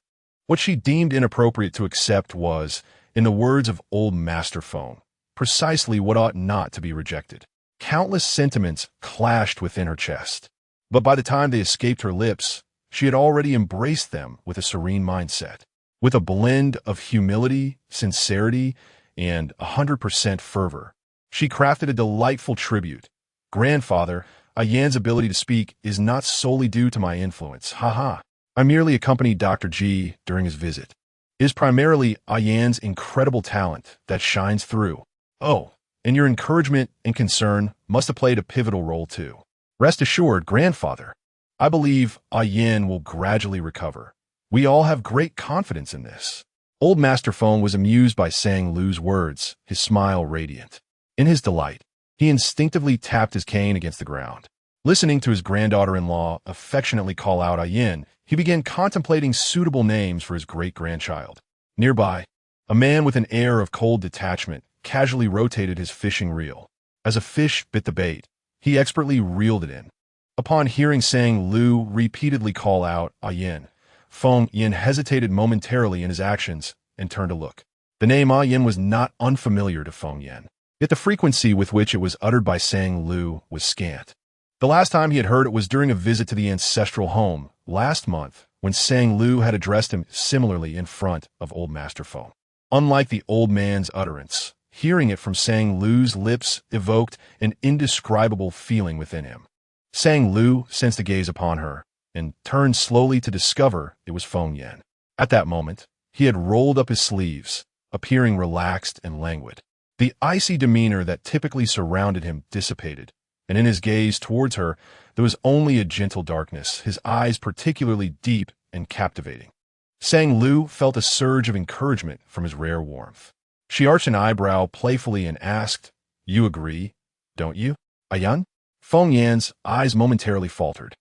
Speaker 1: What she deemed inappropriate to accept was, in the words of old Master Feng, precisely what ought not to be rejected. Countless sentiments clashed within her chest, but by the time they escaped her lips, she had already embraced them with a serene mindset. With a blend of humility, sincerity, and 100% fervor, she crafted a delightful tribute. Grandfather, Ayan's ability to speak is not solely due to my influence. Haha. I merely accompanied Dr. G during his visit. It is primarily Ayan's incredible talent that shines through. Oh, and your encouragement and concern must have played a pivotal role too. Rest assured, Grandfather, I believe Ayan will gradually recover. We all have great confidence in this. Old Master Feng was amused by Sang Lu's words, his smile radiant. In his delight, he instinctively tapped his cane against the ground. Listening to his granddaughter-in-law affectionately call out Ayen, he began contemplating suitable names for his great-grandchild. Nearby, a man with an air of cold detachment casually rotated his fishing reel. As a fish bit the bait, he expertly reeled it in. Upon hearing Sang Lu repeatedly call out Ayen, Feng Yin hesitated momentarily in his actions and turned to look. The name Ayen was not unfamiliar to Feng Yin, yet the frequency with which it was uttered by Sang Lu was scant. The last time he had heard it was during a visit to the ancestral home last month, when Sang Lu had addressed him similarly in front of old Master Feng. Unlike the old man's utterance, hearing it from Sang Lu's lips evoked an indescribable feeling within him. Sang Lu sensed a gaze upon her, and turned slowly to discover it was Feng Yin. At that moment, he had rolled up his sleeves, appearing relaxed and languid. The icy demeanor that typically surrounded him dissipated, and in his gaze towards her, there was only a gentle darkness, his eyes particularly deep and captivating. Sang Lu felt a surge of encouragement from his rare warmth. She arched an eyebrow playfully and asked, "You agree, don't you, Ayan?" Feng Yan's eyes momentarily faltered.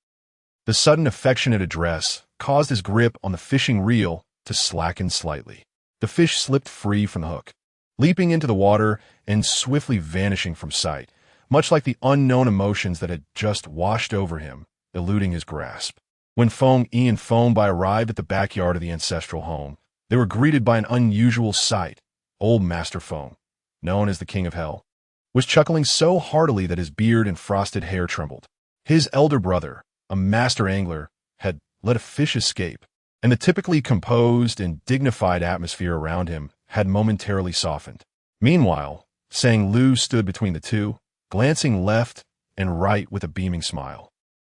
Speaker 1: The sudden affectionate address caused his grip on the fishing reel to slacken slightly. The fish slipped free from the hook, leaping into the water and swiftly vanishing from sight, much like the unknown emotions that had just washed over him, eluding his grasp. When Feng Yi and Feng Bai arrived at the backyard of the ancestral home, they were greeted by an unusual sight. Old Master Feng, known as the King of Hell, was chuckling so heartily that his beard and frosted hair trembled. His elder brother, a master angler, had let a fish escape, and the typically composed and dignified atmosphere around him had momentarily softened. Meanwhile, Sang Lu stood between the two, glancing left and right with a beaming smile,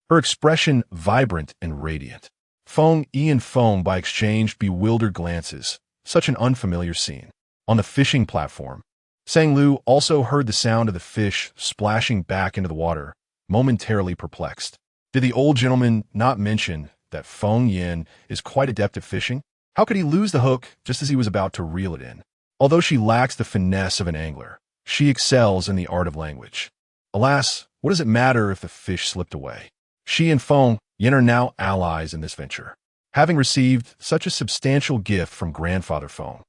Speaker 1: her expression vibrant and radiant. Feng Yi and Feng Bai exchanged bewildered glances, such an unfamiliar scene. On the fishing platform, Sang Lu also heard the sound of the fish splashing back into the water, momentarily perplexed. Did the old gentleman not mention that Feng Yin is quite adept at fishing? How could he lose the hook just as he was about to reel it in? Although she lacks the finesse of an angler, she excels in the art of language. Alas, what does it matter if the fish slipped away? She and Feng Yin are now allies in this venture. Having received such a substantial gift from Grandfather Feng,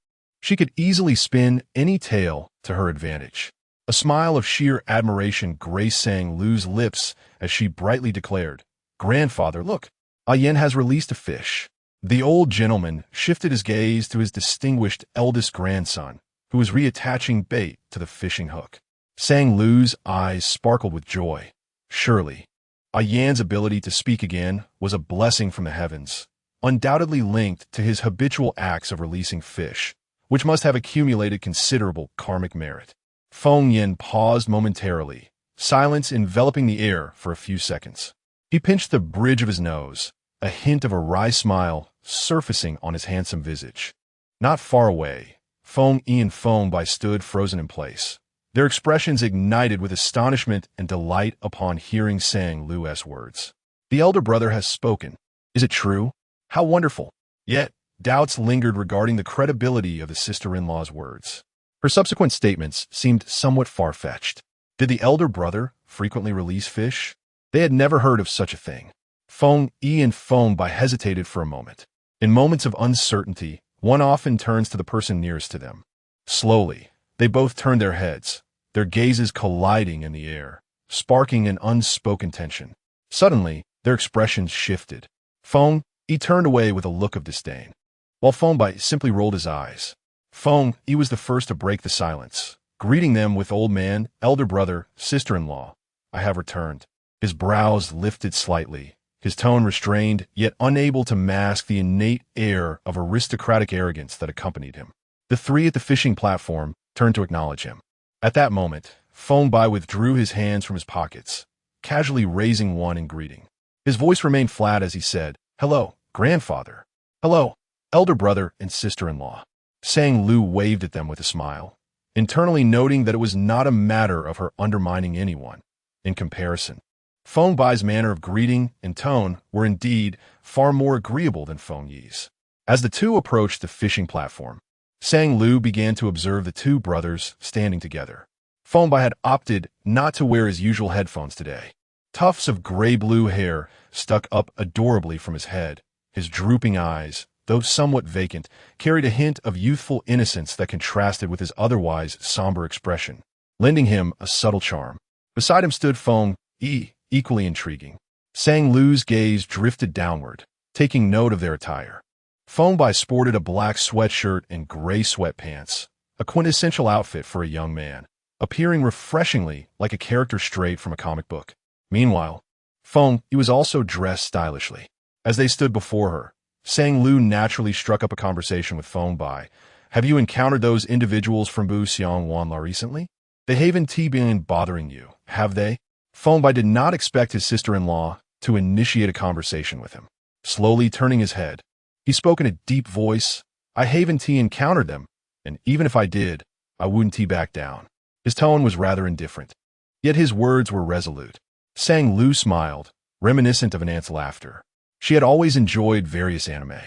Speaker 1: she could easily spin any tale to her advantage. A smile of sheer admiration graced Sang Lu's lips as she brightly declared, "Grandfather, look, Ayen has released a fish." The old gentleman shifted his gaze to his distinguished eldest grandson, who was reattaching bait to the fishing hook. Sang Lu's eyes sparkled with joy. Surely, Ayan's ability to speak again was a blessing from the heavens, undoubtedly linked to his habitual acts of releasing fish, which must have accumulated considerable karmic merit. Feng Yin paused momentarily, silence enveloping the air for a few seconds. He pinched the bridge of his nose, a hint of a wry smile surfacing on his handsome visage. Not far away, Feng Yi and Feng Bai stood frozen in place, their expressions ignited with astonishment and delight upon hearing Sang Lu's words. The elder brother has spoken. Is it true? How wonderful! Yet, doubts lingered regarding the credibility of the sister-in-law's words. Her subsequent statements seemed somewhat far-fetched. Did the elder brother frequently release fish? They had never heard of such a thing. Feng Yi and Feng Bai hesitated for a moment. In moments of uncertainty, One often turns to the person nearest to them. Slowly, they both turn their heads, their gazes colliding in the air, sparking an unspoken tension. Suddenly, their expressions shifted. Feng, he turned away with a look of disdain, while Feng Bai simply rolled his eyes. Feng, he was the first to break the silence, greeting them with old man, elder brother, sister-in-law. I have returned. His brows lifted slightly, his tone restrained, yet unable to mask the innate air of aristocratic arrogance that accompanied him. The three at the fishing platform turned to acknowledge him. At that moment, Feng Bai withdrew his hands from his pockets, casually raising one in greeting. His voice remained flat as he said, "Hello, grandfather. Hello, elder brother and sister-in-law." Sang Lu waved at them with a smile, internally noting that it was not a matter of her undermining anyone. In comparison, Feng Bai's manner of greeting and tone were indeed far more agreeable than Feng Yi's. As the two approached the fishing platform, Sang Lu began to observe the two brothers standing together. Feng Bai had opted not to wear his usual headphones today. Tufts of gray-blue hair stuck up adorably from his head. His drooping eyes, though somewhat vacant, carried a hint of youthful innocence that contrasted with his otherwise somber expression, lending him a subtle charm. Beside him stood Feng Yi, equally intriguing. Sang Lu's gaze drifted downward, taking note of their attire. Feng Bai sported a black sweatshirt and gray sweatpants, a quintessential outfit for a young man, appearing refreshingly like a character straight from a comic book. Meanwhile, Feng Yi was also dressed stylishly. As they stood before her, Sang Lu naturally struck up a conversation with Feng Bai. "Have you encountered those individuals from Bu Xiang Wanla recently? They haven't been bothering you, have they?" Feng Bai did not expect his sister-in-law to initiate a conversation with him. Slowly turning his head, he spoke in a deep voice. "I haven't encountered them, and even if I did, I wouldn't back down." His tone was rather indifferent, yet his words were resolute. Sang Lu smiled, reminiscent of an aunt's laughter. She had always enjoyed various anime,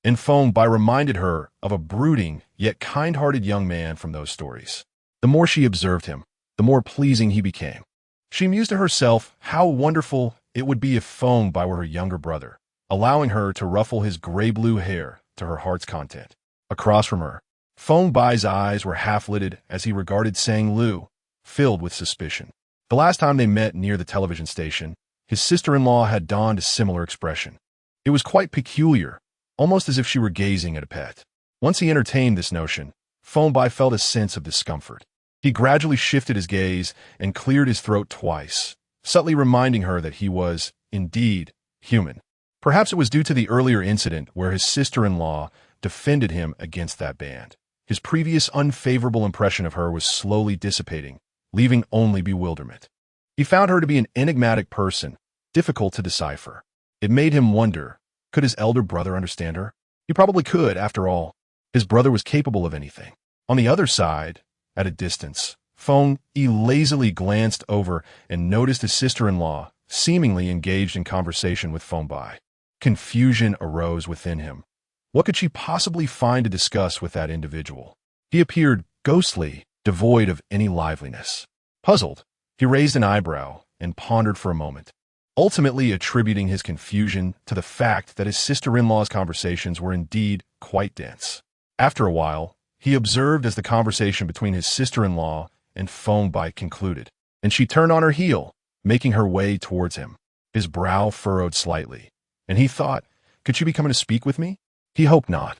Speaker 1: and Feng Bai reminded her of a brooding yet kind-hearted young man from those stories. The more she observed him, the more pleasing he became. She mused to herself how wonderful it would be if Feng Bai were her younger brother, allowing her to ruffle his gray-blue hair to her heart's content. Across from her, Feng Bai's eyes were half-lidded as he regarded Sang Lu, filled with suspicion. The last time they met near the television station, his sister-in-law had donned a similar expression. It was quite peculiar, almost as if she were gazing at a pet. Once he entertained this notion, Feng Bai felt a sense of discomfort. He gradually shifted his gaze and cleared his throat twice, subtly reminding her that he was, indeed, human. Perhaps it was due to the earlier incident where his sister-in-law defended him against that band. His previous unfavorable impression of her was slowly dissipating, leaving only bewilderment. He found her to be an enigmatic person, difficult to decipher. It made him wonder, could his elder brother understand her? He probably could, after all. His brother was capable of anything. On the other side, at a distance, Feng Yi lazily glanced over and noticed his sister-in-law seemingly engaged in conversation with Feng Bai. Confusion arose within him. What could she possibly find to discuss with that individual? He appeared ghostly, devoid of any liveliness. Puzzled, he raised an eyebrow and pondered for a moment, ultimately attributing his confusion to the fact that his sister-in-law's conversations were indeed quite dense. After a while, he observed as the conversation between his sister-in-law and Feng Bai concluded, and she turned on her heel, making her way towards him. His brow furrowed slightly, and he thought, could she be coming to speak with me? He hoped not.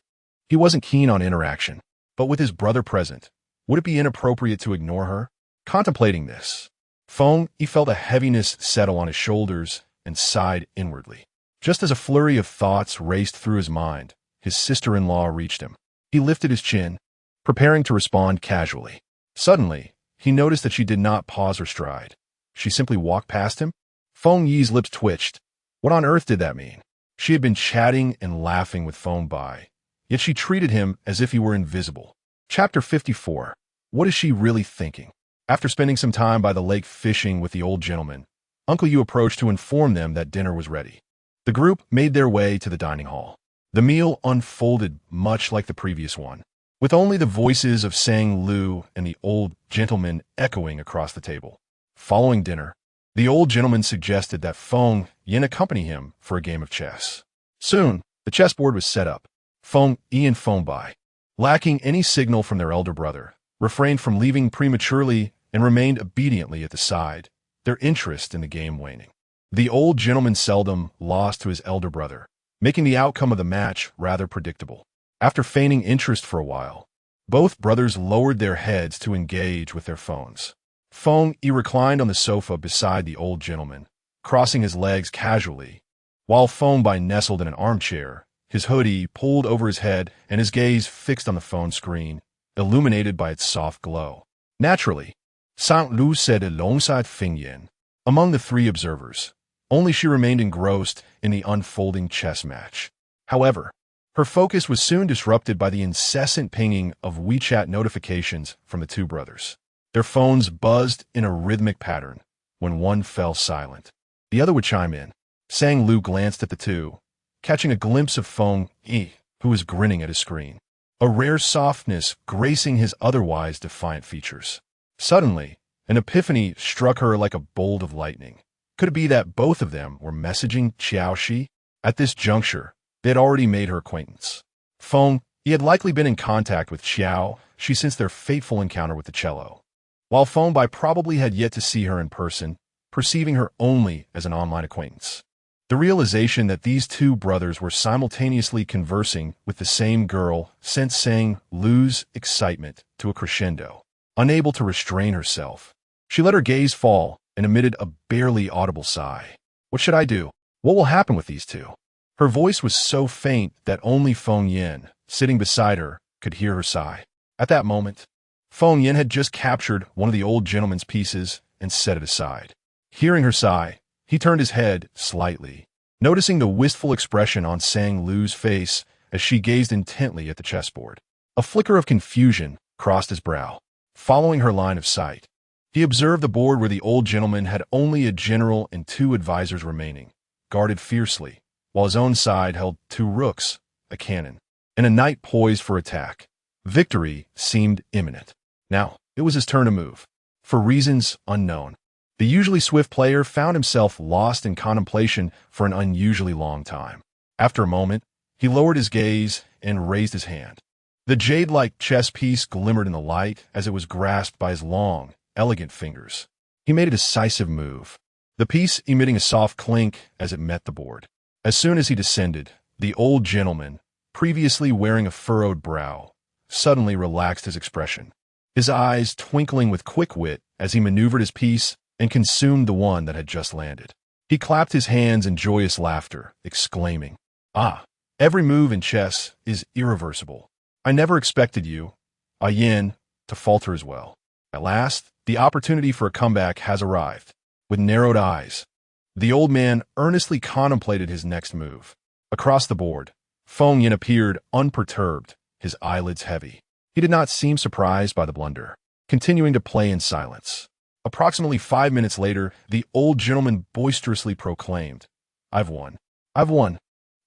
Speaker 1: He wasn't keen on interaction, but with his brother present, would it be inappropriate to ignore her? Contemplating this, Feng Yi felt a heaviness settle on his shoulders and sighed inwardly. Just as a flurry of thoughts raced through his mind, his sister-in-law reached him. He lifted his chin, preparing to respond casually. Suddenly, he noticed that she did not pause her stride. She simply walked past him. Feng Yi's lips twitched. What on earth did that mean? She had been chatting and laughing with Feng Bai, yet she treated him as if he were invisible. Chapter 54. What is she really thinking? After spending some time by the lake fishing with the old gentleman, Uncle Yu approached to inform them that dinner was ready. The group made their way to the dining hall. The meal unfolded much like the previous one, with only the voices of Sang Lu and the old gentleman echoing across the table. Following dinner, the old gentleman suggested that Feng Yin accompany him for a game of chess. Soon, the chessboard was set up. Feng Yi and Feng Bai, lacking any signal from their elder brother, refrained from leaving prematurely and remained obediently at the side, their interest in the game waning. The old gentleman seldom lost to his elder brother, making the outcome of the match rather predictable. After feigning interest for a while, both brothers lowered their heads to engage with their phones. Feng Yi reclined on the sofa beside the old gentleman, crossing his legs casually, while Feng Bai nestled in an armchair, his hoodie pulled over his head and his gaze fixed on the phone screen, illuminated by its soft glow. Naturally, Saint Lu sat alongside Feng Yin. Among the three observers, only she remained engrossed in the unfolding chess match. However, her focus was soon disrupted by the incessant pinging of WeChat notifications from the two brothers. Their phones buzzed in a rhythmic pattern. When one fell silent, the other would chime in. Sang Lu glanced at the two, catching a glimpse of Feng Yi, who was grinning at his screen, a rare softness gracing his otherwise defiant features. Suddenly, an epiphany struck her like a bolt of lightning. Could it be that both of them were messaging Qiao Shi? At this juncture, they had already made her acquaintance. Feng Yi had likely been in contact with Qiao Shi since their fateful encounter with the cello, while Feng Bai probably had yet to see her in person, perceiving her only as an online acquaintance. The realization that these two brothers were simultaneously conversing with the same girl sent Sang Lu's excitement to a crescendo. Unable to restrain herself, she let her gaze fall and emitted a barely audible sigh. What should I do? What will happen with these two? Her voice was so faint that only Feng Yin, sitting beside her, could hear her sigh. At that moment, Feng Yin had just captured one of the old gentleman's pieces and set it aside. Hearing her sigh, he turned his head slightly, noticing the wistful expression on Sang Lu's face as she gazed intently at the chessboard. A flicker of confusion crossed his brow. Following her line of sight, he observed the board where the old gentleman had only a general and two advisors remaining, guarded fiercely, while his own side held two rooks, a cannon, and a knight poised for attack. Victory seemed imminent. Now, it was his turn to move. For reasons unknown, the usually swift player found himself lost in contemplation for an unusually long time. After a moment, he lowered his gaze and raised his hand. The jade-like chess piece glimmered in the light as it was grasped by his long, elegant fingers. He made a decisive move, the piece emitting a soft clink as it met the board. As soon as he descended, the old gentleman, previously wearing a furrowed brow, suddenly relaxed his expression, his eyes twinkling with quick wit as he maneuvered his piece and consumed the one that had just landed. He clapped his hands in joyous laughter, exclaiming, "Ah, every move in chess is irreversible. I never expected you, Yin, to falter as well. At last, the opportunity for a comeback has arrived." With narrowed eyes, the old man earnestly contemplated his next move. Across the board, Feng Yin appeared unperturbed, his eyelids heavy. He did not seem surprised by the blunder, continuing to play in silence. Approximately 5 minutes later, the old gentleman boisterously proclaimed, "I've won. I've won."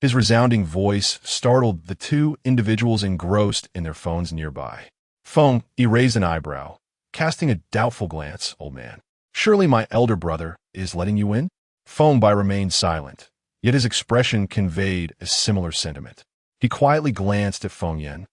Speaker 1: His resounding voice startled the two individuals engrossed in their phones nearby. Feng Yi raised an eyebrow, casting a doubtful glance. "Old man, surely my elder brother is letting you win?" Feng Bai remained silent, yet his expression conveyed a similar sentiment. He quietly glanced at Feng Yin,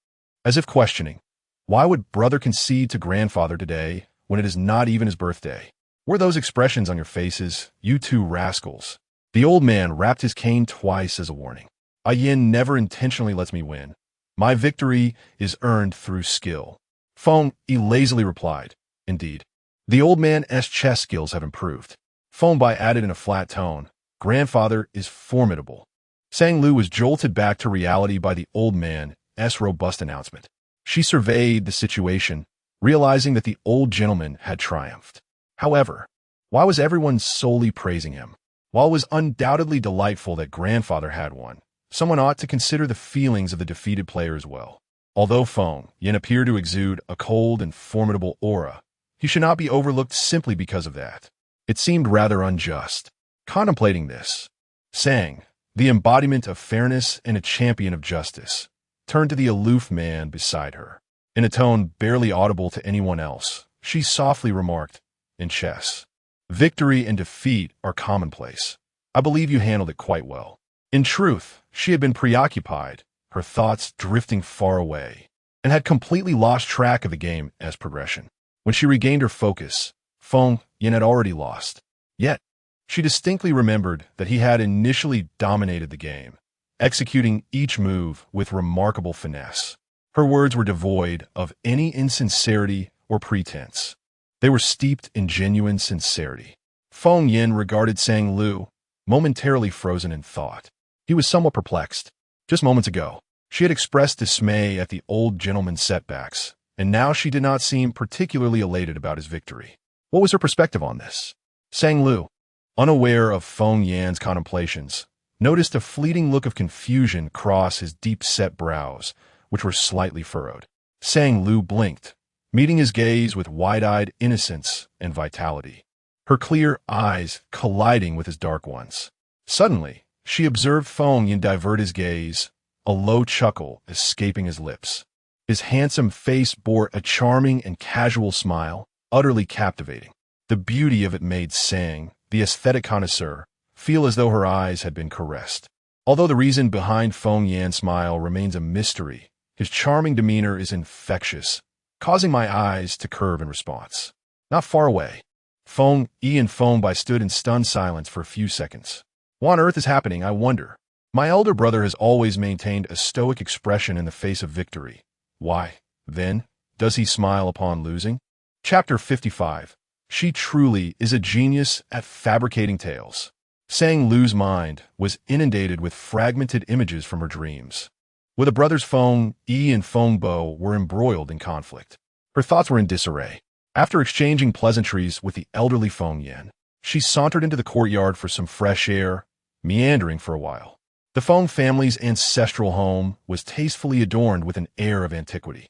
Speaker 1: as if questioning, why would brother concede to grandfather today when it is not even his birthday? Were those expressions on your faces, you two rascals? The old man rapped his cane twice as a warning. Yin never intentionally lets me win. My victory is earned through skill. Feng Yi lazily replied, "Indeed. The old man's chess skills have improved." Feng Bai added in a flat tone, "Grandfather is formidable." Sang Lu was jolted back to reality by the old man's robust announcement. She surveyed the situation, realizing that the old gentleman had triumphed. However, why was everyone solely praising him? While it was undoubtedly delightful that grandfather had won, someone ought to consider the feelings of the defeated player as well. Although Feng Yin appeared to exude a cold and formidable aura, he should not be overlooked simply because of that. It seemed rather unjust. Contemplating this, Sang, the embodiment of fairness and a champion of justice, turned to the aloof man beside her. In a tone barely audible to anyone else, she softly remarked, "In chess, victory and defeat are commonplace. I believe you handled it quite well." In truth, she had been preoccupied, her thoughts drifting far away, and had completely lost track of the game as progression. When she regained her focus, Feng Yin had already lost. Yet, she distinctly remembered that he had initially dominated the game, executing each move with remarkable finesse. Her words were devoid of any insincerity or pretense. They were steeped in genuine sincerity. Feng Yin regarded Sang Lu, momentarily frozen in thought. He was somewhat perplexed. Just moments ago, she had expressed dismay at the old gentleman's setbacks, and now she did not seem particularly elated about his victory. What was her perspective on this? Sang Lu, unaware of Feng Yan's contemplations, noticed a fleeting look of confusion cross his deep-set brows, which were slightly furrowed. Sang Lu blinked, meeting his gaze with wide-eyed innocence and vitality, her clear eyes colliding with his dark ones. Suddenly, she observed Feng Yan divert his gaze, a low chuckle escaping his lips. His handsome face bore a charming and casual smile, utterly captivating. The beauty of it made Sang, the aesthetic connoisseur, feel as though her eyes had been caressed. Although the reason behind Feng Yan's smile remains a mystery, his charming demeanor is infectious, causing my eyes to curve in response. Not far away, Feng Yi and Feng Bai stood in stunned silence for a few seconds. What on earth is happening, I wonder? My elder brother has always maintained a stoic expression in the face of victory. Why, then, does he smile upon losing? Chapter 55. She truly is a genius at fabricating tales. Sang Lu's mind was inundated with fragmented images from her dreams. With the brothers Feng Yi and Feng Bo were embroiled in conflict. Her thoughts were in disarray. After exchanging pleasantries with the elderly Feng Yan, she sauntered into the courtyard for some fresh air, meandering for a while. The Feng family's ancestral home was tastefully adorned with an air of antiquity.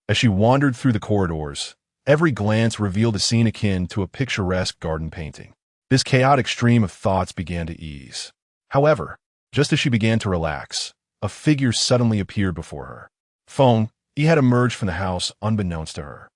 Speaker 1: As she wandered through the corridors, every glance revealed a scene akin to a picturesque garden painting. This chaotic stream of thoughts began to ease. However, just as she began to relax, a figure suddenly appeared before her. Feng Yi had emerged from the house unbeknownst to her,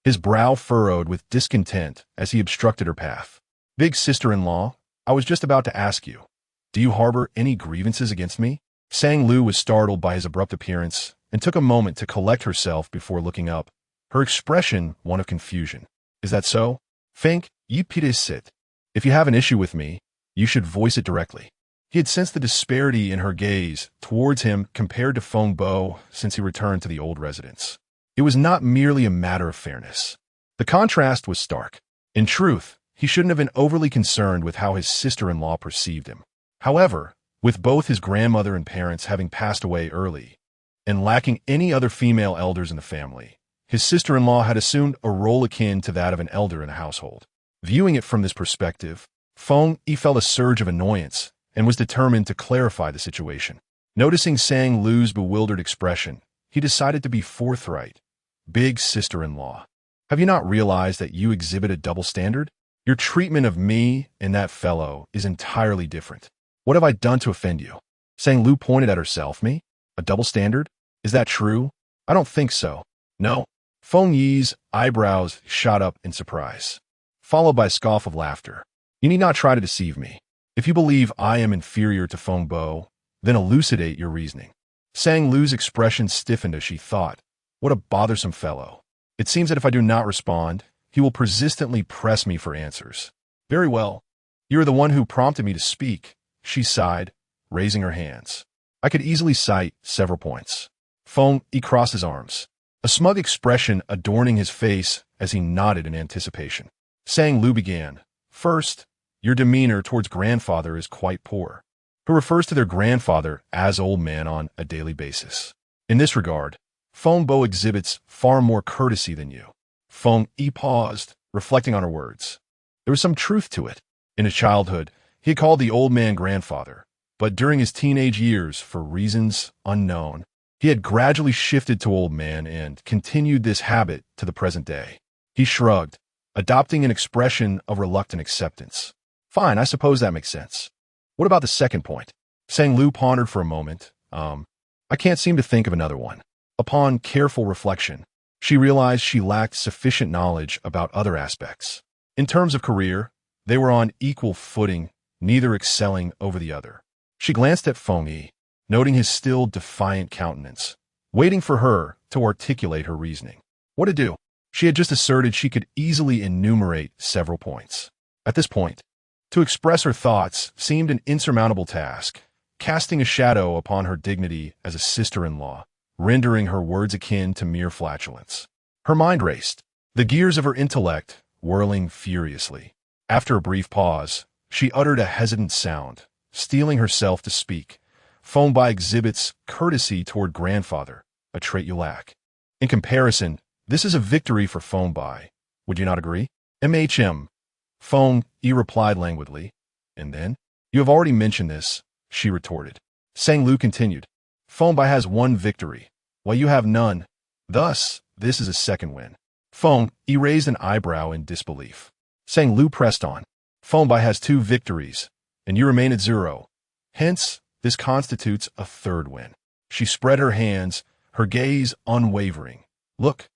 Speaker 1: his brow furrowed with discontent as he obstructed her path. Big sister-in-law, I was just about to ask you, do you harbor any grievances against me? Sang Lu was startled by his abrupt appearance and took a moment to collect herself before looking up, her expression one of confusion. Is that so? Feng Yi sit. If you have an issue with me, you should voice it directly. He had sensed the disparity in her gaze towards him compared to Feng Bo since he returned to the old residence. It was not merely a matter of fairness. The contrast was stark. In truth, he shouldn't have been overly concerned with how his sister-in-law perceived him. However, with both his grandmother and parents having passed away early, and lacking any other female elders in the family, his sister-in-law had assumed a role akin to that of an elder in the household. Viewing it from this perspective, Feng Yi felt a surge of annoyance and was determined to clarify the situation. Noticing Sang Lu's bewildered expression, he decided to be forthright. Big sister-in-law, have you not realized that you exhibit a double standard? Your treatment of me and that fellow is entirely different. What have I done to offend you? Sang Lu pointed at herself. Me? A double standard? Is that true? I don't think so. No. Feng Yi's eyebrows shot up in surprise, followed by a scoff of laughter. You need not try to deceive me. If you believe I am inferior to Feng Bo, then elucidate your reasoning. Sang Lu's expression stiffened as she thought, what a bothersome fellow. It seems that if I do not respond, he will persistently press me for answers. Very well. You are the one who prompted me to speak, she sighed, raising her hands. I could easily cite several points. Feng Yi crossed his arms, a smug expression adorning his face as he nodded in anticipation. Sang Lu began. First, your demeanor towards grandfather is quite poor. Who refers to their grandfather as old man on a daily basis. In this regard, Feng Bo exhibits far more courtesy than you. Feng Yi paused, reflecting on her words. There was some truth to it. In his childhood, he had called the old man grandfather, but during his teenage years, for reasons unknown, he had gradually shifted to old man and continued this habit to the present day. He shrugged, adopting an expression of reluctant acceptance. Fine, I suppose that makes sense. What about the second point? Sang Lu pondered for a moment. I can't seem to think of another one. Upon careful reflection, she realized she lacked sufficient knowledge about other aspects. In terms of career, they were on equal footing, neither excelling over the other. She glanced at Feng Yi. noting his still defiant countenance, waiting for her to articulate her reasoning. What to do? She had just asserted she could easily enumerate several points. At this point, to express her thoughts seemed an insurmountable task, casting a shadow upon her dignity as a sister-in-law, rendering her words akin to mere flatulence. Her mind raced, the gears of her intellect whirling furiously. After a brief pause, she uttered a hesitant sound, steeling herself to speak. Phoneby exhibits courtesy toward grandfather, a trait you lack. In comparison, this is a victory for Phoneby. Would you not agree? MHM. Phone, E replied languidly. And then? You have already mentioned this, she retorted. Sang Lu continued. Phoneby has one victory, while you have none. Thus, this is a second win. Phone, E raised an eyebrow in disbelief. Sang Lu pressed on. Phoneby has 2 victories, and you remain at 0. Hence, this constitutes a third win. She spread her hands, her gaze unwavering. Look,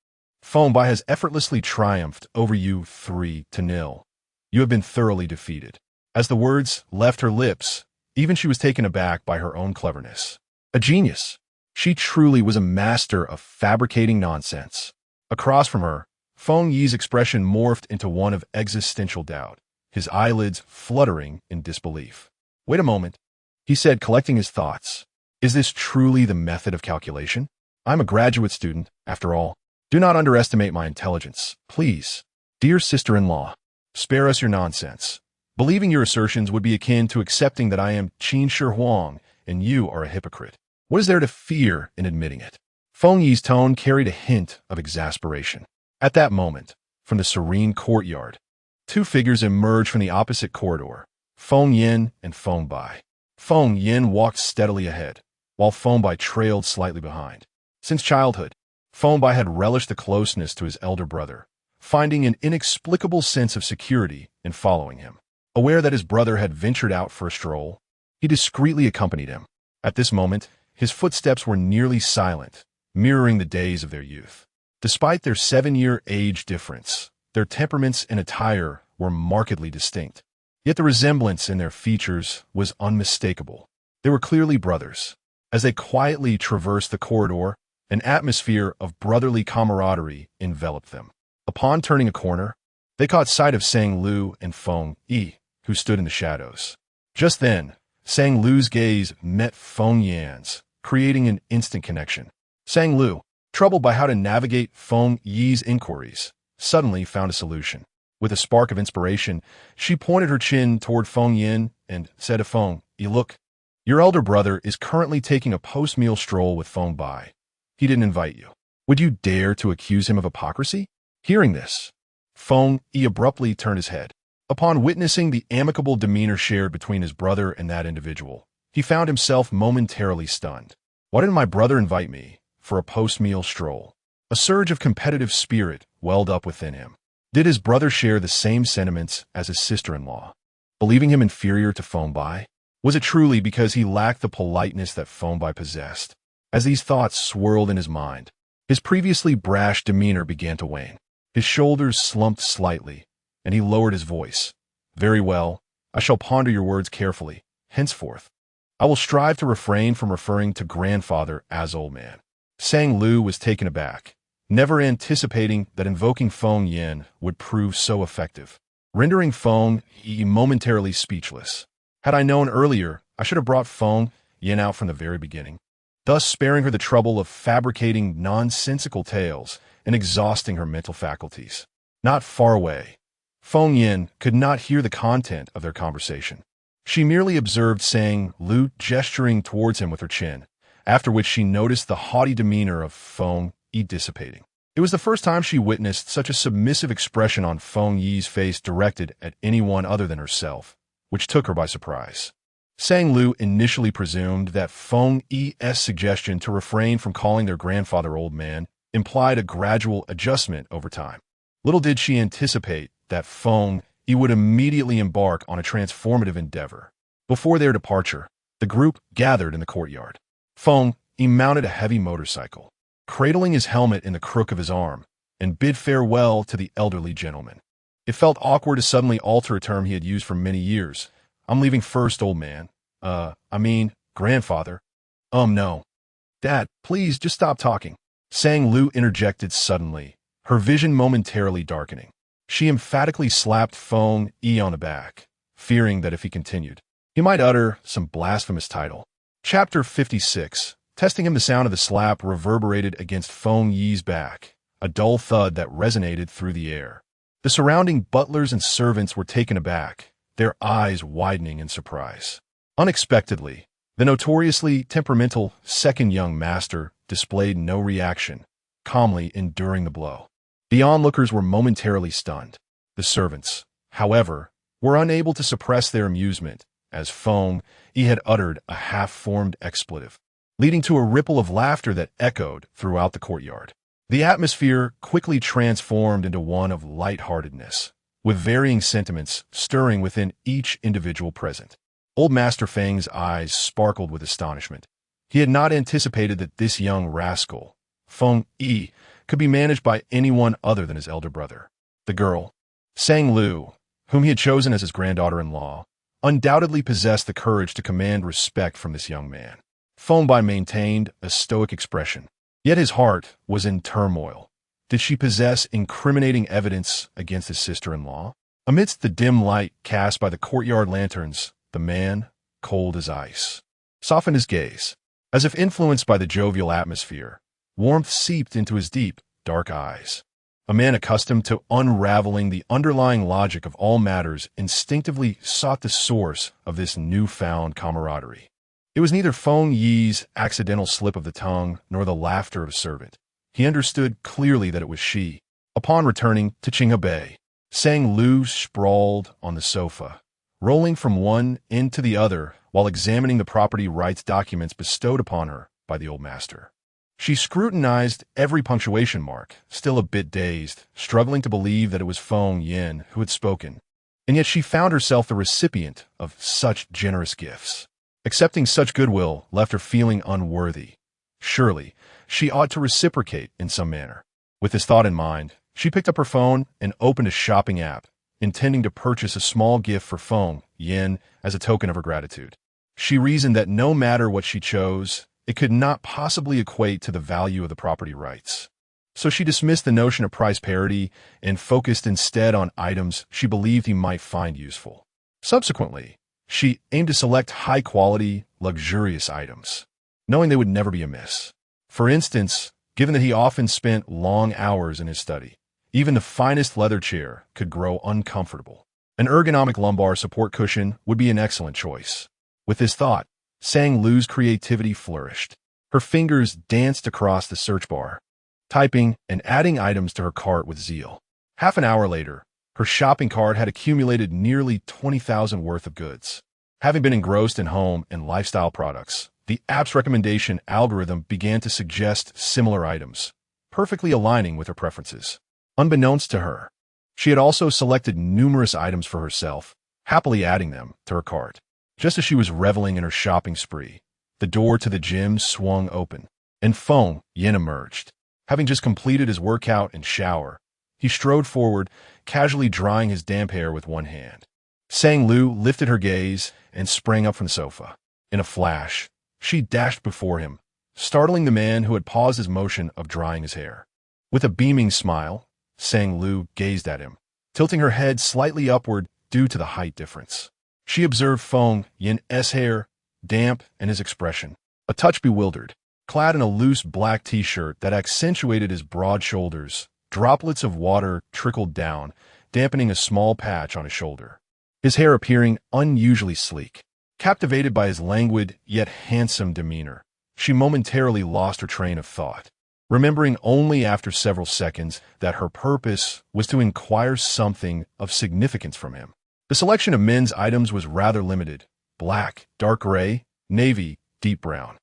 Speaker 1: Phoneby has effortlessly triumphed over you 3-0. You have been thoroughly defeated. As the words left her lips, even she was taken aback by her own cleverness. A genius. She truly was a master of fabricating nonsense. Across from her, Feng Yi's expression morphed into one of existential doubt, his eyelids fluttering in disbelief. Wait a moment, he said, collecting his thoughts. Is this truly the method of calculation? I'm a graduate student, after all. Do not underestimate my intelligence, please. Dear sister-in-law, spare us your nonsense. Believing your assertions would be akin to accepting that I am Qin Shi Huang and you are a hypocrite. What is there to fear in admitting it? Feng Yi's tone carried a hint of exasperation. At that moment, from the serene courtyard, 2 figures emerged from the opposite corridor, Feng Yin and Phoneby. Feng Yin walked steadily ahead, while Phoneby trailed slightly behind. Since childhood, Phoneby had relished the closeness to his elder brother, finding an inexplicable sense of security in following him. Aware that his brother had ventured out for a stroll, he discreetly accompanied him. At this moment, his footsteps were nearly silent, mirroring the days of their youth. Despite their 7-year age difference, their temperaments and attire were markedly distinct. Yet the resemblance in their features was unmistakable. They were clearly brothers. As they quietly traversed the corridor, an atmosphere of brotherly camaraderie enveloped them. Upon turning a corner, they caught sight of Sang Lu and Feng Yi, who stood in the shadows. Just then, Sang Lu's gaze met Feng Yan's, creating an instant connection. Sang Lu, troubled by how to navigate Feng Yi's inquiries, suddenly found a solution. With a spark of inspiration, she pointed her chin toward Feng Yin and said to Feng Yi, look, your elder brother is currently taking a post-meal stroll with Phoneby. He didn't invite you. Would you dare to accuse him of hypocrisy? Hearing this, Feng Yi abruptly turned his head. Upon witnessing the amicable demeanor shared between his brother and that individual, he found himself momentarily stunned. Why didn't my brother invite me for a post-meal stroll? A surge of competitive spirit welled up within him. Did his brother share the same sentiments as his sister-in-law, believing him inferior to Phoneby? Was it truly because he lacked the politeness that Phoneby possessed? As these thoughts swirled in his mind, his previously brash demeanor began to wane. His shoulders slumped slightly, and he lowered his voice. Very well, I shall ponder your words carefully. Henceforth, I will strive to refrain from referring to grandfather as old man. Sang Lu was taken aback, never anticipating that invoking Feng Yin would prove so effective, rendering Feng Yi momentarily speechless. Had I known earlier, I should have brought Feng Yin out from the very beginning, thus sparing her the trouble of fabricating nonsensical tales and exhausting her mental faculties. Not far away, Feng Yin could not hear the content of their conversation. She merely observed Sang Lu gesturing towards him with her chin, after which she noticed the haughty demeanor of Feng Yi dissipating. It was the first time she witnessed such a submissive expression on Feng Yi's face directed at anyone other than herself, which took her by surprise. Sang Lu initially presumed that Feng Yi's suggestion to refrain from calling their grandfather old man implied a gradual adjustment over time. Little did she anticipate that Feng Yi would immediately embark on a transformative endeavor. Before their departure, the group gathered in the courtyard. Feng Yi mounted a heavy motorcycle, cradling his helmet in the crook of his arm, and bid farewell to the elderly gentleman. It felt awkward to suddenly alter a term he had used for many years. I'm leaving first, old man. Grandfather. No. Dad, please just stop talking. Sang Lu interjected suddenly, her vision momentarily darkening. She emphatically slapped Feng Yi on the back, fearing that if he continued, he might utter some blasphemous title. Chapter 56. Testing him, the sound of the slap reverberated against Feng Yi's back, a dull thud that resonated through the air. The surrounding butlers and servants were taken aback, their eyes widening in surprise. Unexpectedly, the notoriously temperamental second young master displayed no reaction, calmly enduring the blow. The onlookers were momentarily stunned. The servants, however, were unable to suppress their amusement, as Feng Yi had uttered a half-formed expletive, leading to a ripple of laughter that echoed throughout the courtyard. The atmosphere quickly transformed into one of lightheartedness, with varying sentiments stirring within each individual present. Old Master Feng's eyes sparkled with astonishment. He had not anticipated that this young rascal, Feng Yi, could be managed by anyone other than his elder brother. The girl, Sang Lu, whom he had chosen as his granddaughter-in-law, undoubtedly possessed the courage to command respect from this young man. Feng Bai maintained a stoic expression, yet his heart was in turmoil. Did she possess incriminating evidence against his sister-in-law? Amidst the dim light cast by the courtyard lanterns, the man, cold as ice, softened his gaze. As if influenced by the jovial atmosphere, warmth seeped into his deep, dark eyes. A man accustomed to unraveling the underlying logic of all matters instinctively sought the source of this newfound camaraderie. It was neither Feng Yi's accidental slip of the tongue nor the laughter of a servant. He understood clearly that it was she. Upon returning to Qinghebei, Sang Lu sprawled on the sofa, rolling from one end to the other while examining the property rights documents bestowed upon her by the old master. She scrutinized every punctuation mark, still a bit dazed, struggling to believe that it was Feng Yin who had spoken. And yet she found herself the recipient of such generous gifts. Accepting such goodwill left her feeling unworthy. Surely, she ought to reciprocate in some manner. With this thought in mind, she picked up her phone and opened a shopping app, intending to purchase a small gift for Feng Yin as a token of her gratitude. She reasoned that no matter what she chose, it could not possibly equate to the value of the property rights. So she dismissed the notion of price parity and focused instead on items she believed he might find useful. Subsequently, she aimed to select high-quality, luxurious items, knowing they would never be amiss. For instance, given that he often spent long hours in his study, even the finest leather chair could grow uncomfortable. An ergonomic lumbar support cushion would be an excellent choice. With this thought, Sang Lu's creativity flourished. Her fingers danced across the search bar, typing and adding items to her cart with zeal. Half an hour later, her shopping cart had accumulated nearly 20,000 worth of goods. Having been engrossed in home and lifestyle products, the app's recommendation algorithm began to suggest similar items, perfectly aligning with her preferences. Unbeknownst to her, she had also selected numerous items for herself, happily adding them to her cart. Just as she was reveling in her shopping spree, the door to the gym swung open, and Feng Yin emerged. Having just completed his workout and shower, he strode forward, casually drying his damp hair with one hand. Sang Lu lifted her gaze and sprang up from the sofa. In a flash, she dashed before him, startling the man who had paused his motion of drying his hair. With a beaming smile, Sang Lu gazed at him, tilting her head slightly upward due to the height difference. She observed Feng Yin's hair, damp, and his expression, a touch bewildered. Clad in a loose black t-shirt that accentuated his broad shoulders, droplets of water trickled down, dampening a small patch on his shoulder. His hair appearing unusually sleek. Captivated by his languid yet handsome demeanor, she momentarily lost her train of thought, remembering only after several seconds that her purpose was to inquire something of significance from him. The selection of men's items was rather limited: black, dark gray, navy, deep brown.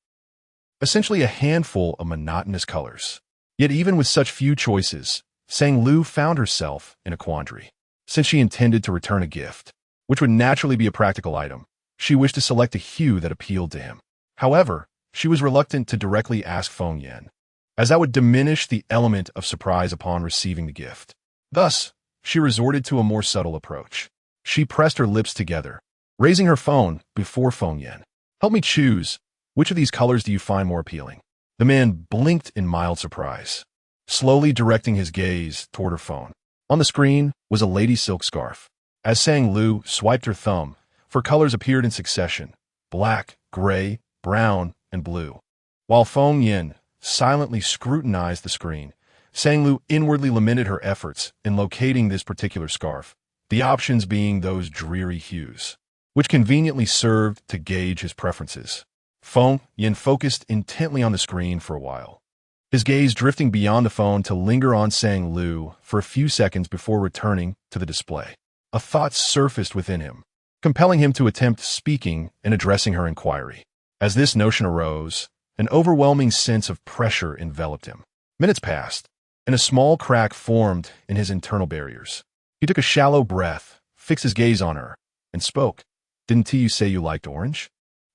Speaker 1: Essentially a handful of monotonous colors. Yet even with such few choices, Sang Lu found herself in a quandary. Since she intended to return a gift, which would naturally be a practical item, she wished to select a hue that appealed to him. However, she was reluctant to directly ask Feng Yin, as that would diminish the element of surprise upon receiving the gift. Thus, she resorted to a more subtle approach. She pressed her lips together, raising her phone before Feng Yin. "Help me choose. Which of these colors do you find more appealing? The man blinked in mild surprise, slowly directing his gaze toward her phone. On the screen was a lady's silk scarf. As Sang Lu swiped her thumb, four colors appeared in succession: black, gray, brown, and blue. While Feng Yin silently scrutinized the screen, Sang Lu inwardly lamented her efforts in locating this particular scarf, the options being those dreary hues, which conveniently served to gauge his preferences. Feng Yin focused intently on the screen for a while, his gaze drifting beyond the phone to linger on Sang Lu for a few seconds before returning to the display. A thought surfaced within him, compelling him to attempt speaking and addressing her inquiry. As this notion arose, an overwhelming sense of pressure enveloped him. Minutes passed, and a small crack formed in his internal barriers. He took a shallow breath, fixed his gaze on her, and spoke. "Didn't you say you liked orange?"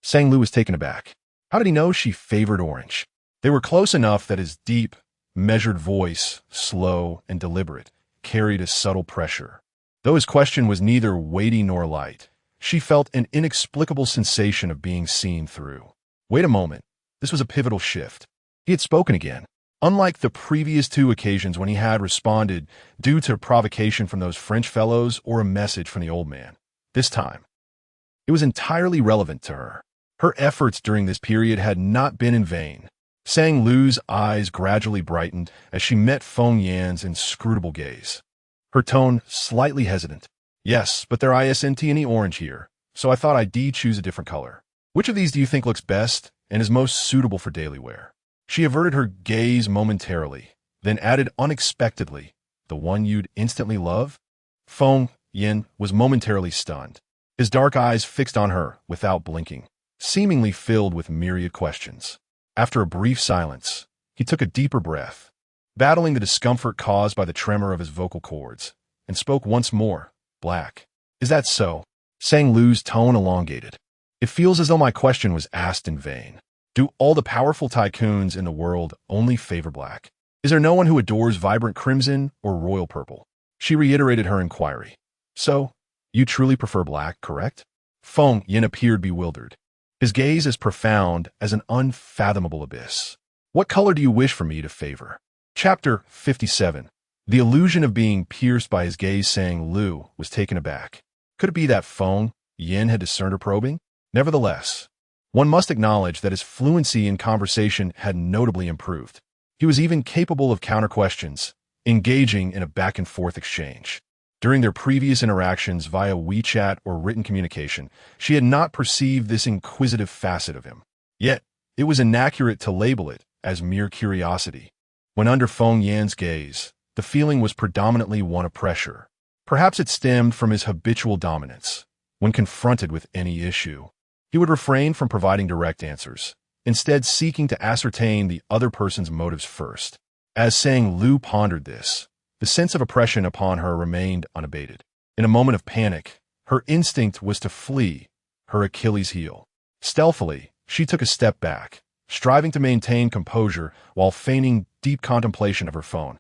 Speaker 1: Sang Lu was taken aback. How did he know she favored orange? They were close enough that his deep, measured voice, slow and deliberate, carried a subtle pressure. Though his question was neither weighty nor light, she felt an inexplicable sensation of being seen through. Wait a moment. This was a pivotal shift. He had spoken again. Unlike the previous two occasions when he had responded due to provocation from those French fellows or a message from the old man, this time, it was entirely relevant to her. Her efforts during this period had not been in vain. Sang Lu's eyes gradually brightened as she met Feng Yan's inscrutable gaze. Her tone slightly hesitant. "Yes, but there isn't any orange here, so I thought I'd choose a different color. Which of these do you think looks best and is most suitable for daily wear?" She averted her gaze momentarily, then added unexpectedly, "The one you'd instantly love?" Feng Yin was momentarily stunned, his dark eyes fixed on her without blinking, seemingly filled with myriad questions. After a brief silence, he took a deeper breath, battling the discomfort caused by the tremor of his vocal cords, and spoke once more. "Black. Is that so?" Sang Lu's tone elongated. "It feels as though my question was asked in vain. Do all the powerful tycoons in the world only favor black? Is there no one who adores vibrant crimson or royal purple?" She reiterated her inquiry. "So, you truly prefer black, correct?" Feng Yin appeared bewildered, his gaze as profound as an unfathomable abyss. "What color do you wish for me to favor?" Chapter 57. The illusion of being pierced by his gaze. Sang Lu was taken aback. Could it be that Feng Yin had discerned her probing? Nevertheless, one must acknowledge that his fluency in conversation had notably improved. He was even capable of counter-questions, engaging in a back-and-forth exchange. During their previous interactions via WeChat or written communication, she had not perceived this inquisitive facet of him. Yet, it was inaccurate to label it as mere curiosity. When under Feng Yan's gaze, the feeling was predominantly one of pressure. Perhaps it stemmed from his habitual dominance. When confronted with any issue, he would refrain from providing direct answers, instead seeking to ascertain the other person's motives first. As Sang Lu pondered this, the sense of oppression upon her remained unabated. In a moment of panic, her instinct was to flee, her Achilles heel. Stealthily, she took a step back, striving to maintain composure while feigning deep contemplation of her phone.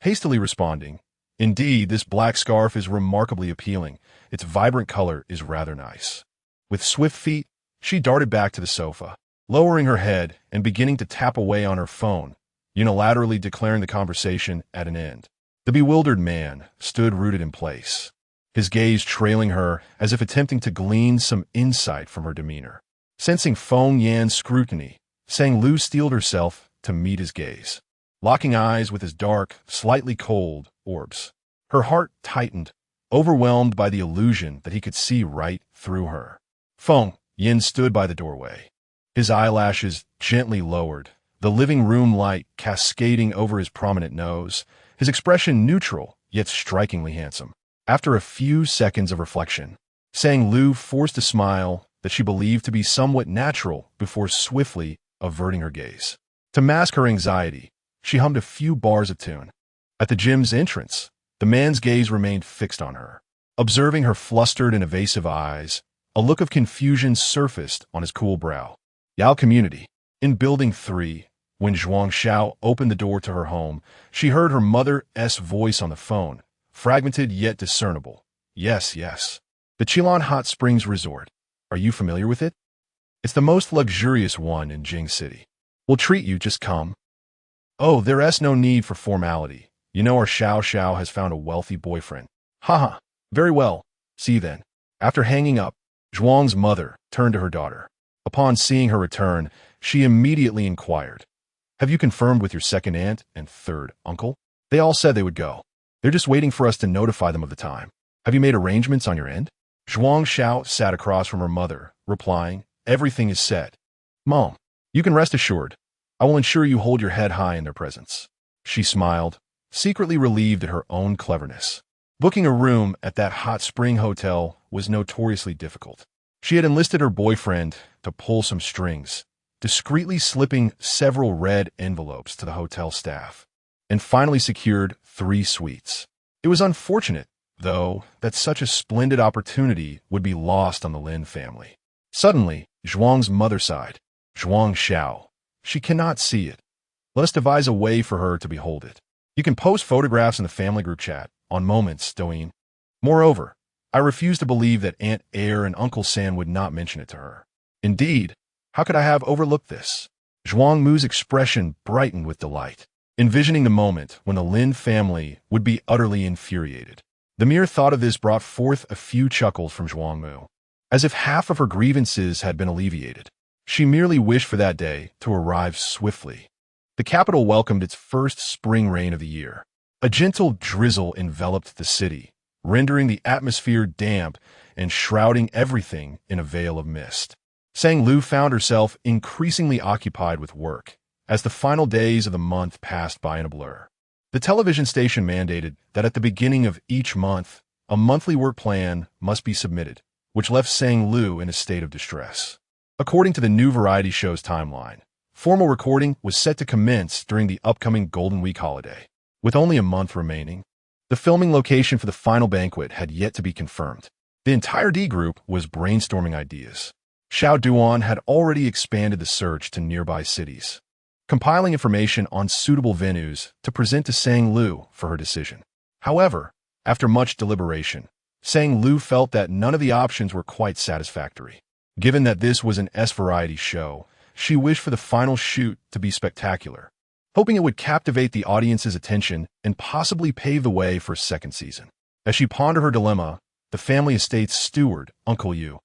Speaker 1: Hastily responding, "Indeed, this black scarf is remarkably appealing. Its vibrant color is rather nice." With swift feet, she darted back to the sofa, lowering her head and beginning to tap away on her phone, unilaterally declaring the conversation at an end. The bewildered man stood rooted in place, his gaze trailing her as if attempting to glean some insight from her demeanor. Sensing Feng Yan's scrutiny, Sang Lu steeled herself to meet his gaze, locking eyes with his dark, slightly cold orbs. Her heart tightened, overwhelmed by the illusion that he could see right through her. Feng Yin stood by the doorway, his eyelashes gently lowered, the living room light cascading over his prominent nose, his expression neutral yet strikingly handsome. After a few seconds of reflection, Sang Lu forced a smile that she believed to be somewhat natural before swiftly averting her gaze. To mask her anxiety, she hummed a few bars of tune. At the gym's entrance, the man's gaze remained fixed on her. Observing her flustered and evasive eyes, a look of confusion surfaced on his cool brow. Yao Community. In Building 3, when Zhuang Xiao opened the door to her home, she heard her mother's voice on the phone, fragmented yet discernible. "Yes, yes. The Qilin Hot Springs Resort. Are you familiar with it?" It's the most luxurious one in Jing City. We'll treat you, just come. Oh, there's no need for formality. You know our Xiao Xiao has found a wealthy boyfriend. Haha, very well. See you then. After hanging up, Zhuang's mother turned to her daughter. Upon seeing her return, she immediately inquired, "Have you confirmed with your second aunt and third uncle?" They all said they would go. They're just waiting for us to notify them of the time. Have you made arrangements on your end? Zhuang Xiao sat across from her mother, replying, "Everything is set. Mom, you can rest assured. I will ensure you hold your head high in their presence." She smiled, secretly relieved at her own cleverness. Booking a room at that hot spring hotel was notoriously difficult. She had enlisted her boyfriend to pull some strings, discreetly slipping several red envelopes to the hotel staff, and finally secured 3 suites. It was unfortunate, though, that such a splendid opportunity would be lost on the Lin family. Suddenly, Zhuang's mother sighed. "Zhuang Xiao. She cannot see it. Let us devise a way for her to behold it. You can post photographs in the family group chat on moments, Douyin. Moreover, I refuse to believe that Aunt Air and Uncle San would not mention it to her. Indeed, how could I have overlooked this?" Zhuang Mu's expression brightened with delight, envisioning the moment when the Lin family would be utterly infuriated. The mere thought of this brought forth a few chuckles from Zhuang Mu, as if half of her grievances had been alleviated. She merely wished for that day to arrive swiftly. The capital welcomed its first spring rain of the year. A gentle drizzle enveloped the city, rendering the atmosphere damp and shrouding everything in a veil of mist. Sang Lu found herself increasingly occupied with work, as the final days of the month passed by in a blur. The television station mandated that at the beginning of each month, a monthly work plan must be submitted, which left Sang Lu in a state of distress. According to the new variety show's timeline, formal recording was set to commence during the upcoming Golden Week holiday. With only a month remaining, the filming location for the final banquet had yet to be confirmed. The entire D group was brainstorming ideas. Xiao Duan had already expanded the search to nearby cities, compiling information on suitable venues to present to Sang Lu for her decision. However, after much deliberation, Sang Lu felt that none of the options were quite satisfactory. Given that this was an S-variety show, she wished for the final shoot to be spectacular, hoping it would captivate the audience's attention and possibly pave the way for a second season. As she pondered her dilemma, the family estate's steward, Uncle Yu,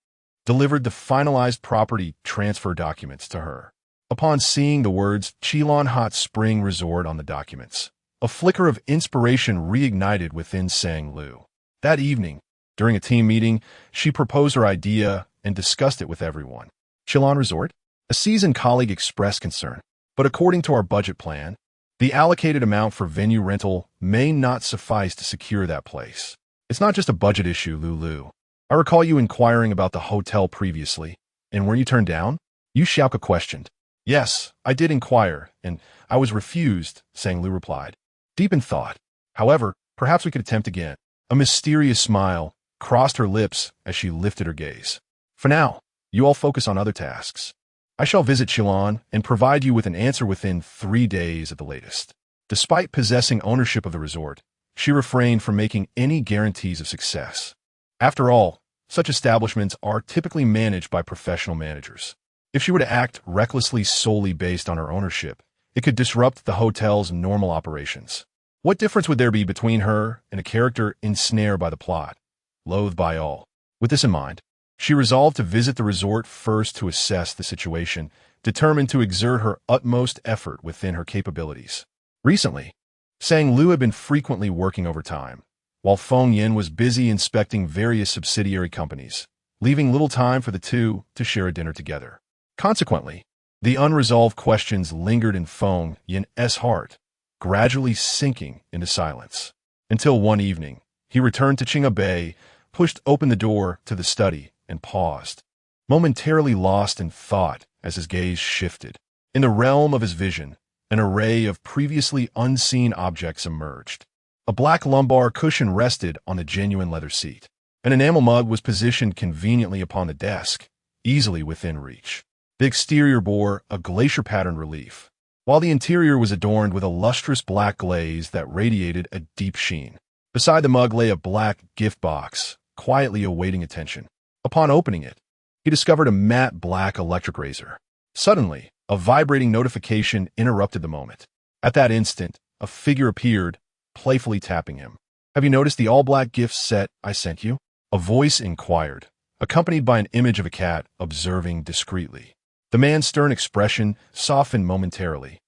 Speaker 1: delivered the finalized property transfer documents to her. Upon seeing the words Qilon Hot Spring Resort on the documents, a flicker of inspiration reignited within Sang Lu. That evening, during a team meeting, she proposed her idea and discussed it with everyone. Qilon Resort? A seasoned colleague expressed concern. But according to our budget plan, the allocated amount for venue rental may not suffice to secure that place. It's not just a budget issue, Lulu. I recall you inquiring about the hotel previously, and were you turned down? Yu Xiaoke questioned. Yes, I did inquire, and I was refused, Sang Lu replied, deep in thought. However, perhaps we could attempt again. A mysterious smile crossed her lips as she lifted her gaze. For now, you all focus on other tasks. I shall visit Qilon and provide you with an answer within 3 days at the latest. Despite possessing ownership of the resort, she refrained from making any guarantees of success. After all, such establishments are typically managed by professional managers. If she were to act recklessly solely based on her ownership, it could disrupt the hotel's normal operations. What difference would there be between her and a character ensnared by the plot, loathed by all? With this in mind, she resolved to visit the resort first to assess the situation, determined to exert her utmost effort within her capabilities. Recently, Sang Lu had been frequently working overtime, while Feng Yin was busy inspecting various subsidiary companies, leaving little time for the two to share a dinner together. Consequently, the unresolved questions lingered in Feng Yin's heart, gradually sinking into silence. Until one evening, he returned to Qinghe Bay, pushed open the door to the study, and paused, momentarily lost in thought as his gaze shifted. In the realm of his vision, an array of previously unseen objects emerged. A black lumbar cushion rested on a genuine leather seat. An enamel mug was positioned conveniently upon the desk, easily within reach. The exterior bore a glacier-patterned relief, while the interior was adorned with a lustrous black glaze that radiated a deep sheen. Beside the mug lay a black gift box, quietly awaiting attention. Upon opening it, he discovered a matte black electric razor. Suddenly, a vibrating notification interrupted the moment. At that instant, a figure appeared, playfully tapping him. "Have you noticed the all-black gift set I sent you?" A voice inquired, accompanied by an image of a cat observing discreetly. The man's stern expression softened momentarily,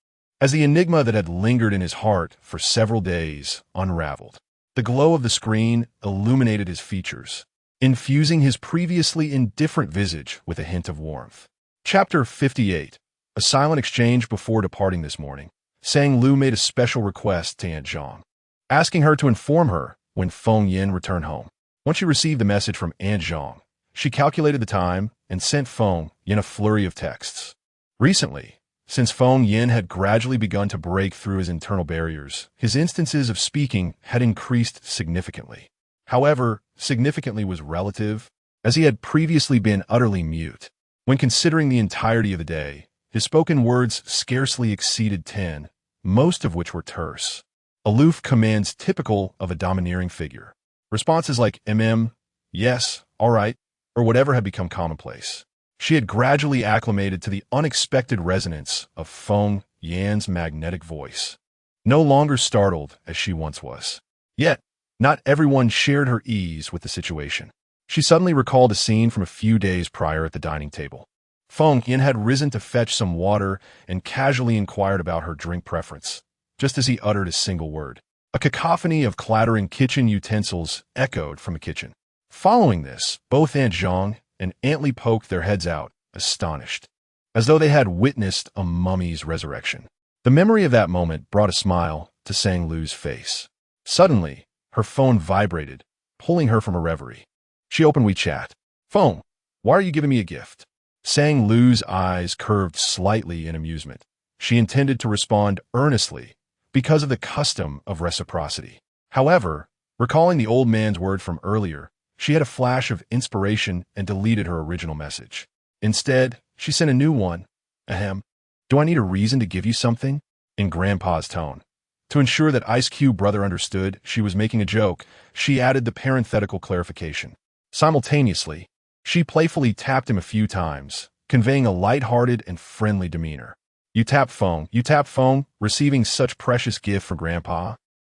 Speaker 1: as the enigma that had lingered in his heart for several days unraveled. The glow of the screen illuminated his features, infusing his previously indifferent visage with a hint of warmth. Chapter 58. A silent exchange before departing this morning. Sang Lu made a special request to Aunt Zhang, asking her to inform her when Feng Yin returned home. Once she received the message from Aunt Zhang, she calculated the time and sent Feng Yin a flurry of texts. Recently, since Feng Yin had gradually begun to break through his internal barriers, his instances of speaking had increased significantly. However, significantly was relative, as he had previously been utterly mute. When considering the entirety of the day, his spoken words scarcely exceeded 10, most of which were terse. Aloof commands typical of a domineering figure. Responses like yes, all right, or whatever had become commonplace. She had gradually acclimated to the unexpected resonance of Feng Yan's magnetic voice, no longer startled as she once was. Yet, not everyone shared her ease with the situation. She suddenly recalled a scene from a few days prior at the dining table. Feng Yan had risen to fetch some water and casually inquired about her drink preference, just as he uttered a single word. A cacophony of clattering kitchen utensils echoed from the kitchen. Following this, both Aunt Zhang and Aunt Li poked their heads out, astonished, as though they had witnessed a mummy's resurrection. The memory of that moment brought a smile to Sang Lu's face. Suddenly, her phone vibrated, pulling her from a reverie. She opened WeChat. "Phone, why are you giving me a gift?" Sang Lu's eyes curved slightly in amusement. She intended to respond earnestly because of the custom of reciprocity. However, recalling the old man's word from earlier, she had a flash of inspiration and deleted her original message. Instead, she sent a new one. "Ahem. Do I need a reason to give you something?" In Grandpa's tone. To ensure that Ice Cube brother understood she was making a joke, she added the parenthetical clarification. Simultaneously, she playfully tapped him a few times, conveying a light-hearted and friendly demeanor. You tap phone, receiving such precious gift for Grandpa."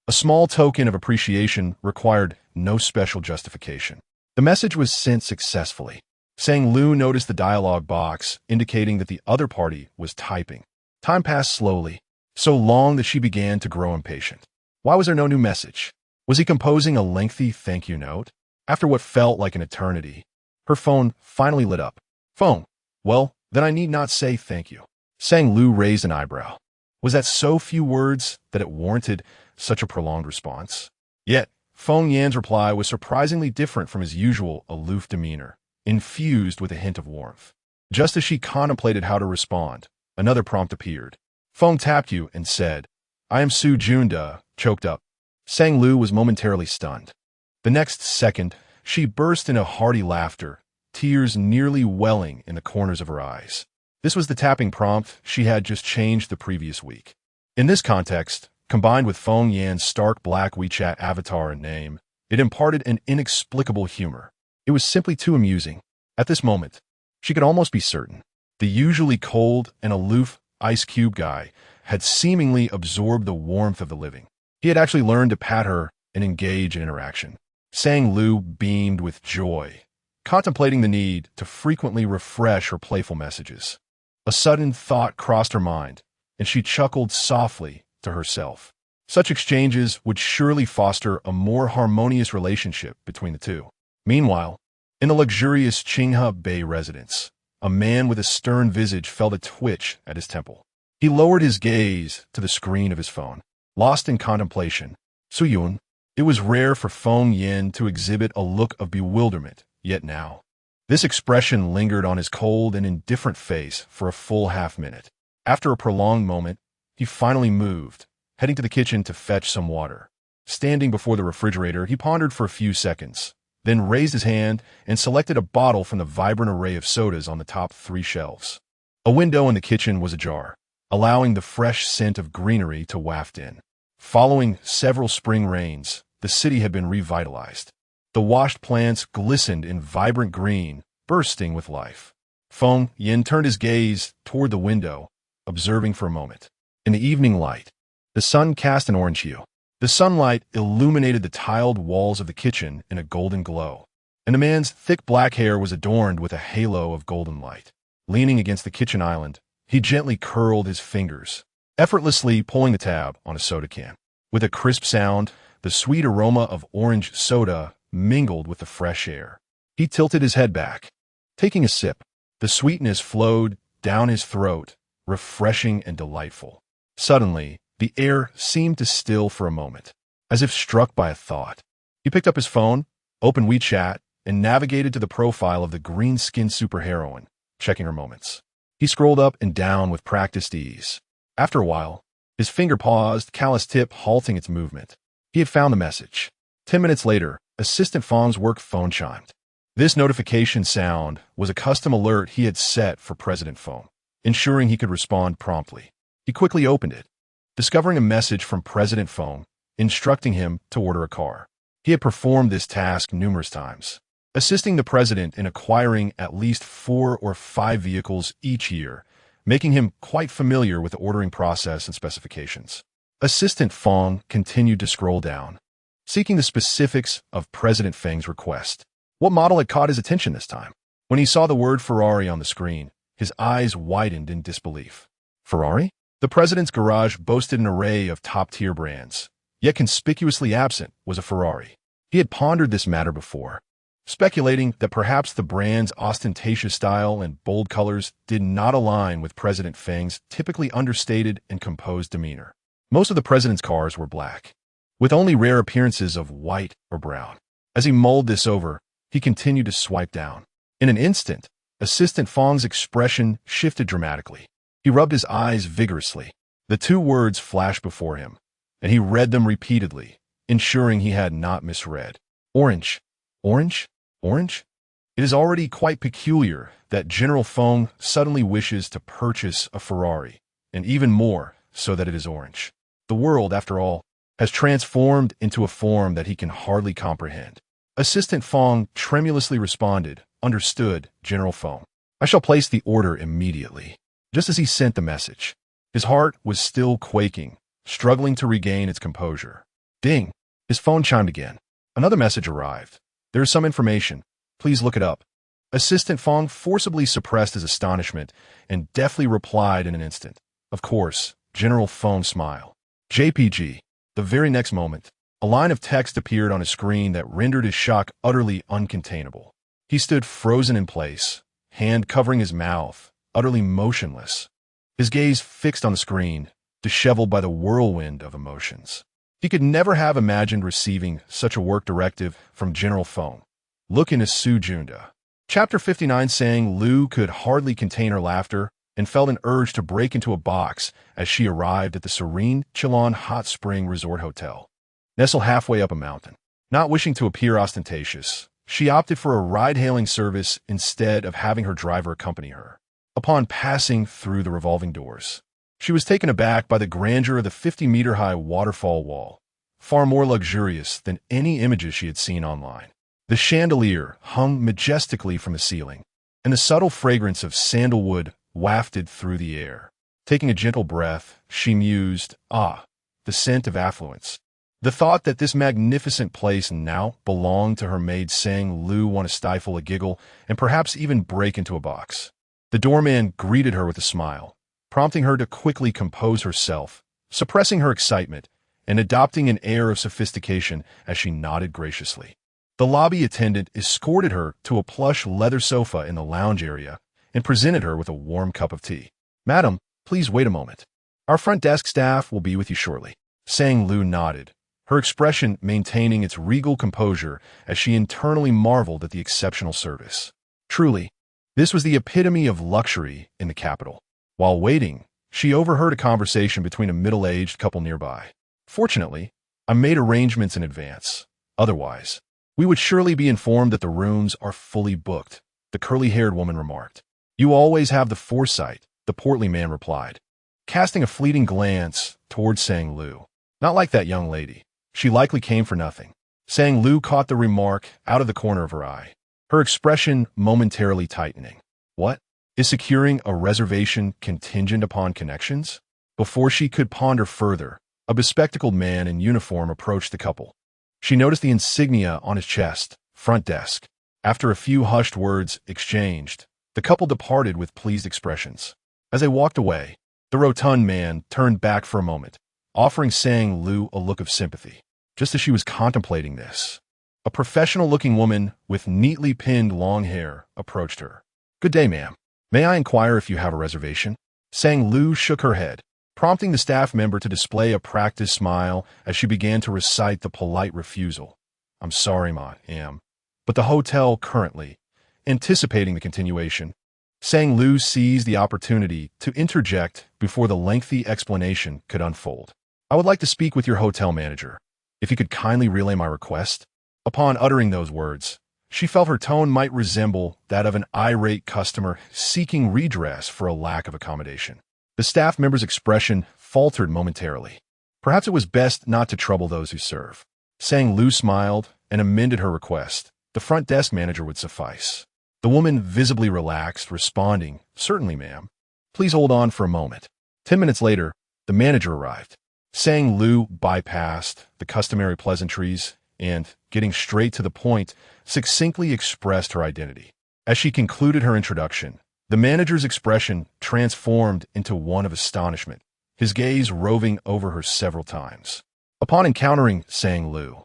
Speaker 1: A small token of appreciation required no special justification. The message was sent successfully. Sang Lu noticed the dialogue box, indicating that the other party was typing. Time passed slowly, so long that she began to grow impatient. Why was there no new message? Was he composing a lengthy thank you note? After what felt like an eternity, her phone finally lit up. "Phone, well, then I need not say thank you." Sang Lu raised an eyebrow. Was that so few words that it warranted such a prolonged response? Yet, Feng Yan's reply was surprisingly different from his usual aloof demeanor, infused with a hint of warmth. Just as she contemplated how to respond, another prompt appeared. Feng tapped you and said, "I am Su Junda," choked up. Sang Lu was momentarily stunned. The next second, she burst into hearty laughter, tears nearly welling in the corners of her eyes. This was the tapping prompt she had just changed the previous week. In this context, combined with Feng Yan's stark black WeChat avatar and name, it imparted an inexplicable humor. It was simply too amusing. At this moment, she could almost be certain the usually cold and aloof Ice Cube guy had seemingly absorbed the warmth of the living. He had actually learned to pat her and engage in interaction. Sang Lu beamed with joy, contemplating the need to frequently refresh her playful messages. A sudden thought crossed her mind, and she chuckled softly to herself. Such exchanges would surely foster a more harmonious relationship between the two. Meanwhile, in the luxurious Qinghe Bay residence, a man with a stern visage felt a twitch at his temple. He lowered his gaze to the screen of his phone, lost in contemplation. Suyun. It was rare for Feng Yin to exhibit a look of bewilderment, yet now, this expression lingered on his cold and indifferent face for a full half-minute. After a prolonged moment, he finally moved, heading to the kitchen to fetch some water. Standing before the refrigerator, he pondered for a few seconds, then raised his hand and selected a bottle from the vibrant array of sodas on the top 3 shelves. A window in the kitchen was ajar, allowing the fresh scent of greenery to waft in. Following several spring rains, the city had been revitalized. The washed plants glistened in vibrant green, bursting with life. Feng Yin turned his gaze toward the window, observing for a moment. In the evening light, the sun cast an orange hue. The sunlight illuminated the tiled walls of the kitchen in a golden glow, and the man's thick black hair was adorned with a halo of golden light. Leaning against the kitchen island, he gently curled his fingers, effortlessly pulling the tab on a soda can. With a crisp sound, the sweet aroma of orange soda mingled with the fresh air. He tilted his head back, taking a sip. The sweetness flowed down his throat, refreshing and delightful. Suddenly, the air seemed to still for a moment, as if struck by a thought. He picked up his phone, opened WeChat, and navigated to the profile of the green-skinned superheroine, checking her moments. He scrolled up and down with practiced ease. After a while, his finger paused, callous tip halting its movement. He had found the message. 10 minutes later, Assistant Fong's work phone chimed. This notification sound was a custom alert he had set for President Fong, ensuring he could respond promptly. He quickly opened it, discovering a message from President Fong instructing him to order a car. He had performed this task numerous times, assisting the president in acquiring at least 4 or 5 vehicles each year, making him quite familiar with the ordering process and specifications. Assistant Fong continued to scroll down, seeking the specifics of President Feng's request. What model had caught his attention this time? When he saw the word Ferrari on the screen, his eyes widened in disbelief. Ferrari? The president's garage boasted an array of top-tier brands, yet conspicuously absent was a Ferrari. He had pondered this matter before, speculating that perhaps the brand's ostentatious style and bold colors did not align with President Feng's typically understated and composed demeanor. Most of the president's cars were black, with only rare appearances of white or brown. As he mulled this over, he continued to swipe down. In an instant, Assistant Fong's expression shifted dramatically. He rubbed his eyes vigorously. The 2 words flashed before him, and he read them repeatedly, ensuring he had not misread. Orange. Orange? Orange? It is already quite peculiar that General Fong suddenly wishes to purchase a Ferrari, and even more so that it is orange. The world, after all, has transformed into a form that he can hardly comprehend. Assistant Fong tremulously responded, "Understood, General Fong. I shall place the order immediately." Just as he sent the message, his heart was still quaking, struggling to regain its composure. Ding! His phone chimed again. Another message arrived. "There is some information. Please look it up." Assistant Fong forcibly suppressed his astonishment and deftly replied in an instant. "Of course." General Fong smiled. JPG. The very next moment, a line of text appeared on his screen that rendered his shock utterly uncontainable. He stood frozen in place, hand covering his mouth, utterly motionless, his gaze fixed on the screen, disheveled by the whirlwind of emotions. He could never have imagined receiving such a work directive from General Fong. Look into Su Junda. Chapter 59 saying Lu could hardly contain her laughter and felt an urge to break into a box as she arrived at the serene Chillon Hot Spring Resort Hotel. Nestled halfway up a mountain. Not wishing to appear ostentatious, she opted for a ride-hailing service instead of having her driver accompany her. Upon passing through the revolving doors, she was taken aback by the grandeur of the 50-meter-high waterfall wall, far more luxurious than any images she had seen online. The chandelier hung majestically from the ceiling, and the subtle fragrance of sandalwood wafted through the air. Taking a gentle breath, she mused, the scent of affluence. The thought that this magnificent place now belonged to her maid sang Lu want to stifle a giggle and perhaps even break into a box. The doorman greeted her with a smile, prompting her to quickly compose herself, suppressing her excitement, and adopting an air of sophistication as she nodded graciously. The lobby attendant escorted her to a plush leather sofa in the lounge area and presented her with a warm cup of tea. "Madam, please wait a moment. Our front desk staff will be with you shortly." Sang Lu nodded, her expression maintaining its regal composure as she internally marveled at the exceptional service. Truly, this was the epitome of luxury in the capital. While waiting, she overheard a conversation between a middle-aged couple nearby. "Fortunately, I made arrangements in advance. Otherwise, we would surely be informed that the rooms are fully booked," the curly-haired woman remarked. "You always have the foresight," the portly man replied, casting a fleeting glance towards Sang Lu. "Not like that young lady. She likely came for nothing." Sang Lu caught the remark out of the corner of her eye. her expression momentarily tightening. What? Is securing a reservation contingent upon connections? Before she could ponder further, a bespectacled man in uniform approached the couple. She noticed the insignia on his chest, front desk. After a few hushed words exchanged, the couple departed with pleased expressions. As they walked away, the rotund man turned back for a moment, offering Sang Lu a look of sympathy. Just as she was contemplating this, a professional-looking woman with neatly pinned long hair approached her. "Good day, ma'am. May I inquire if you have a reservation?" Sang Lu shook her head, prompting the staff member to display a practiced smile as she began to recite the polite refusal. "I'm sorry, ma'am, but the hotel currently," anticipating the continuation. Sang Lu seized the opportunity to interject before the lengthy explanation could unfold. "I would like to speak with your hotel manager. If you could kindly relay my request." Upon uttering those words, she felt her tone might resemble that of an irate customer seeking redress for a lack of accommodation. The staff member's expression faltered momentarily. Perhaps it was best not to trouble those who serve. Sang Lu smiled and amended her request. The front desk manager would suffice. The woman visibly relaxed, responding, "Certainly, ma'am. Please hold on for a moment." 10 minutes later, the manager arrived. Sang Lu bypassed the customary pleasantries and, getting straight to the point, succinctly expressed her identity. As she concluded her introduction, the manager's expression transformed into one of astonishment, his gaze roving over her several times. Upon encountering Sang Lu,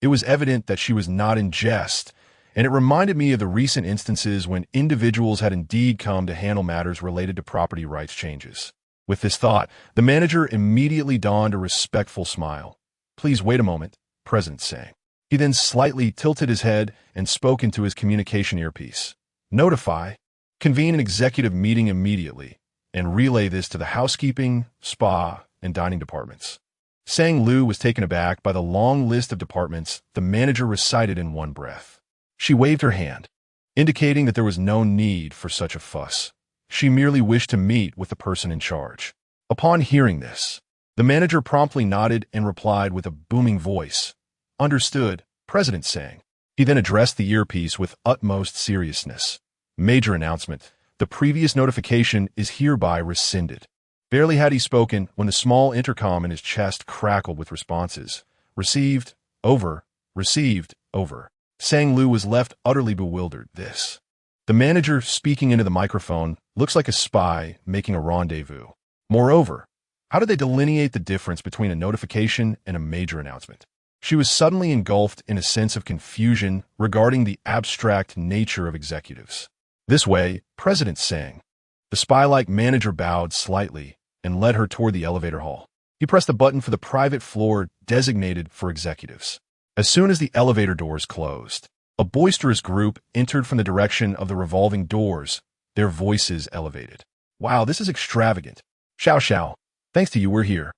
Speaker 1: it was evident that she was not in jest, and it reminded me of the recent instances when individuals had indeed come to handle matters related to property rights changes. With this thought, the manager immediately donned a respectful smile. "Please wait a moment," President sang. He then slightly tilted his head and spoke into his communication earpiece. "Notify, convene an executive meeting immediately, and relay this to the housekeeping, spa, and dining departments." Sang Lu was taken aback by the long list of departments the manager recited in one breath. She waved her hand, indicating that there was no need for such a fuss. She merely wished to meet with the person in charge. Upon hearing this, the manager promptly nodded and replied with a booming voice, "Understood, President Sang." He then addressed the earpiece with utmost seriousness. "Major announcement. The previous notification is hereby rescinded." Barely had he spoken when the small intercom in his chest crackled with responses. "Received, over, received, over." Sang Lu was left utterly bewildered. The manager, speaking into the microphone, looks like a spy making a rendezvous. Moreover, how did they delineate the difference between a notification and a major announcement? She was suddenly engulfed in a sense of confusion regarding the abstract nature of executives. "This way, President Sang." The spy-like manager bowed slightly and led her toward the elevator hall. He pressed the button for the private floor designated for executives. As soon as the elevator doors closed, a boisterous group entered from the direction of the revolving doors, their voices elevated. "Wow, this is extravagant. Xiao, thanks to you we're here.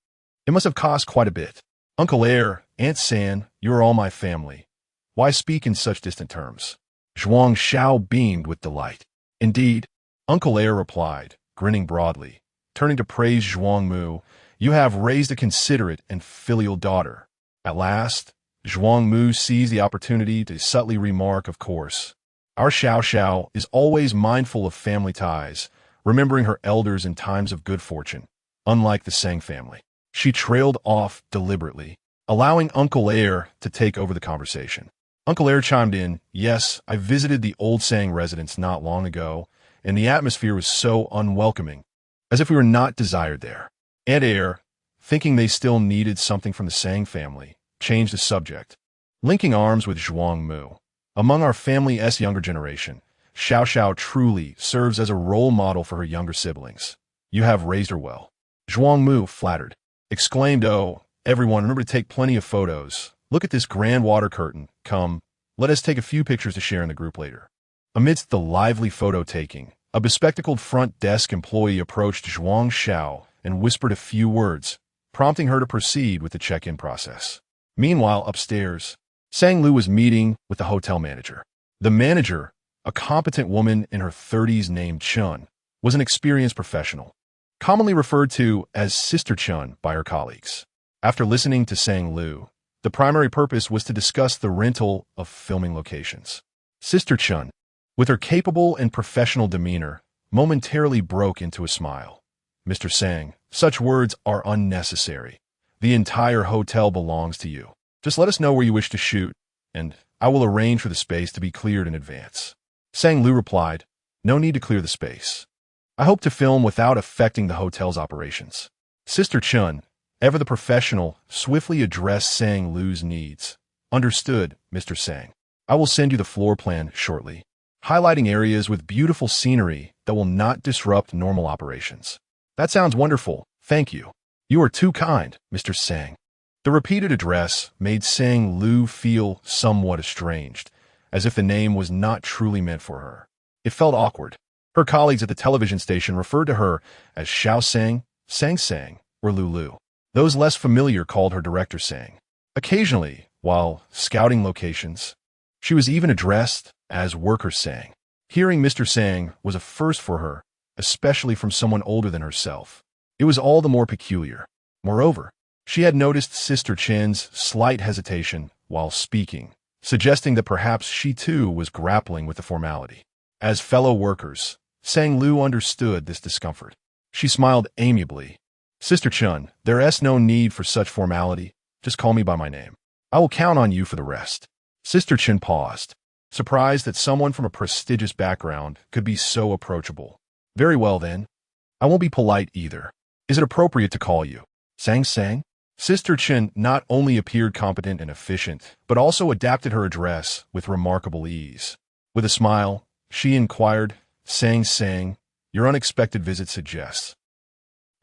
Speaker 1: It must have cost quite a bit. Uncle Air, Aunt San, you're all my family. Why speak in such distant terms?" Zhuang Xiao beamed with delight. "Indeed," Uncle Air replied, grinning broadly. Turning to praise Zhuang Mu, "You have raised a considerate and filial daughter." At last, Zhuang Mu seized the opportunity to subtly remark, "Of course, our Xiao is always mindful of family ties, remembering her elders in times of good fortune, unlike the Sang family." She trailed off deliberately, allowing Uncle Air to take over the conversation. Uncle Air chimed in, "Yes, I visited the old Sang residence not long ago, and the atmosphere was so unwelcoming, as if we were not desired there." Aunt Air, thinking they still needed something from the Sang family, changed the subject, linking arms with Zhuang Mu. "Among our family's younger generation, Xiao truly serves as a role model for her younger siblings. You have raised her well." Zhuang Mu, flattered, exclaimed, "Oh, everyone, remember to take plenty of photos. Look at this grand water curtain. Come, let us take a few pictures to share in the group later." Amidst the lively photo-taking, a bespectacled front desk employee approached Zhuang Xiao and whispered a few words, prompting her to proceed with the check-in process. Meanwhile, upstairs, Sang Lu was meeting with the hotel manager. The manager, a competent woman in her 30s named Chun, was an experienced professional, commonly referred to as Sister Chun by her colleagues. After listening to Sang Lu, the primary purpose was to discuss the rental of filming locations. Sister Chun, with her capable and professional demeanor, momentarily broke into a smile. Mr. Sang, such words are unnecessary. The entire hotel belongs to you. Just let us know where you wish to shoot, and I will arrange for the space to be cleared in advance. Sang Lu replied, no need to clear the space. I hope to film without affecting the hotel's operations. Sister Chun, ever the professional, swiftly addressed Sang Lu's needs. Understood, Mr. Sang. I will send you the floor plan shortly, highlighting areas with beautiful scenery that will not disrupt normal operations. That sounds wonderful, thank you. You are too kind, Mr. Sang. The repeated address made Sang Lu feel somewhat estranged, as if the name was not truly meant for her. It felt awkward. Her colleagues at the television station referred to her as Xiao Sang, Sang Sang, or Lulu. Those less familiar called her Director Sang. Occasionally, while scouting locations, she was even addressed as Worker Sang. Hearing Mr. Sang was a first for her, especially from someone older than herself. It was all the more peculiar. Moreover, she had noticed Sister Chen's slight hesitation while speaking, suggesting that perhaps she too was grappling with the formality. As fellow workers, Sang Lu understood this discomfort. She smiled amiably. Sister Chun, there's no need for such formality. Just call me by my name. I will count on you for the rest. Sister Chun paused, surprised that someone from a prestigious background could be so approachable. Very well then. I won't be polite either. Is it appropriate to call you Sang Sang? Sister Chun not only appeared competent and efficient, but also adapted her address with remarkable ease. With a smile, she inquired, Sang Sang, your unexpected visit suggests.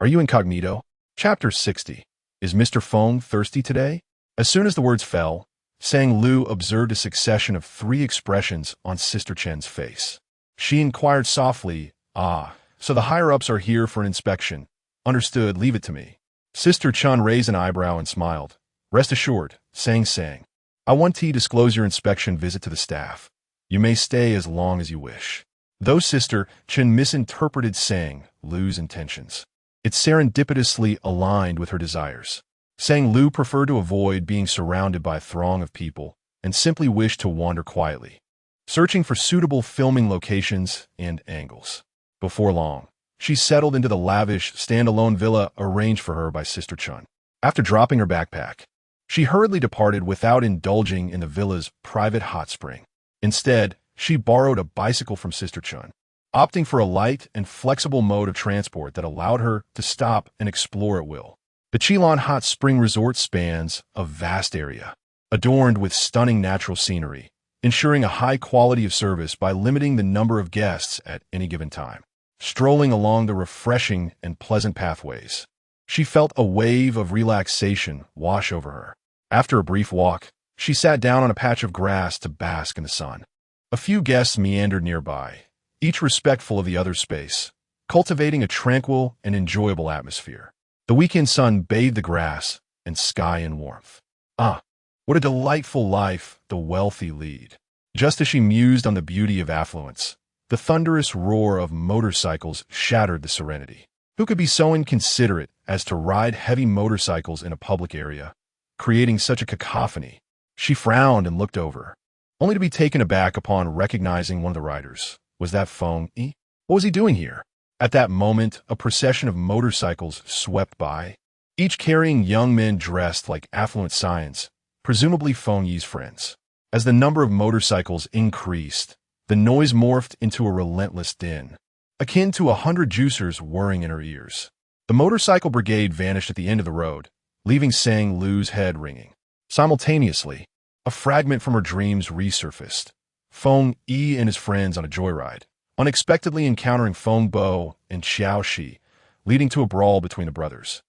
Speaker 1: Are you incognito? Chapter 60. Is Mr. Feng thirsty today? As soon as the words fell, Sang Lu observed a succession of 3 expressions on Sister Chen's face. She inquired softly, so the higher-ups are here for an inspection. Understood, leave it to me. Sister Chun raised an eyebrow and smiled. Rest assured, Sang Sang. I want to disclose your inspection visit to the staff. You may stay as long as you wish. Though Sister Chun misinterpreted Sang Lu's intentions, it serendipitously aligned with her desires. Sang Lu preferred to avoid being surrounded by a throng of people and simply wished to wander quietly, searching for suitable filming locations and angles. Before long, she settled into the lavish, standalone villa arranged for her by Sister Chun. After dropping her backpack, she hurriedly departed without indulging in the villa's private hot spring. Instead, she borrowed a bicycle from Sister Chun, opting for a light and flexible mode of transport that allowed her to stop and explore at will. The Qilin Hot Spring Resort spans a vast area, adorned with stunning natural scenery, ensuring a high quality of service by limiting the number of guests at any given time. Strolling along the refreshing and pleasant pathways, she felt a wave of relaxation wash over her. After a brief walk, she sat down on a patch of grass to bask in the sun. A few guests meandered nearby, each respectful of the other's space, cultivating a tranquil and enjoyable atmosphere. The weekend sun bathed the grass and sky in warmth. What a delightful life the wealthy lead. Just as she mused on the beauty of affluence, the thunderous roar of motorcycles shattered the serenity. Who could be so inconsiderate as to ride heavy motorcycles in a public area, creating such a cacophony? She frowned and looked over, only to be taken aback upon recognizing one of the riders. Was that Feng Yi? What was he doing here? At that moment, a procession of motorcycles swept by, each carrying young men dressed like affluent scions, presumably Feng Yi's friends. As the number of motorcycles increased, the noise morphed into a relentless din, akin to 100 juicers whirring in her ears. The motorcycle brigade vanished at the end of the road, leaving Sang Lu's head ringing. Simultaneously, a fragment from her dreams resurfaced. Feng Yi and his friends on a joyride, unexpectedly encountering Feng Bo and Xiao Shi, leading to a brawl between the brothers.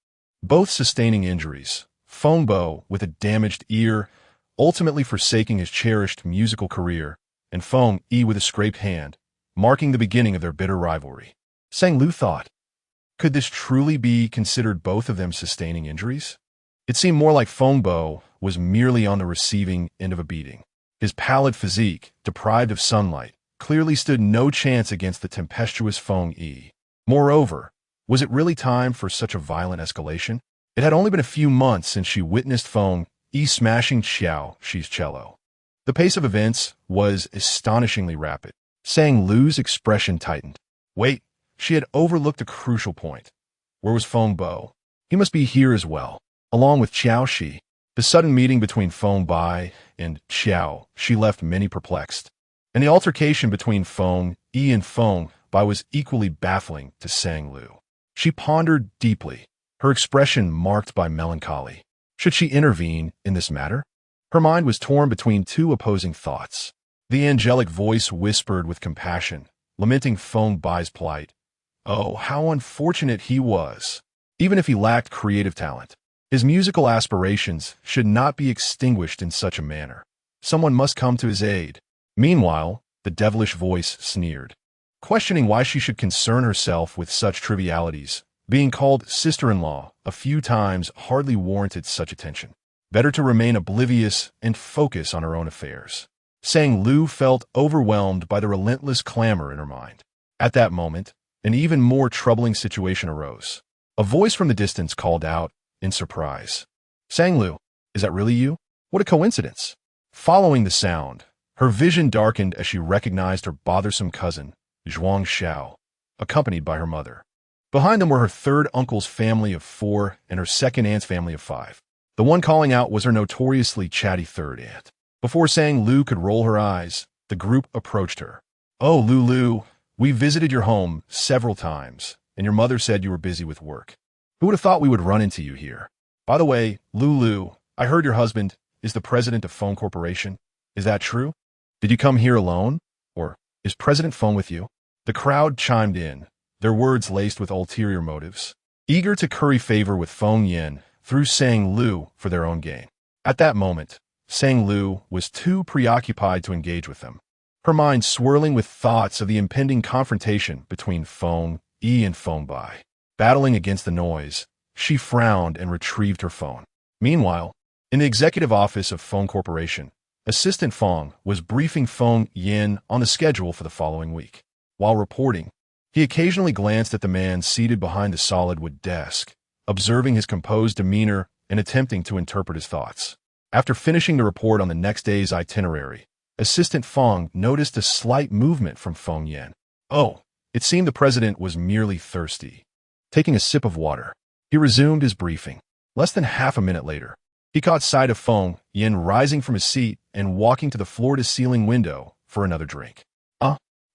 Speaker 1: Both sustaining injuries, Feng Bo, with a damaged ear, ultimately forsaking his cherished musical career, and Feng Yi with a scraped hand, marking the beginning of their bitter rivalry. Sang Lu thought, could this truly be considered both of them sustaining injuries? It seemed more like Feng Bo was merely on the receiving end of a beating. His pallid physique, deprived of sunlight, clearly stood no chance against the tempestuous Feng Yi. Moreover, was it really time for such a violent escalation? It had only been a few months since she witnessed Feng Yi smashing Xiao Shi's cello. The pace of events was astonishingly rapid. Sang Lu's expression tightened. Wait, she had overlooked a crucial point. Where was Feng Bo? He must be here as well, along with Xiao Shi. The sudden meeting between Feng Bai and Xiao Shi left many perplexed, and the altercation between Feng Yi and Feng Bai was equally baffling to Sang Lu. She pondered deeply, her expression marked by melancholy. Should she intervene in this matter? Her mind was torn between two opposing thoughts. The angelic voice whispered with compassion, lamenting Feng Bai's plight. Oh, how unfortunate he was! Even if he lacked creative talent, his musical aspirations should not be extinguished in such a manner. Someone must come to his aid. Meanwhile, the devilish voice sneered, questioning why she should concern herself with such trivialities. Being called sister-in-law a few times hardly warranted such attention. Better to remain oblivious and focus on her own affairs. Sang Lu felt overwhelmed by the relentless clamor in her mind. At that moment, an even more troubling situation arose. A voice from the distance called out in surprise. Sang Lu, is that really you? What a coincidence. Following the sound, her vision darkened as she recognized her bothersome cousin, Zhuang Xiao, accompanied by her mother. Behind them were her third uncle's family of 4 and her second aunt's family of 5. The one calling out was her notoriously chatty third aunt. Before Sang Lu could roll her eyes, the group approached her. Oh, Lulu, we visited your home several times, and your mother said you were busy with work. Who would have thought we would run into you here? By the way, Lulu, I heard your husband is the president of Phone Corporation. Is that true? Did you come here alone? Or is President Feng with you? The crowd chimed in, their words laced with ulterior motives, eager to curry favor with Feng Yin through Sang Lu for their own gain. At that moment, Sang Lu was too preoccupied to engage with them, her mind swirling with thoughts of the impending confrontation between Feng Yi and Feng Bai. Battling against the noise, she frowned and retrieved her phone. Meanwhile, in the executive office of Phone Corporation, Assistant Feng was briefing Feng Yin on the schedule for the following week. While reporting, he occasionally glanced at the man seated behind the solid wood desk, observing his composed demeanor and attempting to interpret his thoughts. After finishing the report on the next day's itinerary, Assistant Feng noticed a slight movement from Feng Yin. Oh, it seemed the president was merely thirsty. Taking a sip of water, he resumed his briefing. Less than half a minute later, he caught sight of Feng Yin rising from his seat and walking to the floor-to-ceiling window for another drink.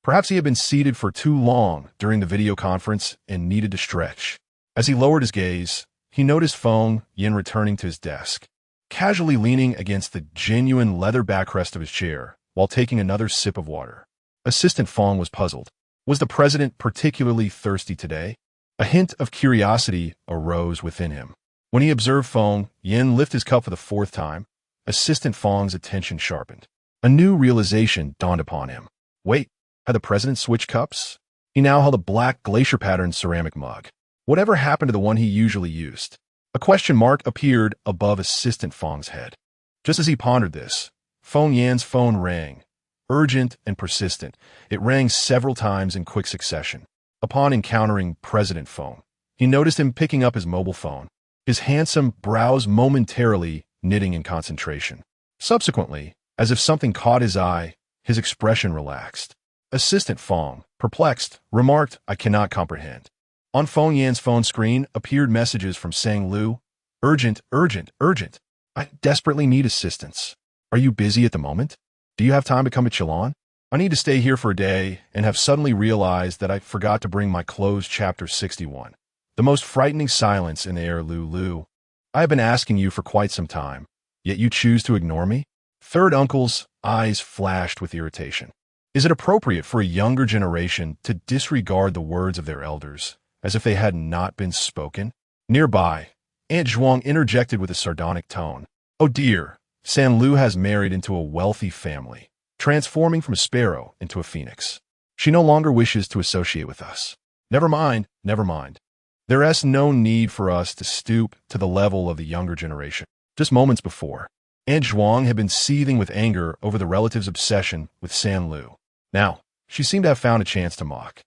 Speaker 1: Perhaps he had been seated for too long during the video conference and needed to stretch. As he lowered his gaze, he noticed Feng Yin returning to his desk, casually leaning against the genuine leather backrest of his chair while taking another sip of water. Assistant Feng was puzzled. Was the president particularly thirsty today? A hint of curiosity arose within him. When he observed Feng Yin lift his cup for the 4th time, Assistant Feng's attention sharpened. A new realization dawned upon him. Wait, had the president switched cups? He now held a black glacier-patterned ceramic mug. Whatever happened to the one he usually used? A question mark appeared above Assistant Feng's head. Just as he pondered this, Feng Yan's phone rang. Urgent and persistent, it rang several times in quick succession. Upon encountering President Feng, he noticed him picking up his mobile phone, his handsome brows momentarily knitting in concentration. Subsequently, as if something caught his eye, his expression relaxed. Assistant Feng, perplexed, remarked, I cannot comprehend. On Feng Yan's phone screen appeared messages from Sang Lu. Urgent, urgent, urgent. I desperately need assistance. Are you busy at the moment? Do you have time to come to Chilan? I need to stay here for a day and have suddenly realized that I forgot to bring my closed chapter 61. The most frightening silence in the air, Lulu. I have been asking you for quite some time, yet you choose to ignore me? Third uncle's eyes flashed with irritation. Is it appropriate for a younger generation to disregard the words of their elders, as if they had not been spoken? Nearby, Aunt Zhuang interjected with a sardonic tone. Oh dear, San Lu has married into a wealthy family, transforming from a sparrow into a phoenix. She no longer wishes to associate with us. Never mind, never mind. There is no need for us to stoop to the level of the younger generation. Just moments before, Aunt Zhuang had been seething with anger over the relative's obsession with San Lu. Now, she seemed to have found a chance to mock.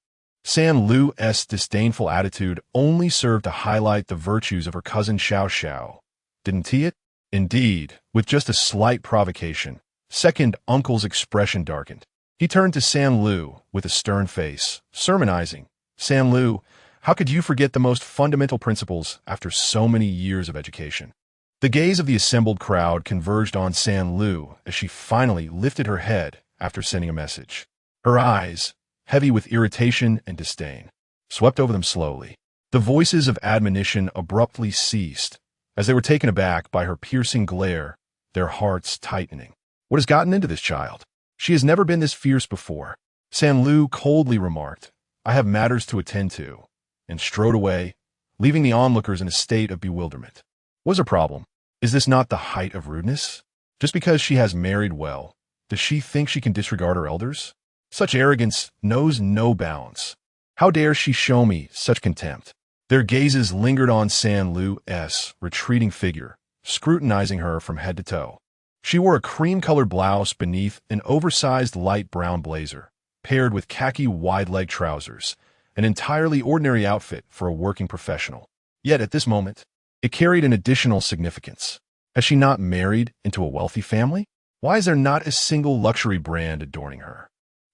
Speaker 1: San Lu's disdainful attitude only served to highlight the virtues of her cousin Xiao Xiao. Didn't he it? Indeed, with just a slight provocation, Second uncle's expression darkened. He turned to San Lu with a stern face, sermonizing. San Lu, how could you forget the most fundamental principles after so many years of education? The gaze of the assembled crowd converged on San Lu as she finally lifted her head after sending a message. Her eyes, heavy with irritation and disdain, swept over them slowly. The voices of admonition abruptly ceased as they were taken aback by her piercing glare, their hearts tightening. What has gotten into this child? She has never been this fierce before. San Lu coldly remarked, I have matters to attend to, and strode away, leaving the onlookers in a state of bewilderment. What's her problem? Is this not the height of rudeness? Just because she has married well, does she think she can disregard her elders? Such arrogance knows no bounds. How dare she show me such contempt? Their gazes lingered on San Lu's retreating figure, scrutinizing her from head to toe. She wore a cream-colored blouse beneath an oversized light brown blazer, paired with khaki wide-leg trousers, an entirely ordinary outfit for a working professional. Yet at this moment, it carried an additional significance. Has she not married into a wealthy family? Why is there not a single luxury brand adorning her?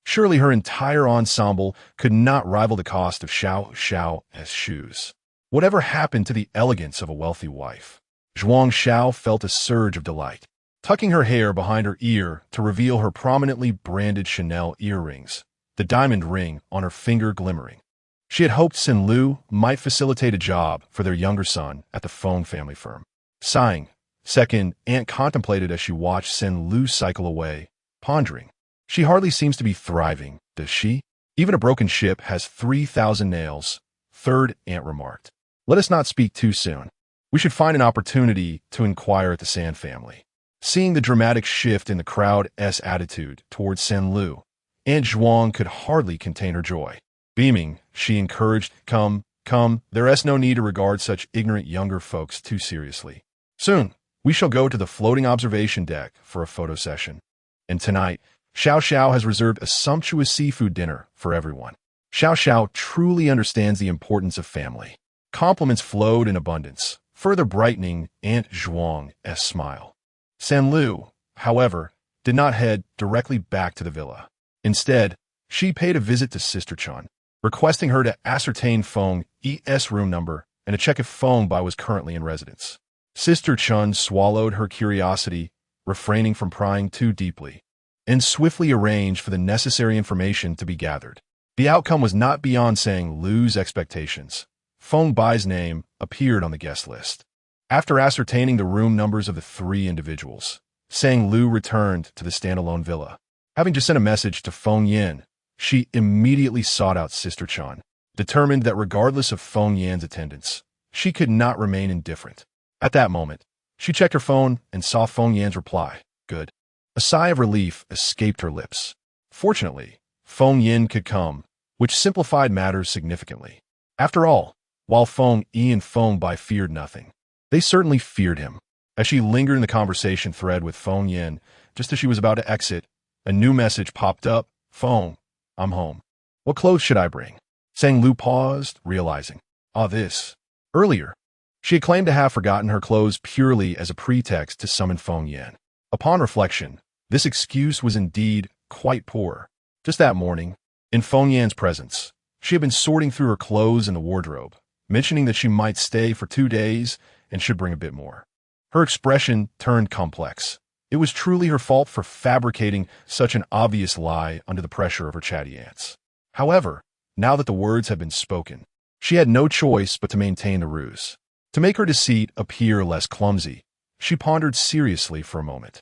Speaker 1: Surely her entire ensemble could not rival the cost of Xiao's shoes. Whatever happened to the elegance of a wealthy wife? Zhuang Xiao felt a surge of delight, tucking her hair behind her ear to reveal her prominently branded Chanel earrings, the diamond ring on her finger glimmering. She had hoped San Lu might facilitate a job for their younger son at the Feng family firm. Sighing, second aunt contemplated as she watched San Lu cycle away, pondering. She hardly seems to be thriving, does she? Even a broken ship has 3,000 nails, third aunt remarked. Let us not speak too soon. We should find an opportunity to inquire at the San family. Seeing the dramatic shift in the crowd's attitude towards San Lu, Aunt Zhuang could hardly contain her joy. Beaming, she encouraged, Come, there is no need to regard such ignorant younger folks too seriously. Soon, we shall go to the floating observation deck for a photo session. And tonight, Xiao has reserved a sumptuous seafood dinner for everyone. Xiao truly understands the importance of family. Compliments flowed in abundance, further brightening Aunt Zhuang's smile. San Lu, however, did not head directly back to the villa. Instead, she paid a visit to Sister Chun, requesting her to ascertain Feng's room number and to check if Feng Bai was currently in residence. Sister Chun swallowed her curiosity, refraining from prying too deeply, and swiftly arranged for the necessary information to be gathered. The outcome was not beyond Sang Lu's expectations. Feng Bai's name appeared on the guest list. After ascertaining the room numbers of the three individuals, Sang Lu returned to the standalone villa. Having just sent a message to Feng Yin, she immediately sought out Sister Chun, determined that regardless of Feng Yan's attendance, she could not remain indifferent. At that moment, she checked her phone and saw Feng Yan's reply. Good. A sigh of relief escaped her lips. Fortunately, Feng Yin could come, which simplified matters significantly. After all, while Feng Yi and Feng Bai feared nothing, they certainly feared him. As she lingered in the conversation thread with Feng Yin, just as she was about to exit, a new message popped up. Feng, I'm home. What clothes should I bring? Sang Lu paused, realizing. This. Earlier, she had claimed to have forgotten her clothes purely as a pretext to summon Feng Yin. Upon reflection, this excuse was indeed quite poor. Just that morning, in Feng Yan's presence, she had been sorting through her clothes in the wardrobe, mentioning that she might stay for 2 days and should bring a bit more. Her expression turned complex. It was truly her fault for fabricating such an obvious lie under the pressure of her chatty aunts. However, now that the words had been spoken, she had no choice but to maintain the ruse. To make her deceit appear less clumsy, she pondered seriously for a moment.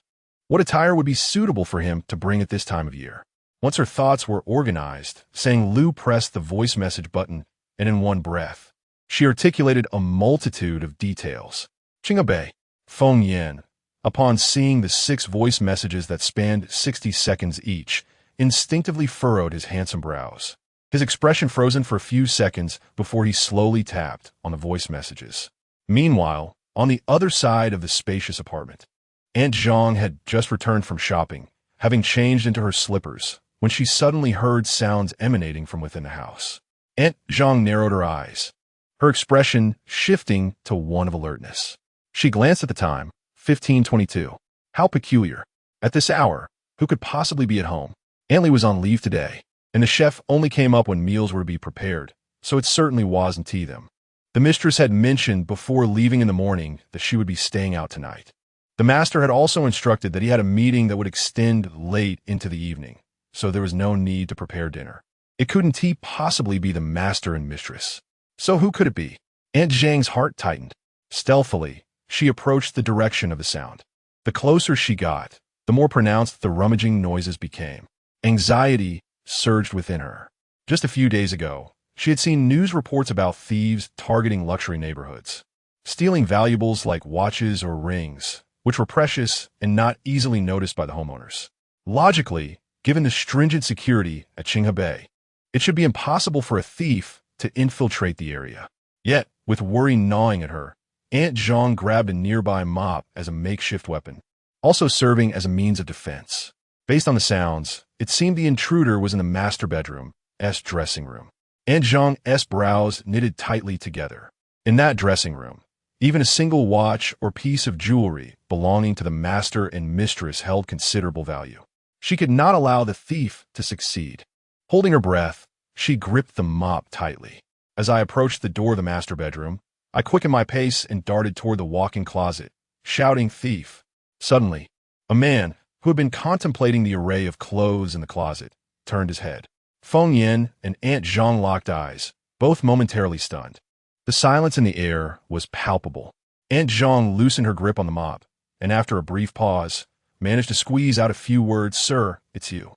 Speaker 1: What attire would be suitable for him to bring at this time of year? Once her thoughts were organized, Sang Lu pressed the voice message button, and in one breath, she articulated a multitude of details. Qingabei, Feng Yin, upon seeing the 6 voice messages that spanned 60 seconds each, instinctively furrowed his handsome brows, his expression frozen for a few seconds before he slowly tapped on the voice messages. Meanwhile, on the other side of the spacious apartment, Aunt Zhang had just returned from shopping, having changed into her slippers, when she suddenly heard sounds emanating from within the house. Aunt Zhang narrowed her eyes, her expression shifting to one of alertness. She glanced at the time, 15:22. How peculiar. At this hour, who could possibly be at home? Antley was on leave today, and the chef only came up when meals were to be prepared, so it certainly wasn't them. The mistress had mentioned before leaving in the morning that she would be staying out tonight. The master had also instructed that he had a meeting that would extend late into the evening, so there was no need to prepare dinner. It couldn't possibly be the master and mistress. So who could it be? Aunt Zhang's heart tightened. Stealthily, she approached the direction of the sound. The closer she got, the more pronounced the rummaging noises became. Anxiety surged within her. Just a few days ago, she had seen news reports about thieves targeting luxury neighborhoods, stealing valuables like watches or rings, which were precious and not easily noticed by the homeowners. Logically, given the stringent security at Qinghebei, it should be impossible for a thief to infiltrate the area. Yet, with worry gnawing at her, Aunt Zhang grabbed a nearby mop as a makeshift weapon, also serving as a means of defense. Based on the sounds, it seemed the intruder was in the master bedroom's dressing room. Aunt Zhang's brows knitted tightly together. In that dressing room, even a single watch or piece of jewelry belonging to the master and mistress held considerable value. She could not allow the thief to succeed. Holding her breath, she gripped the mop tightly. As I approached the door of the master bedroom, I quickened my pace and darted toward the walk-in closet, shouting thief. Suddenly, a man, who had been contemplating the array of clothes in the closet, turned his head. Feng Yin and Aunt Zhang locked eyes, both momentarily stunned. The silence in the air was palpable. Aunt Zhang loosened her grip on the mop, and after a brief pause, managed to squeeze out a few words. "Sir, it's you.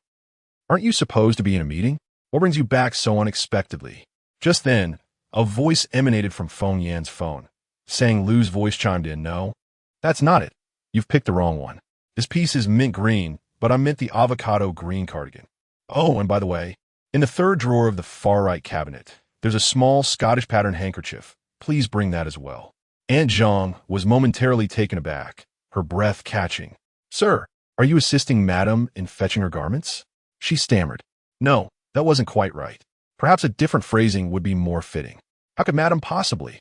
Speaker 1: Aren't you supposed to be in a meeting? What brings you back so unexpectedly?" Just then, a voice emanated from Feng Yan's phone. Sang Lu's voice chimed in. "No, that's not it. You've picked the wrong one. This piece is mint green, but I meant the avocado green cardigan. Oh, and by the way, in the third drawer of the far-right cabinet, there's a small Scottish pattern handkerchief. Please bring that as well." Aunt Zhang was momentarily taken aback, her breath catching. "Sir, are you assisting Madam in fetching her garments?" She stammered. "No, that wasn't quite right. Perhaps a different phrasing would be more fitting. How could Madam possibly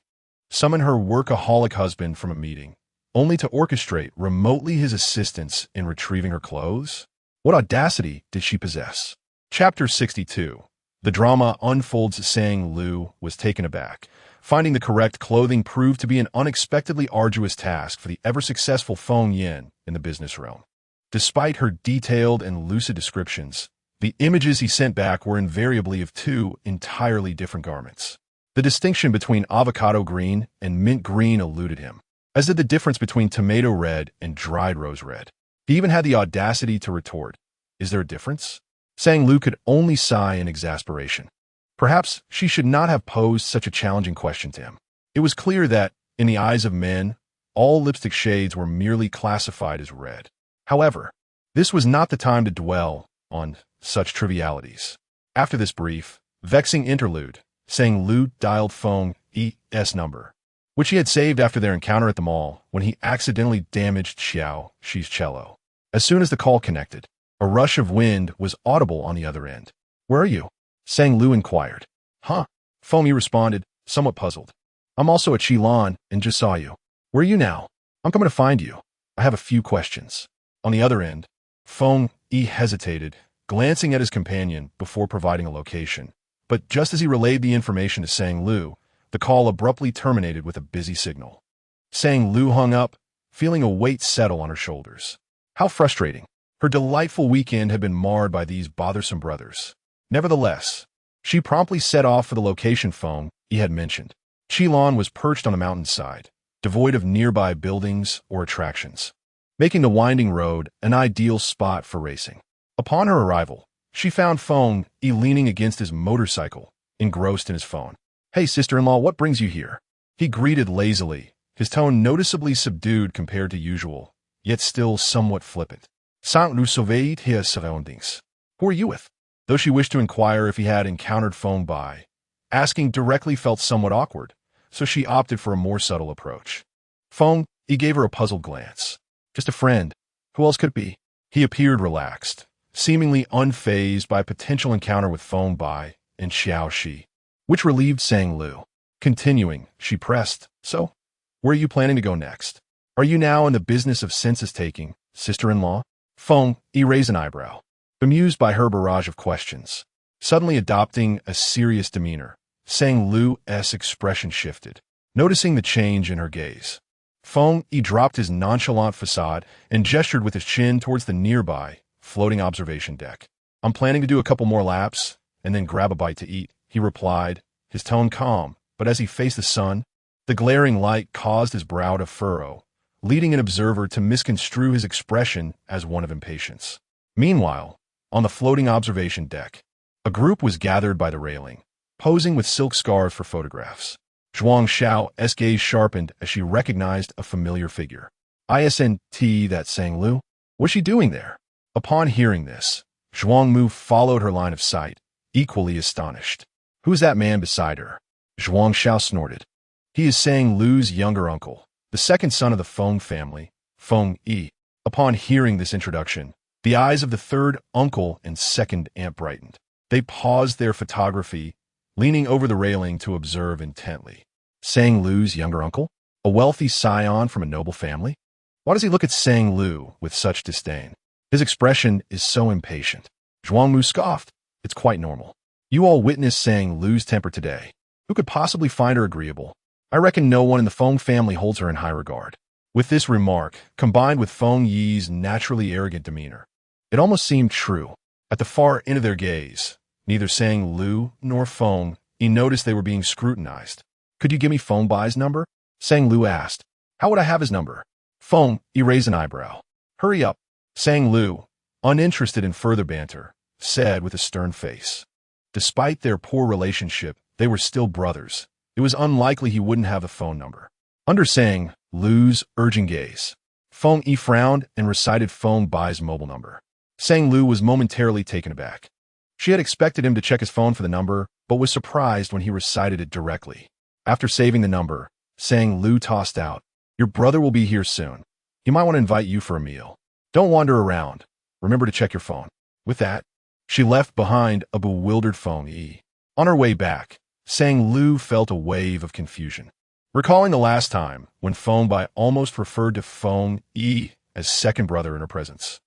Speaker 1: summon her workaholic husband from a meeting, only to orchestrate remotely his assistance in retrieving her clothes? What audacity did she possess?" Chapter 62. The drama unfolds. Sang Lu was taken aback. Finding the correct clothing proved to be an unexpectedly arduous task for the ever-successful Feng Yin in the business realm. Despite her detailed and lucid descriptions, the images he sent back were invariably of two entirely different garments. The distinction between avocado green and mint green eluded him, as did the difference between tomato red and dried rose red. He even had the audacity to retort, "Is there a difference?" Sang Lu could only sigh in exasperation. Perhaps she should not have posed such a challenging question to him. It was clear that, in the eyes of men, all lipstick shades were merely classified as red. However, this was not the time to dwell on such trivialities. After this brief, vexing interlude, Sang Lu dialed Feng Yi's number, which he had saved after their encounter at the mall when he accidentally damaged Xiao Shi's cello. As soon as the call connected, a rush of wind was audible on the other end. "Where are you?" Sang Lu inquired. "Huh?" Feng Yi responded, somewhat puzzled. "I'm also at Qilan and just saw you. Where are you now?" "I'm coming to find you. I have a few questions." On the other end, Feng Yi hesitated, glancing at his companion before providing a location. But just as he relayed the information to Sang Lu, the call abruptly terminated with a busy signal. Sang Lu hung up, feeling a weight settle on her shoulders. How frustrating. Her delightful weekend had been marred by these bothersome brothers. Nevertheless, she promptly set off for the location Feng Yi had mentioned. Qilan was perched on a mountainside, devoid of nearby buildings or attractions, making the winding road an ideal spot for racing. Upon her arrival, she found Feng Yi leaning against his motorcycle, engrossed in his phone. "Hey, sister-in-law, what brings you here?" He greeted lazily, his tone noticeably subdued compared to usual, yet still somewhat flippant. "Sans nous surveiller his surroundings." "Who are you with?" Though she wished to inquire if he had encountered Feng Bai, asking directly felt somewhat awkward, so she opted for a more subtle approach. Feng Yi gave her a puzzled glance. "Just a friend. Who else could it be?" He appeared relaxed, seemingly unfazed by a potential encounter with Feng Bai and Xiao Shi, which relieved Sang Lu. Continuing, she pressed, "So, where are you planning to go next? Are you now in the business of census-taking, sister-in-law?" Feng Yi raised an eyebrow, bemused by her barrage of questions. Suddenly adopting a serious demeanor, Sang Lu's expression shifted, noticing the change in her gaze. Feng Yi dropped his nonchalant facade and gestured with his chin towards the nearby, floating observation deck. "I'm planning to do a couple more laps, and then grab a bite to eat," he replied, his tone calm, but as he faced the sun, the glaring light caused his brow to furrow, leading an observer to misconstrue his expression as one of impatience. Meanwhile, on the floating observation deck, a group was gathered by the railing, posing with silk scarves for photographs. Zhuang Xiao's gaze sharpened as she recognized a familiar figure. "Isn't that Sang Lu? What's she doing there?" Upon hearing this, Zhuang Mu followed her line of sight, equally astonished. "Who's that man beside her?" Zhuang Xiao snorted. "He is Sang Lu's younger uncle, the second son of the Feng family, Feng Yi." Upon hearing this introduction, the eyes of the third uncle and second aunt brightened. They paused their photography, leaning over the railing to observe intently. Sang Lu's younger uncle? A wealthy scion from a noble family? Why does he look at Sang Lu with such disdain? His expression is so impatient. Zhuang Mu scoffed. "It's quite normal. You all witnessed Sang Lu's temper today. Who could possibly find her agreeable? I reckon no one in the Feng family holds her in high regard." With this remark, combined with Feng Yi's naturally arrogant demeanor, it almost seemed true. At the far end of their gaze, neither Sang Lu nor Feng Yi noticed they were being scrutinized. "Could you give me Feng Bai's number?" Sang Lu asked. "How would I have his number?" Feng Yi raised an eyebrow. "Hurry up." Sang Lu, uninterested in further banter, said with a stern face. Despite their poor relationship, they were still brothers. It was unlikely he wouldn't have the phone number. Under Sang Lu's urging gaze, Feng Yi frowned and recited Feng Bai's mobile number. Sang Lu was momentarily taken aback. She had expected him to check his phone for the number, but was surprised when he recited it directly. After saving the number, Sang Lu tossed out, "Your brother will be here soon. He might want to invite you for a meal. Don't wander around. Remember to check your phone." With that, she left behind a bewildered Feng Yi. On her way back, Sang Lu felt a wave of confusion, recalling the last time when Feng Bai almost referred to Feng Yi as second brother in her presence.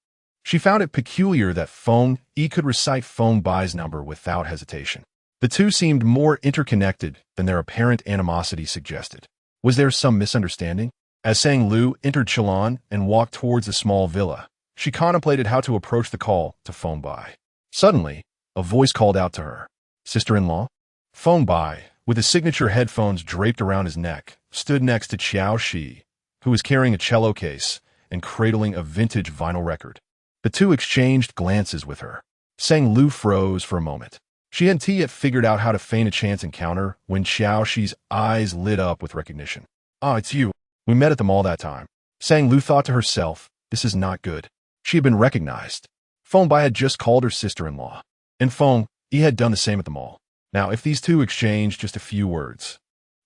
Speaker 1: She found it peculiar that Feng Yi could recite Feng Bai's number without hesitation. The two seemed more interconnected than their apparent animosity suggested. Was there some misunderstanding? As Sang Lu entered Chilan and walked towards the small villa, she contemplated how to approach the call to Feng Bai. Suddenly, a voice called out to her. "Sister-in-law?" Feng Bai, with his signature headphones draped around his neck, stood next to Qiao Shi, who was carrying a cello case and cradling a vintage vinyl record. The two exchanged glances with her. Sang Lu froze for a moment. She hadn't yet figured out how to feign a chance encounter when Qiao Shi's eyes lit up with recognition. "Ah, it's you. We met at the mall that time." Sang Lu thought to herself, this is not good. She had been recognized. Feng Bai had just called her sister-in-law, and Feng Yi had done the same at the mall. Now, if these two exchanged just a few words,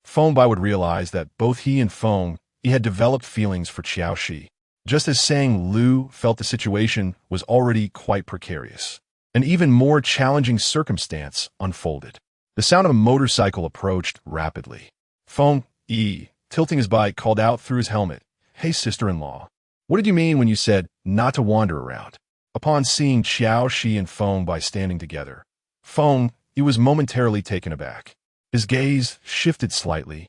Speaker 1: Feng Bai would realize that both he and Feng Yi had developed feelings for Qiao Shi, just as Sang Lu felt the situation was already quite precarious. An even more challenging circumstance unfolded. The sound of a motorcycle approached rapidly. Feng Yi, tilting his bike, called out through his helmet, "Hey, sister-in-law, what did you mean when you said not to wander around?" Upon seeing Qiao Shi and Feng Bai standing together, Feng Yi was momentarily taken aback. His gaze shifted slightly,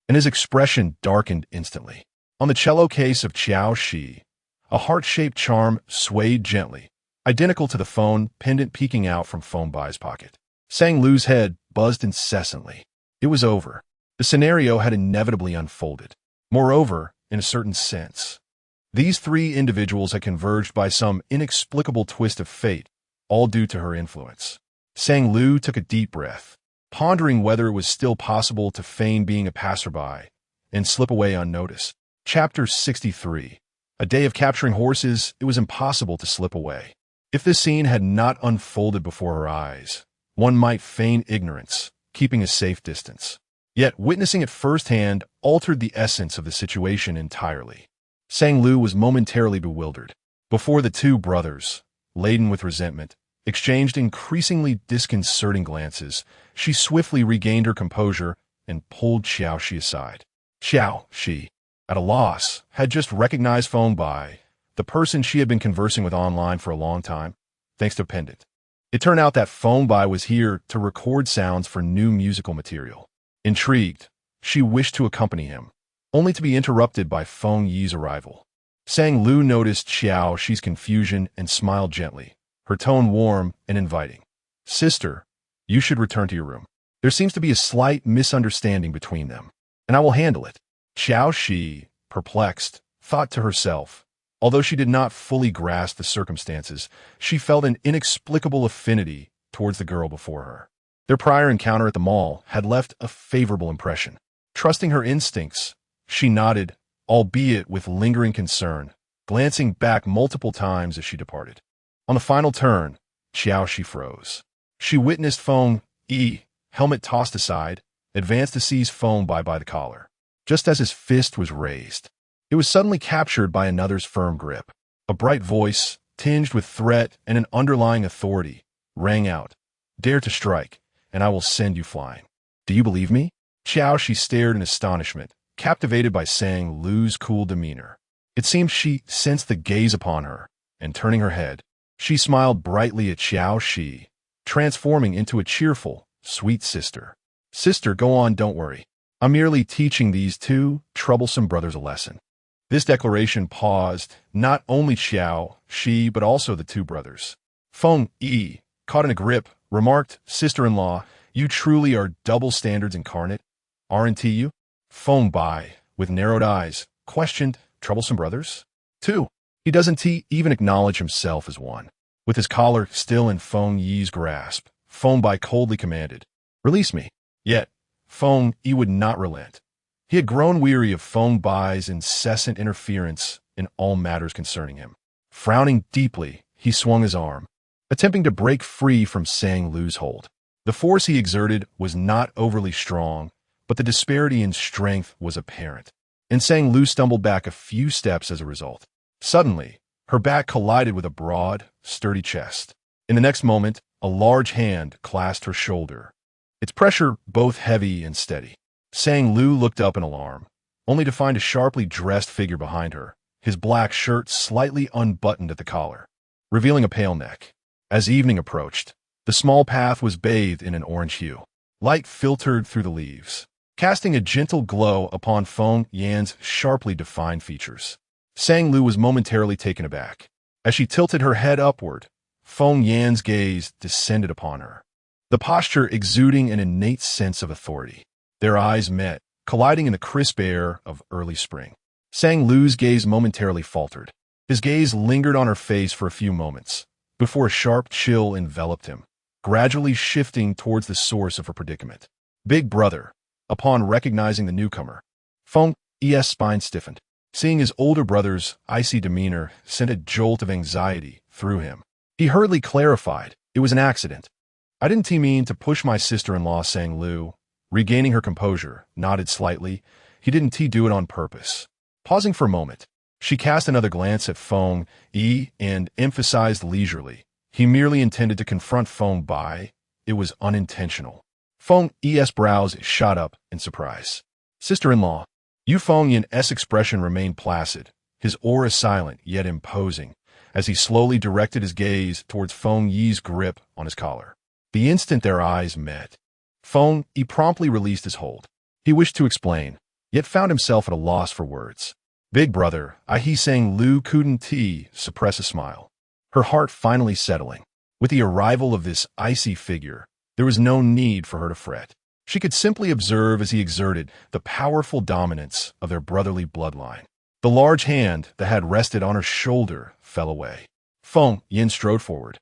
Speaker 1: and his expression darkened instantly. On the cello case of Qiao Shi, a heart-shaped charm swayed gently, identical to the phone pendant peeking out from Feng Bai's pocket. Sang Lu's head buzzed incessantly. It was over. The scenario had inevitably unfolded. Moreover, in a certain sense, these three individuals had converged by some inexplicable twist of fate, all due to her influence. Sang Lu took a deep breath, pondering whether it was still possible to feign being a passerby and slip away unnoticed. Chapter 63. A day of capturing horses, it was impossible to slip away. If this scene had not unfolded before her eyes, one might feign ignorance, keeping a safe distance. Yet witnessing it firsthand altered the essence of the situation entirely. Sang Lu was momentarily bewildered. Before the two brothers, laden with resentment, exchanged increasingly disconcerting glances, she swiftly regained her composure and pulled Qiao Shi aside. Qiao Shi, at a loss, had just recognized Feng Bai, the person she had been conversing with online for a long time, thanks to a pendant. It turned out that Feng Bai was here to record sounds for new musical material. Intrigued, she wished to accompany him, only to be interrupted by Feng Yi's arrival. Sang Lu noticed Xiao Shi's confusion and smiled gently, her tone warm and inviting. Sister, you should return to your room. There seems to be a slight misunderstanding between them, and I will handle it. Xiao Shi, perplexed, thought to herself. Although she did not fully grasp the circumstances, she felt an inexplicable affinity towards the girl before her. Their prior encounter at the mall had left a favorable impression. Trusting her instincts, she nodded, albeit with lingering concern, glancing back multiple times as she departed. On the final turn, Xiao Shi froze. She witnessed Feng Yi, helmet tossed aside, advance to seize Feng Bai by the collar. Just as his fist was raised, it was suddenly captured by another's firm grip. A bright voice, tinged with threat and an underlying authority, rang out. Dare to strike, and I will send you flying. Do you believe me? Xiao Shi stared in astonishment, captivated by Sang Lu's cool demeanor. It seemed she sensed the gaze upon her, and turning her head, she smiled brightly at Xiao Shi, transforming into a cheerful, sweet sister. Sister, go on, don't worry. I'm merely teaching these two troublesome brothers a lesson. This declaration paused not only Xiao Shi but also the two brothers. Feng Yi, caught in a grip, remarked, Sister-in-law, you truly are double standards incarnate, aren't you? Feng Bai, with narrowed eyes, questioned, troublesome brothers? Two. He doesn't even acknowledge himself as one. With his collar still in Feng Yi's grasp, Feng Bai coldly commanded, release me. Yet, Feng Yi would not relent. He had grown weary of Feng Bai's incessant interference in all matters concerning him. Frowning deeply, he swung his arm, attempting to break free from Sang Lu's hold. The force he exerted was not overly strong, but the disparity in strength was apparent, and Sang Lu stumbled back a few steps as a result. Suddenly, her back collided with a broad, sturdy chest. In the next moment, a large hand clasped her shoulder, its pressure both heavy and steady. Sang Lu looked up in alarm, only to find a sharply dressed figure behind her, his black shirt slightly unbuttoned at the collar, revealing a pale neck. As evening approached, the small path was bathed in an orange hue. Light filtered through the leaves, casting a gentle glow upon Feng Yan's sharply defined features. Sang Lu was momentarily taken aback. As she tilted her head upward, Feng Yan's gaze descended upon her, the posture exuding an innate sense of authority. Their eyes met, colliding in the crisp air of early spring. Sang Lu's gaze momentarily faltered. His gaze lingered on her face for a few moments, before a sharp chill enveloped him, gradually shifting towards the source of her predicament. Big brother, upon recognizing the newcomer, Feng Yi's spine stiffened. Seeing his older brother's icy demeanor sent a jolt of anxiety through him. He hurriedly clarified, it was an accident. I didn't mean to push my sister-in-law, Sang Lu. Regaining her composure, nodded slightly. He didn't do it on purpose. Pausing for a moment, she cast another glance at Feng Yi and emphasized leisurely. He merely intended to confront Feng Bai. It was unintentional. Feng Yi's brows shot up in surprise. Sister-in-law. Yu Feng Yin's expression remained placid, his aura silent yet imposing, as he slowly directed his gaze towards Feng Yi's grip on his collar. The instant their eyes met, Feng Yi promptly released his hold. He wished to explain, yet found himself at a loss for words. Big brother, he Sang Lu couldn't suppress a smile, her heart finally settling. With the arrival of this icy figure, there was no need for her to fret. She could simply observe as he exerted the powerful dominance of their brotherly bloodline. The large hand that had rested on her shoulder fell away. Feng Yin strode forward,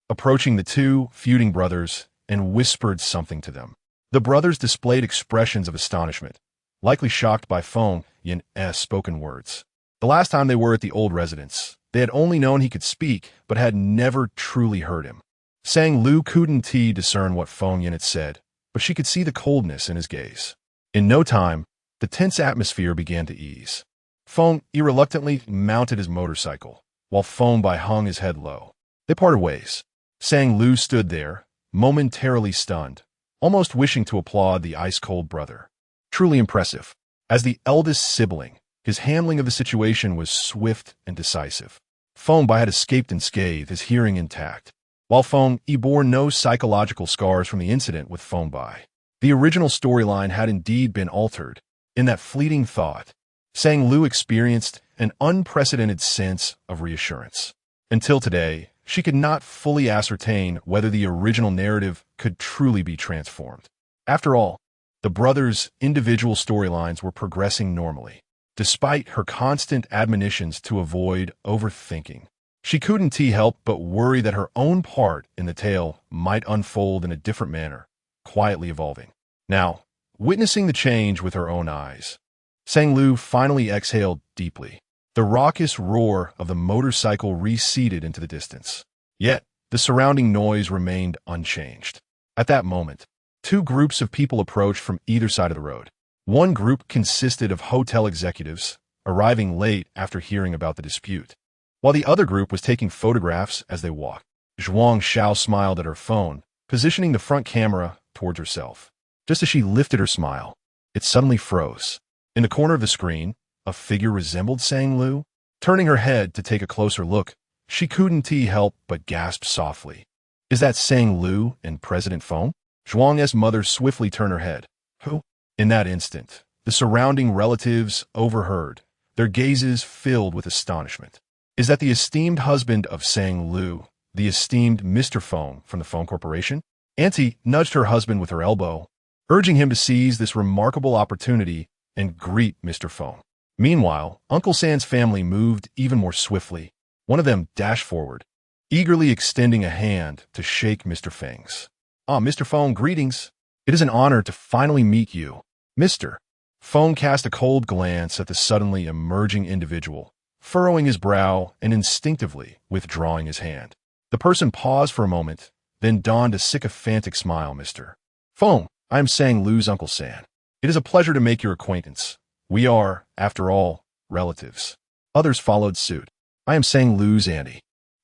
Speaker 1: approaching the two feuding brothers, and whispered something to them. The brothers displayed expressions of astonishment, likely shocked by Feng Yin's spoken words. The last time they were at the old residence, they had only known he could speak, but had never truly heard him. Sang Lu couldn't discern what Feng Yin had said, but she could see the coldness in his gaze. In no time, the tense atmosphere began to ease. Feng Yi reluctantly mounted his motorcycle, while Feng Bai hung his head low. They parted ways. Sang Lu stood there, momentarily stunned, almost wishing to applaud the ice-cold brother. Truly impressive. As the eldest sibling, his handling of the situation was swift and decisive. Feng Bai had escaped unscathed, his hearing intact. While Feng Yi bore no psychological scars from the incident with Feng Bai. The original storyline had indeed been altered. In that fleeting thought, Sang Lu experienced an unprecedented sense of reassurance. Until today, she could not fully ascertain whether the original narrative could truly be transformed. After all, the brothers' individual storylines were progressing normally, despite her constant admonitions to avoid overthinking. She couldn't help but worry that her own part in the tale might unfold in a different manner, quietly evolving. Now, witnessing the change with her own eyes, Sang Lu finally exhaled deeply. The raucous roar of the motorcycle receded into the distance. Yet, the surrounding noise remained unchanged. At that moment, two groups of people approached from either side of the road. One group consisted of hotel executives, arriving late after hearing about the dispute, while the other group was taking photographs as they walked. Zhuang Xiao smiled at her phone, positioning the front camera towards herself. Just as she lifted her smile, it suddenly froze. In the corner of the screen, a figure resembled Sang Lu. Turning her head to take a closer look, she couldn't help but gasp softly. Is that Sang Lu and President Feng? Zhuang's mother swiftly turned her head. Who? In that instant, the surrounding relatives overheard, their gazes filled with astonishment. Is that the esteemed husband of Sang Lu, the esteemed Mr. Feng from the Feng Corporation? Auntie nudged her husband with her elbow, urging him to seize this remarkable opportunity and greet Mr. Feng. Meanwhile, Uncle San's family moved even more swiftly. One of them dashed forward, eagerly extending a hand to shake Mr. Feng's. Mr. Feng, greetings. It is an honor to finally meet you. Mr. Feng cast a cold glance at the suddenly emerging individual, furrowing his brow and instinctively withdrawing his hand. The person paused for a moment, then donned a sycophantic smile. Mr. Feng, I am Sang Lu's Uncle San. It is a pleasure to make your acquaintance. We are, after all, relatives. Others followed suit. I am Sang Lu's auntie.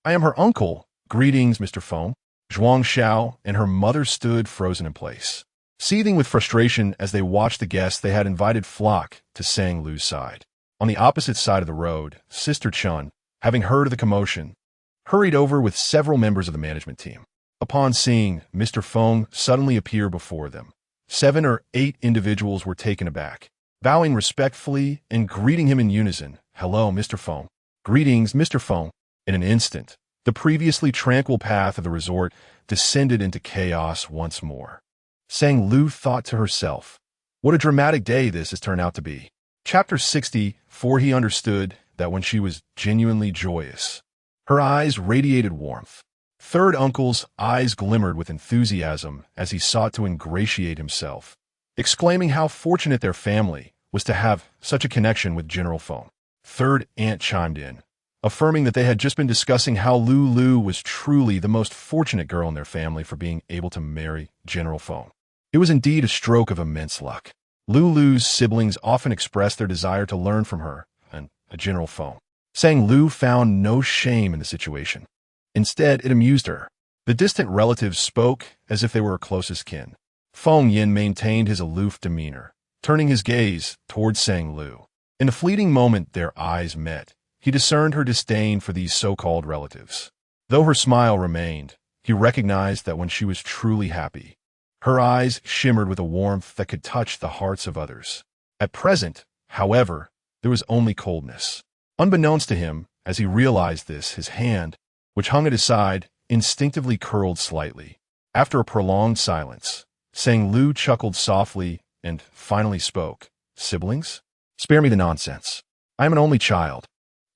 Speaker 1: I am her uncle. Greetings, Mr. Feng. Zhuang Xiao and her mother stood frozen in place, seething with frustration as they watched the guests they had invited flock to Sang Lu's side. On the opposite side of the road, Sister Chun, having heard of the commotion, hurried over with several members of the management team. Upon seeing Mr. Feng suddenly appear before them, 7 or 8 individuals were taken aback, bowing respectfully and greeting him in unison. Hello, Mr. Feng. Greetings, Mr. Feng. In an instant, the previously tranquil path of the resort descended into chaos once more. Sang Lu thought to herself, what a dramatic day this has turned out to be. Chapter 60, for he understood that when she was genuinely joyous, her eyes radiated warmth. Third Uncle's eyes glimmered with enthusiasm as he sought to ingratiate himself, exclaiming how fortunate their family was to have such a connection with General Feng. Third Aunt chimed in, affirming that they had just been discussing how Lu was truly the most fortunate girl in their family for being able to marry General Feng. It was indeed a stroke of immense luck. Lu's siblings often expressed their desire to learn from her and General Feng. Sang Lu found no shame in the situation. Instead, it amused her. The distant relatives spoke as if they were her closest kin. Feng Yin maintained his aloof demeanor, turning his gaze towards Sang Lu. In a fleeting moment their eyes met. He discerned her disdain for these so-called relatives. Though her smile remained, he recognized that when she was truly happy, her eyes shimmered with a warmth that could touch the hearts of others. At present, however, there was only coldness. Unbeknownst to him, as he realized this, his hand, which hung at his side, instinctively curled slightly. After a prolonged silence, Sang Lu chuckled softly and finally spoke. Siblings? Spare me the nonsense. I am an only child,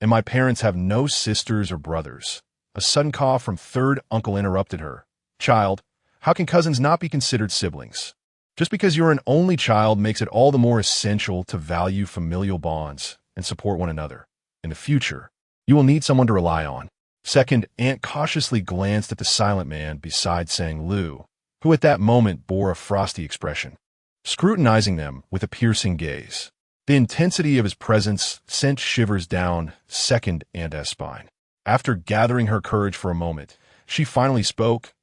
Speaker 1: and my parents have no sisters or brothers. A sudden cough from Third Uncle interrupted her. Child, how can cousins not be considered siblings? Just because you're an only child makes it all the more essential to value familial bonds and support one another. In the future, you will need someone to rely on. Second Aunt cautiously glanced at the silent man beside Sang Lu, who at that moment bore a frosty expression, scrutinizing them with a piercing gaze. The intensity of his presence sent shivers down Second Aunt's spine. After gathering her courage for a moment, she finally spoke.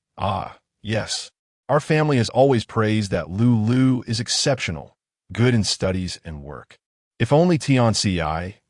Speaker 1: Yes. Our family has always praised that Lu is exceptional, good in studies and work. If only Tian Ci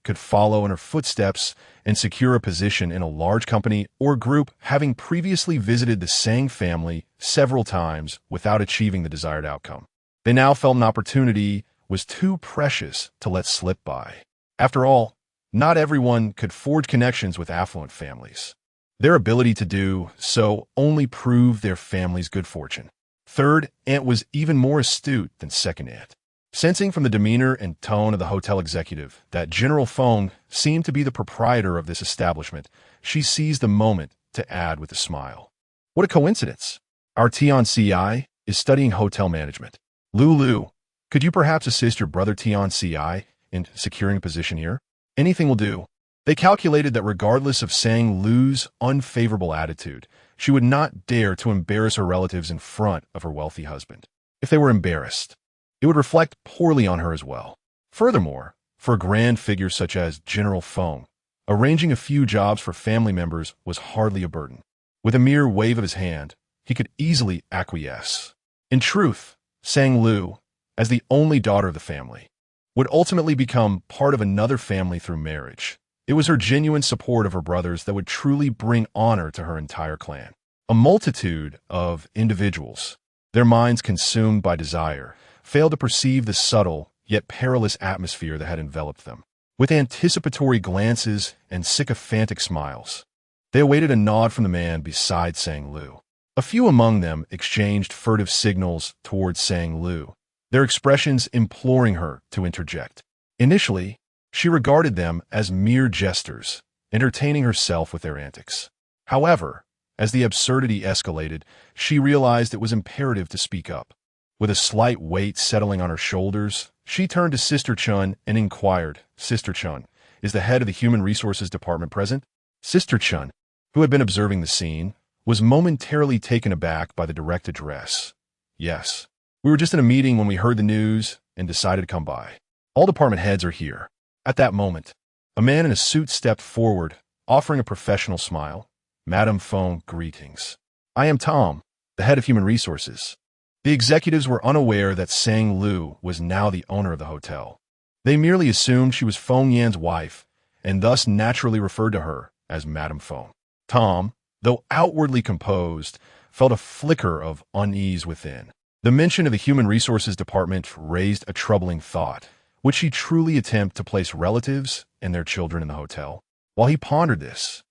Speaker 1: could follow in her footsteps and secure a position in a large company or group, having previously visited the Sang family several times without achieving the desired outcome. They now felt an opportunity was too precious to let slip by. After all, not everyone could forge connections with affluent families. Their ability to do so only proved their family's good fortune. Third aunt was even more astute than second aunt. Sensing from the demeanor and tone of the hotel executive that General Feng seemed to be the proprietor of this establishment, she seized the moment to add with a smile. What a coincidence! Our Tian Ci is studying hotel management. Lulu, could you perhaps assist your brother Tian Ci in securing a position here? Anything will do. They calculated that regardless of Sang Lu's unfavorable attitude, she would not dare to embarrass her relatives in front of her wealthy husband. If they were embarrassed, it would reflect poorly on her as well. Furthermore, for a grand figure such as General Feng, arranging a few jobs for family members was hardly a burden. With a mere wave of his hand, he could easily acquiesce. In truth, Sang Lu, as the only daughter of the family, would ultimately become part of another family through marriage. It was her genuine support of her brothers that would truly bring honor to her entire clan. A multitude of individuals, their minds consumed by desire, failed to perceive the subtle yet perilous atmosphere that had enveloped them. With anticipatory glances and sycophantic smiles, they awaited a nod from the man beside Sang Lu. A few among them exchanged furtive signals towards Sang Lu, their expressions imploring her to interject. Initially, she regarded them as mere jesters, entertaining herself with their antics. However, as the absurdity escalated, she realized it was imperative to speak up. With a slight weight settling on her shoulders, she turned to Sister Chun and inquired, "Sister Chun, is the head of the Human Resources Department present?" Sister Chun, who had been observing the scene, was momentarily taken aback by the direct address. "Yes. We were just in a meeting when we heard the news and decided to come by. All department heads are here." At that moment, a man in a suit stepped forward, offering a professional smile. "Madam Feng, greetings. I am Tom, the head of Human Resources." The executives were unaware that Sang Lu was now the owner of the hotel. They merely assumed she was Feng Yan's wife, and thus naturally referred to her as Madam Feng. Tom, though outwardly composed, felt a flicker of unease within. The mention of the Human Resources Department raised a troubling thought. Would she truly attempt to place relatives and their children in the hotel? While he pondered this,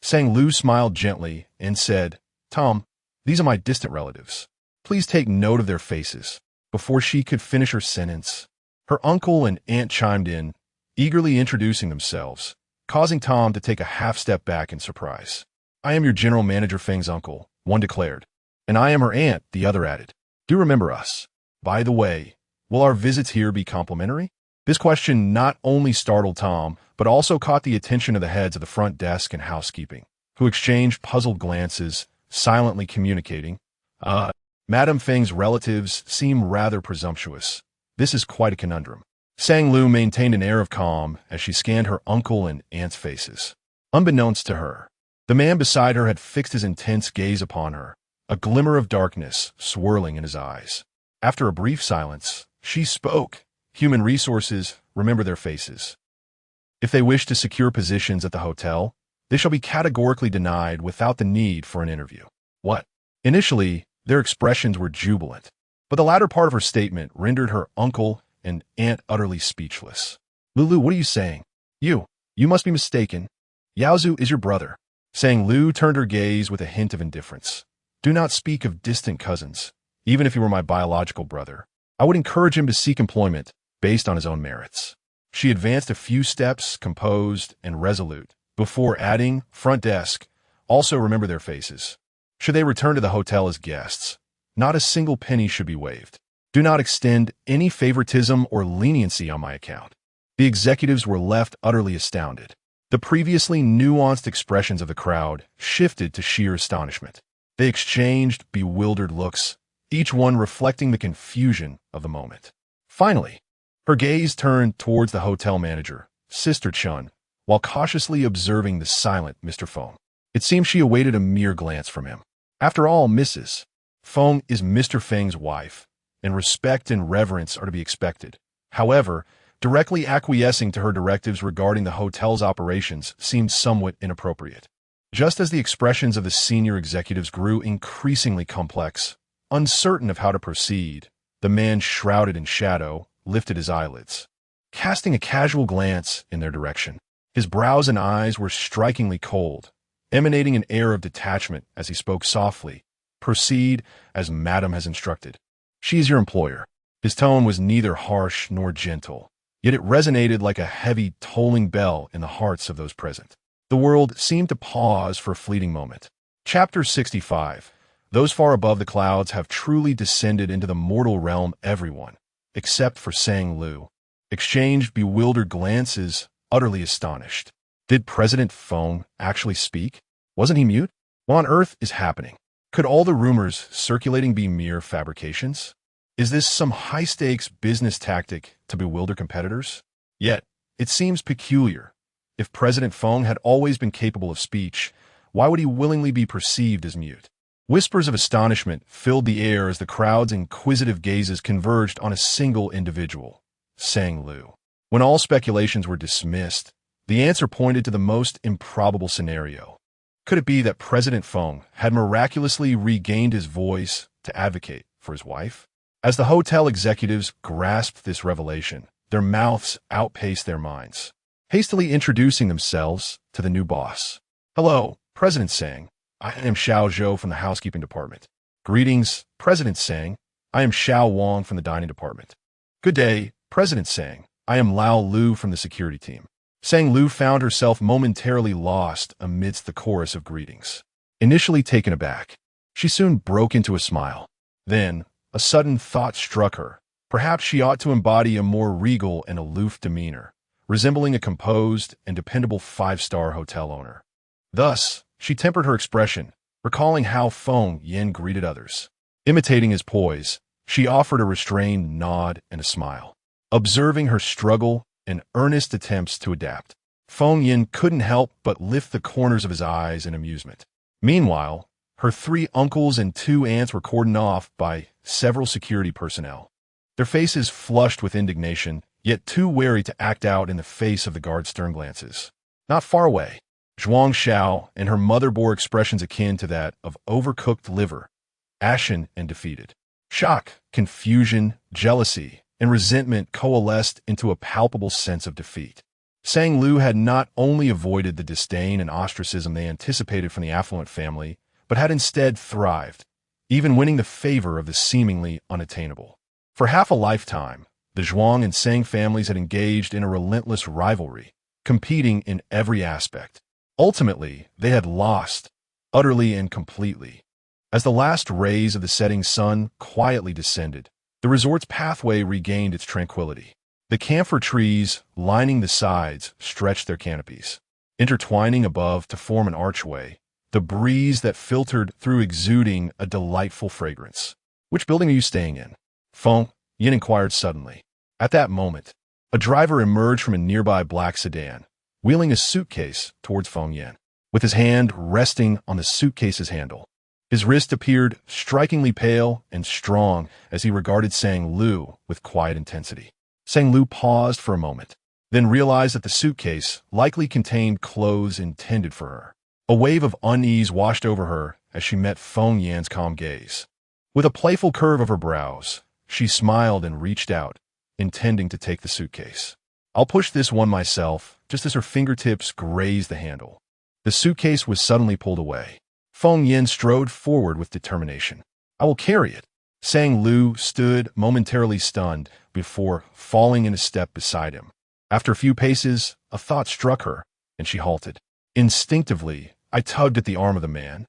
Speaker 1: Sang Lu smiled gently and said, "Tom, these are my distant relatives. Please take note of their faces." Before she could finish her sentence, her uncle and aunt chimed in, eagerly introducing themselves, causing Tom to take a half step back in surprise. "I am your general manager Feng's uncle," one declared. "And I am her aunt," the other added. "Do remember us. By the way, will our visits here be complimentary?" This question not only startled Tom, but also caught the attention of the heads of the front desk and housekeeping, who exchanged puzzled glances, silently communicating, Madam Feng's relatives seem rather presumptuous. This is quite a conundrum." Sang Lu maintained an air of calm as she scanned her uncle and aunt's faces. Unbeknownst to her, the man beside her had fixed his intense gaze upon her, a glimmer of darkness swirling in his eyes. After a brief silence, she spoke. "Human Resources, remember their faces. If they wish to secure positions at the hotel, they shall be categorically denied without the need for an interview." What? Initially, their expressions were jubilant, but the latter part of her statement rendered her uncle and aunt utterly speechless. "Lulu, what are you saying? You must be mistaken. Yaozu is your brother." Sang Lu turned her gaze with a hint of indifference. "Do not speak of distant cousins. Even if he were my biological brother, I would encourage him to seek employment based on his own merits." She advanced a few steps, composed and resolute, before adding, "Front desk, also remember their faces. Should they return to the hotel as guests, not a single penny should be waived. Do not extend any favoritism or leniency on my account." The executives were left utterly astounded. The previously nuanced expressions of the crowd shifted to sheer astonishment. They exchanged bewildered looks, each one reflecting the confusion of the moment. Finally, her gaze turned towards the hotel manager, Sister Chun, while cautiously observing the silent Mr. Feng. It seemed she awaited a mere glance from him. After all, Mrs. Feng is Mr. Feng's wife, and respect and reverence are to be expected. However, Directly acquiescing to her directives regarding the hotel's operations seemed somewhat inappropriate. Just as the expressions of the senior executives grew increasingly complex, uncertain of how to proceed, the man shrouded in shadow lifted his eyelids, casting a casual glance in their direction. His brows and eyes were strikingly cold, emanating an air of detachment as he spoke softly. "Proceed as Madam has instructed. She is your employer." His tone was neither harsh nor gentle, yet it resonated like a heavy, tolling bell in the hearts of those present. The world seemed to pause for a fleeting moment. Chapter 65. Those far above the clouds have truly descended into the mortal realm. Everyone, except for Sang Lu, exchanged bewildered glances, utterly astonished. Did President Feng actually speak? Wasn't he mute? What on earth is happening? Could all the rumors circulating be mere fabrications? Is this some high-stakes business tactic to bewilder competitors? Yet, it seems peculiar. If President Feng had always been capable of speech, why would he willingly be perceived as mute? Whispers of astonishment filled the air as the crowd's inquisitive gazes converged on a single individual, Sang Lu. When all speculations were dismissed, the answer pointed to the most improbable scenario. Could it be that President Feng had miraculously regained his voice to advocate for his wife? As the hotel executives grasped this revelation, their mouths outpaced their minds, hastily introducing themselves to the new boss. "Hello, President Sang. I am Xiao Zhou from the housekeeping department." "Greetings, President Sang. I am Xiao Wang from the dining department." "Good day, President Sang. I am Lao Lu from the security team." Sang Lu found herself momentarily lost amidst the chorus of greetings. Initially taken aback, she soon broke into a smile. Then, a sudden thought struck her. Perhaps she ought to embody a more regal and aloof demeanor, resembling a composed and dependable five-star hotel owner. Thus, she tempered her expression, recalling how Feng Yin greeted others. Imitating his poise, she offered a restrained nod and a smile. Observing her struggle and earnest attempts to adapt, Feng Yin couldn't help but lift the corners of his eyes in amusement. Meanwhile, her 3 uncles and 2 aunts were cordoned off by several security personnel, their faces flushed with indignation, yet too wary to act out in the face of the guard's stern glances. Not far away, Zhuang Xiao and her mother bore expressions akin to that of overcooked liver, ashen and defeated. Shock, confusion, jealousy, and resentment coalesced into a palpable sense of defeat. Sang Lu had not only avoided the disdain and ostracism they anticipated from the affluent family, but had instead thrived, even winning the favor of the seemingly unattainable. For half a lifetime, the Zhuang and Sang families had engaged in a relentless rivalry, competing in every aspect. Ultimately, they had lost, utterly and completely. As the last rays of the setting sun quietly descended, the resort's pathway regained its tranquility. The camphor trees lining the sides stretched their canopies, intertwining above to form an archway, the breeze that filtered through exuding a delightful fragrance. "Which building are you staying in?" Feng Yin inquired suddenly. At that moment, a driver emerged from a nearby black sedan, wheeling a suitcase towards Feng Yin, with his hand resting on the suitcase's handle. His wrist appeared strikingly pale and strong as he regarded Sang Lu with quiet intensity. Sang Lu paused for a moment, then realized that the suitcase likely contained clothes intended for her. A wave of unease washed over her as she met Feng Yin's calm gaze. With a playful curve of her brows, she smiled and reached out, intending to take the suitcase. "I'll push this one myself," just as her fingertips grazed the handle. The suitcase was suddenly pulled away. Feng Yin strode forward with determination. "I will carry it." Sang Lu stood momentarily stunned before falling in a step beside him. After a few paces, a thought struck her, and she halted. Instinctively, I tugged at the arm of the man,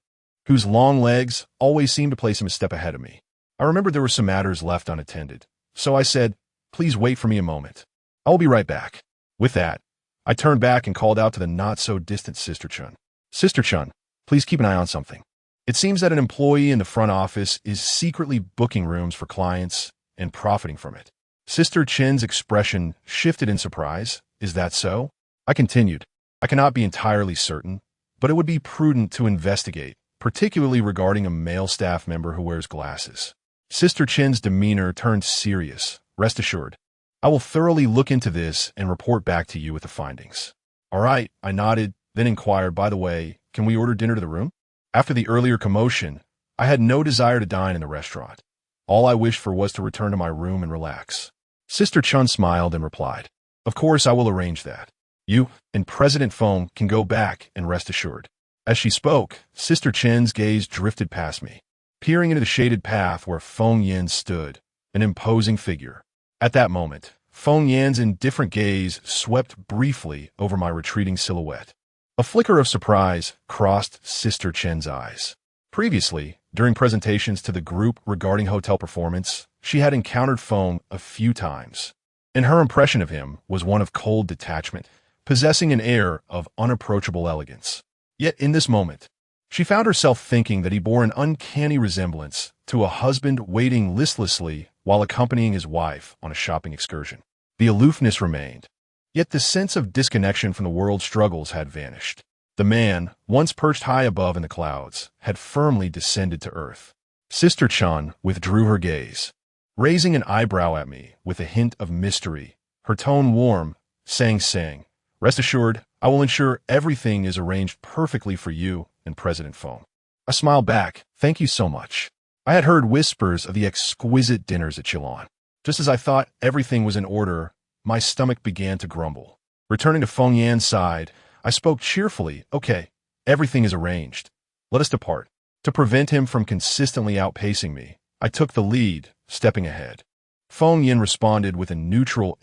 Speaker 1: whose long legs always seemed to place him a step ahead of me. I remembered there were some matters left unattended, so I said, "Please wait for me a moment. I will be right back." With that, I turned back and called out to the not-so-distant Sister Chun. "Sister Chun, please keep an eye on something. It seems that an employee in the front office is secretly booking rooms for clients and profiting from it." Sister Chin's expression shifted in surprise. "Is that so?" I continued. "I cannot be entirely certain, but it would be prudent to investigate, particularly regarding a male staff member who wears glasses." Sister Chin's demeanor turned serious. "Rest assured, I will thoroughly look into this and report back to you with the findings. All right, I nodded, then inquired, by the way, can we order dinner to the room? After the earlier commotion, I had no desire to dine in the restaurant. All I wished for was to return to my room and relax. Sister Chun smiled and replied, of course I will arrange that. You and President Feng can go back and rest assured. As she spoke, Sister Chen's gaze drifted past me, peering into the shaded path where Feng Yan stood, an imposing figure. At that moment, Feng Yan's indifferent gaze swept briefly over my retreating silhouette. A flicker of surprise crossed Sister Chen's eyes. Previously, during presentations to the group regarding hotel performance, she had encountered Feng a few times, and her impression of him was one of cold detachment, possessing an air of unapproachable elegance. Yet in this moment, she found herself thinking that he bore an uncanny resemblance to a husband waiting listlessly while accompanying his wife on a shopping excursion. The aloofness remained, yet the sense of disconnection from the world's struggles had vanished. The man, once perched high above in the clouds, had firmly descended to earth. Sister Chun withdrew her gaze, raising an eyebrow at me with a hint of mystery, her tone warm, saying, rest assured, I will ensure everything is arranged perfectly for you and President Feng. I smiled back, thank you so much. I had heard whispers of the exquisite dinners at Chilon. Just as I thought everything was in order, my stomach began to grumble. Returning to Feng Yan's side, I spoke cheerfully, okay, everything is arranged. Let us depart. To prevent him from consistently outpacing me, I took the lead, stepping ahead. Feng Yan responded with a neutral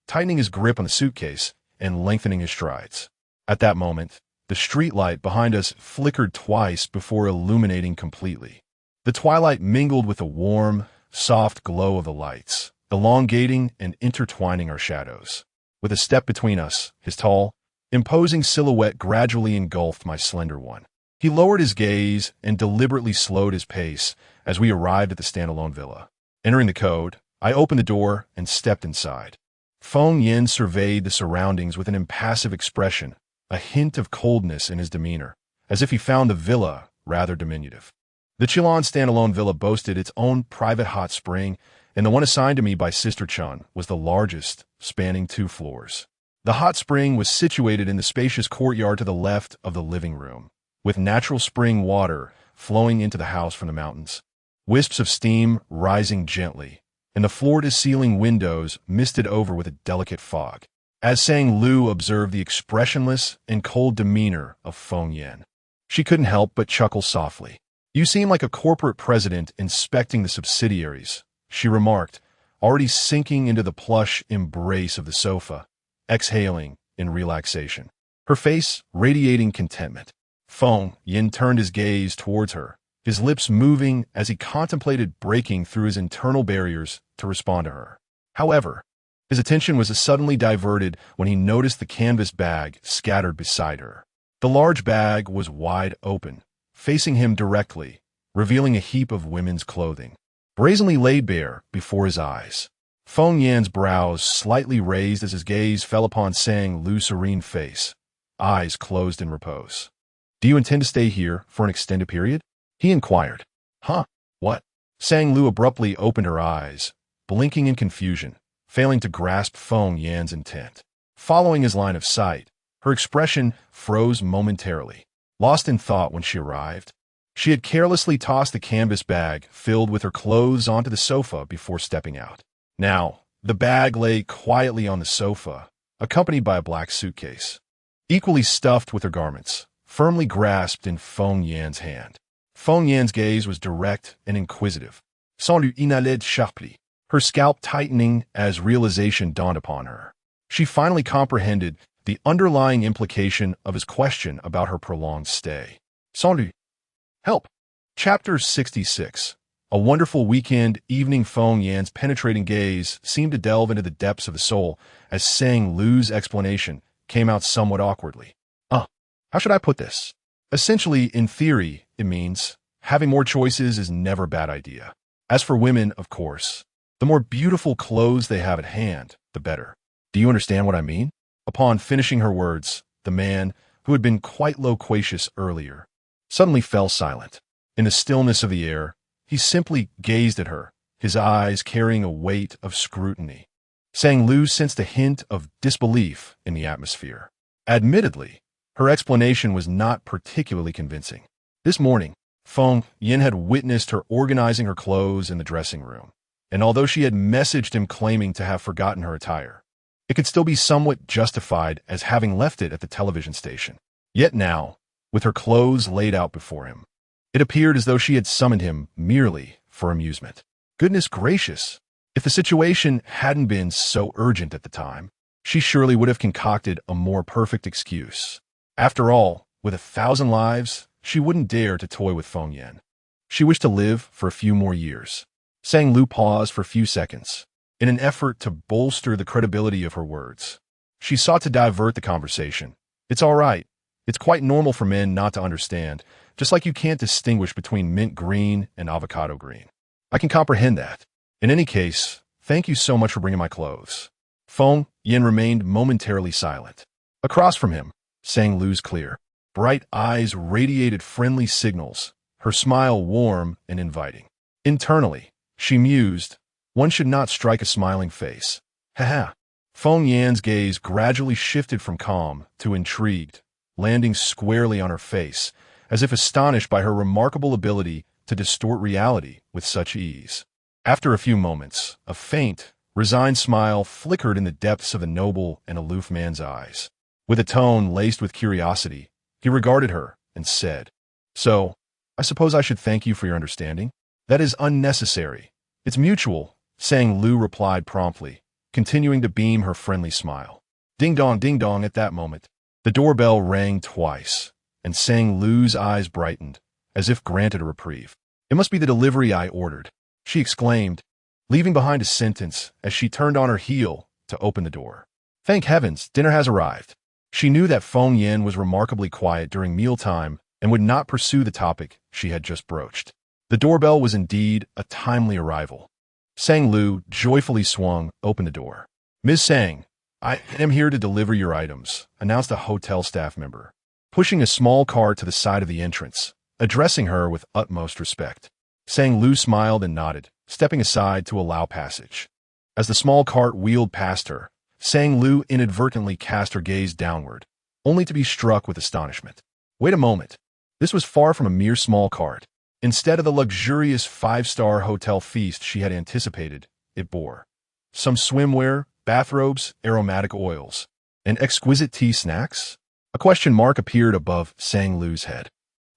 Speaker 1: tightening his grip on the suitcase and lengthening his strides. At that moment, the streetlight behind us flickered twice before illuminating completely. The twilight mingled with the warm, soft glow of the lights, elongating and intertwining our shadows. With a step between us, his tall, imposing silhouette gradually engulfed my slender one. He lowered his gaze and deliberately slowed his pace as we arrived at the standalone villa. Entering the code, I opened the door and stepped inside. Feng Yan surveyed the surroundings with an impassive expression, a hint of coldness in his demeanor, as if he found the villa rather diminutive. The Chilon standalone villa boasted its own private hot spring, and the one assigned to me by Sister Chun was the largest, spanning 2 floors. The hot spring was situated in the spacious courtyard to the left of the living room, with natural spring water flowing into the house from the mountains, wisps of steam rising gently, and the floor-to-ceiling windows misted over with a delicate fog. As Sang Lu observed the expressionless and cold demeanor of Feng Yan, she couldn't help but chuckle softly. You seem like a corporate president inspecting the subsidiaries, she remarked, already sinking into the plush embrace of the sofa, exhaling in relaxation, her face radiating contentment. Feng Yan turned his gaze towards her, his lips moving as he contemplated breaking through his internal barriers to respond to her. However, his attention was suddenly diverted when he noticed the canvas bag scattered beside her. The large bag was wide open, facing him directly, revealing a heap of women's clothing, brazenly laid bare before his eyes. Feng Yan's brows slightly raised as his gaze fell upon Sang Lu's serene face, eyes closed in repose. Do you intend to stay here for an extended period? He inquired. Huh? What? Sang Lu abruptly opened her eyes, blinking in confusion, failing to grasp Feng Yan's intent. Following his line of sight, her expression froze momentarily. Lost in thought when she arrived, she had carelessly tossed the canvas bag filled with her clothes onto the sofa before stepping out. Now, the bag lay quietly on the sofa, accompanied by a black suitcase, equally stuffed with her garments, firmly grasped in Feng Yan's hand. Feng Yan's gaze was direct and inquisitive, sans lui inhaled sharply, her scalp tightening as realization dawned upon her. She finally comprehended the underlying implication of his question about her prolonged stay. Sans lui. Help. Chapter 66. A wonderful weekend evening. Feng Yan's penetrating gaze seemed to delve into the depths of the soul as Sang Lu's explanation came out somewhat awkwardly. How should I put this? Essentially, in theory, it means having more choices is never a bad idea. As for women, of course, the more beautiful clothes they have at hand, the better. Do you understand what I mean? Upon finishing her words, the man, who had been quite loquacious earlier, suddenly fell silent. In the stillness of the air, he simply gazed at her, his eyes carrying a weight of scrutiny. Sang Lu sensed a hint of disbelief in the atmosphere. Admittedly, her explanation was not particularly convincing. This morning, Feng Yin had witnessed her organizing her clothes in the dressing room, and although she had messaged him claiming to have forgotten her attire, it could still be somewhat justified as having left it at the television station. Yet now, with her clothes laid out before him, it appeared as though she had summoned him merely for amusement. Goodness gracious! If the situation hadn't been so urgent at the time, she surely would have concocted a more perfect excuse. After all, with 1,000 lives, she wouldn't dare to toy with Feng Yan. She wished to live for a few more years. Sang Lu paused for a few seconds, in an effort to bolster the credibility of her words. She sought to divert the conversation. It's all right. It's quite normal for men not to understand, just like you can't distinguish between mint green and avocado green. I can comprehend that. In any case, thank you so much for bringing my clothes. Feng Yin remained momentarily silent. Across from him, Sang Lu's clear, bright eyes radiated friendly signals, her smile warm and inviting. Internally, she mused, one should not strike a smiling face. Haha. Feng Yan's gaze gradually shifted from calm to intrigued, landing squarely on her face, as if astonished by her remarkable ability to distort reality with such ease. After a few moments, a faint, resigned smile flickered in the depths of the noble and aloof man's eyes. With a tone laced with curiosity, he regarded her and said, "So, I suppose I should thank you for your understanding? That is unnecessary. It's mutual," Sang Lu replied promptly, continuing to beam her friendly smile. Ding dong at that moment. The doorbell rang twice, and Sang Lu's eyes brightened, as if granted a reprieve. "It must be the delivery I ordered," she exclaimed, leaving behind a sentence as she turned on her heel to open the door. "Thank heavens, dinner has arrived." She knew that Feng Yin was remarkably quiet during mealtime and would not pursue the topic she had just broached. The doorbell was indeed a timely arrival. Sang Lu joyfully swung open the door. "Ms. Sang, I am here to deliver your items," announced a hotel staff member, pushing a small cart to the side of the entrance, addressing her with utmost respect. Sang Lu smiled and nodded, stepping aside to allow passage. As the small cart wheeled past her, Sang Lu inadvertently cast her gaze downward, only to be struck with astonishment. Wait a moment. This was far from a mere small cart. Instead of the luxurious 5-star hotel feast she had anticipated, it bore some swimwear, bathrobes, aromatic oils, and exquisite tea snacks. A question mark appeared above Sang Lu's head.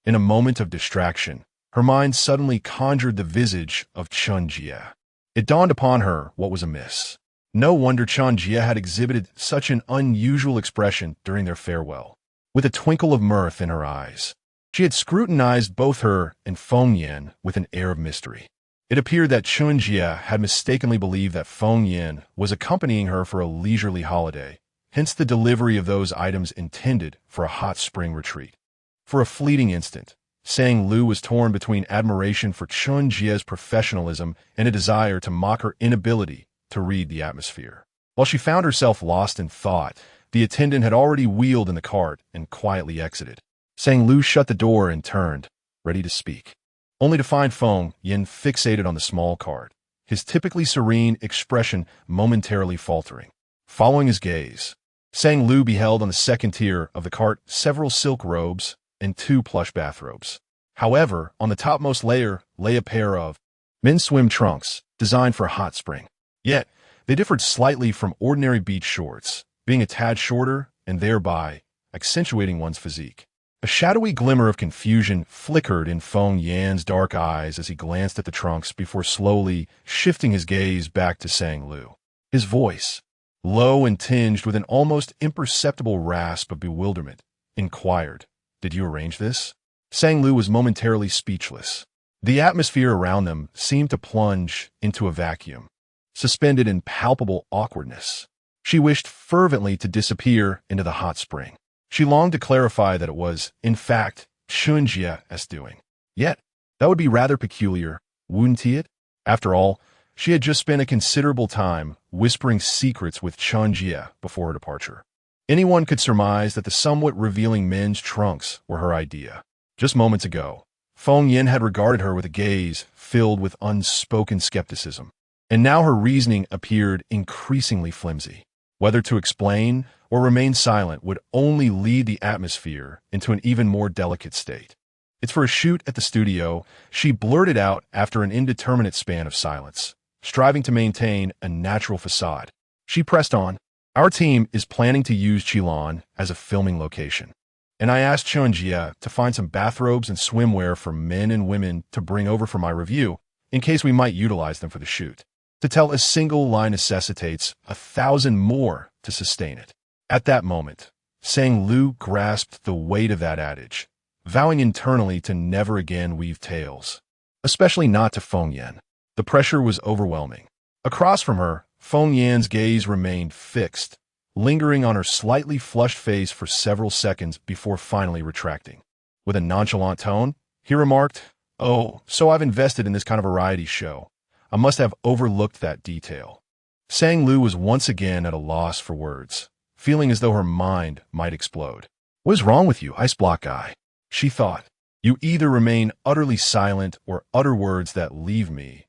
Speaker 1: In a moment of distraction, her mind suddenly conjured the visage of Chun Jie. It dawned upon her what was amiss. No wonder Chun Jie had exhibited such an unusual expression during their farewell. With a twinkle of mirth in her eyes, she had scrutinized both her and Feng Yin with an air of mystery. It appeared that Chun Jie had mistakenly believed that Feng Yin was accompanying her for a leisurely holiday, hence the delivery of those items intended for a hot spring retreat. For a fleeting instant, Sang Lu was torn between admiration for Chun Jie's professionalism and a desire to mock her inability to read the atmosphere. While she found herself lost in thought, the attendant had already wheeled in the cart and quietly exited. Sang Lu shut the door and turned, ready to speak, only to find Feng Yin fixated on the small cart, his typically serene expression momentarily faltering. Following his gaze, Sang Lu beheld on the second tier of the cart several silk robes and 2 plush bathrobes. However, on the topmost layer lay a pair of men's swim trunks designed for a hot spring. Yet, they differed slightly from ordinary beach shorts, being a tad shorter and thereby accentuating one's physique. A shadowy glimmer of confusion flickered in Feng Yan's dark eyes as he glanced at the trunks before slowly shifting his gaze back to Sang Lu. His voice, low and tinged with an almost imperceptible rasp of bewilderment, inquired, "Did you arrange this?" Sang Lu was momentarily speechless. The atmosphere around them seemed to plunge into a vacuum, suspended in palpable awkwardness. She wished fervently to disappear into the hot spring. She longed to clarify that it was, in fact, Chun Jie's doing. Yet, that would be rather peculiar, wouldn't it? After all, she had just spent a considerable time whispering secrets with Chun Jie before her departure. Anyone could surmise that the somewhat revealing men's trunks were her idea. Just moments ago, Feng Yin had regarded her with a gaze filled with unspoken skepticism. And now her reasoning appeared increasingly flimsy. Whether to explain or remain silent would only lead the atmosphere into an even more delicate state. "It's for a shoot at the studio," she blurted out after an indeterminate span of silence, striving to maintain a natural facade. She pressed on. "Our team is planning to use Qilin as a filming location, and I asked Chunjia to find some bathrobes and swimwear for men and women to bring over for my review, in case we might utilize them for the shoot. To tell a single lie necessitates 1,000 more to sustain it." At that moment, Sang Lu grasped the weight of that adage, vowing internally to never again weave tales, especially not to Feng Yan. The pressure was overwhelming. Across from her, Feng Yan's gaze remained fixed, lingering on her slightly flushed face for several seconds before finally retracting. With a nonchalant tone, he remarked, "Oh, so I've invested in this kind of variety show. I must have overlooked that detail." Sang Lu was once again at a loss for words, feeling as though her mind might explode. "What is wrong with you, ice block guy?" she thought. "You either remain utterly silent or utter words that leave me,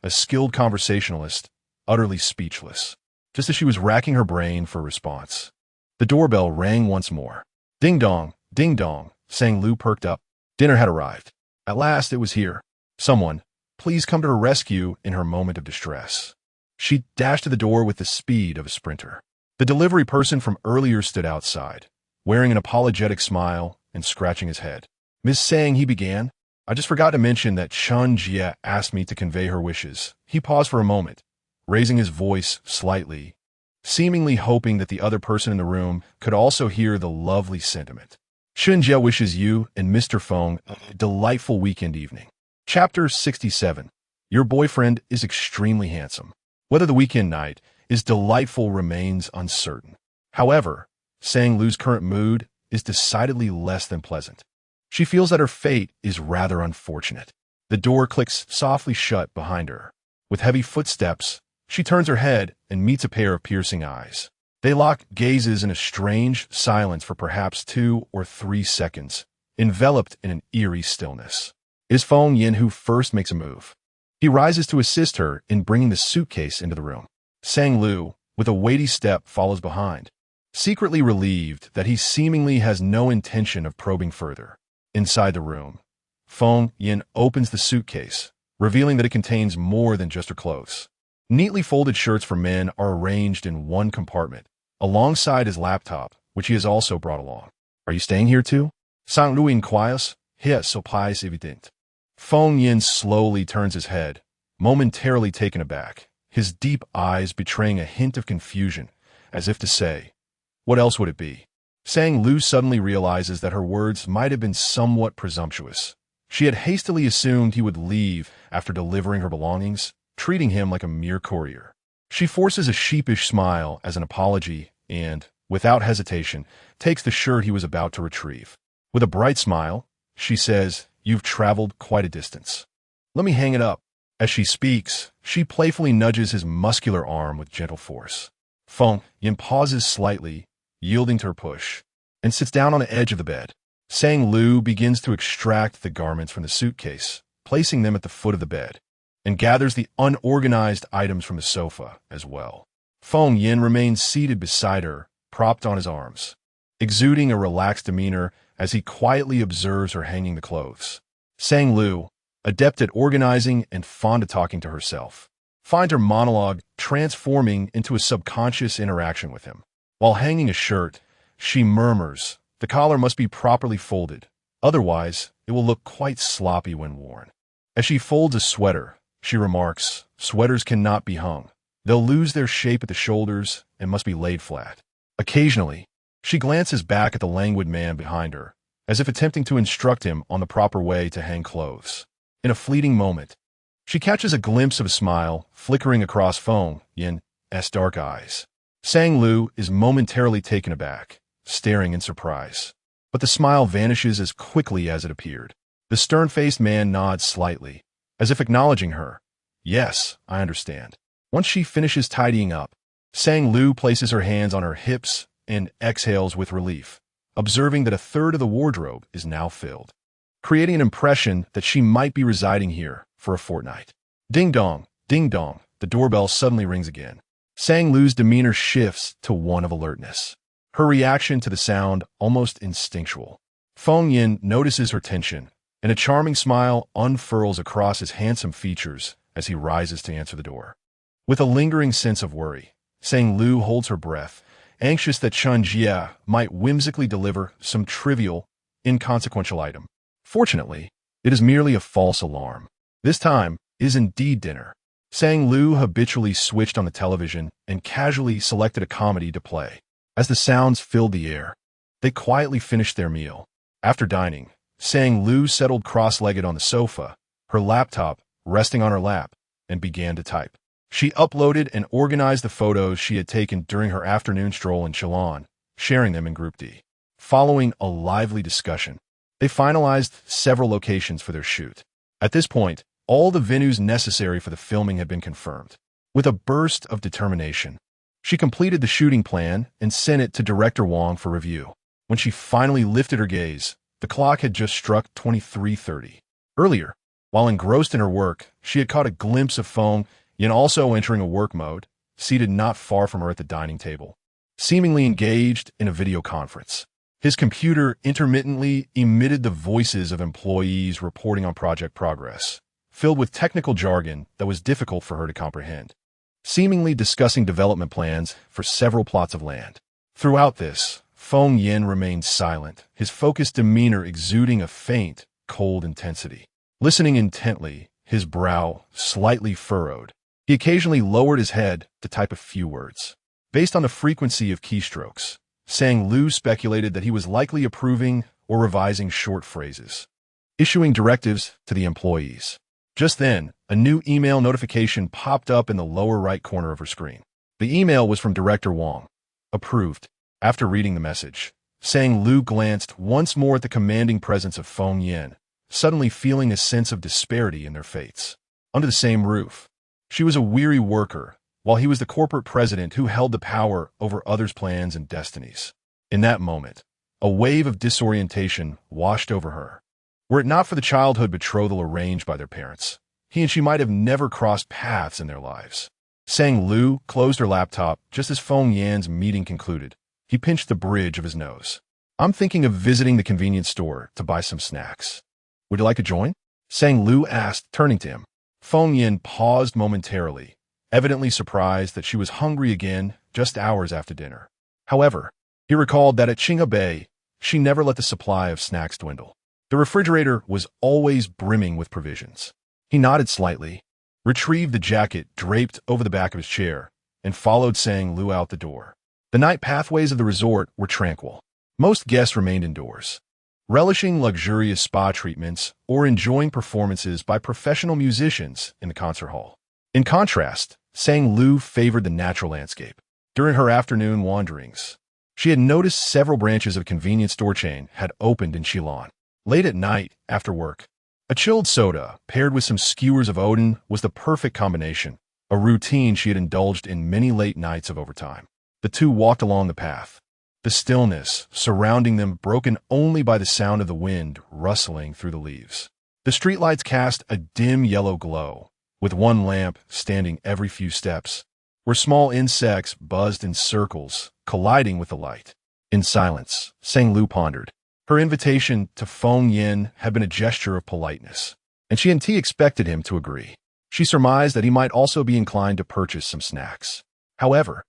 Speaker 1: a skilled conversationalist, utterly speechless." Just as she was racking her brain for a response, the doorbell rang once more. Ding dong, ding dong, Sang Lu perked up. Dinner had arrived. At last it was here. Someone, please come to her rescue in her moment of distress. She dashed to the door with the speed of a sprinter. The delivery person from earlier stood outside, wearing an apologetic smile and scratching his head. "Miss Sang," he began, "I just forgot to mention that Chun Jie asked me to convey her wishes." He paused for a moment, raising his voice slightly, seemingly hoping that the other person in the room could also hear the lovely sentiment. "Chun Jie wishes you and Mr. Feng a delightful weekend evening." Chapter 67. Your boyfriend is extremely handsome. Whether the weekend night is delightful remains uncertain. However, Sang Lu's current mood is decidedly less than pleasant. She feels that her fate is rather unfortunate. The door clicks softly shut behind her. With heavy footsteps, she turns her head and meets a pair of piercing eyes. They lock gazes in a strange silence for perhaps 2 or 3 seconds, enveloped in an eerie stillness. It is Feng Yin who first makes a move. He rises to assist her in bringing the suitcase into the room. Sang Lu, with a weighty step, follows behind, secretly relieved that he seemingly has no intention of probing further. Inside the room, Feng Yin opens the suitcase, revealing that it contains more than just her clothes. Neatly folded shirts for men are arranged in one compartment, alongside his laptop, which he has also brought along. "Are you staying here too?" Sang Lu inquires. "Yes, surprise evident." Feng Yin slowly turns his head, momentarily taken aback, his deep eyes betraying a hint of confusion, as if to say, what else would it be? Sang Lu suddenly realizes that her words might have been somewhat presumptuous. She had hastily assumed he would leave after delivering her belongings, treating him like a mere courier. She forces a sheepish smile as an apology and, without hesitation, takes the shirt he was about to retrieve. With a bright smile, she says, "You've traveled quite a distance. Let me hang it up." As she speaks, she playfully nudges his muscular arm with gentle force. Feng Yin pauses slightly, yielding to her push, and sits down on the edge of the bed. Sang Lu begins to extract the garments from the suitcase, placing them at the foot of the bed, and gathers the unorganized items from the sofa as well. Feng Yin remains seated beside her, propped on his arms, exuding a relaxed demeanor as he quietly observes her hanging the clothes. Sang Lu, adept at organizing and fond of talking to herself, finds her monologue transforming into a subconscious interaction with him. While hanging a shirt, she murmurs, "The collar must be properly folded, otherwise it will look quite sloppy when worn." As she folds a sweater, she remarks, "Sweaters cannot be hung. They'll lose their shape at the shoulders and must be laid flat." Occasionally, she glances back at the languid man behind her, as if attempting to instruct him on the proper way to hang clothes. In a fleeting moment, she catches a glimpse of a smile flickering across Feng Yin's dark eyes. Sang Lu is momentarily taken aback, staring in surprise. But the smile vanishes as quickly as it appeared. The stern-faced man nods slightly, as if acknowledging her. "Yes, I understand." Once she finishes tidying up, Sang Lu places her hands on her hips and exhales with relief, observing that a third of the wardrobe is now filled, creating an impression that she might be residing here for a fortnight. Ding dong, the doorbell suddenly rings again. Sang Lu's demeanor shifts to one of alertness. Her reaction to the sound almost instinctual. Feng Yin notices her tension, and a charming smile unfurls across his handsome features as he rises to answer the door. With a lingering sense of worry, Sang Lu holds her breath, anxious that Chen Jia might whimsically deliver some trivial, inconsequential item. Fortunately, it is merely a false alarm. This time, it is indeed dinner. Sang Lu habitually switched on the television and casually selected a comedy to play. As the sounds filled the air, they quietly finished their meal. After dining, Sang Lu settled cross-legged on the sofa, her laptop resting on her lap, and began to type. She uploaded and organized the photos she had taken during her afternoon stroll in Chelan, sharing them in Group D. Following a lively discussion, they finalized several locations for their shoot. At this point, all the venues necessary for the filming had been confirmed. With a burst of determination, she completed the shooting plan and sent it to Director Wang for review. When she finally lifted her gaze, the clock had just struck 23:30. Earlier, while engrossed in her work, she had caught a glimpse of Feng Yin also entering a work mode, seated not far from her at the dining table, seemingly engaged in a video conference. His computer intermittently emitted the voices of employees reporting on project progress, filled with technical jargon that was difficult for her to comprehend, seemingly discussing development plans for several plots of land. Throughout this, Feng Yin remained silent, his focused demeanor exuding a faint, cold intensity. Listening intently, his brow slightly furrowed. He occasionally lowered his head to type a few words. Based on the frequency of keystrokes, Sang Lu speculated that he was likely approving or revising short phrases, issuing directives to the employees. Just then, a new email notification popped up in the lower right corner of her screen. The email was from Director Wang. Approved. After reading the message, Sang Lu glanced once more at the commanding presence of Feng Yin, suddenly feeling a sense of disparity in their fates. Under the same roof, she was a weary worker, while he was the corporate president who held the power over others' plans and destinies. In that moment, a wave of disorientation washed over her. Were it not for the childhood betrothal arranged by their parents, he and she might have never crossed paths in their lives. Sang Lu closed her laptop just as Feng Yan's meeting concluded. He pinched the bridge of his nose. I'm thinking of visiting the convenience store to buy some snacks. Would you like to join? Sang Lu asked, turning to him. Feng Yin paused momentarily, evidently surprised that she was hungry again just hours after dinner. However, he recalled that at Qinghe Bay, she never let the supply of snacks dwindle. The refrigerator was always brimming with provisions. He nodded slightly, retrieved the jacket draped over the back of his chair, and followed Sang Lu out the door. The night pathways of the resort were tranquil. Most guests remained indoors, relishing luxurious spa treatments or enjoying performances by professional musicians in the concert hall. In contrast, Sang Lu favored the natural landscape. During her afternoon wanderings, she had noticed several branches of a convenience store chain had opened in Chelan. Late at night, after work, a chilled soda paired with some skewers of Odin was the perfect combination, a routine she had indulged in many late nights of overtime. The two walked along the path, the stillness surrounding them broken only by the sound of the wind rustling through the leaves. The streetlights cast a dim yellow glow, with one lamp standing every few steps, where small insects buzzed in circles, colliding with the light. In silence, Sang Lu pondered. Her invitation to Feng Yin had been a gesture of politeness, and she and T expected him to agree. She surmised that he might also be inclined to purchase some snacks. However,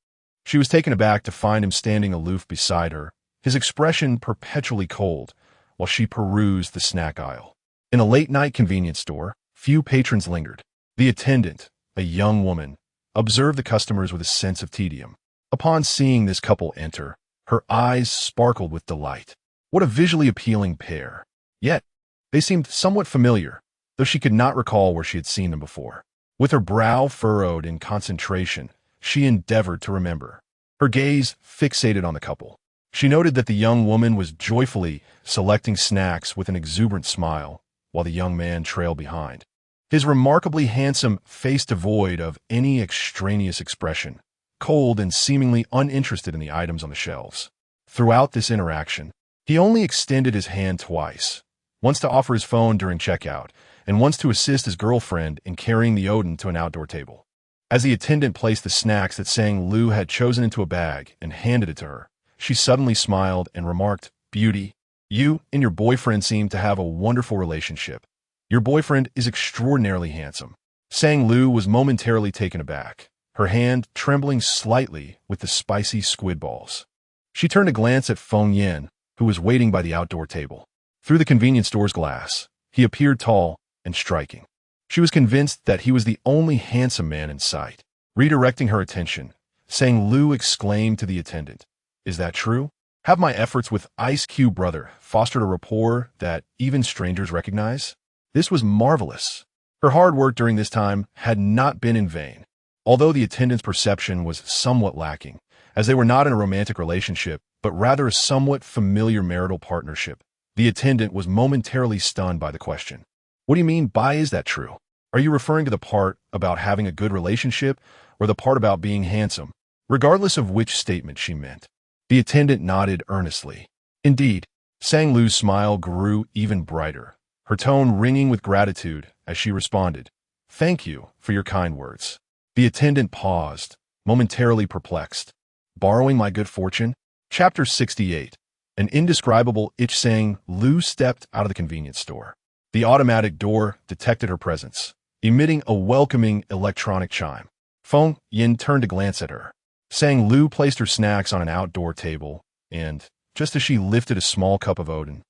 Speaker 1: she was taken aback to find him standing aloof beside her, his expression perpetually cold, while she perused the snack aisle. In a late-night convenience store, few patrons lingered. The attendant, a young woman, observed the customers with a sense of tedium. Upon seeing this couple enter, her eyes sparkled with delight. What a visually appealing pair. Yet, they seemed somewhat familiar, though she could not recall where she had seen them before. With her brow furrowed in concentration, she endeavored to remember. Her gaze fixated on the couple. She noted that the young woman was joyfully selecting snacks with an exuberant smile, while the young man trailed behind, his remarkably handsome face devoid of any extraneous expression, cold and seemingly uninterested in the items on the shelves. Throughout this interaction, he only extended his hand twice, once to offer his phone during checkout, and once to assist his girlfriend in carrying the Odin to an outdoor table. As the attendant placed the snacks that Sang Lu had chosen into a bag and handed it to her, she suddenly smiled and remarked, "Beauty, you and your boyfriend seem to have a wonderful relationship. Your boyfriend is extraordinarily handsome." Sang Lu was momentarily taken aback, her hand trembling slightly with the spicy squid balls. She turned to glance at Feng Yin, who was waiting by the outdoor table. Through the convenience store's glass, he appeared tall and striking. She was convinced that he was the only handsome man in sight. Redirecting her attention, Sang Lu exclaimed to the attendant, "Is that true? Have my efforts with Ice Cube Brother fostered a rapport that even strangers recognize?" This was marvelous. Her hard work during this time had not been in vain. Although the attendant's perception was somewhat lacking, as they were not in a romantic relationship, but rather a somewhat familiar marital partnership, the attendant was momentarily stunned by the question. "What do you mean by is that true? Are you referring to the part about having a good relationship or the part about being handsome?" Regardless of which statement she meant, the attendant nodded earnestly. Indeed, Sang Lu's smile grew even brighter, her tone ringing with gratitude as she responded, "Thank you for your kind words." The attendant paused, momentarily perplexed. Borrowing my good fortune? Chapter 68. An indescribable itch. Sang Lu stepped out of the convenience store. The automatic door detected her presence, emitting a welcoming electronic chime. Feng Yin turned to glance at her. Sang Lu placed her snacks on an outdoor table, and, just as she lifted a small cup of Odin,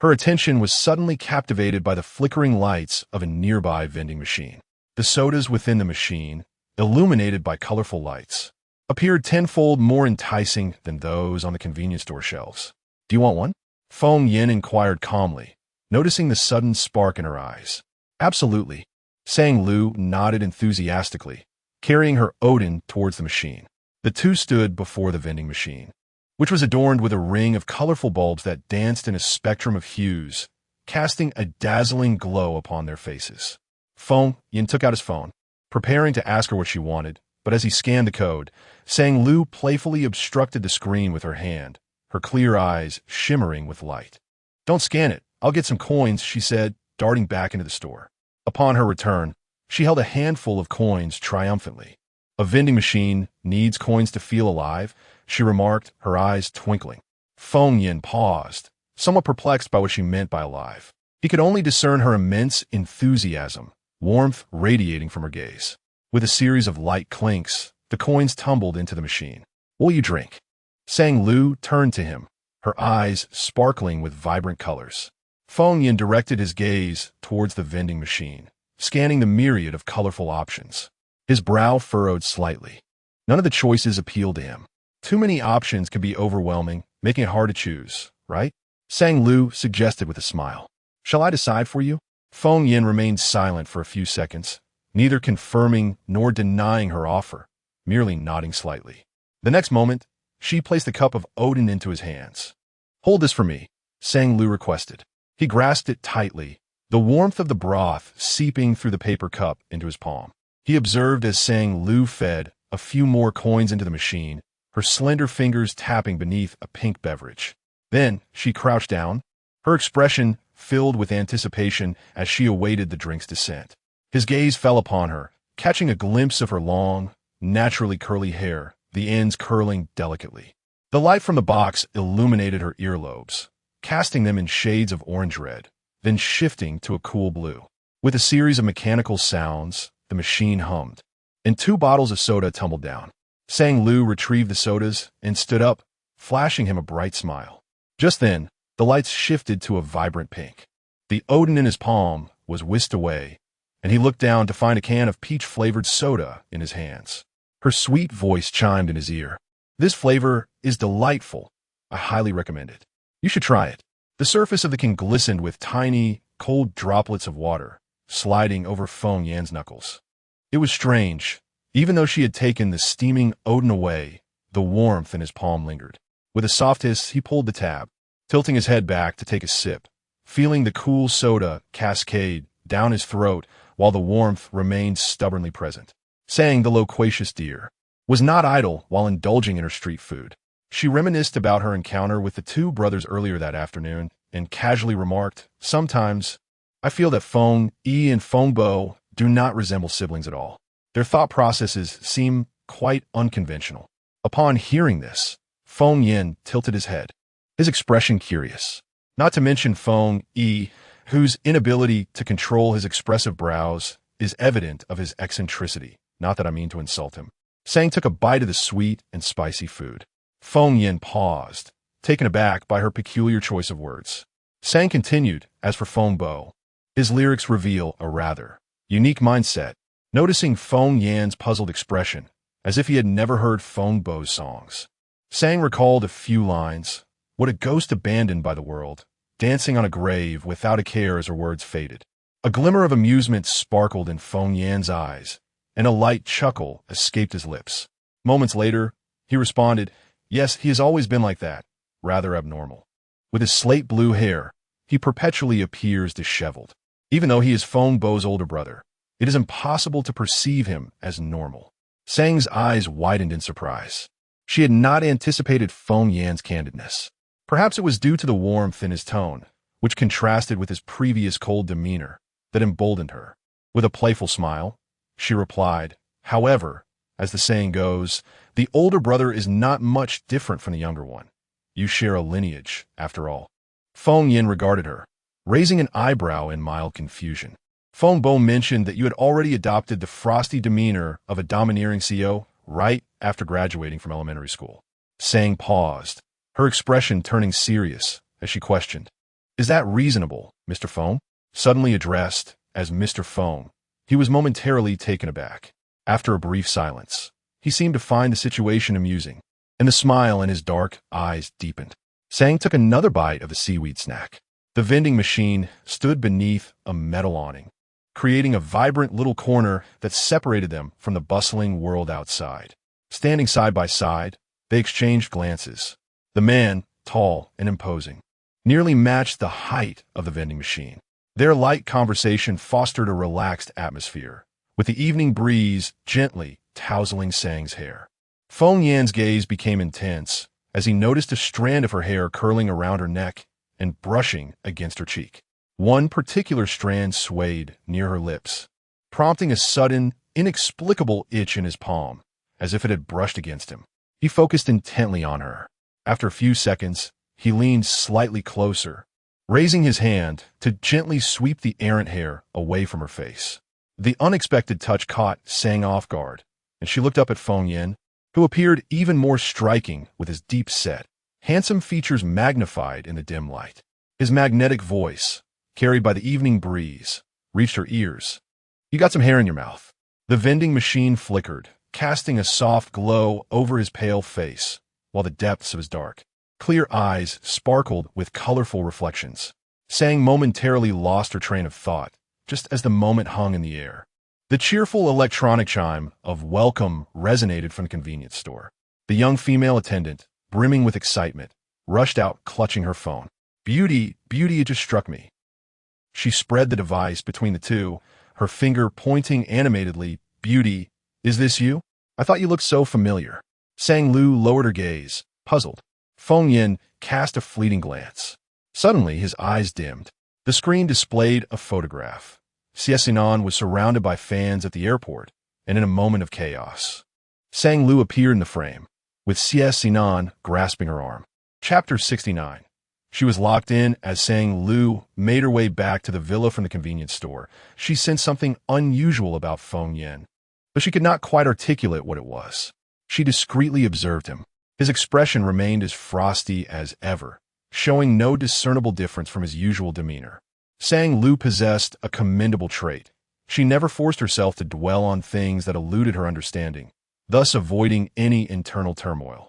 Speaker 1: her attention was suddenly captivated by the flickering lights of a nearby vending machine. The sodas within the machine, illuminated by colorful lights, appeared tenfold more enticing than those on the convenience store shelves. "Do you want one?" Feng Yin inquired calmly, noticing the sudden spark in her eyes. "Absolutely." Sang Lu nodded enthusiastically, carrying her Odin towards the machine. The two stood before the vending machine, which was adorned with a ring of colorful bulbs that danced in a spectrum of hues, casting a dazzling glow upon their faces. Feng Yin took out his phone, preparing to ask her what she wanted, but as he scanned the code, Sang Lu playfully obstructed the screen with her hand, her clear eyes shimmering with light. "Don't scan it. I'll get some coins," she said, darting back into the store. Upon her return, she held a handful of coins triumphantly. "A vending machine needs coins to feel alive," she remarked, her eyes twinkling. Feng Yin paused, somewhat perplexed by what she meant by alive. He could only discern her immense enthusiasm, warmth radiating from her gaze. With a series of light clinks, the coins tumbled into the machine. "Will you drink?" Sang Lu turned to him, her eyes sparkling with vibrant colors. Feng Yin directed his gaze towards the vending machine, scanning the myriad of colorful options. His brow furrowed slightly. None of the choices appealed to him. Too many options could be overwhelming, making it hard to choose, right? Sang Lu suggested with a smile. "Shall I decide for you?" Feng Yin remained silent for a few seconds, neither confirming nor denying her offer, merely nodding slightly. The next moment, she placed a cup of Odin into his hands. "Hold this for me," Sang Lu requested. He grasped it tightly, the warmth of the broth seeping through the paper cup into his palm. He observed as Sang Lu fed a few more coins into the machine, her slender fingers tapping beneath a pink beverage. Then she crouched down, her expression filled with anticipation as she awaited the drink's descent. His gaze fell upon her, catching a glimpse of her long, naturally curly hair, the ends curling delicately. The light from the box illuminated her earlobes, casting them in shades of orange-red, then shifting to a cool blue. With a series of mechanical sounds, the machine hummed, and 2 bottles of soda tumbled down. Sang Lu retrieved the sodas and stood up, flashing him a bright smile. Just then, the lights shifted to a vibrant pink. The Odin in his palm was whisked away, and he looked down to find a can of peach-flavored soda in his hands. Her sweet voice chimed in his ear. "This flavor is delightful. I highly recommend it. You should try it." The surface of the can glistened with tiny, cold droplets of water, sliding over Feng Yan's knuckles. It was strange. Even though she had taken the steaming Odin away, the warmth in his palm lingered. With a soft hiss, he pulled the tab, tilting his head back to take a sip, feeling the cool soda cascade down his throat while the warmth remained stubbornly present. Sang, the loquacious deer, was not idle while indulging in her street food. She reminisced about her encounter with the 2 brothers earlier that afternoon and casually remarked, "Sometimes, I feel that Feng Yi and Feng Bo do not resemble siblings at all." Their thought processes seem quite unconventional. Upon hearing this, Feng Yin tilted his head, his expression curious. Not to mention Feng Yi, whose inability to control his expressive brows is evident of his eccentricity. Not that I mean to insult him. Sang took a bite of the sweet and spicy food. Feng Yin paused, taken aback by her peculiar choice of words. Sang continued, as for Feng Bo, his lyrics reveal a rather unique mindset. Noticing Feng Yan's puzzled expression, as if he had never heard Feng Bo's songs, Sang recalled a few lines. What a ghost abandoned by the world, dancing on a grave without a care as her words faded. A glimmer of amusement sparkled in Feng Yan's eyes, and a light chuckle escaped his lips. Moments later, he responded, yes, he has always been like that, rather abnormal. With his slate blue hair, he perpetually appears disheveled. Even though he is Feng Bo's older brother, it is impossible to perceive him as normal. Sang's eyes widened in surprise. She had not anticipated Feng Yan's candidness. Perhaps it was due to the warmth in his tone, which contrasted with his previous cold demeanor, that emboldened her. With a playful smile, she replied, however, as the saying goes, the older brother is not much different from the younger one. You share a lineage, after all. Feng Yin regarded her, raising an eyebrow in mild confusion. Feng Bo mentioned that you had already adopted the frosty demeanor of a domineering CEO right after graduating from elementary school. Sang paused, her expression turning serious as she questioned, is that reasonable, Mr. Feng? Suddenly addressed as Mr. Feng, he was momentarily taken aback. After a brief silence, he seemed to find the situation amusing, and the smile in his dark eyes deepened. Sang took another bite of the seaweed snack. The vending machine stood beneath a metal awning, creating a vibrant little corner that separated them from the bustling world outside. Standing side by side, they exchanged glances. The man, tall and imposing, nearly matched the height of the vending machine. Their light conversation fostered a relaxed atmosphere, with the evening breeze gently tousling Sang's hair. Feng Yan's gaze became intense as he noticed a strand of her hair curling around her neck and brushing against her cheek. One particular strand swayed near her lips, prompting a sudden, inexplicable itch in his palm, as if it had brushed against him. He focused intently on her. After a few seconds, he leaned slightly closer, raising his hand to gently sweep the errant hair away from her face. The unexpected touch caught Sang off guard, and she looked up at Feng Yin, who appeared even more striking with his deep-set, handsome features magnified in the dim light. His magnetic voice, carried by the evening breeze, reached her ears. You got some hair in your mouth. The vending machine flickered, casting a soft glow over his pale face, while the depths of his dark, clear eyes sparkled with colorful reflections. Sang momentarily lost her train of thought, just as the moment hung in the air. The cheerful electronic chime of welcome resonated from the convenience store. The young female attendant, brimming with excitement, rushed out clutching her phone. Beauty, it just struck me. She spread the device between the two, her finger pointing animatedly. Beauty, is this you? I thought you looked so familiar. Sang Lu lowered her gaze, puzzled. Feng Yin cast a fleeting glance. Suddenly, his eyes dimmed. The screen displayed a photograph. Sinan was surrounded by fans at the airport, and in a moment of chaos, Sang Lu appeared in the frame, with Sinan grasping her arm. Chapter 69. She was locked in as Sang Lu made her way back to the villa from the convenience store. She sensed something unusual about Feng Yin, but she could not quite articulate what it was. She discreetly observed him. His expression remained as frosty as ever, showing no discernible difference from his usual demeanor. Sang Lu possessed a commendable trait. She never forced herself to dwell on things that eluded her understanding, thus avoiding any internal turmoil.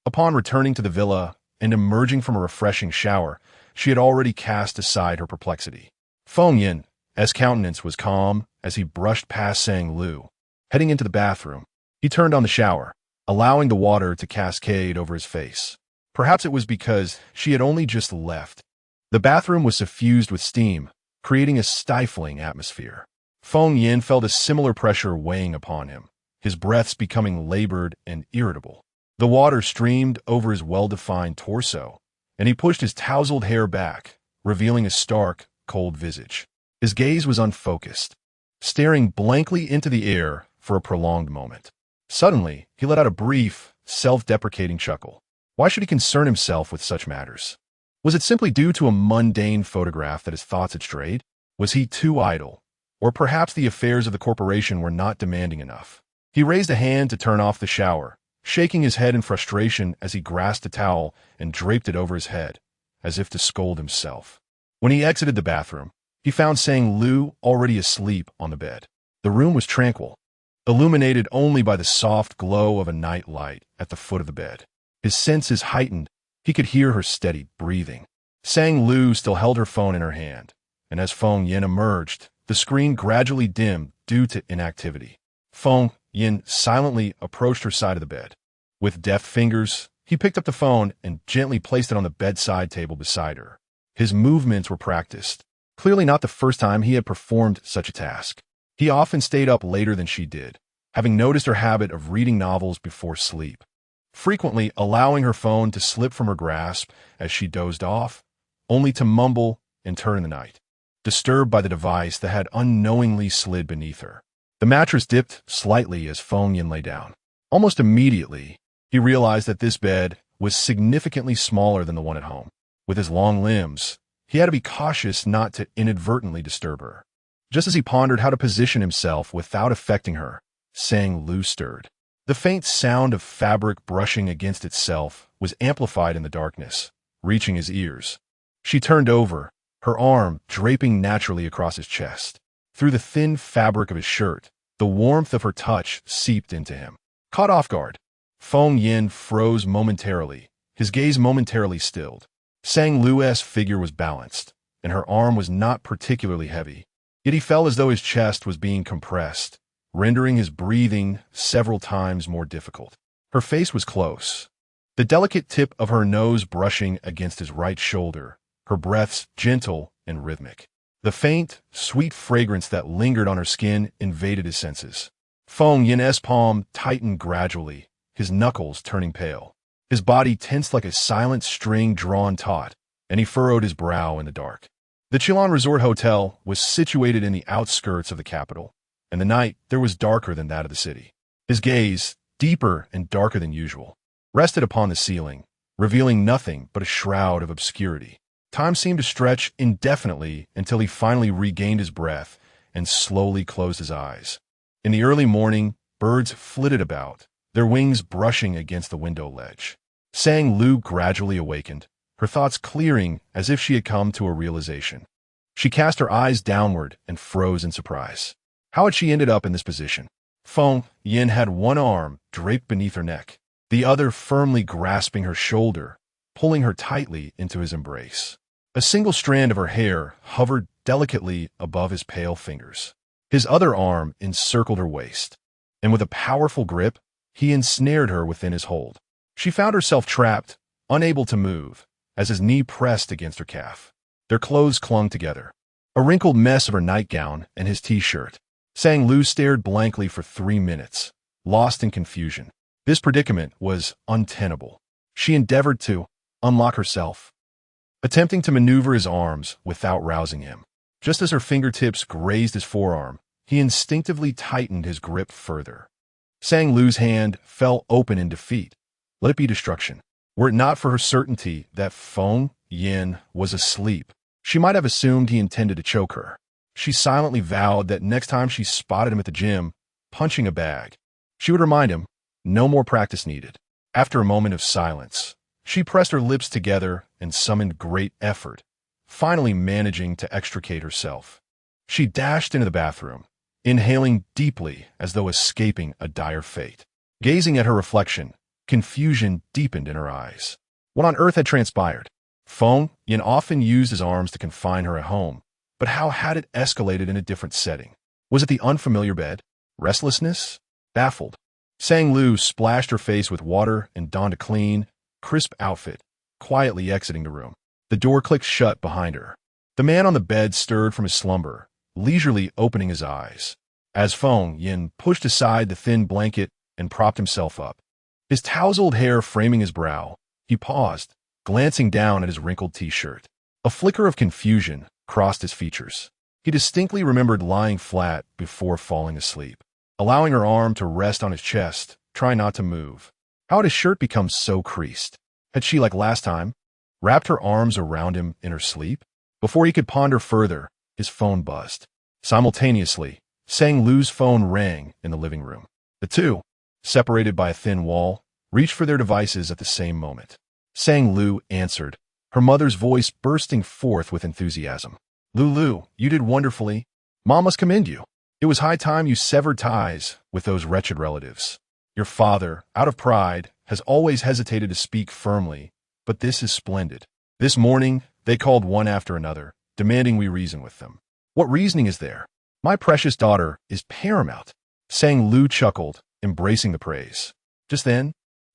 Speaker 1: Upon returning to the villa and emerging from a refreshing shower, she had already cast aside her perplexity. Feng Yin's countenance was calm as he brushed past Sang Lu. Heading into the bathroom, he turned on the shower, allowing the water to cascade over his face. Perhaps it was because she had only just left. The bathroom was suffused with steam, creating a stifling atmosphere. Feng Yin felt a similar pressure weighing upon him, his breaths becoming labored and irritable. The water streamed over his well-defined torso, and he pushed his tousled hair back, revealing a stark, cold visage. His gaze was unfocused. Staring blankly into the air, for a prolonged moment. Suddenly, he let out a brief, self-deprecating chuckle. Why should he concern himself with such matters? Was it simply due to a mundane photograph that his thoughts had strayed? Was he too idle? Or perhaps the affairs of the corporation were not demanding enough? He raised a hand to turn off the shower, shaking his head in frustration as he grasped a towel and draped it over his head, as if to scold himself. When he exited the bathroom, he found Sang Lu already asleep on the bed. The room was tranquil, illuminated only by the soft glow of a night light at the foot of the bed. His senses heightened. He could hear her steady breathing. Sang Lu still held her phone in her hand, and as Feng Yin emerged, the screen gradually dimmed due to inactivity. Feng Yin silently approached her side of the bed. With deft fingers, he picked up the phone and gently placed it on the bedside table beside her. His movements were practiced, clearly not the first time he had performed such a task. He often stayed up later than she did, having noticed her habit of reading novels before sleep, frequently allowing her phone to slip from her grasp as she dozed off, only to mumble and turn in the night, disturbed by the device that had unknowingly slid beneath her. The mattress dipped slightly as Feng Yin lay down. Almost immediately, he realized that this bed was significantly smaller than the one at home. With his long limbs, he had to be cautious not to inadvertently disturb her. Just as he pondered how to position himself without affecting her, Sang Lu stirred. The faint sound of fabric brushing against itself was amplified in the darkness, reaching his ears. She turned over, her arm draping naturally across his chest. Through the thin fabric of his shirt, the warmth of her touch seeped into him. Caught off guard, Feng Yin froze momentarily, his gaze momentarily stilled. Sang Lu's figure was balanced, and her arm was not particularly heavy. Yet he felt as though his chest was being compressed, rendering his breathing several times more difficult. Her face was close, the delicate tip of her nose brushing against his right shoulder, her breaths gentle and rhythmic. The faint, sweet fragrance that lingered on her skin invaded his senses. Feng Yin's palm tightened gradually, his knuckles turning pale. His body tensed like a silent string drawn taut, and he furrowed his brow in the dark. The Chilan Resort Hotel was situated in the outskirts of the capital, and the night there was darker than that of the city. His gaze, deeper and darker than usual, rested upon the ceiling, revealing nothing but a shroud of obscurity. Time seemed to stretch indefinitely until he finally regained his breath and slowly closed his eyes. In the early morning, birds flitted about, their wings brushing against the window ledge. Sang Lu gradually awakened, her thoughts clearing as if she had come to a realization. She cast her eyes downward and froze in surprise. How had she ended up in this position? Feng Yin had one arm draped beneath her neck, the other firmly grasping her shoulder, pulling her tightly into his embrace. A single strand of her hair hovered delicately above his pale fingers. His other arm encircled her waist, and with a powerful grip, he ensnared her within his hold. She found herself trapped, unable to move, as his knee pressed against her calf. Their clothes clung together, a wrinkled mess of her nightgown and his t-shirt. Sang Lu stared blankly for 3 minutes, lost in confusion. This predicament was untenable. She endeavored to unlock herself, attempting to maneuver his arms without rousing him. Just as her fingertips grazed his forearm, he instinctively tightened his grip further. Sang Lu's hand fell open in defeat. Let it be destruction. Were it not for her certainty that Feng Yin was asleep, she might have assumed he intended to choke her. She silently vowed that next time she spotted him at the gym, punching a bag, she would remind him, no more practice needed. After a moment of silence, she pressed her lips together and summoned great effort, finally managing to extricate herself. She dashed into the bathroom, inhaling deeply as though escaping a dire fate. Gazing at her reflection, confusion deepened in her eyes. What on earth had transpired? Feng Yin often used his arms to confine her at home, but how had it escalated in a different setting? Was it the unfamiliar bed? Restlessness? Baffled, Sang Lu splashed her face with water and donned a clean, crisp outfit, quietly exiting the room. The door clicked shut behind her. The man on the bed stirred from his slumber, leisurely opening his eyes, as Feng Yin pushed aside the thin blanket and propped himself up. His tousled hair framing his brow, he paused, glancing down at his wrinkled t-shirt. A flicker of confusion crossed his features. He distinctly remembered lying flat before falling asleep. allowing her arm to rest on his chest, trying not to move. How had his shirt become so creased? Had she, like last time, wrapped her arms around him in her sleep? Before he could ponder further, his phone buzzed. Simultaneously, Sang Lu's phone rang in the living room. The two, separated by a thin wall, reached for their devices at the same moment. Sang Lu answered, her mother's voice bursting forth with enthusiasm. Lulu, you did wonderfully. Mom must commend you. It was high time you severed ties with those wretched relatives. Your father, out of pride, has always hesitated to speak firmly, but this is splendid. This morning, they called one after another, demanding we reason with them. What reasoning is there? My precious daughter is paramount. Sang Lu chuckled, embracing the praise. Just then,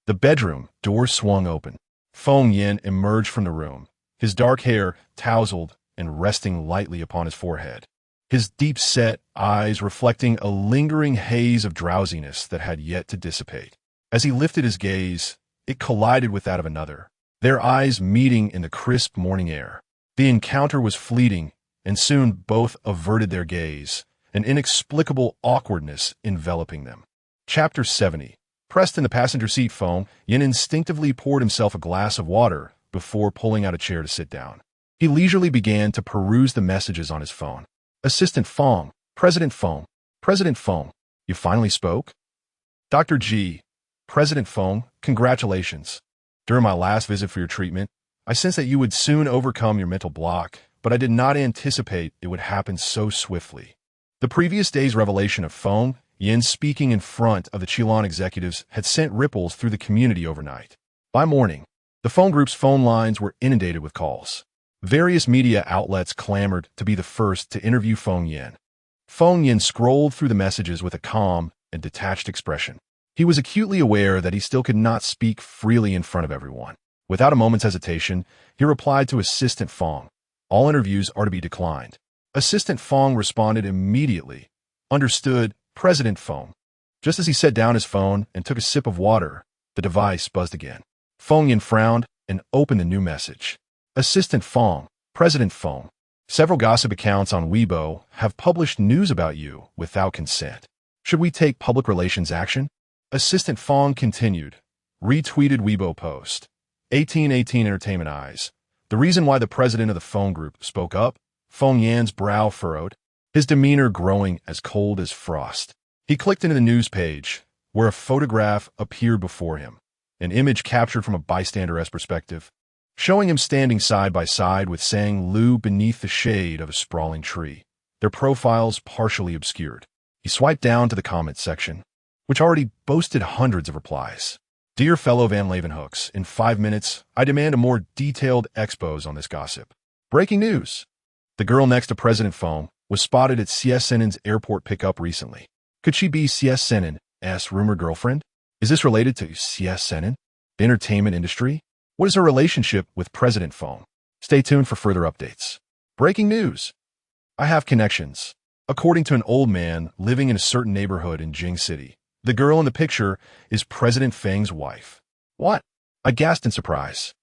Speaker 1: the bedroom door swung open. Feng Yin emerged from the room, his dark hair tousled and resting lightly upon his forehead, his deep-set eyes reflecting a lingering haze of drowsiness that had yet to dissipate. As he lifted his gaze, it collided with that of another, their eyes meeting in the crisp morning air. The encounter was fleeting, and soon both averted their gaze, an inexplicable awkwardness enveloping them. Chapter 70. Pressed in the passenger seat, Feng Yin instinctively poured himself a glass of water before pulling out a chair to sit down. He leisurely began to peruse the messages on his phone. Assistant Feng, President Feng, President Feng, you finally spoke? Dr. G, President Feng, congratulations. During my last visit for your treatment, I sensed that you would soon overcome your mental block, but I did not anticipate it would happen so swiftly. The previous day's revelation of Feng Yin speaking in front of the Qilin executives had sent ripples through the community overnight. By morning, the phone group's phone lines were inundated with calls. Various media outlets clamored to be the first to interview Feng Yin. Feng Yin scrolled through the messages with a calm and detached expression. He was acutely aware that he still could not speak freely in front of everyone. Without a moment's hesitation, he replied to Assistant Feng. All interviews are to be declined. Assistant Feng responded immediately. Understood, President Feng. Just as he set down his phone and took a sip of water, the device buzzed again. Feng Yin frowned and opened the new message. Assistant Feng, President Feng. Several gossip accounts on Weibo have published news about you without consent. Should we take public relations action? Assistant Feng continued. Retweeted Weibo post. 1818 Entertainment Eyes. The reason why the president of the phone group spoke up? Feng Yan's brow furrowed, his demeanor growing as cold as frost. He clicked into the news page, where a photograph appeared before him, an image captured from a bystander's perspective, showing him standing side by side with Sang Lu beneath the shade of a sprawling tree, their profiles partially obscured. He swiped down to the comments section, which already boasted hundreds of replies. Dear fellow Van Leeuwenhoeks, in 5 minutes, I demand a more detailed expose on this gossip. Breaking news. The girl next to President Feng was spotted at CS Senen's airport pickup recently. Could she be CS Senen's rumored girlfriend? Is this related to CS Senen, the entertainment industry? What is her relationship with President Feng? Stay tuned for further updates. Breaking news. I have connections. According to an old man living in a certain neighborhood in Jing City, the girl in the picture is President Feng's wife. What? I gasped in surprise.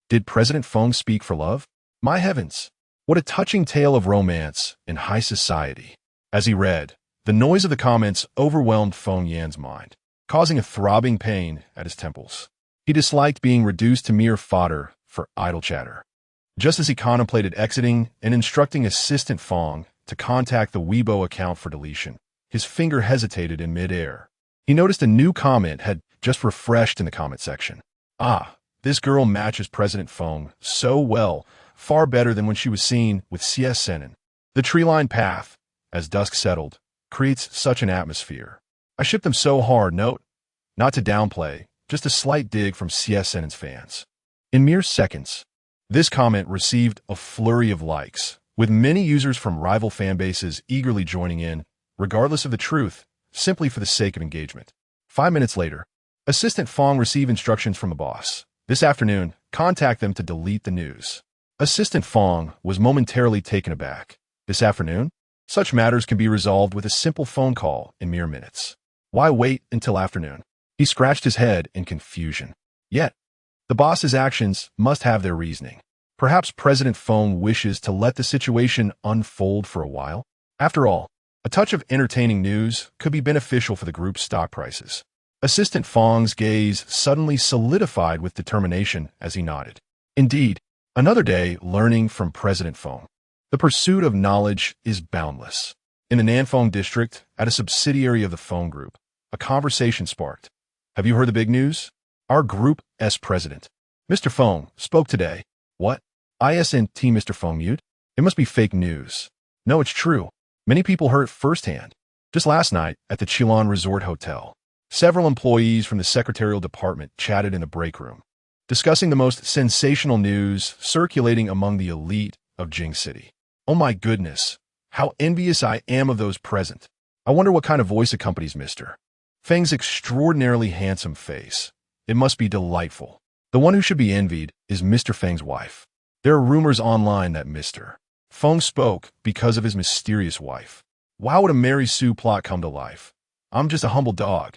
Speaker 1: Did President Feng speak for love? My heavens! What a touching tale of romance in high society. As he read, the noise of the comments overwhelmed Feng Yan's mind, causing a throbbing pain at his temples. He disliked being reduced to mere fodder for idle chatter. Just as he contemplated exiting and instructing Assistant Feng to contact the Weibo account for deletion, his finger hesitated in midair. He noticed a new comment had just refreshed in the comment section. Ah, this girl matches President Feng so well, far better than when she was seen with CS Senen. The tree-lined path, as dusk settled, creates such an atmosphere. I shipped them so hard, note. Not to downplay, just a slight dig from CS Senen's fans. In mere seconds, this comment received a flurry of likes, with many users from rival fanbases eagerly joining in, regardless of the truth, simply for the sake of engagement. 5 minutes later, Assistant Feng received instructions from the boss. This afternoon, contact them to delete the news. Assistant Feng was momentarily taken aback. This afternoon? Such matters can be resolved with a simple phone call in mere minutes. Why wait until afternoon? He scratched his head in confusion. Yet, the boss's actions must have their reasoning. Perhaps President Feng wishes to let the situation unfold for a while. After all, a A touch of entertaining news could be beneficial for the group's stock prices. Assistant Fong's gaze suddenly solidified with determination as he nodded. Indeed, another day learning from President Fong. The pursuit of knowledge is boundless. In the Nanfeng district, at a subsidiary of the Fong Group, a conversation sparked. Have you heard the big news? Our group's president, Mr. Fong, spoke today. What? ISNT Mr. Fong mute? It must be fake news. No, it's true. Many people heard it firsthand. Just last night at the Chilan Resort Hotel, several employees from the secretarial department chatted in the break room, discussing the most sensational news circulating among the elite of Jing City. Oh my goodness, how envious I am of those present. I wonder what kind of voice accompanies Mr. Feng's extraordinarily handsome face. It must be delightful. The one who should be envied is Mr. Feng's wife. There are rumors online that Mr. Feng spoke because of his mysterious wife. Why would a Mary Sue plot come to life? I'm just a humble dog.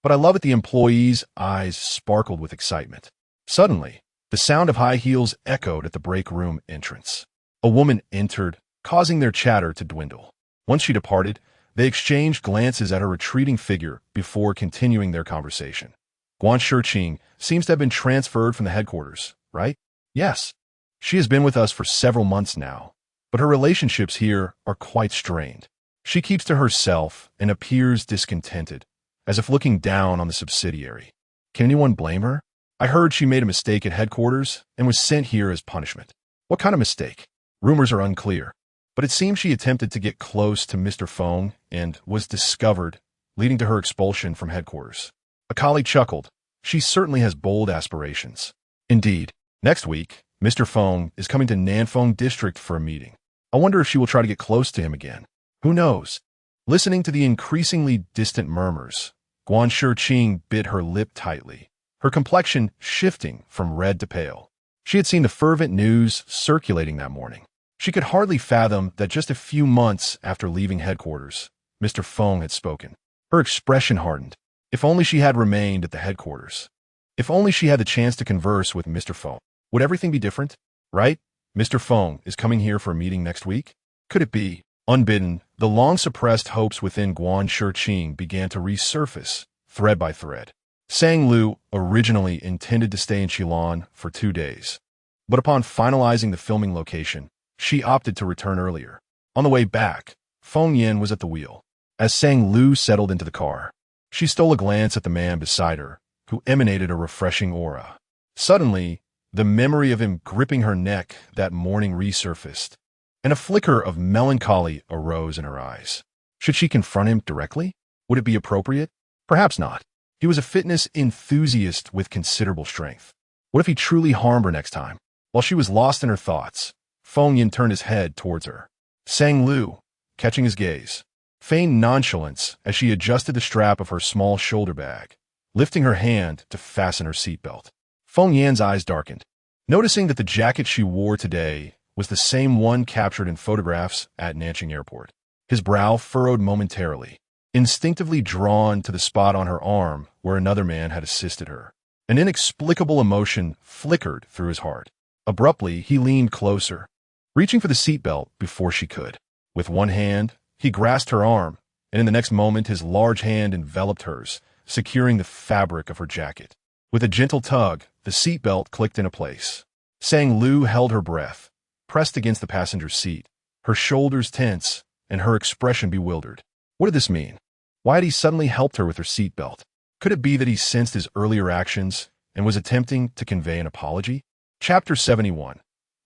Speaker 1: But I love it the employees' eyes sparkled with excitement. Suddenly, the sound of high heels echoed at the break room entrance. A woman entered, causing their chatter to dwindle. Once she departed, they exchanged glances at her retreating figure before continuing their conversation. Guan Shiqing seems to have been transferred from the headquarters, right? Yes. She has been with us for several months now, but her relationships here are quite strained. She keeps to herself and appears discontented, as if looking down on the subsidiary. Can anyone blame her? I heard she made a mistake at headquarters and was sent here as punishment. What kind of mistake? Rumors are unclear, but it seems she attempted to get close to Mr. Fong and was discovered, leading to her expulsion from headquarters. A colleague chuckled. She certainly has bold aspirations. Indeed, next week, Mr. Fong is coming to Nanfeng District for a meeting. I wonder if she will try to get close to him again. Who knows? Listening to the increasingly distant murmurs, Guan Shiqing bit her lip tightly, her complexion shifting from red to pale. She had seen the fervent news circulating that morning. She could hardly fathom that just a few months after leaving headquarters, Mr. Fong had spoken. Her expression hardened. If only she had remained at the headquarters. If only she had the chance to converse with Mr. Fong. Would everything be different? Right? Mr. Fong is coming here for a meeting next week? Could it be? Unbidden, the long-suppressed hopes within Guan Shiqing began to resurface, thread by thread. Sang Lu originally intended to stay in Chilan for 2 days, but upon finalizing the filming location, she opted to return earlier. On the way back, Feng Yin was at the wheel. As Sang Lu settled into the car, she stole a glance at the man beside her, who emanated a refreshing aura. Suddenly, the memory of him gripping her neck that morning resurfaced, and a flicker of melancholy arose in her eyes. Should she confront him directly? Would it be appropriate? Perhaps not. He was a fitness enthusiast with considerable strength. What if he truly harmed her next time? While she was lost in her thoughts, Feng Yin turned his head towards her. Sang Lu, catching his gaze, feigned nonchalance as she adjusted the strap of her small shoulder bag, lifting her hand to fasten her seatbelt. Feng Yan's eyes darkened, noticing that the jacket she wore today was the same one captured in photographs at Nanjing Airport. His brow furrowed momentarily, instinctively drawn to the spot on her arm where another man had assisted her. An inexplicable emotion flickered through his heart. Abruptly, he leaned closer, reaching for the seatbelt before she could. With one hand, he grasped her arm, and in the next moment his large hand enveloped hers, securing the fabric of her jacket. With a gentle tug, the seatbelt clicked into place. Sang Lu held her breath, pressed against the passenger seat, her shoulders tense and her expression bewildered. What did this mean? Why had he suddenly helped her with her seatbelt? Could it be that he sensed his earlier actions and was attempting to convey an apology? Chapter 71.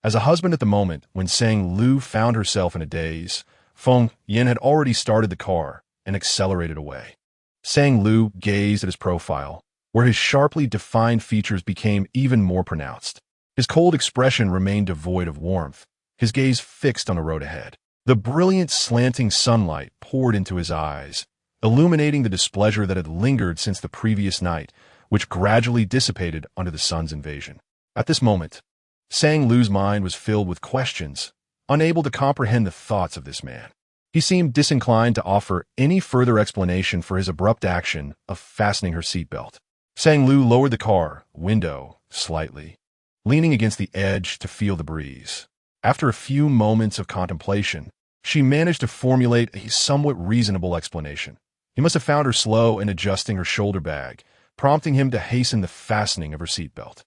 Speaker 1: As a husband at the moment when Sang Lu found herself in a daze, Feng Yin had already started the car and accelerated away. Sang Lu gazed at his profile, where his sharply defined features became even more pronounced. His cold expression remained devoid of warmth, his gaze fixed on the road ahead. The brilliant slanting sunlight poured into his eyes, illuminating the displeasure that had lingered since the previous night, which gradually dissipated under the sun's invasion. At this moment, Sang Lu's mind was filled with questions, unable to comprehend the thoughts of this man. He seemed disinclined to offer any further explanation for his abrupt action of fastening her seatbelt. Sang Lu lowered the car window slightly, leaning against the edge to feel the breeze. After a few moments of contemplation, she managed to formulate a somewhat reasonable explanation. He must have found her slow in adjusting her shoulder bag, prompting him to hasten the fastening of her seatbelt.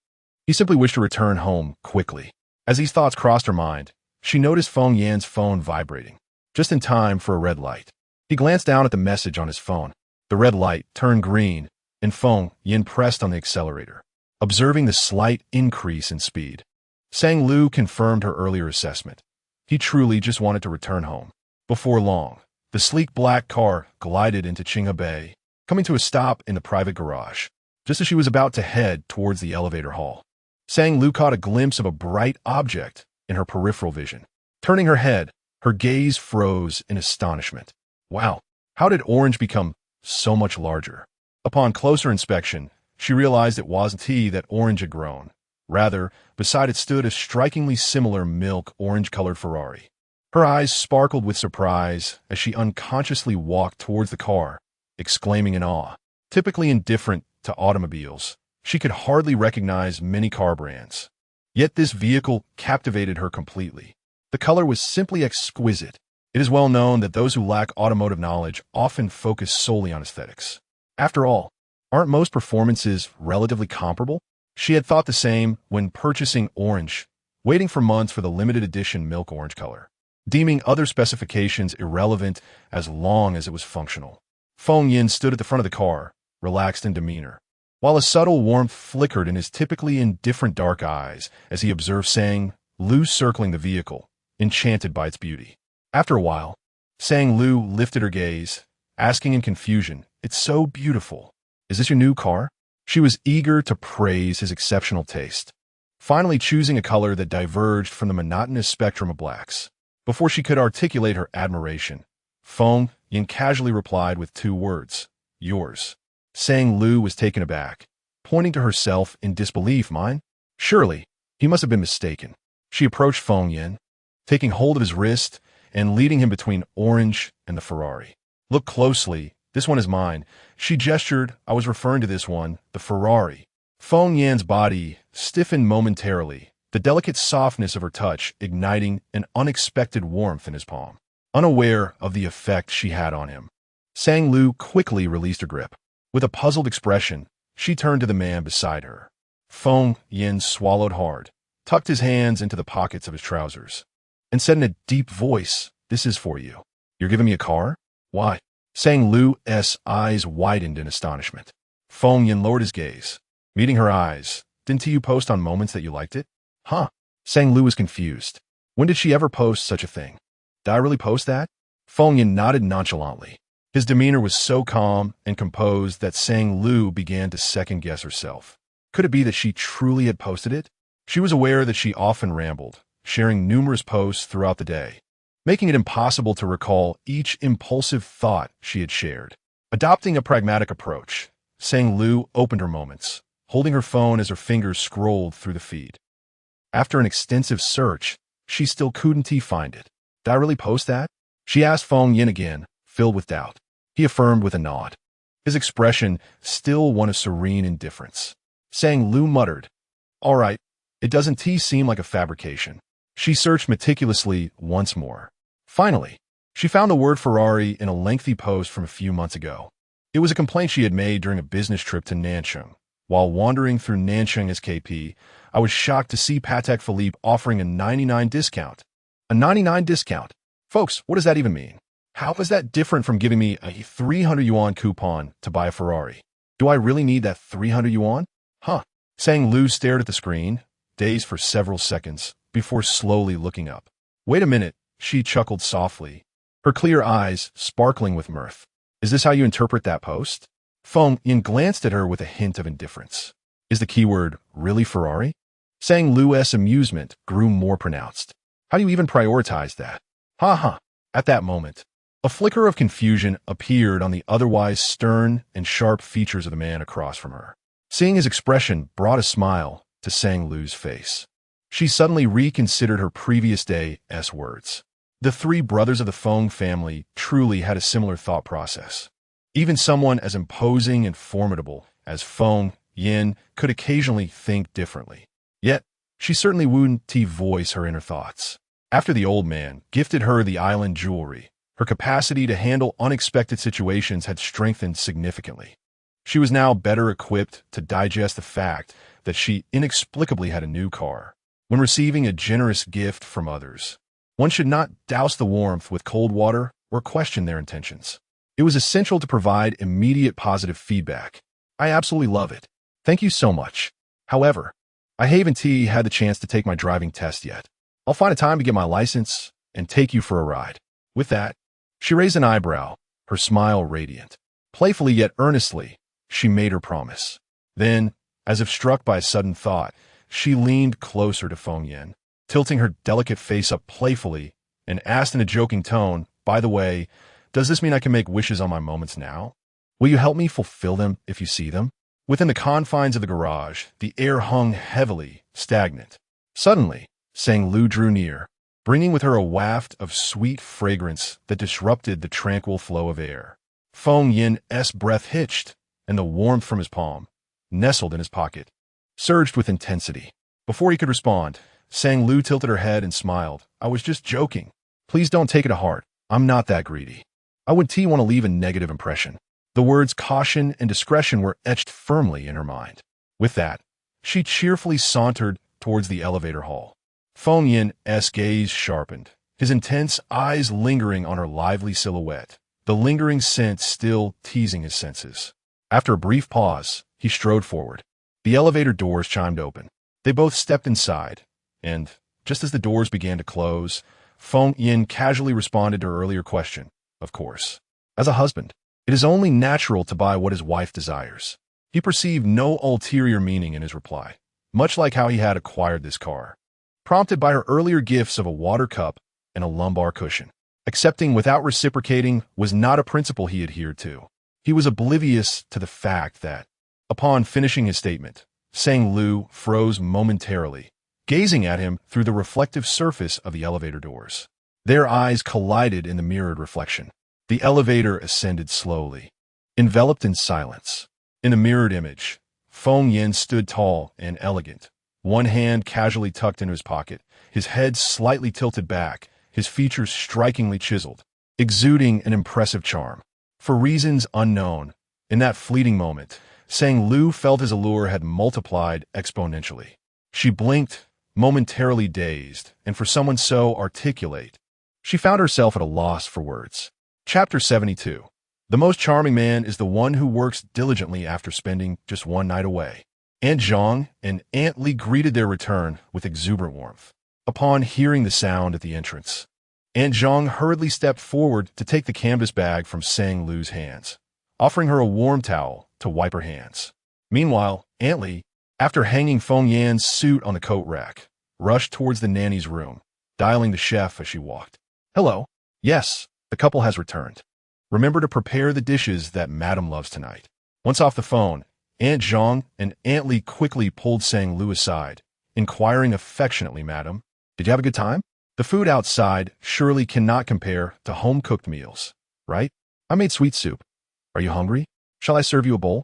Speaker 1: He simply wished to return home quickly. As these thoughts crossed her mind, she noticed Feng Yan's phone vibrating, just in time for a red light. He glanced down at the message on his phone. The red light turned green, and Feng Yan pressed on the accelerator, observing the slight increase in speed. Sang Lu confirmed her earlier assessment. He truly just wanted to return home. Before long, the sleek black car glided into Qinghe Bay, coming to a stop in the private garage, just as she was about to head towards the elevator hall. Sang Lu caught a glimpse of a bright object in her peripheral vision. Turning her head, her gaze froze in astonishment. Wow, how did Orange become so much larger? Upon closer inspection, she realized it wasn't he that Orange had grown. Rather, beside it stood a strikingly similar milk orange-colored Ferrari. Her eyes sparkled with surprise as she unconsciously walked towards the car, exclaiming in awe. Typically indifferent to automobiles, she could hardly recognize many car brands. Yet this vehicle captivated her completely. The color was simply exquisite. It is well known that those who lack automotive knowledge often focus solely on aesthetics. After all, aren't most performances relatively comparable? She had thought the same when purchasing Orange, waiting for months for the limited edition milk orange color, deeming other specifications irrelevant as long as it was functional. Feng Yin stood at the front of the car, relaxed in demeanor, while a subtle warmth flickered in his typically indifferent dark eyes as he observed Sang Lu circling the vehicle, enchanted by its beauty. After a while, Sang Lu lifted her gaze, asking in confusion, "It's so beautiful. Is this your new car?" She was eager to praise his exceptional taste, finally choosing a color that diverged from the monotonous spectrum of blacks. Before she could articulate her admiration, Feng Yin casually replied with 2 words, "Yours." Sang Lu was taken aback, pointing to herself in disbelief. "Mine?" Surely, he must have been mistaken. She approached Feng Yin, taking hold of his wrist and leading him between Orange and the Ferrari. "Look closely. This one is mine." She gestured. "I was referring to this one, the Ferrari." Feng Yan's body stiffened momentarily, the delicate softness of her touch igniting an unexpected warmth in his palm. Unaware of the effect she had on him, Sang Lu quickly released her grip. With a puzzled expression, she turned to the man beside her. Feng Yin swallowed hard, tucked his hands into the pockets of his trousers, and said in a deep voice, "This is for you. You're giving me a car? Why?" Sang Lu's eyes widened in astonishment. Feng Yin lowered his gaze, meeting her eyes. "Didn't you post on Moments that you liked it?" "Huh?" Sang Lu was confused. When did she ever post such a thing? Did I really post that? Feng Yin nodded nonchalantly. His demeanor was so calm and composed that Sang Lu began to second-guess herself. Could it be that she truly had posted it? She was aware that she often rambled, sharing numerous posts throughout the day, making it impossible to recall each impulsive thought she had shared. Adopting a pragmatic approach, Sang Lu opened her Moments, holding her phone as her fingers scrolled through the feed. After an extensive search, she still couldn't find it. "Did I really post that?" She asked Feng Yin again, filled with doubt. He affirmed with a nod, his expression still one of serene indifference. Sang Lu muttered, "All right, it doesn't seem like a fabrication." She searched meticulously once more. Finally, she found the word Ferrari in a lengthy post from a few months ago. It was a complaint she had made during a business trip to Nanchang. While wandering through Nanchang SKP, I was shocked to see Patek Philippe offering a 99 discount. A 99 discount? Folks, what does that even mean? How is that different from giving me a 300 yuan coupon to buy a Ferrari? Do I really need that 300 yuan? Huh. Sang Lu stared at the screen, dazed for several seconds, before slowly looking up. "Wait a minute," she chuckled softly, her clear eyes sparkling with mirth. "Is this how you interpret that post?" Feng Yin glanced at her with a hint of indifference. "Is the keyword really Ferrari?" Sang Lu's amusement grew more pronounced. "How do you even prioritize that?" "Ha ha." At that moment, a flicker of confusion appeared on the otherwise stern and sharp features of the man across from her. Seeing his expression brought a smile to Sang Lu's face. She suddenly reconsidered her previous day's words. The 3 brothers of the Feng family truly had a similar thought process. Even someone as imposing and formidable as Feng Yin could occasionally think differently. Yet, she certainly wouldn't voice her inner thoughts. After the old man gifted her the island jewelry, her capacity to handle unexpected situations had strengthened significantly. She was now better equipped to digest the fact that she inexplicably had a new car. When receiving a generous gift from others, one should not douse the warmth with cold water or question their intentions. It was essential to provide immediate positive feedback. I absolutely love it. Thank you so much. However, I haven't had the chance to take my driving test yet. I'll find a time to get my license and take you for a ride. With that, she raised an eyebrow, her smile radiant. Playfully yet earnestly, she made her promise. Then, as if struck by a sudden thought, she leaned closer to Feng Yin, tilting her delicate face up playfully, and asked in a joking tone, "By the way, does this mean I can make wishes on my moments now? Will you help me fulfill them if you see them?" Within the confines of the garage, the air hung heavily, stagnant. Suddenly, Sang Lu drew near, bringing with her a waft of sweet fragrance that disrupted the tranquil flow of air. Feng Yin's breath hitched, and the warmth from his palm, nestled in his pocket, surged with intensity. Before he could respond, Sang Lu tilted her head and smiled. "I was just joking. Please don't take it to heart. I'm not that greedy. I wouldn't want to leave a negative impression." The words caution and discretion were etched firmly in her mind. With that, she cheerfully sauntered towards the elevator hall. Feng Yin's gaze sharpened, his intense eyes lingering on her lively silhouette, the lingering scent still teasing his senses. After a brief pause, he strode forward. The elevator doors chimed open. They both stepped inside, and, just as the doors began to close, Feng Yin casually responded to her earlier question. Of course. As a husband, it is only natural to buy what his wife desires. He perceived no ulterior meaning in his reply, much like how he had acquired this car, prompted by her earlier gifts of a water cup and a lumbar cushion. Accepting without reciprocating was not a principle he adhered to. He was oblivious to the fact that, upon finishing his statement, Sang Lu froze momentarily, gazing at him through the reflective surface of the elevator doors. Their eyes collided in the mirrored reflection. The elevator ascended slowly, enveloped in silence. In the mirrored image, Feng Yin stood tall and elegant, one hand casually tucked into his pocket, his head slightly tilted back, his features strikingly chiseled, exuding an impressive charm. For reasons unknown, in that fleeting moment, Sang Lu felt his allure had multiplied exponentially. She blinked, momentarily dazed, and for someone so articulate, she found herself at a loss for words. Chapter 72. The most charming man is the one who works diligently after spending just one night away. Aunt Zhang and Aunt Li greeted their return with exuberant warmth. Upon hearing the sound at the entrance, Aunt Zhang hurriedly stepped forward to take the canvas bag from Sang Lu's hands, offering her a warm towel to wipe her hands. Meanwhile, Aunt Li, after hanging Feng Yan's suit on the coat rack, rushed towards the nanny's room, dialing the chef as she walked. "Hello. Yes, the couple has returned. Remember to prepare the dishes that Madam loves tonight." Once off the phone, Aunt Zhang and Aunt Li quickly pulled Sang Lu aside, inquiring affectionately, "Madam, did you have a good time? The food outside surely cannot compare to home-cooked meals, right? I made sweet soup. Are you hungry? Shall I serve you a bowl?"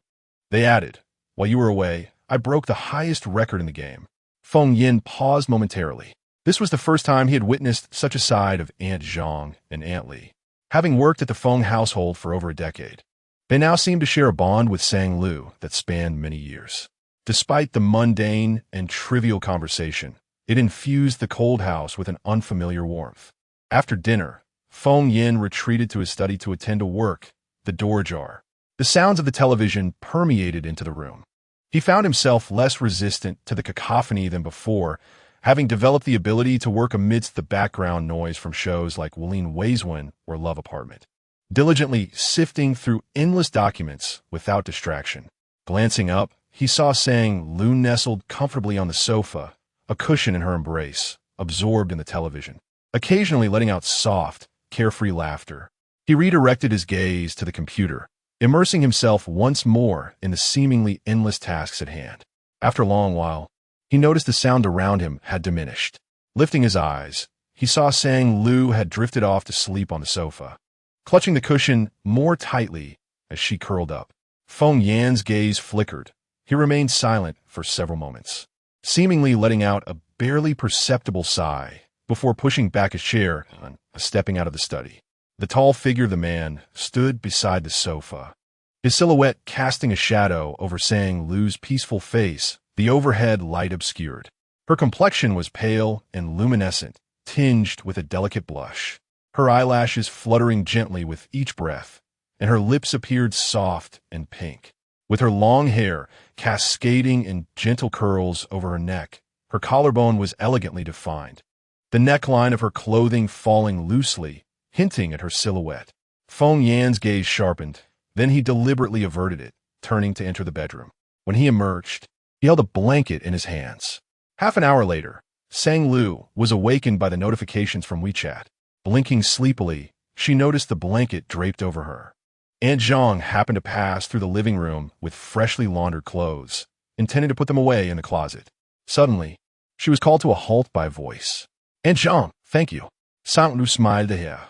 Speaker 1: They added, "While you were away, I broke the highest record in the game." Feng Yin paused momentarily. This was the first time he had witnessed such a side of Aunt Zhang and Aunt Li. Having worked at the Feng household for over a decade, they now seemed to share a bond with Sang Lu that spanned many years. Despite the mundane and trivial conversation, it infused the cold house with an unfamiliar warmth. After dinner, Feng Yin retreated to his study to attend to work, the door ajar. The sounds of the television permeated into the room. He found himself less resistant to the cacophony than before, having developed the ability to work amidst the background noise from shows like Wulin Weizwen or Love Apartment, diligently sifting through endless documents without distraction. Glancing up, he saw Sang Lu nestled comfortably on the sofa, a cushion in her embrace, absorbed in the television, occasionally letting out soft, carefree laughter. He redirected his gaze to the computer, immersing himself once more in the seemingly endless tasks at hand. After a long while, he noticed the sound around him had diminished. Lifting his eyes, he saw Sang Lu had drifted off to sleep on the sofa, clutching the cushion more tightly as she curled up. Feng Yan's gaze flickered. He remained silent for several moments, seemingly letting out a barely perceptible sigh before pushing back his chair and stepping out of the study. The tall figure of the man stood beside the sofa, his silhouette casting a shadow over Sang Lu's peaceful face, the overhead light obscured. Her complexion was pale and luminescent, tinged with a delicate blush, her eyelashes fluttering gently with each breath, and her lips appeared soft and pink. With her long hair cascading in gentle curls over her neck, her collarbone was elegantly defined, the neckline of her clothing falling loosely, hinting at her silhouette. Feng Yan's gaze sharpened, then he deliberately averted it, turning to enter the bedroom. When he emerged, he held a blanket in his hands. Half an hour later, Sang Lu was awakened by the notifications from WeChat. Blinking sleepily, she noticed the blanket draped over her. Aunt Zhang happened to pass through the living room with freshly laundered clothes, intending to put them away in the closet. Suddenly, she was called to a halt by a voice. "Aunt Zhang, thank you." Sang Lu smiled at her.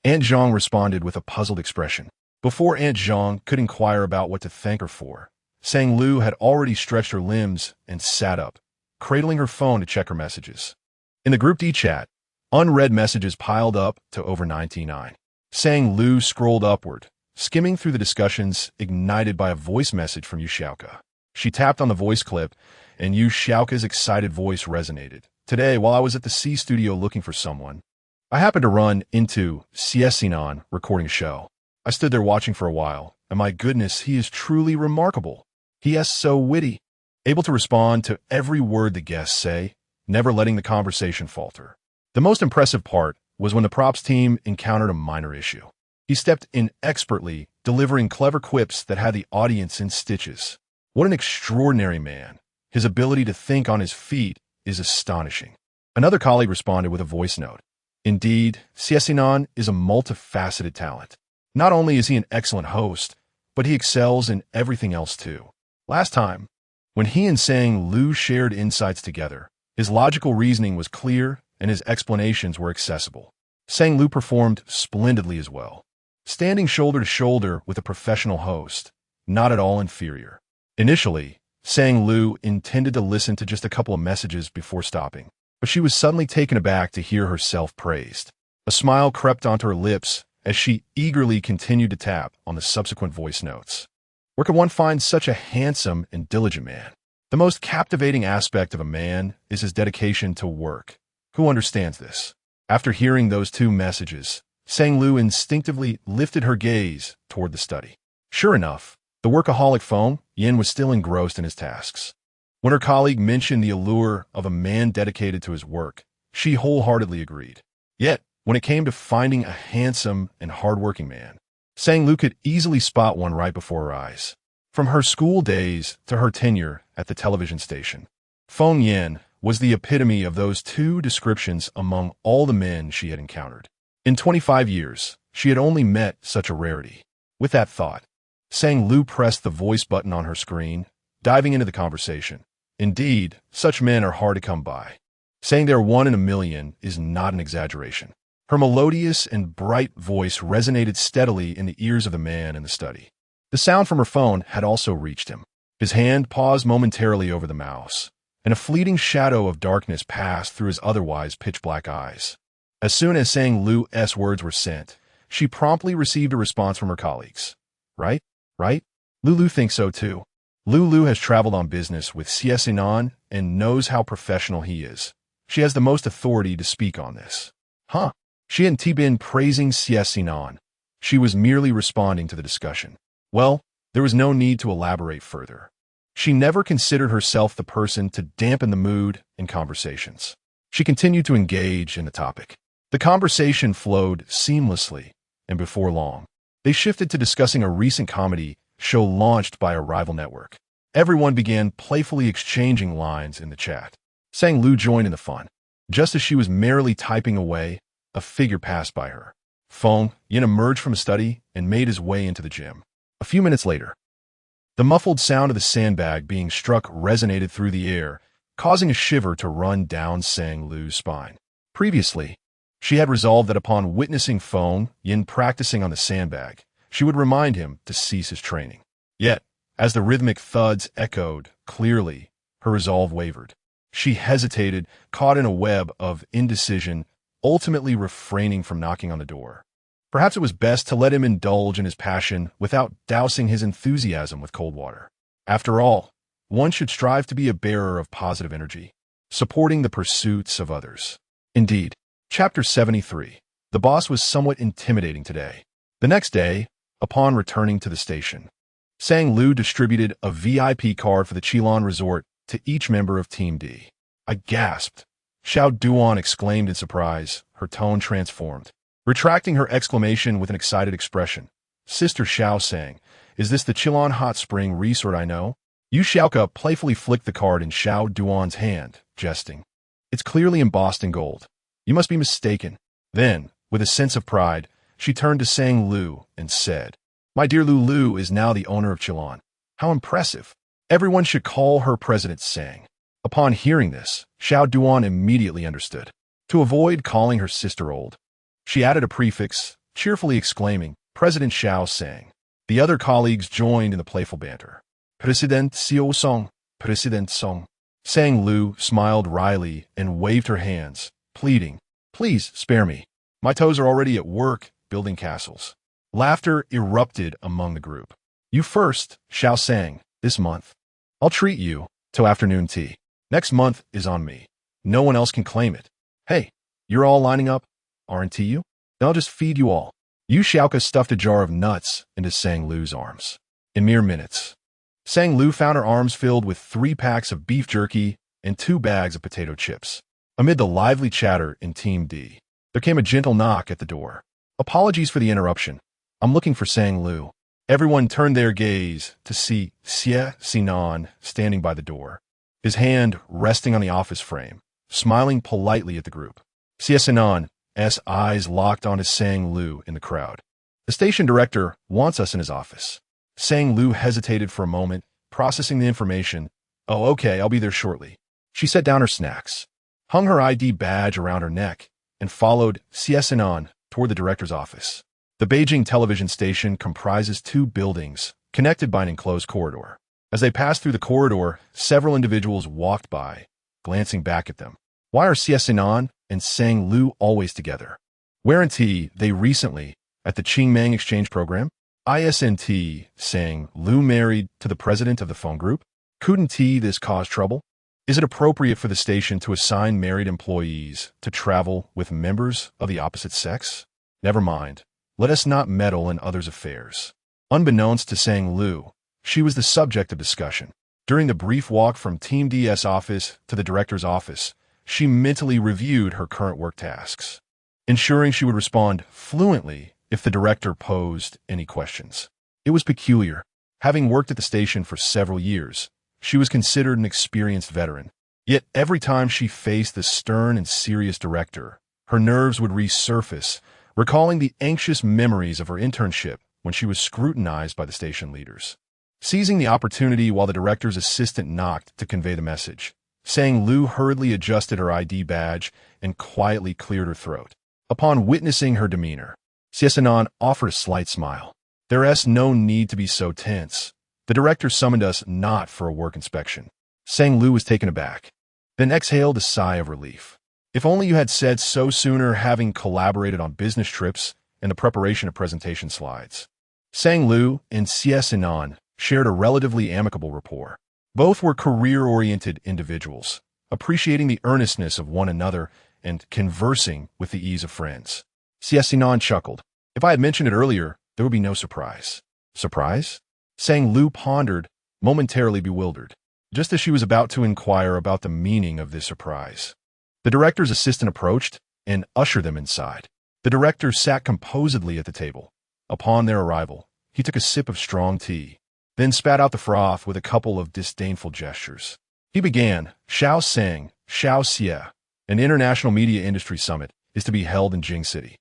Speaker 1: Aunt Zhang responded with a puzzled expression. Before Aunt Zhang could inquire about what to thank her for, Sang Lu had already stretched her limbs and sat up, cradling her phone to check her messages. In the group D chat, unread messages piled up to over 99. Sang Lu scrolled upward, skimming through the discussions ignited by a voice message from Yu Xiaoke. She tapped on the voice clip, and Yu Xiaoke's excited voice resonated. "Today, while I was at the C studio looking for someone, I happened to run into Siesinan recording a show. I stood there watching for a while, and my goodness, he is truly remarkable. He is so witty, able to respond to every word the guests say, never letting the conversation falter. The most impressive part was when the props team encountered a minor issue. He stepped in expertly, delivering clever quips that had the audience in stitches. What an extraordinary man. His ability to think on his feet is astonishing." Another colleague responded with a voice note. "Indeed, Siesinan is a multifaceted talent. Not only is he an excellent host, but he excels in everything else too. Last time, when he and Sang Lu shared insights together, his logical reasoning was clear and his explanations were accessible. Sang Lu performed splendidly as well, standing shoulder to shoulder with a professional host, not at all inferior." Initially, Sang Lu intended to listen to just a couple of messages before stopping, but she was suddenly taken aback to hear herself praised. A smile crept onto her lips as she eagerly continued to tap on the subsequent voice notes. Where could one find such a handsome and diligent man? The most captivating aspect of a man is his dedication to work. Who understands this? After hearing those two messages, Sang Lu instinctively lifted her gaze toward the study. Sure enough, the workaholic Feng Yin was still engrossed in his tasks. When her colleague mentioned the allure of a man dedicated to his work, she wholeheartedly agreed. Yet, when it came to finding a handsome and hardworking man, Sang Lu could easily spot one right before her eyes. From her school days to her tenure at the television station, Feng Yin was the epitome of those two descriptions among all the men she had encountered. In 25 years, she had only met such a rarity. With that thought, Sang Lu pressed the voice button on her screen, diving into the conversation. Indeed, such men are hard to come by. Saying they're one in a million is not an exaggeration. Her melodious and bright voice resonated steadily in the ears of the man in the study. The sound from her phone had also reached him. His hand paused momentarily over the mouse, and a fleeting shadow of darkness passed through his otherwise pitch-black eyes. As soon as Sang Lu's words were sent, she promptly received a response from her colleagues. Right? Lulu thinks so too. Lulu has traveled on business with Siesinan and knows how professional he is. She has the most authority to speak on this. Huh? She hadn't been praising Siesinan. She was merely responding to the discussion. Well, there was no need to elaborate further. She never considered herself the person to dampen the mood in conversations. She continued to engage in the topic. The conversation flowed seamlessly, and before long, they shifted to discussing a recent comedy show launched by a rival network. Everyone began playfully exchanging lines in the chat. Sang Lu joined in the fun. Just as she was merrily typing away, a figure passed by her. Feng Yin emerged from a study and made his way into the gym. A few minutes later, the muffled sound of the sandbag being struck resonated through the air, causing a shiver to run down Sang Lu's spine. Previously, she had resolved that upon witnessing Feng Yin practicing on the sandbag, she would remind him to cease his training. Yet, as the rhythmic thuds echoed clearly, her resolve wavered. She hesitated, caught in a web of indecision, ultimately refraining from knocking on the door. Perhaps it was best to let him indulge in his passion without dousing his enthusiasm with cold water. After all, one should strive to be a bearer of positive energy, supporting the pursuits of others. Indeed, Chapter 73. The boss was somewhat intimidating today. The next day, upon returning to the station, Sang Lu distributed a VIP card for the Qilin Resort to each member of Team D. I gasped. Xiao Duan exclaimed in surprise, her tone transformed. Retracting her exclamation with an excited expression, Sister Xiao sang, "Is this the Qilin Hot Spring Resort I know?" Yu Xiaoka playfully flicked the card in Xiao Duan's hand, jesting. "It's clearly embossed in gold. You must be mistaken." Then, with a sense of pride, she turned to Sang Lu and said, "My dear Lu is now the owner of Qilin. How impressive. Everyone should call her President Sang." Upon hearing this, Xiao Duan immediately understood. To avoid calling her sister old, she added a prefix, cheerfully exclaiming, "President Xiao Sang." The other colleagues joined in the playful banter. "President Xiao Song, President Song." Sang Lu smiled wryly and waved her hands, pleading, "Please spare me. My toes are already at work building castles." Laughter erupted among the group. "You first," Xiao sang, "this month. I'll treat you till afternoon tea. Next month is on me. No one else can claim it. Hey, you're all lining up, aren't you? Then I'll just feed you all." Yu Xiaoka stuffed a jar of nuts into Sang Lu's arms. In mere minutes, Sang Lu found her arms filled with 3 packs of beef jerky and 2 bags of potato chips. Amid the lively chatter in Team D, there came a gentle knock at the door. "Apologies for the interruption. I'm looking for Sang Lu." Everyone turned their gaze to see Xie Sinan standing by the door, his hand resting on the office frame, smiling politely at the group. Xie Sinan's eyes locked onto Sang Lu in the crowd. "The station director wants us in his office." Sang Lu hesitated for a moment, processing the information. "Oh, okay, I'll be there shortly." She set down her snacks, hung her ID badge around her neck, and followed Xie Sinan toward the director's office. The Beijing television station comprises 2 buildings, connected by an enclosed corridor. As they passed through the corridor, several individuals walked by, glancing back at them. Why are Xie Sinan and Sang Lu always together? Weren't they recently at the Qingmeng exchange program? Isn't Sang Lu married to the president of the phone group? Couldn't this cause trouble? Is it appropriate for the station to assign married employees to travel with members of the opposite sex? Never mind. Let us not meddle in others' affairs. Unbeknownst to Sang Lu, she was the subject of discussion. During the brief walk from Team D's office to the director's office, she mentally reviewed her current work tasks, ensuring she would respond fluently if the director posed any questions. It was peculiar. Having worked at the station for several years, she was considered an experienced veteran. Yet every time she faced the stern and serious director, her nerves would resurface, recalling the anxious memories of her internship when she was scrutinized by the station leaders. Seizing the opportunity while the director's assistant knocked to convey the message, Sang Lu hurriedly adjusted her ID badge and quietly cleared her throat. Upon witnessing her demeanor, Xie Sinan offered a slight smile. "There's no need to be so tense. The director summoned us not for a work inspection." Sang Lu was taken aback, then exhaled a sigh of relief. "If only you had said so sooner, having collaborated on business trips and the preparation of presentation slides." Sang Lu and Xie Sinan shared a relatively amicable rapport. Both were career-oriented individuals, appreciating the earnestness of one another and conversing with the ease of friends. Xie Sinan chuckled. "If I had mentioned it earlier, there would be no surprise." "Surprise?" Sang Lu pondered, momentarily bewildered, just as she was about to inquire about the meaning of this surprise. The director's assistant approached and ushered them inside. The director sat composedly at the table. Upon their arrival, he took a sip of strong tea, then spat out the froth with a couple of disdainful gestures. He began, "Xiao Sang, Xiao Xie, an international media industry summit is to be held in Jing City.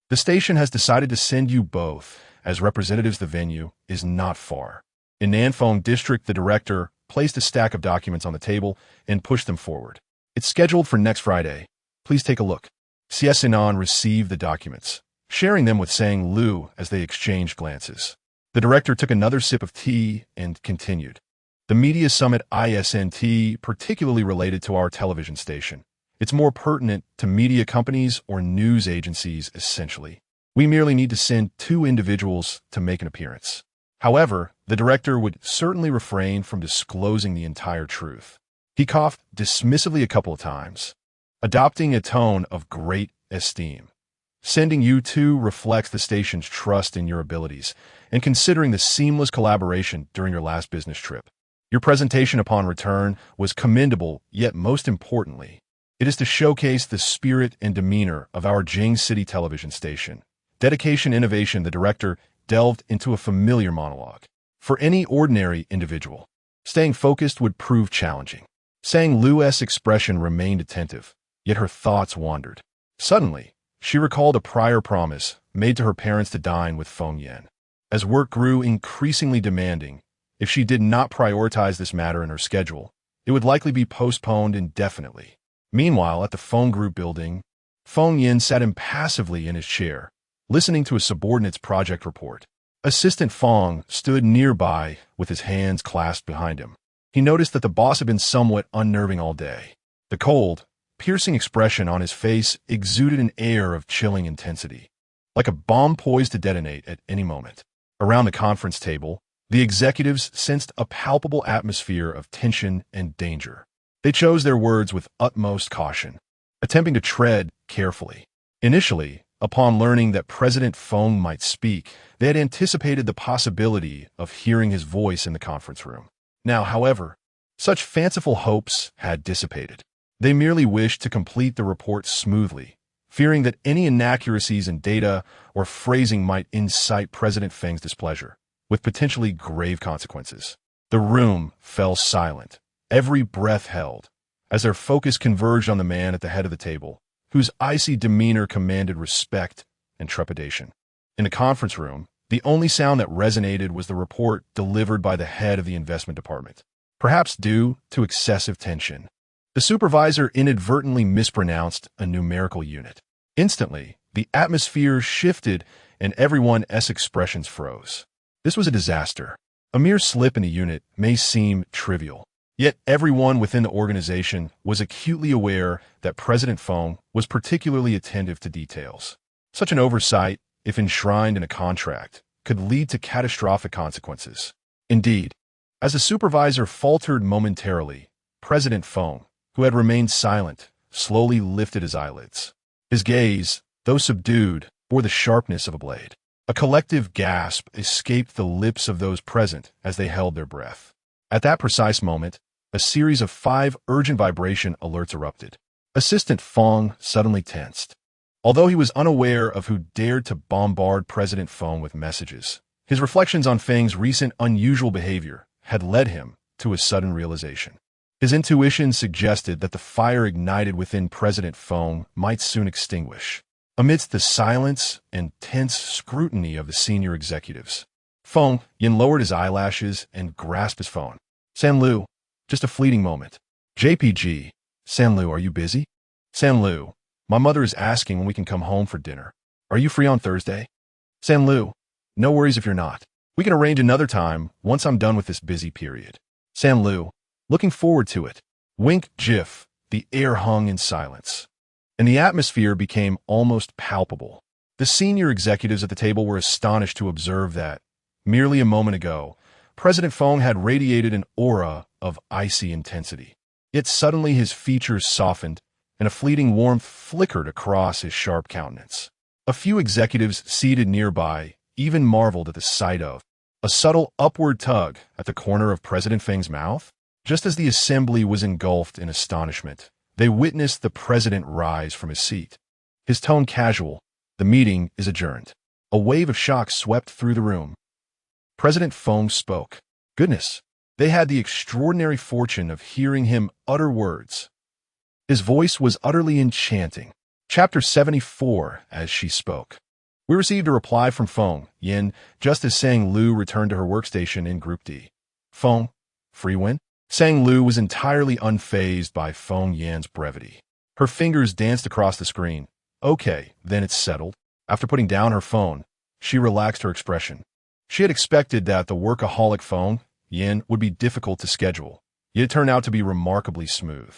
Speaker 1: The station has decided to send you both as representatives. The venue is not far." In Nanfeng District, the director placed a stack of documents on the table and pushed them forward. "It's scheduled for next Friday. Please take a look." Xie Sinan received the documents, sharing them with Sang Lu as they exchanged glances. The director took another sip of tea and continued. The Media Summit ISNT, particularly related to our television station. It's more pertinent to media companies or news agencies, essentially. We merely need to send 2 individuals to make an appearance. However, the director would certainly refrain from disclosing the entire truth. He coughed dismissively a couple of times, adopting a tone of great esteem. Sending you 2 reflects the station's trust in your abilities, and considering the seamless collaboration during your last business trip. Your presentation upon return was commendable, yet most importantly, it is to showcase the spirit and demeanor of our Jing City television station. Dedication, innovation, the director delved into a familiar monologue. For any ordinary individual, staying focused would prove challenging. Sang Lu's expression remained attentive, yet her thoughts wandered. Suddenly, she recalled a prior promise made to her parents to dine with Feng Yan. As work grew increasingly demanding, if she did not prioritize this matter in her schedule, it would likely be postponed indefinitely. Meanwhile, at the phone group building, Feng Yan sat impassively in his chair, listening to a subordinate's project report. Assistant Feng stood nearby with his hands clasped behind him. He noticed that the boss had been somewhat unnerving all day. The cold, piercing expression on his face exuded an air of chilling intensity, like a bomb poised to detonate at any moment. Around the conference table, the executives sensed a palpable atmosphere of tension and danger. They chose their words with utmost caution, attempting to tread carefully. Initially, upon learning that President Feng might speak, they had anticipated the possibility of hearing his voice in the conference room. Now, however, such fanciful hopes had dissipated. They merely wished to complete the report smoothly, fearing that any inaccuracies in data or phrasing might incite President Feng's displeasure, with potentially grave consequences. The room fell silent, every breath held, as their focus converged on the man at the head of the table, whose icy demeanor commanded respect and trepidation. In the conference room, the only sound that resonated was the report delivered by the head of the investment department. Perhaps due to excessive tension, the supervisor inadvertently mispronounced a numerical unit. Instantly, the atmosphere shifted and everyone's expressions froze. This was a disaster. A mere slip in the unit may seem trivial, yet everyone within the organization was acutely aware that President Feng was particularly attentive to details. Such an oversight, if enshrined in a contract, could lead to catastrophic consequences. Indeed, as the supervisor faltered momentarily, President Feng, who had remained silent, slowly lifted his eyelids. His gaze, though subdued, bore the sharpness of a blade. A collective gasp escaped the lips of those present as they held their breath. At that precise moment, a series of 5 urgent vibration alerts erupted. Assistant Feng suddenly tensed. Although he was unaware of who dared to bombard President Feng with messages, his reflections on Feng's recent unusual behavior had led him to a sudden realization. His intuition suggested that the fire ignited within President Feng might soon extinguish. Amidst the silence and tense scrutiny of the senior executives, Feng Yan lowered his eyelashes and grasped his phone. Sanlu, just a fleeting moment. JPG, Sanlu, are you busy? Sanlu, my mother is asking when we can come home for dinner. Are you free on Thursday? Sanlu, no worries if you're not. We can arrange another time once I'm done with this busy period. Sanlu, looking forward to it. Wink GIF, the air hung in silence, and the atmosphere became almost palpable. The senior executives at the table were astonished to observe that, merely a moment ago, President Feng had radiated an aura of icy intensity. Yet suddenly his features softened, and a fleeting warmth flickered across his sharp countenance. A few executives seated nearby even marveled at the sight of a subtle upward tug at the corner of President Feng's mouth. Just as the assembly was engulfed in astonishment, they witnessed the president rise from his seat. His tone casual, "The meeting is adjourned." A wave of shock swept through the room. President Feng spoke. Goodness, they had the extraordinary fortune of hearing him utter words. His voice was utterly enchanting. Chapter 74, as she spoke. We received a reply from Feng Yan just as Sang Lu returned to her workstation in Group D. Feng, free win? Sang Lu was entirely unfazed by Feng Yan's brevity. Her fingers danced across the screen. Okay, then it's settled. After putting down her phone, she relaxed her expression. She had expected that the workaholic Feng Yin would be difficult to schedule, yet it turned out to be remarkably smooth.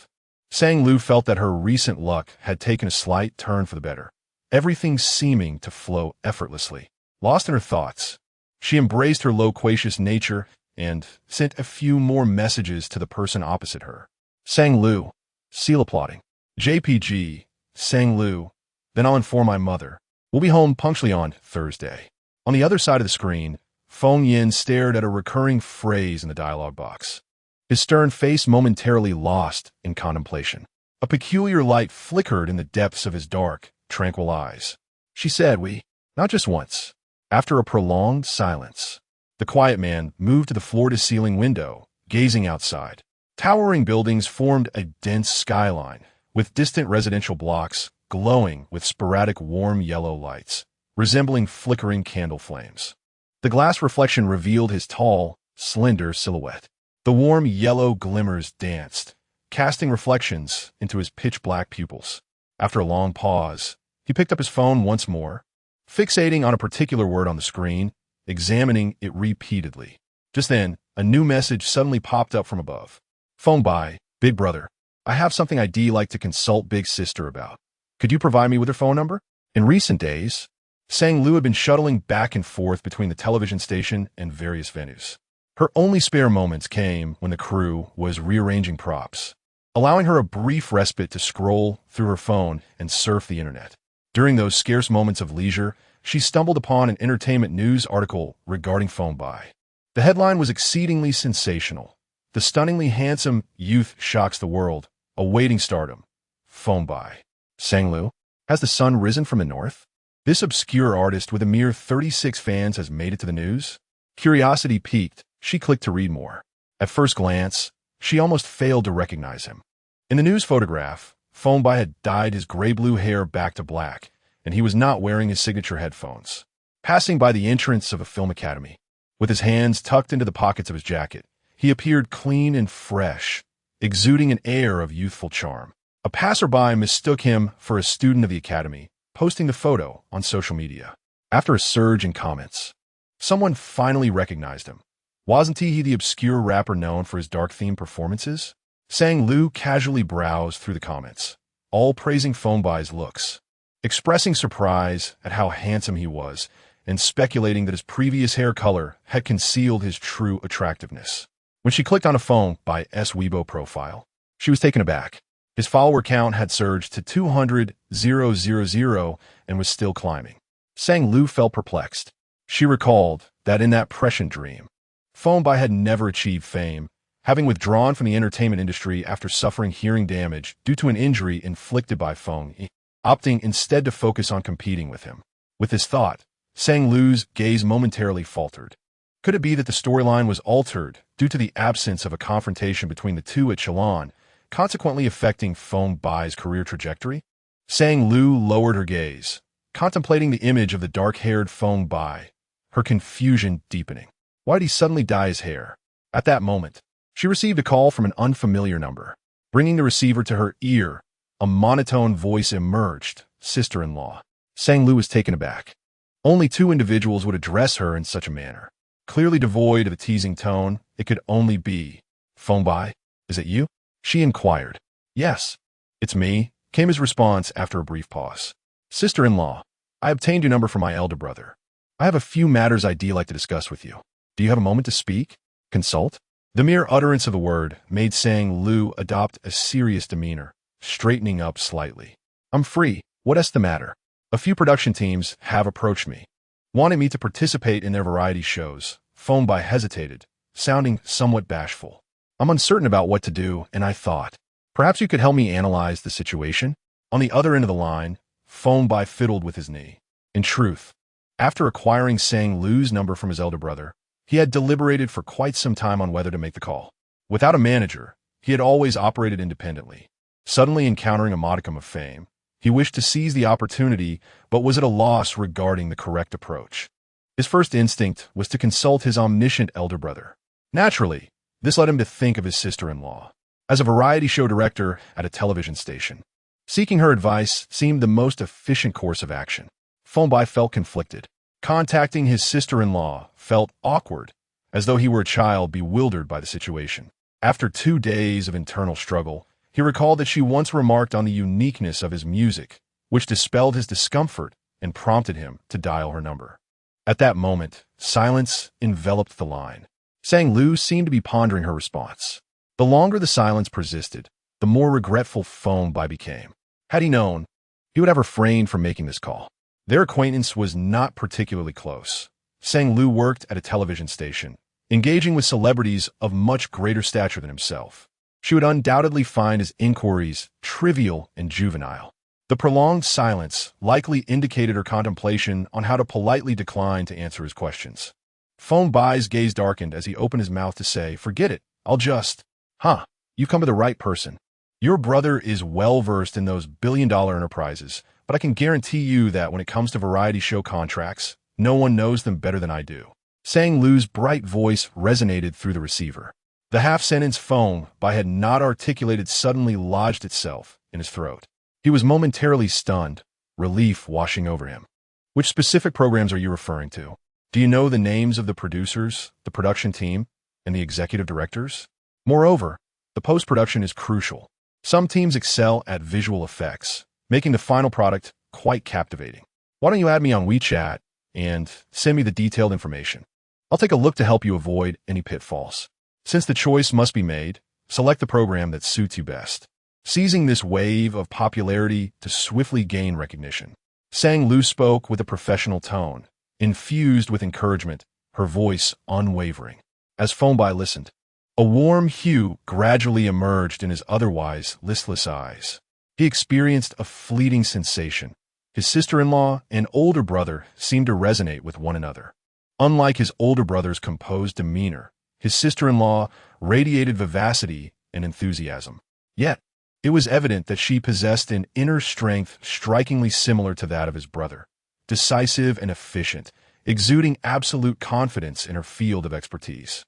Speaker 1: Sang Lu felt that her recent luck had taken a slight turn for the better, everything seeming to flow effortlessly. Lost in her thoughts, she embraced her loquacious nature and sent a few more messages to the person opposite her. Sang Lu, seal applauding. JPG, Sang Lu, then I'll inform my mother. We'll be home punctually on Thursday. On the other side of the screen, Feng Yin stared at a recurring phrase in the dialogue box. His stern face momentarily lost in contemplation. A peculiar light flickered in the depths of his dark, tranquil eyes. She said, not just once. After a prolonged silence, the quiet man moved to the floor-to-ceiling window, gazing outside. Towering buildings formed a dense skyline, with distant residential blocks glowing with sporadic warm yellow lights, resembling flickering candle flames. The glass reflection revealed his tall, slender silhouette. The warm yellow glimmers danced, casting reflections into his pitch-black pupils. After a long pause, he picked up his phone once more, fixating on a particular word on the screen, examining it repeatedly. Just then, a new message suddenly popped up from above. Phone by, Big Brother. I have something I'd like to consult Big Sister about. Could you provide me with her phone number? In recent days, Sang Lu had been shuttling back and forth between the television station and various venues. Her only spare moments came when the crew was rearranging props, allowing her a brief respite to scroll through her phone and surf the internet. During those scarce moments of leisure, she stumbled upon an entertainment news article regarding Phone Bai. The headline was exceedingly sensational. The stunningly handsome youth shocks the world, awaiting stardom. Phone Bai. Sang Lu, has the sun risen from the north? This obscure artist with a mere 36 fans has made it to the news? Curiosity piqued. She clicked to read more. At first glance, she almost failed to recognize him. In the news photograph, Phone Bai had dyed his gray-blue hair back to black, and he was not wearing his signature headphones. Passing by the entrance of a film academy, with his hands tucked into the pockets of his jacket, he appeared clean and fresh, exuding an air of youthful charm. A passerby mistook him for a student of the academy, posting the photo on social media. After a surge in comments, someone finally recognized him. Wasn't he the obscure rapper known for his dark-themed performances? Sang Lu casually browsed through the comments, all praising Phone Bai's looks, expressing surprise at how handsome he was, and speculating that his previous hair color had concealed his true attractiveness. When she clicked on a Phone Bai's Weibo profile, she was taken aback. His follower count had surged to 200,000 and was still climbing. Sang Lu felt perplexed. She recalled that in that prescient dream, Phone Bai had never achieved fame, having withdrawn from the entertainment industry after suffering hearing damage due to an injury inflicted by Feng Yi, opting instead to focus on competing with him. With this thought, Sang Lu's gaze momentarily faltered. Could it be that the storyline was altered due to the absence of a confrontation between the two at Chelan, consequently affecting Phone Bai's career trajectory? Sang Lu lowered her gaze, contemplating the image of the dark-haired Phone Bai, her confusion deepening. Why did he suddenly dye his hair? At that moment, she received a call from an unfamiliar number. Bringing the receiver to her ear, a monotone voice emerged, sister-in-law. Sang Lu was taken aback. Only two individuals would address her in such a manner. Clearly devoid of a teasing tone, it could only be. Phone Bai, is it you? She inquired. Yes, it's me, came his response after a brief pause. Sister-in-law, I obtained your number from my elder brother. I have a few matters I'd like to discuss with you. Do you have a moment to speak? Consult? The mere utterance of the word made Sang Lu adopt a serious demeanor, straightening up slightly. I'm free. What's the matter? A few production teams have approached me, wanting me to participate in their variety shows. Phone Bai hesitated, sounding somewhat bashful. I'm uncertain about what to do, and I thought, perhaps you could help me analyze the situation? On the other end of the line, Phone Bai fiddled with his knee. In truth, after acquiring Sang Lu's number from his elder brother, he had deliberated for quite some time on whether to make the call. Without a manager, he had always operated independently. Suddenly encountering a modicum of fame, he wished to seize the opportunity, but was at a loss regarding the correct approach. His first instinct was to consult his omniscient elder brother. Naturally, this led him to think of his sister-in-law as a variety show director at a television station. Seeking her advice seemed the most efficient course of action. Phone Bai felt conflicted. Contacting his sister-in-law felt awkward, as though he were a child bewildered by the situation. After 2 days of internal struggle, he recalled that she once remarked on the uniqueness of his music, which dispelled his discomfort and prompted him to dial her number. At that moment, silence enveloped the line. Sang Lu seemed to be pondering her response. The longer the silence persisted, the more regretful Feng Bai became. Had he known, he would have refrained from making this call. Their acquaintance was not particularly close. Sang Lu worked at a television station, engaging with celebrities of much greater stature than himself. She would undoubtedly find his inquiries trivial and juvenile. The prolonged silence likely indicated her contemplation on how to politely decline to answer his questions. Feng Bai's gaze darkened as he opened his mouth to say, "Forget it, I'll just—" You've come to the right person. Your brother is well-versed in those billion-dollar enterprises, but I can guarantee you that when it comes to variety show contracts, no one knows them better than I do." Sang Lu's bright voice resonated through the receiver. The half-sentence Feng Bai had not articulated suddenly lodged itself in his throat. He was momentarily stunned, relief washing over him. "Which specific programs are you referring to? Do you know the names of the producers, the production team, and the executive directors? Moreover, the post-production is crucial. Some teams excel at visual effects, making the final product quite captivating. Why don't you add me on WeChat and send me the detailed information? I'll take a look to help you avoid any pitfalls. Since the choice must be made, select the program that suits you best." Seizing this wave of popularity to swiftly gain recognition, Sang Lu spoke with a professional tone, infused with encouragement, her voice unwavering. As Feng Bai listened, a warm hue gradually emerged in his otherwise listless eyes. He experienced a fleeting sensation. His sister-in-law and older brother seemed to resonate with one another. Unlike his older brother's composed demeanor, his sister-in-law radiated vivacity and enthusiasm. Yet, it was evident that she possessed an inner strength strikingly similar to that of his brother, decisive and efficient, exuding absolute confidence in her field of expertise.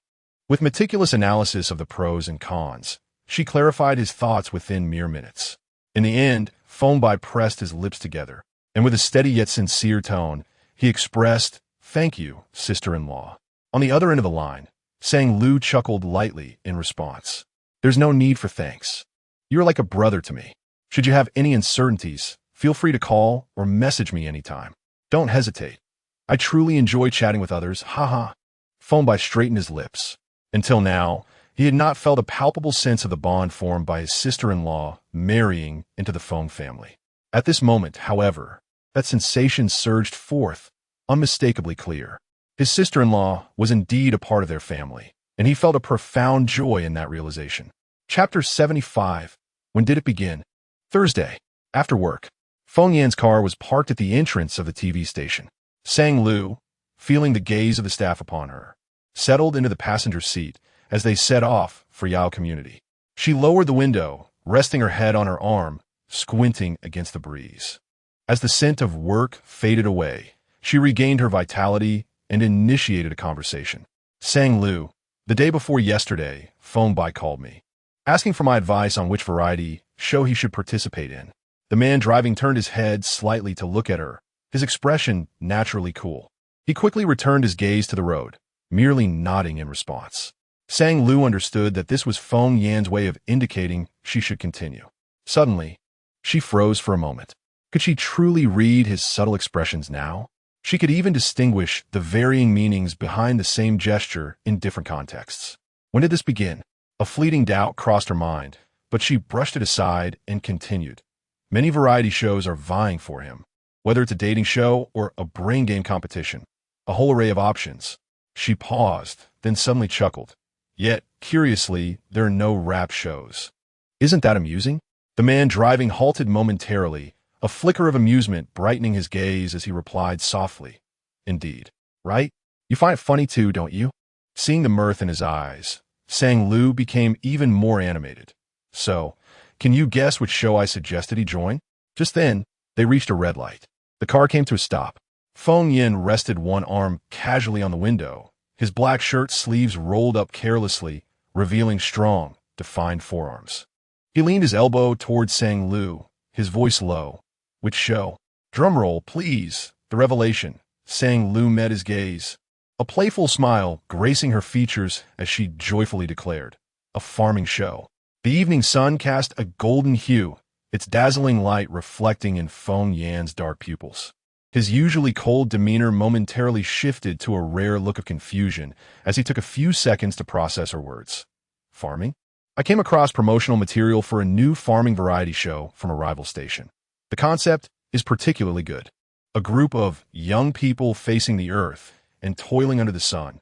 Speaker 1: With meticulous analysis of the pros and cons, she clarified his thoughts within mere minutes. In the end, Feng Bai pressed his lips together, and with a steady yet sincere tone, he expressed, "Thank you, sister-in-law." On the other end of the line, Sang Lu chuckled lightly in response. "There's no need for thanks. You're like a brother to me. Should you have any uncertainties, feel free to call or message me anytime. Don't hesitate. I truly enjoy chatting with others, haha." Feng Bai straightened his lips. Until now, he had not felt a palpable sense of the bond formed by his sister-in-law marrying into the Feng family. At this moment, however, that sensation surged forth, unmistakably clear. His sister-in-law was indeed a part of their family, and he felt a profound joy in that realization. Chapter 75. When did it begin? Thursday. After work, Feng Yan's car was parked at the entrance of the TV station. Sang Lu, feeling the gaze of the staff upon her, settled into the passenger seat as they set off for Yao Community. She lowered the window, resting her head on her arm, squinting against the breeze. As the scent of work faded away, she regained her vitality and initiated a conversation. "Sang Lu, the day before yesterday, Feng Bai called me, asking for my advice on which variety show he should participate in." The man driving turned his head slightly to look at her, his expression naturally cool. He quickly returned his gaze to the road, merely nodding in response. Sang Lu understood that this was Feng Yan's way of indicating she should continue. Suddenly, she froze for a moment. Could she truly read his subtle expressions now? She could even distinguish the varying meanings behind the same gesture in different contexts. When did this begin? A fleeting doubt crossed her mind, but she brushed it aside and continued. Many variety shows are vying for him, whether it's a dating show or a brain game competition, a whole array of options. She paused, then suddenly chuckled. Yet, curiously, there are no rap shows. Isn't that amusing? The man driving halted momentarily, a flicker of amusement brightening his gaze as he replied softly. Indeed. Right? You find it funny too, don't you? Seeing the mirth in his eyes, Sang Lu became even more animated. So, can you guess which show I suggested he join? Just then, they reached a red light. The car came to a stop. Feng Yin rested one arm casually on the window, his black shirt sleeves rolled up carelessly, revealing strong, defined forearms. He leaned his elbow toward Sang Lu, his voice low. Which show? Drum roll, please. The revelation. Sang Lu met his gaze. a playful smile gracing her features as she joyfully declared, "A farming show." The evening sun cast a golden hue, its dazzling light reflecting in Feng Yan's dark pupils. His usually cold demeanor momentarily shifted to a rare look of confusion as he took a few seconds to process her words. "Farming? I came across promotional material for a new farming variety show from a rival station. The concept is particularly good. A group of young people facing the earth and toiling under the sun.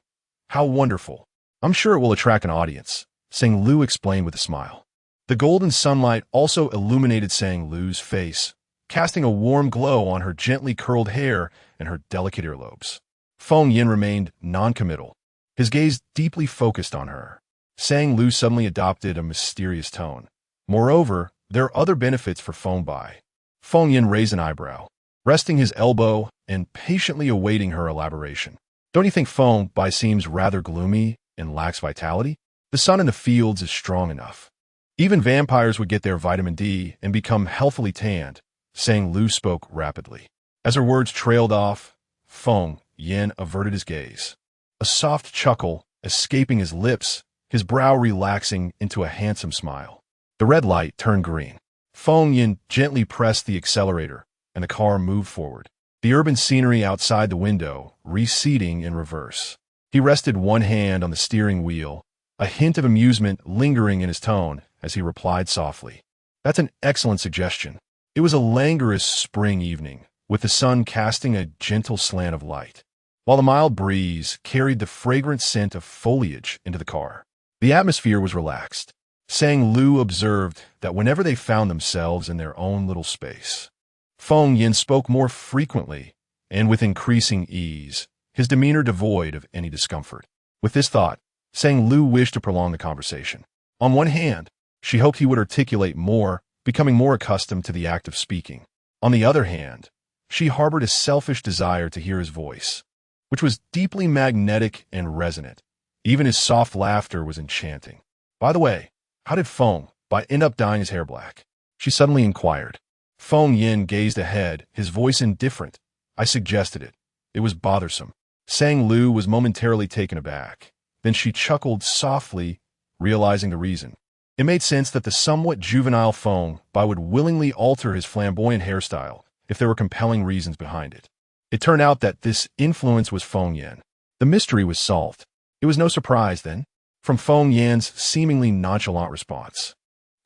Speaker 1: How wonderful. I'm sure it will attract an audience," Sang Lu explained with a smile. The golden sunlight also illuminated Sang Lu's face, casting a warm glow on her gently curled hair and her delicate earlobes. Feng Yin remained non-committal, his gaze deeply focused on her. Sang Lu suddenly adopted a mysterious tone. "Moreover, there are other benefits for Feng Bai." Feng Yin raised an eyebrow, resting his elbow and patiently awaiting her elaboration. "Don't you think Feng Bai seems rather gloomy and lacks vitality? The sun in the fields is strong enough. Even vampires would get their vitamin D and become healthily tanned," Sang Lu spoke rapidly. As her words trailed off, Feng Yin averted his gaze, a soft chuckle escaping his lips, his brow relaxing into a handsome smile. The red light turned green. Feng Yin gently pressed the accelerator, and the car moved forward, the urban scenery outside the window receding in reverse. He rested one hand on the steering wheel, a hint of amusement lingering in his tone as he replied softly, "That's an excellent suggestion." It was a languorous spring evening, with the sun casting a gentle slant of light, while the mild breeze carried the fragrant scent of foliage into the car. The atmosphere was relaxed. Sang Lu observed that whenever they found themselves in their own little space, Feng Yin spoke more frequently and with increasing ease, his demeanor devoid of any discomfort. With this thought, Sang Lu wished to prolong the conversation. On one hand, she hoped he would articulate more, becoming more accustomed to the act of speaking. On the other hand, she harbored a selfish desire to hear his voice, which was deeply magnetic and resonant. Even his soft laughter was enchanting. "By the way, how did Feng Bai end up dyeing his hair black?" she suddenly inquired. Feng Yin gazed ahead, his voice indifferent. "I suggested it. It was bothersome." Sang Lu was momentarily taken aback. Then she chuckled softly, realizing the reason. It made sense that the somewhat juvenile Feng Bai would willingly alter his flamboyant hairstyle if there were compelling reasons behind it. It turned out that this influence was Feng Yin. The mystery was solved. It was no surprise, then, from Feng Yan's seemingly nonchalant response.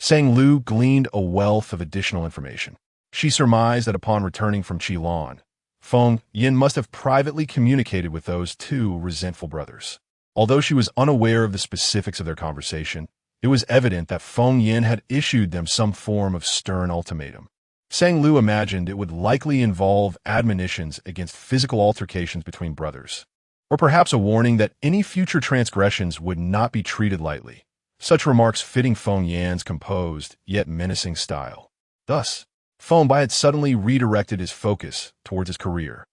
Speaker 1: Sang Lu gleaned a wealth of additional information. She surmised that upon returning from Qilin, Feng Yin must have privately communicated with those two resentful brothers. Although she was unaware of the specifics of their conversation, it was evident that Feng Yin had issued them some form of stern ultimatum. Sang Lu imagined it would likely involve admonitions against physical altercations between brothers, or perhaps a warning that any future transgressions would not be treated lightly, such remarks fitting Feng Yan's composed yet menacing style. Thus, Feng Bai had suddenly redirected his focus towards his career.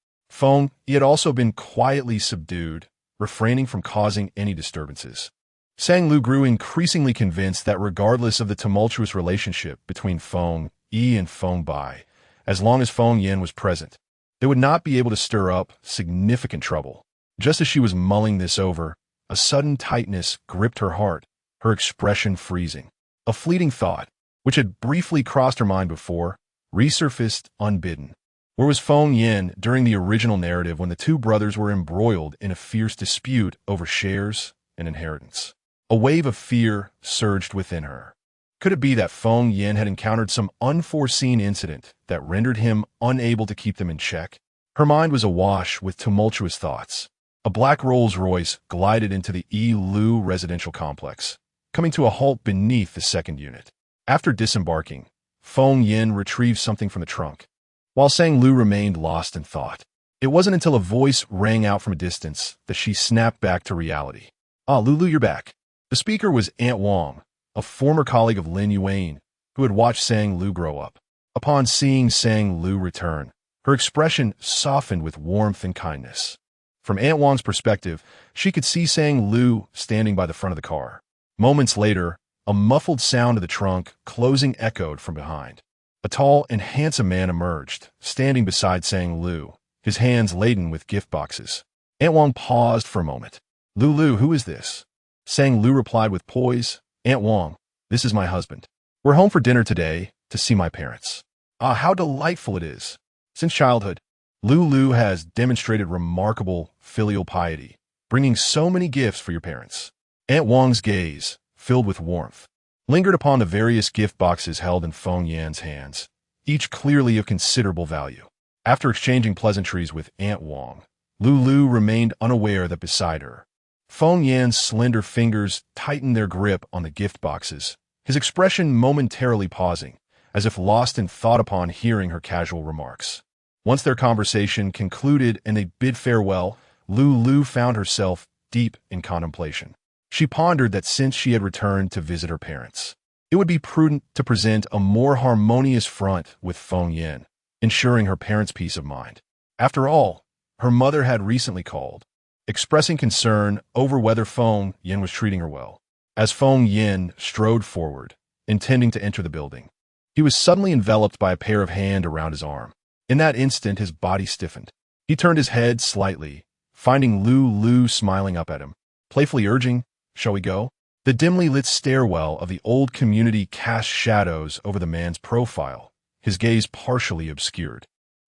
Speaker 1: He had also been quietly subdued, refraining from causing any disturbances. Sang Lu grew increasingly convinced that regardless of the tumultuous relationship between Feng Yi and Feng Bai, as long as Feng Yin was present, they would not be able to stir up significant trouble. Just as she was mulling this over, a sudden tightness gripped her heart, her expression freezing. A fleeting thought, which had briefly crossed her mind before, resurfaced unbidden. Where was Feng Yin during the original narrative when the two brothers were embroiled in a fierce dispute over shares and inheritance? A wave of fear surged within her. Could it be that Feng Yin had encountered some unforeseen incident that rendered him unable to keep them in check? Her mind was awash with tumultuous thoughts. A black Rolls-Royce glided into the Lu residential complex, coming to a halt beneath the second unit. After disembarking, Feng Yin retrieved something from the trunk, while Sang Lu remained lost in thought. It wasn't until a voice rang out from a distance that she snapped back to reality. "Ah, Lulu, you're back." The speaker was Aunt Wang, a former colleague of Lin Yuan, who had watched Sang Lu grow up. Upon seeing Sang Lu return, her expression softened with warmth and kindness. From Aunt Wang's perspective, she could see Sang Lu standing by the front of the car. Moments later, a muffled sound of the trunk closing echoed from behind. A tall and handsome man emerged, standing beside Sang Lu, his hands laden with gift boxes. Aunt Wang paused for a moment. Lulu, who is this? Sang Lu replied with poise. Aunt Wang, this is my husband. We're home for dinner today to see my parents. Ah, how delightful it is. Since childhood, Lulu has demonstrated remarkable filial piety, bringing so many gifts for your parents. Aunt Wang's gaze, filled with warmth, lingered upon the various gift boxes held in Feng Yan's hands, each clearly of considerable value. After exchanging pleasantries with Aunt Wang, Lulu remained unaware that beside her, Feng Yan's slender fingers tightened their grip on the gift boxes, his expression momentarily pausing, as if lost in thought upon hearing her casual remarks. Once their conversation concluded and they bid farewell, Lulu found herself deep in contemplation. She pondered that since she had returned to visit her parents, it would be prudent to present a more harmonious front with Feng Yan, ensuring her parents' peace of mind. After all, her mother had recently called, expressing concern over whether Feng Yan was treating her well. As Feng Yan strode forward, intending to enter the building, he was suddenly enveloped by a pair of hands around his arm. In that instant, his body stiffened. He turned his head slightly, finding Lulu smiling up at him, playfully urging, "Shall we go?" The dimly lit stairwell of the old community cast shadows over the man's profile, his gaze partially obscured,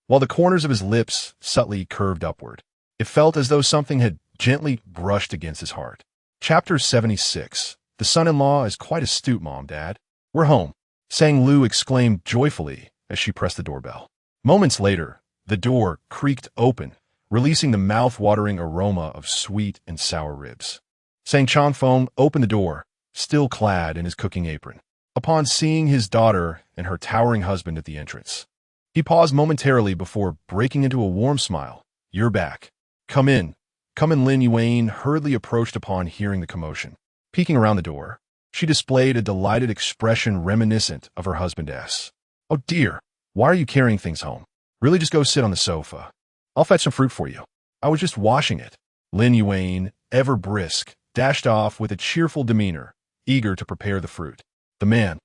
Speaker 1: while the corners of his lips subtly curved upward. It felt as though something had gently brushed against his heart. Chapter 76. The son-in-law is quite astute, Mom, Dad. We're home, Sang Lu exclaimed joyfully as she pressed the doorbell. Moments later, the door creaked open, releasing the mouth-watering aroma of sweet and sour ribs. Sang Changfeng opened the door, still clad in his cooking apron. Upon seeing his daughter and her towering husband at the entrance, he paused momentarily before breaking into a warm smile. "You're back. Come in." Lin Yuan hurriedly approached upon hearing the commotion. Peeking around the door, she displayed a delighted expression reminiscent of her husband's. "Oh dear, why are you carrying things home? Really, just go sit on the sofa. I'll fetch some fruit for you. I was just washing it." Lin Yuan, ever brisk, dashed off with a cheerful demeanor, eager to prepare the fruit. The man,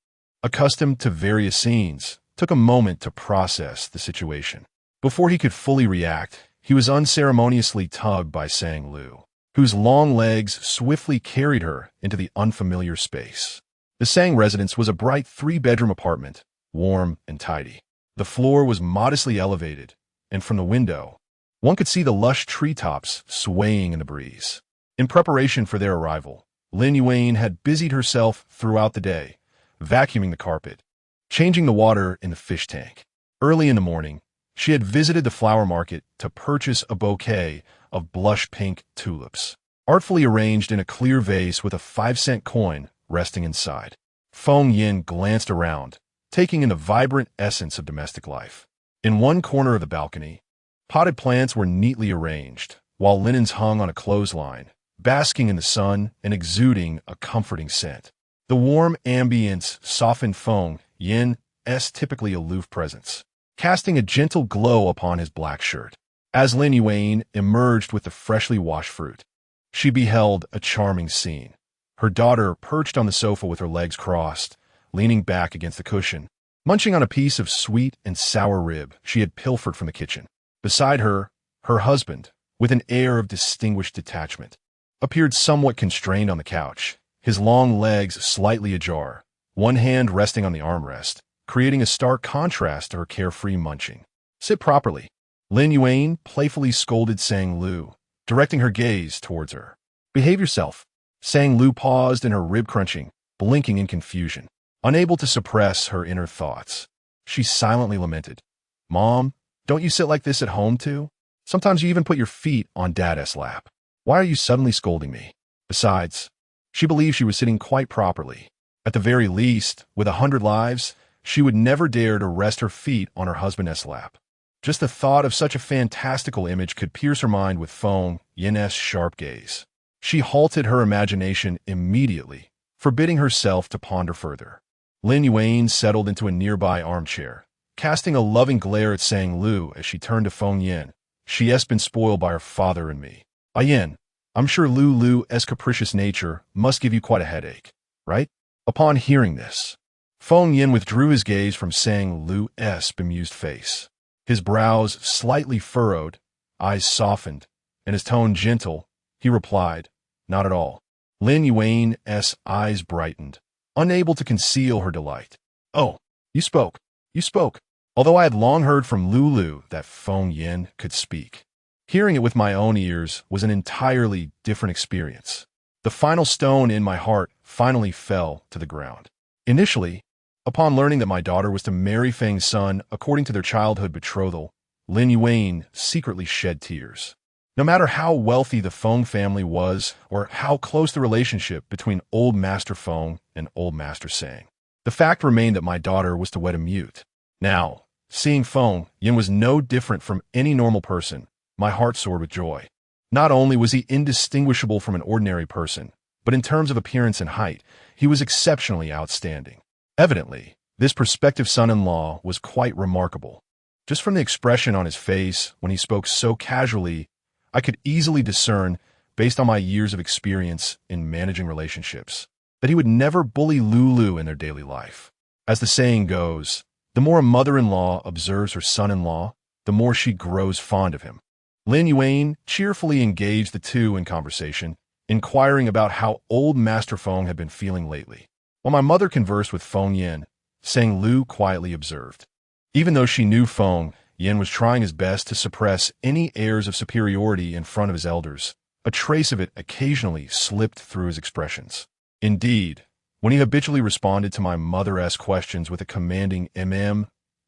Speaker 1: accustomed to various scenes, took a moment to process the situation. Before he could fully react, he was unceremoniously tugged by Sang Lu, whose long legs swiftly carried her into the unfamiliar space. The Sang residence was a bright 3-bedroom apartment, warm and tidy. The floor was modestly elevated, and from the window, one could see the lush treetops swaying in the breeze. In preparation for their arrival, Lin Yuan had busied herself throughout the day, vacuuming the carpet, changing the water in the fish tank. Early in the morning, she had visited the flower market to purchase a bouquet of blush-pink tulips, artfully arranged in a clear vase with a 5-cent coin resting inside. Feng Yan glanced around, taking in the vibrant essence of domestic life. In one corner of the balcony, potted plants were neatly arranged, while linens hung on a clothesline, basking in the sun and exuding a comforting scent. The warm ambience softened Feng Yan's typically aloof presence, casting a gentle glow upon his black shirt. As Lin Yuan emerged with the freshly washed fruit, she beheld a charming scene. Her daughter perched on the sofa with her legs crossed, leaning back against the cushion, munching on a piece of sweet and sour rib she had pilfered from the kitchen. Beside her, her husband, with an air of distinguished detachment, appeared somewhat constrained on the couch, his long legs slightly ajar, one hand resting on the armrest, creating a stark contrast to her carefree munching. "Sit properly," Lin Yuan playfully scolded Sang Lu, directing her gaze towards her. "Behave yourself." Sang Lu paused in her rib crunching, blinking in confusion. Unable to suppress her inner thoughts, she silently lamented, "Mom, don't you sit like this at home too? Sometimes you even put your feet on Dad's lap. Why are you suddenly scolding me?" Besides, she believed she was sitting quite properly. At the very least, with 100 lives, she would never dare to rest her feet on her husband's lap. Just the thought of such a fantastical image could pierce her mind with Feng Yan's sharp gaze. She halted her imagination immediately, forbidding herself to ponder further. Lin Yuan settled into a nearby armchair, casting a loving glare at Sang Lu as she turned to Feng Yan. "She has been spoiled by her father and me. Yan, I'm sure Lulu's capricious nature must give you quite a headache, right?" Upon hearing this, Feng Yan withdrew his gaze from Sang Lu's bemused face. His brows slightly furrowed, eyes softened, and his tone gentle, he replied, "Not at all." Lin Yuan's eyes brightened, unable to conceal her delight. "Oh, you spoke. You spoke." Although I had long heard from Lulu that Feng Yin could speak, hearing it with my own ears was an entirely different experience. The final stone in my heart finally fell to the ground. Initially, upon learning that my daughter was to marry Feng's son according to their childhood betrothal, Lin Yuan secretly shed tears. No matter how wealthy the Feng family was or how close the relationship between Old Master Feng and Old Master Sang, the fact remained that my daughter was to wed a mute. Now, seeing Feng Yin was no different from any normal person, my heart soared with joy. Not only was he indistinguishable from an ordinary person, but in terms of appearance and height, he was exceptionally outstanding. Evidently, this prospective son-in-law was quite remarkable. Just from the expression on his face when he spoke so casually, I could easily discern, based on my years of experience in managing relationships, that he would never bully Lulu in their daily life. As the saying goes, the more a mother-in-law observes her son-in-law, the more she grows fond of him. Lin Yuan cheerfully engaged the two in conversation, inquiring about how Old Master Feng had been feeling lately. While my mother conversed with Feng Yin, Sang Lu quietly observed. Even though she knew Feng Yin was trying his best to suppress any airs of superiority in front of his elders, a trace of it occasionally slipped through his expressions. Indeed, when he habitually responded to my mother-esque questions with a commanding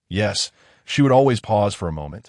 Speaker 1: yes, she would always pause for a moment,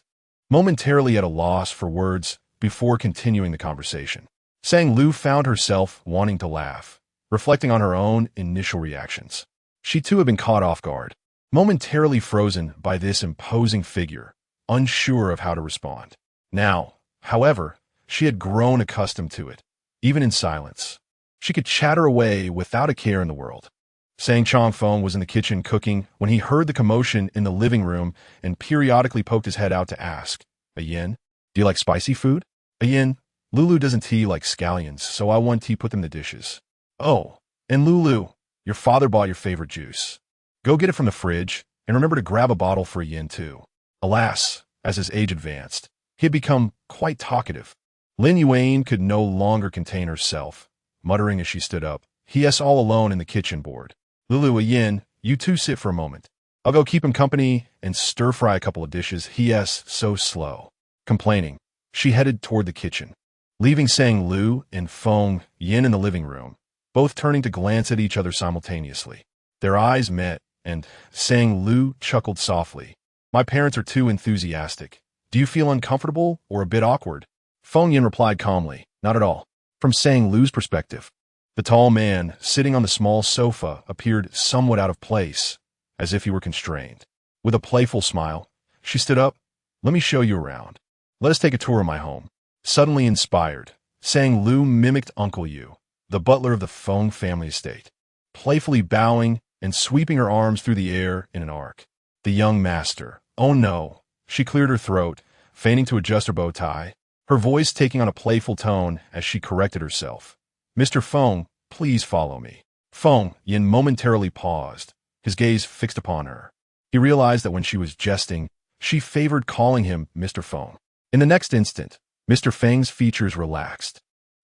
Speaker 1: momentarily at a loss for words before continuing the conversation. Sang Lu found herself wanting to laugh, reflecting on her own initial reactions. She too had been caught off guard, momentarily frozen by this imposing figure, unsure of how to respond. Now, however, she had grown accustomed to it, even in silence. She could chatter away without a care in the world. Sang Chongfeng was in the kitchen cooking when he heard the commotion in the living room and periodically poked his head out to ask, "Yin, do you like spicy food? Yin, Lulu doesn't tea like scallions, so I want tea put them in the dishes. Oh, and Lulu, your father bought your favorite juice. Go get it from the fridge, and remember to grab a bottle for Yin too." Alas, as his age advanced, he had become quite talkative. Lin Yuan could no longer contain herself, muttering as she stood up, "He-s all alone in the kitchen board. Lulu, Yin, you two sit for a moment. I'll go keep him company and stir-fry a couple of dishes. He-s so slow." Complaining, she headed toward the kitchen, leaving Sang Lu and Feng Yin in the living room, both turning to glance at each other simultaneously. Their eyes met, and Sang Lu chuckled softly. "My parents are too enthusiastic. Do you feel uncomfortable or a bit awkward?" Feng Yin replied calmly, "Not at all." From Sang Lu's perspective, the tall man sitting on the small sofa appeared somewhat out of place, as if he were constrained. With a playful smile, she stood up. "Let me show you around. Let us take a tour of my home." Suddenly inspired, Sang Lu mimicked Uncle Yu, the butler of the Feng family estate, playfully bowing and sweeping her arms through the air in an arc. The young master, "Oh no." She cleared her throat, feigning to adjust her bow tie, her voice taking on a playful tone as she corrected herself. "Mr. Feng, please follow me." Feng Yin momentarily paused, his gaze fixed upon her. He realized that when she was jesting, she favored calling him Mr. Feng. In the next instant, Mr. Feng's features relaxed,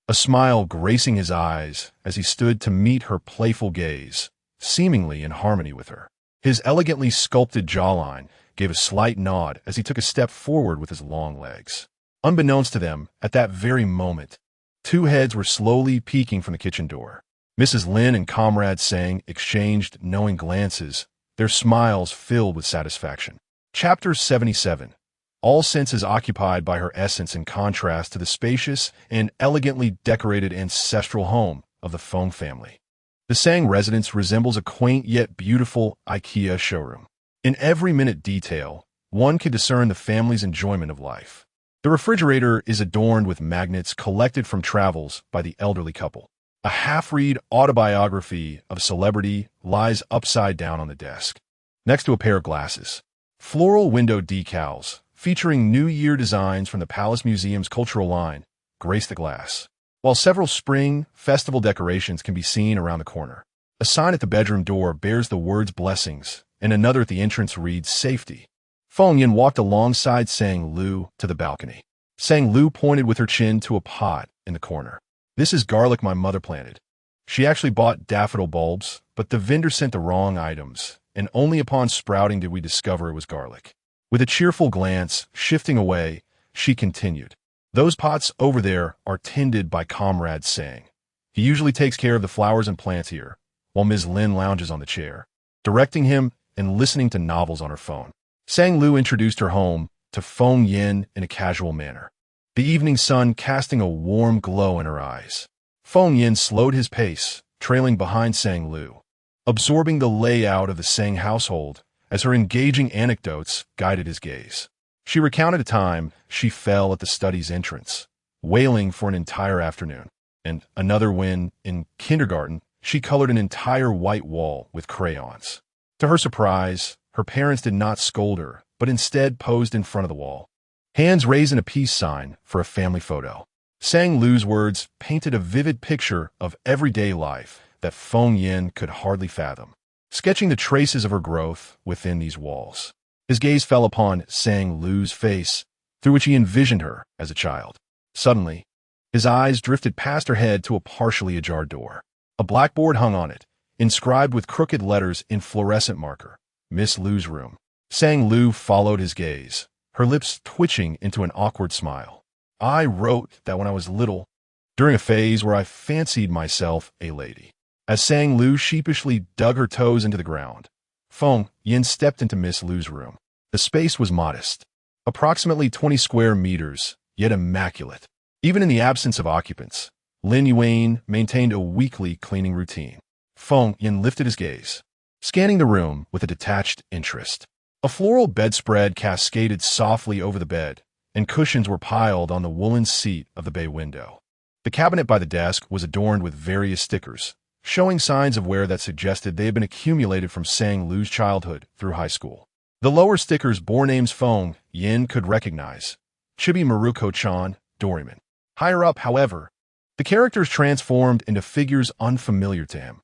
Speaker 1: a smile gracing his eyes as he stood to meet her playful gaze, seemingly in harmony with her. His elegantly sculpted jawline gave a slight nod as he took a step forward with his long legs. Unbeknownst to them, at that very moment, two heads were slowly peeking from the kitchen door. Mrs. Lin and Comrade Sang exchanged knowing glances, their smiles filled with satisfaction. Chapter 77. All senses occupied by her essence in contrast to the spacious and elegantly decorated ancestral home of the Feng family. The Sang residence resembles a quaint yet beautiful IKEA showroom. In every minute detail, one can discern the family's enjoyment of life. The refrigerator is adorned with magnets collected from travels by the elderly couple. A half-read autobiography of a celebrity lies upside down on the desk, next to a pair of glasses. Floral window decals, featuring New Year designs from the Palace Museum's cultural line, grace the glass, while several spring festival decorations can be seen around the corner. A sign at the bedroom door bears the words "Blessings," and another at the entrance reads "Safety." Feng Yin walked alongside Sang Lu to the balcony. Sang Lu pointed with her chin to a pot in the corner. This is garlic my mother planted. She actually bought daffodil bulbs, but the vendor sent the wrong items, and only upon sprouting did we discover it was garlic. With a cheerful glance, shifting away, she continued. Those pots over there are tended by Comrade Sang. He usually takes care of the flowers and plants here, while Ms. Lin lounges on the chair, directing him and listening to novels on her phone. Sang Lu introduced her home to Feng Yin in a casual manner, the evening sun casting a warm glow in her eyes. Feng Yin slowed his pace, trailing behind Sang Lu, absorbing the layout of the Sang household as her engaging anecdotes guided his gaze. She recounted a time she fell at the study's entrance, wailing for an entire afternoon, and another when, in kindergarten, she colored an entire white wall with crayons. To her surprise, her parents did not scold her, but instead posed in front of the wall, hands raised in a peace sign for a family photo. Sang Lu's words painted a vivid picture of everyday life that Feng Yin could hardly fathom, sketching the traces of her growth within these walls. His gaze fell upon Sang Lu's face, through which he envisioned her as a child. Suddenly, his eyes drifted past her head to a partially ajar door. A blackboard hung on it, inscribed with crooked letters in fluorescent marker, Miss Lu's room. Sang Lu followed his gaze, her lips twitching into an awkward smile. I wrote that when I was little, during a phase where I fancied myself a lady. As Sang Lu sheepishly dug her toes into the ground, Feng Yin stepped into Miss Lu's room. The space was modest, approximately 20 square meters, yet immaculate. Even in the absence of occupants, Lin Yuan maintained a weekly cleaning routine. Feng Yin lifted his gaze, scanning the room with a detached interest. A floral bedspread cascaded softly over the bed, and cushions were piled on the woolen seat of the bay window. The cabinet by the desk was adorned with various stickers, showing signs of wear that suggested they had been accumulated from Sang Lu's childhood through high school. The lower stickers bore names Feng Yin could recognize: Chibi Maruko-chan, Doraemon. Higher up, however, the characters transformed into figures unfamiliar to him,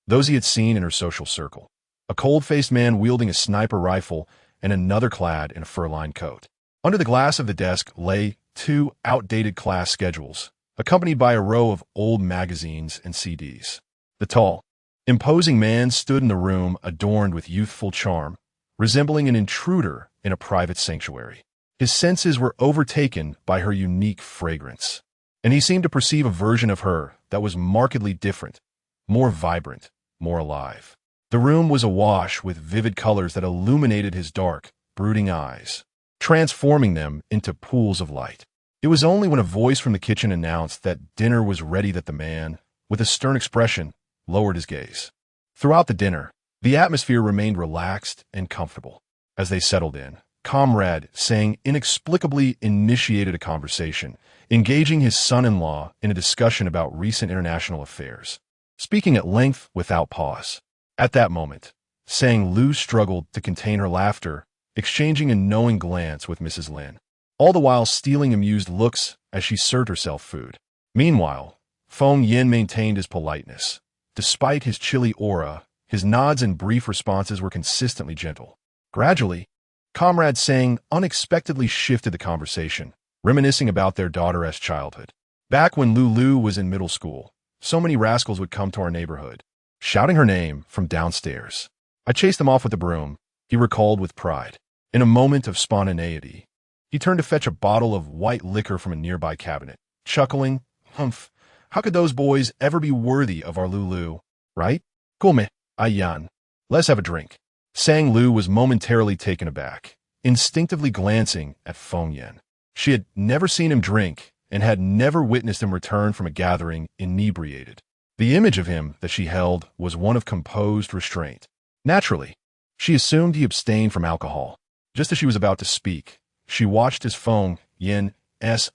Speaker 1: those he had seen in her social circle. A cold-faced man wielding a sniper rifle and another clad in a fur-lined coat. Under the glass of the desk lay 2 outdated class schedules, accompanied by a row of old magazines and CDs. The tall, imposing man stood in the room adorned with youthful charm, resembling an intruder in a private sanctuary. His senses were overtaken by her unique fragrance, and he seemed to perceive a version of her that was markedly different, more vibrant, more alive. The room was awash with vivid colors that illuminated his dark, brooding eyes, transforming them into pools of light. It was only when a voice from the kitchen announced that dinner was ready that the man, with a stern expression, lowered his gaze. Throughout the dinner, the atmosphere remained relaxed and comfortable. As they settled in, Comrade Sang inexplicably initiated a conversation, engaging his son-in-law in a discussion about recent international affairs, speaking at length without pause. At that moment, Sang Lu struggled to contain her laughter, exchanging a knowing glance with Mrs. Lin, all the while stealing amused looks as she served herself food. Meanwhile, Feng Yin maintained his politeness. Despite his chilly aura, his nods and brief responses were consistently gentle. Gradually, Comrade Sang unexpectedly shifted the conversation, reminiscing about their daughter's childhood. Back when Lulu was in middle school, so many rascals would come to our neighborhood, shouting her name from downstairs. I chased them off with a broom, he recalled with pride. In a moment of spontaneity, he turned to fetch a bottle of white liquor from a nearby cabinet, chuckling, "Humph, how could those boys ever be worthy of our Lulu, right? Come, Ayan, let's have a drink." Sang Lu was momentarily taken aback, instinctively glancing at Feng Yin. She had never seen him drink and had never witnessed him return from a gathering inebriated. The image of him that she held was one of composed restraint. Naturally, she assumed he abstained from alcohol. Just as she was about to speak, she watched as Feng Yin's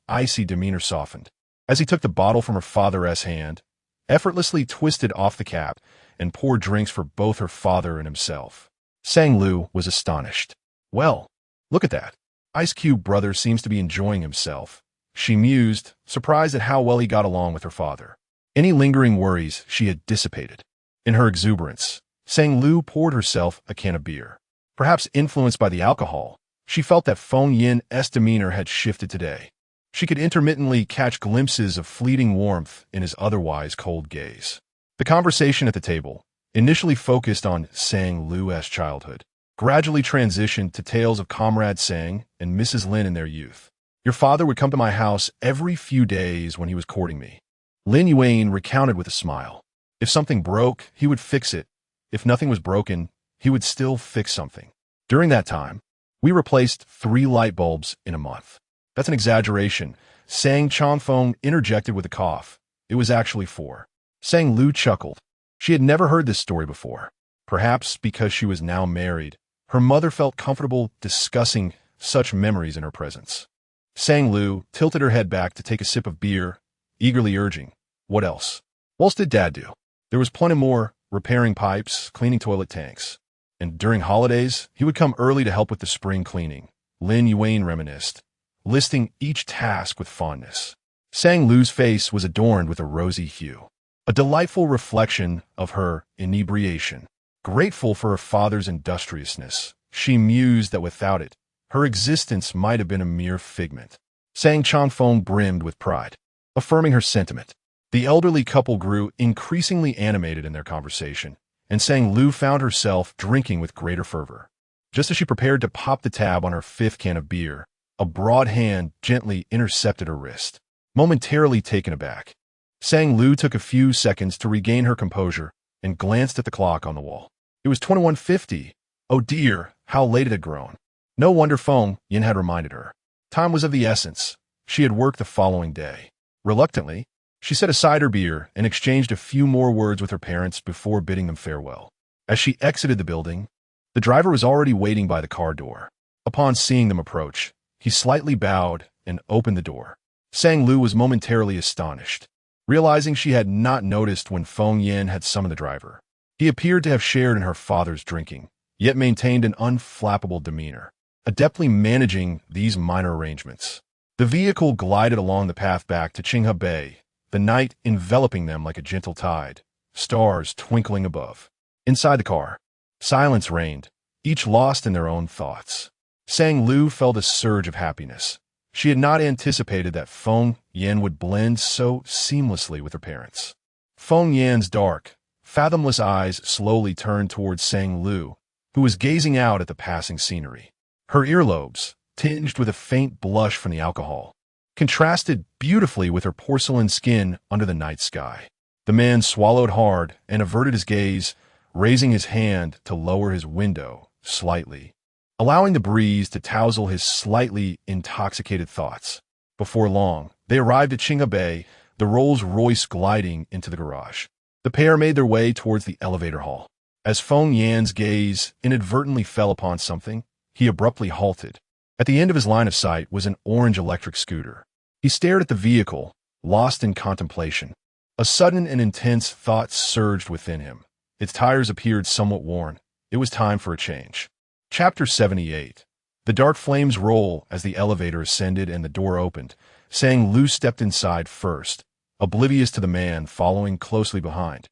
Speaker 1: icy demeanor softened, as he took the bottle from her father's hand, effortlessly twisted off the cap, and poured drinks for both her father and himself. Sang Lu was astonished. "Well, look at that. Ice Cube brother seems to be enjoying himself," she mused, surprised at how well he got along with her father. Any lingering worries she had dissipated. In her exuberance, Sang Lu poured herself a can of beer. Perhaps influenced by the alcohol, she felt that Feng Yin's demeanor had shifted today. She could intermittently catch glimpses of fleeting warmth in his otherwise cold gaze. The conversation at the table, initially focused on Sang Lu's childhood, gradually transitioned to tales of Comrade Sang and Mrs. Lin in their youth. Your father would come to my house every few days when he was courting me. Lin Yuan recounted with a smile. If something broke, he would fix it. If nothing was broken, he would still fix something. During that time, we replaced 3 light bulbs in a month. That's an exaggeration. Sang Chanfeng interjected with a cough. It was actually 4. Sang Lu chuckled. She had never heard this story before. Perhaps because she was now married, her mother felt comfortable discussing such memories in her presence. Sang Lu tilted her head back to take a sip of beer, eagerly urging, "What else? What else did Dad do?" There was plenty more, repairing pipes, cleaning toilet tanks. And during holidays, he would come early to help with the spring cleaning. Lin Yuan reminisced, listing each task with fondness. Sang Lu's face was adorned with a rosy hue, a delightful reflection of her inebriation. Grateful for her father's industriousness, she mused that without it, her existence might have been a mere figment. Sang Chanfeng brimmed with pride, affirming her sentiment. The elderly couple grew increasingly animated in their conversation, and Sang Lu found herself drinking with greater fervor. Just as she prepared to pop the tab on her 5th can of beer, a broad hand gently intercepted her wrist. Momentarily taken aback, Sang Lu took a few seconds to regain her composure and glanced at the clock on the wall. It was 21:50. Oh dear, how late it had grown. No wonder Feng Yin had reminded her. Time was of the essence. She had worked the following day. Reluctantly, she set aside her beer and exchanged a few more words with her parents before bidding them farewell. As she exited the building, the driver was already waiting by the car door. Upon seeing them approach, he slightly bowed and opened the door. Sang Lu was momentarily astonished, realizing she had not noticed when Feng Yin had summoned the driver. He appeared to have shared in her father's drinking, yet maintained an unflappable demeanor, adeptly managing these minor arrangements. The vehicle glided along the path back to Qinghe Bay, the night enveloping them like a gentle tide, stars twinkling above. Inside the car, silence reigned, each lost in their own thoughts. Sang Lu felt a surge of happiness. She had not anticipated that Feng Yin would blend so seamlessly with her parents. Feng Yin's dark, fathomless eyes slowly turned towards Sang Lu, who was gazing out at the passing scenery. Her earlobes, tinged with a faint blush from the alcohol, contrasted beautifully with her porcelain skin under the night sky. The man swallowed hard and averted his gaze, raising his hand to lower his window slightly, allowing the breeze to tousle his slightly intoxicated thoughts. Before long, they arrived at Qinghe Bay, the Rolls-Royce gliding into the garage. The pair made their way towards the elevator hall. As Feng Yan's gaze inadvertently fell upon something, he abruptly halted. At the end of his line of sight was an orange electric scooter. He stared at the vehicle, lost in contemplation. A sudden and intense thought surged within him. Its tires appeared somewhat worn. It was time for a change. Chapter 78. The dark flames roll as the elevator ascended and the door opened. Sang Lu stepped inside first, oblivious to the man following closely behind,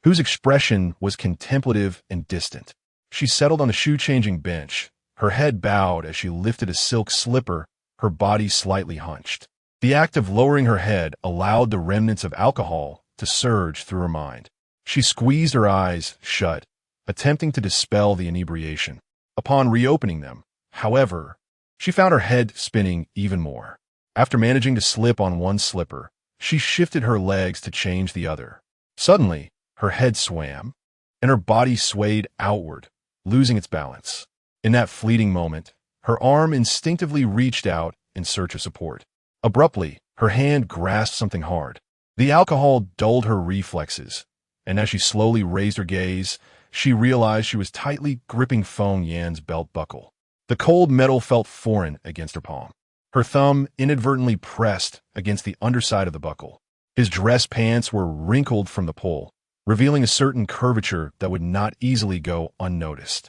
Speaker 1: whose expression was contemplative and distant. She settled on the shoe-changing bench, her head bowed as she lifted a silk slipper, her body slightly hunched. The act of lowering her head allowed the remnants of alcohol to surge through her mind. She squeezed her eyes shut, attempting to dispel the inebriation. Upon reopening them, however, she found her head spinning even more. After managing to slip on one slipper, she shifted her legs to change the other. Suddenly, her head swam, and her body swayed outward, losing its balance. In that fleeting moment, her arm instinctively reached out in search of support. Abruptly, her hand grasped something hard. The alcohol dulled her reflexes, and as she slowly raised her gaze, she realized she was tightly gripping Feng Yan's belt buckle. The cold metal felt foreign against her palm. Her thumb inadvertently pressed against the underside of the buckle. His dress pants were wrinkled from the pull, revealing a certain curvature that would not easily go unnoticed.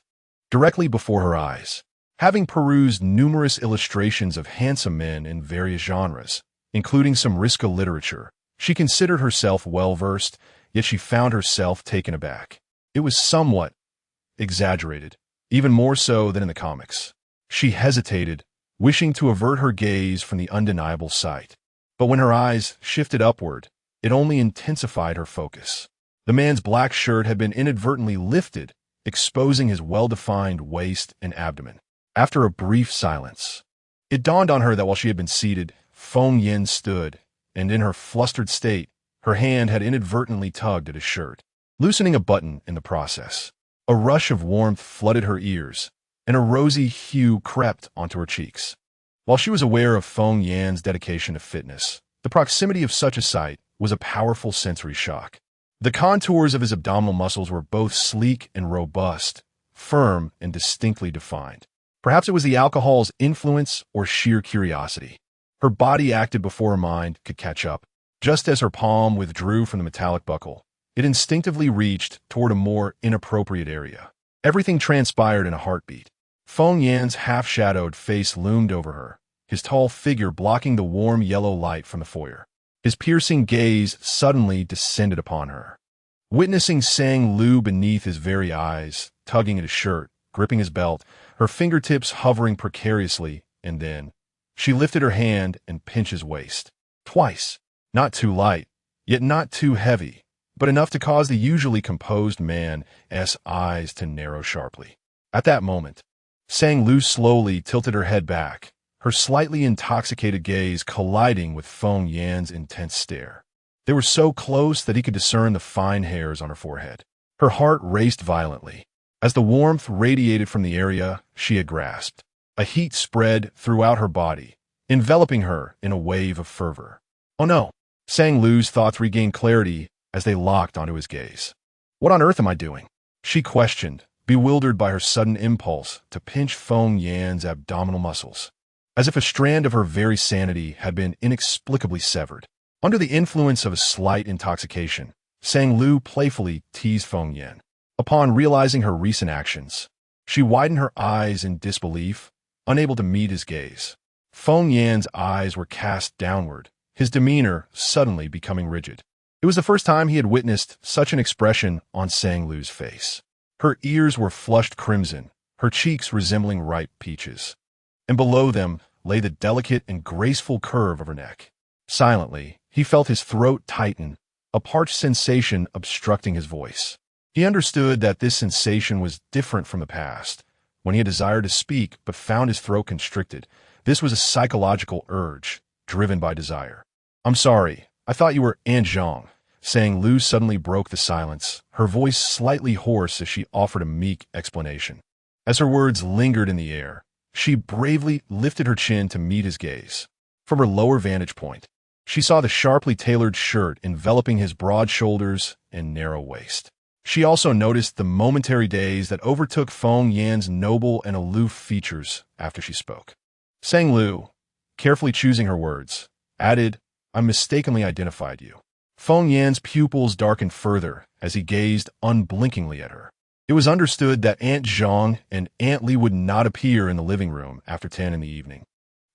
Speaker 1: Directly before her eyes, having perused numerous illustrations of handsome men in various genres, including some Riska literature, she considered herself well-versed, yet she found herself taken aback. It was somewhat exaggerated, even more so than in the comics. She hesitated, wishing to avert her gaze from the undeniable sight. But when her eyes shifted upward, it only intensified her focus. The man's black shirt had been inadvertently lifted, exposing his well-defined waist and abdomen. After a brief silence, it dawned on her that while she had been seated, Feng Yin stood, and in her flustered state, her hand had inadvertently tugged at his shirt, loosening a button in the process. A rush of warmth flooded her ears, and a rosy hue crept onto her cheeks. While she was aware of Feng Yan's dedication to fitness, the proximity of such a sight was a powerful sensory shock. The contours of his abdominal muscles were both sleek and robust, firm and distinctly defined. Perhaps it was the alcohol's influence or sheer curiosity. Her body acted before her mind could catch up. Just as her palm withdrew from the metallic buckle, it instinctively reached toward a more inappropriate area. Everything transpired in a heartbeat. Feng Yan's half-shadowed face loomed over her, his tall figure blocking the warm yellow light from the foyer. His piercing gaze suddenly descended upon her. Witnessing Sang Lu beneath his very eyes, tugging at his shirt, gripping his belt, her fingertips hovering precariously, and then she lifted her hand and pinched his waist. Twice. Not too light, yet not too heavy, but enough to cause the usually composed man's eyes to narrow sharply. At that moment, Sang Lu slowly tilted her head back, her slightly intoxicated gaze colliding with Feng Yan's intense stare. They were so close that he could discern the fine hairs on her forehead. Her heart raced violently. As the warmth radiated from the area she had grasped, a heat spread throughout her body, enveloping her in a wave of fervor. Oh no! Sang Lu's thoughts regained clarity as they locked onto his gaze. What on earth am I doing? She questioned, bewildered by her sudden impulse to pinch Feng Yan's abdominal muscles, as if a strand of her very sanity had been inexplicably severed. Under the influence of a slight intoxication, Sang Lu playfully teased Feng Yan. Upon realizing her recent actions, she widened her eyes in disbelief, unable to meet his gaze. Feng Yan's eyes were cast downward, his demeanor suddenly becoming rigid. It was the first time he had witnessed such an expression on Sang Lu's face. Her ears were flushed crimson, her cheeks resembling ripe peaches, and below them lay the delicate and graceful curve of her neck. Silently, he felt his throat tighten, a parched sensation obstructing his voice. He understood that this sensation was different from the past, when he had desired to speak but found his throat constricted. This was a psychological urge, driven by desire. I'm sorry, I thought you were Aunt Zhang. Sang Lu suddenly broke the silence, her voice slightly hoarse as she offered a meek explanation. As her words lingered in the air, she bravely lifted her chin to meet his gaze. From her lower vantage point, she saw the sharply tailored shirt enveloping his broad shoulders and narrow waist. She also noticed the momentary daze that overtook Feng Yan's noble and aloof features after she spoke. Sang Lu, carefully choosing her words, added, I mistakenly identified you. Feng Yan's pupils darkened further as he gazed unblinkingly at her. It was understood that Aunt Zhang and Aunt Li would not appear in the living room after 10 in the evening,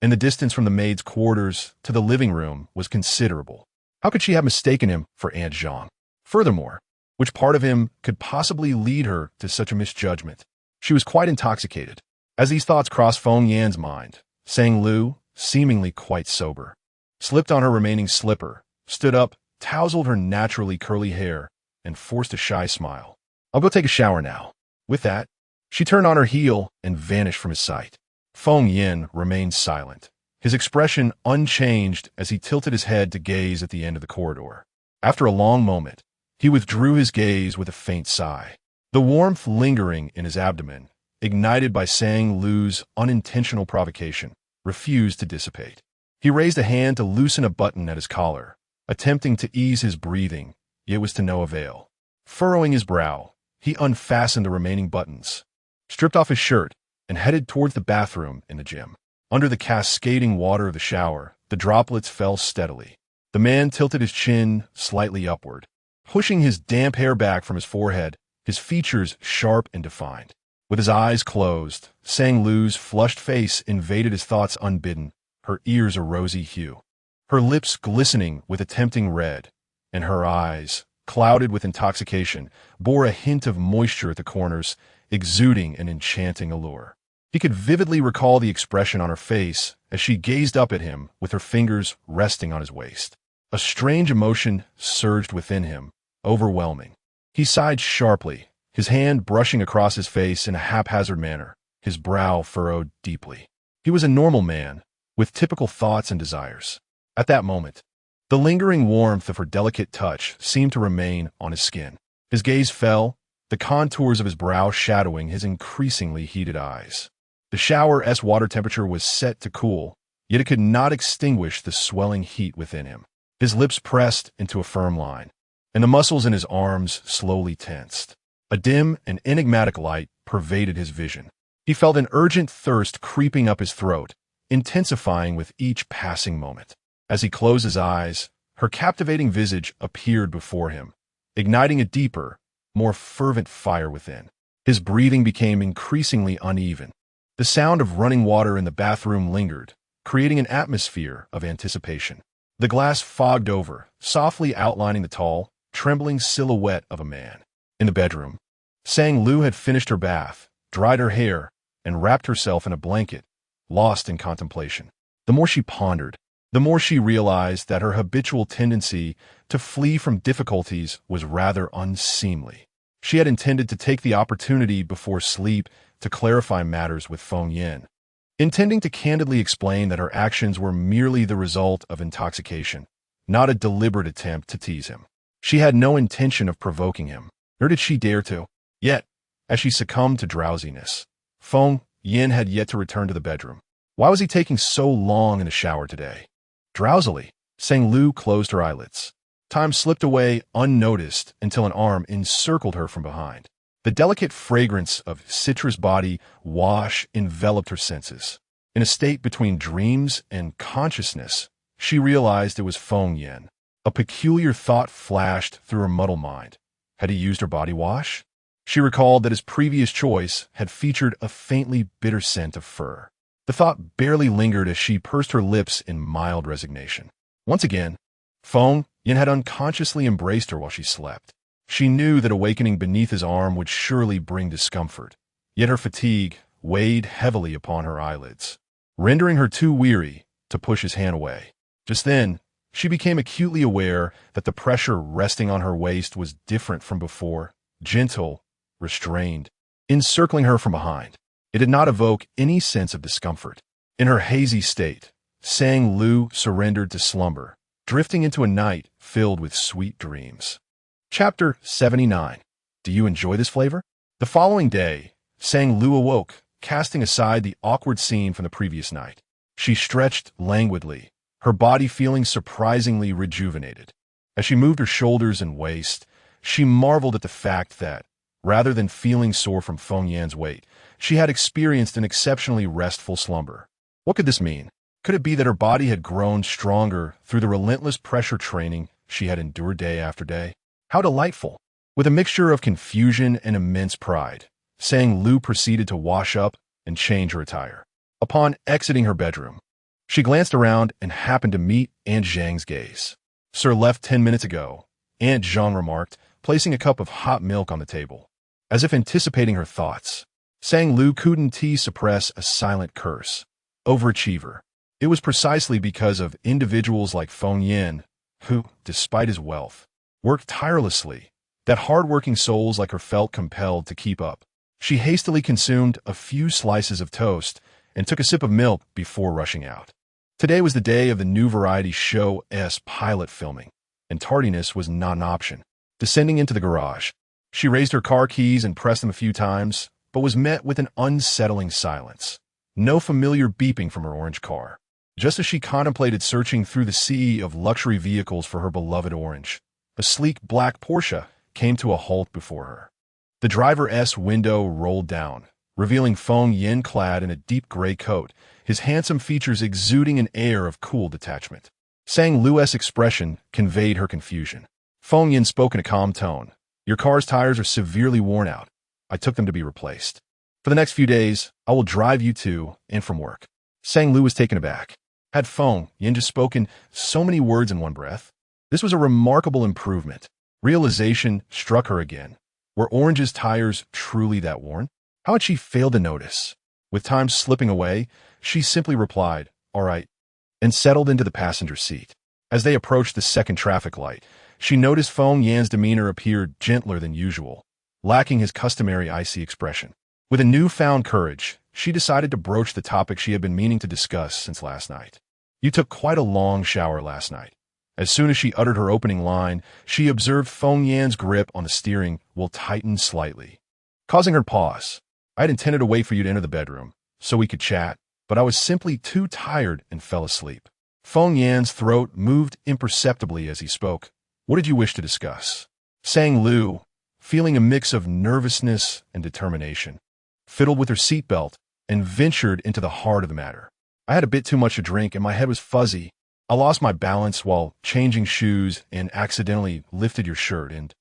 Speaker 1: and the distance from the maid's quarters to the living room was considerable. How could she have mistaken him for Aunt Zhang? Furthermore, which part of him could possibly lead her to such a misjudgment? She was quite intoxicated. As these thoughts crossed Feng Yan's mind, Sang Lu, seemingly quite sober, slipped on her remaining slipper, stood up, tousled her naturally curly hair, and forced a shy smile. I'll go take a shower now. With that, she turned on her heel and vanished from his sight. Feng Yan remained silent, his expression unchanged as he tilted his head to gaze at the end of the corridor. After a long moment, he withdrew his gaze with a faint sigh. The warmth lingering in his abdomen, ignited by Sang Lu's unintentional provocation, refused to dissipate. He raised a hand to loosen a button at his collar, attempting to ease his breathing, yet was to no avail. Furrowing his brow, he unfastened the remaining buttons, stripped off his shirt, and headed towards the bathroom in the gym. Under the cascading water of the shower, the droplets fell steadily. The man tilted his chin slightly upward, pushing his damp hair back from his forehead, his features sharp and defined. With his eyes closed, Sang Lu's flushed face invaded his thoughts unbidden, her ears a rosy hue, her lips glistening with a tempting red, and her eyes, clouded with intoxication, bore a hint of moisture at the corners, exuding an enchanting allure. He could vividly recall the expression on her face as she gazed up at him with her fingers resting on his waist. A strange emotion surged within him, overwhelming. He sighed sharply, his hand brushing across his face in a haphazard manner, his brow furrowed deeply. He was a normal man, with typical thoughts and desires. At that moment, the lingering warmth of her delicate touch seemed to remain on his skin. His gaze fell, the contours of his brow shadowing his increasingly heated eyes. The shower's water temperature was set to cool, yet it could not extinguish the swelling heat within him. His lips pressed into a firm line, and the muscles in his arms slowly tensed. A dim and enigmatic light pervaded his vision. He felt an urgent thirst creeping up his throat, intensifying with each passing moment. As he closed his eyes, her captivating visage appeared before him, igniting a deeper, more fervent fire within. His breathing became increasingly uneven. The sound of running water in the bathroom lingered, creating an atmosphere of anticipation. The glass fogged over, softly outlining the tall, trembling silhouette of a man. In the bedroom, Sang Lu had finished her bath, dried her hair, and wrapped herself in a blanket, lost in contemplation. The more she pondered, the more she realized that her habitual tendency to flee from difficulties was rather unseemly. She had intended to take the opportunity before sleep to clarify matters with Feng Yin, intending to candidly explain that her actions were merely the result of intoxication, not a deliberate attempt to tease him. She had no intention of provoking him, nor did she dare to. Yet, as she succumbed to drowsiness, Feng Yin had yet to return to the bedroom. Why was he taking so long in the shower today? Drowsily, Sang Lu closed her eyelids. Time slipped away unnoticed until an arm encircled her from behind. The delicate fragrance of citrus body wash enveloped her senses. In a state between dreams and consciousness, she realized it was Feng Yin. A peculiar thought flashed through her muddled mind. Had he used her body wash? She recalled that his previous choice had featured a faintly bitter scent of fur. The thought barely lingered as she pursed her lips in mild resignation. Once again, Feng Yin had unconsciously embraced her while she slept. She knew that awakening beneath his arm would surely bring discomfort, yet her fatigue weighed heavily upon her eyelids, rendering her too weary to push his hand away. Just then, she became acutely aware that the pressure resting on her waist was different from before, gentle, restrained, encircling her from behind. It did not evoke any sense of discomfort. In her hazy state, Sang Lu surrendered to slumber, drifting into a night filled with sweet dreams. Chapter 79. Do you enjoy this flavor? The following day, Sang Lu awoke, casting aside the awkward scene from the previous night. She stretched languidly, her body feeling surprisingly rejuvenated. As she moved her shoulders and waist, she marveled at the fact that, rather than feeling sore from Feng Yan's weight, she had experienced an exceptionally restful slumber. What could this mean? Could it be that her body had grown stronger through the relentless pressure training she had endured day after day? How delightful! With a mixture of confusion and immense pride, Sang Lu proceeded to wash up and change her attire. Upon exiting her bedroom, she glanced around and happened to meet Aunt Zhang's gaze. "Sir left 10 minutes ago," Aunt Zhang remarked, placing a cup of hot milk on the table. As if anticipating her thoughts, Sang Lu couldn't suppress a silent curse. Overachiever. It was precisely because of individuals like Feng Yin, who, despite his wealth, worked tirelessly, that hard-working souls like her felt compelled to keep up. She hastily consumed a few slices of toast and took a sip of milk before rushing out. Today was the day of the new variety show's pilot filming, and tardiness was not an option. Descending into the garage, she raised her car keys and pressed them a few times, but was met with an unsettling silence. No familiar beeping from her orange car. Just as she contemplated searching through the sea of luxury vehicles for her beloved orange, a sleek black Porsche came to a halt before her. The driver's window rolled down, revealing Feng Yin clad in a deep gray coat, his handsome features exuding an air of cool detachment. Sang Lu's expression conveyed her confusion. Feng Yin spoke in a calm tone. "Your car's tires are severely worn out. I took them to be replaced. For the next few days, I will drive you to and from work." Sang Lu was taken aback. Had Feng Yin just spoken so many words in one breath? This was a remarkable improvement. Realization struck her again. Were Orange's tires truly that worn? How had she failed to notice? With time slipping away, she simply replied, "All right," and settled into the passenger seat. As they approached the second traffic light, she noticed Feng Yan's demeanor appeared gentler than usual, lacking his customary icy expression. With a newfound courage, she decided to broach the topic she had been meaning to discuss since last night. "You took quite a long shower last night." As soon as she uttered her opening line, she observed Feng Yan's grip on the steering wheel tighten slightly, causing her to pause. "I had intended to wait for you to enter the bedroom, so we could chat, but I was simply too tired and fell asleep." Feng Yan's throat moved imperceptibly as he spoke. "What did you wish to discuss?" sang Lu, feeling a mix of nervousness and determination, fiddled with her seatbelt, and ventured into the heart of the matter. "I had a bit too much to drink and my head was fuzzy. I lost my balance while changing shoes and accidentally lifted your shirt, and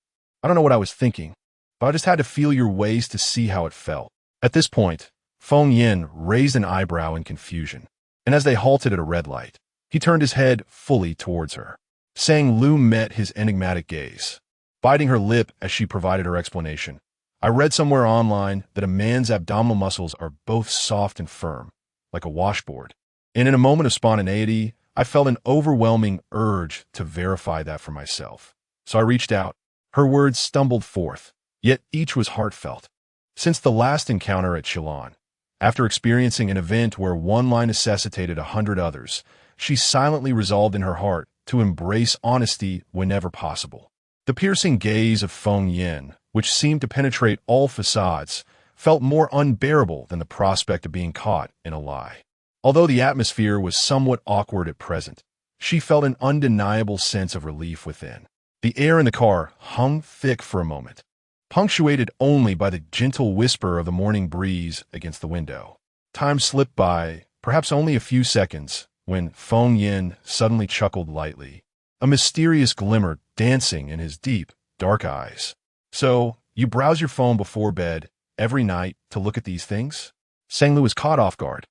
Speaker 1: I don't know what I was thinking, but I just had to feel your waist to see how it felt." At this point, Feng Yan raised an eyebrow in confusion, and as they halted at a red light, he turned his head fully towards her. Sang Lu met his enigmatic gaze, biting her lip as she provided her explanation. "I read somewhere online that a man's abdominal muscles are both soft and firm, like a washboard. And in a moment of spontaneity, I felt an overwhelming urge to verify that for myself. So I reached out." Her words stumbled forth, yet each was heartfelt. Since the last encounter at Shillong, after experiencing an event where one line necessitated 100 others, she silently resolved in her heart to embrace honesty whenever possible. The piercing gaze of Feng Yan, which seemed to penetrate all facades, felt more unbearable than the prospect of being caught in a lie. Although the atmosphere was somewhat awkward at present, she felt an undeniable sense of relief within. The air in the car hung thick for a moment, punctuated only by the gentle whisper of the morning breeze against the window. Time slipped by, perhaps only a few seconds, when Feng Yan suddenly chuckled lightly, a mysterious glimmer dancing in his deep, dark eyes. "So, you browse your phone before bed every night to look at these things?" Sang Lu was caught off guard.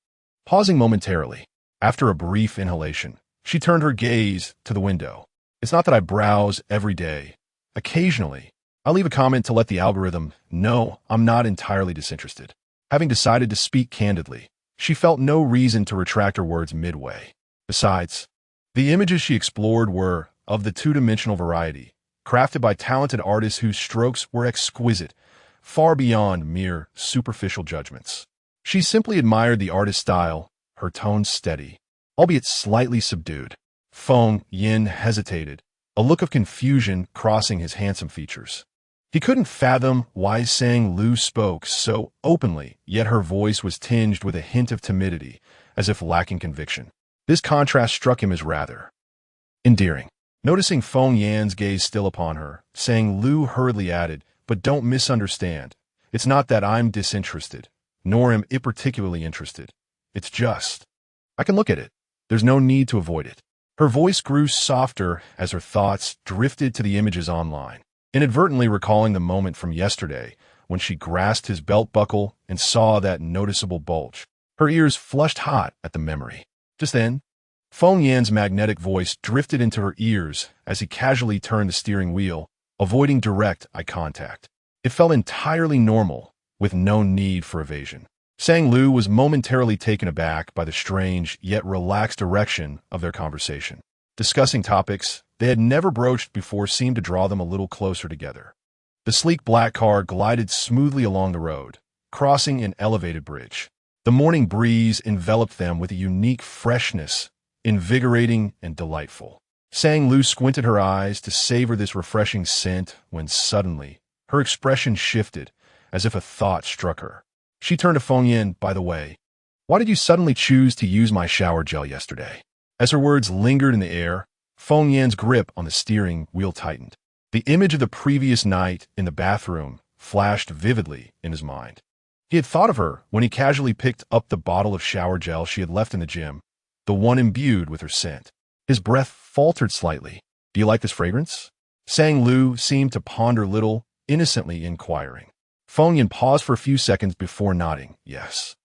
Speaker 1: Pausing momentarily, after a brief inhalation, she turned her gaze to the window. "It's not that I browse every day. Occasionally, I'll leave a comment to let the algorithm know I'm not entirely disinterested." Having decided to speak candidly, she felt no reason to retract her words midway. Besides, the images she explored were of the two-dimensional variety, crafted by talented artists whose strokes were exquisite, far beyond mere superficial judgments. She simply admired the artist's style, her tone steady, albeit slightly subdued. Feng Yan hesitated, a look of confusion crossing his handsome features. He couldn't fathom why Sang Lu spoke so openly, yet her voice was tinged with a hint of timidity, as if lacking conviction. This contrast struck him as rather endearing. Noticing Feng Yan's gaze still upon her, Sang Lu hurriedly added, "But don't misunderstand. It's not that I'm disinterested, nor am I particularly interested. It's just, I can look at it. There's no need to avoid it." Her voice grew softer as her thoughts drifted to the images online, inadvertently recalling the moment from yesterday when she grasped his belt buckle and saw that noticeable bulge. Her ears flushed hot at the memory. Just then, Feng Yan's magnetic voice drifted into her ears as he casually turned the steering wheel, avoiding direct eye contact. It felt entirely normal, with no need for evasion. Sang Lu was momentarily taken aback by the strange yet relaxed direction of their conversation. Discussing topics they had never broached before seemed to draw them a little closer together. The sleek black car glided smoothly along the road, crossing an elevated bridge. The morning breeze enveloped them with a unique freshness, invigorating and delightful. Sang Lu squinted her eyes to savor this refreshing scent when suddenly her expression shifted, as if a thought struck her. She turned to Feng Yan. "By the way, why did you suddenly choose to use my shower gel yesterday?" As her words lingered in the air, Feng Yan's grip on the steering wheel tightened. The image of the previous night in the bathroom flashed vividly in his mind. He had thought of her when he casually picked up the bottle of shower gel she had left in the gym, the one imbued with her scent. His breath faltered slightly. "Do you like this fragrance?" Sang Lu seemed to ponder little, innocently inquiring. Feng Yan paused for a few seconds before nodding. "Yes."